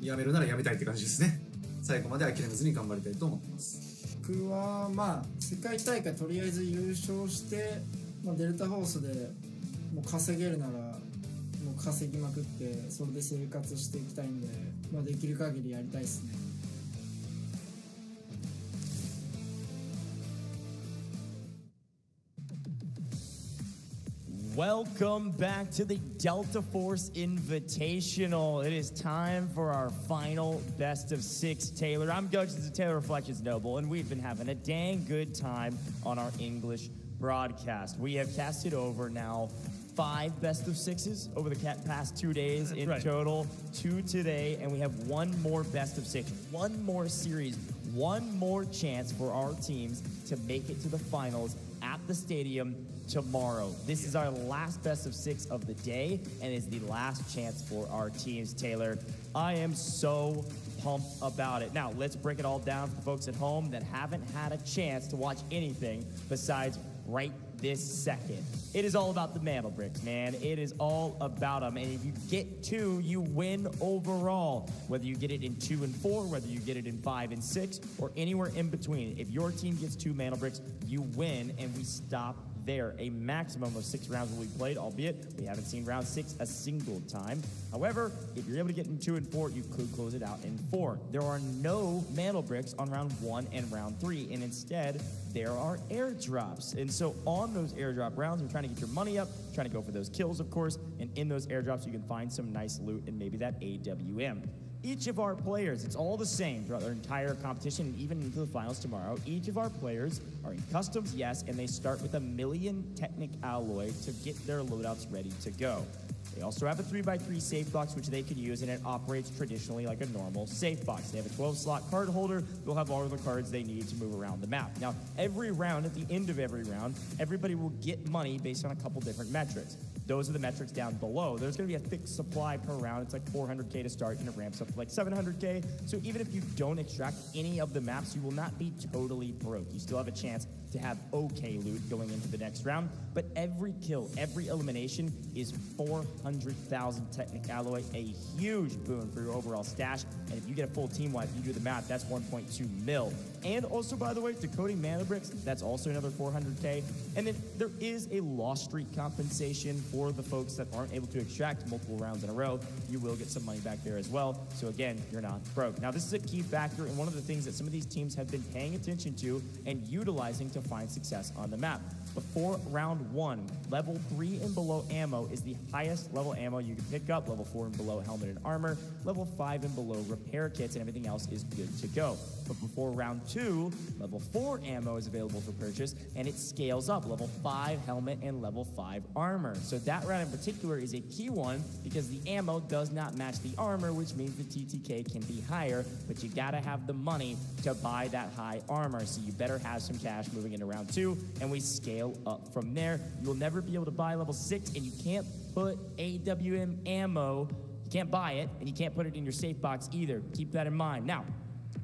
やめるならやめたいって感じですね。最後まで諦めずに頑張りたいと思ってます。僕はまあ世界大会とりあえず優勝して、まあ、デルタフォースでもう稼げるならもう稼ぎまくって、それで生活していきたいんで、まあ、できる限りやりたいですね。Welcome back to the Delta Force Invitational. It is time for our final best of 6. Taylor, I'm Coach Taylor Reflections Noble, and we've been having a dang good time on our English broadcast. We have casted over now 5 best of 6s over the past 2 days in total, 2 today, and we have 1 more best of 6, 1 more series, 1 more chance for our teams to make it to the finals at the stadium tomorrow. This is our last best of 6 of the day, and is the last chance for our teams. Taylor, I am so pumped about it. Now, let's break it all down for folks at home that haven't had a chance to watch anything besides right this second. It is all about the mantle bricks, man. It is all about them. And if you get 2, you win overall. Whether you get it in 2 and 4, whether you get it in 5 and 6, or anywhere in between. If your team gets 2 mantle bricks, you win, and we stop there. A maximum of 6 rounds will be played, albeit we haven't seen round 6 a single time. However, if you're able to get in 2 and 4, you could close it out in 4. There are no mantle bricks on round 1 and round 3, and instead there are airdrops. And so on those airdrop rounds, you're trying to get your money up, trying to go for those kills, of course, and in those airdrops you can find some nice loot and maybe that AWM. Each of our players, it's all the same throughout their entire competition and even into the finals tomorrow. Each of our players are in customs, yes, and they start with 1 million Technic alloy to get their loadouts ready to go. They also have a 3x3 safe box, which they can use, and it operates traditionally like a normal safe box. They have a 12-slot card holder. They'll have all of the cards they need to move around the map. Now, every round, at the end of every round, everybody will get money based on a couple different metrics. Those are the metrics down below. There's going to be a fixed supply per round. It's like 400K to start, and it ramps up to like 700K. So even if you don't extract any of the maps, you will not be totally broke. You still have a chance to have okay loot going into the next round. But every kill, every elimination is 400,000 Technic alloy, a huge boon for your overall stash. And if you get a full team wipe, you do the math, that's 1.2 mil. And also, by the way, decoding mana bricks, that's also another 400K. And then there is a loss streak compensation for the folks that aren't able to extract multiple rounds in a row. You will get some money back there as well. So again, you're not broke. Now, this is a key factor and one of the things that some of these teams have been paying attention to and utilizing to find success on the map. Before round 1, level 3 and below ammo is the highest level ammo you can pick up. Level 4 and below helmet and armor. Level 5 and below repair kits, and everything else is good to go. But before round 2, level 4 ammo is available for purchase, and it scales up. Level 5 helmet and level 5 armor. So that round in particular is a key one because the ammo does not match the armor, which means the TTK can be higher, but you gotta have the money to buy that high armor. So you better have some cash moving into round 2, and we scale up from there. You'll never be able to buy level 6, and you can't put AWM ammo. You can't buy it, and you can't put it in your safe box either. Keep that in mind. Now,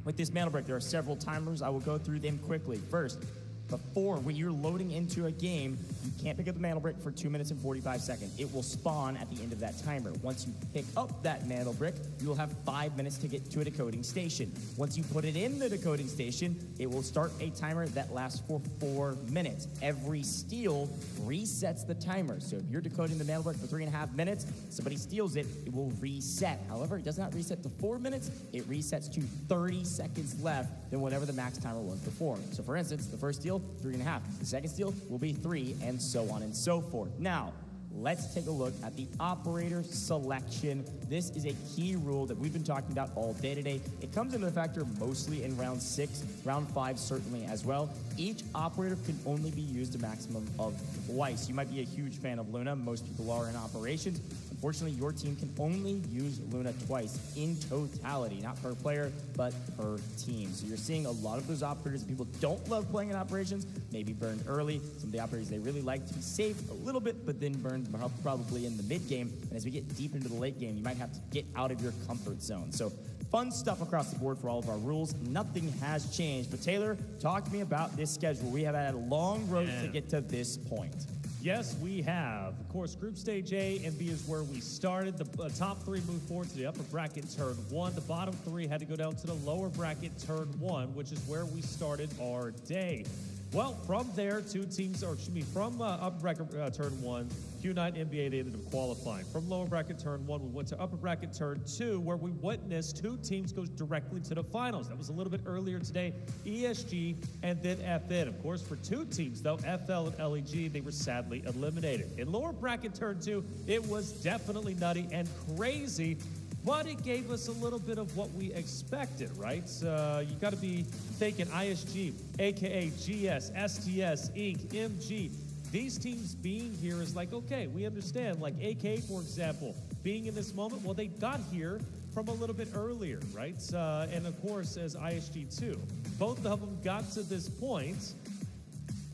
with this mantle break, there are several timers. I will go through them quickly. First, before, when you're loading into a game, you can't pick up the mantle brick for 2 minutes and 45 seconds. It will spawn at the end of that timer. Once you pick up that mantle brick, you will have 5 minutes to get to a decoding station. Once you put it in the decoding station, it will start a timer that lasts for 4 minutes. Every steal resets the timer. So if you're decoding the mantle brick for 3.5 minutes, somebody steals it, it will reset. However, it does not reset to 4 minutes. It resets to 30 seconds left than whatever the max timer was before. So for instance, the first steal, 3.5. The second steal will be 3, and so on and so forth. Now, let's take a look at the operator selection. This is a key rule that we've been talking about all day today. It comes into factor mostly in round 6, round 5 certainly as well. Each operator can only be used a maximum of twice. You might be a huge fan of Luna. Most people are in operations. Unfortunately, your team can only use Luna twice in totality, not per player, but per team. So you're seeing a lot of those operators that people don't love playing in operations, maybe burned early. Some of the operators they really like to be safe a little bit, but then burned probably in the mid game. And as we get deep into the late game, you might have to get out of your comfort zone. So fun stuff across the board for all of our rules. Nothing has changed. But Taylor, talk to me about this schedule. We have had a long road to get to this point. Yes, we have. Of course, Group Stage A and B is where we started. The top 3 moved forward to the upper bracket turn 1. The bottom 3 had to go down to the lower bracket turn 1, which is where we started our day. Well, from there, from upper bracket turn 1, Q9 NBA, they ended up qualifying. From lower bracket turn 1, we went to upper bracket turn 2, where we witnessed 2 teams go directly to the finals. That was a little bit earlier today, ESG and then FN. Of course, for 2 teams, though, FL and LEG, they were sadly eliminated. In lower bracket turn 2, it was definitely nutty and crazy, but it gave us a little bit of what we expected, right? You got to be thinking ISG, AKA GS, STS, Inc., MG. These teams being here is like, okay, we understand. Like AK, for example, being in this moment, well, they got here from a little bit earlier, right? And of course, as ISG too. Both of them got to this point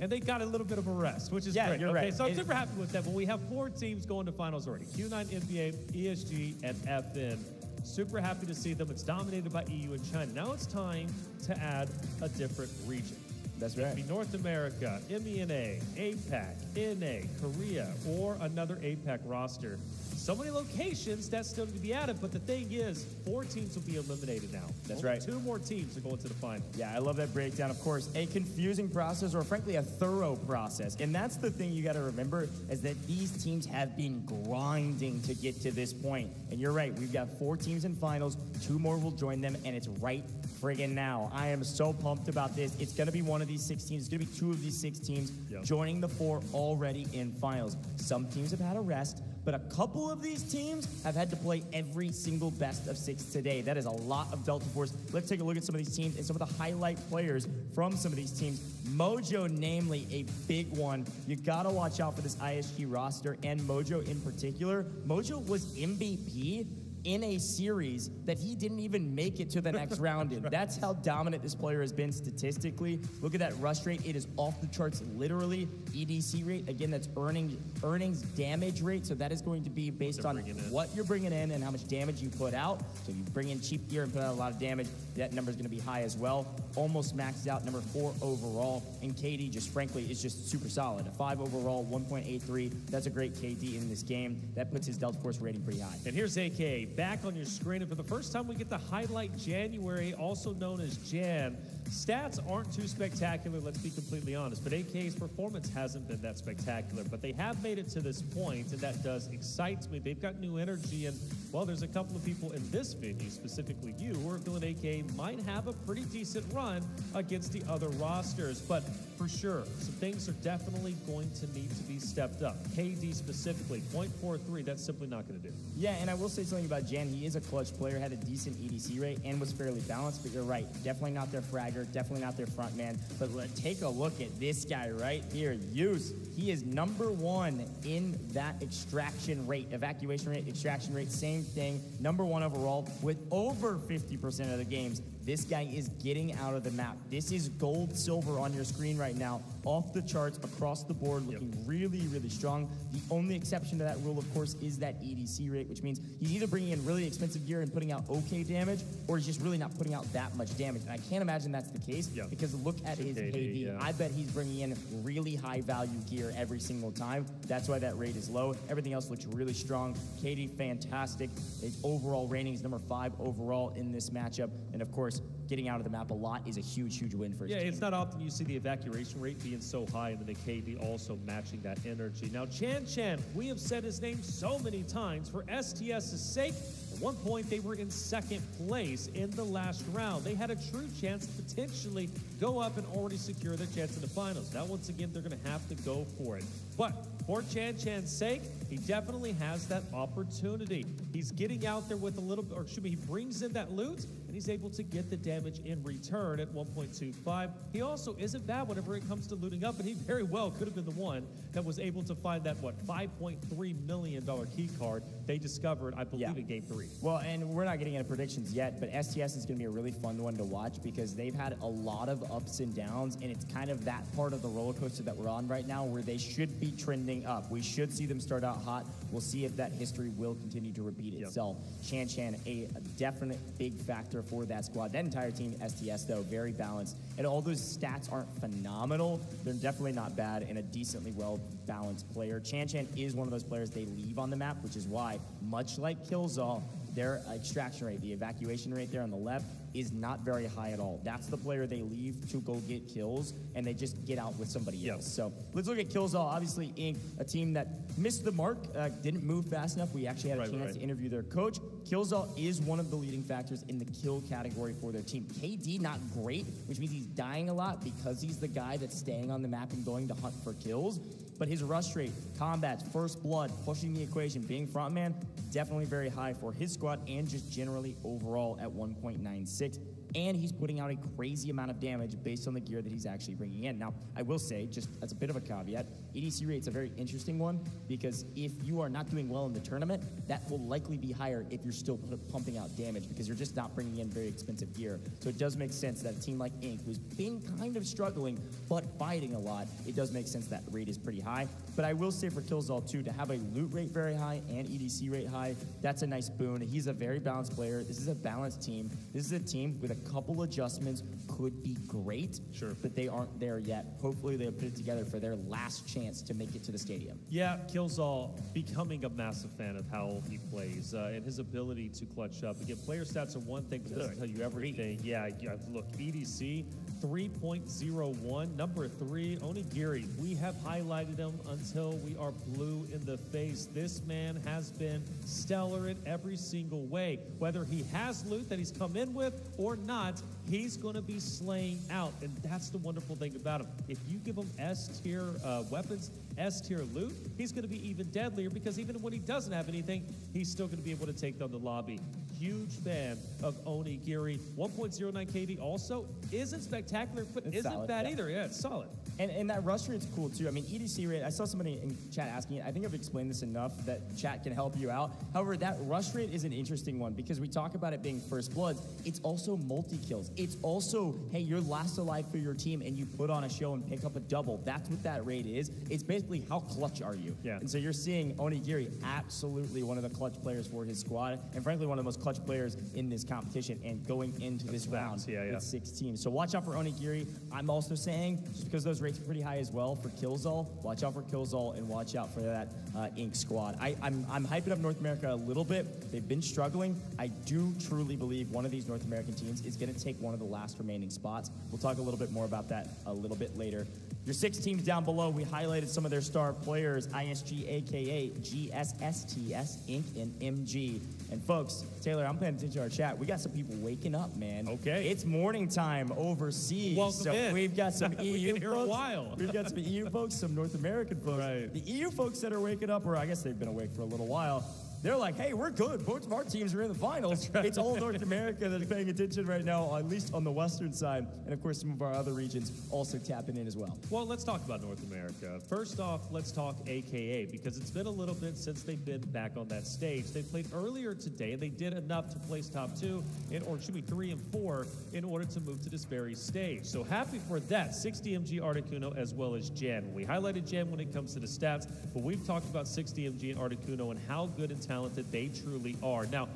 and they got a little bit of a rest, which is Yeah, great. you're Okay, right. so I'm super happy with that. But we have 4 teams going to finals already: Q9, NBA, ESG, and FN. Super happy to see them. It's dominated by EU and China. Now it's time to add a different region. That's right. It could be North America, MENA, APAC, NA, Korea, or another APAC roster. So many locations that still need to be added, but the thing is, 4 teams will be eliminated now. That's Only right. 2 more teams are going to the final. Yeah, I love that breakdown. Of course, a confusing process, or frankly, a thorough process. And that's the thing you got to remember, is that these teams have been grinding to get to this point. And you're right, we've got 4 teams in finals, 2 more will join them, and it's right friggin' now. I am so pumped about this. It's going to be one of these 6 teams. It's going to be 2 of these 6 teams joining the 4 already in finals. Some teams have had a rest, but a couple of these teams have had to play every single best of 6 today. That is a lot of Delta Force. Let's take a look at some of these teams and some of the highlight players from some of these teams. Mojo, namely, a big one. You gotta watch out for this ISG roster, and Mojo in particular. Mojo was MVP in a series that he didn't even make it to the next round in. That's how dominant this player has been statistically. Look at that rush rate. It is off the charts, literally. EDC rate, again, that's earnings damage rate. So that is going to be based on what you're bringing in and how much damage you put out. So if you bring in cheap gear and put out a lot of damage, that number is going to be high as well. Almost maxed out, number 4 overall. And KD, just frankly, is just super solid. A 5 overall, 1.83. That's a great KD in this game. That puts his Delta Force rating pretty high. And here's AK back on your screen, and for the first time we get the highlight January, also known as Jan. Stats aren't too spectacular, let's be completely honest, but AK's performance hasn't been that spectacular, but they have made it to this point, and that does excite me. They've got new energy, and well, there's a couple of people in this venue, specifically you, who are feeling AK might have a pretty decent run against the other rosters, but for sure, some things are definitely going to need to be stepped up. KD specifically, 0.43, that's simply not going to do. Yeah, and I will say something about Jan. He is a clutch player, had a decent EDC rate, and was fairly balanced, but you're right. Definitely not their fragger, definitely not their front man. But take a look at this guy right here, Use. He is number 1 in that extraction rate, evacuation rate, extraction rate, same thing. Number 1 overall with over 50% of the games. This guy is getting out of the map. This is gold, silver on your screen right now. Off the charts, across the board, looking really, really strong. The only exception to that rule, of course, is that EDC rate, which means he's either bringing in really expensive gear and putting out okay damage, or he's just really not putting out that much damage. And I can't imagine that's the case, because look at his KD. I bet he's bringing in really high value gear every single time. That's why that rate is low. Everything else looks really strong. KD, fantastic. His overall rating is number 5 overall in this matchup. And of course, getting out of the map a lot is a huge, huge win for his team. It's not often you see the evacuation rate being so high, and then the KD also matching that energy. Now, Chan, we have said his name so many times for STS's sake. At one point, they were in 2nd place in the last round. They had a true chance to potentially go up and already secure their chance in the finals. Now, once again, they're going to have to go for it. But for Chan's sake, he definitely has that opportunity. He's getting out there with a little, or excuse me, he brings in that loot, and he's able to get the damage in return at 1.25. He also isn't bad whenever it comes to looting up, and he very well could have been the one that was able to find that, $5.3 million key card they discovered, I believe, in Game 3. Well, and we're not getting into predictions yet, but STS is going to be a really fun one to watch because they've had a lot of ups and downs, and it's kind of that part of the roller coaster that we're on right now where they should be trending up. We should see them start out hot. We'll see if that history will continue to repeat itself. Chan, a definite big factor for that squad. That entire team, STS, though, very balanced. And all those stats aren't phenomenal. They're definitely not bad and a decently well-balanced player. Chan is one of those players they leave on the map, which is why, much like Killzall, their extraction rate, the evacuation rate there on the left, is not very high at all. That's the player they leave to go get kills, and they just get out with somebody else. So let's look at Killzall. Obviously, Inc., a team that missed the mark, didn't move fast enough. We actually had a chance to interview their coach. Killzall is one of the leading factors in the kill category for their team. KD, not great, which means he's dying a lot because he's the guy that's staying on the map and going to hunt for kills. But his rush rate, combats, first blood, pushing the equation, being frontman, definitely very high for his squad and just generally overall at 1.96. And he's putting out a crazy amount of damage based on the gear that he's actually bringing in. Now, I will say, just as a bit of a caveat, EDC rate's a very interesting one because if you are not doing well in the tournament, that will likely be higher if you're still pumping out damage because you're just not bringing in very expensive gear. So it does make sense that a team like Inc., who's been kind of struggling but fighting a lot, it does make sense that rate is pretty high. But I will say for Killzall too, to have a loot rate very high and EDC rate high, that's a nice boon. He's a very balanced player. This is a balanced team. This is a team with a couple adjustments, could be great, but they aren't there yet. Hopefully they'll put it together for their last chance to make it to the stadium. Yeah, Killzall becoming a massive fan of how he plays and his ability to clutch up. Again, player stats are one thing, but it doesn't tell you everything. Yeah, look, EDC 3.01, number 3, Onigiri. We have highlighted him until we are blue in the face. This man has been stellar in every single way. Whether he has loot that he's come in with or not, he's going to be slaying out, and that's the wonderful thing about him. If you give him S-tier weapons, S-tier loot, he's going to be even deadlier because even when he doesn't have anything, he's still going to be able to take down the lobby. Huge fan of Onigiri. 1.09 KD also isn't spectacular, but it's isn't solid, bad either. Yeah, it's solid. And that rush rate's cool too. I mean, EDC rate, I saw somebody in chat asking it. I think I've explained this enough that chat can help you out. However, that rush rate is an interesting one because we talk about it being first bloods. It's also multi-kills. It's also, hey, you're last alive for your team and you put on a show and pick up a double. That's what that rate is. It's basically how clutch are you? Yeah. And so you're seeing Onigiri absolutely one of the clutch players for his squad and frankly one of the most clutch players in this competition and going into this round with 6 teams. So watch out for Onigiri. I'm also saying, just because those rates are pretty high as well for Killzall, watch out for Killzall and watch out for that Inc. squad. I'm hyping up North America a little bit. They've been struggling. I do truly believe one of these North American teams is going to take one of the last remaining spots. We'll talk a little bit more about that a little bit later. Your 6 teams down below, we highlighted some of their star players, ISG, AKA, GSSTS, Inc., and MG. And folks, Taylor, I'm paying attention to our chat. We got some people waking up, man. Okay. It's morning time overseas. Welcome in. We've got some EU folks. A while. We've got some EU folks, some North American folks. Right. The EU folks that are waking up, or I guess they've been awake for a little while, they're like, hey, we're good. Both of our teams are in the finals. Right. It's all North America that's paying attention right now, at least on the western side. And, of course, some of our other regions also tapping in as well. Well, let's talk about North America. First off, let's talk AKA, because it's been a little bit since they've been back on that stage. They played earlier today, and they did enough to place top 2, or should be 3 and 4, in order to move to this very stage. So happy for that. 60MG, Articuno, as well as Jen. We highlighted Jen when it comes to the stats, but we've talked about 60MG and Articuno and how good and talented they truly are. Now,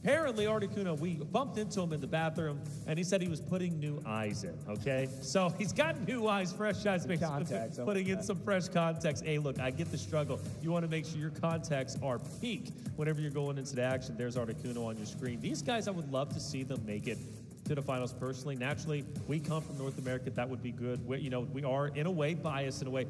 apparently, Articuno, we bumped into him in the bathroom, and he said he was putting new eyes in, okay? So he's got new eyes, fresh eyes, putting in some fresh contacts. Hey, look, I get the struggle. You want to make sure your contacts are peak whenever you're going into the action. There's Articuno on your screen. These guys, I would love to see them make it to the finals personally. Naturally, we come from North America. That would be good. We are, in a way, biased in a way,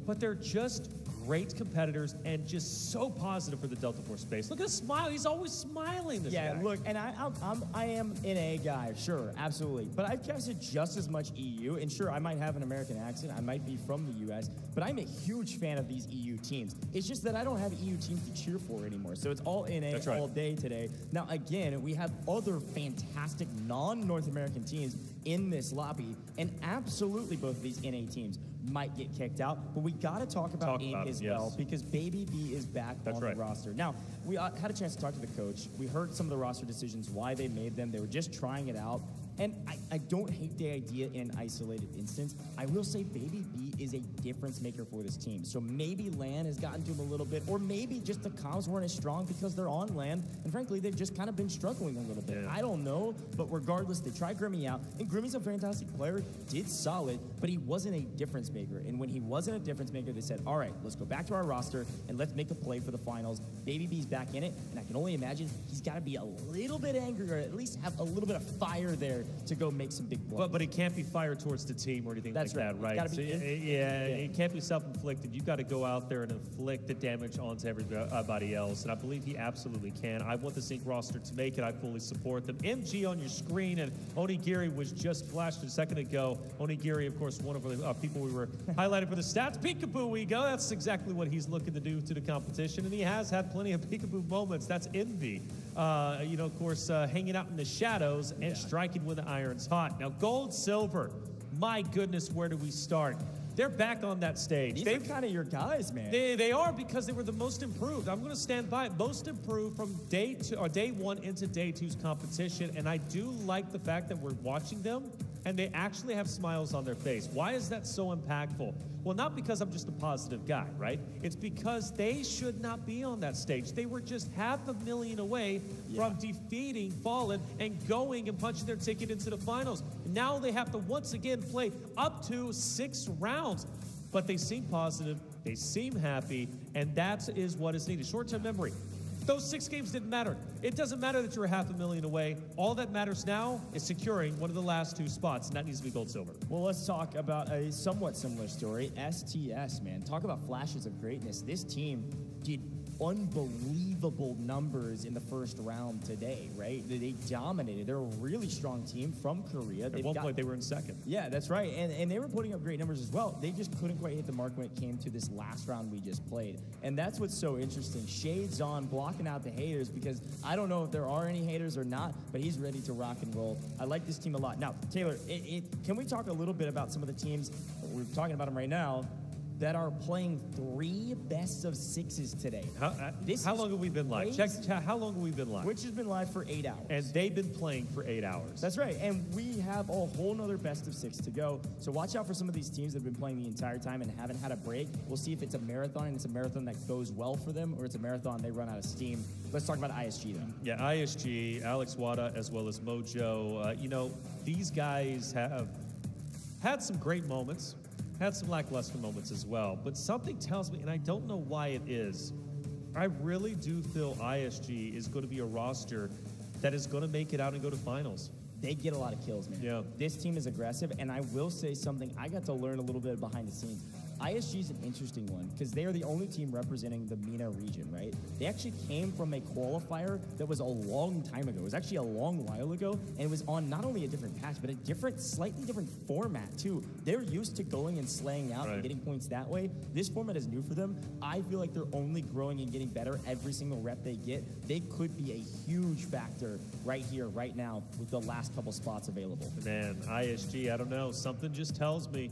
but they're just great competitors and just so positive for the Delta Force space. Look at his smile. He's always smiling, this guy. Look, and I am an A guy, sure, absolutely. But I've casted just as much EU, and sure, I might have an American accent. I might be from the U.S., but I'm a huge fan of these EU teams. It's just that I don't have EU teams to cheer for anymore, so it's all NA all day today. Now, again, we have other fantastic non-North American teams in this lobby, and absolutely both of these NA teams might get kicked out, but we got to talk about Inc. as well, because Baby B is back on the roster. Now, we had a chance to talk to the coach. We heard some of the roster decisions, why they made them. They were just trying it out. And I don't hate the idea in an isolated instance. I will say Baby B is a difference maker for this team. So maybe LAN has gotten to him a little bit, or maybe just the comms weren't as strong because they're on LAN, and frankly, they've just kind of been struggling a little bit. Yeah. I don't know, but regardless, they tried Grimmy out, and Grimmy's a fantastic player, did solid, but he wasn't a difference maker. And when he wasn't a difference maker, they said, all right, let's go back to our roster, and let's make a play for the finals. Baby B's back in it, and I can only imagine he's got to be a little bit angry, or at least have a little bit of fire there to go make some big plays. But it can't be fired towards the team or anything like that, right? So, it can't be self-inflicted. You've got to go out there and inflict the damage onto everybody else, and I believe he absolutely can. I want the Sync roster to make it. I fully support them. MG on your screen, and Onigiri was just flashed a second ago. Onigiri, of course, one of the people we were highlighted for the stats. Peekaboo we go. That's exactly what he's looking to do to the competition, and he has had plenty of peekaboo moments. That's envy. Of course, hanging out in the shadows and striking when the iron's hot. Now, gold, silver, my goodness, where do we start? They're back on that stage. These are kind of your guys, man. They are, because they were the most improved. I'm going to stand by it. Most improved from day 1 into day 2's competition. And I do like the fact that we're watching them and they actually have smiles on their face. Why is that so impactful? Well, not because I'm just a positive guy, right? It's because they should not be on that stage. They were just $500,000 away from defeating Fallen and going and punching their ticket into the finals. Now they have to once again play up to 6 rounds. But they seem positive, they seem happy, and that is what is needed. Short-term memory. Those 6 games didn't matter. It doesn't matter that you're $500,000 away. All that matters now is securing one of the last 2 spots, and that needs to be gold-silver. Well, let's talk about a somewhat similar story. STS, man. Talk about flashes of greatness. This team did unbelievable numbers in the first round today, right? They dominated. They're a really strong team from Korea. At one point, they were in second. Yeah, that's right. And they were putting up great numbers as well. They just couldn't quite hit the mark when it came to this last round we just played. And that's what's so interesting. Shades on, blocking out the haters, because I don't know if there are any haters or not, but he's ready to rock and roll. I like this team a lot. Now, Taylor, can we talk a little bit about some of the teams, we're talking about them right now, that are playing 3 best-of-6s today? How long have we been live? Check how long have we been live? Which has been live for 8 hours. And they've been playing for 8 hours. That's right, and we have a whole nother best-of-6 to go. So watch out for some of these teams that have been playing the entire time and haven't had a break. We'll see if it's a marathon, and it's a marathon that goes well for them, or it's a marathon they run out of steam. Let's talk about ISG, though. Yeah, ISG, Alex Wada, as well as Mojo. You know, these guys have had some great moments. Had some lackluster moments as well, but something tells me, and I don't know why it is, I really do feel ISG is going to be a roster that is going to make it out and go to finals. They get a lot of kills, man. Yeah. This team is aggressive, and I will say something. I got to learn a little bit behind the scenes. ISG is an interesting one because they are the only team representing the MENA region, right? They actually came from a qualifier that was a long time ago. It was actually a long while ago, and it was on not only a different patch, but a different, slightly different format, too. They're used to going and slaying out and getting points that way. This format is new for them. I feel like they're only growing and getting better every single rep they get. They could be a huge factor right here, right now, with the last couple spots available. Man, ISG, I don't know. Something just tells me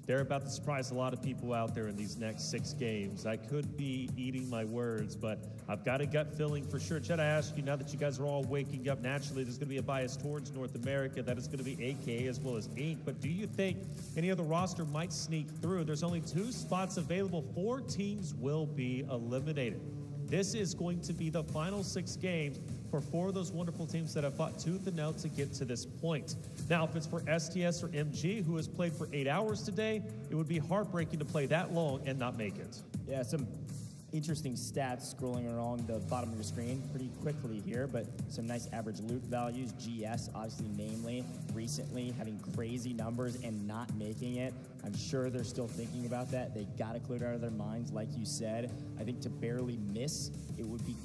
they're about to surprise a lot of people out there in these next 6 games. I could be eating my words, but I've got a gut feeling for sure. Chet, I ask you, now that you guys are all waking up, naturally there's going to be a bias towards North America. That is going to be AK as well as Inc. But do you think any other roster might sneak through? There's only 2 spots available. 4 teams will be eliminated. This is going to be the final 6 games for 4 of those wonderful teams that have fought tooth and nail to get to this point. Now, if it's for STS or MG, who has played for 8 hours today, it would be heartbreaking to play that long and not make it. Yeah, some interesting stats scrolling along the bottom of your screen pretty quickly here, but some nice average loot values. GS, obviously, namely, recently having crazy numbers and not making it. I'm sure they're still thinking about that. They got to clear it out of their minds, like you said. I think to barely miss, it would be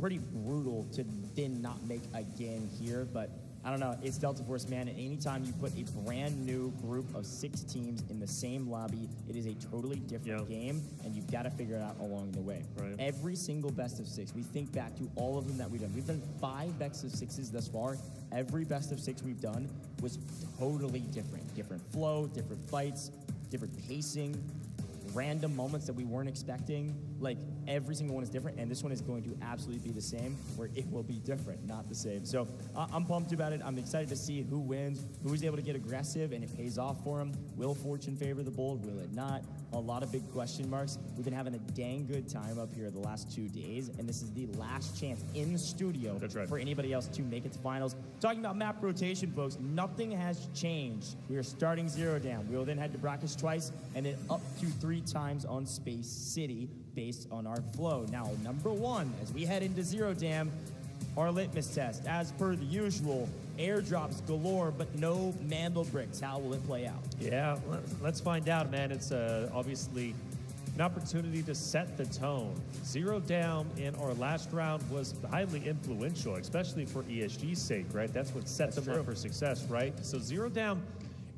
pretty brutal to then not make again here, but I don't know. It's Delta Force, man, and anytime you put a brand new group of 6 teams in the same lobby, it is a totally different game, and you've got to figure it out along the way. Every single best of 6, we think back to all of them that we've done. We've done 5 best of 6s thus far. Every best of 6 we've done was totally different. Different flow, different fights, different pacing, random moments that we weren't expecting. Like, every single one is different, and this one is going to absolutely be the same, where it will be different, not the same. So I'm pumped about it. I'm excited to see who wins, who's able to get aggressive, and it pays off for them. Will fortune favor the bold? Will it not? A lot of big question marks. We've been having a dang good time up here the last 2 days, and this is the last chance in the studio for anybody else to make it to finals. Talking about map rotation, folks, nothing has changed. We are starting 0 down. We will then head to brackets twice, and then up to 3 times on Space City, based on our flow. Now, number 1, as we head into 0 Dam, our litmus test, as per the usual, airdrops galore, but no mandel bricks. How will it play out? Yeah, let's find out, man. It's obviously an opportunity to set the tone. 0 down in our last round was highly influential, especially for ESG's sake, right? That's what set them up for success, right? So 0 down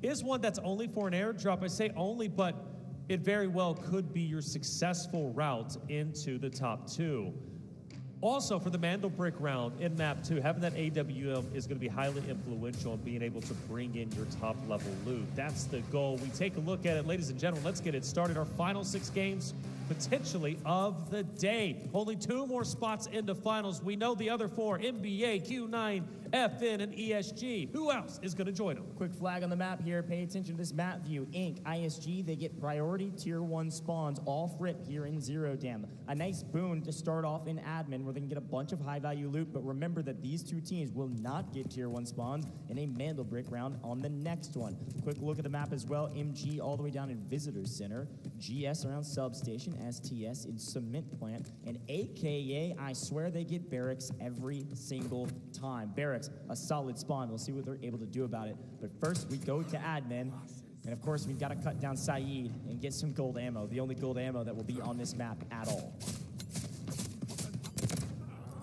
is one that's only for an airdrop. I say only, but it very well could be your successful route into the top 2. Also, for the Mandelbrick round in map 2, having that AWM is going to be highly influential in being able to bring in your top level loot. That's the goal. We take a look at it. Ladies and gentlemen, let's get it started. Our final 6 games, potentially, of the day. Only 2 more spots into finals. We know the other 4, NBA, Q9, FN, and ESG. Who else is going to join them? Quick flag on the map here. Pay attention to this map view. Inc., ISG, they get priority tier 1 spawns off rip here in Zero Dam. A nice boon to start off in admin where they can get a bunch of high value loot, but remember that these 2 teams will not get tier 1 spawns in a Mandelbrick round on the next one. Quick look at the map as well. MG all the way down in Visitor Center. GS around Substation. STS in Cement Plant. And AKA, I swear they get barracks every single time. Barracks, a solid spawn. We'll see what they're able to do about it. But first, we go to admin. And of course, we've got to cut down Saeed and get some gold ammo. The only gold ammo that will be on this map at all.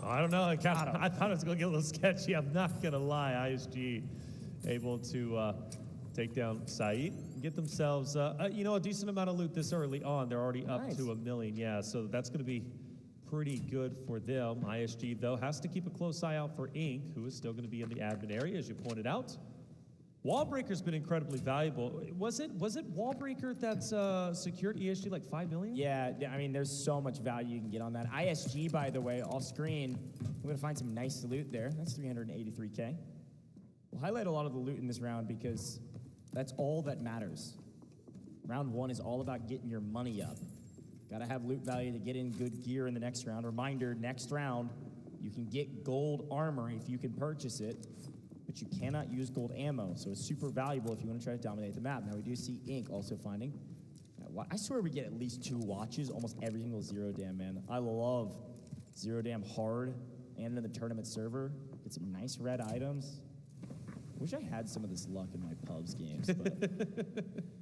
I don't know. I thought it was going to get a little sketchy. I'm not going to lie. ISG able to take down Saeed and get themselves, a decent amount of loot this early on. They're already up to 1 million. Yeah, so that's going to be pretty good for them. ISG, though, has to keep a close eye out for Inc., who is still going to be in the admin area, as you pointed out. Wallbreaker's been incredibly valuable. Was it Wallbreaker that's secured ESG like 5 million? Yeah, I mean, there's so much value you can get on that. ISG, by the way, off screen, we're going to find some nice loot there. That's 383K. We'll highlight a lot of the loot in this round because that's all that matters. Round 1 is all about getting your money up. Got to have loot value to get in good gear in the next round. Reminder, next round, you can get gold armor if you can purchase it, but you cannot use gold ammo, so it's super valuable if you want to try to dominate the map. Now, we do see Inc. also finding. I swear we get at least 2 watches almost every single Zero Dam, man. I love Zero Dam hard and in the tournament server. Get some nice red items. Wish I had some of this luck in my pubs games, but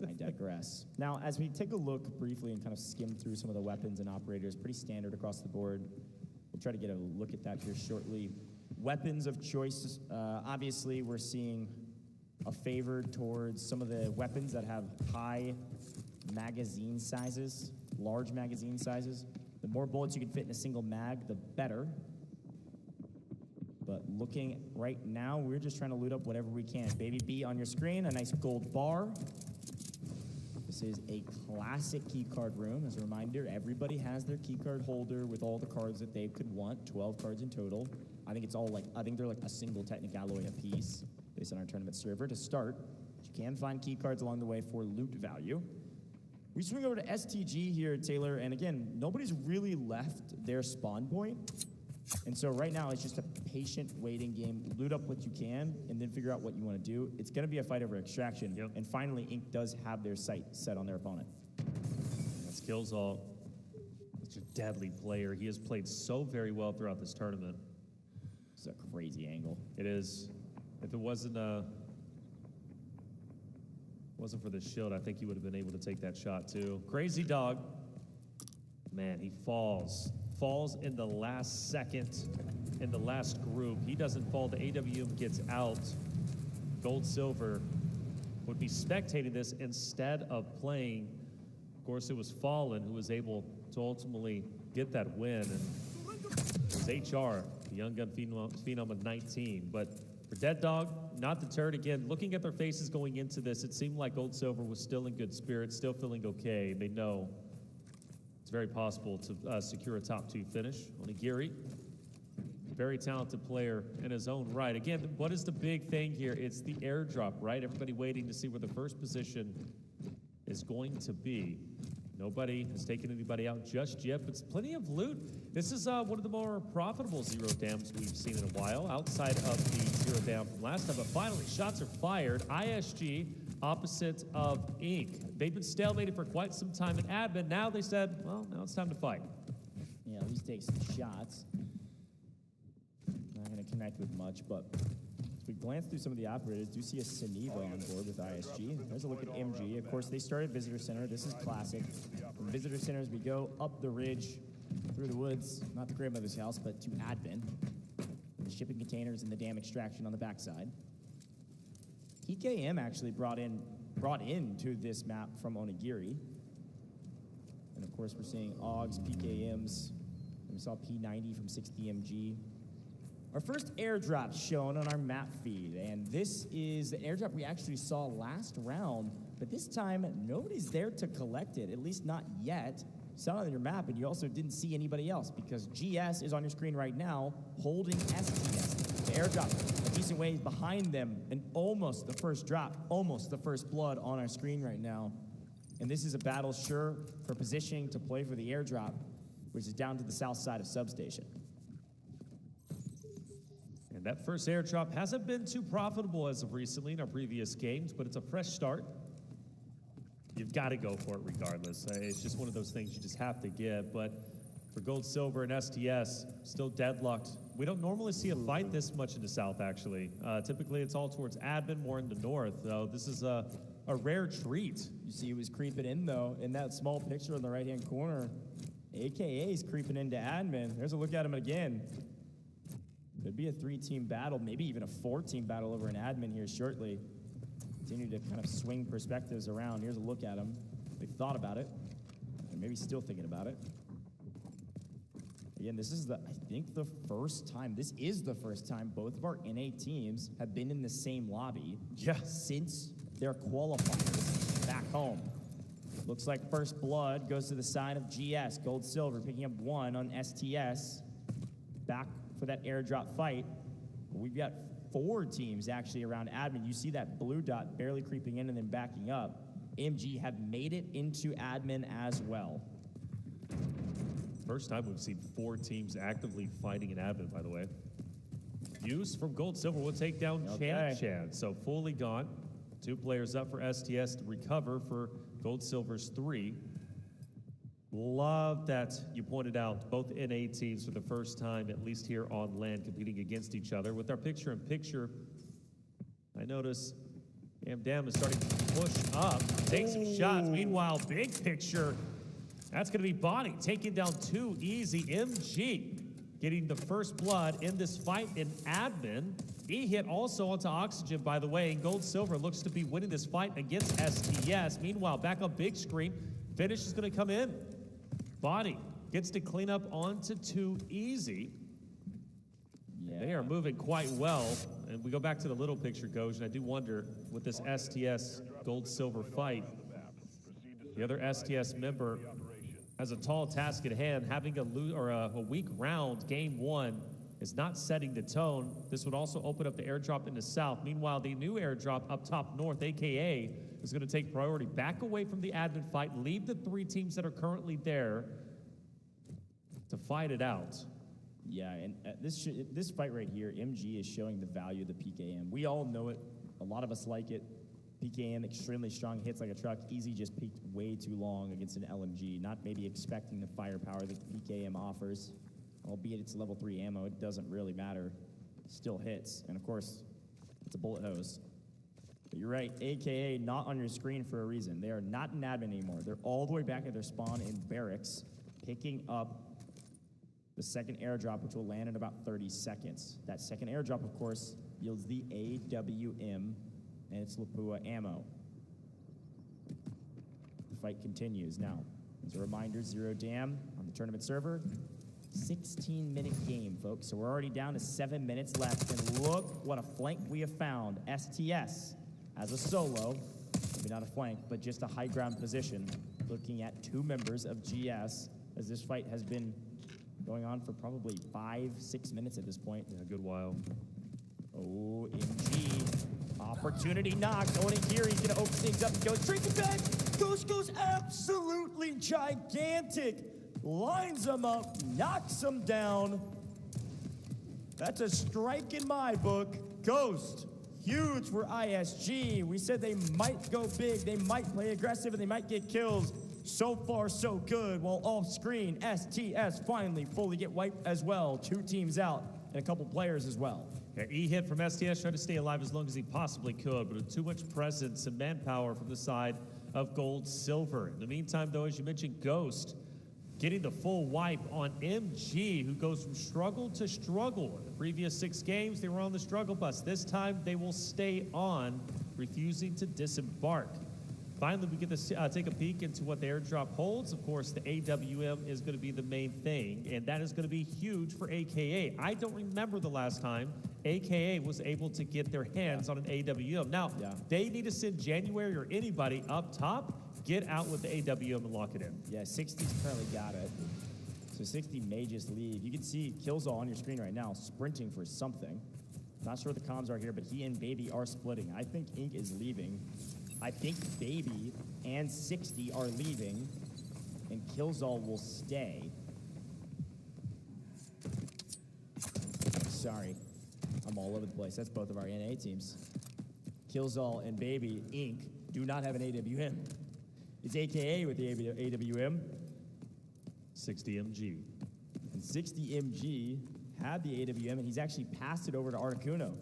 I digress. Now, as we take a look briefly and kind of skim through some of the weapons and operators, pretty standard across the board. We'll try to get a look at that here shortly. Weapons of choice, obviously we're seeing a favor towards some of the weapons that have high magazine sizes, large magazine sizes. The more bullets you can fit in a single mag, the better. But looking right now, we're just trying to loot up whatever we can. Baby B on your screen, a nice gold bar. This is a classic keycard room. As a reminder, everybody has their keycard holder with all the cards that they could want, 12 cards in total. I think they're like a single technic alloy apiece based on our tournament server to start. But you can find keycards along the way for loot value. We swing over to STG here, Taylor, and again, nobody's really left their spawn point. And so right now, it's just a patient waiting game. Loot up what you can, and then figure out what you want to do. It's going to be a fight over extraction. Yep. And finally, Inc. does have their sight set on their opponent. That's Killzall. Such a deadly player. He has played so very well throughout this tournament. It's a crazy angle. It is. If it wasn't for the shield, I think he would have been able to take that shot too. Crazy Dog. Man, he falls in the last second in the last group. He doesn't fall. The AWM gets out. Gold Silver would be spectating this instead of playing. Of course, it was Fallen who was able to ultimately get that win. And it was HR, the young gun phenom of 19. But for Dead Dog, not deterred. Again, looking at their faces going into this, it seemed like Gold Silver was still in good spirits, still feeling okay. They know it's very possible to secure a top 2 finish. Onigiri, very talented player in his own right. Again, what is the big thing here? It's the airdrop, right? Everybody waiting to see where the first position is going to be. Nobody has taken anybody out just yet, but plenty of loot. This is one of the more profitable Zero Dams we've seen in a while, outside of the Zero Dam from last time. But finally, shots are fired. ISG opposite of Inc. They've been stalemated for quite some time in admin. Now they said, well, now it's time to fight. Yeah, at least take some shots. Not going to connect with much, but as we glance through some of the operators, do see a Saniva on board with ISG. There's a look at MG. Of course, they started Visitor Center. This is classic. From Visitor Centers, we go up the ridge, through the woods, not the grandmother's house, but to admin. The shipping containers and the dam extraction on the backside. PKM actually brought into this map from Onigiri. And of course, we're seeing AUGs, PKMs, We saw P90 from 60MG. Our first airdrop shown on our map feed, and this is the airdrop we actually saw last round, but this time nobody's there to collect it, at least not yet. You saw it on your map, and you also didn't see anybody else because GS is on your screen right now holding STS. The airdrop a decent way behind them, and almost the first drop, almost the first blood on our screen right now. And this is a battle sure for positioning to play for the airdrop, which is down to the south side of substation. And that first airdrop hasn't been too profitable as of recently in our previous games, but it's a fresh start. You've got to go for it regardless. It's just one of those things you just have to get. But for Gold, Silver, and STS, still deadlocked. We don't normally see a fight this much in the south, actually. Typically, it's all towards admin, more in the north. So this is a rare treat. You see he was creeping in, though, in that small picture in the right-hand corner. AKA's creeping into admin. There's a look at him again. Could be a 3-team battle, maybe even a 4-team battle over an admin here shortly. Continue to kind of swing perspectives around. Here's a look at him. They've thought about it, or maybe still thinking about it. Again, this is I think the first time, this is the first time both of our NA teams have been in the same lobby since their qualifiers back home. Looks like first blood goes to the side of GS. Gold, Silver picking up 1 on STS. Back for that airdrop fight. We've got 4 teams actually around admin. You see that blue dot barely creeping in and then backing up. MG have made it into admin as well. First time we've seen 4 teams actively fighting in admin, by the way. Use from Gold, Silver will take down Chan. So fully gone. 2 players up for STS to recover for Gold, Silver's 3. Love that you pointed out both NA teams for the first time, at least here on land, competing against each other. With our picture-in-picture, I notice Dam is starting to push up, take some shots. Meanwhile, big picture, that's going to be Bonnie taking down 2 easy. MG getting the first blood in this fight in admin. He hit also onto Oxygen, by the way, and Gold, Silver looks to be winning this fight against STS. Meanwhile, back on big screen, finish is going to come in. Bonnie gets to clean up onto 2 easy. Yeah. They are moving quite well. And we go back to the little picture, Goj, and I do wonder, with this STS Gold-Silver fight, the other STS member has a tall task at hand. Having a weak round, game 1, is not setting the tone. This would also open up the airdrop in the south. Meanwhile, the new airdrop up top north, AKA, is going to take priority. Back away from the admin fight, leave the 3 teams that are currently there to fight it out. Yeah, and this fight right here, MG is showing the value of the PKM. We all know it. A lot of us like it. PKM, extremely strong, hits like a truck. Easy just peaked way too long against an LMG, not maybe expecting the firepower that the PKM offers. Albeit it's level 3 ammo, it doesn't really matter. Still hits, and of course, it's a bullet hose. But you're right, AKA not on your screen for a reason. They are not in admin anymore. They're all the way back at their spawn in barracks, picking up the second airdrop, which will land in about 30 seconds. That second airdrop, of course, yields the AWM, and it's Lapua ammo. The fight continues. Now, as a reminder, 0 Dam on the tournament server. 16-minute game, folks. So we're already down to 7 minutes left, and look what a flank we have found. STS as a solo, maybe not a flank, but just a high ground position, looking at 2 members of GS, as this fight has been going on for probably 5-6 minutes at this point. Yeah, a good while. Oh, MG. Opportunity knock. Going in here, he's going to open things up and go straight to bed. Ghost goes absolutely gigantic. Lines him up, knocks him down. That's a strike in my book. Ghost, huge for ISG. We said they might go big, they might play aggressive, and they might get kills. So far, so good. While off screen, STS finally fully get wiped as well. 2 teams out and a couple players as well. Yeah, E-hit from STS, trying to stay alive as long as he possibly could, but with too much presence and manpower from the side of Gold Silver. In the meantime, though, as you mentioned, Ghost getting the full wipe on MG, who goes from struggle to struggle. In the previous 6 games, they were on the struggle bus. This time, they will stay on, refusing to disembark. finally we get to take a peek into what the airdrop holds. Of course, the AWM is going to be the main thing, and that is going to be huge for AKA. I don't remember the last time AKA was able to get their hands on an AWM. Now, they need to send January or anybody up top, get out with the AWM and lock it in. Yeah, 60's currently got it. So 60 may just leave. You can see Killzall on your screen right now sprinting for something. Not sure what the comms are here, but he and Baby are splitting. I think Ink is leaving. I think Baby and 60 are leaving, and Killzall will stay. Sorry, I'm all over the place. That's both of our NA teams. Killzall and Baby, Ink, do not have an AWM. It's AKA with the AWM. 60MG. And 60MG had the AWM, and he's actually passed it over to Articuno.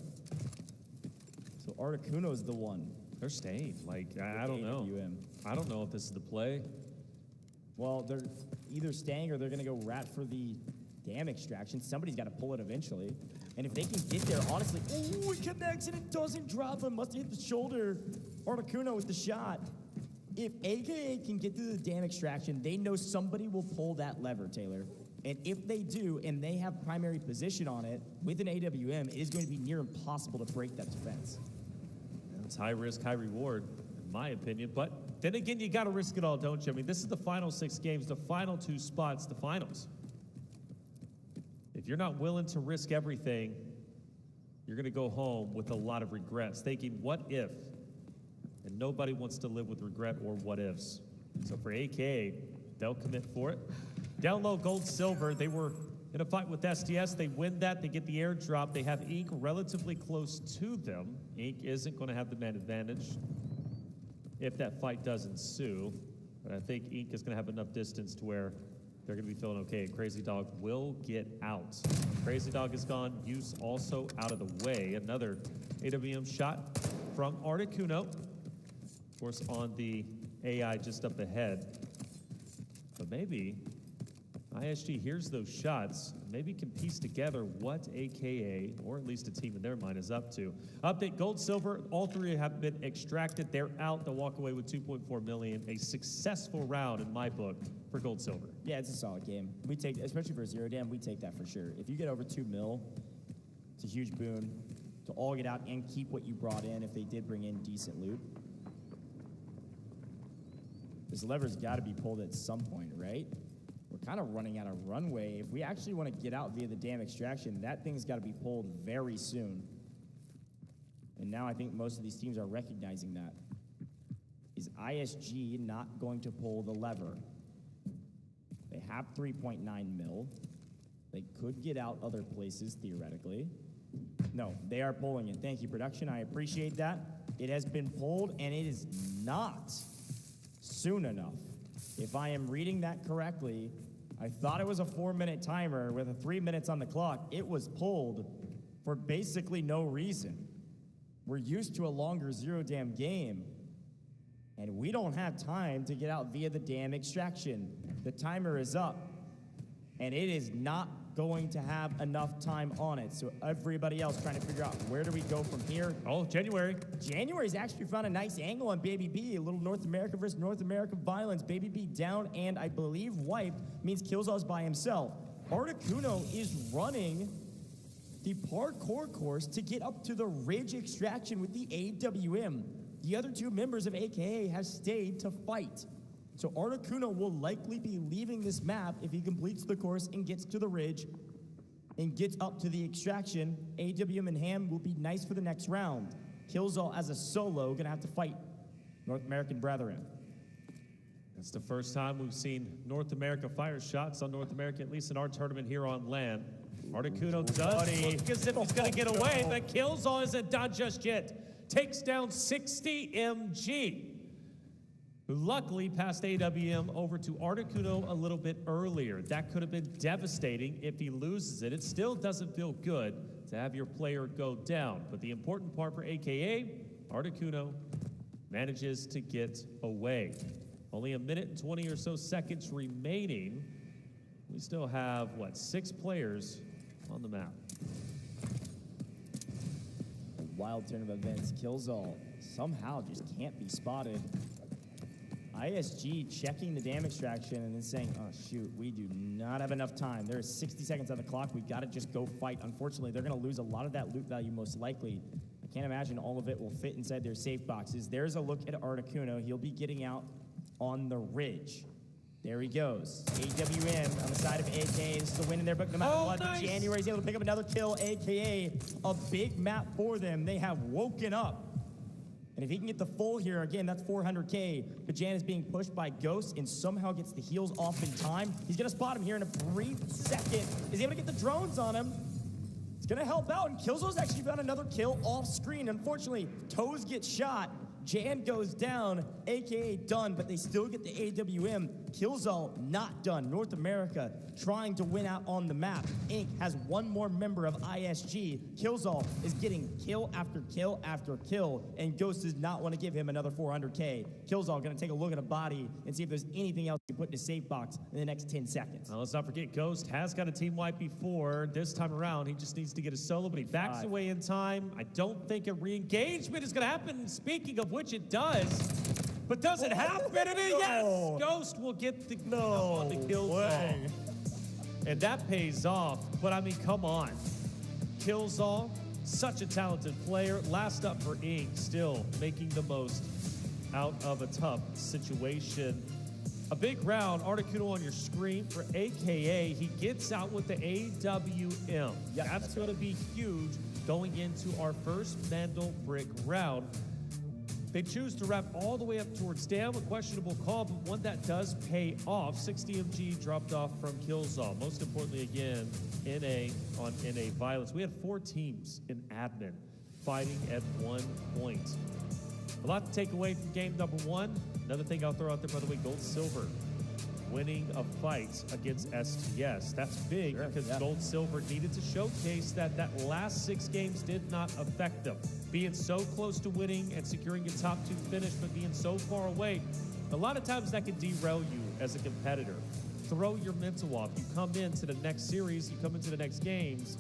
So Articuno's the one. They're staying. Like, I don't know. I don't know if this is the play. Well, they're either staying or they're going to go rat for the dam extraction. Somebody's got to pull it eventually. And if they can get there, honestly, oh, it connects and it doesn't drop him. Must have hit the shoulder. Articuno with the shot. If AKA can get through the dam extraction, they know somebody will pull that lever, Taylor. And if they do, and they have primary position on it, with an AWM, it is going to be near impossible to break that defense. It's high risk, high reward, in my opinion. But then again, you got to risk it all, don't you? I mean, this is the final 6 games, the final 2 spots, the finals. If you're not willing to risk everything, you're going to go home with a lot of regrets, thinking, what if? And nobody wants to live with regret or what ifs. So for AKA, they'll commit for it. Down low, gold, silver, they were in a fight with STS. They win that, they get the airdrop. They have Ink relatively close to them. Ink isn't going to have the man advantage if that fight does ensue. But I think Ink is going to have enough distance to where they're going to be feeling okay. Crazy Dog will get out. Crazy Dog is gone. Use also out of the way. Another AWM shot from Articuno. Of course, on the AI just up ahead. But maybe ISG hears those shots, maybe can piece together what AKA, or at least a team in their mind, is up to. Update, gold, silver, all 3 have been extracted. They're out. They'll walk away with 2.4 million. A successful round in my book for gold, silver. Yeah, it's a solid game. We take, especially for Zero Dam, we take that for sure. If you get over 2 mil, it's a huge boon to all get out and keep what you brought in if they did bring in decent loot. This lever's got to be pulled at some point, right? We're kind of running out of runway. If we actually want to get out via the dam extraction, that thing's got to be pulled very soon. And now I think most of these teams are recognizing that. Is ISG not going to pull the lever? They have 3.9 mil. They could get out other places, theoretically. No, they are pulling it. Thank you, production. I appreciate that. It has been pulled, and it is not soon enough. If I am reading that correctly, I thought it was a 4-minute timer with a 3 minutes on the clock. It was pulled for basically no reason. We're used to a longer Zero Dam game, and we don't have time to get out via the dam extraction. The timer is up, and it is not going to have enough time on it. So everybody else trying to figure out where do we go from here. Oh, January. January's actually found a nice angle on Baby B. A little North America versus North America violence. Baby B down and I believe wiped means Killzall's by himself. Articuno is running the parkour course to get up to the ridge extraction with the AWM. The other 2 members of AKA have stayed to fight. So Articuno will likely be leaving this map if he completes the course and gets to the ridge and gets up to the extraction. AWM and Ham will be nice for the next round. Killzall as a solo gonna have to fight North American brethren. It's the first time we've seen North America fire shots on North America, at least in our tournament here on land. Articuno does look as if he's gonna get away, but Killzall isn't done just yet. Takes down 60MG. Who luckily passed AWM over to Articuno a little bit earlier. That could have been devastating if he loses it. It still doesn't feel good to have your player go down. But the important part for AKA, Articuno manages to get away. Only 1 minute and 20 or so seconds remaining. We still have, what, 6 players on the map. A wild turn of events. Killzall somehow just can't be spotted. ISG checking the damage extraction and then saying, oh, shoot, we do not have enough time. There is 60 seconds on the clock. We've got to just go fight. Unfortunately, they're going to lose a lot of that loot value most likely. I can't imagine all of it will fit inside their safe boxes. There's a look at Articuno. He'll be getting out on the ridge. There he goes. AWM on the side of AKA. This is a win in their book no matter what. Nice. January's able to pick up another kill, AKA a big map for them. They have woken up. And if he can get the full here, again, that's 400K. Bajan is being pushed by Ghost and somehow gets the heals off in time. He's going to spot him here in a brief second. Is able to get the drones on him. It's going to help out, and Killzall's actually found another kill off screen. Unfortunately, Toes gets shot. Jan goes down, AKA done, but they still get the AWM. Killzall not done. North America trying to win out on the map. Inc. has one more member of ISG. Killzall is getting kill after kill after kill, and Ghost does not want to give him another 400K. Killzall going to take a look at a body and see if there's anything else he can put in a safe box in the next 10 seconds. Now, let's not forget, Ghost has got a team wipe before. This time around, he just needs to get a solo, but he backs away in time. I don't think a re-engagement is going to happen. Speaking of which, it does. But does it happen? Yes! Ghost will get the kill. And that pays off. But I mean, come on. Killzall, such a talented player. Last up for Inc. Still making the most out of a tough situation. A big round, Articuno on your screen for AKA. He gets out with the AWM. Yep, that's going to be huge going into our first Mandel Brick round. They choose to wrap all the way up towards Dam, a questionable call, but one that does pay off. 60 MG dropped off from Killzall. Most importantly, again, NA on NA violence. We had 4 teams in admin fighting at 1 point. A lot to take away from game number 1. Another thing I'll throw out there, by the way, Gold Silver winning a fight against STS. That's big because Gold Silver needed to showcase that last 6 games did not affect them. Being so close to winning and securing a top 2 finish, but being so far away, a lot of times that can derail you as a competitor. Throw your mental off. You come into the next series, you come into the next games,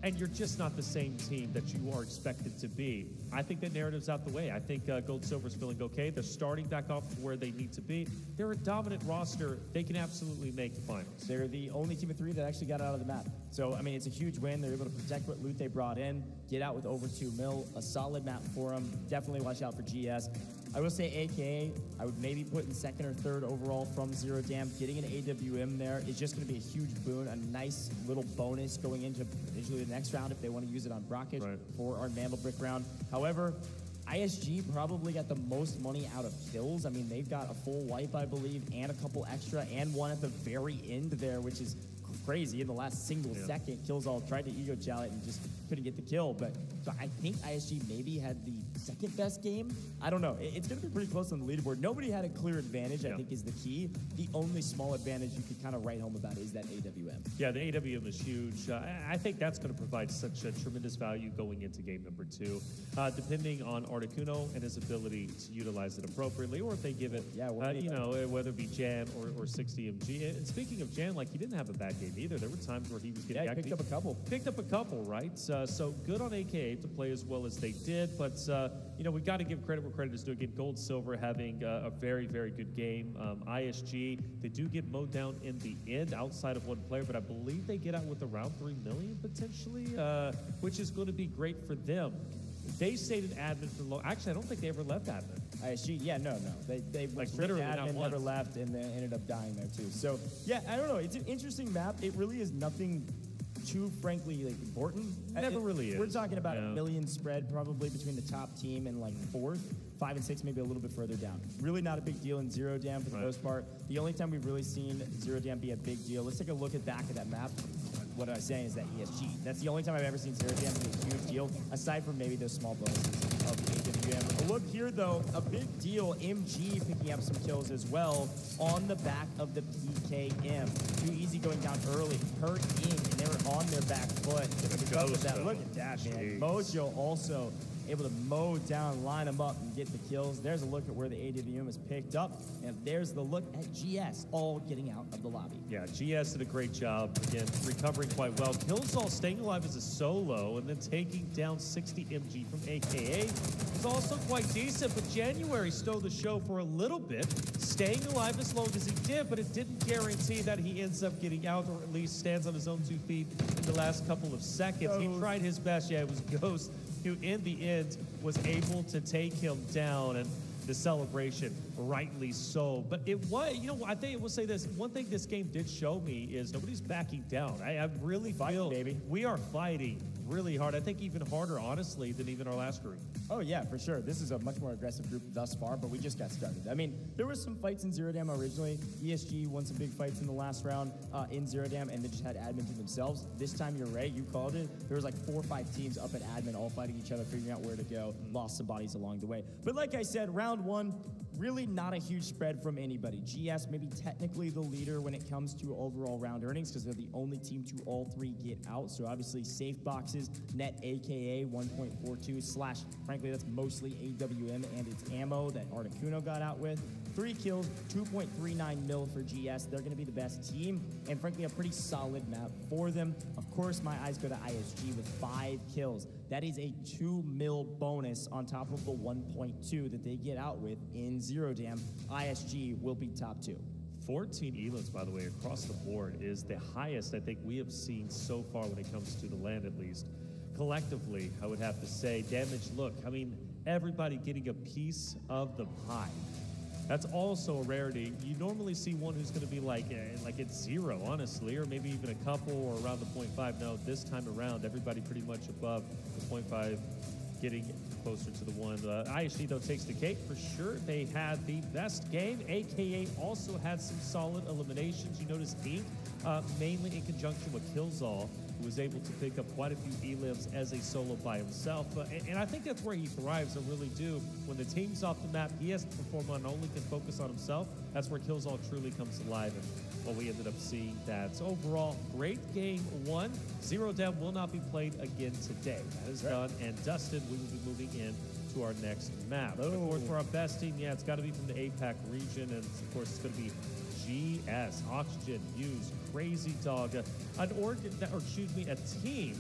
and you're just not the same team that you are expected to be. I think that narrative's out the way. I think Gold Silver's feeling okay. They're starting back off to where they need to be. They're a dominant roster. They can absolutely make the finals. They're the only team of 3 that actually got out of the map. So, I mean, it's a huge win. They're able to protect what loot they brought in, get out with over 2 mil, a solid map for them. Definitely watch out for GS. I will say AKA, I would maybe put in 2nd or 3rd overall from Zero Dam. Getting an AWM there is just going to be a huge boon, a nice little bonus going into potentially the next round if they want to use it on Brockage for our Mandel Brick round. However, ISG probably got the most money out of kills. I mean, they've got a full wipe, I believe, and a couple extra, and one at the very end there, which is crazy. In the last single second, Killzall tried to ego chow it and just couldn't get the kill. But so I think ISG maybe had the 2nd best game. I don't know. It's going to be pretty close on the leaderboard. Nobody had a clear advantage, I think, is the key. The only small advantage you could kind of write home about is that AWM. Yeah, the AWM is huge. I think that's going to provide such a tremendous value going into game number 2, depending on Articuno and his ability to utilize it appropriately, or if they give it, whether it be Jan or 60MG. And speaking of Jan, like, he didn't have a bad game either. There were times where he was getting picked up a couple. Picked up a couple, right? So good on AKA to play as well as they did, but we got to give credit where credit is due. Again, Gold Silver having a very, very good game. ISG, they do get mowed down in the end outside of one player, but I believe they get out with around 3 million potentially, which is going to be great for them. They stayed in admin for long. Actually, I don't think they ever left admin. ISG, no. They like literally admin, never left, and then ended up dying there too. So yeah, I don't know. It's an interesting map. It really is nothing too, frankly, like, important. Never really is. We're talking about a million spread probably between the top team and like 4th. 5 and 6, maybe a little bit further down. Really not a big deal in Zero Dam for the most part. The only time we've really seen Zero Dam be a big deal, let's take a look at back of that map. What I was saying is that ESG. That's the only time I've ever seen Zero Dam be a huge deal, aside from maybe those small bonuses of the AWM. Look here, though, a big deal. MG picking up some kills as well on the back of the PKM. Too easy going down early. Hurt in, and they were on their back foot. Look at that, man. Mojo also able to mow down, line them up, and get the kills. There's a look at where the AWM is picked up, and there's the look at GS all getting out of the lobby. Yeah, GS did a great job, again, recovering quite well. Killzall staying alive as a solo, and then taking down 60 MG from AKA was also quite decent, but January stole the show for a little bit, staying alive as long as he did, but it didn't guarantee that he ends up getting out, or at least stands on his own 2 feet in the last couple of seconds. He tried his best. Yeah, it was Ghost who, in the end, was able to take him down, and the celebration, rightly so. But it was, you know, I think I will say this, one thing this game did show me is nobody's backing down. I really feel we are fighting really hard. I think even harder, honestly, than even our last group. Oh, yeah, for sure. This is a much more aggressive group thus far, but we just got started. I mean, there were some fights in Zero Dam originally. ESG won some big fights in the last round in Zero Dam, and they just had admin to themselves. This time, you're right, you called it. There was like 4 or 5 teams up at admin, all fighting each other, figuring out where to go, lost some bodies along the way. But like I said, round 1, really not a huge spread from anybody. GS maybe technically the leader when it comes to overall round earnings because they're the only team to all 3 get out. So obviously safe boxes, net AKA 1.42 / frankly that's mostly AWM and its ammo that Articuno got out with. 3 kills, 2.39 mil for GS. They're going to be the best team and frankly a pretty solid map for them. Of course my eyes go to ISG with 5 kills. That is a 2 mil bonus on top of the 1.2 that they get out with in Zero Dam. ISG will be top 2. 14 elims, by the way, across the board is the highest I think we have seen so far when it comes to the land, at least. Collectively, I would have to say, damage, look, I mean, everybody getting a piece of the pie. That's also a rarity. You normally see one who's going to be like at 0, honestly, or maybe even a couple or around the 0.5. No, this time around, everybody pretty much above the 0.5, getting closer to the 1. ISG, though, takes the cake for sure. They had the best game. AKA also had some solid eliminations. You notice Ink, mainly in conjunction with Killzall, who was able to pick up quite a few elims as a solo by himself. And I think that's where he thrives, I really do. When the team's off the map, he has to perform on only can focus on himself. That's where Killzall truly comes alive, and well, we ended up seeing that. So overall, great game 1. Zero Dam will not be played again today. That is done and dusted. We will be moving in to our next map. Of course, for our best team, yeah, it's got to be from the APAC region, and of course, it's going to be GS, Oxygen, Use, Crazy Dog, a team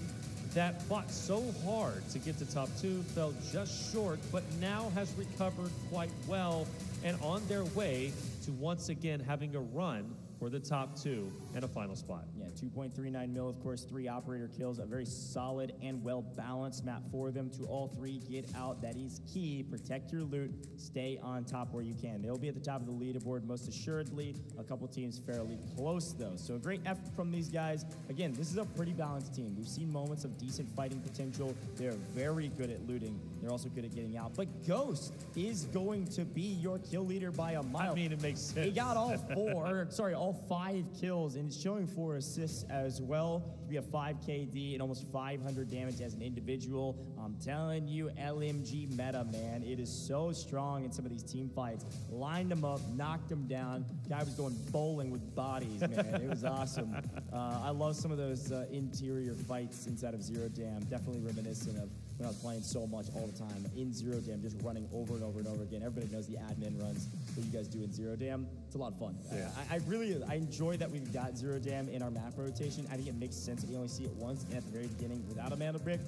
that fought so hard to get to top 2, fell just short, but now has recovered quite well and on their way to once again having a run for the top 2 and a final spot. Yeah, 2.39 mil, of course, 3 operator kills, a very solid and well-balanced map for them to all 3 get out. That is key. Protect your loot. Stay on top where you can. They'll be at the top of the leaderboard most assuredly. A couple teams fairly close, though. So a great effort from these guys. Again, this is a pretty balanced team. We've seen moments of decent fighting potential. They're very good at looting. They're also good at getting out. But Ghost is going to be your kill leader by a mile. I mean, it makes sense. He got all 5 kills, and it's showing 4 assists as well to be a 5 KD and almost 500 damage as an individual. I'm telling you, LMG meta, man, it is so strong in some of these team fights. Lined them up, knocked them down. Guy was going bowling with bodies, man. It was awesome. I love some of those interior fights inside of Zero Dam. Definitely reminiscent of when I was playing so much all the time in Zero Dam, just running over and over and over again. Everybody knows the admin runs that you guys do in Zero Dam. It's a lot of fun. Yeah. I enjoy that we've got Zero Dam in our map rotation. I think it makes sense that you only see it once and at the very beginning without a mana brick.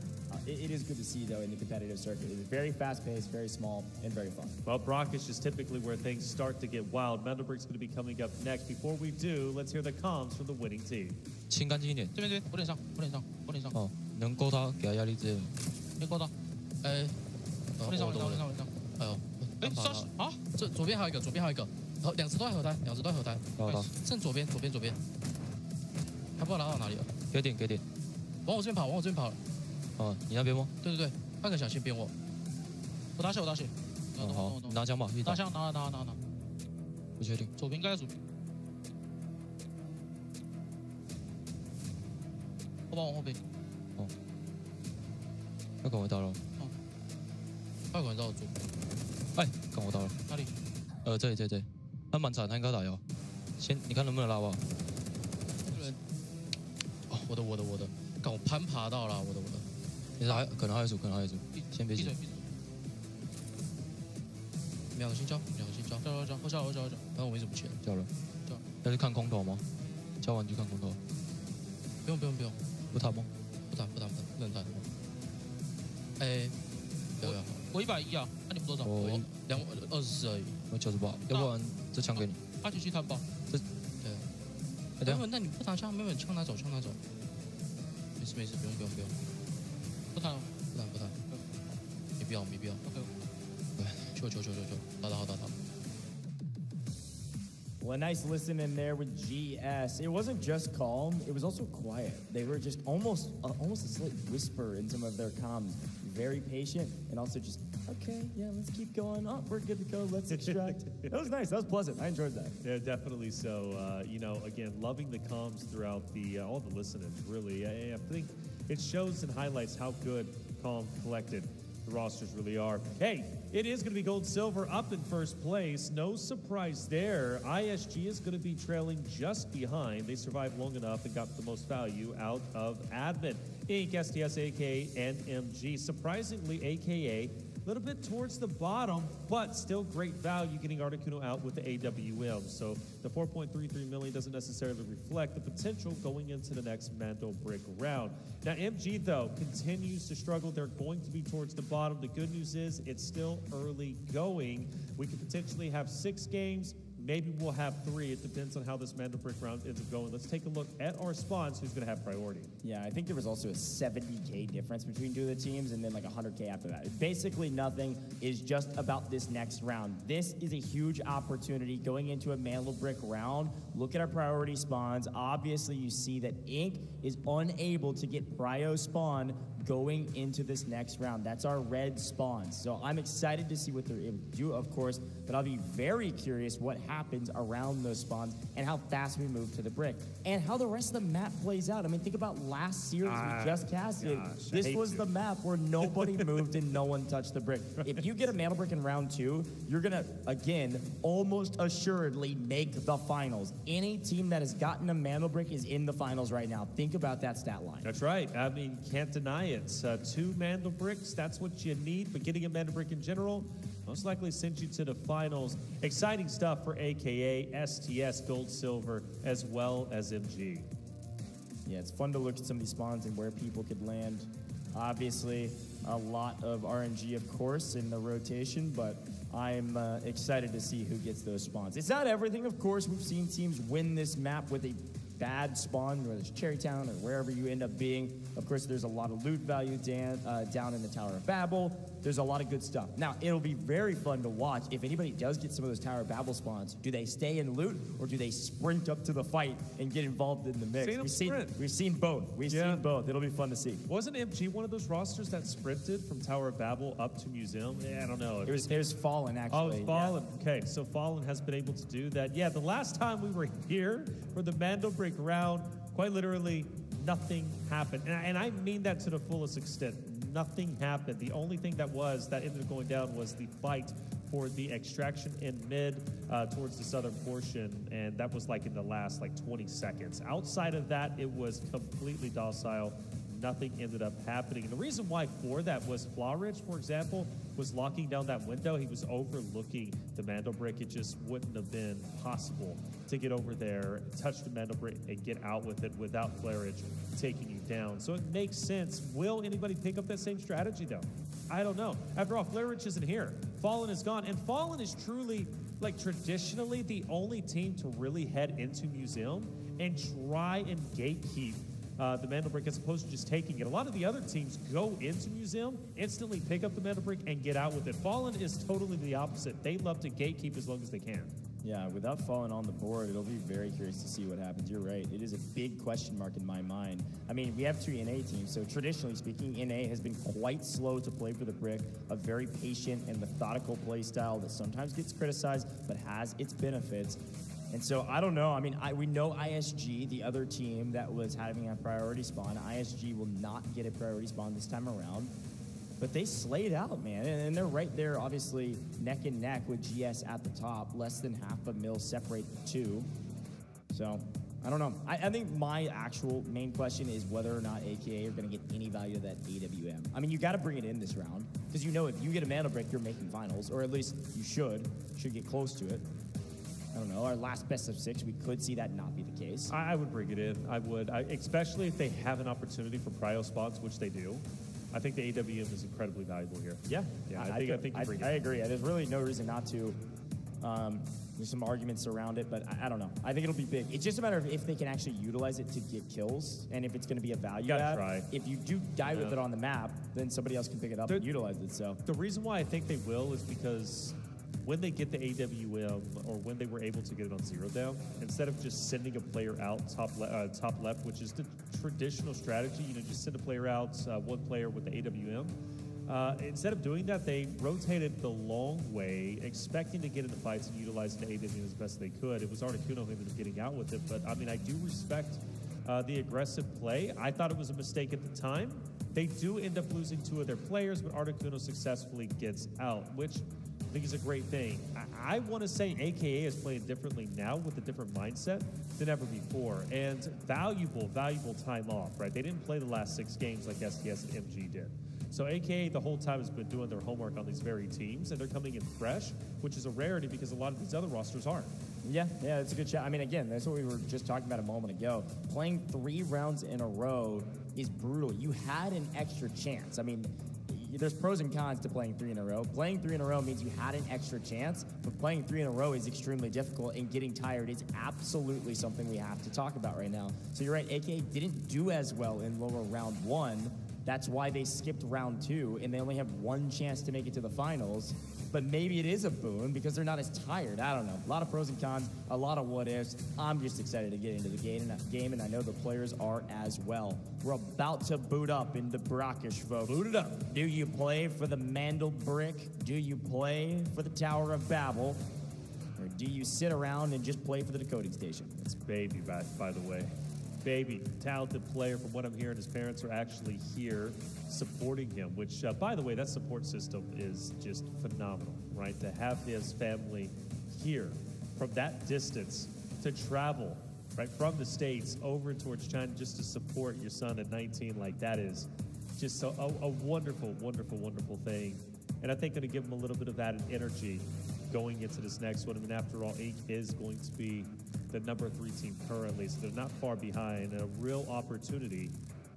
It is good to see, though, in the competitive circuit. It's very fast-paced, very small, and very fun. Well, brackish is typically where things start to get wild. Mana brick's going to be coming up next. Before we do, let's hear the comms from the winning team. 情感经验，这边5点上，哦，能勾他，给他压力值，没勾到，5点上，哎呦，啊，这左边还有一个，然后2只都在合台，好，剩左边，他不知道拿到哪里了，给点，往我这边跑了，哦，你那边吗？对，半个小心边我打血，好，拿枪吧，拿枪，拿，不确定，左边应该在左边，往后边，哦，要赶快到了，快赶到我左，哎，赶我到了，哪里？这里，他蛮惨，他应该打药，先你看能不能拉吧？哦，我的，干我攀爬到了，我的，现在可能还有组，先别急。两个先交，交，我交，反正我没怎么钱，交了。要去看空投吗？交完去看空投。不用，不谈吗？不谈，不能谈。不要，我110啊，那你们多少？我24而已，我98，要不然这枪给你。就去谈吧。对。等会，那你不谈枪，没有枪拿走。没事，不用。不谈，没必要。OK。求，打。Well, a nice listen in there with GS. It wasn't just calm; it was also quiet. They were just almost a slight whisper in some of their comms. Very patient, and also just okay. Yeah, let's keep going. Oh, we're good to go. Let's extract. That was nice. That was pleasant. I enjoyed that. Yeah, definitely. So, again, loving the comms throughout all the listening. Really, I think it shows and highlights how good, calm, collected the rosters really are. Hey, it is going to be gold silver up in first place. No surprise there. ISG is going to be trailing just behind. They survived long enough and got the most value out of admin. Inc, STS, AK, and MG. Surprisingly, AKA a little bit towards the bottom, but still great value getting Articuno out with the AWM. So the 4.33 million doesn't necessarily reflect the potential going into the next Mando Brick round. Now MG though continues to struggle. They're going to be towards the bottom. The good news is it's still early going. We could potentially have 6 games. Maybe we'll have 3. It depends on how this Mando Brick round ends up going. Let's take a look at our spawns. Who's going to have priority? Yeah, I think there was also a 70K difference between 2 of the teams and then like 100K after that. Basically nothing is just about this next round. This is a huge opportunity going into a Mando Brick round. Look at our priority spawns. Obviously you see that Inc is unable to get prio spawn going into this next round. That's our red spawns. So I'm excited to see what they're able to do, of course, but I'll be very curious what happens around those spawns and how fast we move to the brick and how the rest of the map plays out. I mean, think about last series we just casted. This was the map where nobody moved and no one touched the brick. If you get a Mando Brick in round 2, you're gonna, again, almost assuredly make the finals. Any team that has gotten a Mando Brick is in the finals right now. Think about that stat line. That's right. I mean, can't deny it. 2 Mando Bricks, that's what you need, but getting a Mando Brick in general most likely sends you to the finals. Exciting stuff for AKA, STS, Gold, Silver, as well as MG. Yeah, it's fun to look at some of these spawns and where people could land. Obviously, a lot of RNG, of course, in the rotation, but I'm excited to see who gets those spawns. It's not everything, of course. We've seen teams win this map with a bad spawn, whether it's Cherrytown or wherever you end up being. Of course, there's a lot of loot value down in the Tower of Babel. There's a lot of good stuff. Now, it'll be very fun to watch. If anybody does get some of those Tower of Babel spawns, do they stay in loot or do they sprint up to the fight and get involved in the mix? We've seen both. We've seen both. It'll be fun to see. Wasn't MG one of those rosters that sprinted from Tower of Babel up to Museum? Yeah, I don't know. It was Fallen, actually. Oh, it was Fallen. Yeah. Okay, so Fallen has been able to do that. Yeah, the last time we were here for the Mando Brick round, quite literally, nothing happened. And I mean that to the fullest extent. Nothing happened. The only thing that ended up going down was the fight for the extraction in mid towards the southern portion, and that was like in the last 20 seconds. Outside of that, it was completely docile. Nothing ended up happening. And the reason why for that was Flawridge, for example, was locking down that window. He was overlooking the Mando Brick. It just wouldn't have been possible to get over there, touch the Mando Brick, and get out with it without Flawridge taking you down. So it makes sense. Will anybody pick up that same strategy, though? I don't know. After all, Flawridge isn't here. Fallen is gone. And Fallen is truly, traditionally the only team to really head into Museum and try and gatekeep the Mando Brick as opposed to just taking it. A lot of the other teams go into Museum, instantly pick up the Mando Brick, and get out with it. Fallen is totally the opposite. They love to gatekeep as long as they can. Yeah, without Fallen on the board, it'll be very curious to see what happens. You're right. It is a big question mark in my mind. I mean, we have 2 NA teams, so traditionally speaking, NA has been quite slow to play for the Brick, a very patient and methodical play style that sometimes gets criticized, but has its benefits. And so, I don't know. I mean, we know ISG, the other team that was having a priority spawn. ISG will not get a priority spawn this time around. But they slayed out, man. And they're right there, obviously, neck and neck with GS at the top. Less than half a mil separate the two. So, I don't know. I think my actual main question is whether or not AKA are going to get any value of that AWM. I mean, you got to bring it in this round because you know if you get a mana break, you're making finals, or at least you should get close to it. I don't know. Our last best of 6, we could see that not be the case. I would bring it in. I would, especially if they have an opportunity for prio spots, which they do. I think the AWM is incredibly valuable here. Yeah, I think you bring it. I agree. There's really no reason not to. There's some arguments around it, but I don't know. I think it'll be big. It's just a matter of if they can actually utilize it to get kills, and if it's going to be a value add. Try. If you do die with it on the map, then somebody else can pick it up and utilize it. So the reason why I think they will is because when they get the AWM, or when they were able to get it on 0 down, instead of just sending a player out top left, which is the traditional strategy, just send a player out, one player with the AWM. Instead of doing that, they rotated the long way, expecting to get into fights and utilizing the AWM as best they could. It was Articuno who ended up getting out with it, but I mean, I do respect the aggressive play. I thought it was a mistake at the time. They do end up losing 2 of their players, but Articuno successfully gets out, which I think is a great thing. I want to say AKA is playing differently now with a different mindset than ever before, and valuable time off, right? They didn't play the last 6 games like STS and MG did. So AKA the whole time has been doing their homework on these very teams, and they're coming in fresh, which is a rarity because a lot of these other rosters aren't. Yeah, it's a good shot. I mean, again, that's what we were just talking about a moment ago. Playing 3 rounds in a row is brutal. You had an extra chance. I mean, there's pros and cons to playing 3 in a row. Playing 3 in a row means you had an extra chance, but playing 3 in a row is extremely difficult, and getting tired is absolutely something we have to talk about right now. So you're right, AKA didn't do as well in lower round 1. That's why they skipped round 2, and they only have 1 chance to make it to the finals. But maybe it is a boon because they're not as tired. I don't know. A lot of pros and cons, a lot of what ifs. I'm just excited to get into the game, and I know the players are as well. We're about to boot up into Brackish, folks. Boot it up. Do you play for the Mandel Brick? Do you play for the Tower of Babel? Or do you sit around and just play for the decoding station? It's Baby, by the way. Baby, talented player. From what I'm hearing, his parents are actually here supporting him, which, by the way, that support system is just phenomenal, right? To have his family here from that distance, to travel, right, from the States over towards China just to support your son at 19, like that is just a wonderful, wonderful, wonderful thing. And I think going to give him a little bit of added energy going into this next one. I mean, after all, Inc. is going to be the number 3 team currently, so they're not far behind, and a real opportunity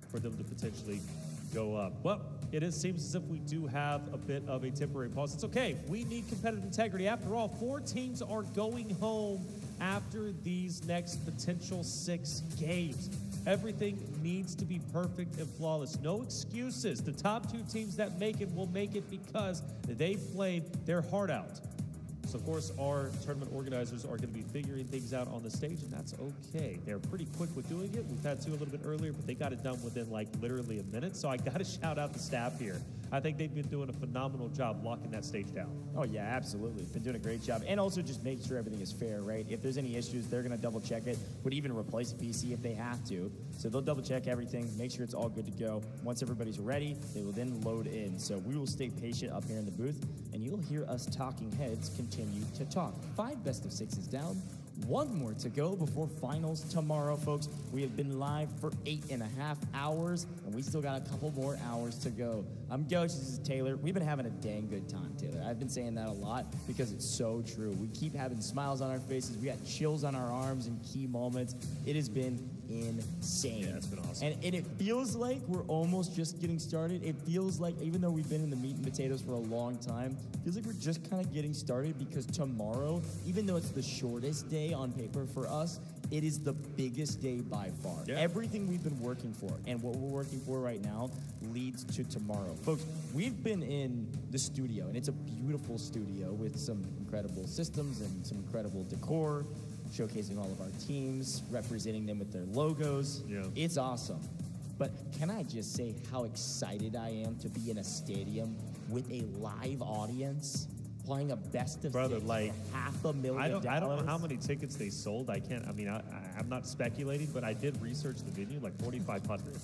for them to potentially go up. Well, it seems as if we do have a bit of a temporary pause. It's okay. We need competitive integrity. After all, 4 teams are going home after these next potential 6 games. Everything needs to be perfect and flawless. No excuses. The top 2 teams that make it will make it because they played their heart out. So, of course, our tournament organizers are going to be figuring things out on the stage, and that's okay. They're pretty quick with doing it. We've had 2 a little bit earlier, but they got it done within, like, literally a minute. So I got to shout out the staff here. I think they've been doing a phenomenal job locking that stage down. Oh, yeah, absolutely. Been doing a great job. And also just making sure everything is fair, right? If there's any issues, they're going to double-check it. Would even replace a PC if they have to. So they'll double-check everything, make sure it's all good to go. Once everybody's ready, they will then load in. So we will stay patient up here in the booth, and you'll hear us talking heads continue to talk. 5 best of 6s down. 1 more to go before finals tomorrow, folks. We have been live for 8.5 hours, and we still got a couple more hours to go. I'm Goach, this is Taylor. We've been having a dang good time, Taylor. I've been saying that a lot because it's so true. We keep having smiles on our faces. We got chills on our arms in key moments. It has been insane. Yeah, it's been awesome. And it feels like we're almost just getting started. It feels like, even though we've been in the meat and potatoes for a long time, it feels like we're just kind of getting started because tomorrow, even though it's the shortest day on paper for us, it is the biggest day by far. Yeah. Everything we've been working for and what we're working for right now leads to tomorrow. Folks, we've been in the studio, and it's a beautiful studio with some incredible systems and some incredible decor, showcasing all of our teams, representing them with their logos. Yeah. It's awesome. But can I just say how excited I am to be in a stadium with a live audience playing a best of 6 like $500,000. I don't know how many tickets they sold. I'm not speculating, but I did research the venue, like 4,500.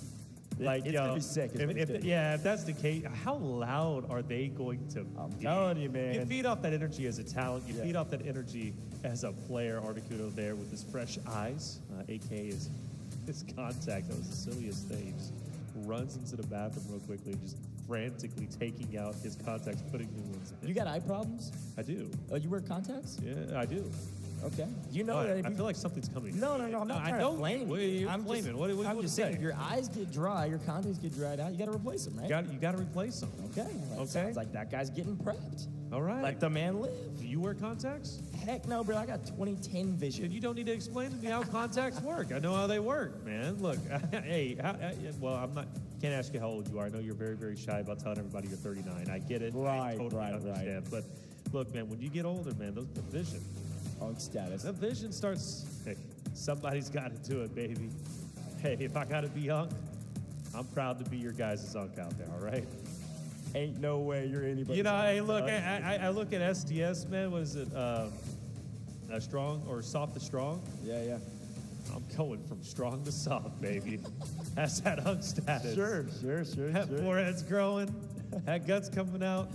Like, it's gonna be sick. If that's the case, how loud are they going to be? I'm telling you, man. You feed off that energy as a talent. You feed off that energy as a player. Articuno there with his fresh eyes. AK is his contact. That was the silliest thing. He just runs into the bathroom real quickly, just frantically taking out his contacts, putting new ones in. You got eye problems? I do. Oh, you wear contacts? Yeah, I do. Okay. You know that I feel like something's coming. No, I'm not trying to blame you. I'm blaming. I'm just saying, if your eyes get dry, your contacts get dried out, you got to replace them, right? You got to replace them. Okay. Well, sounds like that guy's getting prepped. All right. Let the man live. Do you wear contacts? Heck no, bro. I got 20/10 vision. You don't need to explain to me how contacts work. I know how they work, man. Look, hey, I'm not. Can't ask you how old you are. I know you're very, very shy about telling everybody you're 39. I get it. I totally understand. But look, man, when you get older, man, the vision. Status. The vision starts. Hey, somebody's got to do it, baby. Hey, if I got to be young, I'm proud to be your guys' unk out there. All right. Ain't no way you're anybody. You know, hey, look, I look at SDS, man. What is it? Strong or soft to strong? Yeah. I'm going from strong to soft, baby. That's that hunk status. Sure. That forehead's growing. That gut's coming out.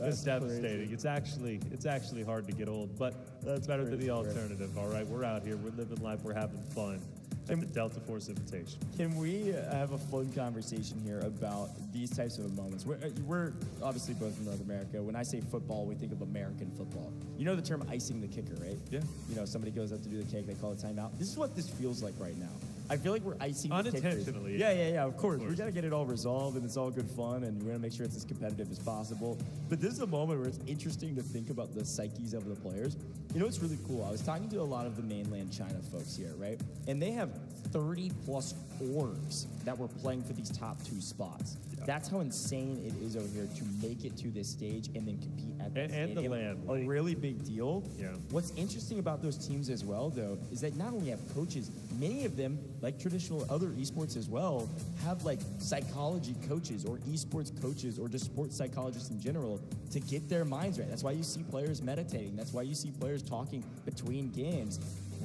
It's devastating. Crazy. It's actually hard to get old, but that's better than the alternative. All right, we're out here. We're living life. We're having fun. At the Delta Force Invitational. Can we have a fun conversation here about these types of moments? We're obviously both in North America. When I say football, we think of American football. You know the term icing the kicker, right? Yeah. You know, somebody goes up to do the kick, they call it timeout. This is what this feels like right now. I feel like we're icing the kickers. Unintentionally. Yeah, of course. We got to get it all resolved, and it's all good fun, and we're going to make sure it's as competitive as possible. But this is a moment where it's interesting to think about the psyches of the players. You know what's really cool? I was talking to a lot of the mainland China folks here, right? And they have 30-plus orgs that were playing for these top 2 spots. Yeah. That's how insane it is over here to make it to this stage and then compete at this and the land. A really big deal. Yeah. What's interesting about those teams as well, though, is that not only have coaches, many of them, like traditional other esports as well, have like psychology coaches or esports coaches or just sports psychologists in general to get their minds right. That's why you see players meditating. That's why you see players talking between games.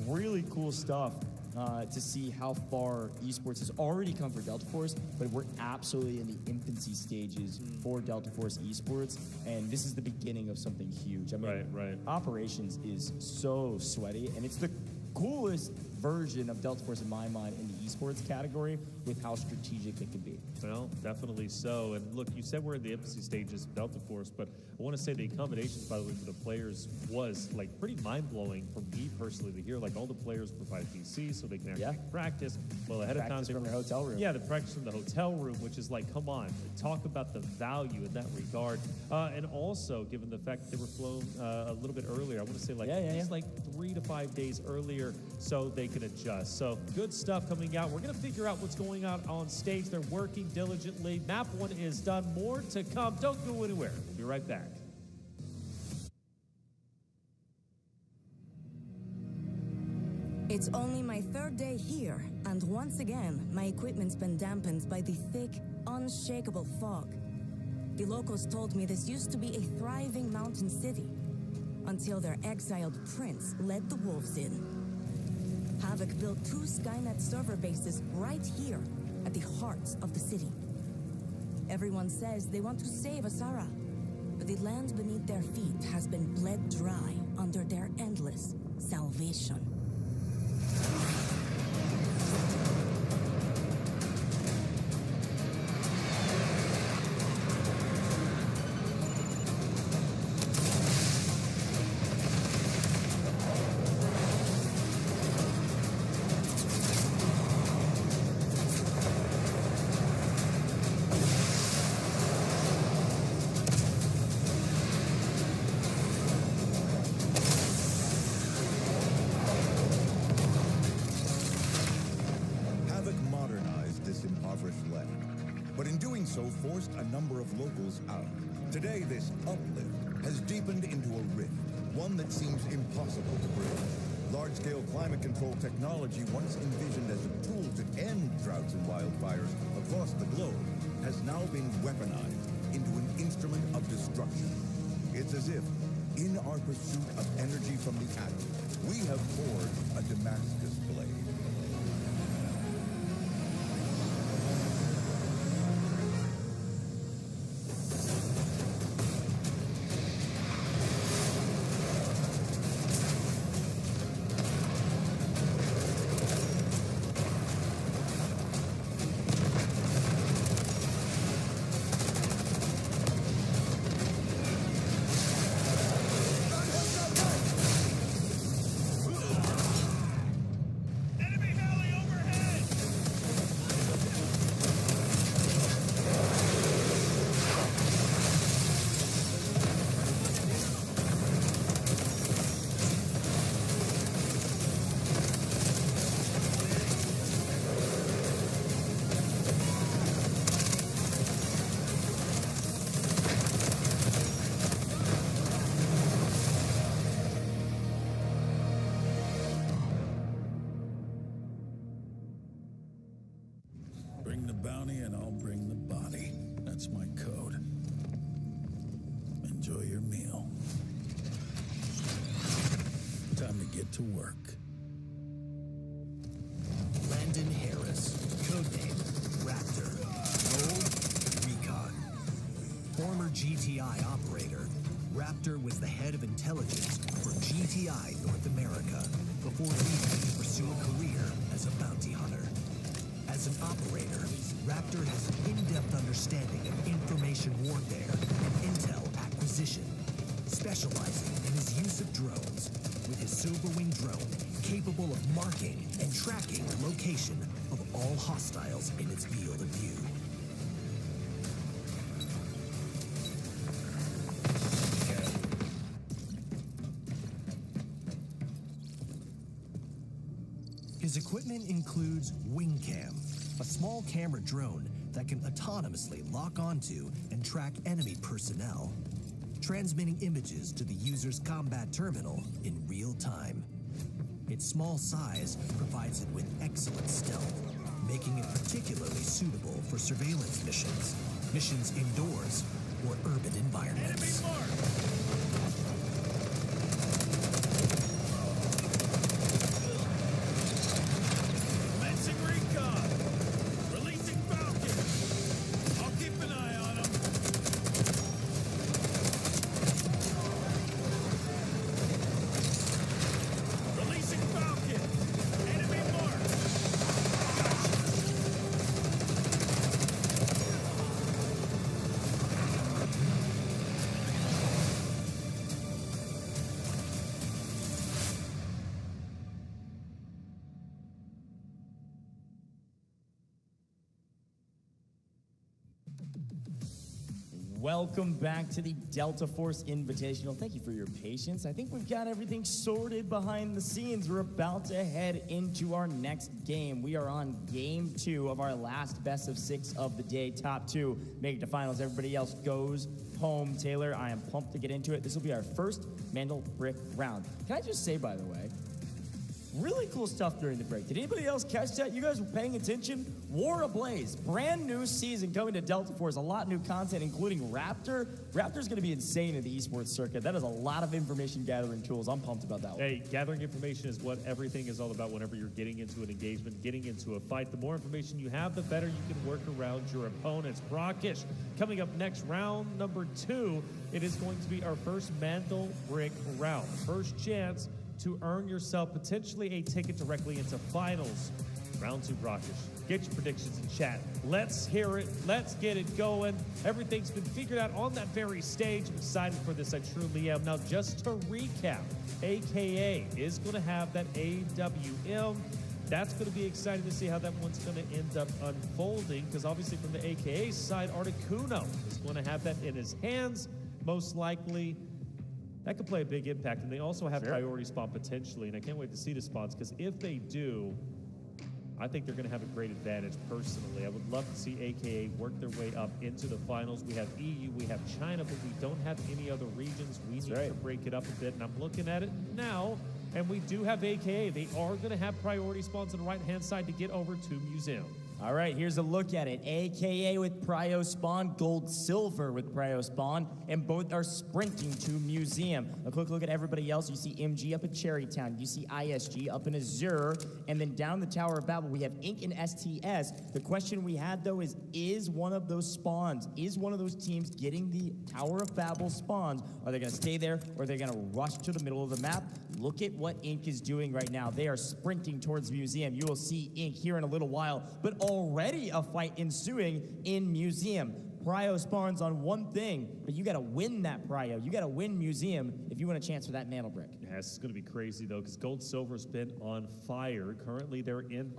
Really cool stuff. To see how far esports has already come for Delta Force, but we're absolutely in the infancy stages for Delta Force esports, and this is the beginning of something huge. I mean, right. Operations is so sweaty, and it's the coolest version of Delta Force in my mind in the esports category with how strategic it can be. Well, definitely so. And look, you said we're in the infancy stages of Delta Force, but I want to say the accommodations, by the way, for the players was like pretty mind-blowing for me personally to hear. Like all the players provide PC so they can actually practice well ahead of time. Practice from their hotel room. Yeah, the practice from the hotel room, which is like, come on, talk about the value in that regard. And also, given the fact that they were flown a little bit earlier, I want to say like like 3 to 5 days earlier so they can adjust. So good stuff coming out. We're going to figure out what's going on stage. They're working diligently. Map 1 is done. More to come. Don't go anywhere. We'll be right back. It's only my 3rd day here, and once again, my equipment's been dampened by the thick, unshakable fog. The locals told me this used to be a thriving mountain city, until their exiled prince led the wolves in. Havoc built 2 Skynet server bases right here, at the heart of the city. Everyone says they want to save Asara, but the land beneath their feet has been bled dry under their endless salvation. Forced a number of locals out. Today, this uplift has deepened into a rift, one that seems impossible to bridge. Large-scale climate control technology, once envisioned as a tool to end droughts and wildfires across the globe, has now been weaponized into an instrument of destruction. It's as if, in our pursuit of energy from the atom, we have forged a Damascus blade. get to work. Landon Harris, codename Raptor, role Recon. Former GTI operator, Raptor was the head of intelligence for GTI North America before leaving to pursue a career as a bounty hunter. As an operator, Raptor has an in-depth understanding of information warfare and intel acquisition, specializing in his use of drones, with his Silverwing drone capable of marking and tracking the location of all hostiles in its field of view. His equipment includes WingCam, a small camera drone that can autonomously lock onto and track enemy personnel, transmitting images to the user's combat terminal in real time. Its small size provides it with excellent stealth, making it particularly suitable for surveillance missions, missions indoors, or urban environments. Welcome back to the Delta Force Invitational. Thank you for your patience. I think we've got everything sorted behind the scenes. We're about to head into our next game. We are on game 2 of our last best of 6 of the day. Top 2 make it to finals. Everybody else goes home. Taylor, I am pumped to get into it. This will be our first Mandel Brick round. Can I just say, by the way, really cool stuff during the break. Did anybody else catch that? You guys were paying attention? War Ablaze. Brand new season coming to Delta Force. A lot of new content, including Raptor. Raptor's going to be insane in the esports circuit. That is a lot of information gathering tools. I'm pumped about that one. Hey, gathering information is what everything is all about whenever you're getting into an engagement, getting into a fight. The more information you have, the better you can work around your opponents. Brockish, coming up next, round number 2. It is going to be our first Mandel Brick round. First chance to earn yourself potentially a ticket directly into finals. Round 2, Brockish. Get your predictions in chat. Let's hear it. Let's get it going. Everything's been figured out on that very stage. I'm excited for this. I truly am. Now, just to recap, AKA is going to have that AWM. That's going to be exciting to see how that one's going to end up unfolding, because obviously from the AKA side, Articuno is going to have that in his hands, most likely. That could play a big impact, and they also have priority spawn potentially, and I can't wait to see the spawns, because if they do, I think they're going to have a great advantage personally. I would love to see AKA work their way up into the finals. We have EU, we have China, but we don't have any other regions. We need to break it up a bit, and I'm looking at it now, and we do have AKA. They are going to have priority spawns on the right-hand side to get over to Museum. All right, here's a look at it. AKA with Prio Spawn, Gold Silver with Prio Spawn, and both are sprinting to Museum. A quick look at everybody else. You see MG up at Cherrytown. You see ISG up in Azure. And then down the Tower of Babel, we have Inc. and STS. The question we had, though, is one of those spawns, is one of those teams getting the Tower of Babel spawns? Are they going to stay there, or are they going to rush to the middle of the map? Look at what Inc. is doing right now. They are sprinting towards Museum. You will see Inc. here in a little while, but already a fight ensuing in Museum. Prio spawns on one thing, but you got to win that Prio. You got to win Museum if you want a chance for that Mantle Brick. Yeah, this is going to be crazy, though, because Gold Silver's been on fire. Currently, they're in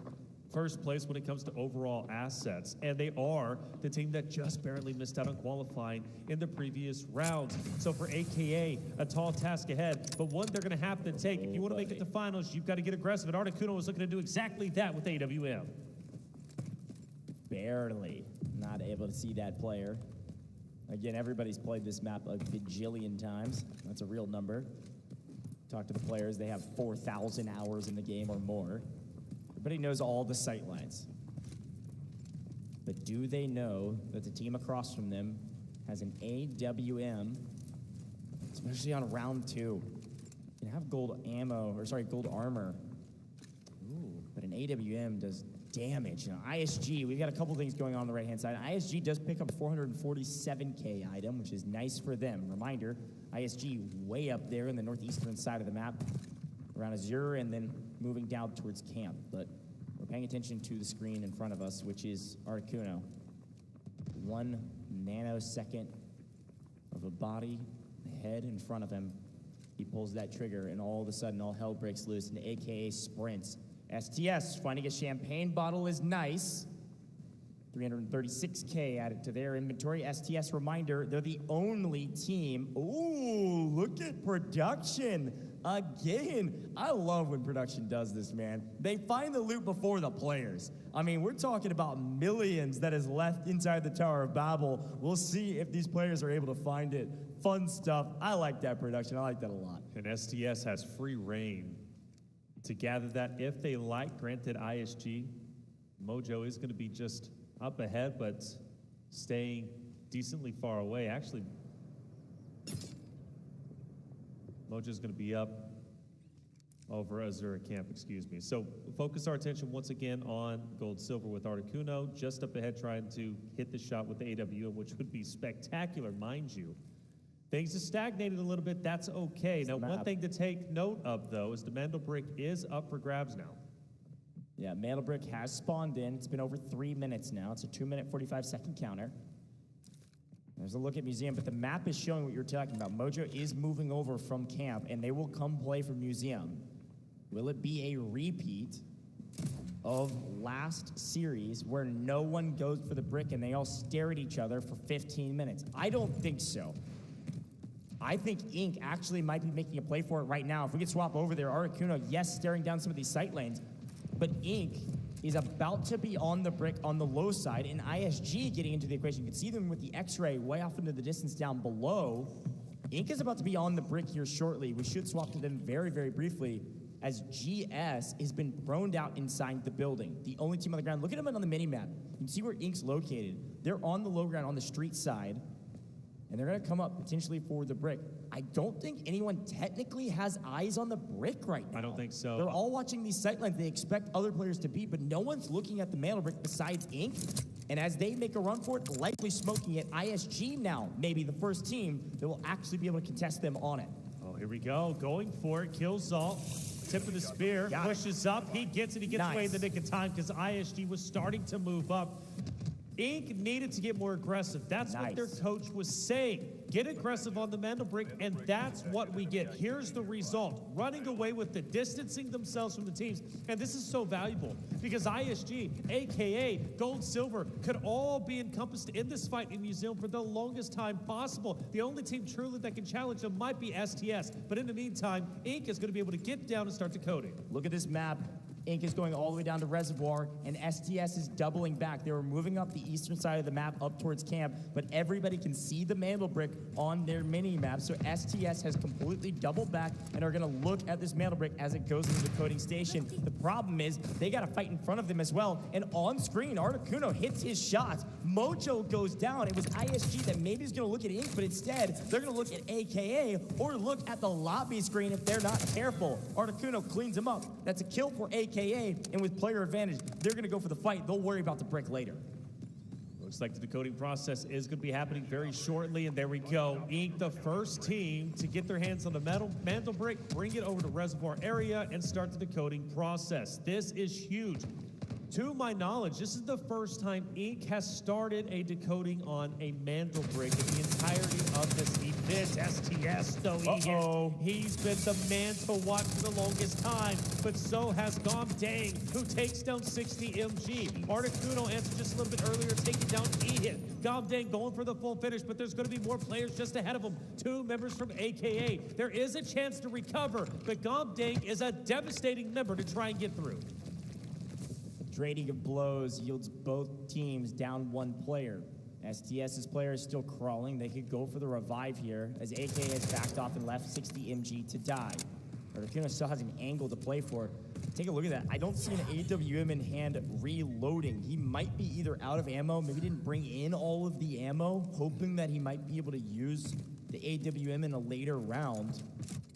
first place when it comes to overall assets, and they are the team that just barely missed out on qualifying in the previous rounds. So for AKA, a tall task ahead, but one they're going to have to take. If you want to make it to finals, you've got to get aggressive, and Articuno is looking to do exactly that with AWM. Barely not able to see that player. Again, everybody's played this map a bajillion times. That's a real number. Talk to the players, they have 4,000 hours in the game or more. Everybody knows all the sight lines. But do they know that the team across from them has an AWM, especially on round 2? can have gold ammo, or sorry, gold armor. Ooh, but an AWM does damage. Now, ISG, we've got a couple things going on the right-hand side. ISG does pick up a 447K item, which is nice for them. Reminder, ISG way up there in the northeastern side of the map, around Azure, and then moving down towards camp. But we're paying attention to the screen in front of us, which is Articuno. 1 nanosecond of a body, head in front of him. He pulls that trigger, and all of a sudden, all hell breaks loose, and AKA sprints. STS, finding a champagne bottle is nice. 336K added to their inventory. STS, reminder, they're the only team. Ooh, look at production. Again, I love when production does this, man. They find the loot before the players. I mean, we're talking about millions that is left inside the Tower of Babel. We'll see if these players are able to find it. Fun stuff. I like that production. I like that a lot. And STS has free reign to gather that if they like. Granted, ISG, Mojo is going to be just up ahead, but staying decently far away. Actually, Mojo's going to be up over Azura Camp, excuse me. So focus our attention once again on gold silver with Articuno, just up ahead trying to hit the shot with the AWM, which would be spectacular, mind you. Things have stagnated a little bit, that's okay. Now, one thing to take note of, though, is the Mandel Brick is up for grabs now. Yeah, Mandel Brick has spawned in. It's been over 3 minutes now. It's a 2-minute, 45-second counter. There's a look at Museum, but the map is showing what you're talking about. Mojo is moving over from camp, and they will come play for Museum. Will it be a repeat of last series where no one goes for the brick and they all stare at each other for 15 minutes? I don't think so. I think Inc. actually might be making a play for it right now. If we could swap over there, Articuno, yes, staring down some of these sight lanes, but Inc. is about to be on the brick on the low side, and ISG getting into the equation. You can see them with the X-ray way off into the distance down below. Inc. is about to be on the brick here shortly. We should swap to them very, very briefly, as GS has been thrown out inside the building. The only team on the ground. Look at them on the mini-map. You can see where Inc.'s located. They're on the low ground on the street side, and they're going to come up potentially for the brick. I don't think anyone technically has eyes on the brick right now. I don't think so. They're all watching these sightlines. They expect other players to beat, but no one's looking at the Mandel Brick besides Inc. And as they make a run for it, likely smoking it, ISG now, maybe the first team that will actually be able to contest them on it. Oh, here we go. Going for it. Kills Zalt. Tip of the spear. Pushes up. He gets it. He gets away in the nick of time because ISG was starting to move up. Inc. needed to get more aggressive. That's what their coach was saying. Get aggressive on the Mandel Brick, and that's what we get. Here's the result. Running away with the distancing themselves from the teams. And this is so valuable because ISG, a.k.a. Gold Silver, could all be encompassed in this fight in Museum for the longest time possible. The only team truly that can challenge them might be STS. But in the meantime, Inc. is going to be able to get down and start decoding. Look at this map. Inc. is going all the way down to Reservoir, and STS is doubling back. They were moving up the eastern side of the map up towards camp, but everybody can see the Mandel Brick on their mini-map, so STS has completely doubled back and are going to look at this Mandel Brick as it goes into the coding station. The problem is they got to fight in front of them as well, and on screen, Articuno hits his shots. Mojo goes down. It was ISG that maybe is going to look at Inc., but instead, they're going to look at AKA or look at the lobby screen if they're not careful. Articuno cleans him up. That's a kill for AKA. And with player advantage, they're going to go for the fight. They'll worry about the brick later. Looks like the decoding process is going to be happening very shortly, and there we go. Inc., the first team to get their hands on the Mandel Brick, bring it over to Reservoir area, and start the decoding process. This is huge. To my knowledge, this is the first time Inc. has started a decoding on a Mandel Brick in the entirety of this event. STS, though, he's been the man to watch for the longest time, but so has Gomdang, who takes down 60 MG. Articuno answered just a little bit earlier, taking down E-Hit. Gomdang going for the full finish, but there's going to be more players just ahead of him. 2 members from AKA. There is a chance to recover, but Gomdang is a devastating member to try and get through. Draining of blows yields both teams down 1 player. STS's player is still crawling. They could go for the revive here as AK has backed off and left 60 MG to die. Articuno still has an angle to play for. Take a look at that. I don't see an AWM in hand reloading. He might be either out of ammo, maybe didn't bring in all of the ammo, hoping that he might be able to use the AWM in a later round.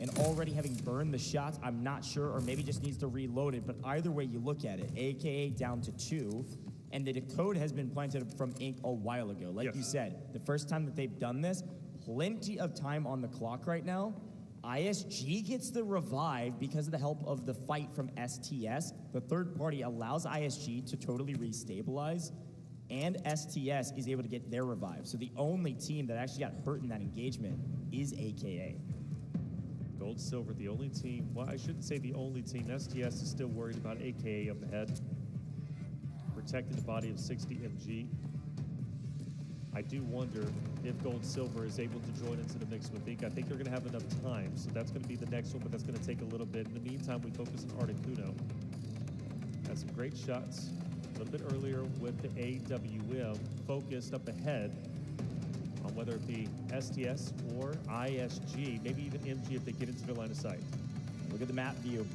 And already having burned the shots, I'm not sure, or maybe just needs to reload it. But either way you look at it, AKA down to 2. And the decode has been planted from Ink a while ago. Like you said, the first time that they've done this, plenty of time on the clock right now. ISG gets the revive because of the help of the fight from STS. The third party allows ISG to totally restabilize, and STS is able to get their revive. So the only team that actually got hurt in that engagement is AKA. Gold, silver, the only team. Well, I shouldn't say the only team. STS is still worried about AKA up ahead. Protecting the body of 60 MG. I do wonder if Gold Silver is able to join into the mix with Ink. I think they're going to have enough time, so that's going to be the next one, but that's going to take a little bit. In the meantime, we focus on Articuno. Had some great shots a little bit earlier with the AWM, focused up ahead on whether it be STS or ISG, maybe even MG if they get into their line of sight. Look at the map view.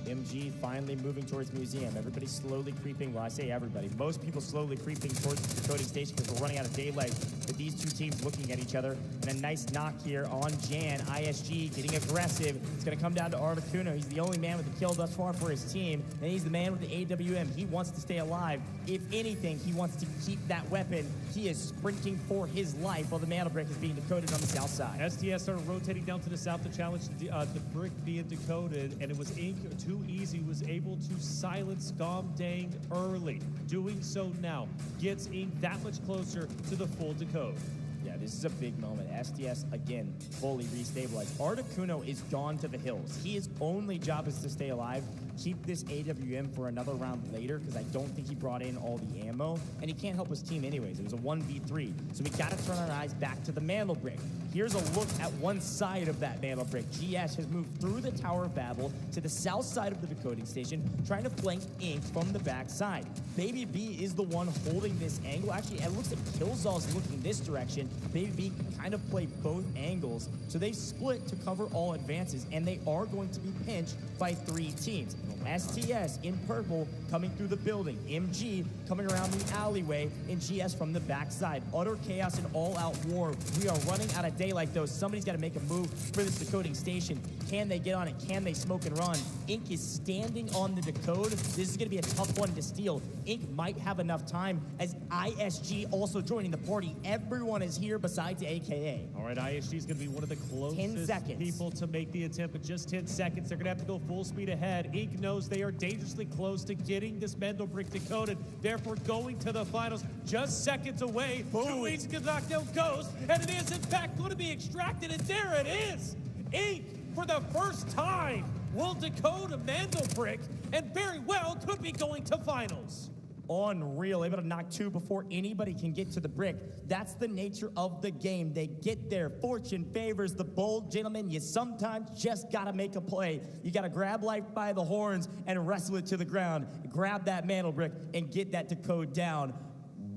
MG finally moving towards Museum. Everybody's slowly creeping. Well, I say everybody. Most people slowly creeping towards the decoding station because we're running out of daylight with these two teams looking at each other. And a nice knock here on Jan. ISG getting aggressive. It's going to come down to Articuno. He's the only man with the kill thus far for his team. And he's the man with the AWM. He wants to stay alive. If anything, he wants to keep that weapon. He is sprinting for his life while the mantle brick is being decoded on the south side. STS started rotating down to the south to challenge the brick being decoded, and it was Ink too easy, was able to silence Gomdang early. Doing so now gets Ink that much closer to the full decode. Yeah, this is a big moment. STS, again, fully restabilized. Articuno is gone to the hills. His only job is to stay alive, keep this AWM for another round later, because I don't think he brought in all the ammo, and he can't help his team anyways. It was a 1v3, so we got to turn our eyes back to the mantle brick. Here's a look at one side of that mantle brick. GS has moved through the Tower of Babel to the south side of the decoding station, trying to flank Ink from the back side. Baby B is the one holding this angle. Actually, it looks like Killzaw's looking this direction. Baby B can kind of play both angles, so they split to cover all advances, and they are going to be pinched by 3 teams. STS in purple coming through the building. MG coming around the alleyway, and GS from the backside. Utter chaos and all-out war. We are running out of daylight, though. Somebody's got to make a move for this decoding station. Can they get on it? Can they smoke and run? Ink is standing on the decode. This is going to be a tough one to steal. Ink might have enough time as ISG also joining the party. Everyone is here besides AKA. All right, ISG is going to be one of the closest people to make the attempt, but just 10 seconds. They're going to have to go full speed ahead. Ink knows they are dangerously close to getting this mantle brick decoded, therefore going to the finals just seconds away. Boom. Ink's going to knock down Ghost, and it is in fact going to be extracted, and there it is. Ink, for the first time, will decode a mantle brick, and very well could be going to finals. Unreal, able to knock 2 before anybody can get to the brick. That's the nature of the game. They get there. Fortune favors the bold. Gentlemen, you sometimes just gotta make a play. You gotta grab life by the horns and wrestle it to the ground. Grab that mantle brick and get that decode down.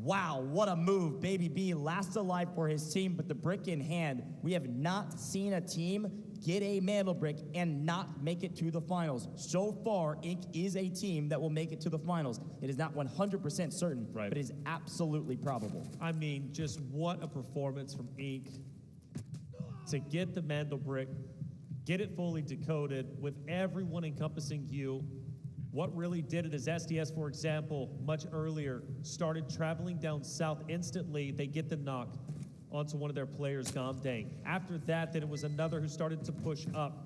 Wow, what a move. Baby B last alive for his team, but the brick in hand. We have not seen a team get a mantle brick and not make it to the finals. So far, Ink is a team that will make it to the finals. It is not 100% certain, but it is absolutely probable. I mean, just what a performance from Ink to get the mantle brick, get it fully decoded with everyone encompassing you. What really did it is STS, for example, much earlier, started traveling down south instantly. They get the knock onto one of their players, Gomdang. After that, then it was another who started to push up.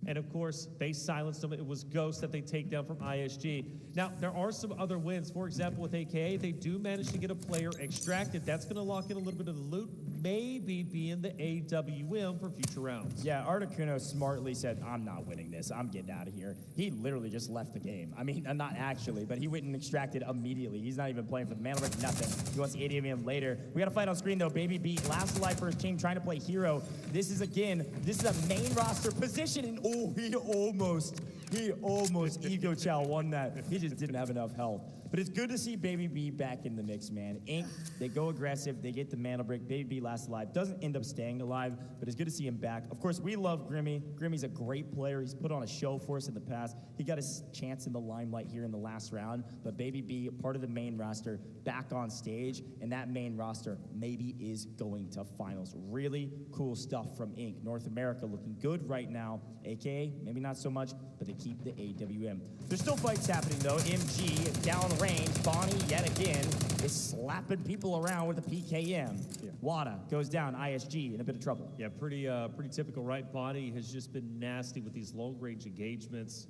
And of course, they silenced them. It was Ghost that they take down from ISG. Now, there are some other wins. For example, with AKA, they do manage to get a player extracted. That's going to lock in a little bit of the loot, maybe being the AWM for future rounds. Yeah, Articuno smartly said, I'm not winning this. I'm getting out of here. He literally just left the game. I mean, not actually, but he went and extracted immediately. He's not even playing for the mantle brick, nothing. He wants the AWM later. We got a fight on screen, though. Baby B, last alive for his team, trying to play hero. This is a main roster position, and oh, he almost He almost Ego Chow won that. He just didn't have enough health. But it's good to see Baby B back in the mix, man. Inc., they go aggressive, they get the mantle break. Baby B lasts alive. Doesn't end up staying alive, but it's good to see him back. Of course, we love Grimmy. Grimmy's a great player. He's put on a show for us in the past. He got his chance in the limelight here in the last round, but Baby B, part of the main roster, back on stage, and that main roster maybe is going to finals. Really cool stuff from Inc. North America looking good right now, aka maybe not so much, but they keep the AWM. There's still fights happening though. MG down range. Bonnie yet again is slapping people around with a PKM. Yeah. Wada goes down. ISG in a bit of trouble. Yeah, pretty typical, right? Bonnie has just been nasty with these long range engagements.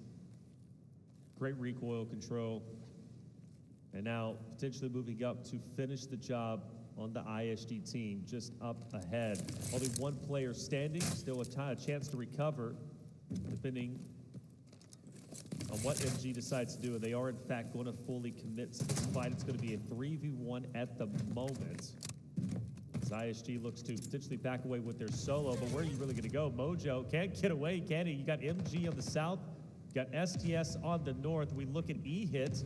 Great recoil control. And now potentially moving up to finish the job on the ISG team, just up ahead. Only one player standing, still a chance to recover, depending on what MG decides to do. And they are, in fact, going to fully commit to this fight. It's going to be a 3v1 at the moment, as ISG looks to potentially back away with their solo. But where are you really going to go? Mojo can't get away, can he? You got MG on the south, you got STS on the north. We look at E-Hit,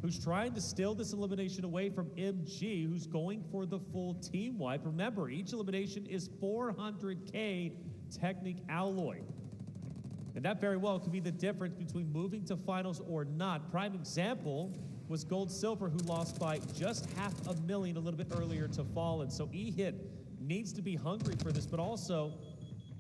who's trying to steal this elimination away from MG, who's going for the full team wipe. Remember, each elimination is 400K Technic Alloy. And that very well could be the difference between moving to finals or not. Prime example was Gold Silver, who lost by just $500,000 a little bit earlier to Fallen. So E-Hit needs to be hungry for this, but also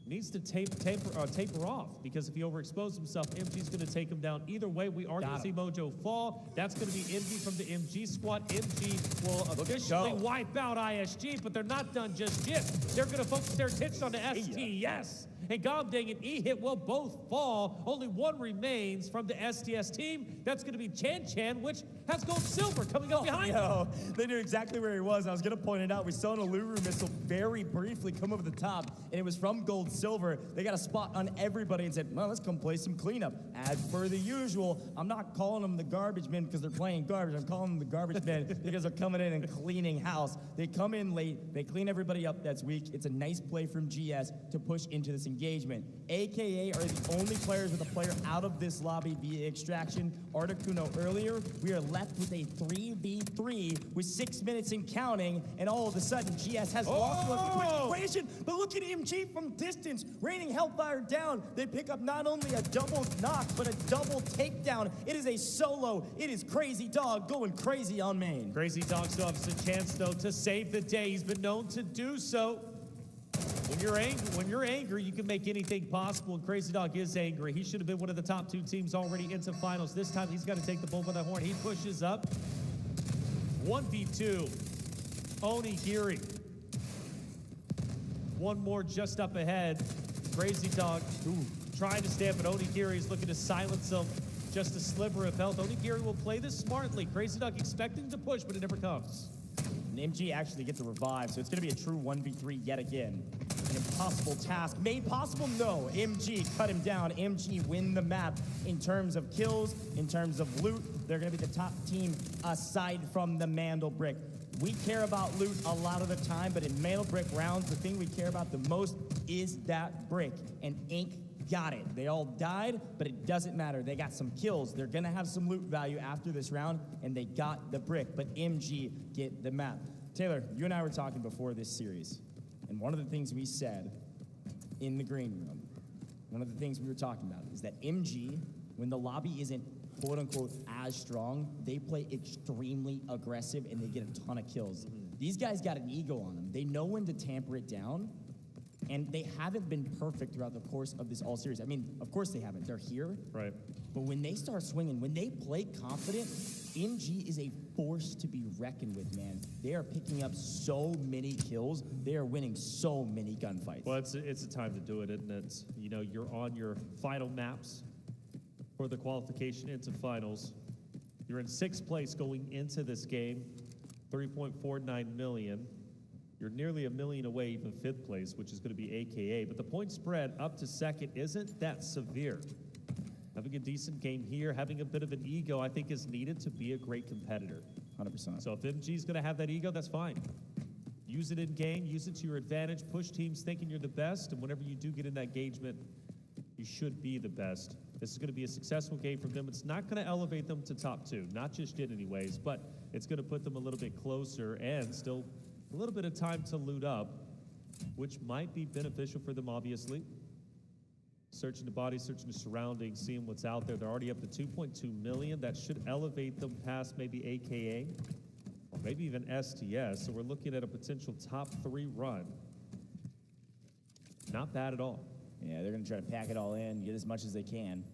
needs to taper off, because if he overexposes himself, MG's going to take him down. Either way, we are going to see Mojo fall. That's going to be Envy from the MG squad. MG will officially wipe out ISG, but they're not done just yet. They're going to focus their attention on the ST, yes. And God dang it, E-Hit will both fall. Only one remains from the STS team. That's going to be Chan, which has Gold Silver coming up behind him. They knew exactly where he was. I was going to point it out. We saw an Uluru missile very briefly come over the top, and it was from Gold Silver. They got a spot on everybody and said, well, let's come play some cleanup. As per the usual, I'm not calling them the garbage men because they're playing garbage. I'm calling them the garbage men because they're coming in and cleaning house. They come in late. They clean everybody up that's weak. It's a nice play from GS to push into this engagement. AKA are the only players with a player out of this lobby via extraction. Articuno earlier, we are left with a 3v3 with 6 minutes and counting, and all of a sudden GS has lost the equation. But look at MG from distance, raining Hellfire down. They pick up not only a double knock, but a double takedown. It is a solo. It is Crazy Dog going crazy on main. Crazy Dog still has a chance, though, to save the day. He's been known to do so. When you're angry, you can make anything possible, and Crazy Dog is angry. He should have been one of the top 2 teams already into finals. This time, he's got to take the bull by the horn. He pushes up. 1v2. Onigiri. One more just up ahead. Crazy Dog trying to stamp it. Onigiri is looking to silence him. Just a sliver of health. Onigiri will play this smartly. Crazy Dog expecting to push, but it never comes. And MG actually gets a revive, so it's going to be a true 1v3 yet again. An impossible task. Made possible? No. MG cut him down. MG win the map in terms of kills, in terms of loot. They're going to be the top team aside from the Mandel Brick. We care about loot a lot of the time, but in Mandel Brick rounds, the thing we care about the most is that brick. And Inc. got it. They all died, but it doesn't matter. They got some kills. They're going to have some loot value after this round, and they got the brick. But MG get the map. Taylor, you and I were talking before this series, and one of the things we said in the green room, one of the things we were talking about is that MG, when the lobby isn't quote-unquote as strong, they play extremely aggressive, and they get a ton of kills. These guys got an ego on them. They know when to tamper it down, and they haven't been perfect throughout the course of this all series. I mean, of course they haven't. They're here. Right. But when they start swinging, when they play confident, MG is a force to be reckoned with, man. They are picking up so many kills. They are winning so many gunfights. Well, it's a time to do it, isn't it? You know, you're on your final maps for the qualification into finals. You're in 6th place going into this game, 3.49 million. You're nearly $1 million away from 5th place, which is going to be AKA. But the point spread up to 2nd isn't that severe. Having a decent game here, having a bit of an ego, I think is needed to be a great competitor. 100%. So if MG's going to have that ego, that's fine. Use it in game, use it to your advantage, push teams thinking you're the best, and whenever you do get in that engagement, you should be the best. This is going to be a successful game for them. It's not going to elevate them to top 2, not just yet anyways, but it's going to put them a little bit closer and still a little bit of time to loot up, which might be beneficial for them, obviously. Searching the body, searching the surroundings, seeing what's out there. They're already up to 2.2 million. That should elevate them past maybe AKA or maybe even STS. So we're looking at a potential top 3 run. Not bad at all. Yeah, they're going to try to pack it all in, get as much as they can.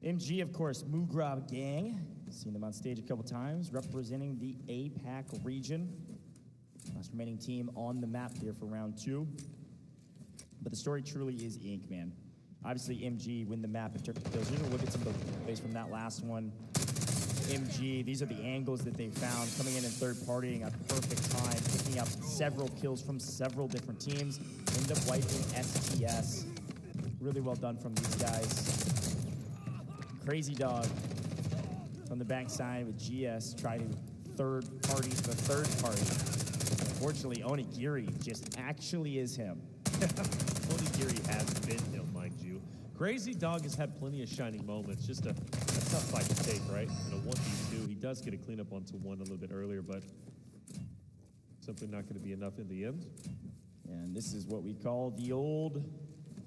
MG, of course, Mugrab Gang. Seen them on stage a couple times, representing the APAC region. Last remaining team on the map here for round 2. But the story truly is Inc., man. Obviously, MG win the map and took the kills. You're going to look at some of the plays from that last one. MG, these are the angles that they found, coming in third partying at the perfect time, picking up several kills from several different teams, end up wiping STS. Really well done from these guys. Crazy Dog from the backside with GS trying third party to the third party. Unfortunately, Onigiri just actually is him. Onigiri has been him, mind you. Crazy Dog has had plenty of shining moments. Just a tough fight to take, right? In a 1v2, he does get a cleanup onto 1 a little bit earlier, but simply not going to be enough in the end. And this is what we call the old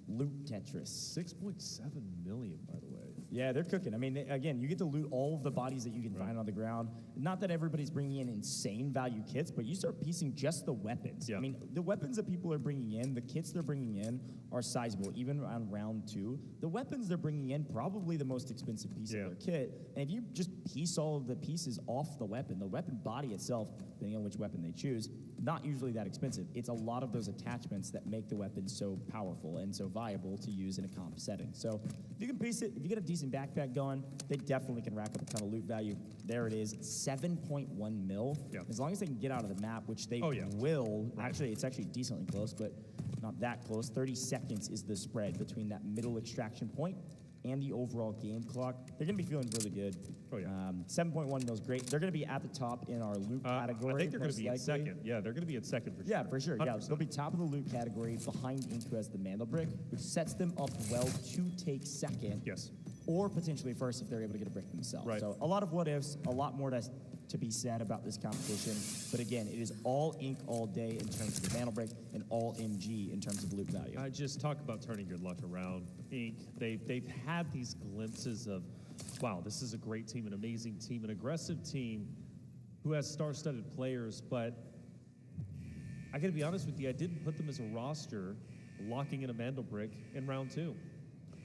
loot Tetris. 6.7 million, by the way. Yeah, they're cooking. I mean, again, you get to loot all of the bodies that you can find on the ground. Not that everybody's bringing in insane value kits, but you start piecing just the weapons. Yeah. I mean, the weapons that people are bringing in, the kits they're bringing in are sizable, even on round 2. The weapons they're bringing in, probably the most expensive piece of their kit. And if you just piece all of the pieces off the weapon body itself, depending on which weapon they choose, not usually that expensive. It's a lot of those attachments that make the weapon so powerful and so viable to use in a comp setting. So if you can piece it, if you get a decent backpack going, they definitely can rack up a ton of loot value. There it is, 7.1 mil. As long as they can get out of the map, which they will. Actually, it's actually decently close, but not that close. 30 seconds is the spread between that middle extraction point and the overall game clock. They're going to be feeling really good. 7.1 mil is great. They're going to be at the top in our loot category. I think they're going to be in second. Yeah, they're going to be in second for sure. Yeah, for sure. 100%. Yeah, they'll be top of the loot category behind Inc, who has the Mandel brick, which sets them up well to take second. Yes. Or potentially first if they're able to get a brick themselves. Right. So a lot of what ifs, a lot more to be said about this competition. But again, it is all Inc all day in terms of the Mandel brick and all MG in terms of loot value. I just talk about turning your luck around. Inc, they've had these glimpses of, wow, this is a great team, an amazing team, an aggressive team who has star-studded players, but I gotta be honest with you, I didn't put them as a roster locking in a Mandel brick in round 2.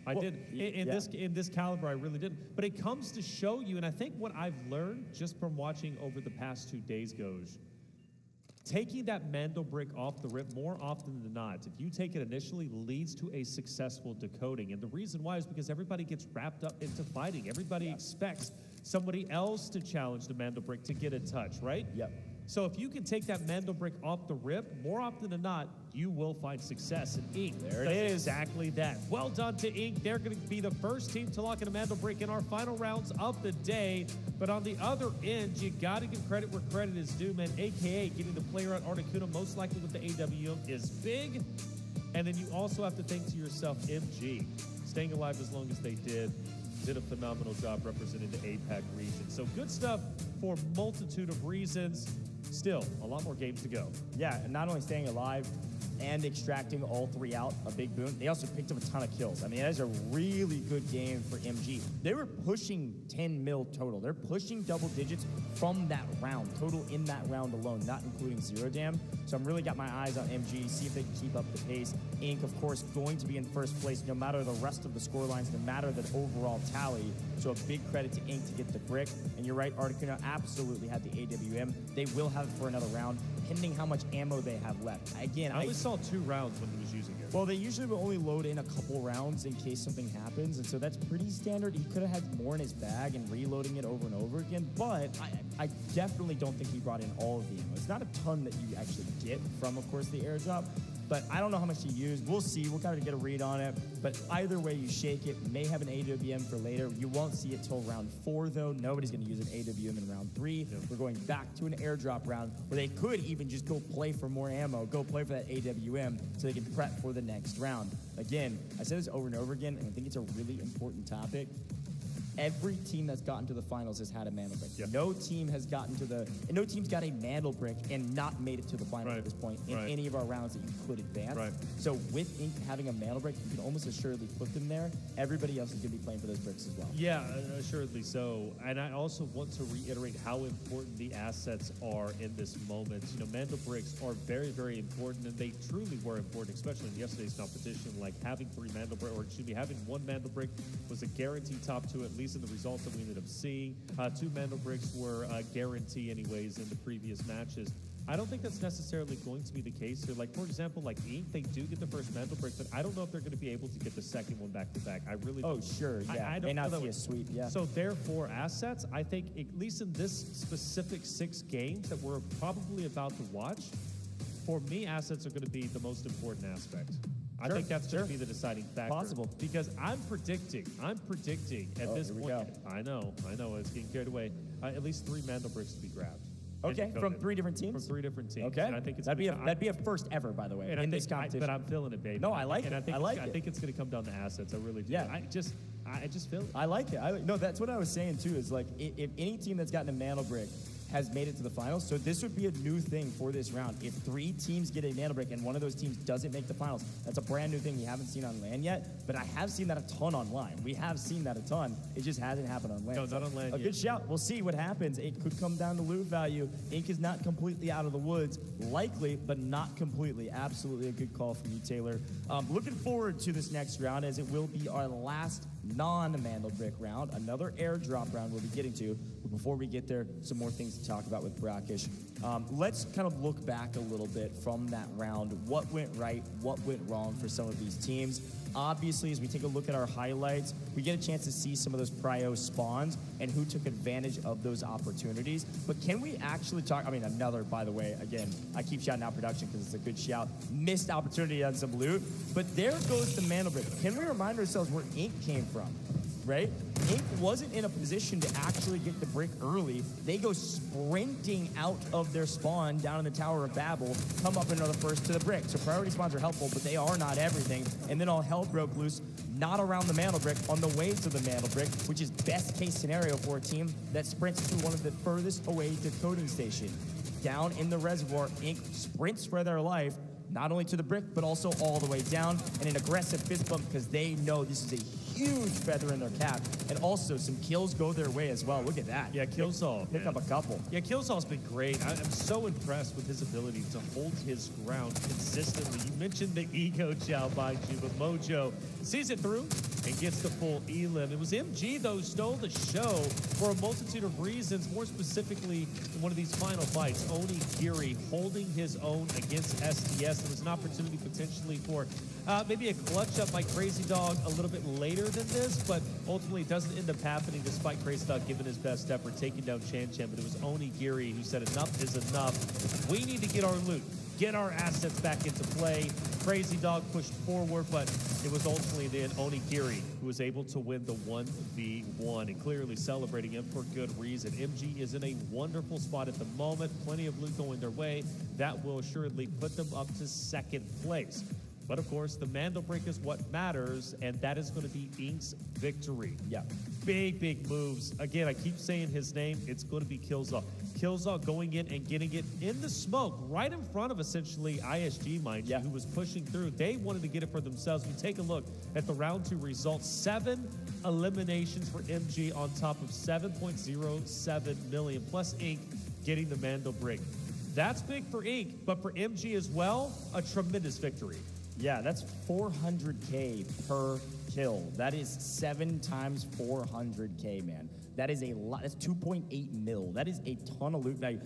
I did. In this caliber, I really didn't. But it comes to show you, and I think what I've learned just from watching over the past 2 days goes, taking that Mandel brick off the rip more often than not, if you take it initially, leads to a successful decoding. And the reason why is because everybody gets wrapped up into fighting. Everybody expects somebody else to challenge the Mandel brick to get a touch, right? Yep. So if you can take that Mandel brick off the rip, more often than not, you will find success. And Inc does exactly that. Well done to Inc. They're going to be the first team to lock in a Mandel brick in our final rounds of the day. But on the other end, you got to give credit where credit is due, man. AKA getting the player out Articuno, most likely with the AWM, is big. And then you also have to think to yourself, MG, staying alive as long as they did a phenomenal job representing the APAC region. So good stuff for a multitude of reasons. Still, a lot more games to go. Yeah, and not only staying alive and extracting all 3 out, a big boon, they also picked up a ton of kills. I mean, that is a really good game for MG. They were pushing 10 mil total. They're pushing double digits from that round, total in that round alone, not including Zero Dam. So I'm really got my eyes on MG, see if they can keep up the pace. Inc, of course, going to be in first place no matter the rest of the score lines, no matter the overall tally. So a big credit to Inc to get the brick. And you're right, Articuno absolutely had the AWM. They will have it for another round, pending how much ammo they have left. Again, I only saw 2 rounds when he was using it. Well, they usually will only load in a couple rounds in case something happens, and so that's pretty standard. He could have had more in his bag and reloading it over and over again, but I definitely don't think he brought in all of the ammo. It's not a ton that you actually get from, of course, the airdrop. but I don't know how much to use. We'll see. We'll kind of get a read on it. But either way you shake it, may have an AWM for later. You won't see it till round 4, though. Nobody's going to use an AWM in round 3. We're going back to an airdrop round where they could even just go play for more ammo, go play for that AWM so they can prep for the next round. Again, I said this over and over again, and I think it's a really important topic. Every team that's gotten to the finals has had a mandal brick. No team has gotten to no team's got a mandal brick and not made it to the final at this point in any of our rounds that you could advance. So with Inc having a mandal brick, you can almost assuredly put them there. Everybody else is going to be playing for those bricks as well. Yeah, assuredly so. And I also want to reiterate how important the assets are in this moment. You know, mandal bricks are very, very important, and they truly were important, especially in yesterday's competition. Like having having one mandal brick was a guaranteed top 2, at least in the results that we ended up seeing. 2 mandal bricks were a guarantee anyways in the previous matches. I don't think that's necessarily going to be the case here. Like, for example, like Inc, they do get the first mandal brick, but I don't know if they're going to be able to get the second one back to back. I really don't. Oh, sure, yeah. I may don't not know see a sweep, yeah. So therefore, assets, I think, at least in this specific 6 games that we're probably about to watch, for me, assets are going to be the most important aspect. I think that's going to be the deciding factor. Possible. Because I'm predicting at this point. I know, it's getting carried away. At least 3 mandal bricks to be grabbed. Okay, from 3 different teams? From 3 different teams. Okay, and I think it's that'd be a first ever, by the way, in this competition. But I'm feeling it, baby. No, I like it. I think think it's going to come down to assets. I really do. Yeah. I just feel it. I like it. No, that's what I was saying too. Is like if any team that's gotten a mandal brick has made it to the finals. So this would be a new thing for this round. If 3 teams get a mandal brick and one of those teams doesn't make the finals, that's a brand new thing we haven't seen on LAN yet, but I have seen that a ton online. We have seen that a ton. It just hasn't happened on LAN. No, not on LAN yet. A good shout. We'll see what happens. It could come down to loot value. Inc is not completely out of the woods. Likely, but not completely. Absolutely a good call from you, Taylor. Looking forward to this next round, as it will be our last non-mandal brick round. Another airdrop round we'll be getting to. But before we get there, some more things to talk about with Brackish. Let's kind of look back a little bit from that round. What went right? What went wrong for some of these teams? Obviously, as we take a look at our highlights, we get a chance to see some of those prio spawns and who took advantage of those opportunities. But can we actually talk, I mean, another, by the way, again, I keep shouting out production because it's a good shout, missed opportunity on some loot, but there goes the mandal brick. Can we remind ourselves where Inc came from? Right? Inc wasn't in a position to actually get the brick early. They go sprinting out of their spawn down in the Tower of Babel, come up and are the first to the brick. So priority spawns are helpful, but they are not everything. And then all hell broke loose, not around the mandal brick, on the way to the mandal brick, which is best case scenario for a team that sprints to one of the furthest away decoding station. Down in the reservoir, Inc sprints for their life, not only to the brick, but also all the way down, and an aggressive fist bump because they know this is a huge feather in their cap, and also some kills go their way as well. Look at that. Yeah, Killsaw. Pick up a couple. Yeah, Killsaw's been great. I'm so impressed with his ability to hold his ground consistently. You mentioned the ego chow by you, but Mojo sees it through and gets the full elim. It was MG, though, stole the show for a multitude of reasons, more specifically in one of these final fights. Onigiri holding his own against STS. There was an opportunity potentially for maybe a clutch up by Crazy Dog a little bit later than this, but ultimately it doesn't end up happening despite Crazy Dog giving his best effort, taking down Chan Chan. But it was Onigiri who said enough is enough. We need to get our loot, get our assets back into play. Crazy Dog pushed forward, but it was ultimately then Onigiri who was able to win the 1v1, and clearly celebrating him for good reason. MG is in a wonderful spot at the moment, plenty of loot going their way. That will assuredly put them up to 2nd place. But of course, the mandal brick is what matters, and that is going to be Inc's victory. Yeah. Big, big moves. Again, I keep saying his name. It's going to be Killsaw. Killsaw going in and getting it in the smoke, right in front of essentially ISG, mind you, who was pushing through. They wanted to get it for themselves. We take a look at the round 2 results. 7 eliminations for MG on top of 7.07 million, plus Inc getting the mandal brick. That's big for Inc, but for MG as well, a tremendous victory. Yeah, that's 400K per kill. That is 7 times 400K, man. That is a lot. That's 2.8 mil. That is a ton of loot value.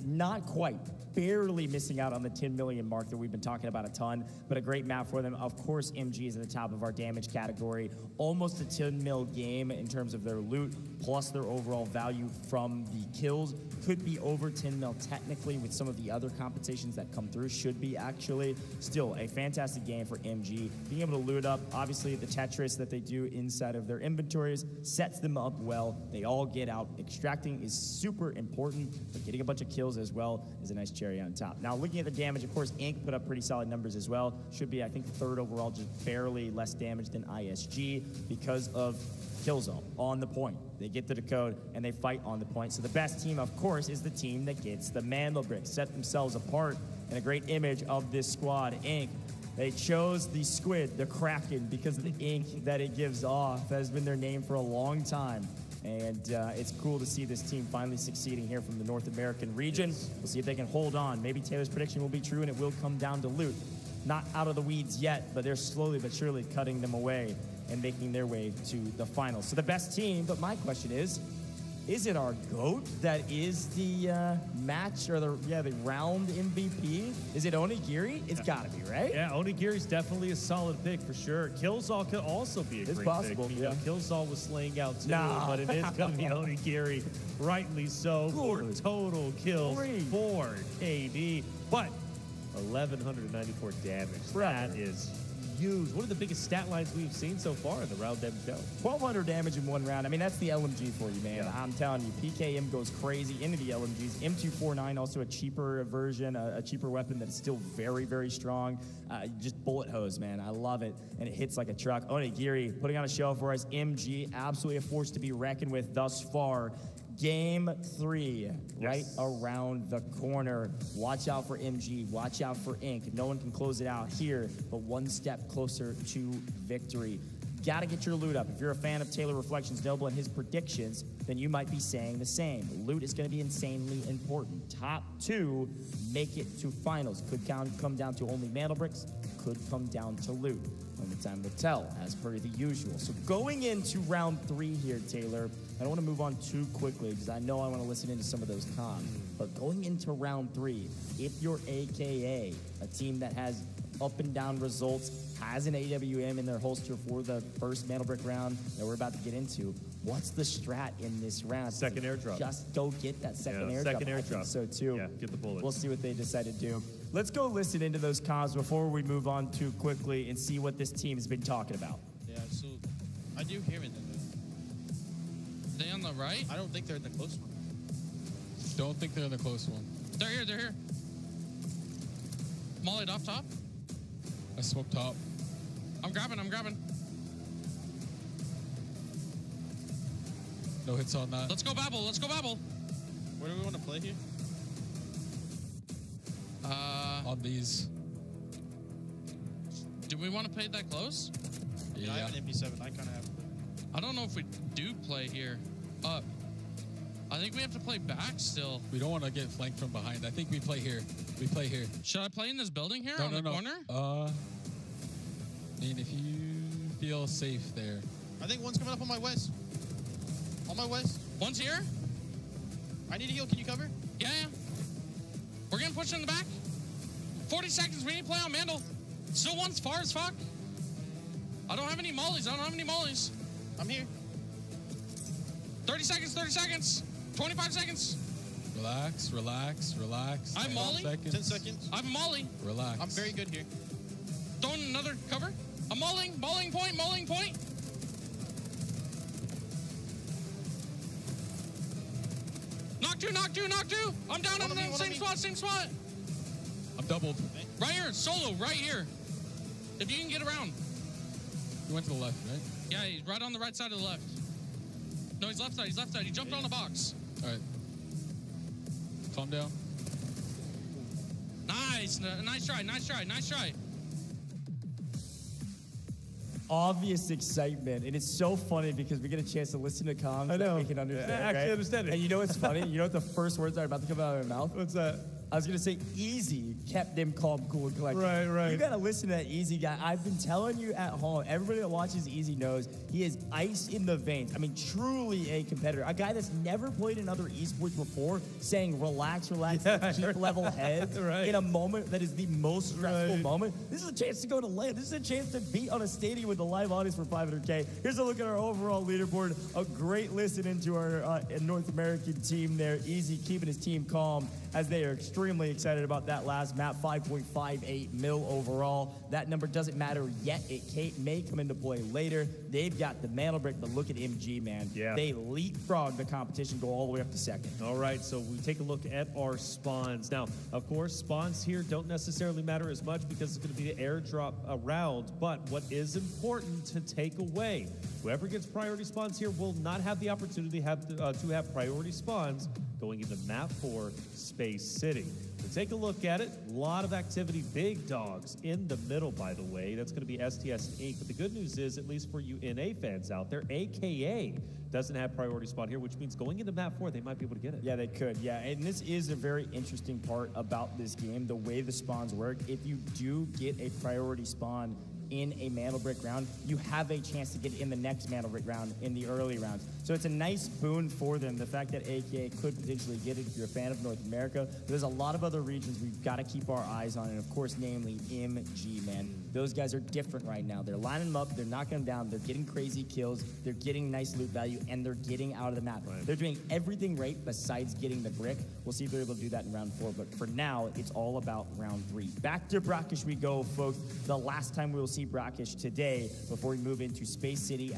Not quite, barely missing out on the 10 million mark that we've been talking about a ton, but a great map for them. Of course, MG is at the top of our damage category. Almost a 10 mil game in terms of their loot, plus their overall value from the kills. Could be over 10 mil technically with some of the other compensations that come through. Should be actually. Still a fantastic game for MG. Being able to loot up, obviously the Tetris that they do inside of their inventories sets them up well. They all get out. Extracting is super important, but getting a bunch of kills as well is a nice cherry on top. Now looking at the damage, of course, Inc. put up pretty solid numbers as well. Should be, I think, third overall, just barely less damage than ISG because of kill zone on the point. They get the decode and they fight on the point. So the best team, of course, is the team that gets the Mandel bricks. Set themselves apart in a great image of this squad, Inc. They chose the squid, the Kraken, because of the ink that it gives off. That has been their name for a long time. And it's cool to see this team finally succeeding here from the North American region. We'll see if they can hold on. Maybe Taylor's prediction will be true and it will come down to loot. Not out of the weeds yet, but they're slowly but surely cutting them away and making their way to the finals. So the best team, but my question is it our GOAT that is the match or the round MVP? Is it Onigiri? It's gotta be, right? Yeah, Onigiri's definitely a solid pick for sure. Killzall could also be a great possible, pick. yeah. Killzall was slaying out too, but it is gonna be Onigiri, rightly so. For total kills, 4 KD, but 1,194 damage. That is huge. One of the biggest stat lines we've seen so far in the round M show. 1,200 damage in one round. I mean, that's the LMG for you, man. Yeah. I'm telling you, PKM goes crazy into the LMGs. M249, also a cheaper version, a cheaper weapon that is still very, very strong. Just bullet hose, man. I love it. And it hits like a truck. Onigiri putting on a show for us. MG, absolutely a force to be reckoned with thus far. Game 3, right around the corner. Watch out for MG. Watch out for Inc. No one can close it out here, but one step closer to victory. Got to get your loot up. If you're a fan of Taylor Reflections Noble and his predictions, then you might be saying the same. Loot is going to be insanely important. Top 2 make it to finals. Could come down to only Mandel bricks. Could come down to loot. Only time will tell, as per the usual. So going into round 3 here, Taylor, I don't want to move on too quickly because I know I want to listen into some of those cons. But going into round 3, if you're AKA, a team that has up and down results, has an AWM in their holster for the first Mandel brick round that we're about to get into, what's the strat in this round? Second airdrop. Just go get that second airdrop. Second airdrop. I think so too. Yeah, get the bullet. We'll see what they decide to do. Let's go listen into those comms before we move on too quickly and see what this team has been talking about. Yeah, so I do hear it. Are they on the right? I don't think they're in the close one. Don't think they're in the close one. They're here, they're here. Mollied off top. I smoked top. I'm grabbing. No hits on that. Let's go Babel. Where do we want to play here? On these. Do we want to play that close? Yeah. I have an MP7. I kind of have. I don't know if we do play here. Up. I think we have to play back still. We don't want to get flanked from behind. I think we play here. Should I play in this building here on the corner? I mean, if you feel safe there. I think one's coming up on my west. On my west. One's here. I need a heal. Can you cover? Yeah. We're getting pushed in the back. 40 seconds. We need to play on Mandel. Still one's far as fuck. I don't have any mollies. I'm here. 30 seconds. 25 seconds. Relax. I have molly. 10 seconds. I have a molly. Relax. I'm very good here. Throwing another cover. I'm mulling point. Knock two. I'm down on the same spot. I'm doubled. Right here, solo, right here. If you can get around. You went to the left, right? Yeah, he's right on the right side of the left. No, he's left side. He jumped on the box. All right. Calm down. Nice try. Obvious excitement, and it's so funny because we get a chance to listen to comms. I know. We can understand. I actually understand it. And you know what's funny? You know what the first words are about to come out of my mouth? What's that? I was gonna say Easy kept them calm, cool, and collected. Right, right. You gotta listen to that Easy guy. I've been telling you at home, everybody that watches Easy knows he is ice in the veins. I mean, truly a competitor. A guy that's never played in other esports before, saying relax, keep level head in a moment that is the most stressful moment. This is a chance to go to land. This is a chance to beat on a stadium with a live audience for 500K. Here's a look at our overall leaderboard. A great listen into our North American team there. Easy keeping his team calm as they are extremely excited about that last map. 5.58 mil overall. That number doesn't matter yet. It may come into play later. They've got the mantle break, but look at MG, man. Yeah. They leapfrog the competition, go all the way up to second. All right, so we take a look at our spawns. Now, of course, spawns here don't necessarily matter as much because it's going to be the airdrop around, but what is important to take away, whoever gets priority spawns here will not have the opportunity to have priority spawns going into map 4, Space City. So take a look at it. A lot of activity. Big dogs in the middle, by the way. That's going to be STS Inc. But the good news is, at least for you NA fans out there, AKA doesn't have priority spawn here, which means going into map 4, they might be able to get it. Yeah, they could. Yeah, and this is a very interesting part about this game, the way the spawns work. If you do get a priority spawn in a mantle brick round, you have a chance to get it in the next mantle brick round in the early rounds. So it's a nice boon for them, the fact that AKA could potentially get it if you're a fan of North America. There's a lot of other regions we've got to keep our eyes on, and of course, namely MG, man. Those guys are different right now. They're lining them up, they're knocking them down, they're getting crazy kills, they're getting nice loot value, and they're getting out of the map. They're doing everything right besides getting the brick. We'll see if they're able to do that in round 4, but for now, it's all about round 3. Back to Brackish we go, folks. The last time we will see Brackish today before we move into Space City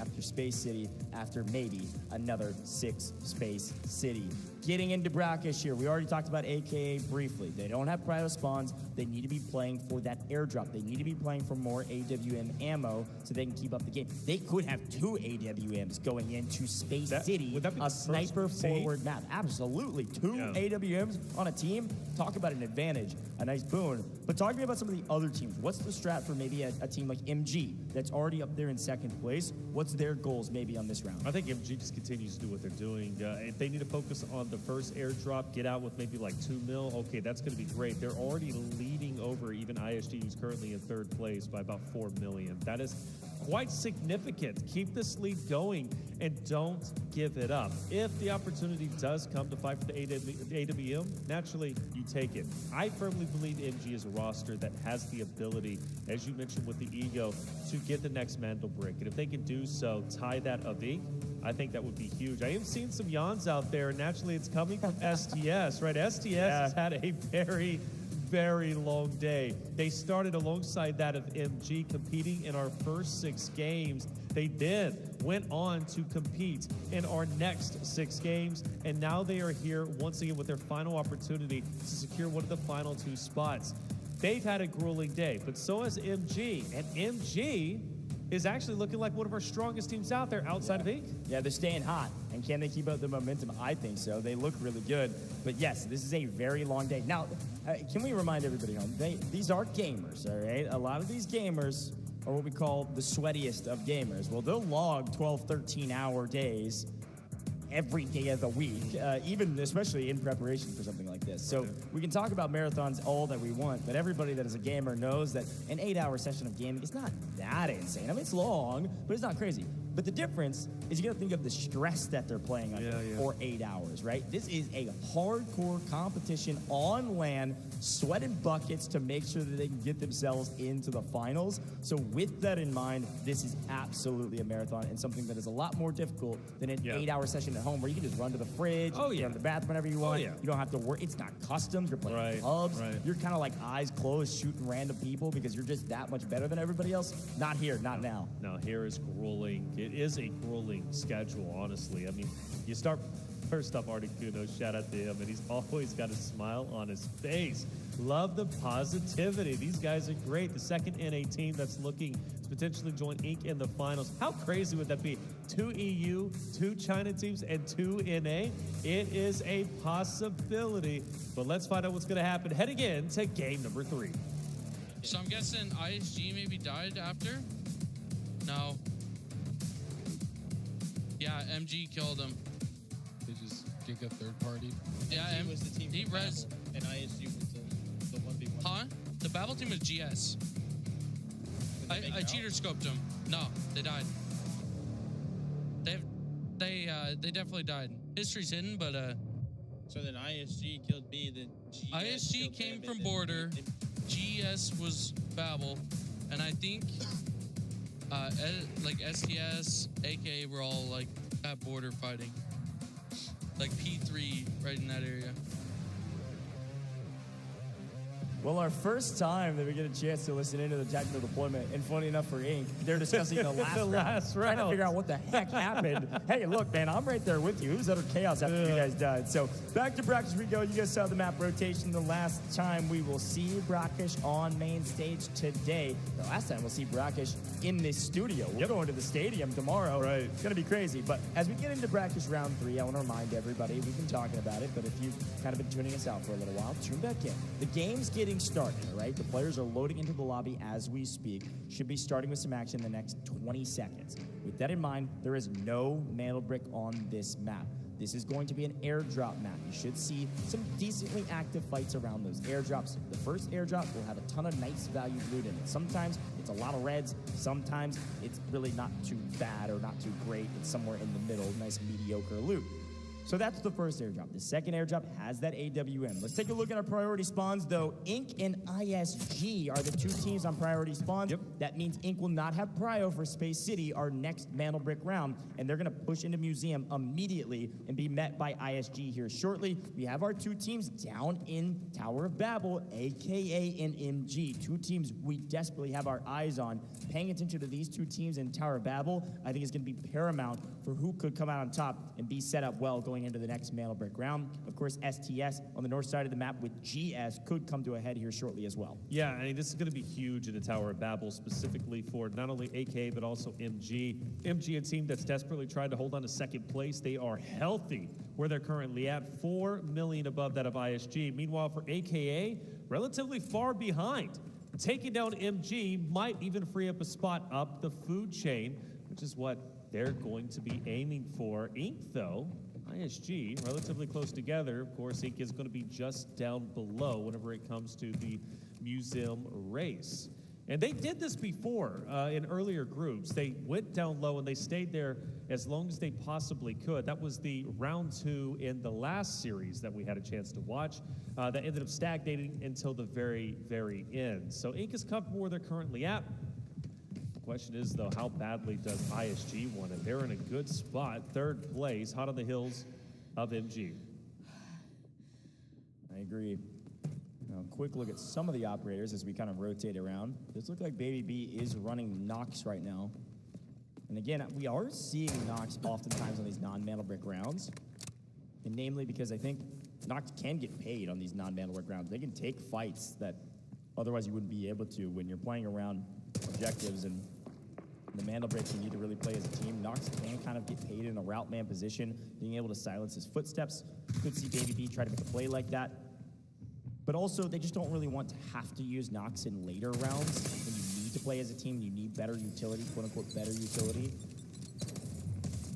after maybe another 6 Space City. Getting into Brackish here, we already talked about AKA briefly. They don't have prio spawns. They need to be playing for that airdrop. They need to be playing for more AWM ammo so they can keep up the game. They could have 2 AWMs going into Space City, would that be a sniper forward map. Absolutely. 2 AWMs on a team. Talk about an advantage, a nice boon. But talk to me about some of the other teams. What's the strat for maybe a team like MG that's already up there in second place? What's their goals maybe on this round? I think MG just continues to do what they're doing. If they need to focus on the first airdrop, get out with maybe like 2 mil, okay, that's going to be great. They're already leading over even ISG, who's currently in 3rd place, by about 4 million. That is quite significant. Keep this lead going and don't give it up. If the opportunity does come to fight for the AWM, naturally you take it. I firmly believe MG is a roster that has the ability, as you mentioned with the ego, to get the next mantle brick. And if they can do so, tie that of ink, I think that would be huge. I have seen some yawns out there, and naturally it's coming from STS, right? STS has had a very, very long day. They started alongside that of MG, competing in our first 6 games. They then went on to compete in our next 6 games, and now they are here once again with their final opportunity to secure one of the final 2 spots. They've had a grueling day, but so has MG, and MG is actually looking like one of our strongest teams out there outside of Inc. Yeah, they're staying hot. And can they keep up the momentum? I think so. They look really good. But yes, this is a very long day. Now, can we remind everybody home, these are gamers, all right? A lot of these gamers are what we call the sweatiest of gamers. Well, they'll log 12, 13-hour days every day of the week, even especially in preparation for something like this. So we can talk about marathons all that we want, but everybody that is a gamer knows that an 8-hour session of gaming is not that insane. I mean, it's long, but it's not crazy. But the difference is you got to think of the stress that they're playing under for 8 hours, right? This is a hardcore competition on land, sweating buckets to make sure that they can get themselves into the finals. So with that in mind, this is absolutely a marathon and something that is a lot more difficult than an 8-hour session at home where you can just run to the fridge, run to the bathroom whenever you want. You don't have to worry. It's not custom. You're playing clubs. You're kind of like eyes closed shooting random people because you're just that much better than everybody else. Not here, not now. No, here is grueling. It is a grueling schedule, honestly. I mean, you start first off, Articuno, shout out to him, and he's always got a smile on his face. Love the positivity. These guys are great. The second NA team that's looking to potentially join Inc. in the finals. How crazy would that be? 2 EU, 2 China teams, and 2 NA? It is a possibility, but let's find out what's going to happen heading in to game number 3. So I'm guessing ISG maybe died after? No. Yeah, MG killed him. They just get a third party. Yeah, was the team he res. And ISG was the 1v1. Huh? The Babel team was GS. I cheater scoped them. No, they died. They definitely died. History's hidden, but So then ISG killed me, then GS ISG came from Border, GS was Babel, and I think like STS, AK were all like at Border fighting. Like P3 right in that area. Well, our first time that we get a chance to listen into the technical deployment, and funny enough for Inc., they're discussing the last round, trying to figure out what the heck happened. Hey, look, man, I'm right there with you. Who's utter chaos after you guys died? So back to Brackish we go. You guys saw the map rotation. The last time we will see Brackish on main stage today. The last time we'll see Brackish in this studio. We're going to the stadium tomorrow. Right. It's going to be crazy. But as we get into Brackish round 3, I want to remind everybody, we've been talking about it, but if you've kind of been tuning us out for a little while, tune back in. The game's getting started, all right? The players are loading into the lobby as we speak. Should be starting with some action in the next 20 seconds. With that in mind, there is no mantle brick on this map. This is going to be an airdrop map. You should see some decently active fights around those airdrops. The first airdrop will have a ton of nice value loot in it. Sometimes it's a lot of reds. Sometimes it's really not too bad or not too great. It's somewhere in the middle, nice mediocre loot. So that's the first airdrop. The second airdrop has that AWM. Let's take a look at our priority spawns, though. Inc. and ISG are the two teams on priority spawns. Yep. That means Inc. will not have prio for Space City, our next mantle brick round, and they're going to push into Museum immediately and be met by ISG here shortly. We have our two teams down in Tower of Babel, a.k.a. in MG. Two teams we desperately have our eyes on. Paying attention to these two teams in Tower of Babel, I think is going to be paramount for who could come out on top and be set up well going into the next mantle brick round. Of course, STS on the north side of the map with GS could come to a head here shortly as well. Yeah, I mean, this is going to be huge in the Tower of Babel, specifically for not only AK, but also MG. MG, a team that's desperately trying to hold on to second place. They are healthy where they're currently at, 4 million above that of ISG. Meanwhile, for AKA, relatively far behind. Taking down MG might even free up a spot up the food chain, which is what they're going to be aiming for. Inc., though, ISG, relatively close together. Of course, Inc. is going to be just down below whenever it comes to the museum race. And they did this before in earlier groups. They went down low and they stayed there as long as they possibly could. That was the round 2 in the last series that we had a chance to watch. That ended up stagnating until the very, very end. So Inc. is comfortable where they're currently at. The question is, though, how badly does ISG want it? They're in a good spot, 3rd place, hot on the heels of MG. I agree. Now, quick look at some of the operators as we kind of rotate around. This looks like Baby B is running Nox right now. And again, we are seeing Nox oftentimes on these non-mantle brick rounds. And namely because I think Nox can get paid on these non-mantle brick rounds. They can take fights that otherwise you wouldn't be able to when you're playing around objectives and the mantle break you need to really play as a team. Nox can kind of get paid in a route man position, being able to silence his footsteps. Could see Baby B try to make a play like that. But also, they just don't really want to have to use Nox in later rounds when you need to play as a team. You need better utility, quote-unquote better utility.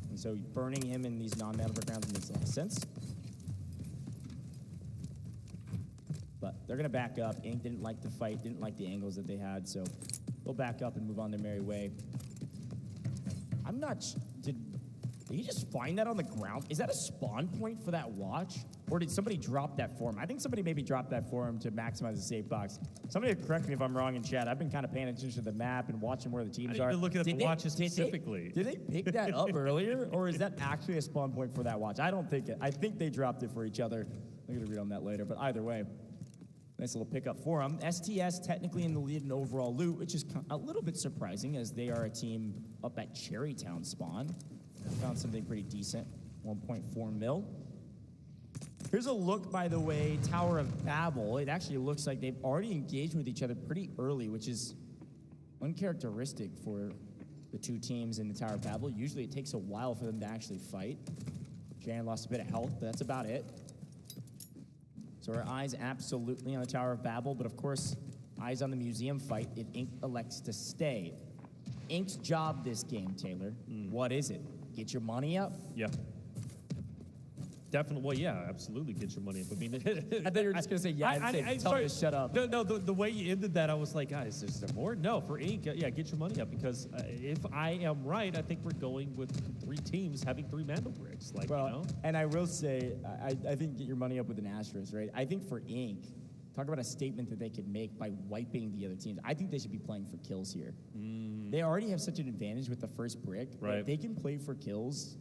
And so burning him in these non-mantle break rounds makes a lot of sense. But they're going to back up. Inc. didn't like the fight, didn't like the angles that they had, so they'll back up and move on their merry way. I'm not... Did he just find that on the ground? Is that a spawn point for that watch? Or did somebody drop that for him? I think somebody maybe dropped that for him to maximize the safe box. Somebody correct me if I'm wrong in chat. I've been kind of paying attention to the map and watching where the teams are. I've been looking at the watches specifically. Did they pick that up earlier? Or is that actually a spawn point for that watch? I don't think it. I think they dropped it for each other. I'm going to read on that later. But either way, nice little pickup for them. STS technically in the lead in overall loot, which is a little bit surprising as they are a team up at Cherrytown spawn. Found something pretty decent, 1.4 mil. Here's a look, by the way, Tower of Babel. It actually looks like they've already engaged with each other pretty early, which is uncharacteristic for the two teams in the Tower of Babel. Usually it takes a while for them to actually fight. Jan lost a bit of health, but that's about it. So our eyes absolutely on the Tower of Babel, but of course, eyes on the museum fight if Inc. elects to stay. Inc's job this game, Taylor, what is it? Get your money up? Yeah. Definitely. Well, yeah, absolutely. Get your money up. I mean, I thought you were just gonna say tell me to shut up. No, the way you ended that, I was like, guys, is there more? No, for Inc. Yeah, get your money up because if I am right, I think we're going with 3 teams having 3 Mandel bricks. Like, well, you know? And I will say, I think get your money up with an asterisk, right? I think for Inc., talk about a statement that they could make by wiping the other teams. I think they should be playing for kills here. They already have such an advantage with the first brick. Right. They can play for kills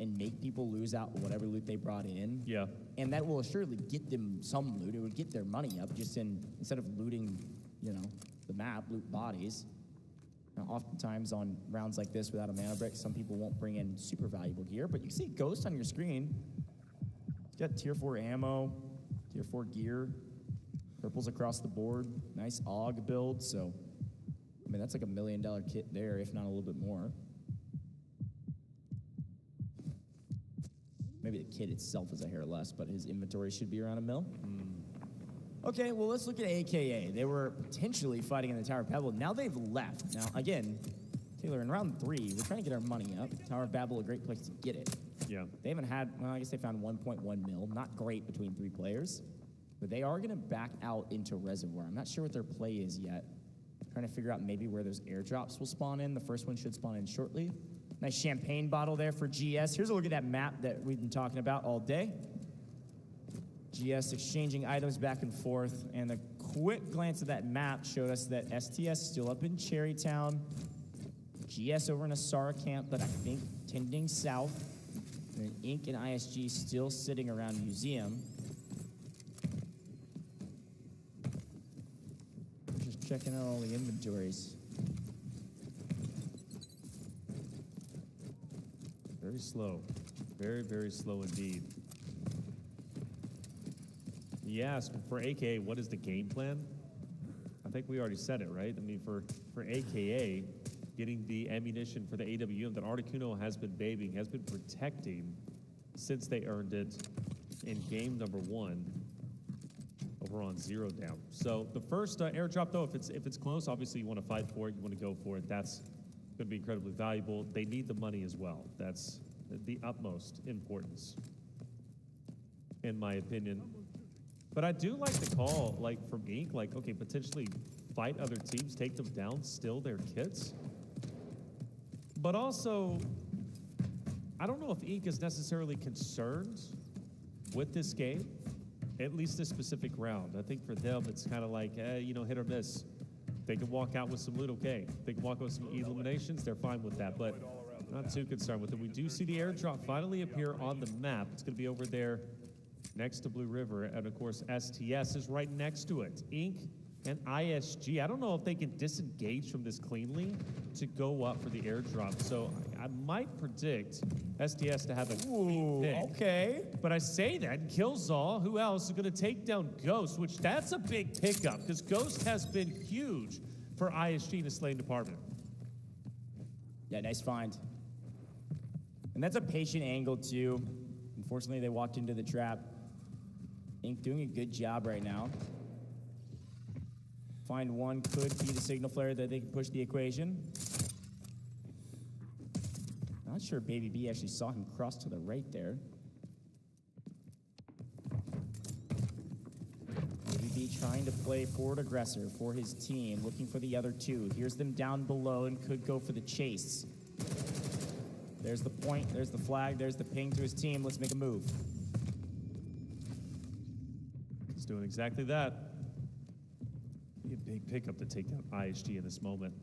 and make people lose out whatever loot they brought in. Yeah. And that will assuredly get them some loot. It would get their money up just instead of looting, you know, the map, loot bodies. Now, oftentimes on rounds like this without a mana brick, some people won't bring in super valuable gear, but you see Ghost on your screen. He's got tier 4 ammo, tier 4 gear, purples across the board, nice AUG build, so, I mean, that's like $1 million kit there, if not a little bit more. Maybe the kit itself is a hair less, but his inventory should be around $1 mil. Okay, well, let's look at AKA. They were potentially fighting in the Tower of Babel. Now they've left. Now, again, Taylor, in round 3, we're trying to get our money up. Tower of Babel, a great place to get it. Yeah. They haven't had, well, I guess they found 1.1 mil. Not great between 3 players. But they are going to back out into Reservoir. I'm not sure what their play is yet. Trying to figure out maybe where those airdrops will spawn in. The first one should spawn in shortly. Nice champagne bottle there for GS. Here's a look at that map that we've been talking about all day. GS exchanging items back and forth, and a quick glance at that map showed us that STS still up in Cherrytown, GS over in Asara camp, but I think tending south, and Inc. and ISG still sitting around Museum. Just checking out all the inventories. Very slow. Very, very slow indeed. Yes, for AKA, what is the game plan? I think we already said it, right? I mean, for AKA, getting the ammunition for the AWM that Articuno has been babying, has been protecting since they earned it in game number 1 over on 0 down. So the first airdrop, though, if it's close, obviously you want to fight for it, you want to go for it. That's going to be incredibly valuable. They need the money as well. That's the utmost importance, in my opinion. But I do like the call, like, from Inc., like, okay, potentially fight other teams, take them down, steal their kits. But also, I don't know if Inc. is necessarily concerned with this game, at least this specific round. I think for them, it's kind of like, you know, hit or miss. They can walk out with some loot, okay. They can walk out with some eliminations, they're fine with that, but not too concerned with it. We do see the airdrop finally appear on the map. It's going to be over there next to Blue River, and of course STS is right next to it. Inc. and ISG, I don't know if they can disengage from this cleanly to go up for the airdrop, so I might predict STS to have a clean pick. Okay. But I say that, Killzall, who else is going to take down Ghost, which that's a big pickup, because Ghost has been huge for ISG in the Slaying department. Yeah, nice find. And that's a patient angle, too. Unfortunately, they walked into the trap. Inc. doing a good job right now. Find one could be the signal flare that they can push the equation. Not sure Baby B actually saw him cross to the right there. Baby B trying to play forward aggressor for his team, looking for the other 2. Here's them down below and could go for the chase. There's the point, there's the flag, there's the ping to his team. Let's make a move. He's doing exactly that. Be a big pickup to take down ISG in this moment.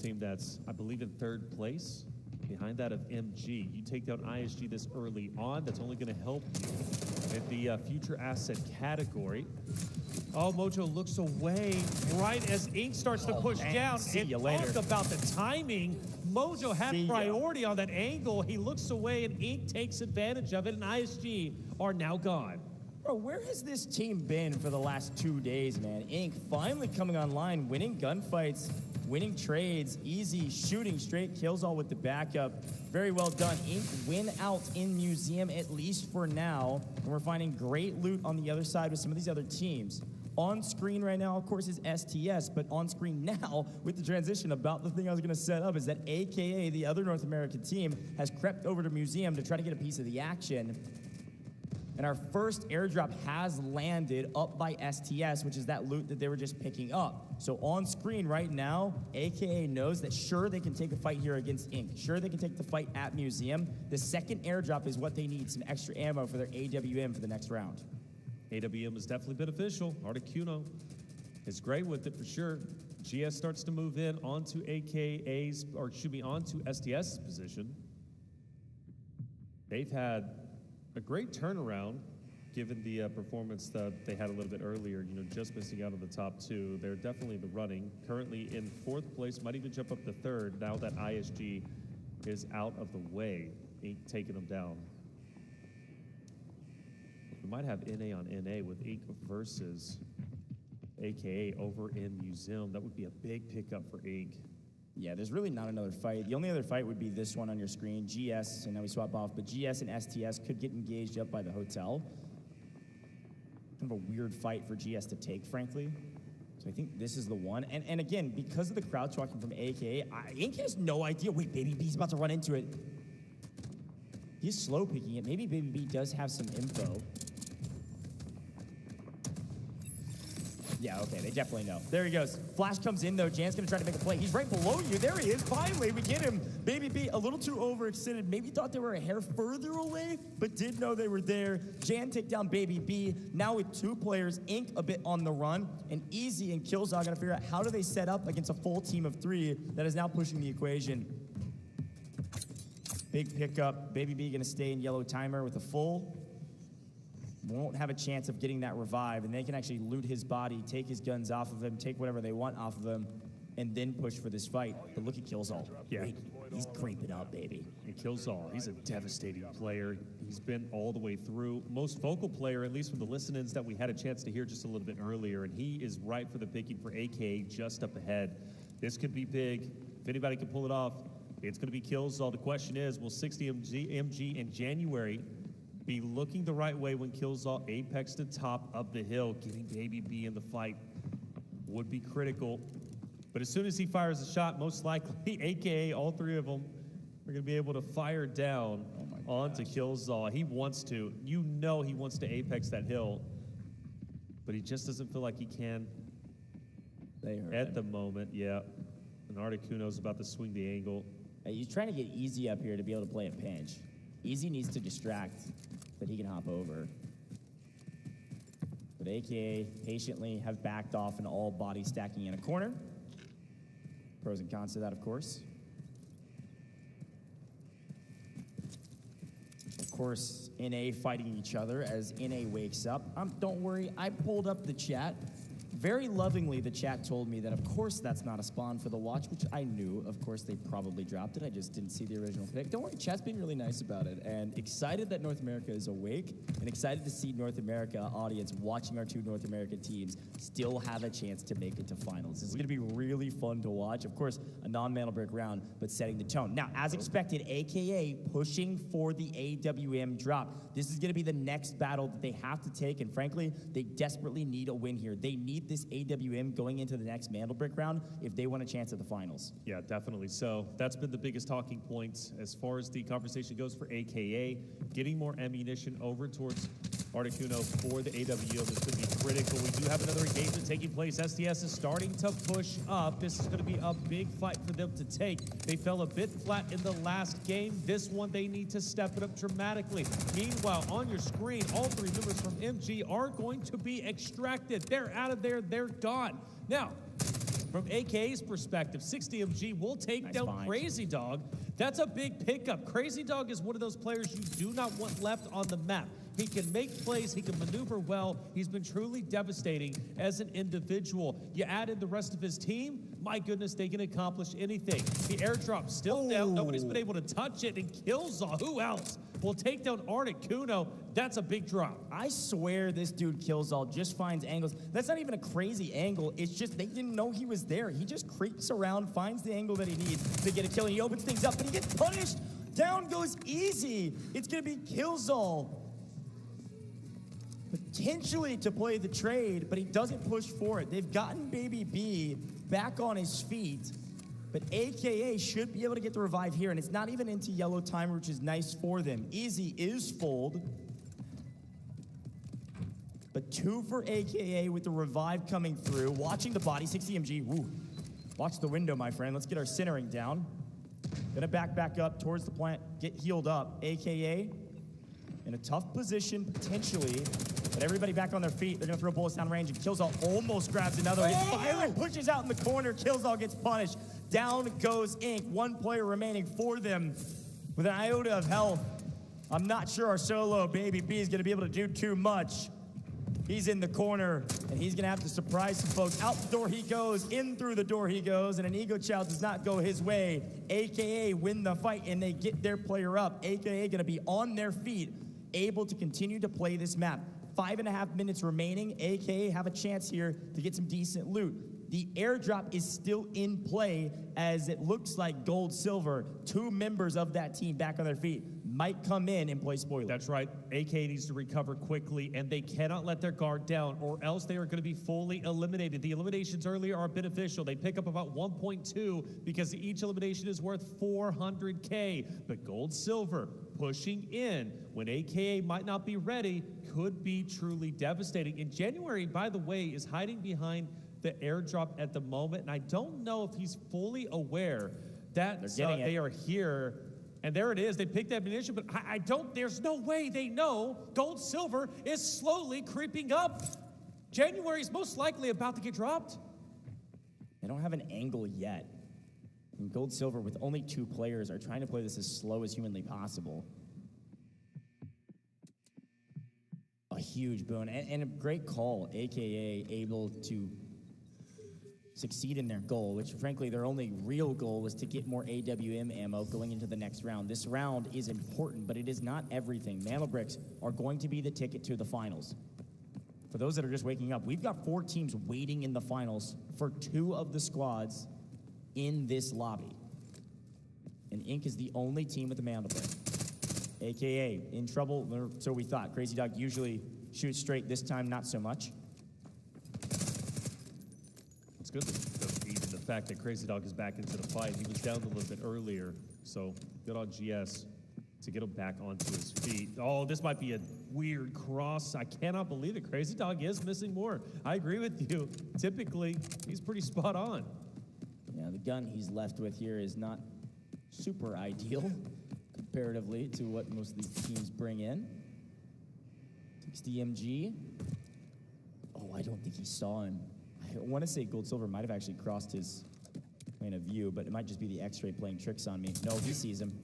Team that's, I believe, in 3rd place. Behind that of MG. You take down ISG this early on, that's only going to help you in the future asset category. Oh, Mojo looks away right as Inc. starts to push down. See and you later. Talk about the timing. Mojo had priority on that angle. He looks away and Inc. takes advantage of it, and ISG are now gone. Bro, where has this team been for the last 2 days, man? Inc. finally coming online, winning gunfights, winning trades, easy shooting, straight kills all with the backup. Very well done. Inc. win out in Museum, at least for now. And we're finding great loot on the other side with some of these other teams. On screen right now, of course, is STS, but on screen now, with the transition, about the thing I was going to set up is that AKA, the other North American team, has crept over to Museum to try to get a piece of the action. And our first airdrop has landed up by STS, which is that loot that they were just picking up. So on screen right now, AKA knows that sure, they can take a fight here against Inc. Sure, they can take the fight at Museum. The second airdrop is what they need, some extra ammo for their AWM for the next round. AWM is definitely beneficial. Articuno is great with it for sure. GS starts to move in onto AKA's, or excuse me, onto STS's position. They've had a great turnaround given the performance that they had a little bit earlier, you know, just missing out on the top two. They're definitely in the running. Currently in 4th place, might even jump up to 3rd now that ISG is out of the way, Inc. taking them down. We might have NA on NA with Inc. versus AKA over in Museum. That would be a big pickup for Inc. Yeah, there's really not another fight. The only other fight would be this one on your screen, GS, and now we swap off, but GS and STS could get engaged up by the hotel. Kind of a weird fight for GS to take, frankly. So I think this is the one. And again, because of the crowd talking from AKA, Inc. has no idea. Wait, Baby B's about to run into it. He's slow picking it. Maybe Baby B does have some info. Yeah, okay, they definitely know. There he goes. Flash comes in, though. Jan's gonna try to make a play. He's right below you. There he is. Finally, we get him. Baby B, a little too overextended. Maybe thought they were a hair further away, but did know they were there. Jan take down Baby B. Now with 2 players, Inc. a bit on the run, and Easy and Killzone gonna figure out how do they set up against a full team of 3 that is now pushing the equation. Big pickup. Baby B gonna stay in yellow timer with a full. Won't have a chance of getting that revive, and they can actually loot his body, take his guns off of him, take whatever they want off of him, and then push for this fight. But look at Killzone. Yeah. He's creeping up, baby. And Killzone, he's a devastating player. He's been all the way through. Most vocal player, at least from the listen-ins that we had a chance to hear just a little bit earlier, and he is ripe for the picking for AKA just up ahead. This could be big. If anybody can pull it off, it's going to be Killzone. The question is, will 60 MG in January be looking the right way when Killzone apex to top of the hill? Getting Baby B in the fight would be critical. But as soon as he fires a shot, most likely, AKA all 3 of them are going to be able to fire down onto Killzone. He wants to. You know he wants to apex that hill, but he just doesn't feel like he can at the moment. Yeah. And Articuno's about to swing the angle. Hey, he's trying to get Easy up here to be able to play a pinch. Easy needs to distract that he can hop over. But AKA patiently have backed off and all body stacking in a corner. Pros and cons to that, of course. Of course, NA fighting each other as NA wakes up. Don't worry, I pulled up the chat. Very lovingly, the chat told me that, of course, that's not a spawn for the watch, which I knew. Of course, they probably dropped it. I just didn't see the original pick. Don't worry, chat's been really nice about it, and excited that North America is awake, and excited to see North America audience watching our 2 North American teams still have a chance to make it to finals. This is going to be really fun to watch. Of course, a non-mantle break round, but setting the tone. Now, as expected, AKA pushing for the AWM drop. This is going to be the next battle that they have to take, and frankly, they desperately need a win here. They need this AWM going into the next mantle break round if they want a chance at the finals. Yeah, definitely. So that's been the biggest talking point as far as the conversation goes for AKA. Getting more ammunition over towards Articuno for the AWM is going to be critical. We do have another engagement taking place. STS is starting to push up. This is going to be a big fight for them to take. They fell a bit flat in the last game. This one, they need to step it up dramatically. Meanwhile, on your screen, all 3 members from MG are going to be extracted. They're out of there. They're gone. Now, from AK's perspective, 60 MG will take down Crazy Dog. That's a big pickup. Crazy Dog is one of those players you do not want left on the map. He can make plays, he can maneuver well. He's been truly devastating as an individual. You add in the rest of his team, my goodness, they can accomplish anything. The airdrop's still down. Nobody's been able to touch it, and Killzone, who else will take down Articuno? That's a big drop. I swear this dude Killzone just finds angles. That's not even a crazy angle. It's just they didn't know he was there. He just creeps around, finds the angle that he needs to get a kill, and he opens things up, and he gets punished. Down goes Easy. It's going to be Killzone. Potentially to play the trade, but he doesn't push for it. They've gotten Baby B back on his feet, but AKA should be able to get the revive here, and it's not even into yellow timer, which is nice for them. Easy is fold. but 2 for AKA with the revive coming through. Watching the body, 60 MG. Woo. Watch the window, my friend. Let's get our centering down. Gonna back up towards the plant, get healed up. AKA in a tough position, potentially. But everybody back on their feet. They're gonna throw bullets down range, and Killzall almost grabs another. His fire pushes out in the corner. Killzall gets punished. Down goes Ink. 1 player remaining for them with an iota of health. I'm not sure our solo Baby B is gonna be able to do too much. He's in the corner, and he's gonna have to surprise some folks. Out the door he goes, in through the door he goes, and an Ego Chow does not go his way. AKA win the fight, and they get their player up. AKA gonna be on their feet, able to continue to play this map. 5.5 minutes remaining. AKA have a chance here to get some decent loot. The airdrop is still in play, as it looks like Gold Silver, 2 members of that team back on their feet, might come in and play spoiler. That's right. AK needs to recover quickly, and they cannot let their guard down, or else they are going to be fully eliminated. The eliminations earlier are beneficial. They pick up about 1.2 because each elimination is worth 400K. But Gold Silver pushing in when AKA might not be ready could be truly devastating. And January, by the way, is hiding behind the airdrop at the moment, and I don't know if he's fully aware that they are here. And there it is. They picked that ammunition, but I don't, there's no way they know Gold Silver is slowly creeping up. January's most likely about to get dropped. They don't have an angle yet. And Gold Silver, with only 2 players, are trying to play this as slow as humanly possible. A huge boon, and a great call, AKA able to succeed in their goal, which frankly their only real goal was to get more AWM ammo going into the next round. This round is important, but it is not everything. Mana bricks are going to be the ticket to the finals. For those that are just waking up, we've got 4 teams waiting in the finals for 2 of the squads in this lobby. And Ink is the only team with a mana brick. AKA in trouble, or so we thought. Crazy Dog usually shoots straight, this time not so much. It's good that even the fact that Crazy Dog is back into the fight. He was down a little bit earlier, so good on GS to get him back onto his feet. Oh, this might be a weird cross. I cannot believe it. Crazy Dog is missing more. I agree with you. Typically, he's pretty spot on. Yeah, the gun he's left with here is not super ideal comparatively to what most of these teams bring in. 60 MG. Oh, I don't think he saw him. I want to say Gold Silver might have actually crossed his lane of view, but it might just be the X-ray playing tricks on me. No, he sees him.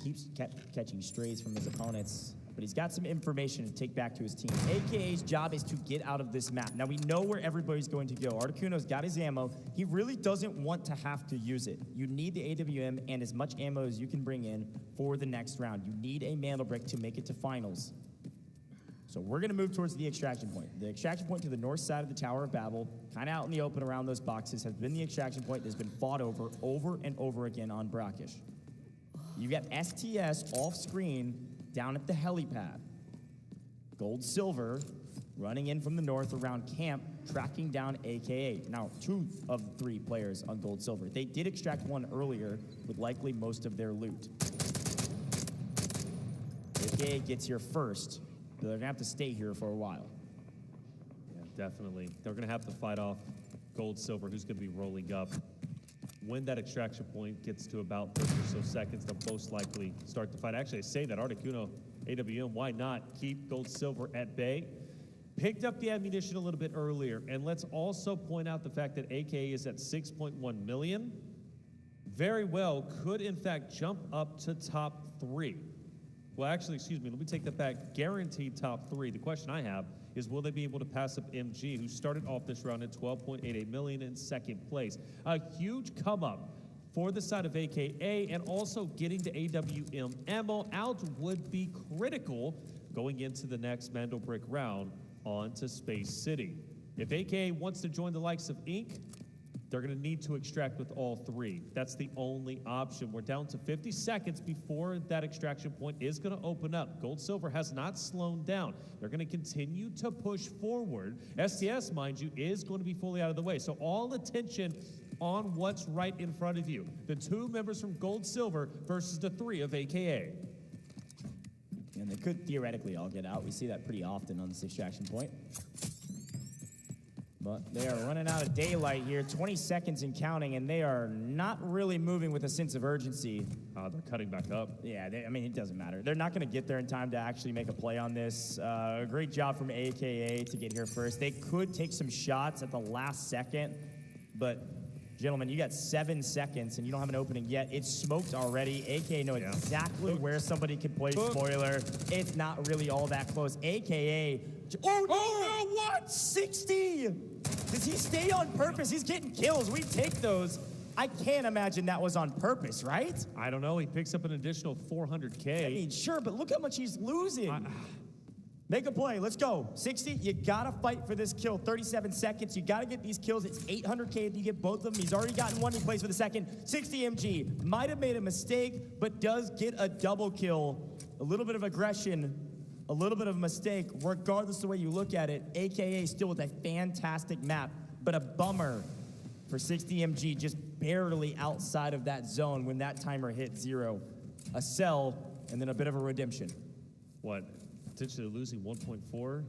Keeps catching strays from his opponents, but he's got some information to take back to his team. AKA's job is to get out of this map. Now, we know where everybody's going to go. Articuno's got his ammo. He really doesn't want to have to use it. You need the AWM and as much ammo as you can bring in for the next round. You need a mantle brick to make it to finals. So we're going to move towards the extraction point. The extraction point to the north side of the Tower of Babel, kind of out in the open around those boxes, has been the extraction point that's been fought over and over again on Brackish. You've got STS off screen down at the helipad. Gold Silver running in from the north around camp, tracking down AKA. Now, 2 of 3 players on Gold Silver. They did extract 1 earlier with likely most of their loot. AKA gets here first. They're going to have to stay here for a while. Yeah, definitely. They're going to have to fight off Gold Silver, who's going to be rolling up. When that extraction point gets to about 30 or so seconds, they'll most likely start the fight. Actually, I say that Articuno, AWM, why not keep Gold Silver at bay? Picked up the ammunition a little bit earlier, and let's also point out the fact that AK is at 6.1 million. Very well could, in fact, jump up to top 3. Well, actually, excuse me, let me take that back. Guaranteed top 3. The question I have is, will they be able to pass up MG, who started off this round at 12.88 million in 2nd place? A huge come up for the side of AKA, and also getting the AWM ammo out would be critical going into the next Mando Brick round onto Space City. If AKA wants to join the likes of Ink, they're going to need to extract with all 3. That's the only option. We're down to 50 seconds before that extraction point is going to open up. Gold Silver has not slowed down. They're going to continue to push forward. STS, mind you, is going to be fully out of the way. So all attention on what's right in front of you. The 2 members from Gold Silver versus the 3 of AKA. And they could theoretically all get out. We see that pretty often on this extraction point. But they are running out of daylight here, 20 seconds and counting, and they are not really moving with a sense of urgency. They're cutting back up. Yeah, I mean, it doesn't matter. They're not going to get there in time to actually make a play on this. Great job from AKA to get here first. They could take some shots at the last second, but gentlemen, you got 7 seconds and you don't have an opening yet. It's smoked already. AKA know exactly where somebody could play spoiler. It's not really all that close. AKA, oh no, what? 60! Does he stay on purpose? He's getting kills. We take those. I can't imagine that was on purpose, right? I don't know. He picks up an additional 400K. I mean, sure, but look how much he's losing. Make a play. Let's go. 60, you got to fight for this kill. 37 seconds. You got to get these kills. It's 800K if you get both of them. He's already gotten one. He plays for the second. 60 MG. Might have made a mistake, but does get a double kill. A little bit of aggression, a little bit of a mistake. Regardless of the way you look at it, AKA still with a fantastic map, but a bummer for 60 MG, just barely outside of that zone when that timer hit 0. A sell, and then a bit of a redemption. What? Potentially losing 1.4?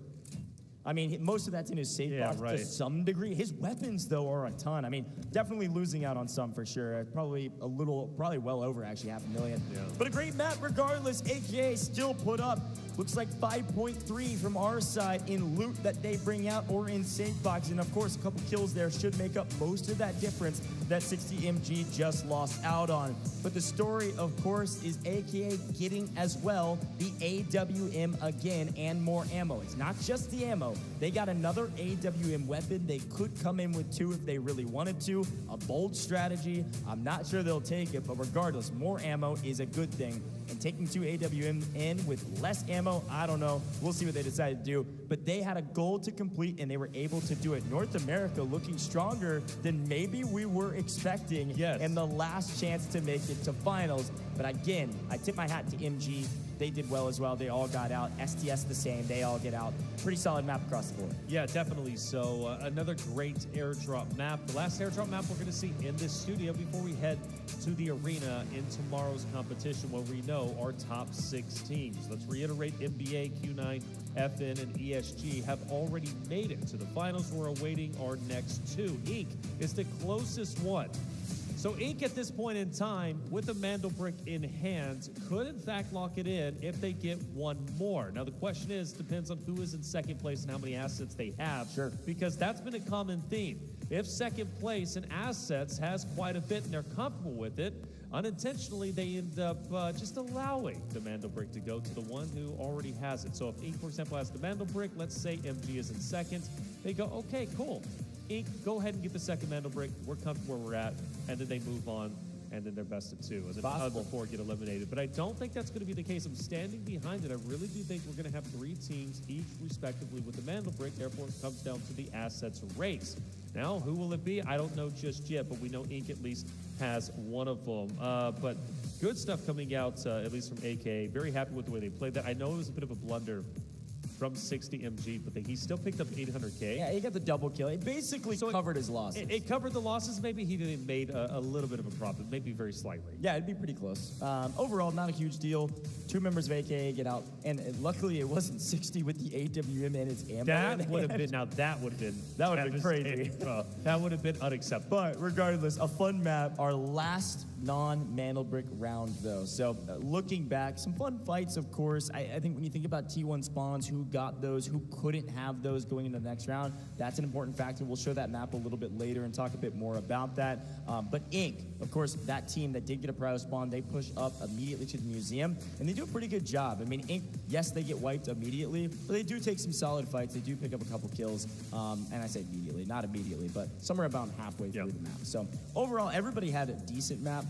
I mean, most of that's in his safe box to some degree. His weapons, though, are a ton. I mean, definitely losing out on some for sure. Probably well over, actually, 500,000. Yeah. But a great map regardless. AKA still put up, looks like 5.3 from our side in loot that they bring out or in safe box. And, of course, a couple kills there should make up most of that difference that 60 MG just lost out on. But the story, of course, is AKA getting as well the AWM again and more ammo. It's not just the ammo. They got another AWM weapon. They could come in with 2 if they really wanted to. A bold strategy. I'm not sure they'll take it, but regardless, more ammo is a good thing. And taking 2 AWM in with less ammo, I don't know. We'll see what they decide to do. But they had a goal to complete, and they were able to do it. North America looking stronger than maybe we were expecting. Yes. And the last chance to make it to finals. But again, I tip my hat to MG. They did well as well. They all got out. STS the same. They all get out. Pretty solid map across the board. Yeah, definitely so. Another great airdrop map. The last airdrop map we're going to see in this studio before we head to the arena in tomorrow's competition where we know our top 6 teams. Let's reiterate, NBA, Q9, FN, and ESG have already made it to the finals. We're awaiting our next 2. Inc. is the closest one. So Inc. at this point in time, with the Mandelbrick in hand, could in fact lock it in if they get one more. Now the question is, depends on who is in second place and how many assets they have. Sure. Because that's been a common theme. If second place in assets has quite a bit and they're comfortable with it, unintentionally they end up just allowing the Mandelbrick to go to the one who already has it. So if Inc., for example, has the Mandelbrick, let's say MG is in second, they go, okay, cool. Inc., go ahead and get the second Mandelbrick. We're comfortable where we're at, and then they move on, and then they're best of 2, and then the other 4 get eliminated. But I don't think that's going to be the case. I'm standing behind it. I really do think we're going to have 3 teams, each respectively with the Mandelbrick. Therefore, it comes down to the assets race. Now, who will it be? I don't know just yet, but we know Inc. at least has one of them. But good stuff coming out, at least from AK. Very happy with the way they played that. I know it was a bit of a blunder from 60 MG, but he still picked up 800K. Yeah, he got the double kill. It basically covered his losses. It covered the losses. Maybe he made a little bit of a profit, maybe very slightly. Yeah, it'd be pretty close. Overall, not a huge deal. 2 members of AKA get out, and luckily it wasn't 60 with the AWM and its ammo. That would have been, now that would have been crazy. That would have been unacceptable. But regardless, a fun map. Our last non-Mandelbrick round, though. So looking back, some fun fights, of course. I think when you think about T1 spawns, who got those, who couldn't have those going into the next round, that's an important factor. We'll show that map a little bit later and talk a bit more about that. But Inc., of course, that team that did get a prio spawn, they push up immediately to the museum, and they do a pretty good job. I mean, Inc., yes, they get wiped immediately, but they do take some solid fights. They do pick up a couple kills, and I say immediately, not immediately, but somewhere about halfway through the map. So overall, everybody had a decent map.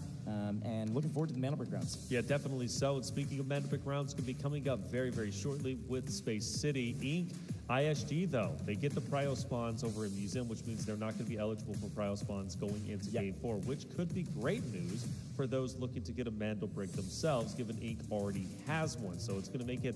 And looking forward to the Mandelbrick rounds. Yeah, definitely so. And speaking of Mandelbrick rounds, going to be coming up very, very shortly with Space City. Inc. ISG, though, they get the prio spawns over in Museum, which means they're not going to be eligible for prio spawns going into Game 4, which could be great news for those looking to get a Mandelbrick themselves, given Inc. already has one. So it's going to make it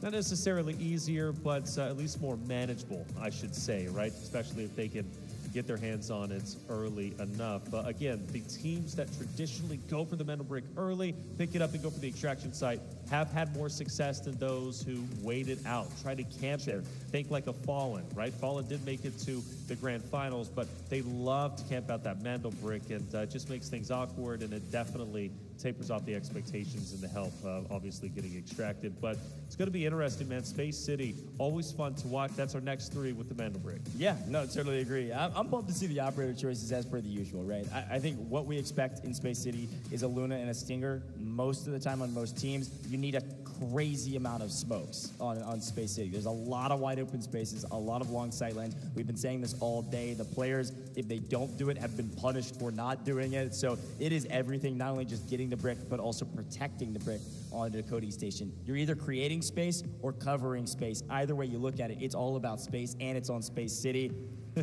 not necessarily easier, but at least more manageable, I should say, right? Especially if they can get their hands on it early enough. But again, the teams that traditionally go for the metal brick early, pick it up and go for the extraction site, have had more success than those who waited out, try to camp it. Think like a Fallen, right? Fallen did make it to the grand finals, but they love to camp out that mantle brick, and it just makes things awkward, and it definitely tapers off the expectations and the help, obviously getting extracted. But it's going to be interesting, man. Space City, always fun to watch. That's our next three with the mantle brick. Yeah, no, totally agree. I'm pumped to see the operator choices as per the usual, right? I think what we expect in Space City is a Luna and a Stinger. Most of the time on most teams, you need a crazy amount of smokes on Space City. There's a lot of wide open spaces, a lot of long sight lines. We've been saying this all day. The players, if they don't do it, have been punished for not doing it. So it is everything, not only just getting the brick, but also protecting the brick on the decoding station. You're either creating space or covering space. Either way you look at it, it's all about space, and it's on Space City.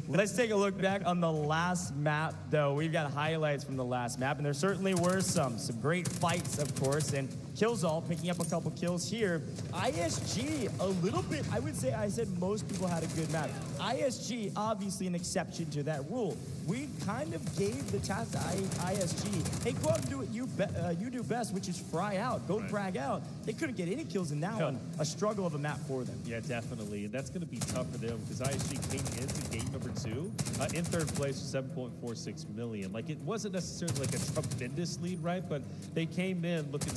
Let's take a look back on the last map, though. We've got highlights from the last map, and there certainly were some great fights, of course, and Killzall picking up a couple kills here. ISG, a little bit, I would say I said most people had a good map. ISG, obviously an exception to that rule. We kind of gave the task to ISG, hey, go out and do what you do best, which is fry out, go frag out. They couldn't get any kills in that one. A struggle of a map for them. Yeah, definitely, and that's going to be tough for them because ISG came into game number 2 in third place with 7.46 million. Like, it wasn't necessarily like a tremendous lead, right? But they came in looking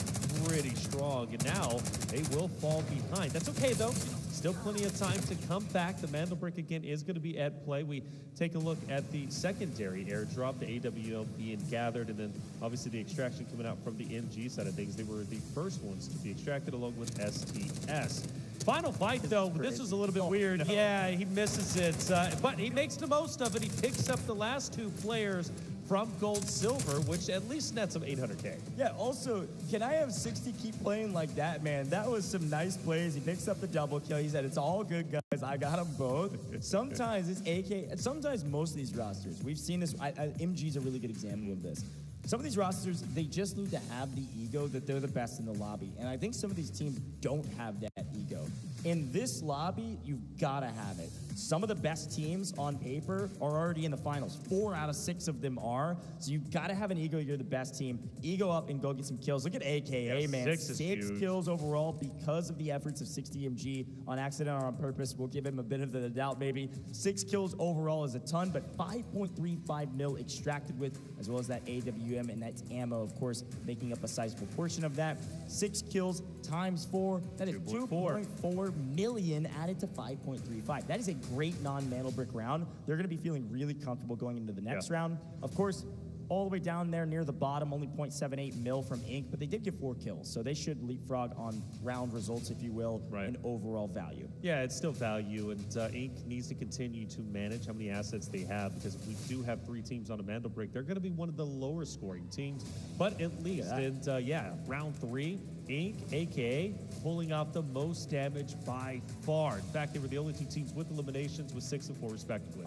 pretty strong, and now they will fall behind. That's okay, though. Still plenty of time to come back. The mantle brick again is going to be at play. We take a look at the secondary airdrop, the AWM being gathered, and then obviously the extraction coming out from the MG side of things. They were the first ones to be extracted along with STS. Final fight, though, this was a little bit weird. Yeah, he misses it, but he makes the most of it. He picks up the last two players from Gold Silver, which at least nets some 800K. Yeah, also, can I have 60 keep playing like that, man? That was some nice plays. He picks up the double kill. He said, it's all good, guys. I got them both. Sometimes it's AK, sometimes most of these rosters, we've seen this, MG's a really good example of this. Some of these rosters, they just need to have the ego that they're the best in the lobby. And I think some of these teams don't have that ego. In this lobby, you've got to have it. Some of the best teams on paper are already in the finals. 4 out of 6 of them are. So you've got to have an ego. You're the best team. Ego up and go get some kills. Look at AKA, yeah, man. 6 kills overall because of the efforts of 60MG on accident or on purpose. We'll give him a bit of the doubt, maybe. 6 kills overall is a ton, but 5.35 mil extracted with, as well as that AWM and that's ammo, of course, making up a sizable portion of that. 6 kills times 4, that is 2.4 million added to 5.35. That is a great non-mantle brick round. They're going to be feeling really comfortable going into the next round. Of course, all the way down there near the bottom, only 0.78 mil from Ink, but they did get 4 kills, so they should leapfrog on round results, if you will, in overall value. Yeah, it's still value, and Ink needs to continue to manage how many assets they have, because if we do have 3 teams on a mantle break, they're going to be one of the lower scoring teams, but at least, round 3, Ink, aka pulling off the most damage by far. In fact, they were the only 2 teams with eliminations with 6 and 4 respectively.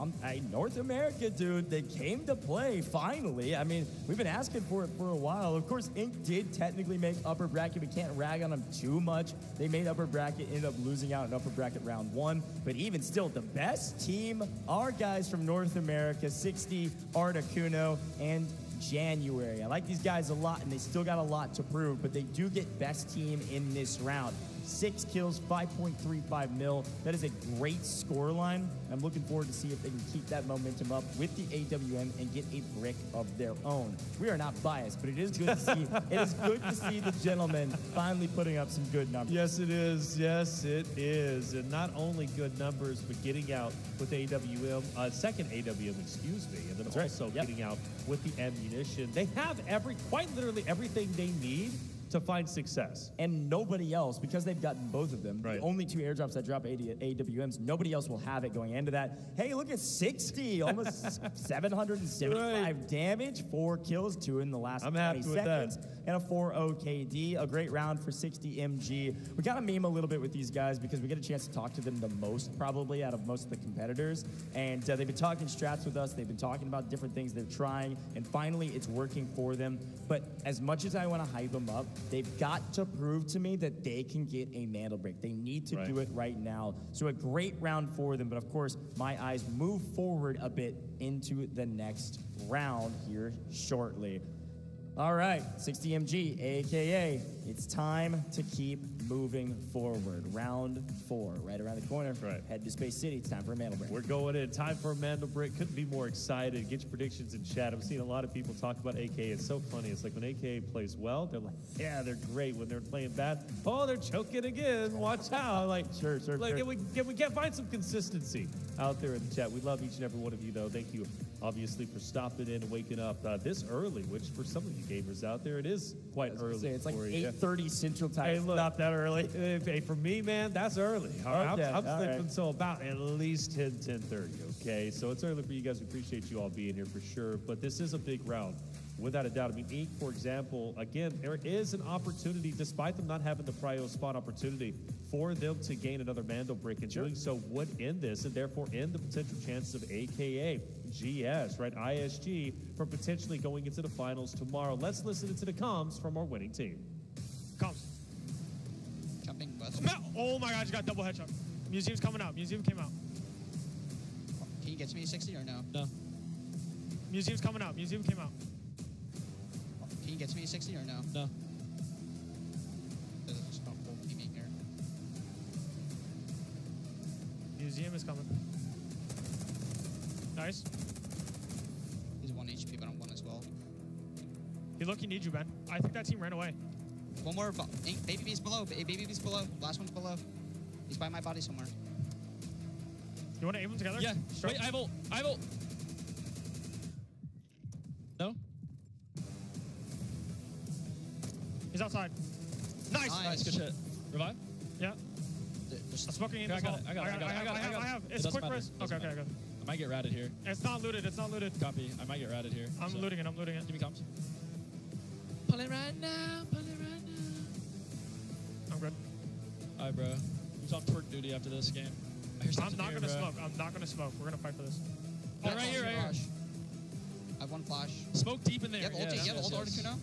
North America, dude, they came to play finally. I mean, we've been asking for it for a while. Of course, Ink did technically make upper bracket. We can't rag on them too much. They made upper bracket, ended up losing out in upper bracket round 1. But even still, the best team are guys from North America, 60, Articuno, and January. I like these guys a lot, and they still got a lot to prove, but they do get best team in this round. 6 kills, 5.35 mil. That is a great score line. I'm looking forward to see if they can keep that momentum up with the AWM and get a brick of their own. We are not biased, but it is good to see. It is good to see the gentlemen finally putting up some good numbers. Yes, it is. Yes, it is. And not only good numbers, but getting out with AWM, second AWM, excuse me, and then also getting out with the ammunition. They have quite literally everything they need to find success. And nobody else, because they've gotten both of them, the only 2 airdrops that drop AWMs, nobody else will have it going into that. Hey, look at 60, almost 775 damage, 4 kills, 2 in the last 20 seconds, and a 4-0 KD. A great round for 60MG. We kind of meme a little bit with these guys because we get a chance to talk to them the most, probably, out of most of the competitors. And they've been talking strats with us. They've been talking about different things they're trying, and finally, it's working for them. But as much as I want to hype them up, They've got to prove to me that they can get a Mandel break. They need to do it right now. So a great round for them, but of course, my eyes move forward a bit into the next round here shortly. All right, 60MG, AKA, it's time to keep moving forward. Round 4, right around the corner. Head to Space City, it's time for a Mandel break. We're going in, time for a Mandel break. Couldn't be more excited. Get your predictions in chat. I'm seeing a lot of people talk about AKA. It's so funny. It's like when AKA plays well, they're like, yeah, they're great. When they're playing bad, oh, they're choking again. Watch out. Like, sure. We can't find some consistency out there in the chat. We love each and every one of you, though. Thank you, obviously, for stopping in and waking up this early, which for some of you gamers out there, it is quite early. It's like 8:30 Central Time. Hey, look, not that early. Hey, for me, man, that's early. I'm sleeping so about at least 10:30, okay? So it's early for you guys. We appreciate you all being here for sure. But this is a big round, without a doubt. I mean, Inc., for example, again, there is an opportunity, despite them not having the prio spot opportunity, for them to gain another Mandel break, and doing so would end this, and therefore end the potential chances of AKA, GS, right, ISG, from potentially going into the finals tomorrow. Let's listen to the comms from our winning team. Comms. Jumping west. Oh my God, you got double headshot. Museum's coming out. Museum came out. Can you get to me 60 or no? No. Museum's coming out. Museum came out. Can you get to me 60 or no? No. There's just not full teaming here. Museum is coming. Nice. He's 1 HP, but I'm 1 as well. Hey, look, he needs you, Ben. I think that team ran away. One more. Baby B's below. Baby B's below. Last one's below. He's by my body somewhere. You want to aim them together? Yeah. Sure. Wait, I ult. No? He's outside. Nice. Nice. Good shit. Revive? Yeah. I'm smoking in. I got it. I have. It's quick res. Okay, good. I might get ratted here. It's not looted. Copy. I might get ratted here. I'm looting it. Give me comms. Pull it right now. I'm good. All right, bro. Who's on twerk duty after this game? I'm not going to smoke. We're going to fight for this. Oh, right here. I have 1 flash. Smoke deep in there. You have ult Articuno?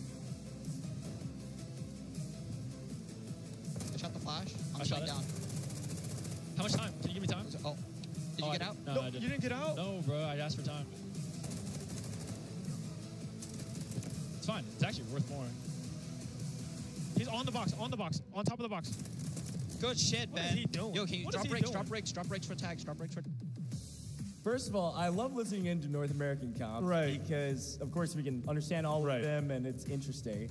I shot the flash. I'm shutting down. How much time? Can you give me time? Oh. Did you get out? No, you didn't get out? No, bro. I asked for time. It's fine. It's actually worth more. He's on the box. On top of the box. Good shit, man. What is he doing? Yo, can you drop brakes for tags. First of all, I love listening into North American comp because, of course, we can understand all of them, and it's interesting.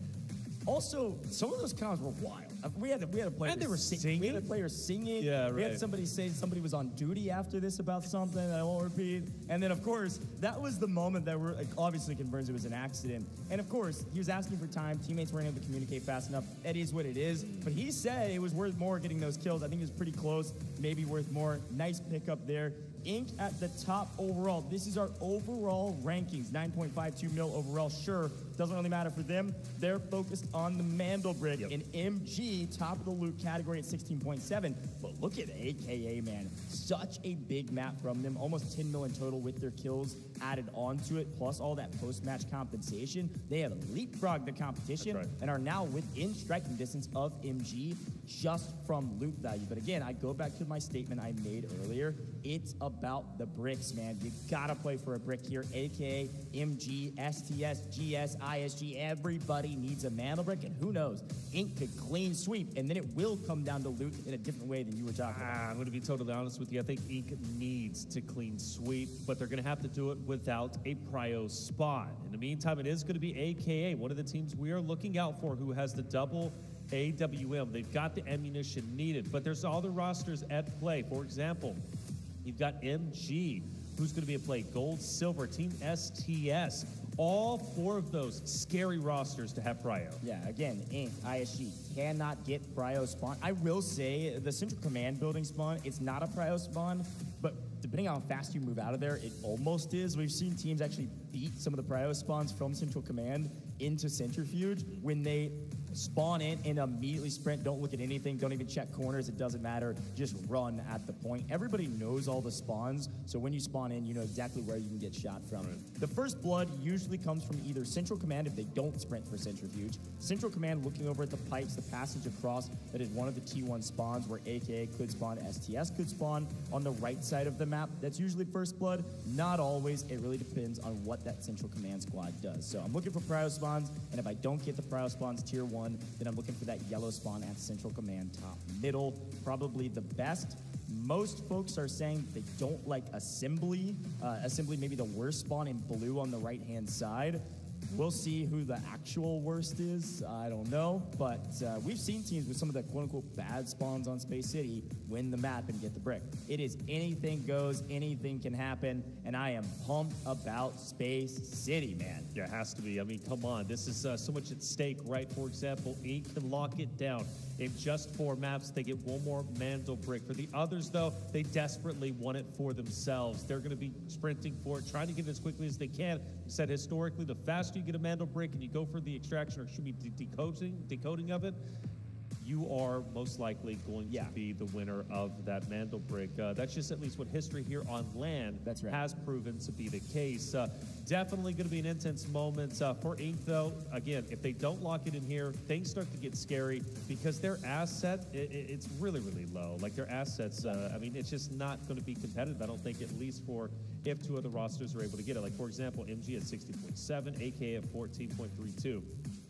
Also, some of those comps were wild. We had a player And they were singing. We had a player singing. Yeah, We had somebody say somebody was on duty after this about something that I won't repeat. And then, of course, that was the moment that obviously confirms it was an accident. And, of course, he was asking for time. Teammates weren't able to communicate fast enough. That is what it is. But he said it was worth more getting those kills. I think it was pretty close. Maybe worth more. Nice pickup there. Inc. at the top overall. This is our overall rankings. 9.52 mil overall. Sure, doesn't really matter for them. They're focused on the Mandel brick. And MG, top of the loot category at 16.7. But look at AKA, man. Such a big map from them. Almost 10 mil in total with their kills added onto it, plus all that post-match compensation. They have leapfrogged the competition and are now within striking distance of MG just from loot value. But again, I go back to my statement I made earlier. It's about the bricks, man. You gotta play for a brick here. AKA, MG, STS, GS, ISG, everybody needs a Mandel brick, and who knows, Inc. could clean sweep, and then it will come down to loot in a different way than you were talking about. I'm going to be totally honest with you. I think Inc. needs to clean sweep, but they're going to have to do it without a prio spot. In the meantime, it is going to be AKA, one of the teams we are looking out for, who has the double AWM. They've got the ammunition needed, but there's other rosters at play. For example, you've got MG, who's going to be at play. Gold, Silver, Team STS. All 4 of those scary rosters to have prio. Yeah, again, Inc., ISG cannot get prio spawn. I will say the Central Command building spawn, it's not a prio spawn, but depending on how fast you move out of there, it almost is. We've seen teams actually beat some of the prio spawns from Central Command into Centrifuge when they spawn in and immediately sprint. Don't look at anything. Don't even check corners. It doesn't matter. Just run at the point. Everybody knows all the spawns, so when you spawn in, you know exactly where you can get shot from. The first blood usually comes from either Central Command if they don't sprint for Centrifuge. Central Command looking over at the pipes, the passage across, that is one of the T1 spawns where AKA could spawn, STS could spawn on the right side of the map. That's usually first blood. Not always. It really depends on what that Central Command squad does. So I'm looking for prio spawns, and if I don't get the prio spawns tier 1, then I'm looking for that yellow spawn at Central Command top middle. Probably the best. Most folks are saying they don't like Assembly. Assembly maybe the worst spawn in blue on the right-hand side. We'll see who the actual worst is. I don't know, but we've seen teams with some of the quote-unquote bad spawns on Space City win the map and get the brick. It is anything goes, anything can happen, and I am pumped about Space City, man. Yeah, it has to be. I mean, come on. This is so much at stake, right? For example, Inc. can lock it down. In just 4 maps, they get one more Mandel brick. For the others, though, they desperately want it for themselves. They're going to be sprinting for it, trying to get it as quickly as they can. You said historically, the faster you get a Mandel brick and you go for the extraction or should be decoding of it, you are most likely going to be the winner of that Mandel brick. That's just at least what history here on land has proven to be the case. Definitely going to be an intense moment for Inc. though. Again, if they don't lock it in here, things start to get scary because their asset, it's really, really low. Like their assets, I mean, it's just not going to be competitive, I don't think, at least for if 2 other rosters are able to get it. Like, for example, MG at 60.7, AKA at 14.32.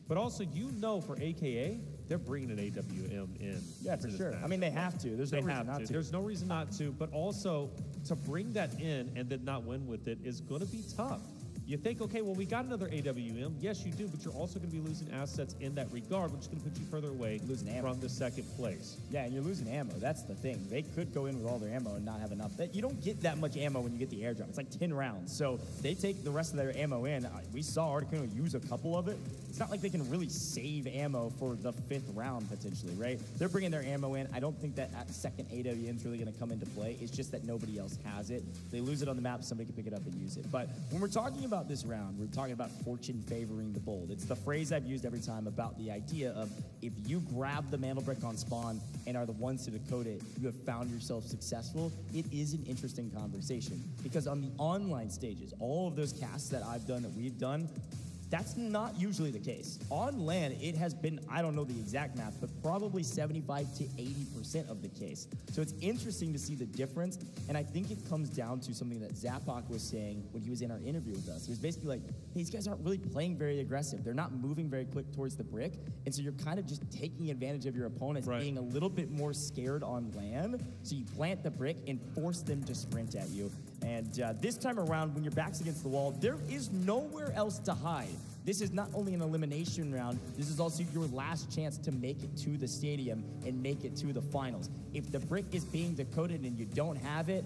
But also, you know, for AKA, they're bringing an AWM in. Yeah, for sure. I mean, they have to. There's no reason not to. There's no reason not to. But also, to bring that in and then not win with it is going to be tough. You think, okay, well, we got another AWM. Yes, you do, but you're also going to be losing assets in that regard, which is going to put you further away from the second place. Yeah, and you're losing ammo. That's the thing. They could go in with all their ammo and not have enough. You don't get that much ammo when you get the airdrop. It's like 10 rounds. So they take the rest of their ammo in. We saw Articuno use a couple of it. It's not like they can really save ammo for the 5th round, potentially, right? They're bringing their ammo in. I don't think that second AWM is really going to come into play. It's just that nobody else has it. They lose it on the map, somebody can pick it up and use it. But when we're talking about this round, we're talking about fortune favoring the bold. It's the phrase I've used every time about the idea of if you grab the Mandel brick on spawn and are the ones to decode it, you have found yourself successful. It is an interesting conversation because on the online stages, all of those casts that I've done, that we've done, that's not usually the case. On land, it has been, I don't know the exact math, but probably 75 to 80% of the case. So it's interesting to see the difference, and I think it comes down to something that Zapak was saying when he was in our interview with us. He was basically like, hey, these guys aren't really playing very aggressive. They're not moving very quick towards the brick, and so you're kind of just taking advantage of your opponents being a little bit more scared on land, so you plant the brick and force them to sprint at you. And this time around, when your back's against the wall, there is nowhere else to hide. This is not only an elimination round, this is also your last chance to make it to the stadium and make it to the finals. If the brick is being decoded and you don't have it,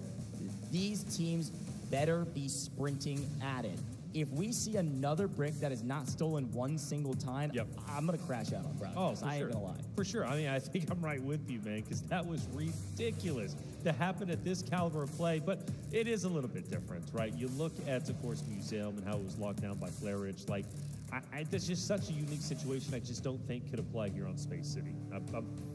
these teams better be sprinting at it. If we see another brick that is not stolen one single time, I'm going to crash out on Brown. Oh, for I sure. ain't going to lie. For sure. I mean, I think I'm right with you, man, because that was ridiculous to happen at this caliber of play. But it is a little bit different, right? You look at, of course, Museum and how it was locked down by Flare Ridge. Like, that's just such a unique situation I just don't think could apply here on Space City. I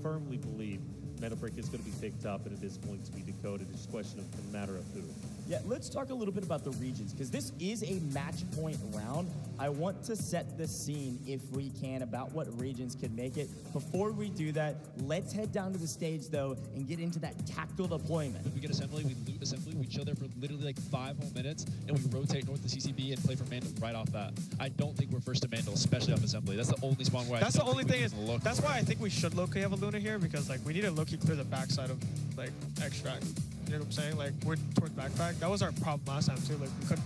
firmly believe Metal Brick is going to be picked up and it is going to be decoded. It's just a question of a matter of who. Yeah, let's talk a little bit about the regions, because this is a match point round. I want to set the scene, if we can, about what regions can make it. Before we do that, let's head down to the stage, though, and get into that tactical deployment. If we get Assembly, we loot Assembly, we chill there for literally like 5 whole minutes, and we rotate north to CCB and play for Mandel right off that. I don't think we're first to Mandel, especially off Assembly. That's the only spawn where that's the only thing is, that's why I think we should low-key have a Luna here, because like we need to low-key clear the backside of like extract. You know what I'm saying? Like, we're towards backpack. That was our problem last time, too. Like, we couldn't.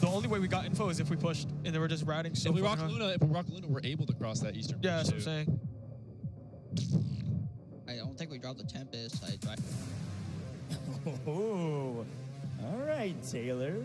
The only way we got info is if we pushed, and they were just routing so if we rock Luna, we're able to cross that eastern. Yeah, that's what I'm saying. I don't think we dropped the Tempest. Oh, all right, Taylor.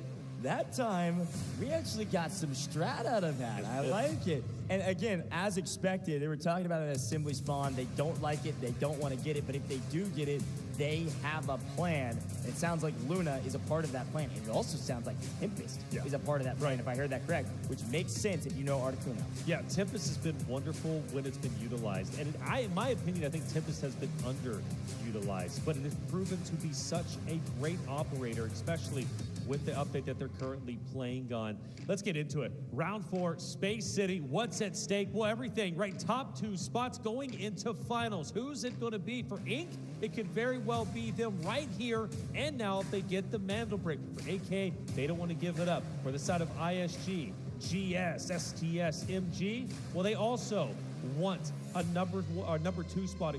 That time, we actually got some strat out of that. I like it. And again, as expected, they were talking about an assembly spawn. They don't like it. They don't want to get it. But if they do get it, they have a plan. It sounds like Luna is a part of that plan. It also sounds like Tempest is a part of that plan, if I heard that correct, which makes sense if you know Articuno. Yeah, Tempest has been wonderful when it's been utilized. And in my opinion, I think Tempest has been underutilized. But it has proven to be such a great operator, especially with the update that they're currently playing on. Let's get into it. Round 4, Space City. What's at stake? Well, everything, right? Top 2 spots going into finals. Who's it going to be? For Inc., it could very well be them right here and now if they get the mantle break. For AK, they don't want to give it up. For the side of ISG, GS, STS, MG, well, they also want a number 2 spot,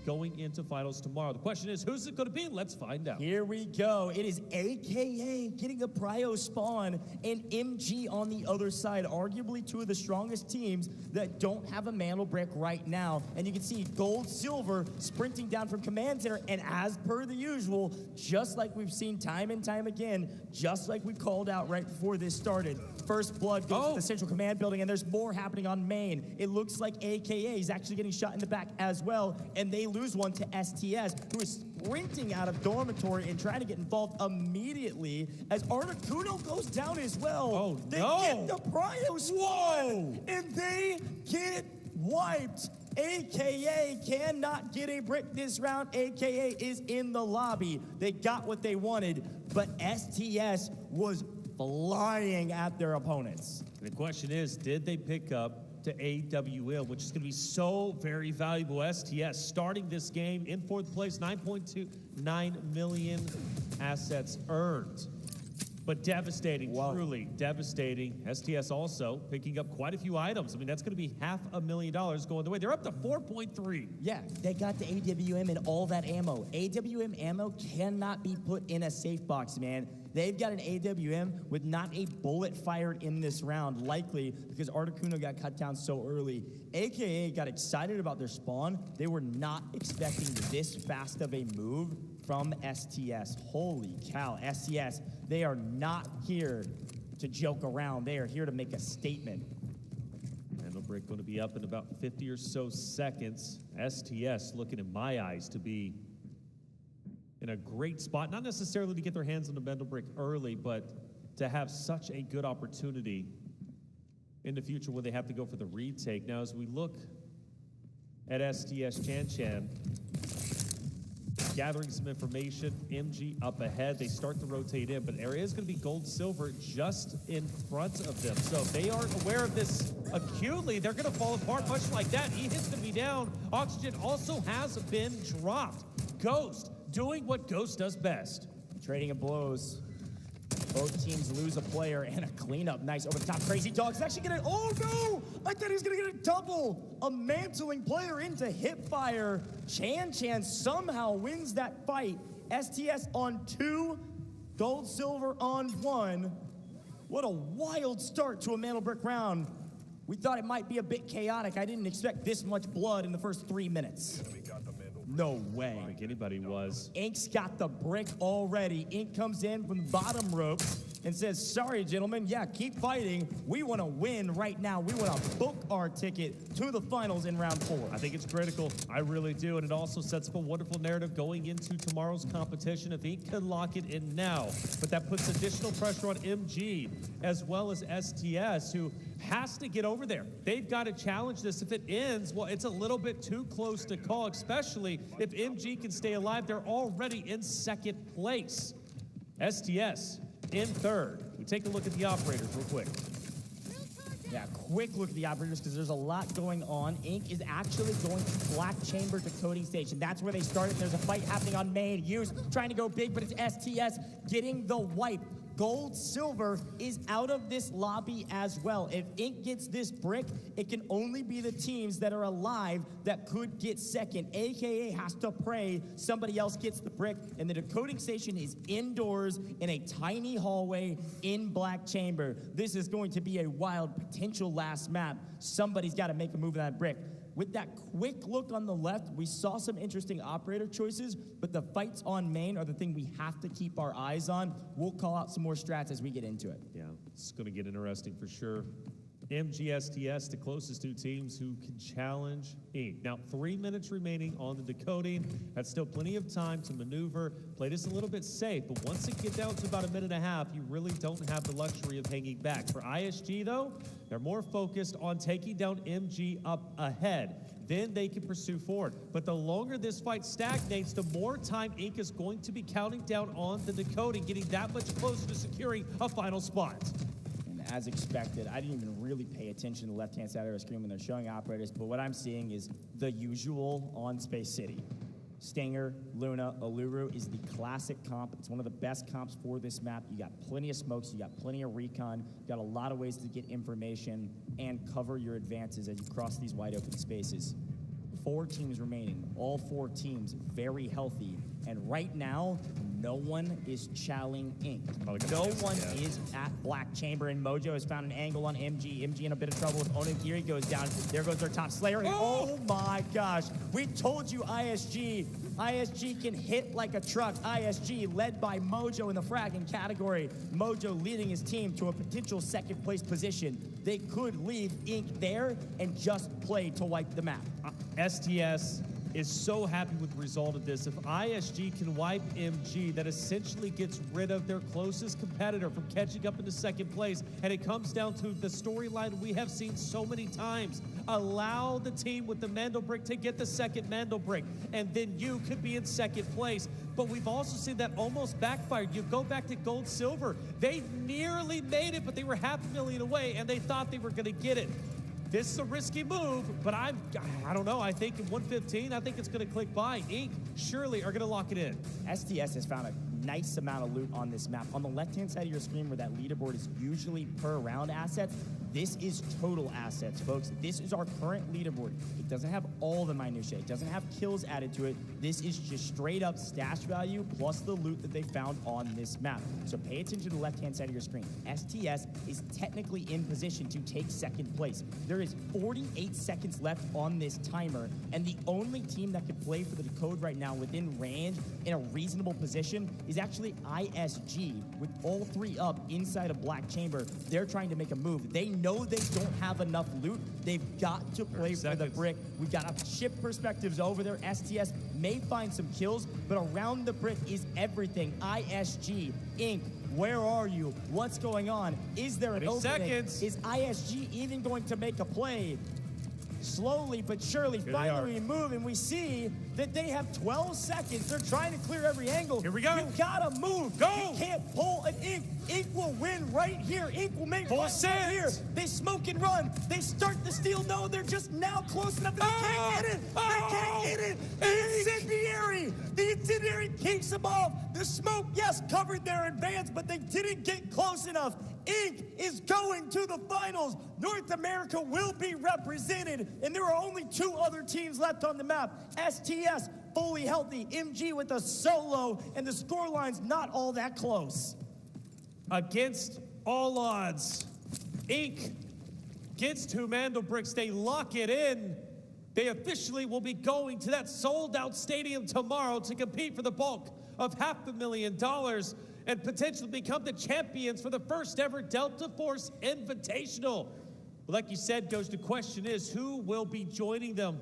going into finals tomorrow. The question is, who's it going to be? Let's find out. Here we go. It is AKA getting the prio spawn and MG on the other side. Arguably 2 of the strongest teams that don't have a mantle brick right now. And you can see Gold Silver sprinting down from Command Center. And as per the usual, just like we've seen time and time again, just like we called out right before this started, First Blood goes to the Central Command Building, and there's more happening on main. It looks like AKA is actually getting shot in the back as well, and they lose one to STS, who is sprinting out of dormitory and trying to get involved immediately as Articuno goes down as well. Oh, they get the prio spawn, and they get wiped. AKA cannot get a brick this round. AKA is in the lobby. They got what they wanted, but STS was flying at their opponents. The question is, did they pick up to AWL, which is going to be so very valuable? STS starting this game in 4th place, 9.29 million assets earned. But devastating, truly devastating. STS also picking up quite a few items. I mean, that's going to be $500,000 going the way. They're up to 4.3. Yeah, they got the AWM and all that ammo. AWM ammo cannot be put in a safe box, man. They've got an AWM with not a bullet fired in this round, likely because Articuno got cut down so early. AKA got excited about their spawn. They were not expecting this fast of a move from STS. Holy cow, STS, they are not here to joke around. They are here to make a statement. Mantle break going to be up in about 50 or so seconds. STS looking in my eyes to be in a great spot, not necessarily to get their hands on the mantle break early, but to have such a good opportunity in the future when they have to go for the retake. Now, as we look at STS Chan, gathering some information, MG up ahead, they start to rotate in, but area is going to be Gold Silver just in front of them. So if they aren't aware of this acutely, they're going to fall apart much like that. E-hit's going to be down. Oxygen also has been dropped. Ghost doing what Ghost does best. Trading of blows. Both teams lose a player and a cleanup. Nice over the top. Crazy Dog's actually gonna, oh no! I thought he was gonna get a double. A mantling player into hipfire. Chan somehow wins that fight. STS on 2, Gold Silver on 1. What a wild start to a mantle brick round. We thought it might be a bit chaotic. I didn't expect this much blood in the first 3 minutes. No way. I think anybody was. Ink's got the brick already. Ink comes in from the bottom rope and says, sorry, gentlemen. Yeah, keep fighting. We want to win right now. We want to book our ticket to the finals in round 4. I think it's critical. I really do. And it also sets up a wonderful narrative going into tomorrow's competition if Ink can lock it in now. But that puts additional pressure on MG as well as STS, who has to get over there. They've got to challenge this. If it ends, well, it's a little bit too close to call, especially if MG can stay alive. They're already in 2nd place. STS in 3rd. We take a look at the operators real quick. Yeah, quick look at the operators because there's a lot going on. Ink is actually going to Black Chamber Decoding Station. That's where they started. There's a fight happening on main. Hughes trying to go big, but it's STS getting the wipe. Gold Silver is out of this lobby as well. If Ink gets this brick, it can only be the teams that are alive that could get 2nd. AKA has to pray somebody else gets the brick, and the decoding station is indoors in a tiny hallway in Black Chamber. This is going to be a wild potential last map. Somebody's got to make a move on that brick. With that quick look on the left, we saw some interesting operator choices, but the fights on main are the thing we have to keep our eyes on. We'll call out some more strats as we get into it. Yeah, it's going to get interesting for sure. MGSTS, the closest two teams who can challenge Inc. Now, 3 minutes remaining on the decoding. That's still plenty of time to maneuver. Play this a little bit safe, but once it gets down to about a minute and a half, you really don't have the luxury of hanging back. For ISG, though, they're more focused on taking down MG up ahead. Then they can pursue forward. But the longer this fight stagnates, the more time Inc. is going to be counting down on the decoding, getting that much closer to securing a final spot. As expected, I didn't even really pay attention to the left-hand side of the screen when they're showing operators, but what I'm seeing is the usual on Space City. Stinger, Luna, Uluru is the classic comp. It's one of the best comps for this map. You got plenty of smokes, you got plenty of recon, you got a lot of ways to get information and cover your advances as you cross these wide open spaces. 4 teams remaining, all 4 teams very healthy, and right now, no one is challenging Inc. No one is at Black Chamber, and Mojo has found an angle on MG. MG in a bit of trouble with Onigiri goes down. There goes their top Slayer. And oh my gosh, we told you ISG. ISG can hit like a truck. ISG led by Mojo in the fragging category. Mojo leading his team to a potential second place position. They could leave Inc. there and just play to wipe the map. STS is so happy with the result of this. If ISG can wipe MG, that essentially gets rid of their closest competitor from catching up into second place. And it comes down to the storyline we have seen so many times. Allow the team with the Mando brick to get the second Mando brick, and then you could be in second place. But we've also seen that almost backfired. You go back to Gold Silver. They nearly made it, but they were $500,000 away, and they thought they were going to get it. This is a risky move, but I don't know. I think in 115, I think it's going to click by. Inc. surely are going to lock it in. STS has found a nice amount of loot on this map. On the left-hand side of your screen where that leaderboard is usually per round assets, this is total assets, folks. This is our current leaderboard. It doesn't have all the minutiae. It doesn't have kills added to it. This is just straight up stash value plus the loot that they found on this map. So pay attention to the left-hand side of your screen. STS is technically in position to take second place. There is 48 seconds left on this timer, and the only team that could play for the decode right now within range in a reasonable position is actually ISG, with all 3 up inside of Black Chamber. They're trying to make a move. They know they don't have enough loot. They've got to play for the brick. We've got to shift perspectives over there. STS may find some kills, but around the brick is everything. ISG, Inc., where are you? What's going on? Is there an opening? Is ISG even going to make a play? Slowly but surely, finally move, and we see that they have 12 seconds. They're trying to clear every angle. Here we go. You gotta move. Go. You can't pull an Inc. Inc. will win right here. Inc. will make one right here. They smoke and run. They start the steal. No, they're just now close enough. They can't get it. They can't get it. The incendiary. The incendiary keeps them off. The smoke, yes, covered their advance, but they didn't get close enough. Inc. is going to the finals. North America will be represented, and there are only 2 other teams left on the map. STS, fully healthy. MG with a solo, and the scoreline's not all that close. Against all odds, Inc. gets 2 Mando bricks. They lock it in. They officially will be going to that sold-out stadium tomorrow to compete for the bulk of $500,000 and potentially become the champions for the first ever Delta Force Invitational. Like you said, Ghost, the question is, who will be joining them?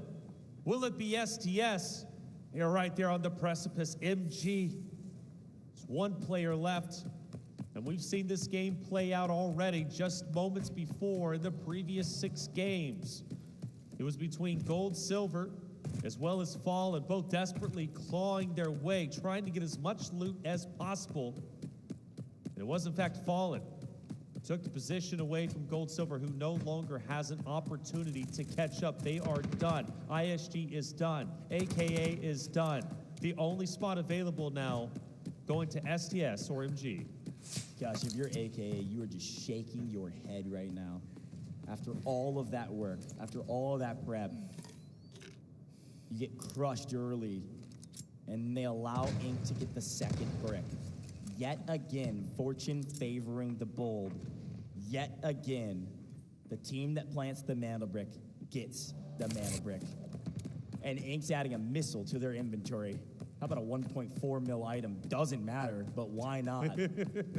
Will it be STS? You're right there on the precipice. MG. There's 1 player left. And we've seen this game play out already just moments before in the previous 6 games. It was between Gold, Silver, as well as Fallen, both desperately clawing their way, trying to get as much loot as possible. And it was, in fact, Fallen. Took the position away from Gold Silver, who no longer has an opportunity to catch up. They are done. ISG is done. AKA is done. The only spot available now going to STS or MG. Gosh, if you're AKA, you are just shaking your head right now. After all of that work, after all of that prep, you get crushed early, and they allow Inc. to get the second brick. Yet again, fortune favoring the bold. Yet again, the team that plants the Mando brick gets the Mando brick. And Inc.'s adding a missile to their inventory. How about a 1.4 mil item? Doesn't matter, but why not?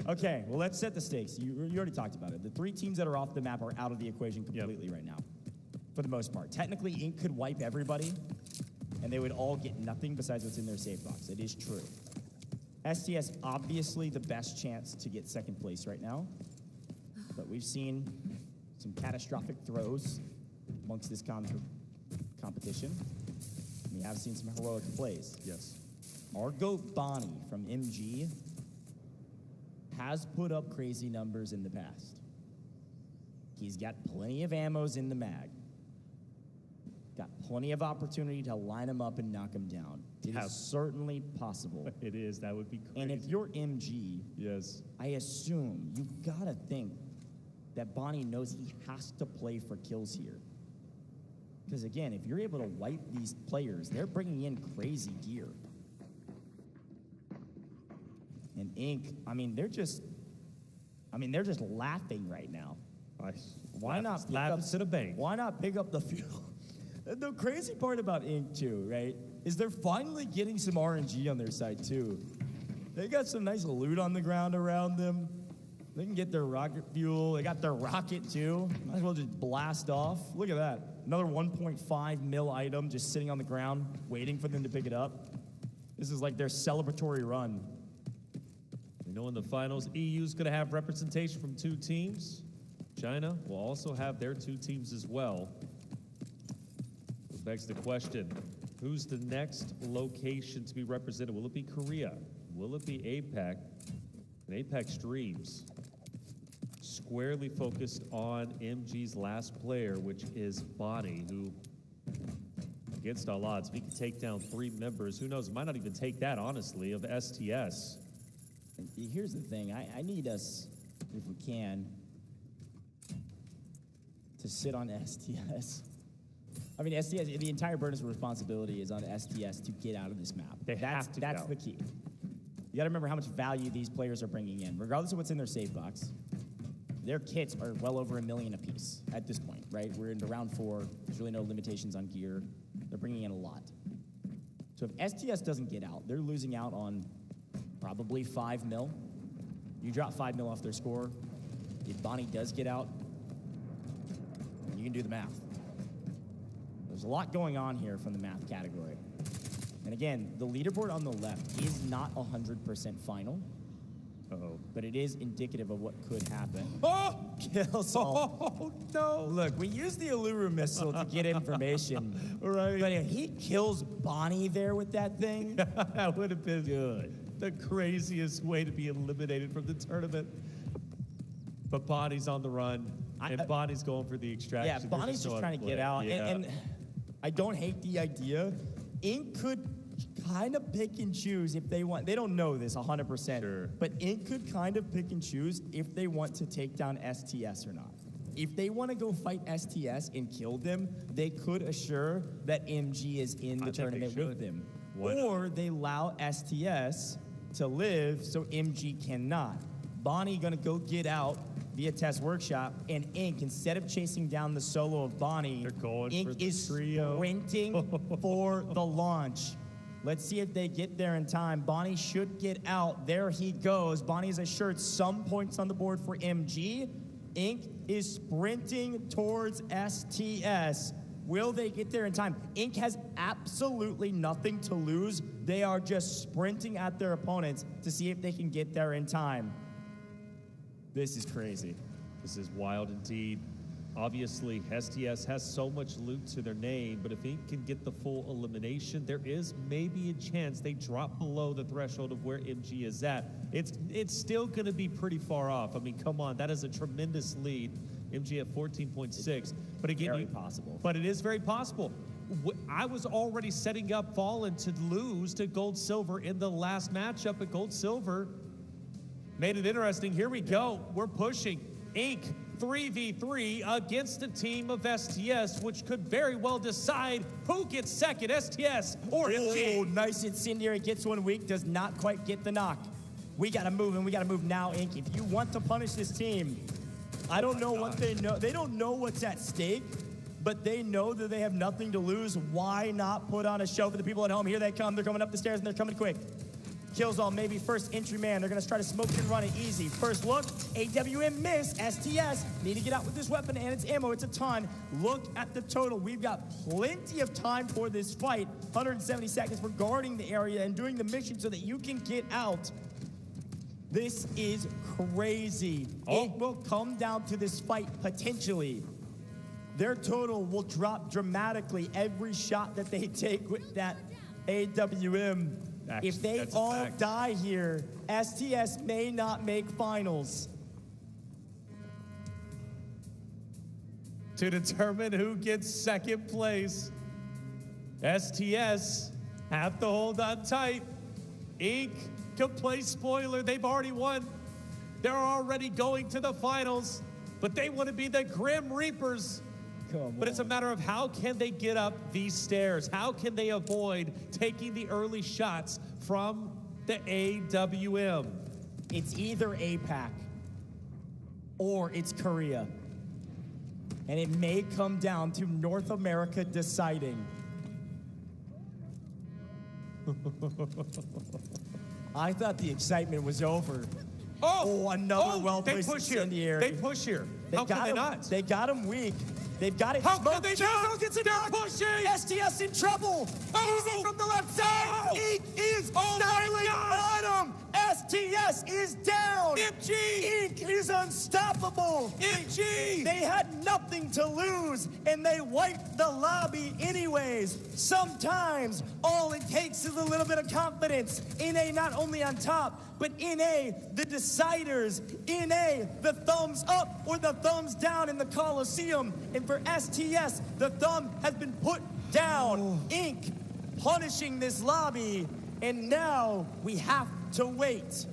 Okay, well, let's set the stakes. You already talked about it. The 3 teams that are off the map are out of the equation completely right now, for the most part. Technically, Inc. could wipe everybody, and they would all get nothing besides what's in their safe box. It is true. STS, obviously the best chance to get second place right now, but we've seen some catastrophic throws amongst this competition. We have seen some heroic plays. Yes. Our GOAT Bonnie from MG has put up crazy numbers in the past. He's got plenty of ammos in the mag. Got plenty of opportunity to line him up and knock him down. It is certainly possible. It is. That would be crazy. And if you're MG, yes, I assume you gotta think that Bonnie knows he has to play for kills here. Because again, if you're able to wipe these players, they're bringing in crazy gear. And Inc., they're just laughing right now. Why not pick up the fuel? The crazy part about Inc. too, right, is they're finally getting some RNG on their side too. They got some nice loot on the ground around them. They can get their rocket fuel. They got their rocket too. Might as well just blast off. Look at that. Another 1.5 mil item just sitting on the ground, waiting for them to pick it up. This is like their celebratory run. We know in the finals, EU's going to have representation from 2 teams. China will also have their 2 teams as well. Which begs the question, who's the next location to be represented? Will it be Korea? Will it be APAC? And APAC Streams squarely focused on MG's last player, which is Bonnie, who, against all odds, if he could take down 3 members, who knows, might not even take that, honestly, of STS. Here's the thing. I need us, if we can, to sit on STS. STS, the entire burden of responsibility is on STS to get out of this map. That's the key. You gotta remember how much value these players are bringing in. Regardless of what's in their save box, their kits are well over $1 million a piece at this point, right? We're into round 4. There's really no limitations on gear. They're bringing in a lot. So if STS doesn't get out, they're losing out on probably 5 mil. You drop 5 mil off their score. If Bonnie does get out, you can do the math. There's a lot going on here from the math category. And again, the leaderboard on the left is not 100% final. But it is indicative of what could happen. Oh! Kills all. Oh, no. Look, we used the Allura missile to get information. Right. But if he kills Bonnie there with that thing, that would have been good. The craziest way to be eliminated from the tournament. But Bonnie's on the run, and Bonnie's going for the extraction. Yeah, Bonnie's just trying to get out. Yeah. And I don't hate the idea. Inc. could kind of pick and choose if they want. They don't know this 100%. Sure. But Inc. could kind of pick and choose if they want to take down STS or not. If they want to go fight STS and kill them, they could assure that MG is in the tournament with them. Or they allow STS to live so MG cannot. Bonnie gonna go get out via test workshop, and Inc., instead of chasing down the solo of Bonnie, Inc. is sprinting for the launch. Let's see if they get there in time. Bonnie should get out. There he goes. Bonnie's assured some points on the board for MG. Inc. is sprinting towards STS. Will they get there in time? Inc. has absolutely nothing to lose. They are just sprinting at their opponents to see if they can get there in time. This is crazy. This is wild indeed. Obviously, STS has so much loot to their name, but if Inc. can get the full elimination, there is maybe a chance they drop below the threshold of where MG is at. It's still going to be pretty far off. I mean, come on, that is a tremendous lead. MG at 14.6. But again, very possible. But it is very possible. I was already setting up Fallen to lose to Gold Silver in the last matchup, but Gold Silver made it interesting. Here we go. We're pushing. Inc. 3v3 against a team of STS, which could very well decide who gets second, STS or MG. Oh, nice incendiary. Gets one weak, does not quite get the knock. We got to move, and we got to move now, Inc. If you want to punish this team, I don't know what they know. They don't know what's at stake, but they know that they have nothing to lose. Why not put on a show for the people at home? Here they come. They're coming up the stairs, and they're coming quick. Killzone, maybe first entry man. They're going to try to smoke and run it easy. First look, AWM miss. STS need to get out with this weapon and its ammo. It's a ton. Look at the total. We've got plenty of time for this fight. 170 seconds for guarding the area and doing the mission so that you can get out. This is crazy. It will come down to this fight potentially. Their total will drop dramatically every shot that they take with that AWM. If they all die here, STS may not make finals. To determine who gets second place, STS have to hold on tight. Inc. can play spoiler. They've already won. They're already going to the finals, but they want to be the Grim Reapers. But it's a matter of how can they get up these stairs? How can they avoid taking the early shots from the AWM? It's either APAC or it's Korea. And it may come down to North America deciding. I thought the excitement was over. Another well-placed incendiary. They push here. How can they not? They got him weak. They've got it. How can they not? They're pushing. STS in trouble. Easy from the left side. Ink is nailing on him. STS is down. MG. Ink is unstoppable. MG. They had nothing to lose, and they wiped the lobby anyways. Sometimes all it takes is a little bit of confidence. NA not only on top, but NA, the deciders. NA, the thumbs up or the thumbs down in the Coliseum. And for STS, the thumb has been put down. Ink punishing this lobby. And now we have to wait.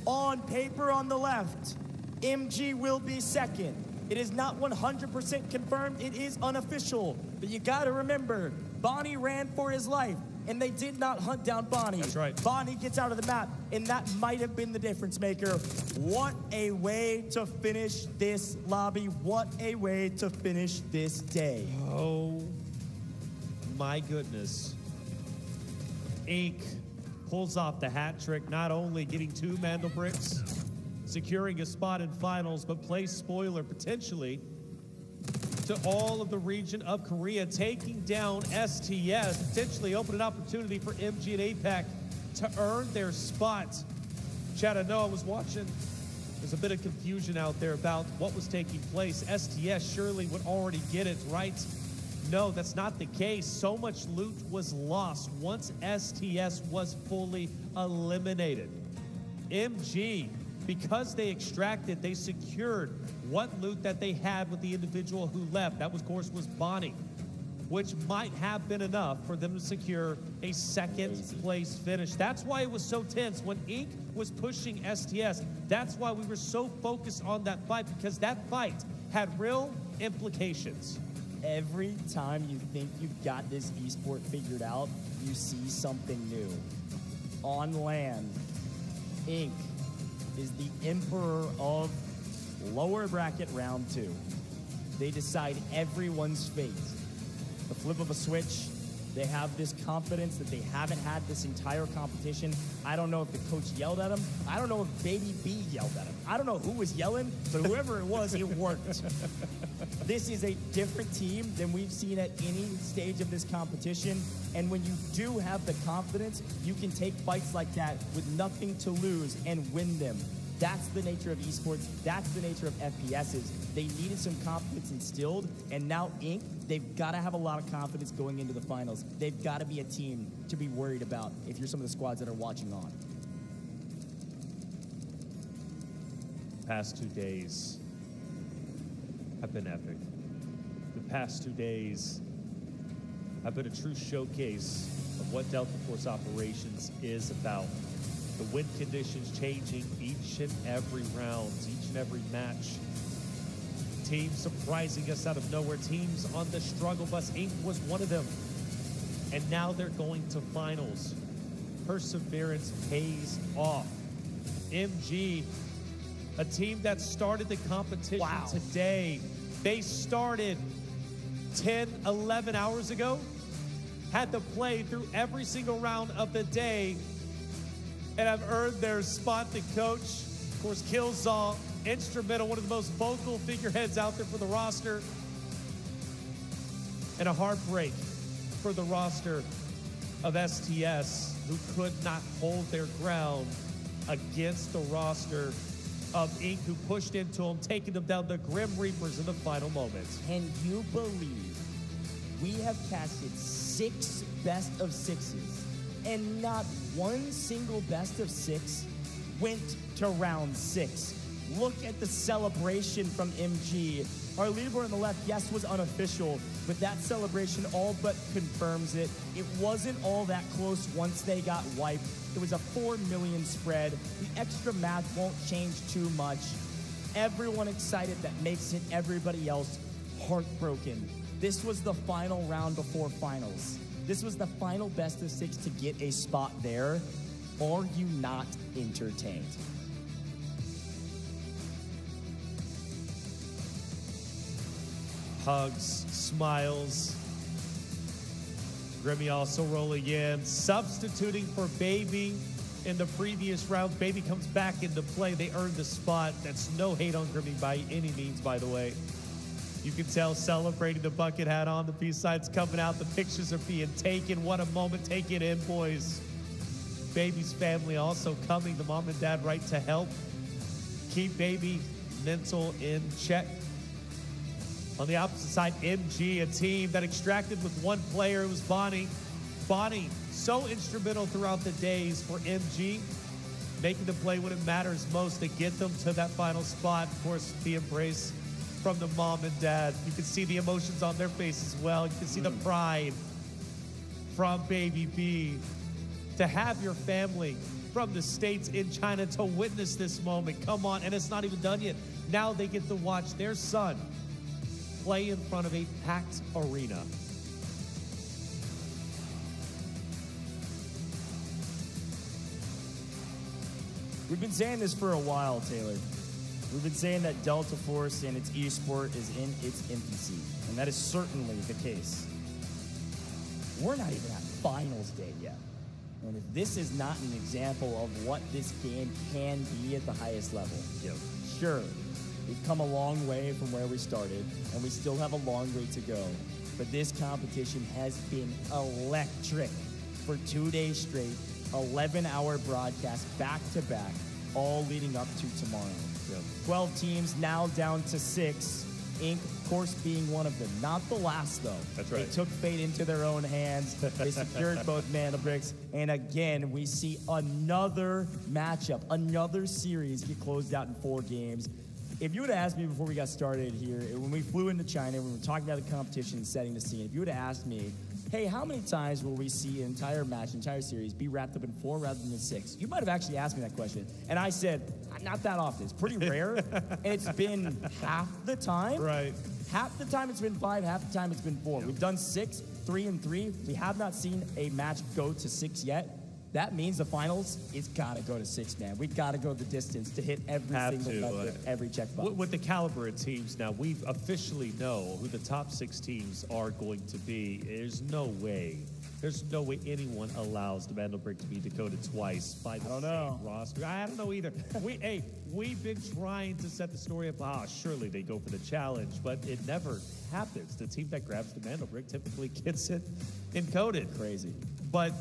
On paper on the left, MG will be second. It is not 100% confirmed. It is unofficial. But you got to remember, Bonnie ran for his life, and they did not hunt down Bonnie. That's right. Bonnie gets out of the map, and that might have been the difference maker. What a way to finish this lobby. What a way to finish this day. Oh, my goodness. Inc. pulls off the hat trick, not only getting 2 Mandel bricks, securing a spot in finals, but plays spoiler potentially to all of the region of Korea, taking down STS, potentially open an opportunity for MG and APAC to earn their spot. Chad, I know I was watching. There's a bit of confusion out there about what was taking place. STS surely would already get it, right? No, that's not the case. So much loot was lost once STS was fully eliminated. MG, because they extracted, they secured what loot that they had with the individual who left. That, of course, was Bonnie, which might have been enough for them to secure a second place finish. That's why it was so tense when Inc. was pushing STS. That's why we were so focused on that fight, because that fight had real implications. Every time you think you've got this esport figured out, you see something new. On land, Inc. is the emperor of lower bracket round 2. They decide everyone's fate. The flip of a switch, they have this confidence that they haven't had this entire competition. I don't know if the coach yelled at him. I don't know if Baby B yelled at him. I don't know who was yelling, but whoever it was, it worked. This is a different team than we've seen at any stage of this competition. And when you do have the confidence, you can take fights like that with nothing to lose and win them. That's the nature of esports. That's the nature of FPSs. They needed some confidence instilled, and now Inc., they've got to have a lot of confidence going into the finals. They've got to be a team to be worried about if you're some of the squads that are watching on. Past 2 days have been epic. The past 2 days have been a true showcase of what Delta Force Operations is about. The wind conditions changing each and every round, each and every match. Teams surprising us out of nowhere. Teams on the struggle bus. Inc. was one of them. And now they're going to finals. Perseverance pays off. MG, a team that started the competition today. They started 10, 11 hours ago, had to play through every single round of the day and have earned their spot to coach. Of course, Killzall, instrumental, one of the most vocal figureheads out there for the roster. And a heartbreak for the roster of STS, who could not hold their ground against the roster of Inc., who pushed into them, taking them down the Grim Reapers in the final moments. Can you believe we have casted 6 best of 6s and not one single best of 6 went to round 6? Look at the celebration from MG. Our leaderboard on the left, yes, was unofficial, but that celebration all but confirms it. It wasn't all that close once they got wiped. It was a 4 million spread. The extra math won't change too much. Everyone excited, that makes it everybody else heartbroken. This was the final round before finals. This was the final best of 6 to get a spot there. Are you not entertained? Hugs, smiles. Grimmy also rolling in, substituting for Baby in the previous round. Baby comes back into play. They earned the spot. That's no hate on Grimmy by any means, by the way. You can tell celebrating, the bucket hat on, the peace signs coming out, the pictures are being taken. What a moment. Take it in, boys. Baby's family also coming, the mom and dad right to help keep Baby mental in check. On the opposite side, MG, a team that extracted with one player. It was Bonnie. Bonnie, so instrumental throughout the days for MG, making the play when it matters most to get them to that final spot. Of course, the embrace from the mom and dad. You can see the emotions on their face as well. You can see the pride from Baby B. To have your family from the States in China to witness this moment. Come on, and it's not even done yet. Now they get to watch their son play in front of a packed arena. We've been saying this for a while, Taylor. We've been saying that Delta Force and its esport is in its infancy, and that is certainly the case. We're not even at finals day yet. And if this is not an example of what this game can be at the highest level, sure, we've come a long way from where we started, and we still have a long way to go. But this competition has been electric for 2 days straight, 11-hour broadcast back-to-back, all leading up to tomorrow. 12 teams now down to 6. Inc., of course, being one of them. Not the last, though. That's right. They took fate into their own hands. They secured both mana bricks. And again, we see another matchup, another series get closed out in 4 games. If you would have asked me before we got started here, when we flew into China, when we were talking about the competition and setting the scene, if you would have asked me, hey, how many times will we see an entire match, an entire series be wrapped up in 4 rather than 6? You might have actually asked me that question. And I said, not that often. It's pretty rare. And it's been half the time. Right. Half the time it's been 5, half the time it's been 4. We've done 6, 3, and 3. We have not seen a match go to 6 yet. That means the finals, it's got to go to 6, man. We've got to go the distance to hit every single metric, every checkbox. With the caliber of teams now, we officially know who the top 6 teams are going to be. There's no way anyone allows the Mandel Brick to be decoded twice by the same roster. I don't know either. We've been trying to set the story up. Surely they go for the challenge, but it never happens. The team that grabs the Mandel Brick typically gets it encoded. Crazy. But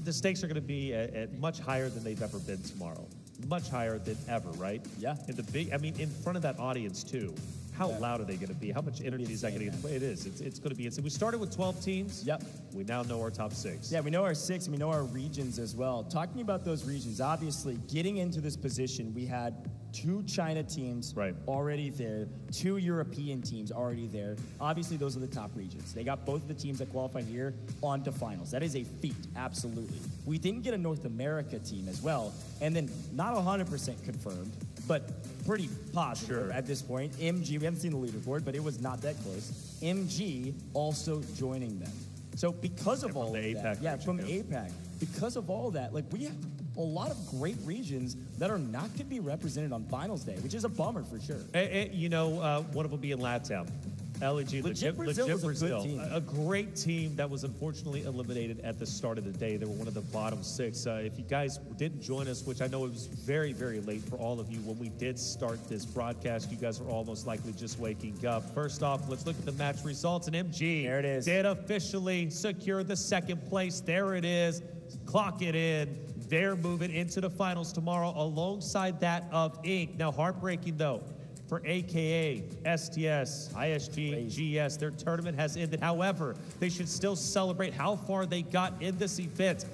the stakes are going to be at much higher than they've ever been tomorrow. Much higher than ever, right? Yeah. In front of that audience too. How loud are they going to be? How much energy is that going to get? It is. It's going to be insane. We started with 12 teams. Yep. We now know our top 6. Yeah, we know our 6, and we know our regions as well. Talking about those regions, obviously, getting into this position, we had 2 China teams already there, 2 European teams already there. Obviously, those are the top regions. They got both of the teams that qualified here onto finals. That is a feat, absolutely. We didn't get a North America team as well, and then not 100% confirmed, but pretty positive at this point. MG, we haven't seen the leaderboard, but it was not that close. MG also joining them. So because of all of that, from APAC, because of all that, like we have a lot of great regions that are not going to be represented on finals day, which is a bummer for sure. One of them being LATAM. LEG, Legit Brazil is a good team. A great team that was unfortunately eliminated at the start of the day. They were one of the bottom 6. If you guys didn't join us, which I know it was very, very late for all of you when we did start this broadcast, you guys were all most likely just waking up. First off, let's look at the match results. And MG there it is. Did officially secure the 2nd place. There it is. Clock it in. They're moving into the finals tomorrow alongside that of Inc. Now, heartbreaking though, for AKA, STS, ISG, GS. Their tournament has ended. However, they should still celebrate how far they got in this event.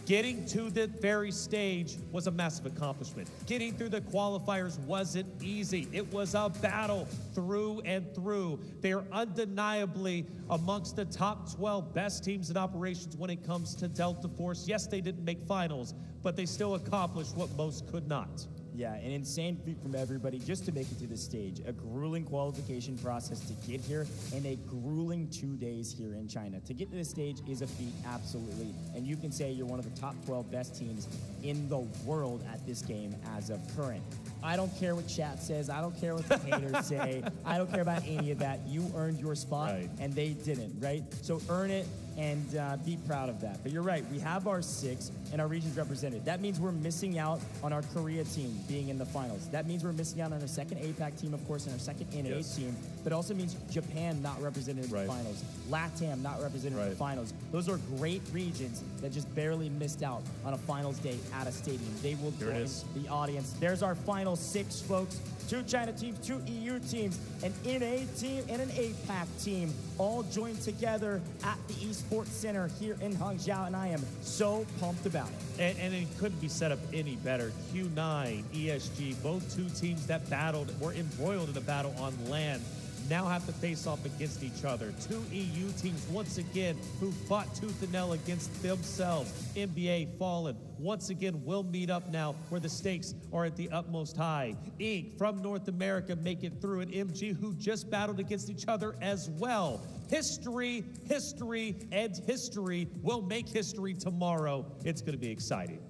Getting to the very stage was a massive accomplishment. Getting through the qualifiers wasn't easy. It was a battle through and through. They are undeniably amongst the top 12 best teams in operations when it comes to Delta Force. Yes, they didn't make finals, but they still accomplished what most could not. Yeah, an insane feat from everybody just to make it to this stage. A grueling qualification process to get here, and a grueling 2 days here in China. To get to this stage is a feat, absolutely. And you can say you're one of the top 12 best teams in the world at this game as of current. I don't care what chat says. I don't care what the haters say. I don't care about any of that. You earned your spot, and they didn't, right? So earn it and be proud of that. But you're right. We have our 6 and our regions represented. That means we're missing out on our Korea team being in the finals. That means we're missing out on our 2nd APAC team, of course, and our 2nd NA team. But it also means Japan not represented in the finals. LATAM not represented in the finals. Those are great regions that just barely missed out on a finals day at a stadium. They will join the audience. There's our final 6, folks. 2 China teams, 2 EU teams, an NA team, and an APAC team all joined together at the Esports Center here in Hangzhou, and I am so pumped about it. And it couldn't be set up any better. Q9, ESG, both 2 teams that battled, were embroiled in a battle on land, now have to face off against each other. 2 EU teams, once again, who fought tooth and nail against themselves. NBA Fallen, once again, will meet up now where the stakes are at the utmost high. Inc. from North America make it through, and MG, who just battled against each other as well. History, history, and history will make history tomorrow. It's going to be exciting.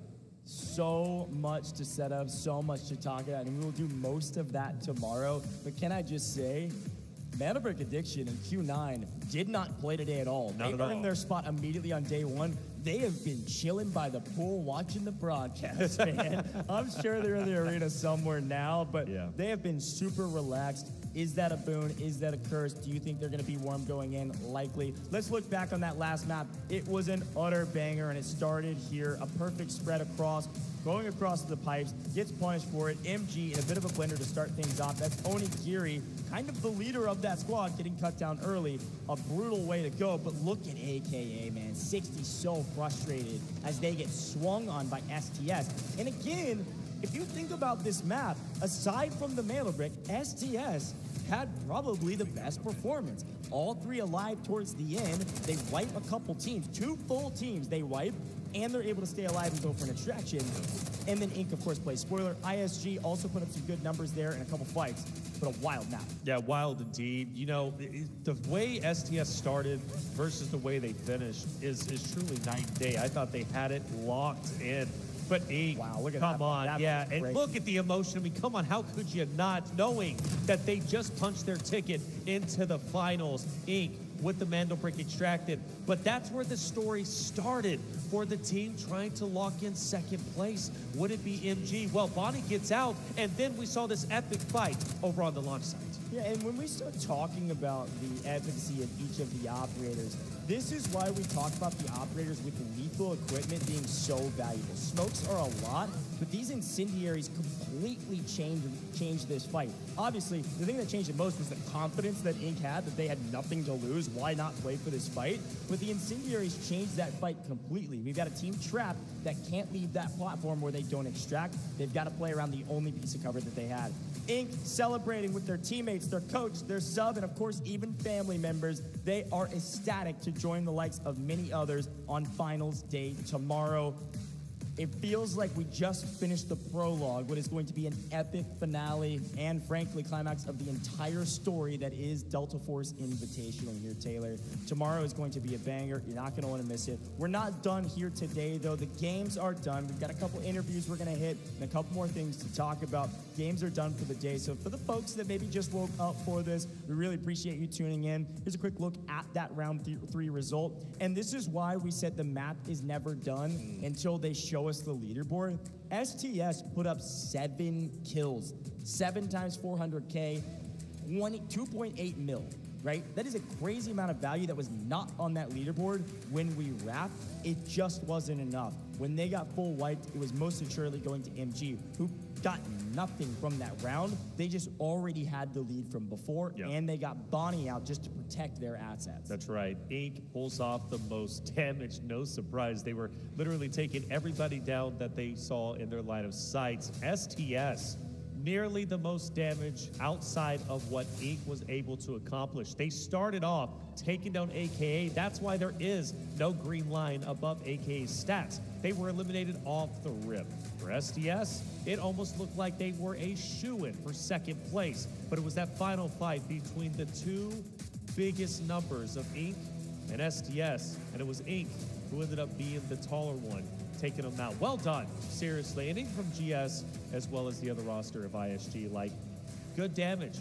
So much to set up, so much to talk about, and we will do most of that tomorrow. But can I just say, Mana Break Addiction and Q9 did not play today at all. They earned their spot immediately on day 1. They have been chilling by the pool watching the broadcast, man. I'm sure they're in the arena somewhere now, but they have been super relaxed. Is that a boon? Is that a curse? Do you think they're going to be warm going in? Likely. Let's look back on that last map. It was an utter banger, and it started here. A perfect spread across, going across the pipes, gets punished for it. MG in a bit of a blender to start things off. That's Onigiri, kind of the leader of that squad, getting cut down early. A brutal way to go, but look at AKA, man. 60 so frustrated as they get swung on by STS. And again, if you think about this map, aside from the Mana Brick, STS had probably the best performance. All 3 alive towards the end. They wipe a couple teams, 2 full teams they wipe, and they're able to stay alive and go for an extraction. And then Inc, of course, plays spoiler. ISG also put up some good numbers there in a couple fights, but a wild map. Yeah, wild indeed. You know, the way STS started versus the way they finished is truly night and day. I thought they had it locked in. But Inc, wow, look at come that. on, That and look at the emotion. I mean, come on, how could you not, knowing that they just punched their ticket into the finals, Inc, with the Mando Brick extracted. But that's where the story started for the team trying to lock in 2nd place. Would it be MG? Well, Bonnie gets out, and then we saw this epic fight over on the launch site. Yeah, and when we start talking about the efficacy of each of the operators, this is why we talk about the operators with lethal equipment being so valuable. Smokes are a lot, but these incendiaries completely changed this fight. Obviously, the thing that changed it most was the confidence that Inc had, that they had nothing to lose. Why not play for this fight? But the incendiaries changed that fight completely. We've got a team trapped that can't leave that platform where they don't extract. They've got to play around the only piece of cover that they had. Inc celebrating with their teammates, their coach, their sub, and of course even family members. They are ecstatic to join the likes of many others on finals day tomorrow. It feels like we just finished the prologue, what is going to be an epic finale and, frankly, climax of the entire story that is Delta Force Invitational here, Taylor. Tomorrow is going to be a banger. You're not going to want to miss it. We're not done here today, though. The games are done. We've got a couple interviews we're going to hit and a couple more things to talk about. Games are done for the day. So for the folks that maybe just woke up for this, we really appreciate you tuning in. Here's a quick look at that round 3 result. And this is why we said the map is never done until they show us the leaderboard. STS put up 7 kills, 7 times 400K, 2.8 mil, right? That is a crazy amount of value that was not on that leaderboard when we wrapped. It just wasn't enough. When they got full wiped, it was most assuredly going to MG, who got nothing from that round. They just already had the lead from before, and they got Bonnie out just to protect their assets. That's right. Inc. pulls off the most damage. No surprise. They were literally taking everybody down that they saw in their line of sight. STS, nearly the most damage outside of what Inc. was able to accomplish. They started off taking down AKA. That's why there is no green line above AKA's stats. They were eliminated off the rip. For STS, it almost looked like they were a shoo-in for second place, but it was that final fight between the two biggest numbers of Inc. and STS, and it was Inc. who ended up being the taller one, taking them out. Well done, seriously. And Inc. from GS, as well as the other roster of ISG, like, good damage.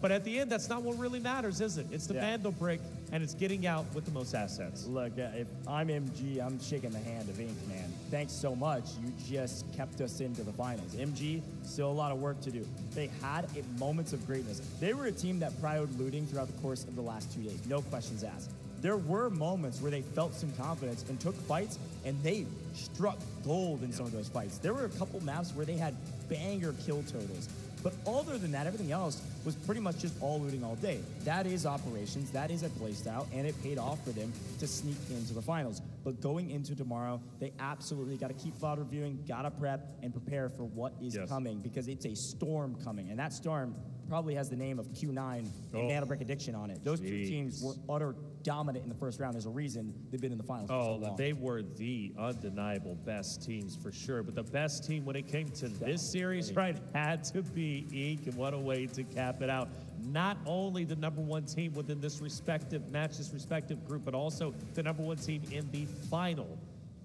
But at the end, that's not what really matters, is it? It's the Vandal brick, and it's getting out with the most assets. Look, if I'm MG, I'm shaking the hand of Inc., man. Thanks so much. You just kept us into the finals. MG, still a lot of work to do. They had moments of greatness. They were a team that prioritized looting throughout the course of the last 2 days. No questions asked. There were moments where they felt some confidence and took fights, and they struck gold in some of those fights. There were a couple maps where they had banger kill totals. But other than that, everything else was pretty much just all looting all day. That is operations, that is a playstyle, and it paid off for them to sneak into the finals. But going into tomorrow, they absolutely got to keep VOD reviewing, got to prep, and prepare for what is coming, because it's a storm coming. And that storm probably has the name of Q9 and Vandal Brick Addiction on it. Those two teams were utter dominant in the first round. There's a reason they've been in the finals for so long. They were the undeniable best teams for sure. But the best team when it came to this series, right, had to be Inc. And what a way to cap it out. Not only the #1 team within this respective match, this respective group, but also the #1 team in the final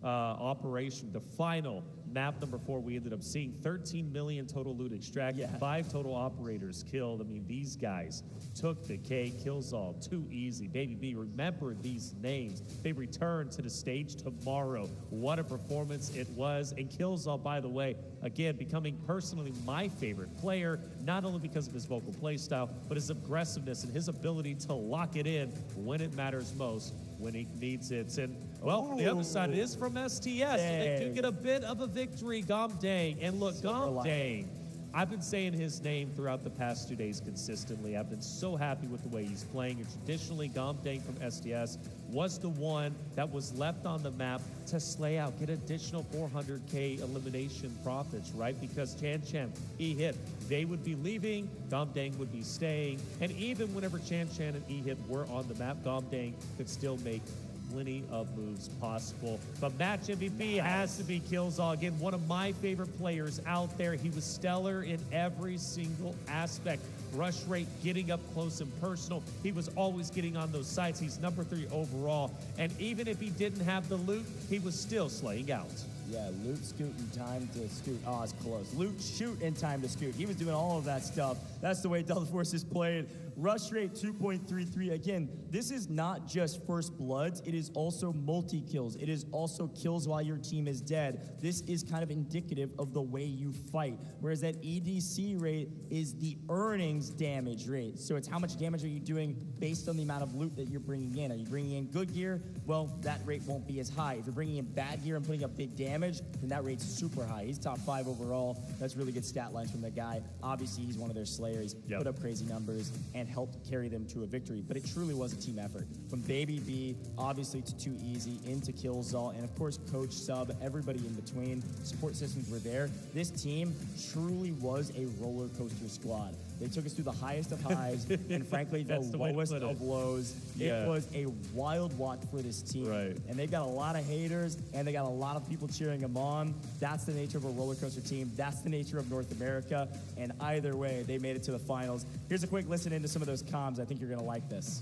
operation, the final map #4. We ended up seeing 13 million total loot extracted, 5 total operators killed. I mean, these guys took the K. Kills all too easy. Baby B, remember these names. They return to the stage tomorrow. What a performance it was. And Kills all, by the way, again, becoming personally my favorite player, not only because of his vocal play style, but his aggressiveness and his ability to lock it in when it matters most, when he needs it. And, well, the other side is from STS. They do get a bit of a victory, Gomdang. And look, Gomdang, I've been saying his name throughout the past 2 days consistently. I've been so happy with the way he's playing. And traditionally, Gomdang from STS was the one that was left on the map to slay out, get additional 400K elimination profits, right? Because Chan, E-Hit, they would be leaving, Gomdang would be staying. And even whenever Chan and E-Hit were on the map, Gomdang could still make plenty of moves possible. But match MVP has to be Killzall. Again, one of my favorite players out there. He was stellar in every single aspect. Rush rate, getting up close and personal. He was always getting on those sites. He's #3 overall. And even if he didn't have the loot, he was still slaying out. Yeah, loot, scoot, and time to scoot. Oh, it's close. Loot, shoot, and time to scoot. He was doing all of that stuff. That's the way Delta Force is played. Rush rate 2.33. Again, this is not just first bloods. It is also multi-kills. It is also kills while your team is dead. This is kind of indicative of the way you fight. Whereas that EDC rate is the earnings damage rate. So it's how much damage are you doing based on the amount of loot that you're bringing in. Are you bringing in good gear? Well, that rate won't be as high. If you're bringing in bad gear and putting up big damage, then that rate's super high. He's top 5 overall. That's really good stat lines from that guy. Obviously, he's one of their slayers. Put up crazy numbers and helped carry them to a victory. But it truly was a team effort. From Baby B, obviously, to Too Easy, into Killzall, and of course, Coach, Sub, everybody in between. Support systems were there. This team truly was a roller coaster squad. They took us through the highest of highs and frankly the lowest of lows. Yeah. It was a wild watch for this team. Right. And they've got a lot of haters and they got a lot of people cheering them on. That's the nature of a roller coaster team. That's the nature of North America. And either way, they made it to the finals. Here's a quick listen into some of those comms. I think you're going to like this.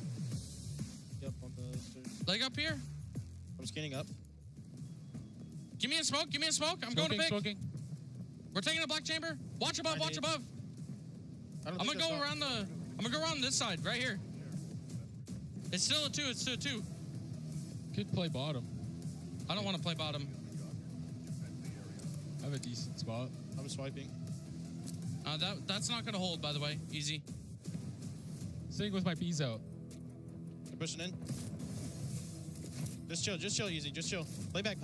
Yep, on the stairs. Leg up here. I'm scanning up. Give me a smoke. Give me a smoke. I'm going to big. We're taking a black chamber. Watch above. Watch above. I'm gonna go around the. I'm gonna go around this side right here. It's still a 2. It's still a 2. Could play bottom. I don't want to play bottom. I have a decent spot. I'm swiping. That's not gonna hold, by the way. Easy. Sitting with my P's out. They're pushing in. Just chill, easy. Just chill. Play back.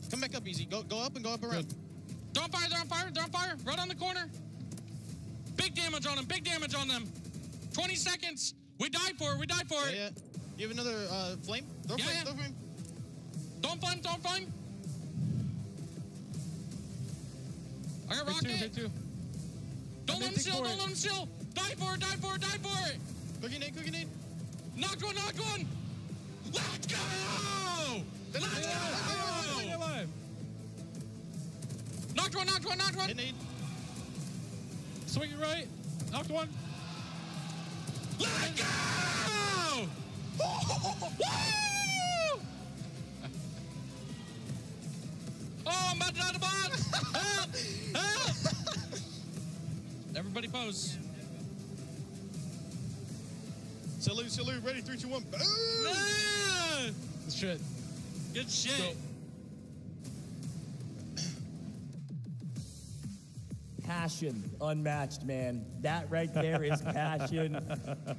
Come back up, easy. Go up and go up around. They're on fire. They're on fire. They're on fire. Right on the corner. Big damage on them. Big damage on them. 20 seconds. We died for it. Yeah. You have another flame? Throw flame. Don't flame. I got rocket. Hit two. Don't let him steal. Die for it. Cookie nade. Knocked one. Let's go! Knocked one. Hit nade. Swinging right. Knocked one. Let's go! Woo! Oh, I'm about to die the box! Help! Everybody pose. Salute, ready, 3, 2, 1. Boom! Yeah! Good shit. Go. Passion, unmatched, man. That right there is passion.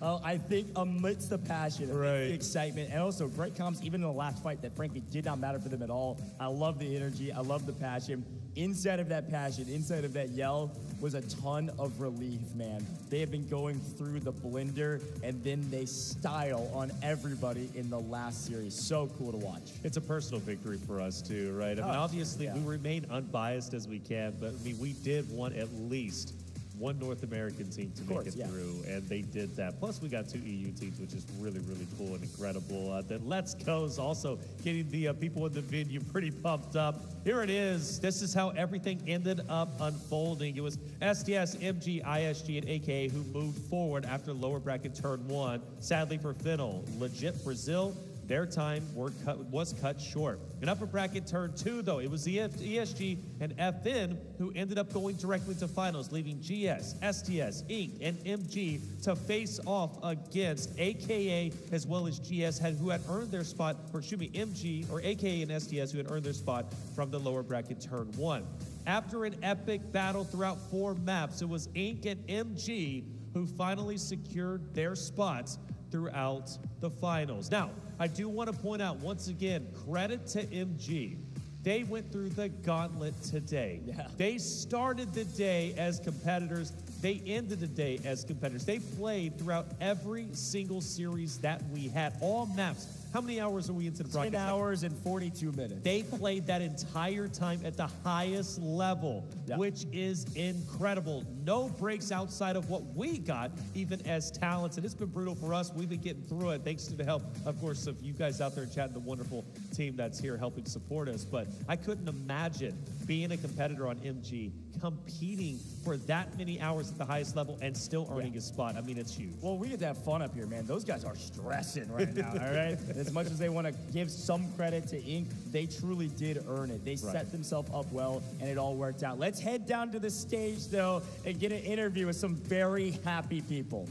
I think amidst the passion, the excitement, and also great comms, even in the last fight that frankly did not matter for them at all. I love the energy. I love the passion. Inside of that passion, inside of that yell, was a ton of relief, man. They have been going through the blender, and then they style on everybody in the last series. So cool to watch. It's a personal victory for us, too, right? I mean, obviously, we remain unbiased as we can, but, I mean, we did want at least one North American team to make it through, and they did that. Plus, we got 2 EU teams, which is really, really cool and incredible. The Let's Go's also getting the people in the venue pretty pumped up. Here it is. This is how everything ended up unfolding. It was STS, MG, ISG, and AKA who moved forward after lower bracket turn 1. Sadly for Fennel, Legit Brazil, their time was cut short. In upper bracket turn 2, though, it was the ESG and FN who ended up going directly to finals, leaving GS, STS, Inc., and MG to face off against AKA as well as GS, who had earned their spot, or excuse me, MG, or AKA and STS, who had earned their spot from the lower bracket turn 1. After an epic battle throughout 4 maps, it was Inc. and MG who finally secured their spots throughout the finals. Now, I do want to point out once again, credit to MG. They went through the gauntlet today. Yeah. They started the day as competitors. They ended the day as competitors. They played throughout every single series that we had, all maps. How many hours are we into the broadcast? 10 hours and 42 minutes. They played that entire time at the highest level, which is incredible. No breaks outside of what we got, even as talents. And it's been brutal for us. We've been getting through it thanks to the help, of course, of you guys out there in chat and the wonderful team that's here helping support us. But I couldn't imagine being a competitor on MG, competing for that many hours at the highest level and still earning a spot. I mean, it's huge. Well, we get to have fun up here, man. Those guys are stressing right now, all right? As much as they want to give some credit to Inc., they truly did earn it. They set themselves up well, and it all worked out. Let's head down to the stage, though, and get an interview with some very happy people.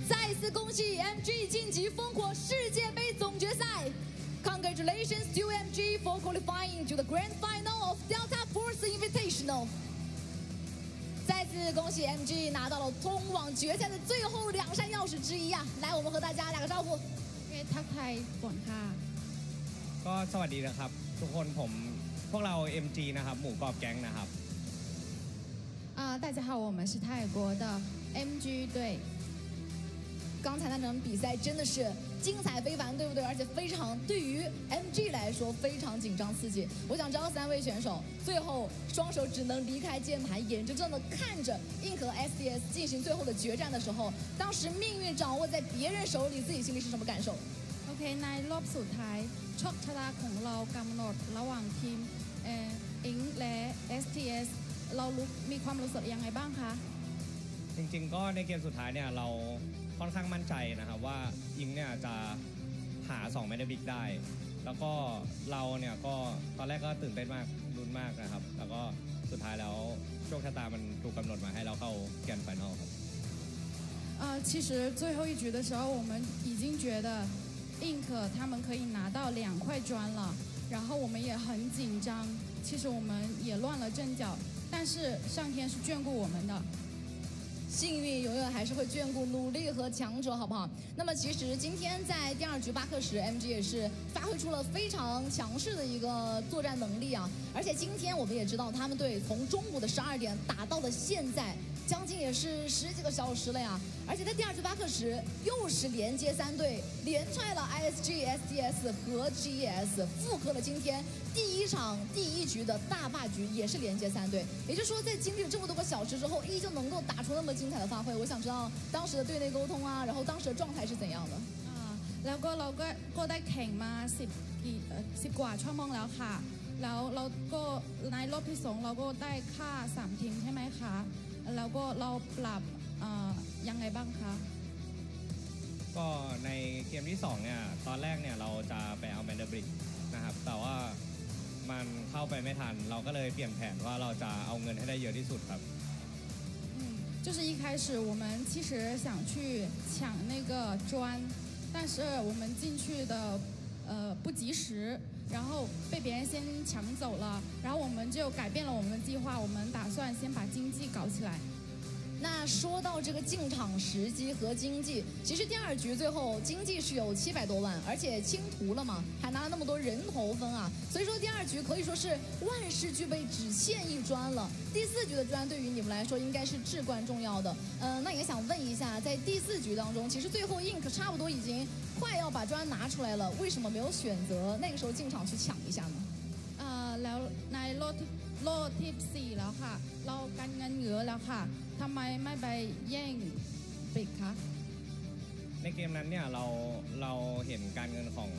再次恭喜 MG 晋级烽火世界杯总决赛。Congratulations to MG for qualifying to the grand final of Delta Force Invitational. 再次恭喜 MG 拿到了通往决赛的最后2扇钥匙之一啊！来，我们和大家打个招呼。ทักทายก่อนค่ะก็สวัสดีนะครับทุกคนพวกเรา MG นะครับหมู่กอบแก๊งนะครับ大家好，我们是泰国的 MG 队。刚才那场比赛真的是精彩非凡，对不对？而且非常对于 MG 来说非常紧张刺激。我想知道3位选手最后双手只能离开键盘，眼睁睁地看着 INC 和 SDS 进行最后的决战的时候，当时命运掌握在别人手里，自己心里是什么感受 OK ในรอบสุดท้ายโชคชะตาของเรากำหนดระหว่างทีมอิงและ STS เรามีความรู้สึกยังไงบ้างคะจริงๆก็ในเกมสุดท้ายเนี่ยเราค่อนข้างมั่นใจนะครับว่าอิงเนี่ยจะหา2เมดาบิกได้แล้วก็เราเนี่ยก็ตอนแรกก็ตื่นเต้นมากลุ้นมากนะครับแล้วก็สุดท้ายแล้วโชคชะตามันถูกกำหนดมาให้เราเข้าแกรนด์ไฟนอลครับ其实最后一局的时候我们已经觉得 INC 他们可以拿到2块砖了，然后我们也很紧张，其实我们也乱了阵脚，但是上天是眷顾我们的。幸运永远还是会眷顾努力和强者，好不好？那么其实今天在第2局8克时 ，MG 也是发挥出了非常强势的一个作战能力啊！而且今天我们也知道，他们队从中午的12点打到了现在，将近也是10几个小时了呀！而且在第2局8克时，又是连接3队，连踹了 ISG、SDS 和 GES， 复刻了今天第1场第1局的大霸局，也是连接3队。也就是说，在经历了这么多个小时之后，依旧能够打出那么精彩的发挥。我想知道当时的队内沟通啊，然后当时的状态是怎样的？แล้วก็เราก็ได้แข่งมา10กว่าชั่วโมงแล้วค่ะแล้วเราก็ในรอบที่2เราก็ได้ฆ่า3ทีมใช่ไหมคะแล้วก็เราปรับยังไงบ้างคะก็ในเกมที่2เนี่ยตอนแรกเนี่ยเราจะไปเอาแมนเดอร์บริกนะครับแต่ว่ามันเข้าไปไม่ทันเราก็เลยเปลี่ยนแผนว่าเราจะเอาเงินให้ได้เยอะที่สุดครับ就是一开始我们其实想去抢那个砖，但是我们进去的不及时，然后被别人先抢走了，然后我们就改变了我们的计划，我们打算先把经济搞起来。那说到这个进场时机和经济，其实第2局最后经济是有700多万，而且清图了嘛，还拿了那么多人头分啊，所以说第2局可以说是万事俱备，只欠1砖了。第4局的砖对于你们来说应该是至关重要的。那也想问一下，在第4局当中，其实最后 INC 差不多已经快要把砖拿出来了，为什么没有选择那个时候进场去抢一下呢？แล้วในโลที่4แล้วค่ะเรากันเงินเยอะแล้วค่ะทำไมไม่ไปแย่งปิกคะในเกมนั้นเนี่ยเราเห็นการเงินของ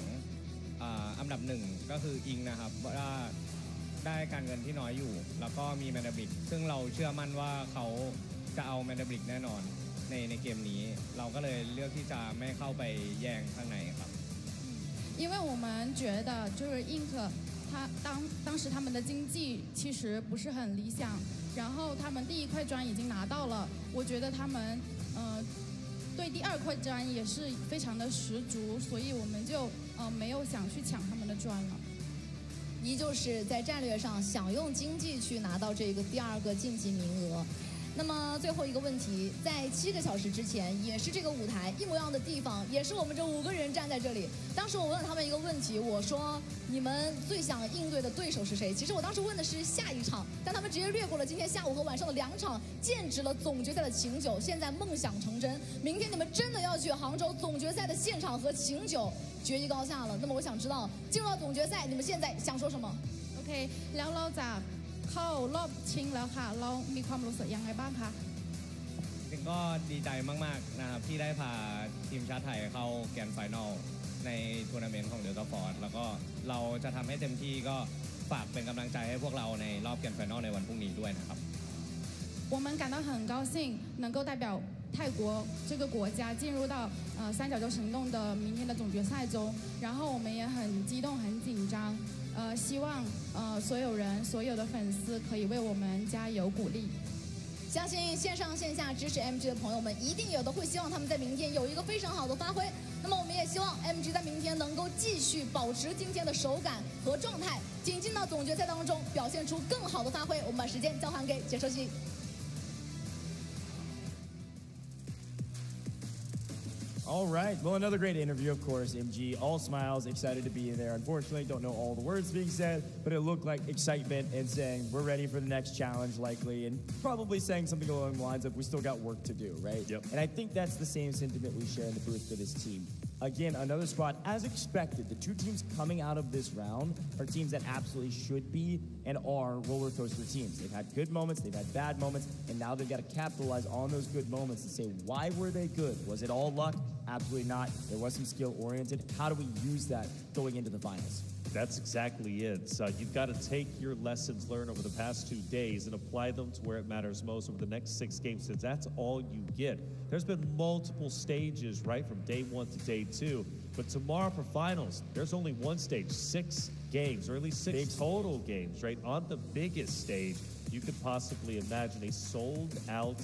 อันดับ1ก็คืออิงนะครับว่าได้การเงินที่น้อยอยู่แล้วก็มีแมนดาบลิกซึ่งเราเชื่อมั่นว่าเขาจะเอาแมนดาบลิกแน่นอนในเกมนี้เราก็เลยเลือกที่จะไม่เข้าไปแย่งข้างในครับ因为我们觉得就是 INC 当时他们的经济其实不是很理想，然后他们第1块砖已经拿到了，我觉得他们对第2块砖也是非常的十足，所以我们就没有想去抢他们的砖了。依旧是在战略上想用经济去拿到这个第2个晋级名额。那么最后一个问题，在7个小时之前，也是这个舞台一模一样的地方，也是我们这5个人站在这里。当时我问了他们一个问题，我说你们最想应对的对手是谁？其实我当时问的是下一场，但他们直接略过了今天下午和晚上的2场，剑指了总决赛的琴酒。现在梦想成真，明天你们真的要去杭州总决赛的现场和琴酒决一高下了。那么我想知道，进入到总决赛，你们现在想说什么 ？OK， แล้วเราจะเข้ารอบชิงแล้วค่ะเรามีความรู้สึกยังไงบ้างคะจริงก็ดีใจมากๆนะครับที่ได้พาทีมชาติไทยเข้าแกรนด์ไฟนอลในทัวร์นาเมนต์ของ Delta Force แล้วก็เราจะทำให้เต็มที่ก็ฝากเป็นกำลังใจให้พวกเราในรอบแกรนด์ไฟนอลในวันพรุ่งนี้ด้วยนะครับ我们感到很高兴能够代表泰国这个国家进入到三角洲行动的明天的总决赛中，然后我们也很激动很紧张，希望所有人所有的粉丝可以为我们加油鼓励。相信线上线下支持 MG 的朋友们一定有的会希望他们在明天有一个非常好的发挥。那么我们也希望 MG 在明天能够继续保持今天的手感和状态，挺进到总决赛当中，表现出更好的发挥。我们把时间交还给解说席。All right. Well, another great interview, of course. MG, all smiles, excited to be there. Unfortunately, don't know all the words being said, but it looked like excitement and saying we're ready for the next challenge, likely, and probably saying something along the lines of we still got work to do, right? Yep. And I think that's the same sentiment we share in the booth for this team. Again, another spot, as expected, the two teams coming out of this round are teams that absolutely should be and are roller coaster teams. They've had good moments, they've had bad moments, and now they've got to capitalize on those good moments and say, why were they good? Was it all luck? Absolutely not. There was some skill-oriented. How do we use that going into the finals? That's exactly it. You've got to take your lessons learned over the past 2 days and apply them to where it matters most over the next 6 games, since that's all you get. There's been multiple stages, right, from day 1 to day 2. But tomorrow for finals, there's only one stage, 6 games, or at least 6 total games, right? On the biggest stage, you could possibly imagine a sold-out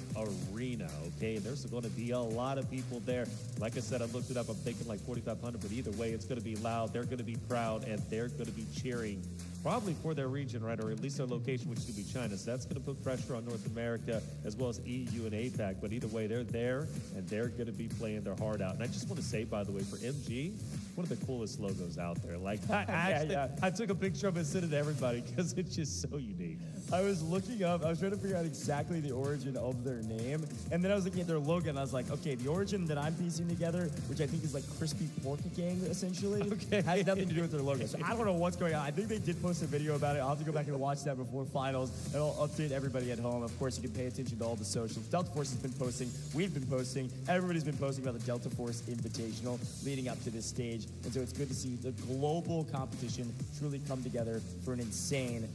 arena, okay? And there's going to be a lot of people there. Like I said, I looked it up. I'm thinking like 4,500, but either way, it's going to be loud. They're going to be proud, and they're going to be cheering probably for their region, right, or at least their location, which could be China. So that's going to put pressure on North America as well as EU and APAC. But either way, they're there, and they're going to be playing their heart out. And I just want to say, by the way, for MG, one of the coolest logos out there. Like, I took a picture of it and sent it to everybody because it's just so unique. I was looking up, I was trying to figure out exactly the origin of their name, and then I was looking at their logo, and I was like, okay, the origin that I'm piecing together, which I think is like Crispy Pork Gang, essentially, has nothing to do with their logo. So I don't know what's going on. I think they did post a video about it. I'll have to go back and watch that before finals, and I'll update everybody at home. Of course, you can pay attention to all the socials. Delta Force has been posting, we've been posting, everybody's been posting about the Delta Force Invitational leading up to this stage, and so it's good to see the global competition truly come together for an insane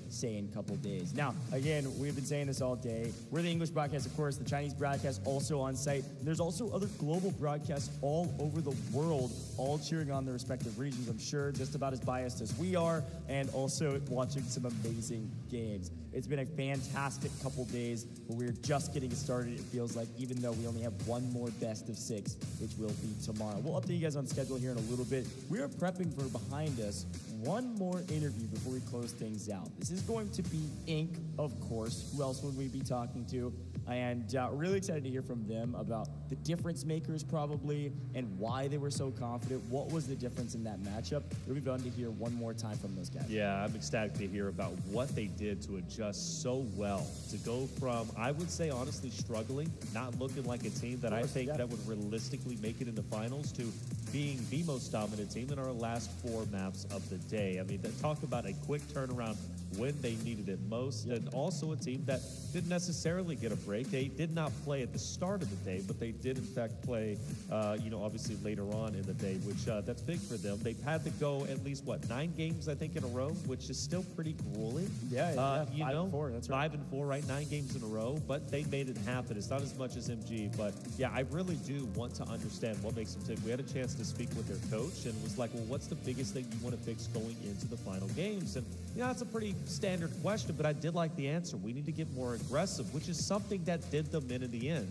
couple days. Now, again, we've been saying this all day. We're the English broadcast, of course, the Chinese broadcast also on site. And there's also other global broadcasts all over the world, all cheering on their respective regions, I'm sure, just about as biased as we are, and also watching some amazing games. It's been a fantastic couple days, but we're just getting started, it feels like, even though we only have one more best of 6, which will be tomorrow. We'll update you guys on schedule here in a little bit. We are prepping for behind us one more interview before we close things out. This is going to be Inc., of course. Who else would we be talking to? And really excited to hear from them about the difference makers probably and why they were so confident. What was the difference in that matchup? It'll be fun to hear one more time from those guys. Yeah, I'm ecstatic to hear about what they did to adjust so well to go from, I would say, honestly struggling, not looking like a team that I think that would realistically make it into finals, to being the most dominant team in our last 4 maps of the day. I mean, talk about a quick turnaround when they needed it most, and also a team that didn't necessarily get a break. They did not play at the start of the day, but they did in fact play, obviously later on in the day, which that's big for them. They've had to go at least, 9 games, I think, in a row, which is still pretty grueling. 5 and 4, that's right. 5 and 4, right? 9 games in a row, but they made it happen. It's not as much as MG, but yeah, I really do want to understand what makes them tick. We had a chance to speak with their coach and was like, well, what's the biggest thing you want to fix going into the final games? And that's a pretty standard question, but I did like the answer. We need to get more aggressive, which is something that did them in the end.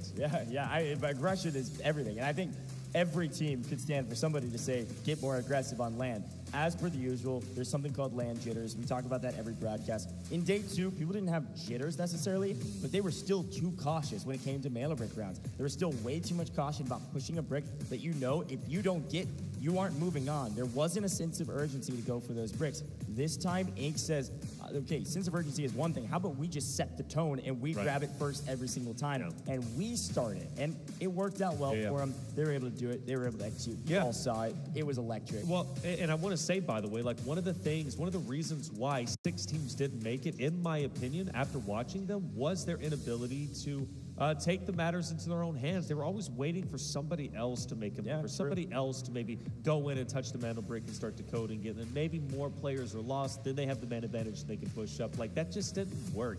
Aggression is everything, and I think every team could stand for somebody to say, get more aggressive on land. As per the usual, there's something called land jitters. We talk about that every broadcast. In day 2, people didn't have jitters necessarily, but they were still too cautious when it came to Mela brick rounds. There was still way too much caution about pushing a brick that if you don't get, you aren't moving on. There wasn't a sense of urgency to go for those bricks. This time, Inc. says, okay, sense of urgency is one thing. How about we just set the tone and we grab it first every single time, and we start it. And it worked out well for them. They were able to do it. They were able to execute. You all saw it. It was electric. Well, and I want to say, by the way, like one of the reasons why 6 teams didn't make it, in my opinion, after watching them, was their inability to take the matters into their own hands. They were always waiting for somebody else to make it, for somebody else to maybe go in and touch the mantle brick and start decoding it. And maybe more players are lost, then they have the man advantage, they can push up. Like, that just didn't work.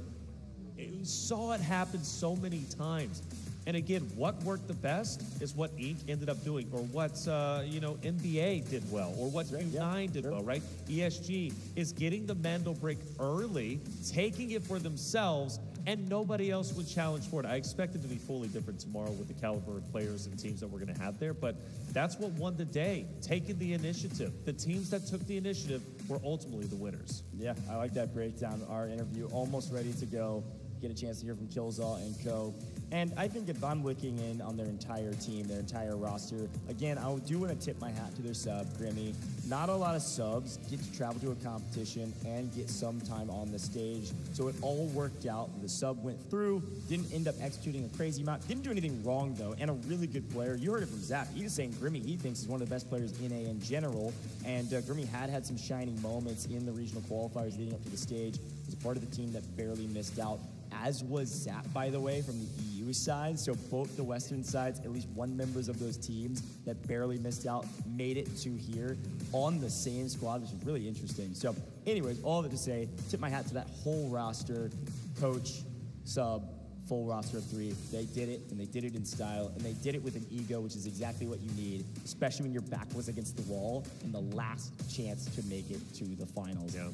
We saw it happen so many times. And again, what worked the best is what Inc. ended up doing, or what NBA did well, or what U9 did well, right? ESG is getting the Mandel break early, taking it for themselves, and nobody else would challenge for it. I expect it to be fully different tomorrow with the caliber of players and teams that we're going to have there, but that's what won the day, taking the initiative. The teams that took the initiative were ultimately the winners. Yeah, I like that breakdown. Our interview almost ready to go. get a chance to hear from Killzall and co. And I think if I'm looking in on their entire team, their entire roster, again, I do want to tip my hat to their sub, Grimmy. Not a lot of subs get to travel to a competition and get some time on the stage. So it all worked out. The sub went through, didn't end up executing a crazy amount, didn't do anything wrong though, and a really good player. You heard it from Zap. He was saying Grimmy, he thinks, is one of the best players in A in general. And Grimmy had some shining moments in the regional qualifiers leading up to the stage. He was a part of the team that barely missed out, as was Zap, by the way, from the EU side. So both the Western sides, at least one members of those teams that barely missed out, made it to here on the same squad, which is really interesting. So anyways, all of it to say, tip my hat to that whole roster, coach, sub, full roster of 3. They did it, and they did it in style, and they did it with an ego, which is exactly what you need, especially when your back was against the wall and the last chance to make it to the finals. Yeah.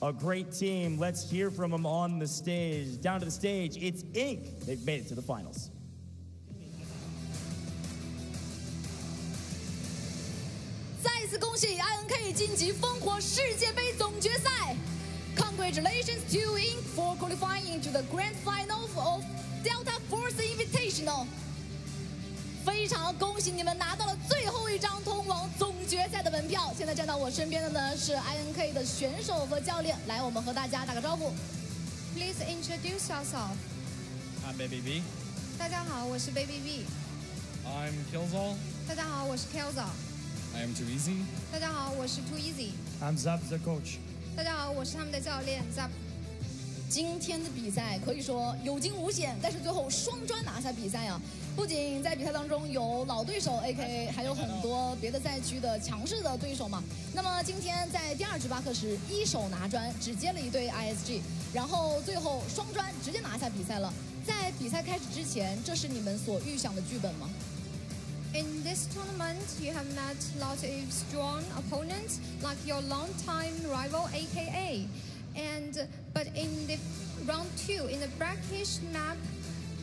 A great team. Let's hear from them on the stage. Down to the stage, it's Inc. They've made it to the finals. Congratulations to Inc. for qualifying into the grand final of Delta Force Invitational. 非常恭喜你们拿到了最后一张通往总决赛的门票。现在站到我身边的呢是 INK 的选手和教练，来，我们和大家打个招呼。Please introduce yourself. I'm Baby B. 大家好，我是 Baby B. I'm Killzall. 大家好，我是 Killzall. I am Too Easy. 大家好，我是 Too Easy. I'm Zap the coach. 大家好，我是他们的教练 Zap。今天的比赛可以说有惊无险，但是最后双专拿下比赛啊！不仅在比赛当中有老对手 AKA， 还有很多别的赛区的强势的对手嘛。那么今天在第2局巴克时，一手拿专，只接了一对 ISG， 然后最后双专直接拿下比赛了。在比赛开始之前，这是你们所预想的剧本吗？ In this tournament, you have met lots of strong opponents like your longtime rival AKA. But in the round 2, in the brackish map,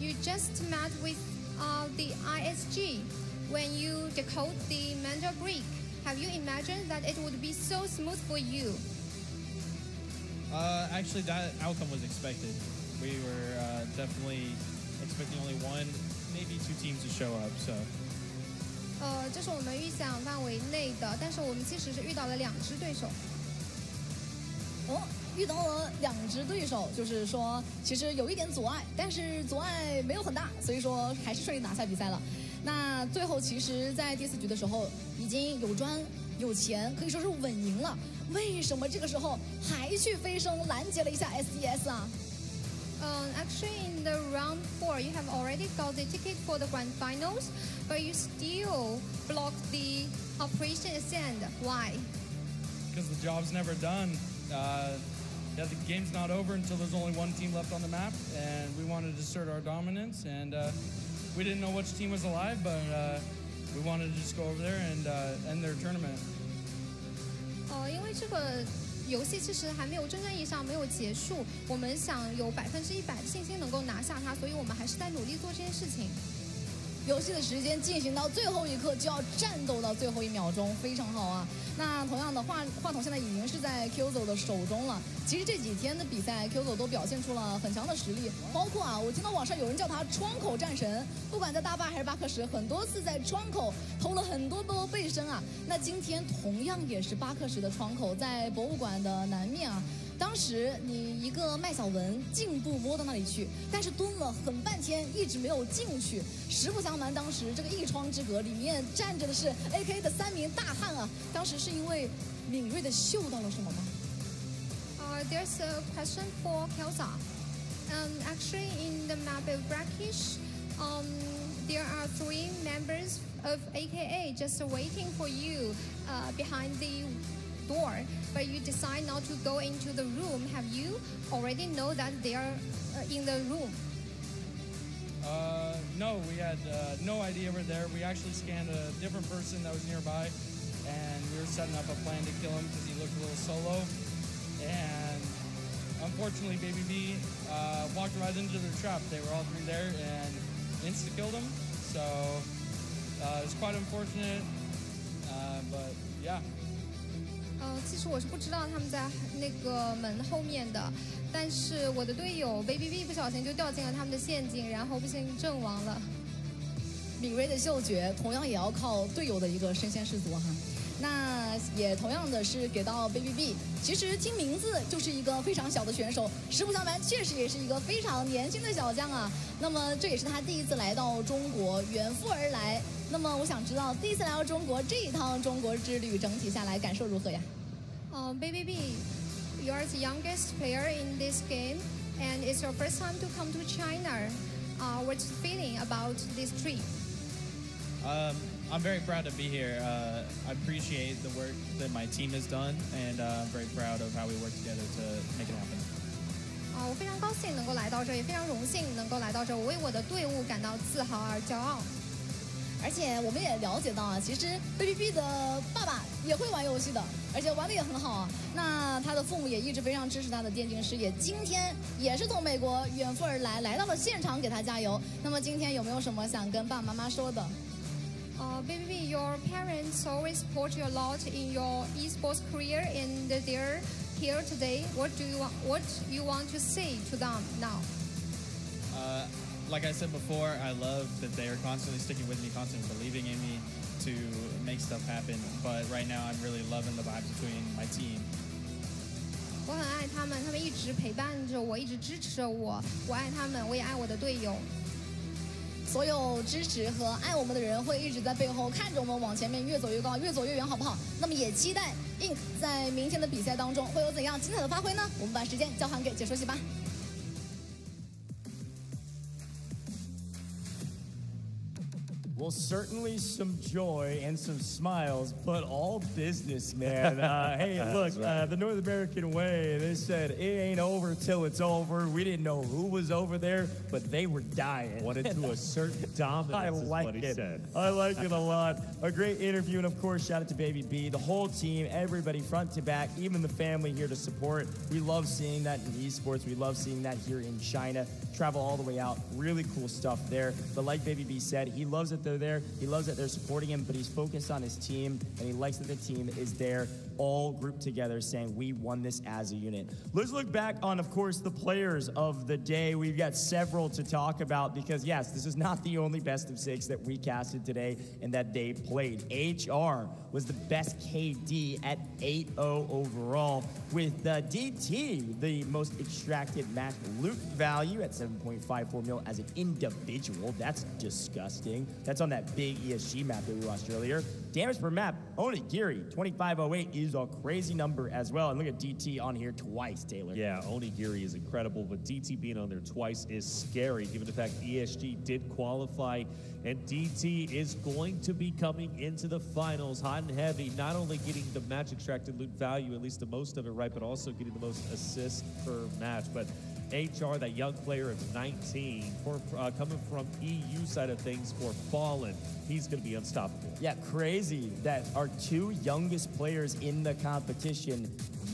you just met with the ISG. When you decode the mental break, have you imagined that it would be so smooth for you? Actually, that outcome was expected. We were definitely expecting only 1, maybe 2 teams to show up. So. 这是我们预想范围内的，但是我们其实是遇到了2支对手。遇到了2支对手，就是说其实有一点阻碍，但是阻碍没有很大，所以说还是顺利拿下比赛了。那最后其实，在第4局的时候已经有专有钱，可以说是稳赢了。为什么这个时候还去飞升拦截了一下 SDS 啊？Actually, in the round 4, you have already got the ticket for the grand finals, but you still blocked the operation ascend. Why? Because the job's never done. Yeah, the game's not over until there's only 1 team left on the map, and we wanted to assert our dominance, and we didn't know which team was alive, but we wanted to just go over there and end their tournament. 因为这个游戏其实还没有真正意义上没有结束，我们想有100%的信心能够拿下它，所以我们还是在努力做这件事情。游戏的时间进行到最后一刻，就要战斗到最后1秒钟，非常好啊！那同样的话筒现在已经是在 Killzall 的手中了。其实这几天的比赛 ，Killzall 都表现出了很强的实力，包括我听到网上有人叫他窗口战神，不管在大巴还是巴克时，很多次在窗口投了很多波背身啊。那今天同样也是巴克时的窗口，在博物馆的南面啊。当时你一个麦小文进步摸到那里去，但是蹲了很半天一直没有进去。实不相瞒，当时这个一窗之隔里面站着的是 AK 的3名大汉啊。当时是因为敏锐的嗅到了什么吗？There's a question for Kelsa. Actually, in the map of brackish, there are 3 members of AKA just waiting for you behind the door, but you decide not to go into the room. Have you already know that they are in the room? No, we had no idea we're there. We actually scanned a different person that was nearby, and we were setting up a plan to kill him because he looked a little solo. And unfortunately, Baby B walked right into their trap. They were all 3 there and insta-killed him. So it's quite unfortunate, but yeah. 其实我是不知道他们在那个门后面的，但是我的队友 Baby B 不小心就掉进了他们的陷阱，然后不幸阵亡了。敏锐的嗅觉同样也要靠队友的一个身先士卒哈。那也同样的是给到 Baby B， 其实听名字就是一个非常小的选手，实不相瞒，确实也是一个非常年轻的小将啊。那么这也是他第一次来到中国，远赴而来。那么我想知道，第一次来到中国这一趟中国之旅，整体下来感受如何呀？Baby B, you are the youngest player in this game, and it's your first time to come to China. What's the feeling about this trip? I'm very proud to be here. I appreciate the work that my team has done, and I'm very proud of how we work together to make it happen. 我非常高兴能够来到这，也非常荣幸能够来到这，我为我的队伍感到自豪而骄傲。而且我们也了解到啊，其实 Baby B 的爸爸也会玩游戏的，而且玩的也很好啊。那他的父母也一直非常支持他的电竞事业，今天也是从美国远赴而来，来到了现场给他加油。那么今天有没有什么想跟爸爸妈妈说的？Baby B, your parents always support you a lot in your esports career, and they're here today. What you want to say to them now? Like I said before, I love that they are constantly sticking with me, constantly believing in me to make stuff happen. But right now, I'm really loving the vibes between my team. 我很爱他们，他们一直陪伴着我，一直支持着我。我爱他们，我也爱我的队友。所有支持和爱我们的人会一直在背后看着我们往前面越走越高，越走越远，好不好？那么也期待 INC 在明天的比赛当中会有怎样精彩的发挥呢？我们把时间交还给解说席吧。Well, certainly some joy and some smiles, but all business, man. Hey, look, the North American way, they said it ain't over till it's over. We didn't know who was over there, but they were dying. Wanted to assert dominance. I like what he it. said. I like it a lot. A great interview, and of course, shout out to Baby B, the whole team, everybody front to back, even the family here to support. We love seeing that in esports. We love seeing that here in China. Travel all the way out. Really cool stuff there. But like Baby B said, he loves it they're there. He loves that they're supporting him, but he's focused on his team, and he likes that the team is there, all grouped together, saying we won this as a unit. Let's look back on, of course, the players of the day. We've got several to talk about because, yes, this is not the only best of 6 that we casted today and that they played. HR was the best KD at 8-0 overall, with DT the most extracted match loot value at 7.54 mil as an individual. That's disgusting. That's on that big ESG map that we watched earlier. Damage per map, Onigiri, 2508 is a crazy number as well. And look at DT on here twice, Taylor. Yeah, Onigiri is incredible, but DT being on there twice is scary, given the fact ESG did qualify, and DT is going to be coming into the finals hot and heavy, not only getting the match extracted loot value, at least the most of it, right, but also getting the most assists per match. But HR, that young player of 19, coming from EU side of things for Fallen, he's going to be unstoppable. Yeah, crazy that our 2 youngest players in the competition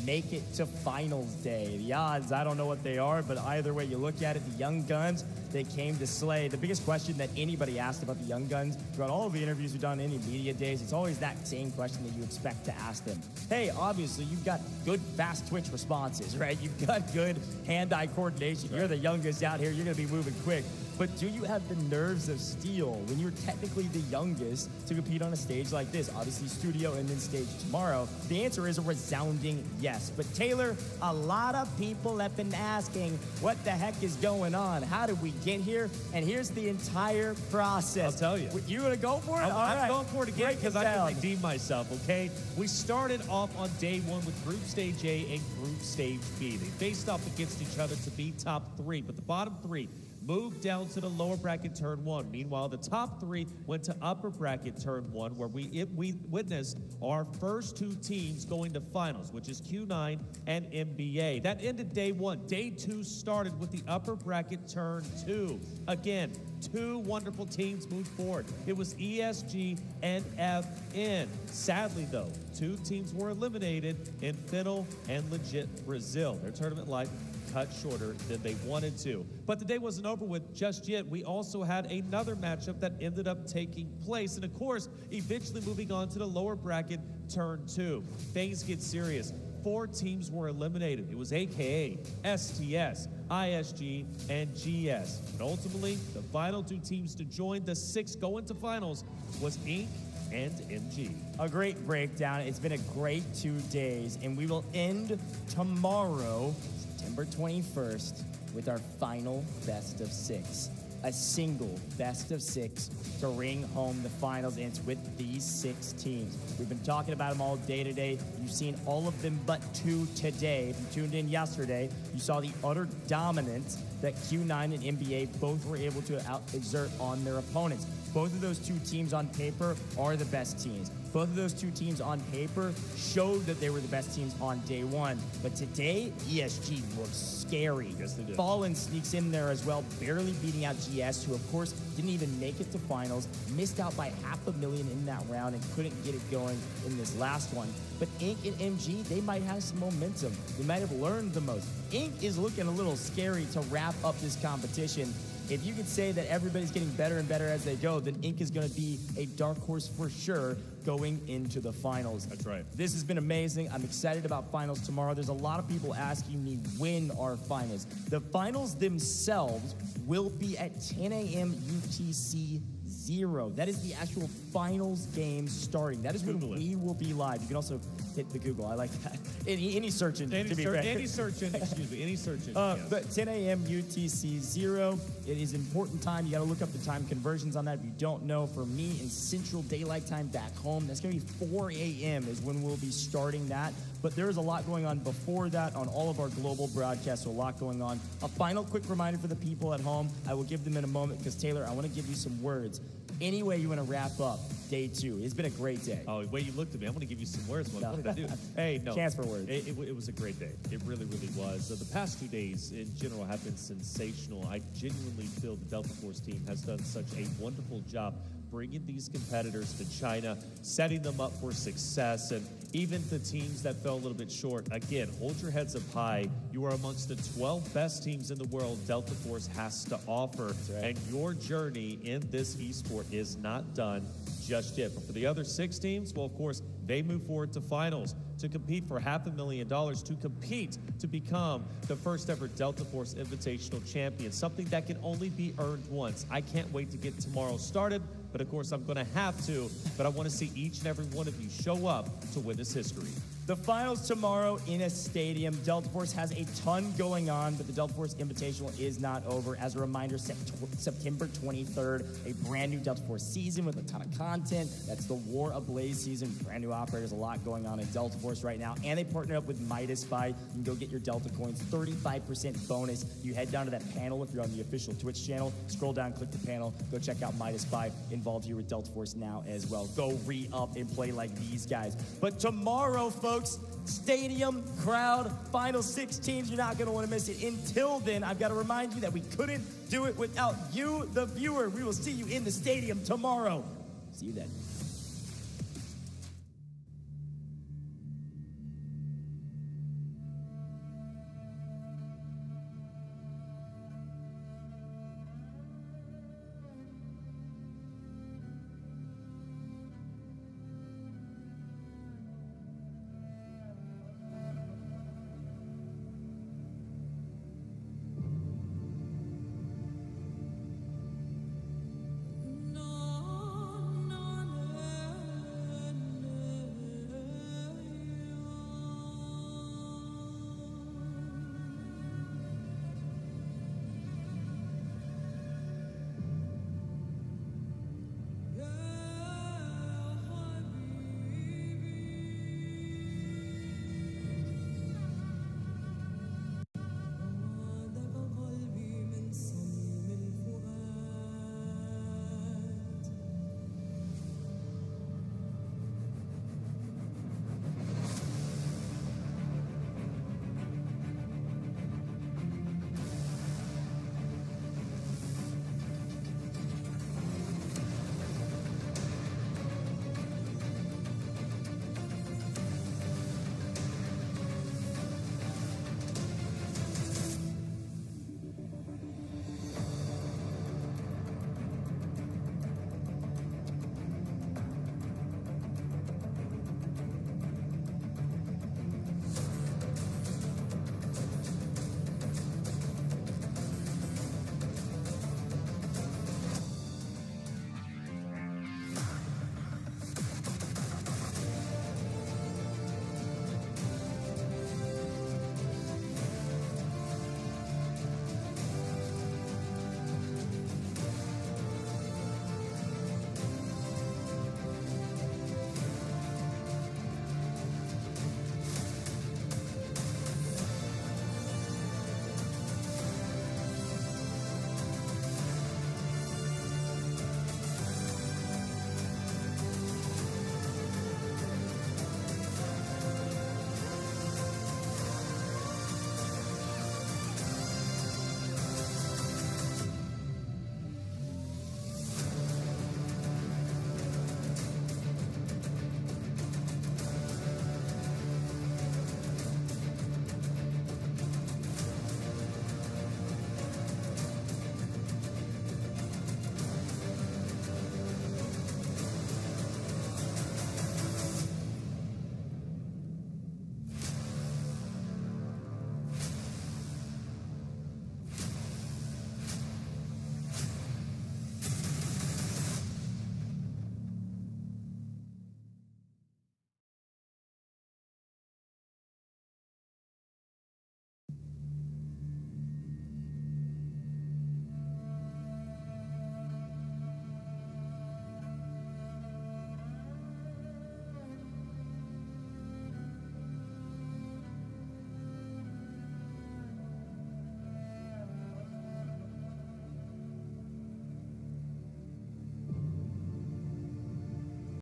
make it to finals day. The odds, I don't know what they are, but either way you look at it, the young guns, they came to slay. The biggest question that anybody asked about the young guns throughout all of the interviews we've done, any media days, it's always that same question that you expect to ask them. Hey, obviously you've got good fast twitch responses, right? You've got good hand-eye coordination. You're the youngest out here. You're going to be moving quick. But do you have the nerves of steel when you're technically the youngest to compete on a stage like this? Obviously studio and then stage tomorrow. The answer is a resounding yes. But Taylor, a lot of people have been asking what the heck is going on? How did we get here? And here's the entire process. I'll tell you. You gonna go for it? I'm going for it again because I can redeem myself, okay? We started off on day 1 with Group Stage A and Group Stage B. They faced off against each other to be top 3, but the bottom 3 moved down to the lower bracket turn 1. Meanwhile, the top 3 went to upper bracket turn 1, where we witnessed our first 2 teams going to finals, which is Q9 and NBA. That ended day 1. Day 2 started with the upper bracket turn 2. Again, 2 wonderful teams moved forward. It was ESG and FN. Sadly, though, 2 teams were eliminated in Fiddle and Legit Brazil. Their tournament life cut shorter than they wanted to. But the day wasn't over with just yet. We also had another matchup that ended up taking place, and of course, eventually moving on to the lower bracket turn 2. Things get serious. 4 teams were eliminated. It was AKA, STS, ISG, and GS. And ultimately, the final 2 teams to join the 6 going to finals was Inc. and MG. A great breakdown. It's been a great 2 days, and we will end tomorrow, September 21st, with our final best of 6. A single best of 6 to ring home the finals, and it's with these 6 teams. We've been talking about them all day today. You've seen all of them but 2 today. If you tuned in yesterday, you saw the utter dominance that Q9 and NBA both were able to out-exert on their opponents. Both of those 2 teams on paper are the best teams. Both of those 2 teams on paper showed that they were the best teams on day 1. But today, ESG looks scary. Yes, they did. Fallen sneaks in there as well, barely beating out GS, who of course didn't even make it to finals, missed out by $500,000 in that round and couldn't get it going in this last one. But Inc. and MG, they might have some momentum. They might have learned the most. Inc. is looking a little scary to wrap up this competition. If you could say that everybody's getting better and better as they go, then Inc. is going to be a dark horse for sure going into the finals. That's right. This has been amazing. I'm excited about finals tomorrow. There's a lot of people asking me when are finals. The finals themselves will be at 10 a.m. UTC 0. That is the actual finals game starting. That is when we will be live. You can also hit the Google. I like that. Any search engine, to be fair. Any search engine, excuse me, any search engine. Yes. But 10 a.m. UTC 0. It is important time. You got to look up the time conversions on that if you don't know. For me, in Central Daylight Time back home, that's going to be 4 a.m. is when we'll be starting that. But there is a lot going on before that on all of our global broadcasts, so a lot going on. A final quick reminder for the people at home. I will give them in a moment because, Taylor, I want to give you some words. Any way you want to wrap up day 2. It's been a great day. Oh, the way you looked at me, I'm going to give you some words. What did I do? Hey, no. Chance for words. It was a great day. It really, really was. The past 2 days in general have been sensational. I genuinely feel the Delta Force team has done such a wonderful job bringing these competitors to China, setting them up for success, and even the teams that fell a little bit short. Again, hold your heads up high. You are amongst the 12 best teams in the world Delta Force has to offer, right. And your journey in this esport is not done just yet. But for the other 6 teams, well, of course, they move forward to finals to compete for $500,000, to compete to become the first ever Delta Force Invitational champion, something that can only be earned once. I can't wait to get tomorrow started, but of course I'm going to have to, but I want to see each and every one of you show up to witness history. The finals tomorrow in a stadium. Delta Force has a ton going on, but the Delta Force Invitational is not over. As a reminder, September 23rd, a brand new Delta Force season with a ton of content. That's the War Ablaze season. Brand new operators, a lot going on in Delta Force right now. And they partnered up with Midas Buy. You can go get your Delta coins, 35% bonus. You head down to that panel if you're on the official Twitch channel. Scroll down, click the panel, go check out Midas Buy. Involved here with Delta Force now as well. Go re-up and play like these guys. But tomorrow, folks, stadium, crowd, final 6 teams. You're not going to want to miss it. Until then, I've got to remind you that we couldn't do it without you, the viewer. We will see you in the stadium tomorrow. See you then.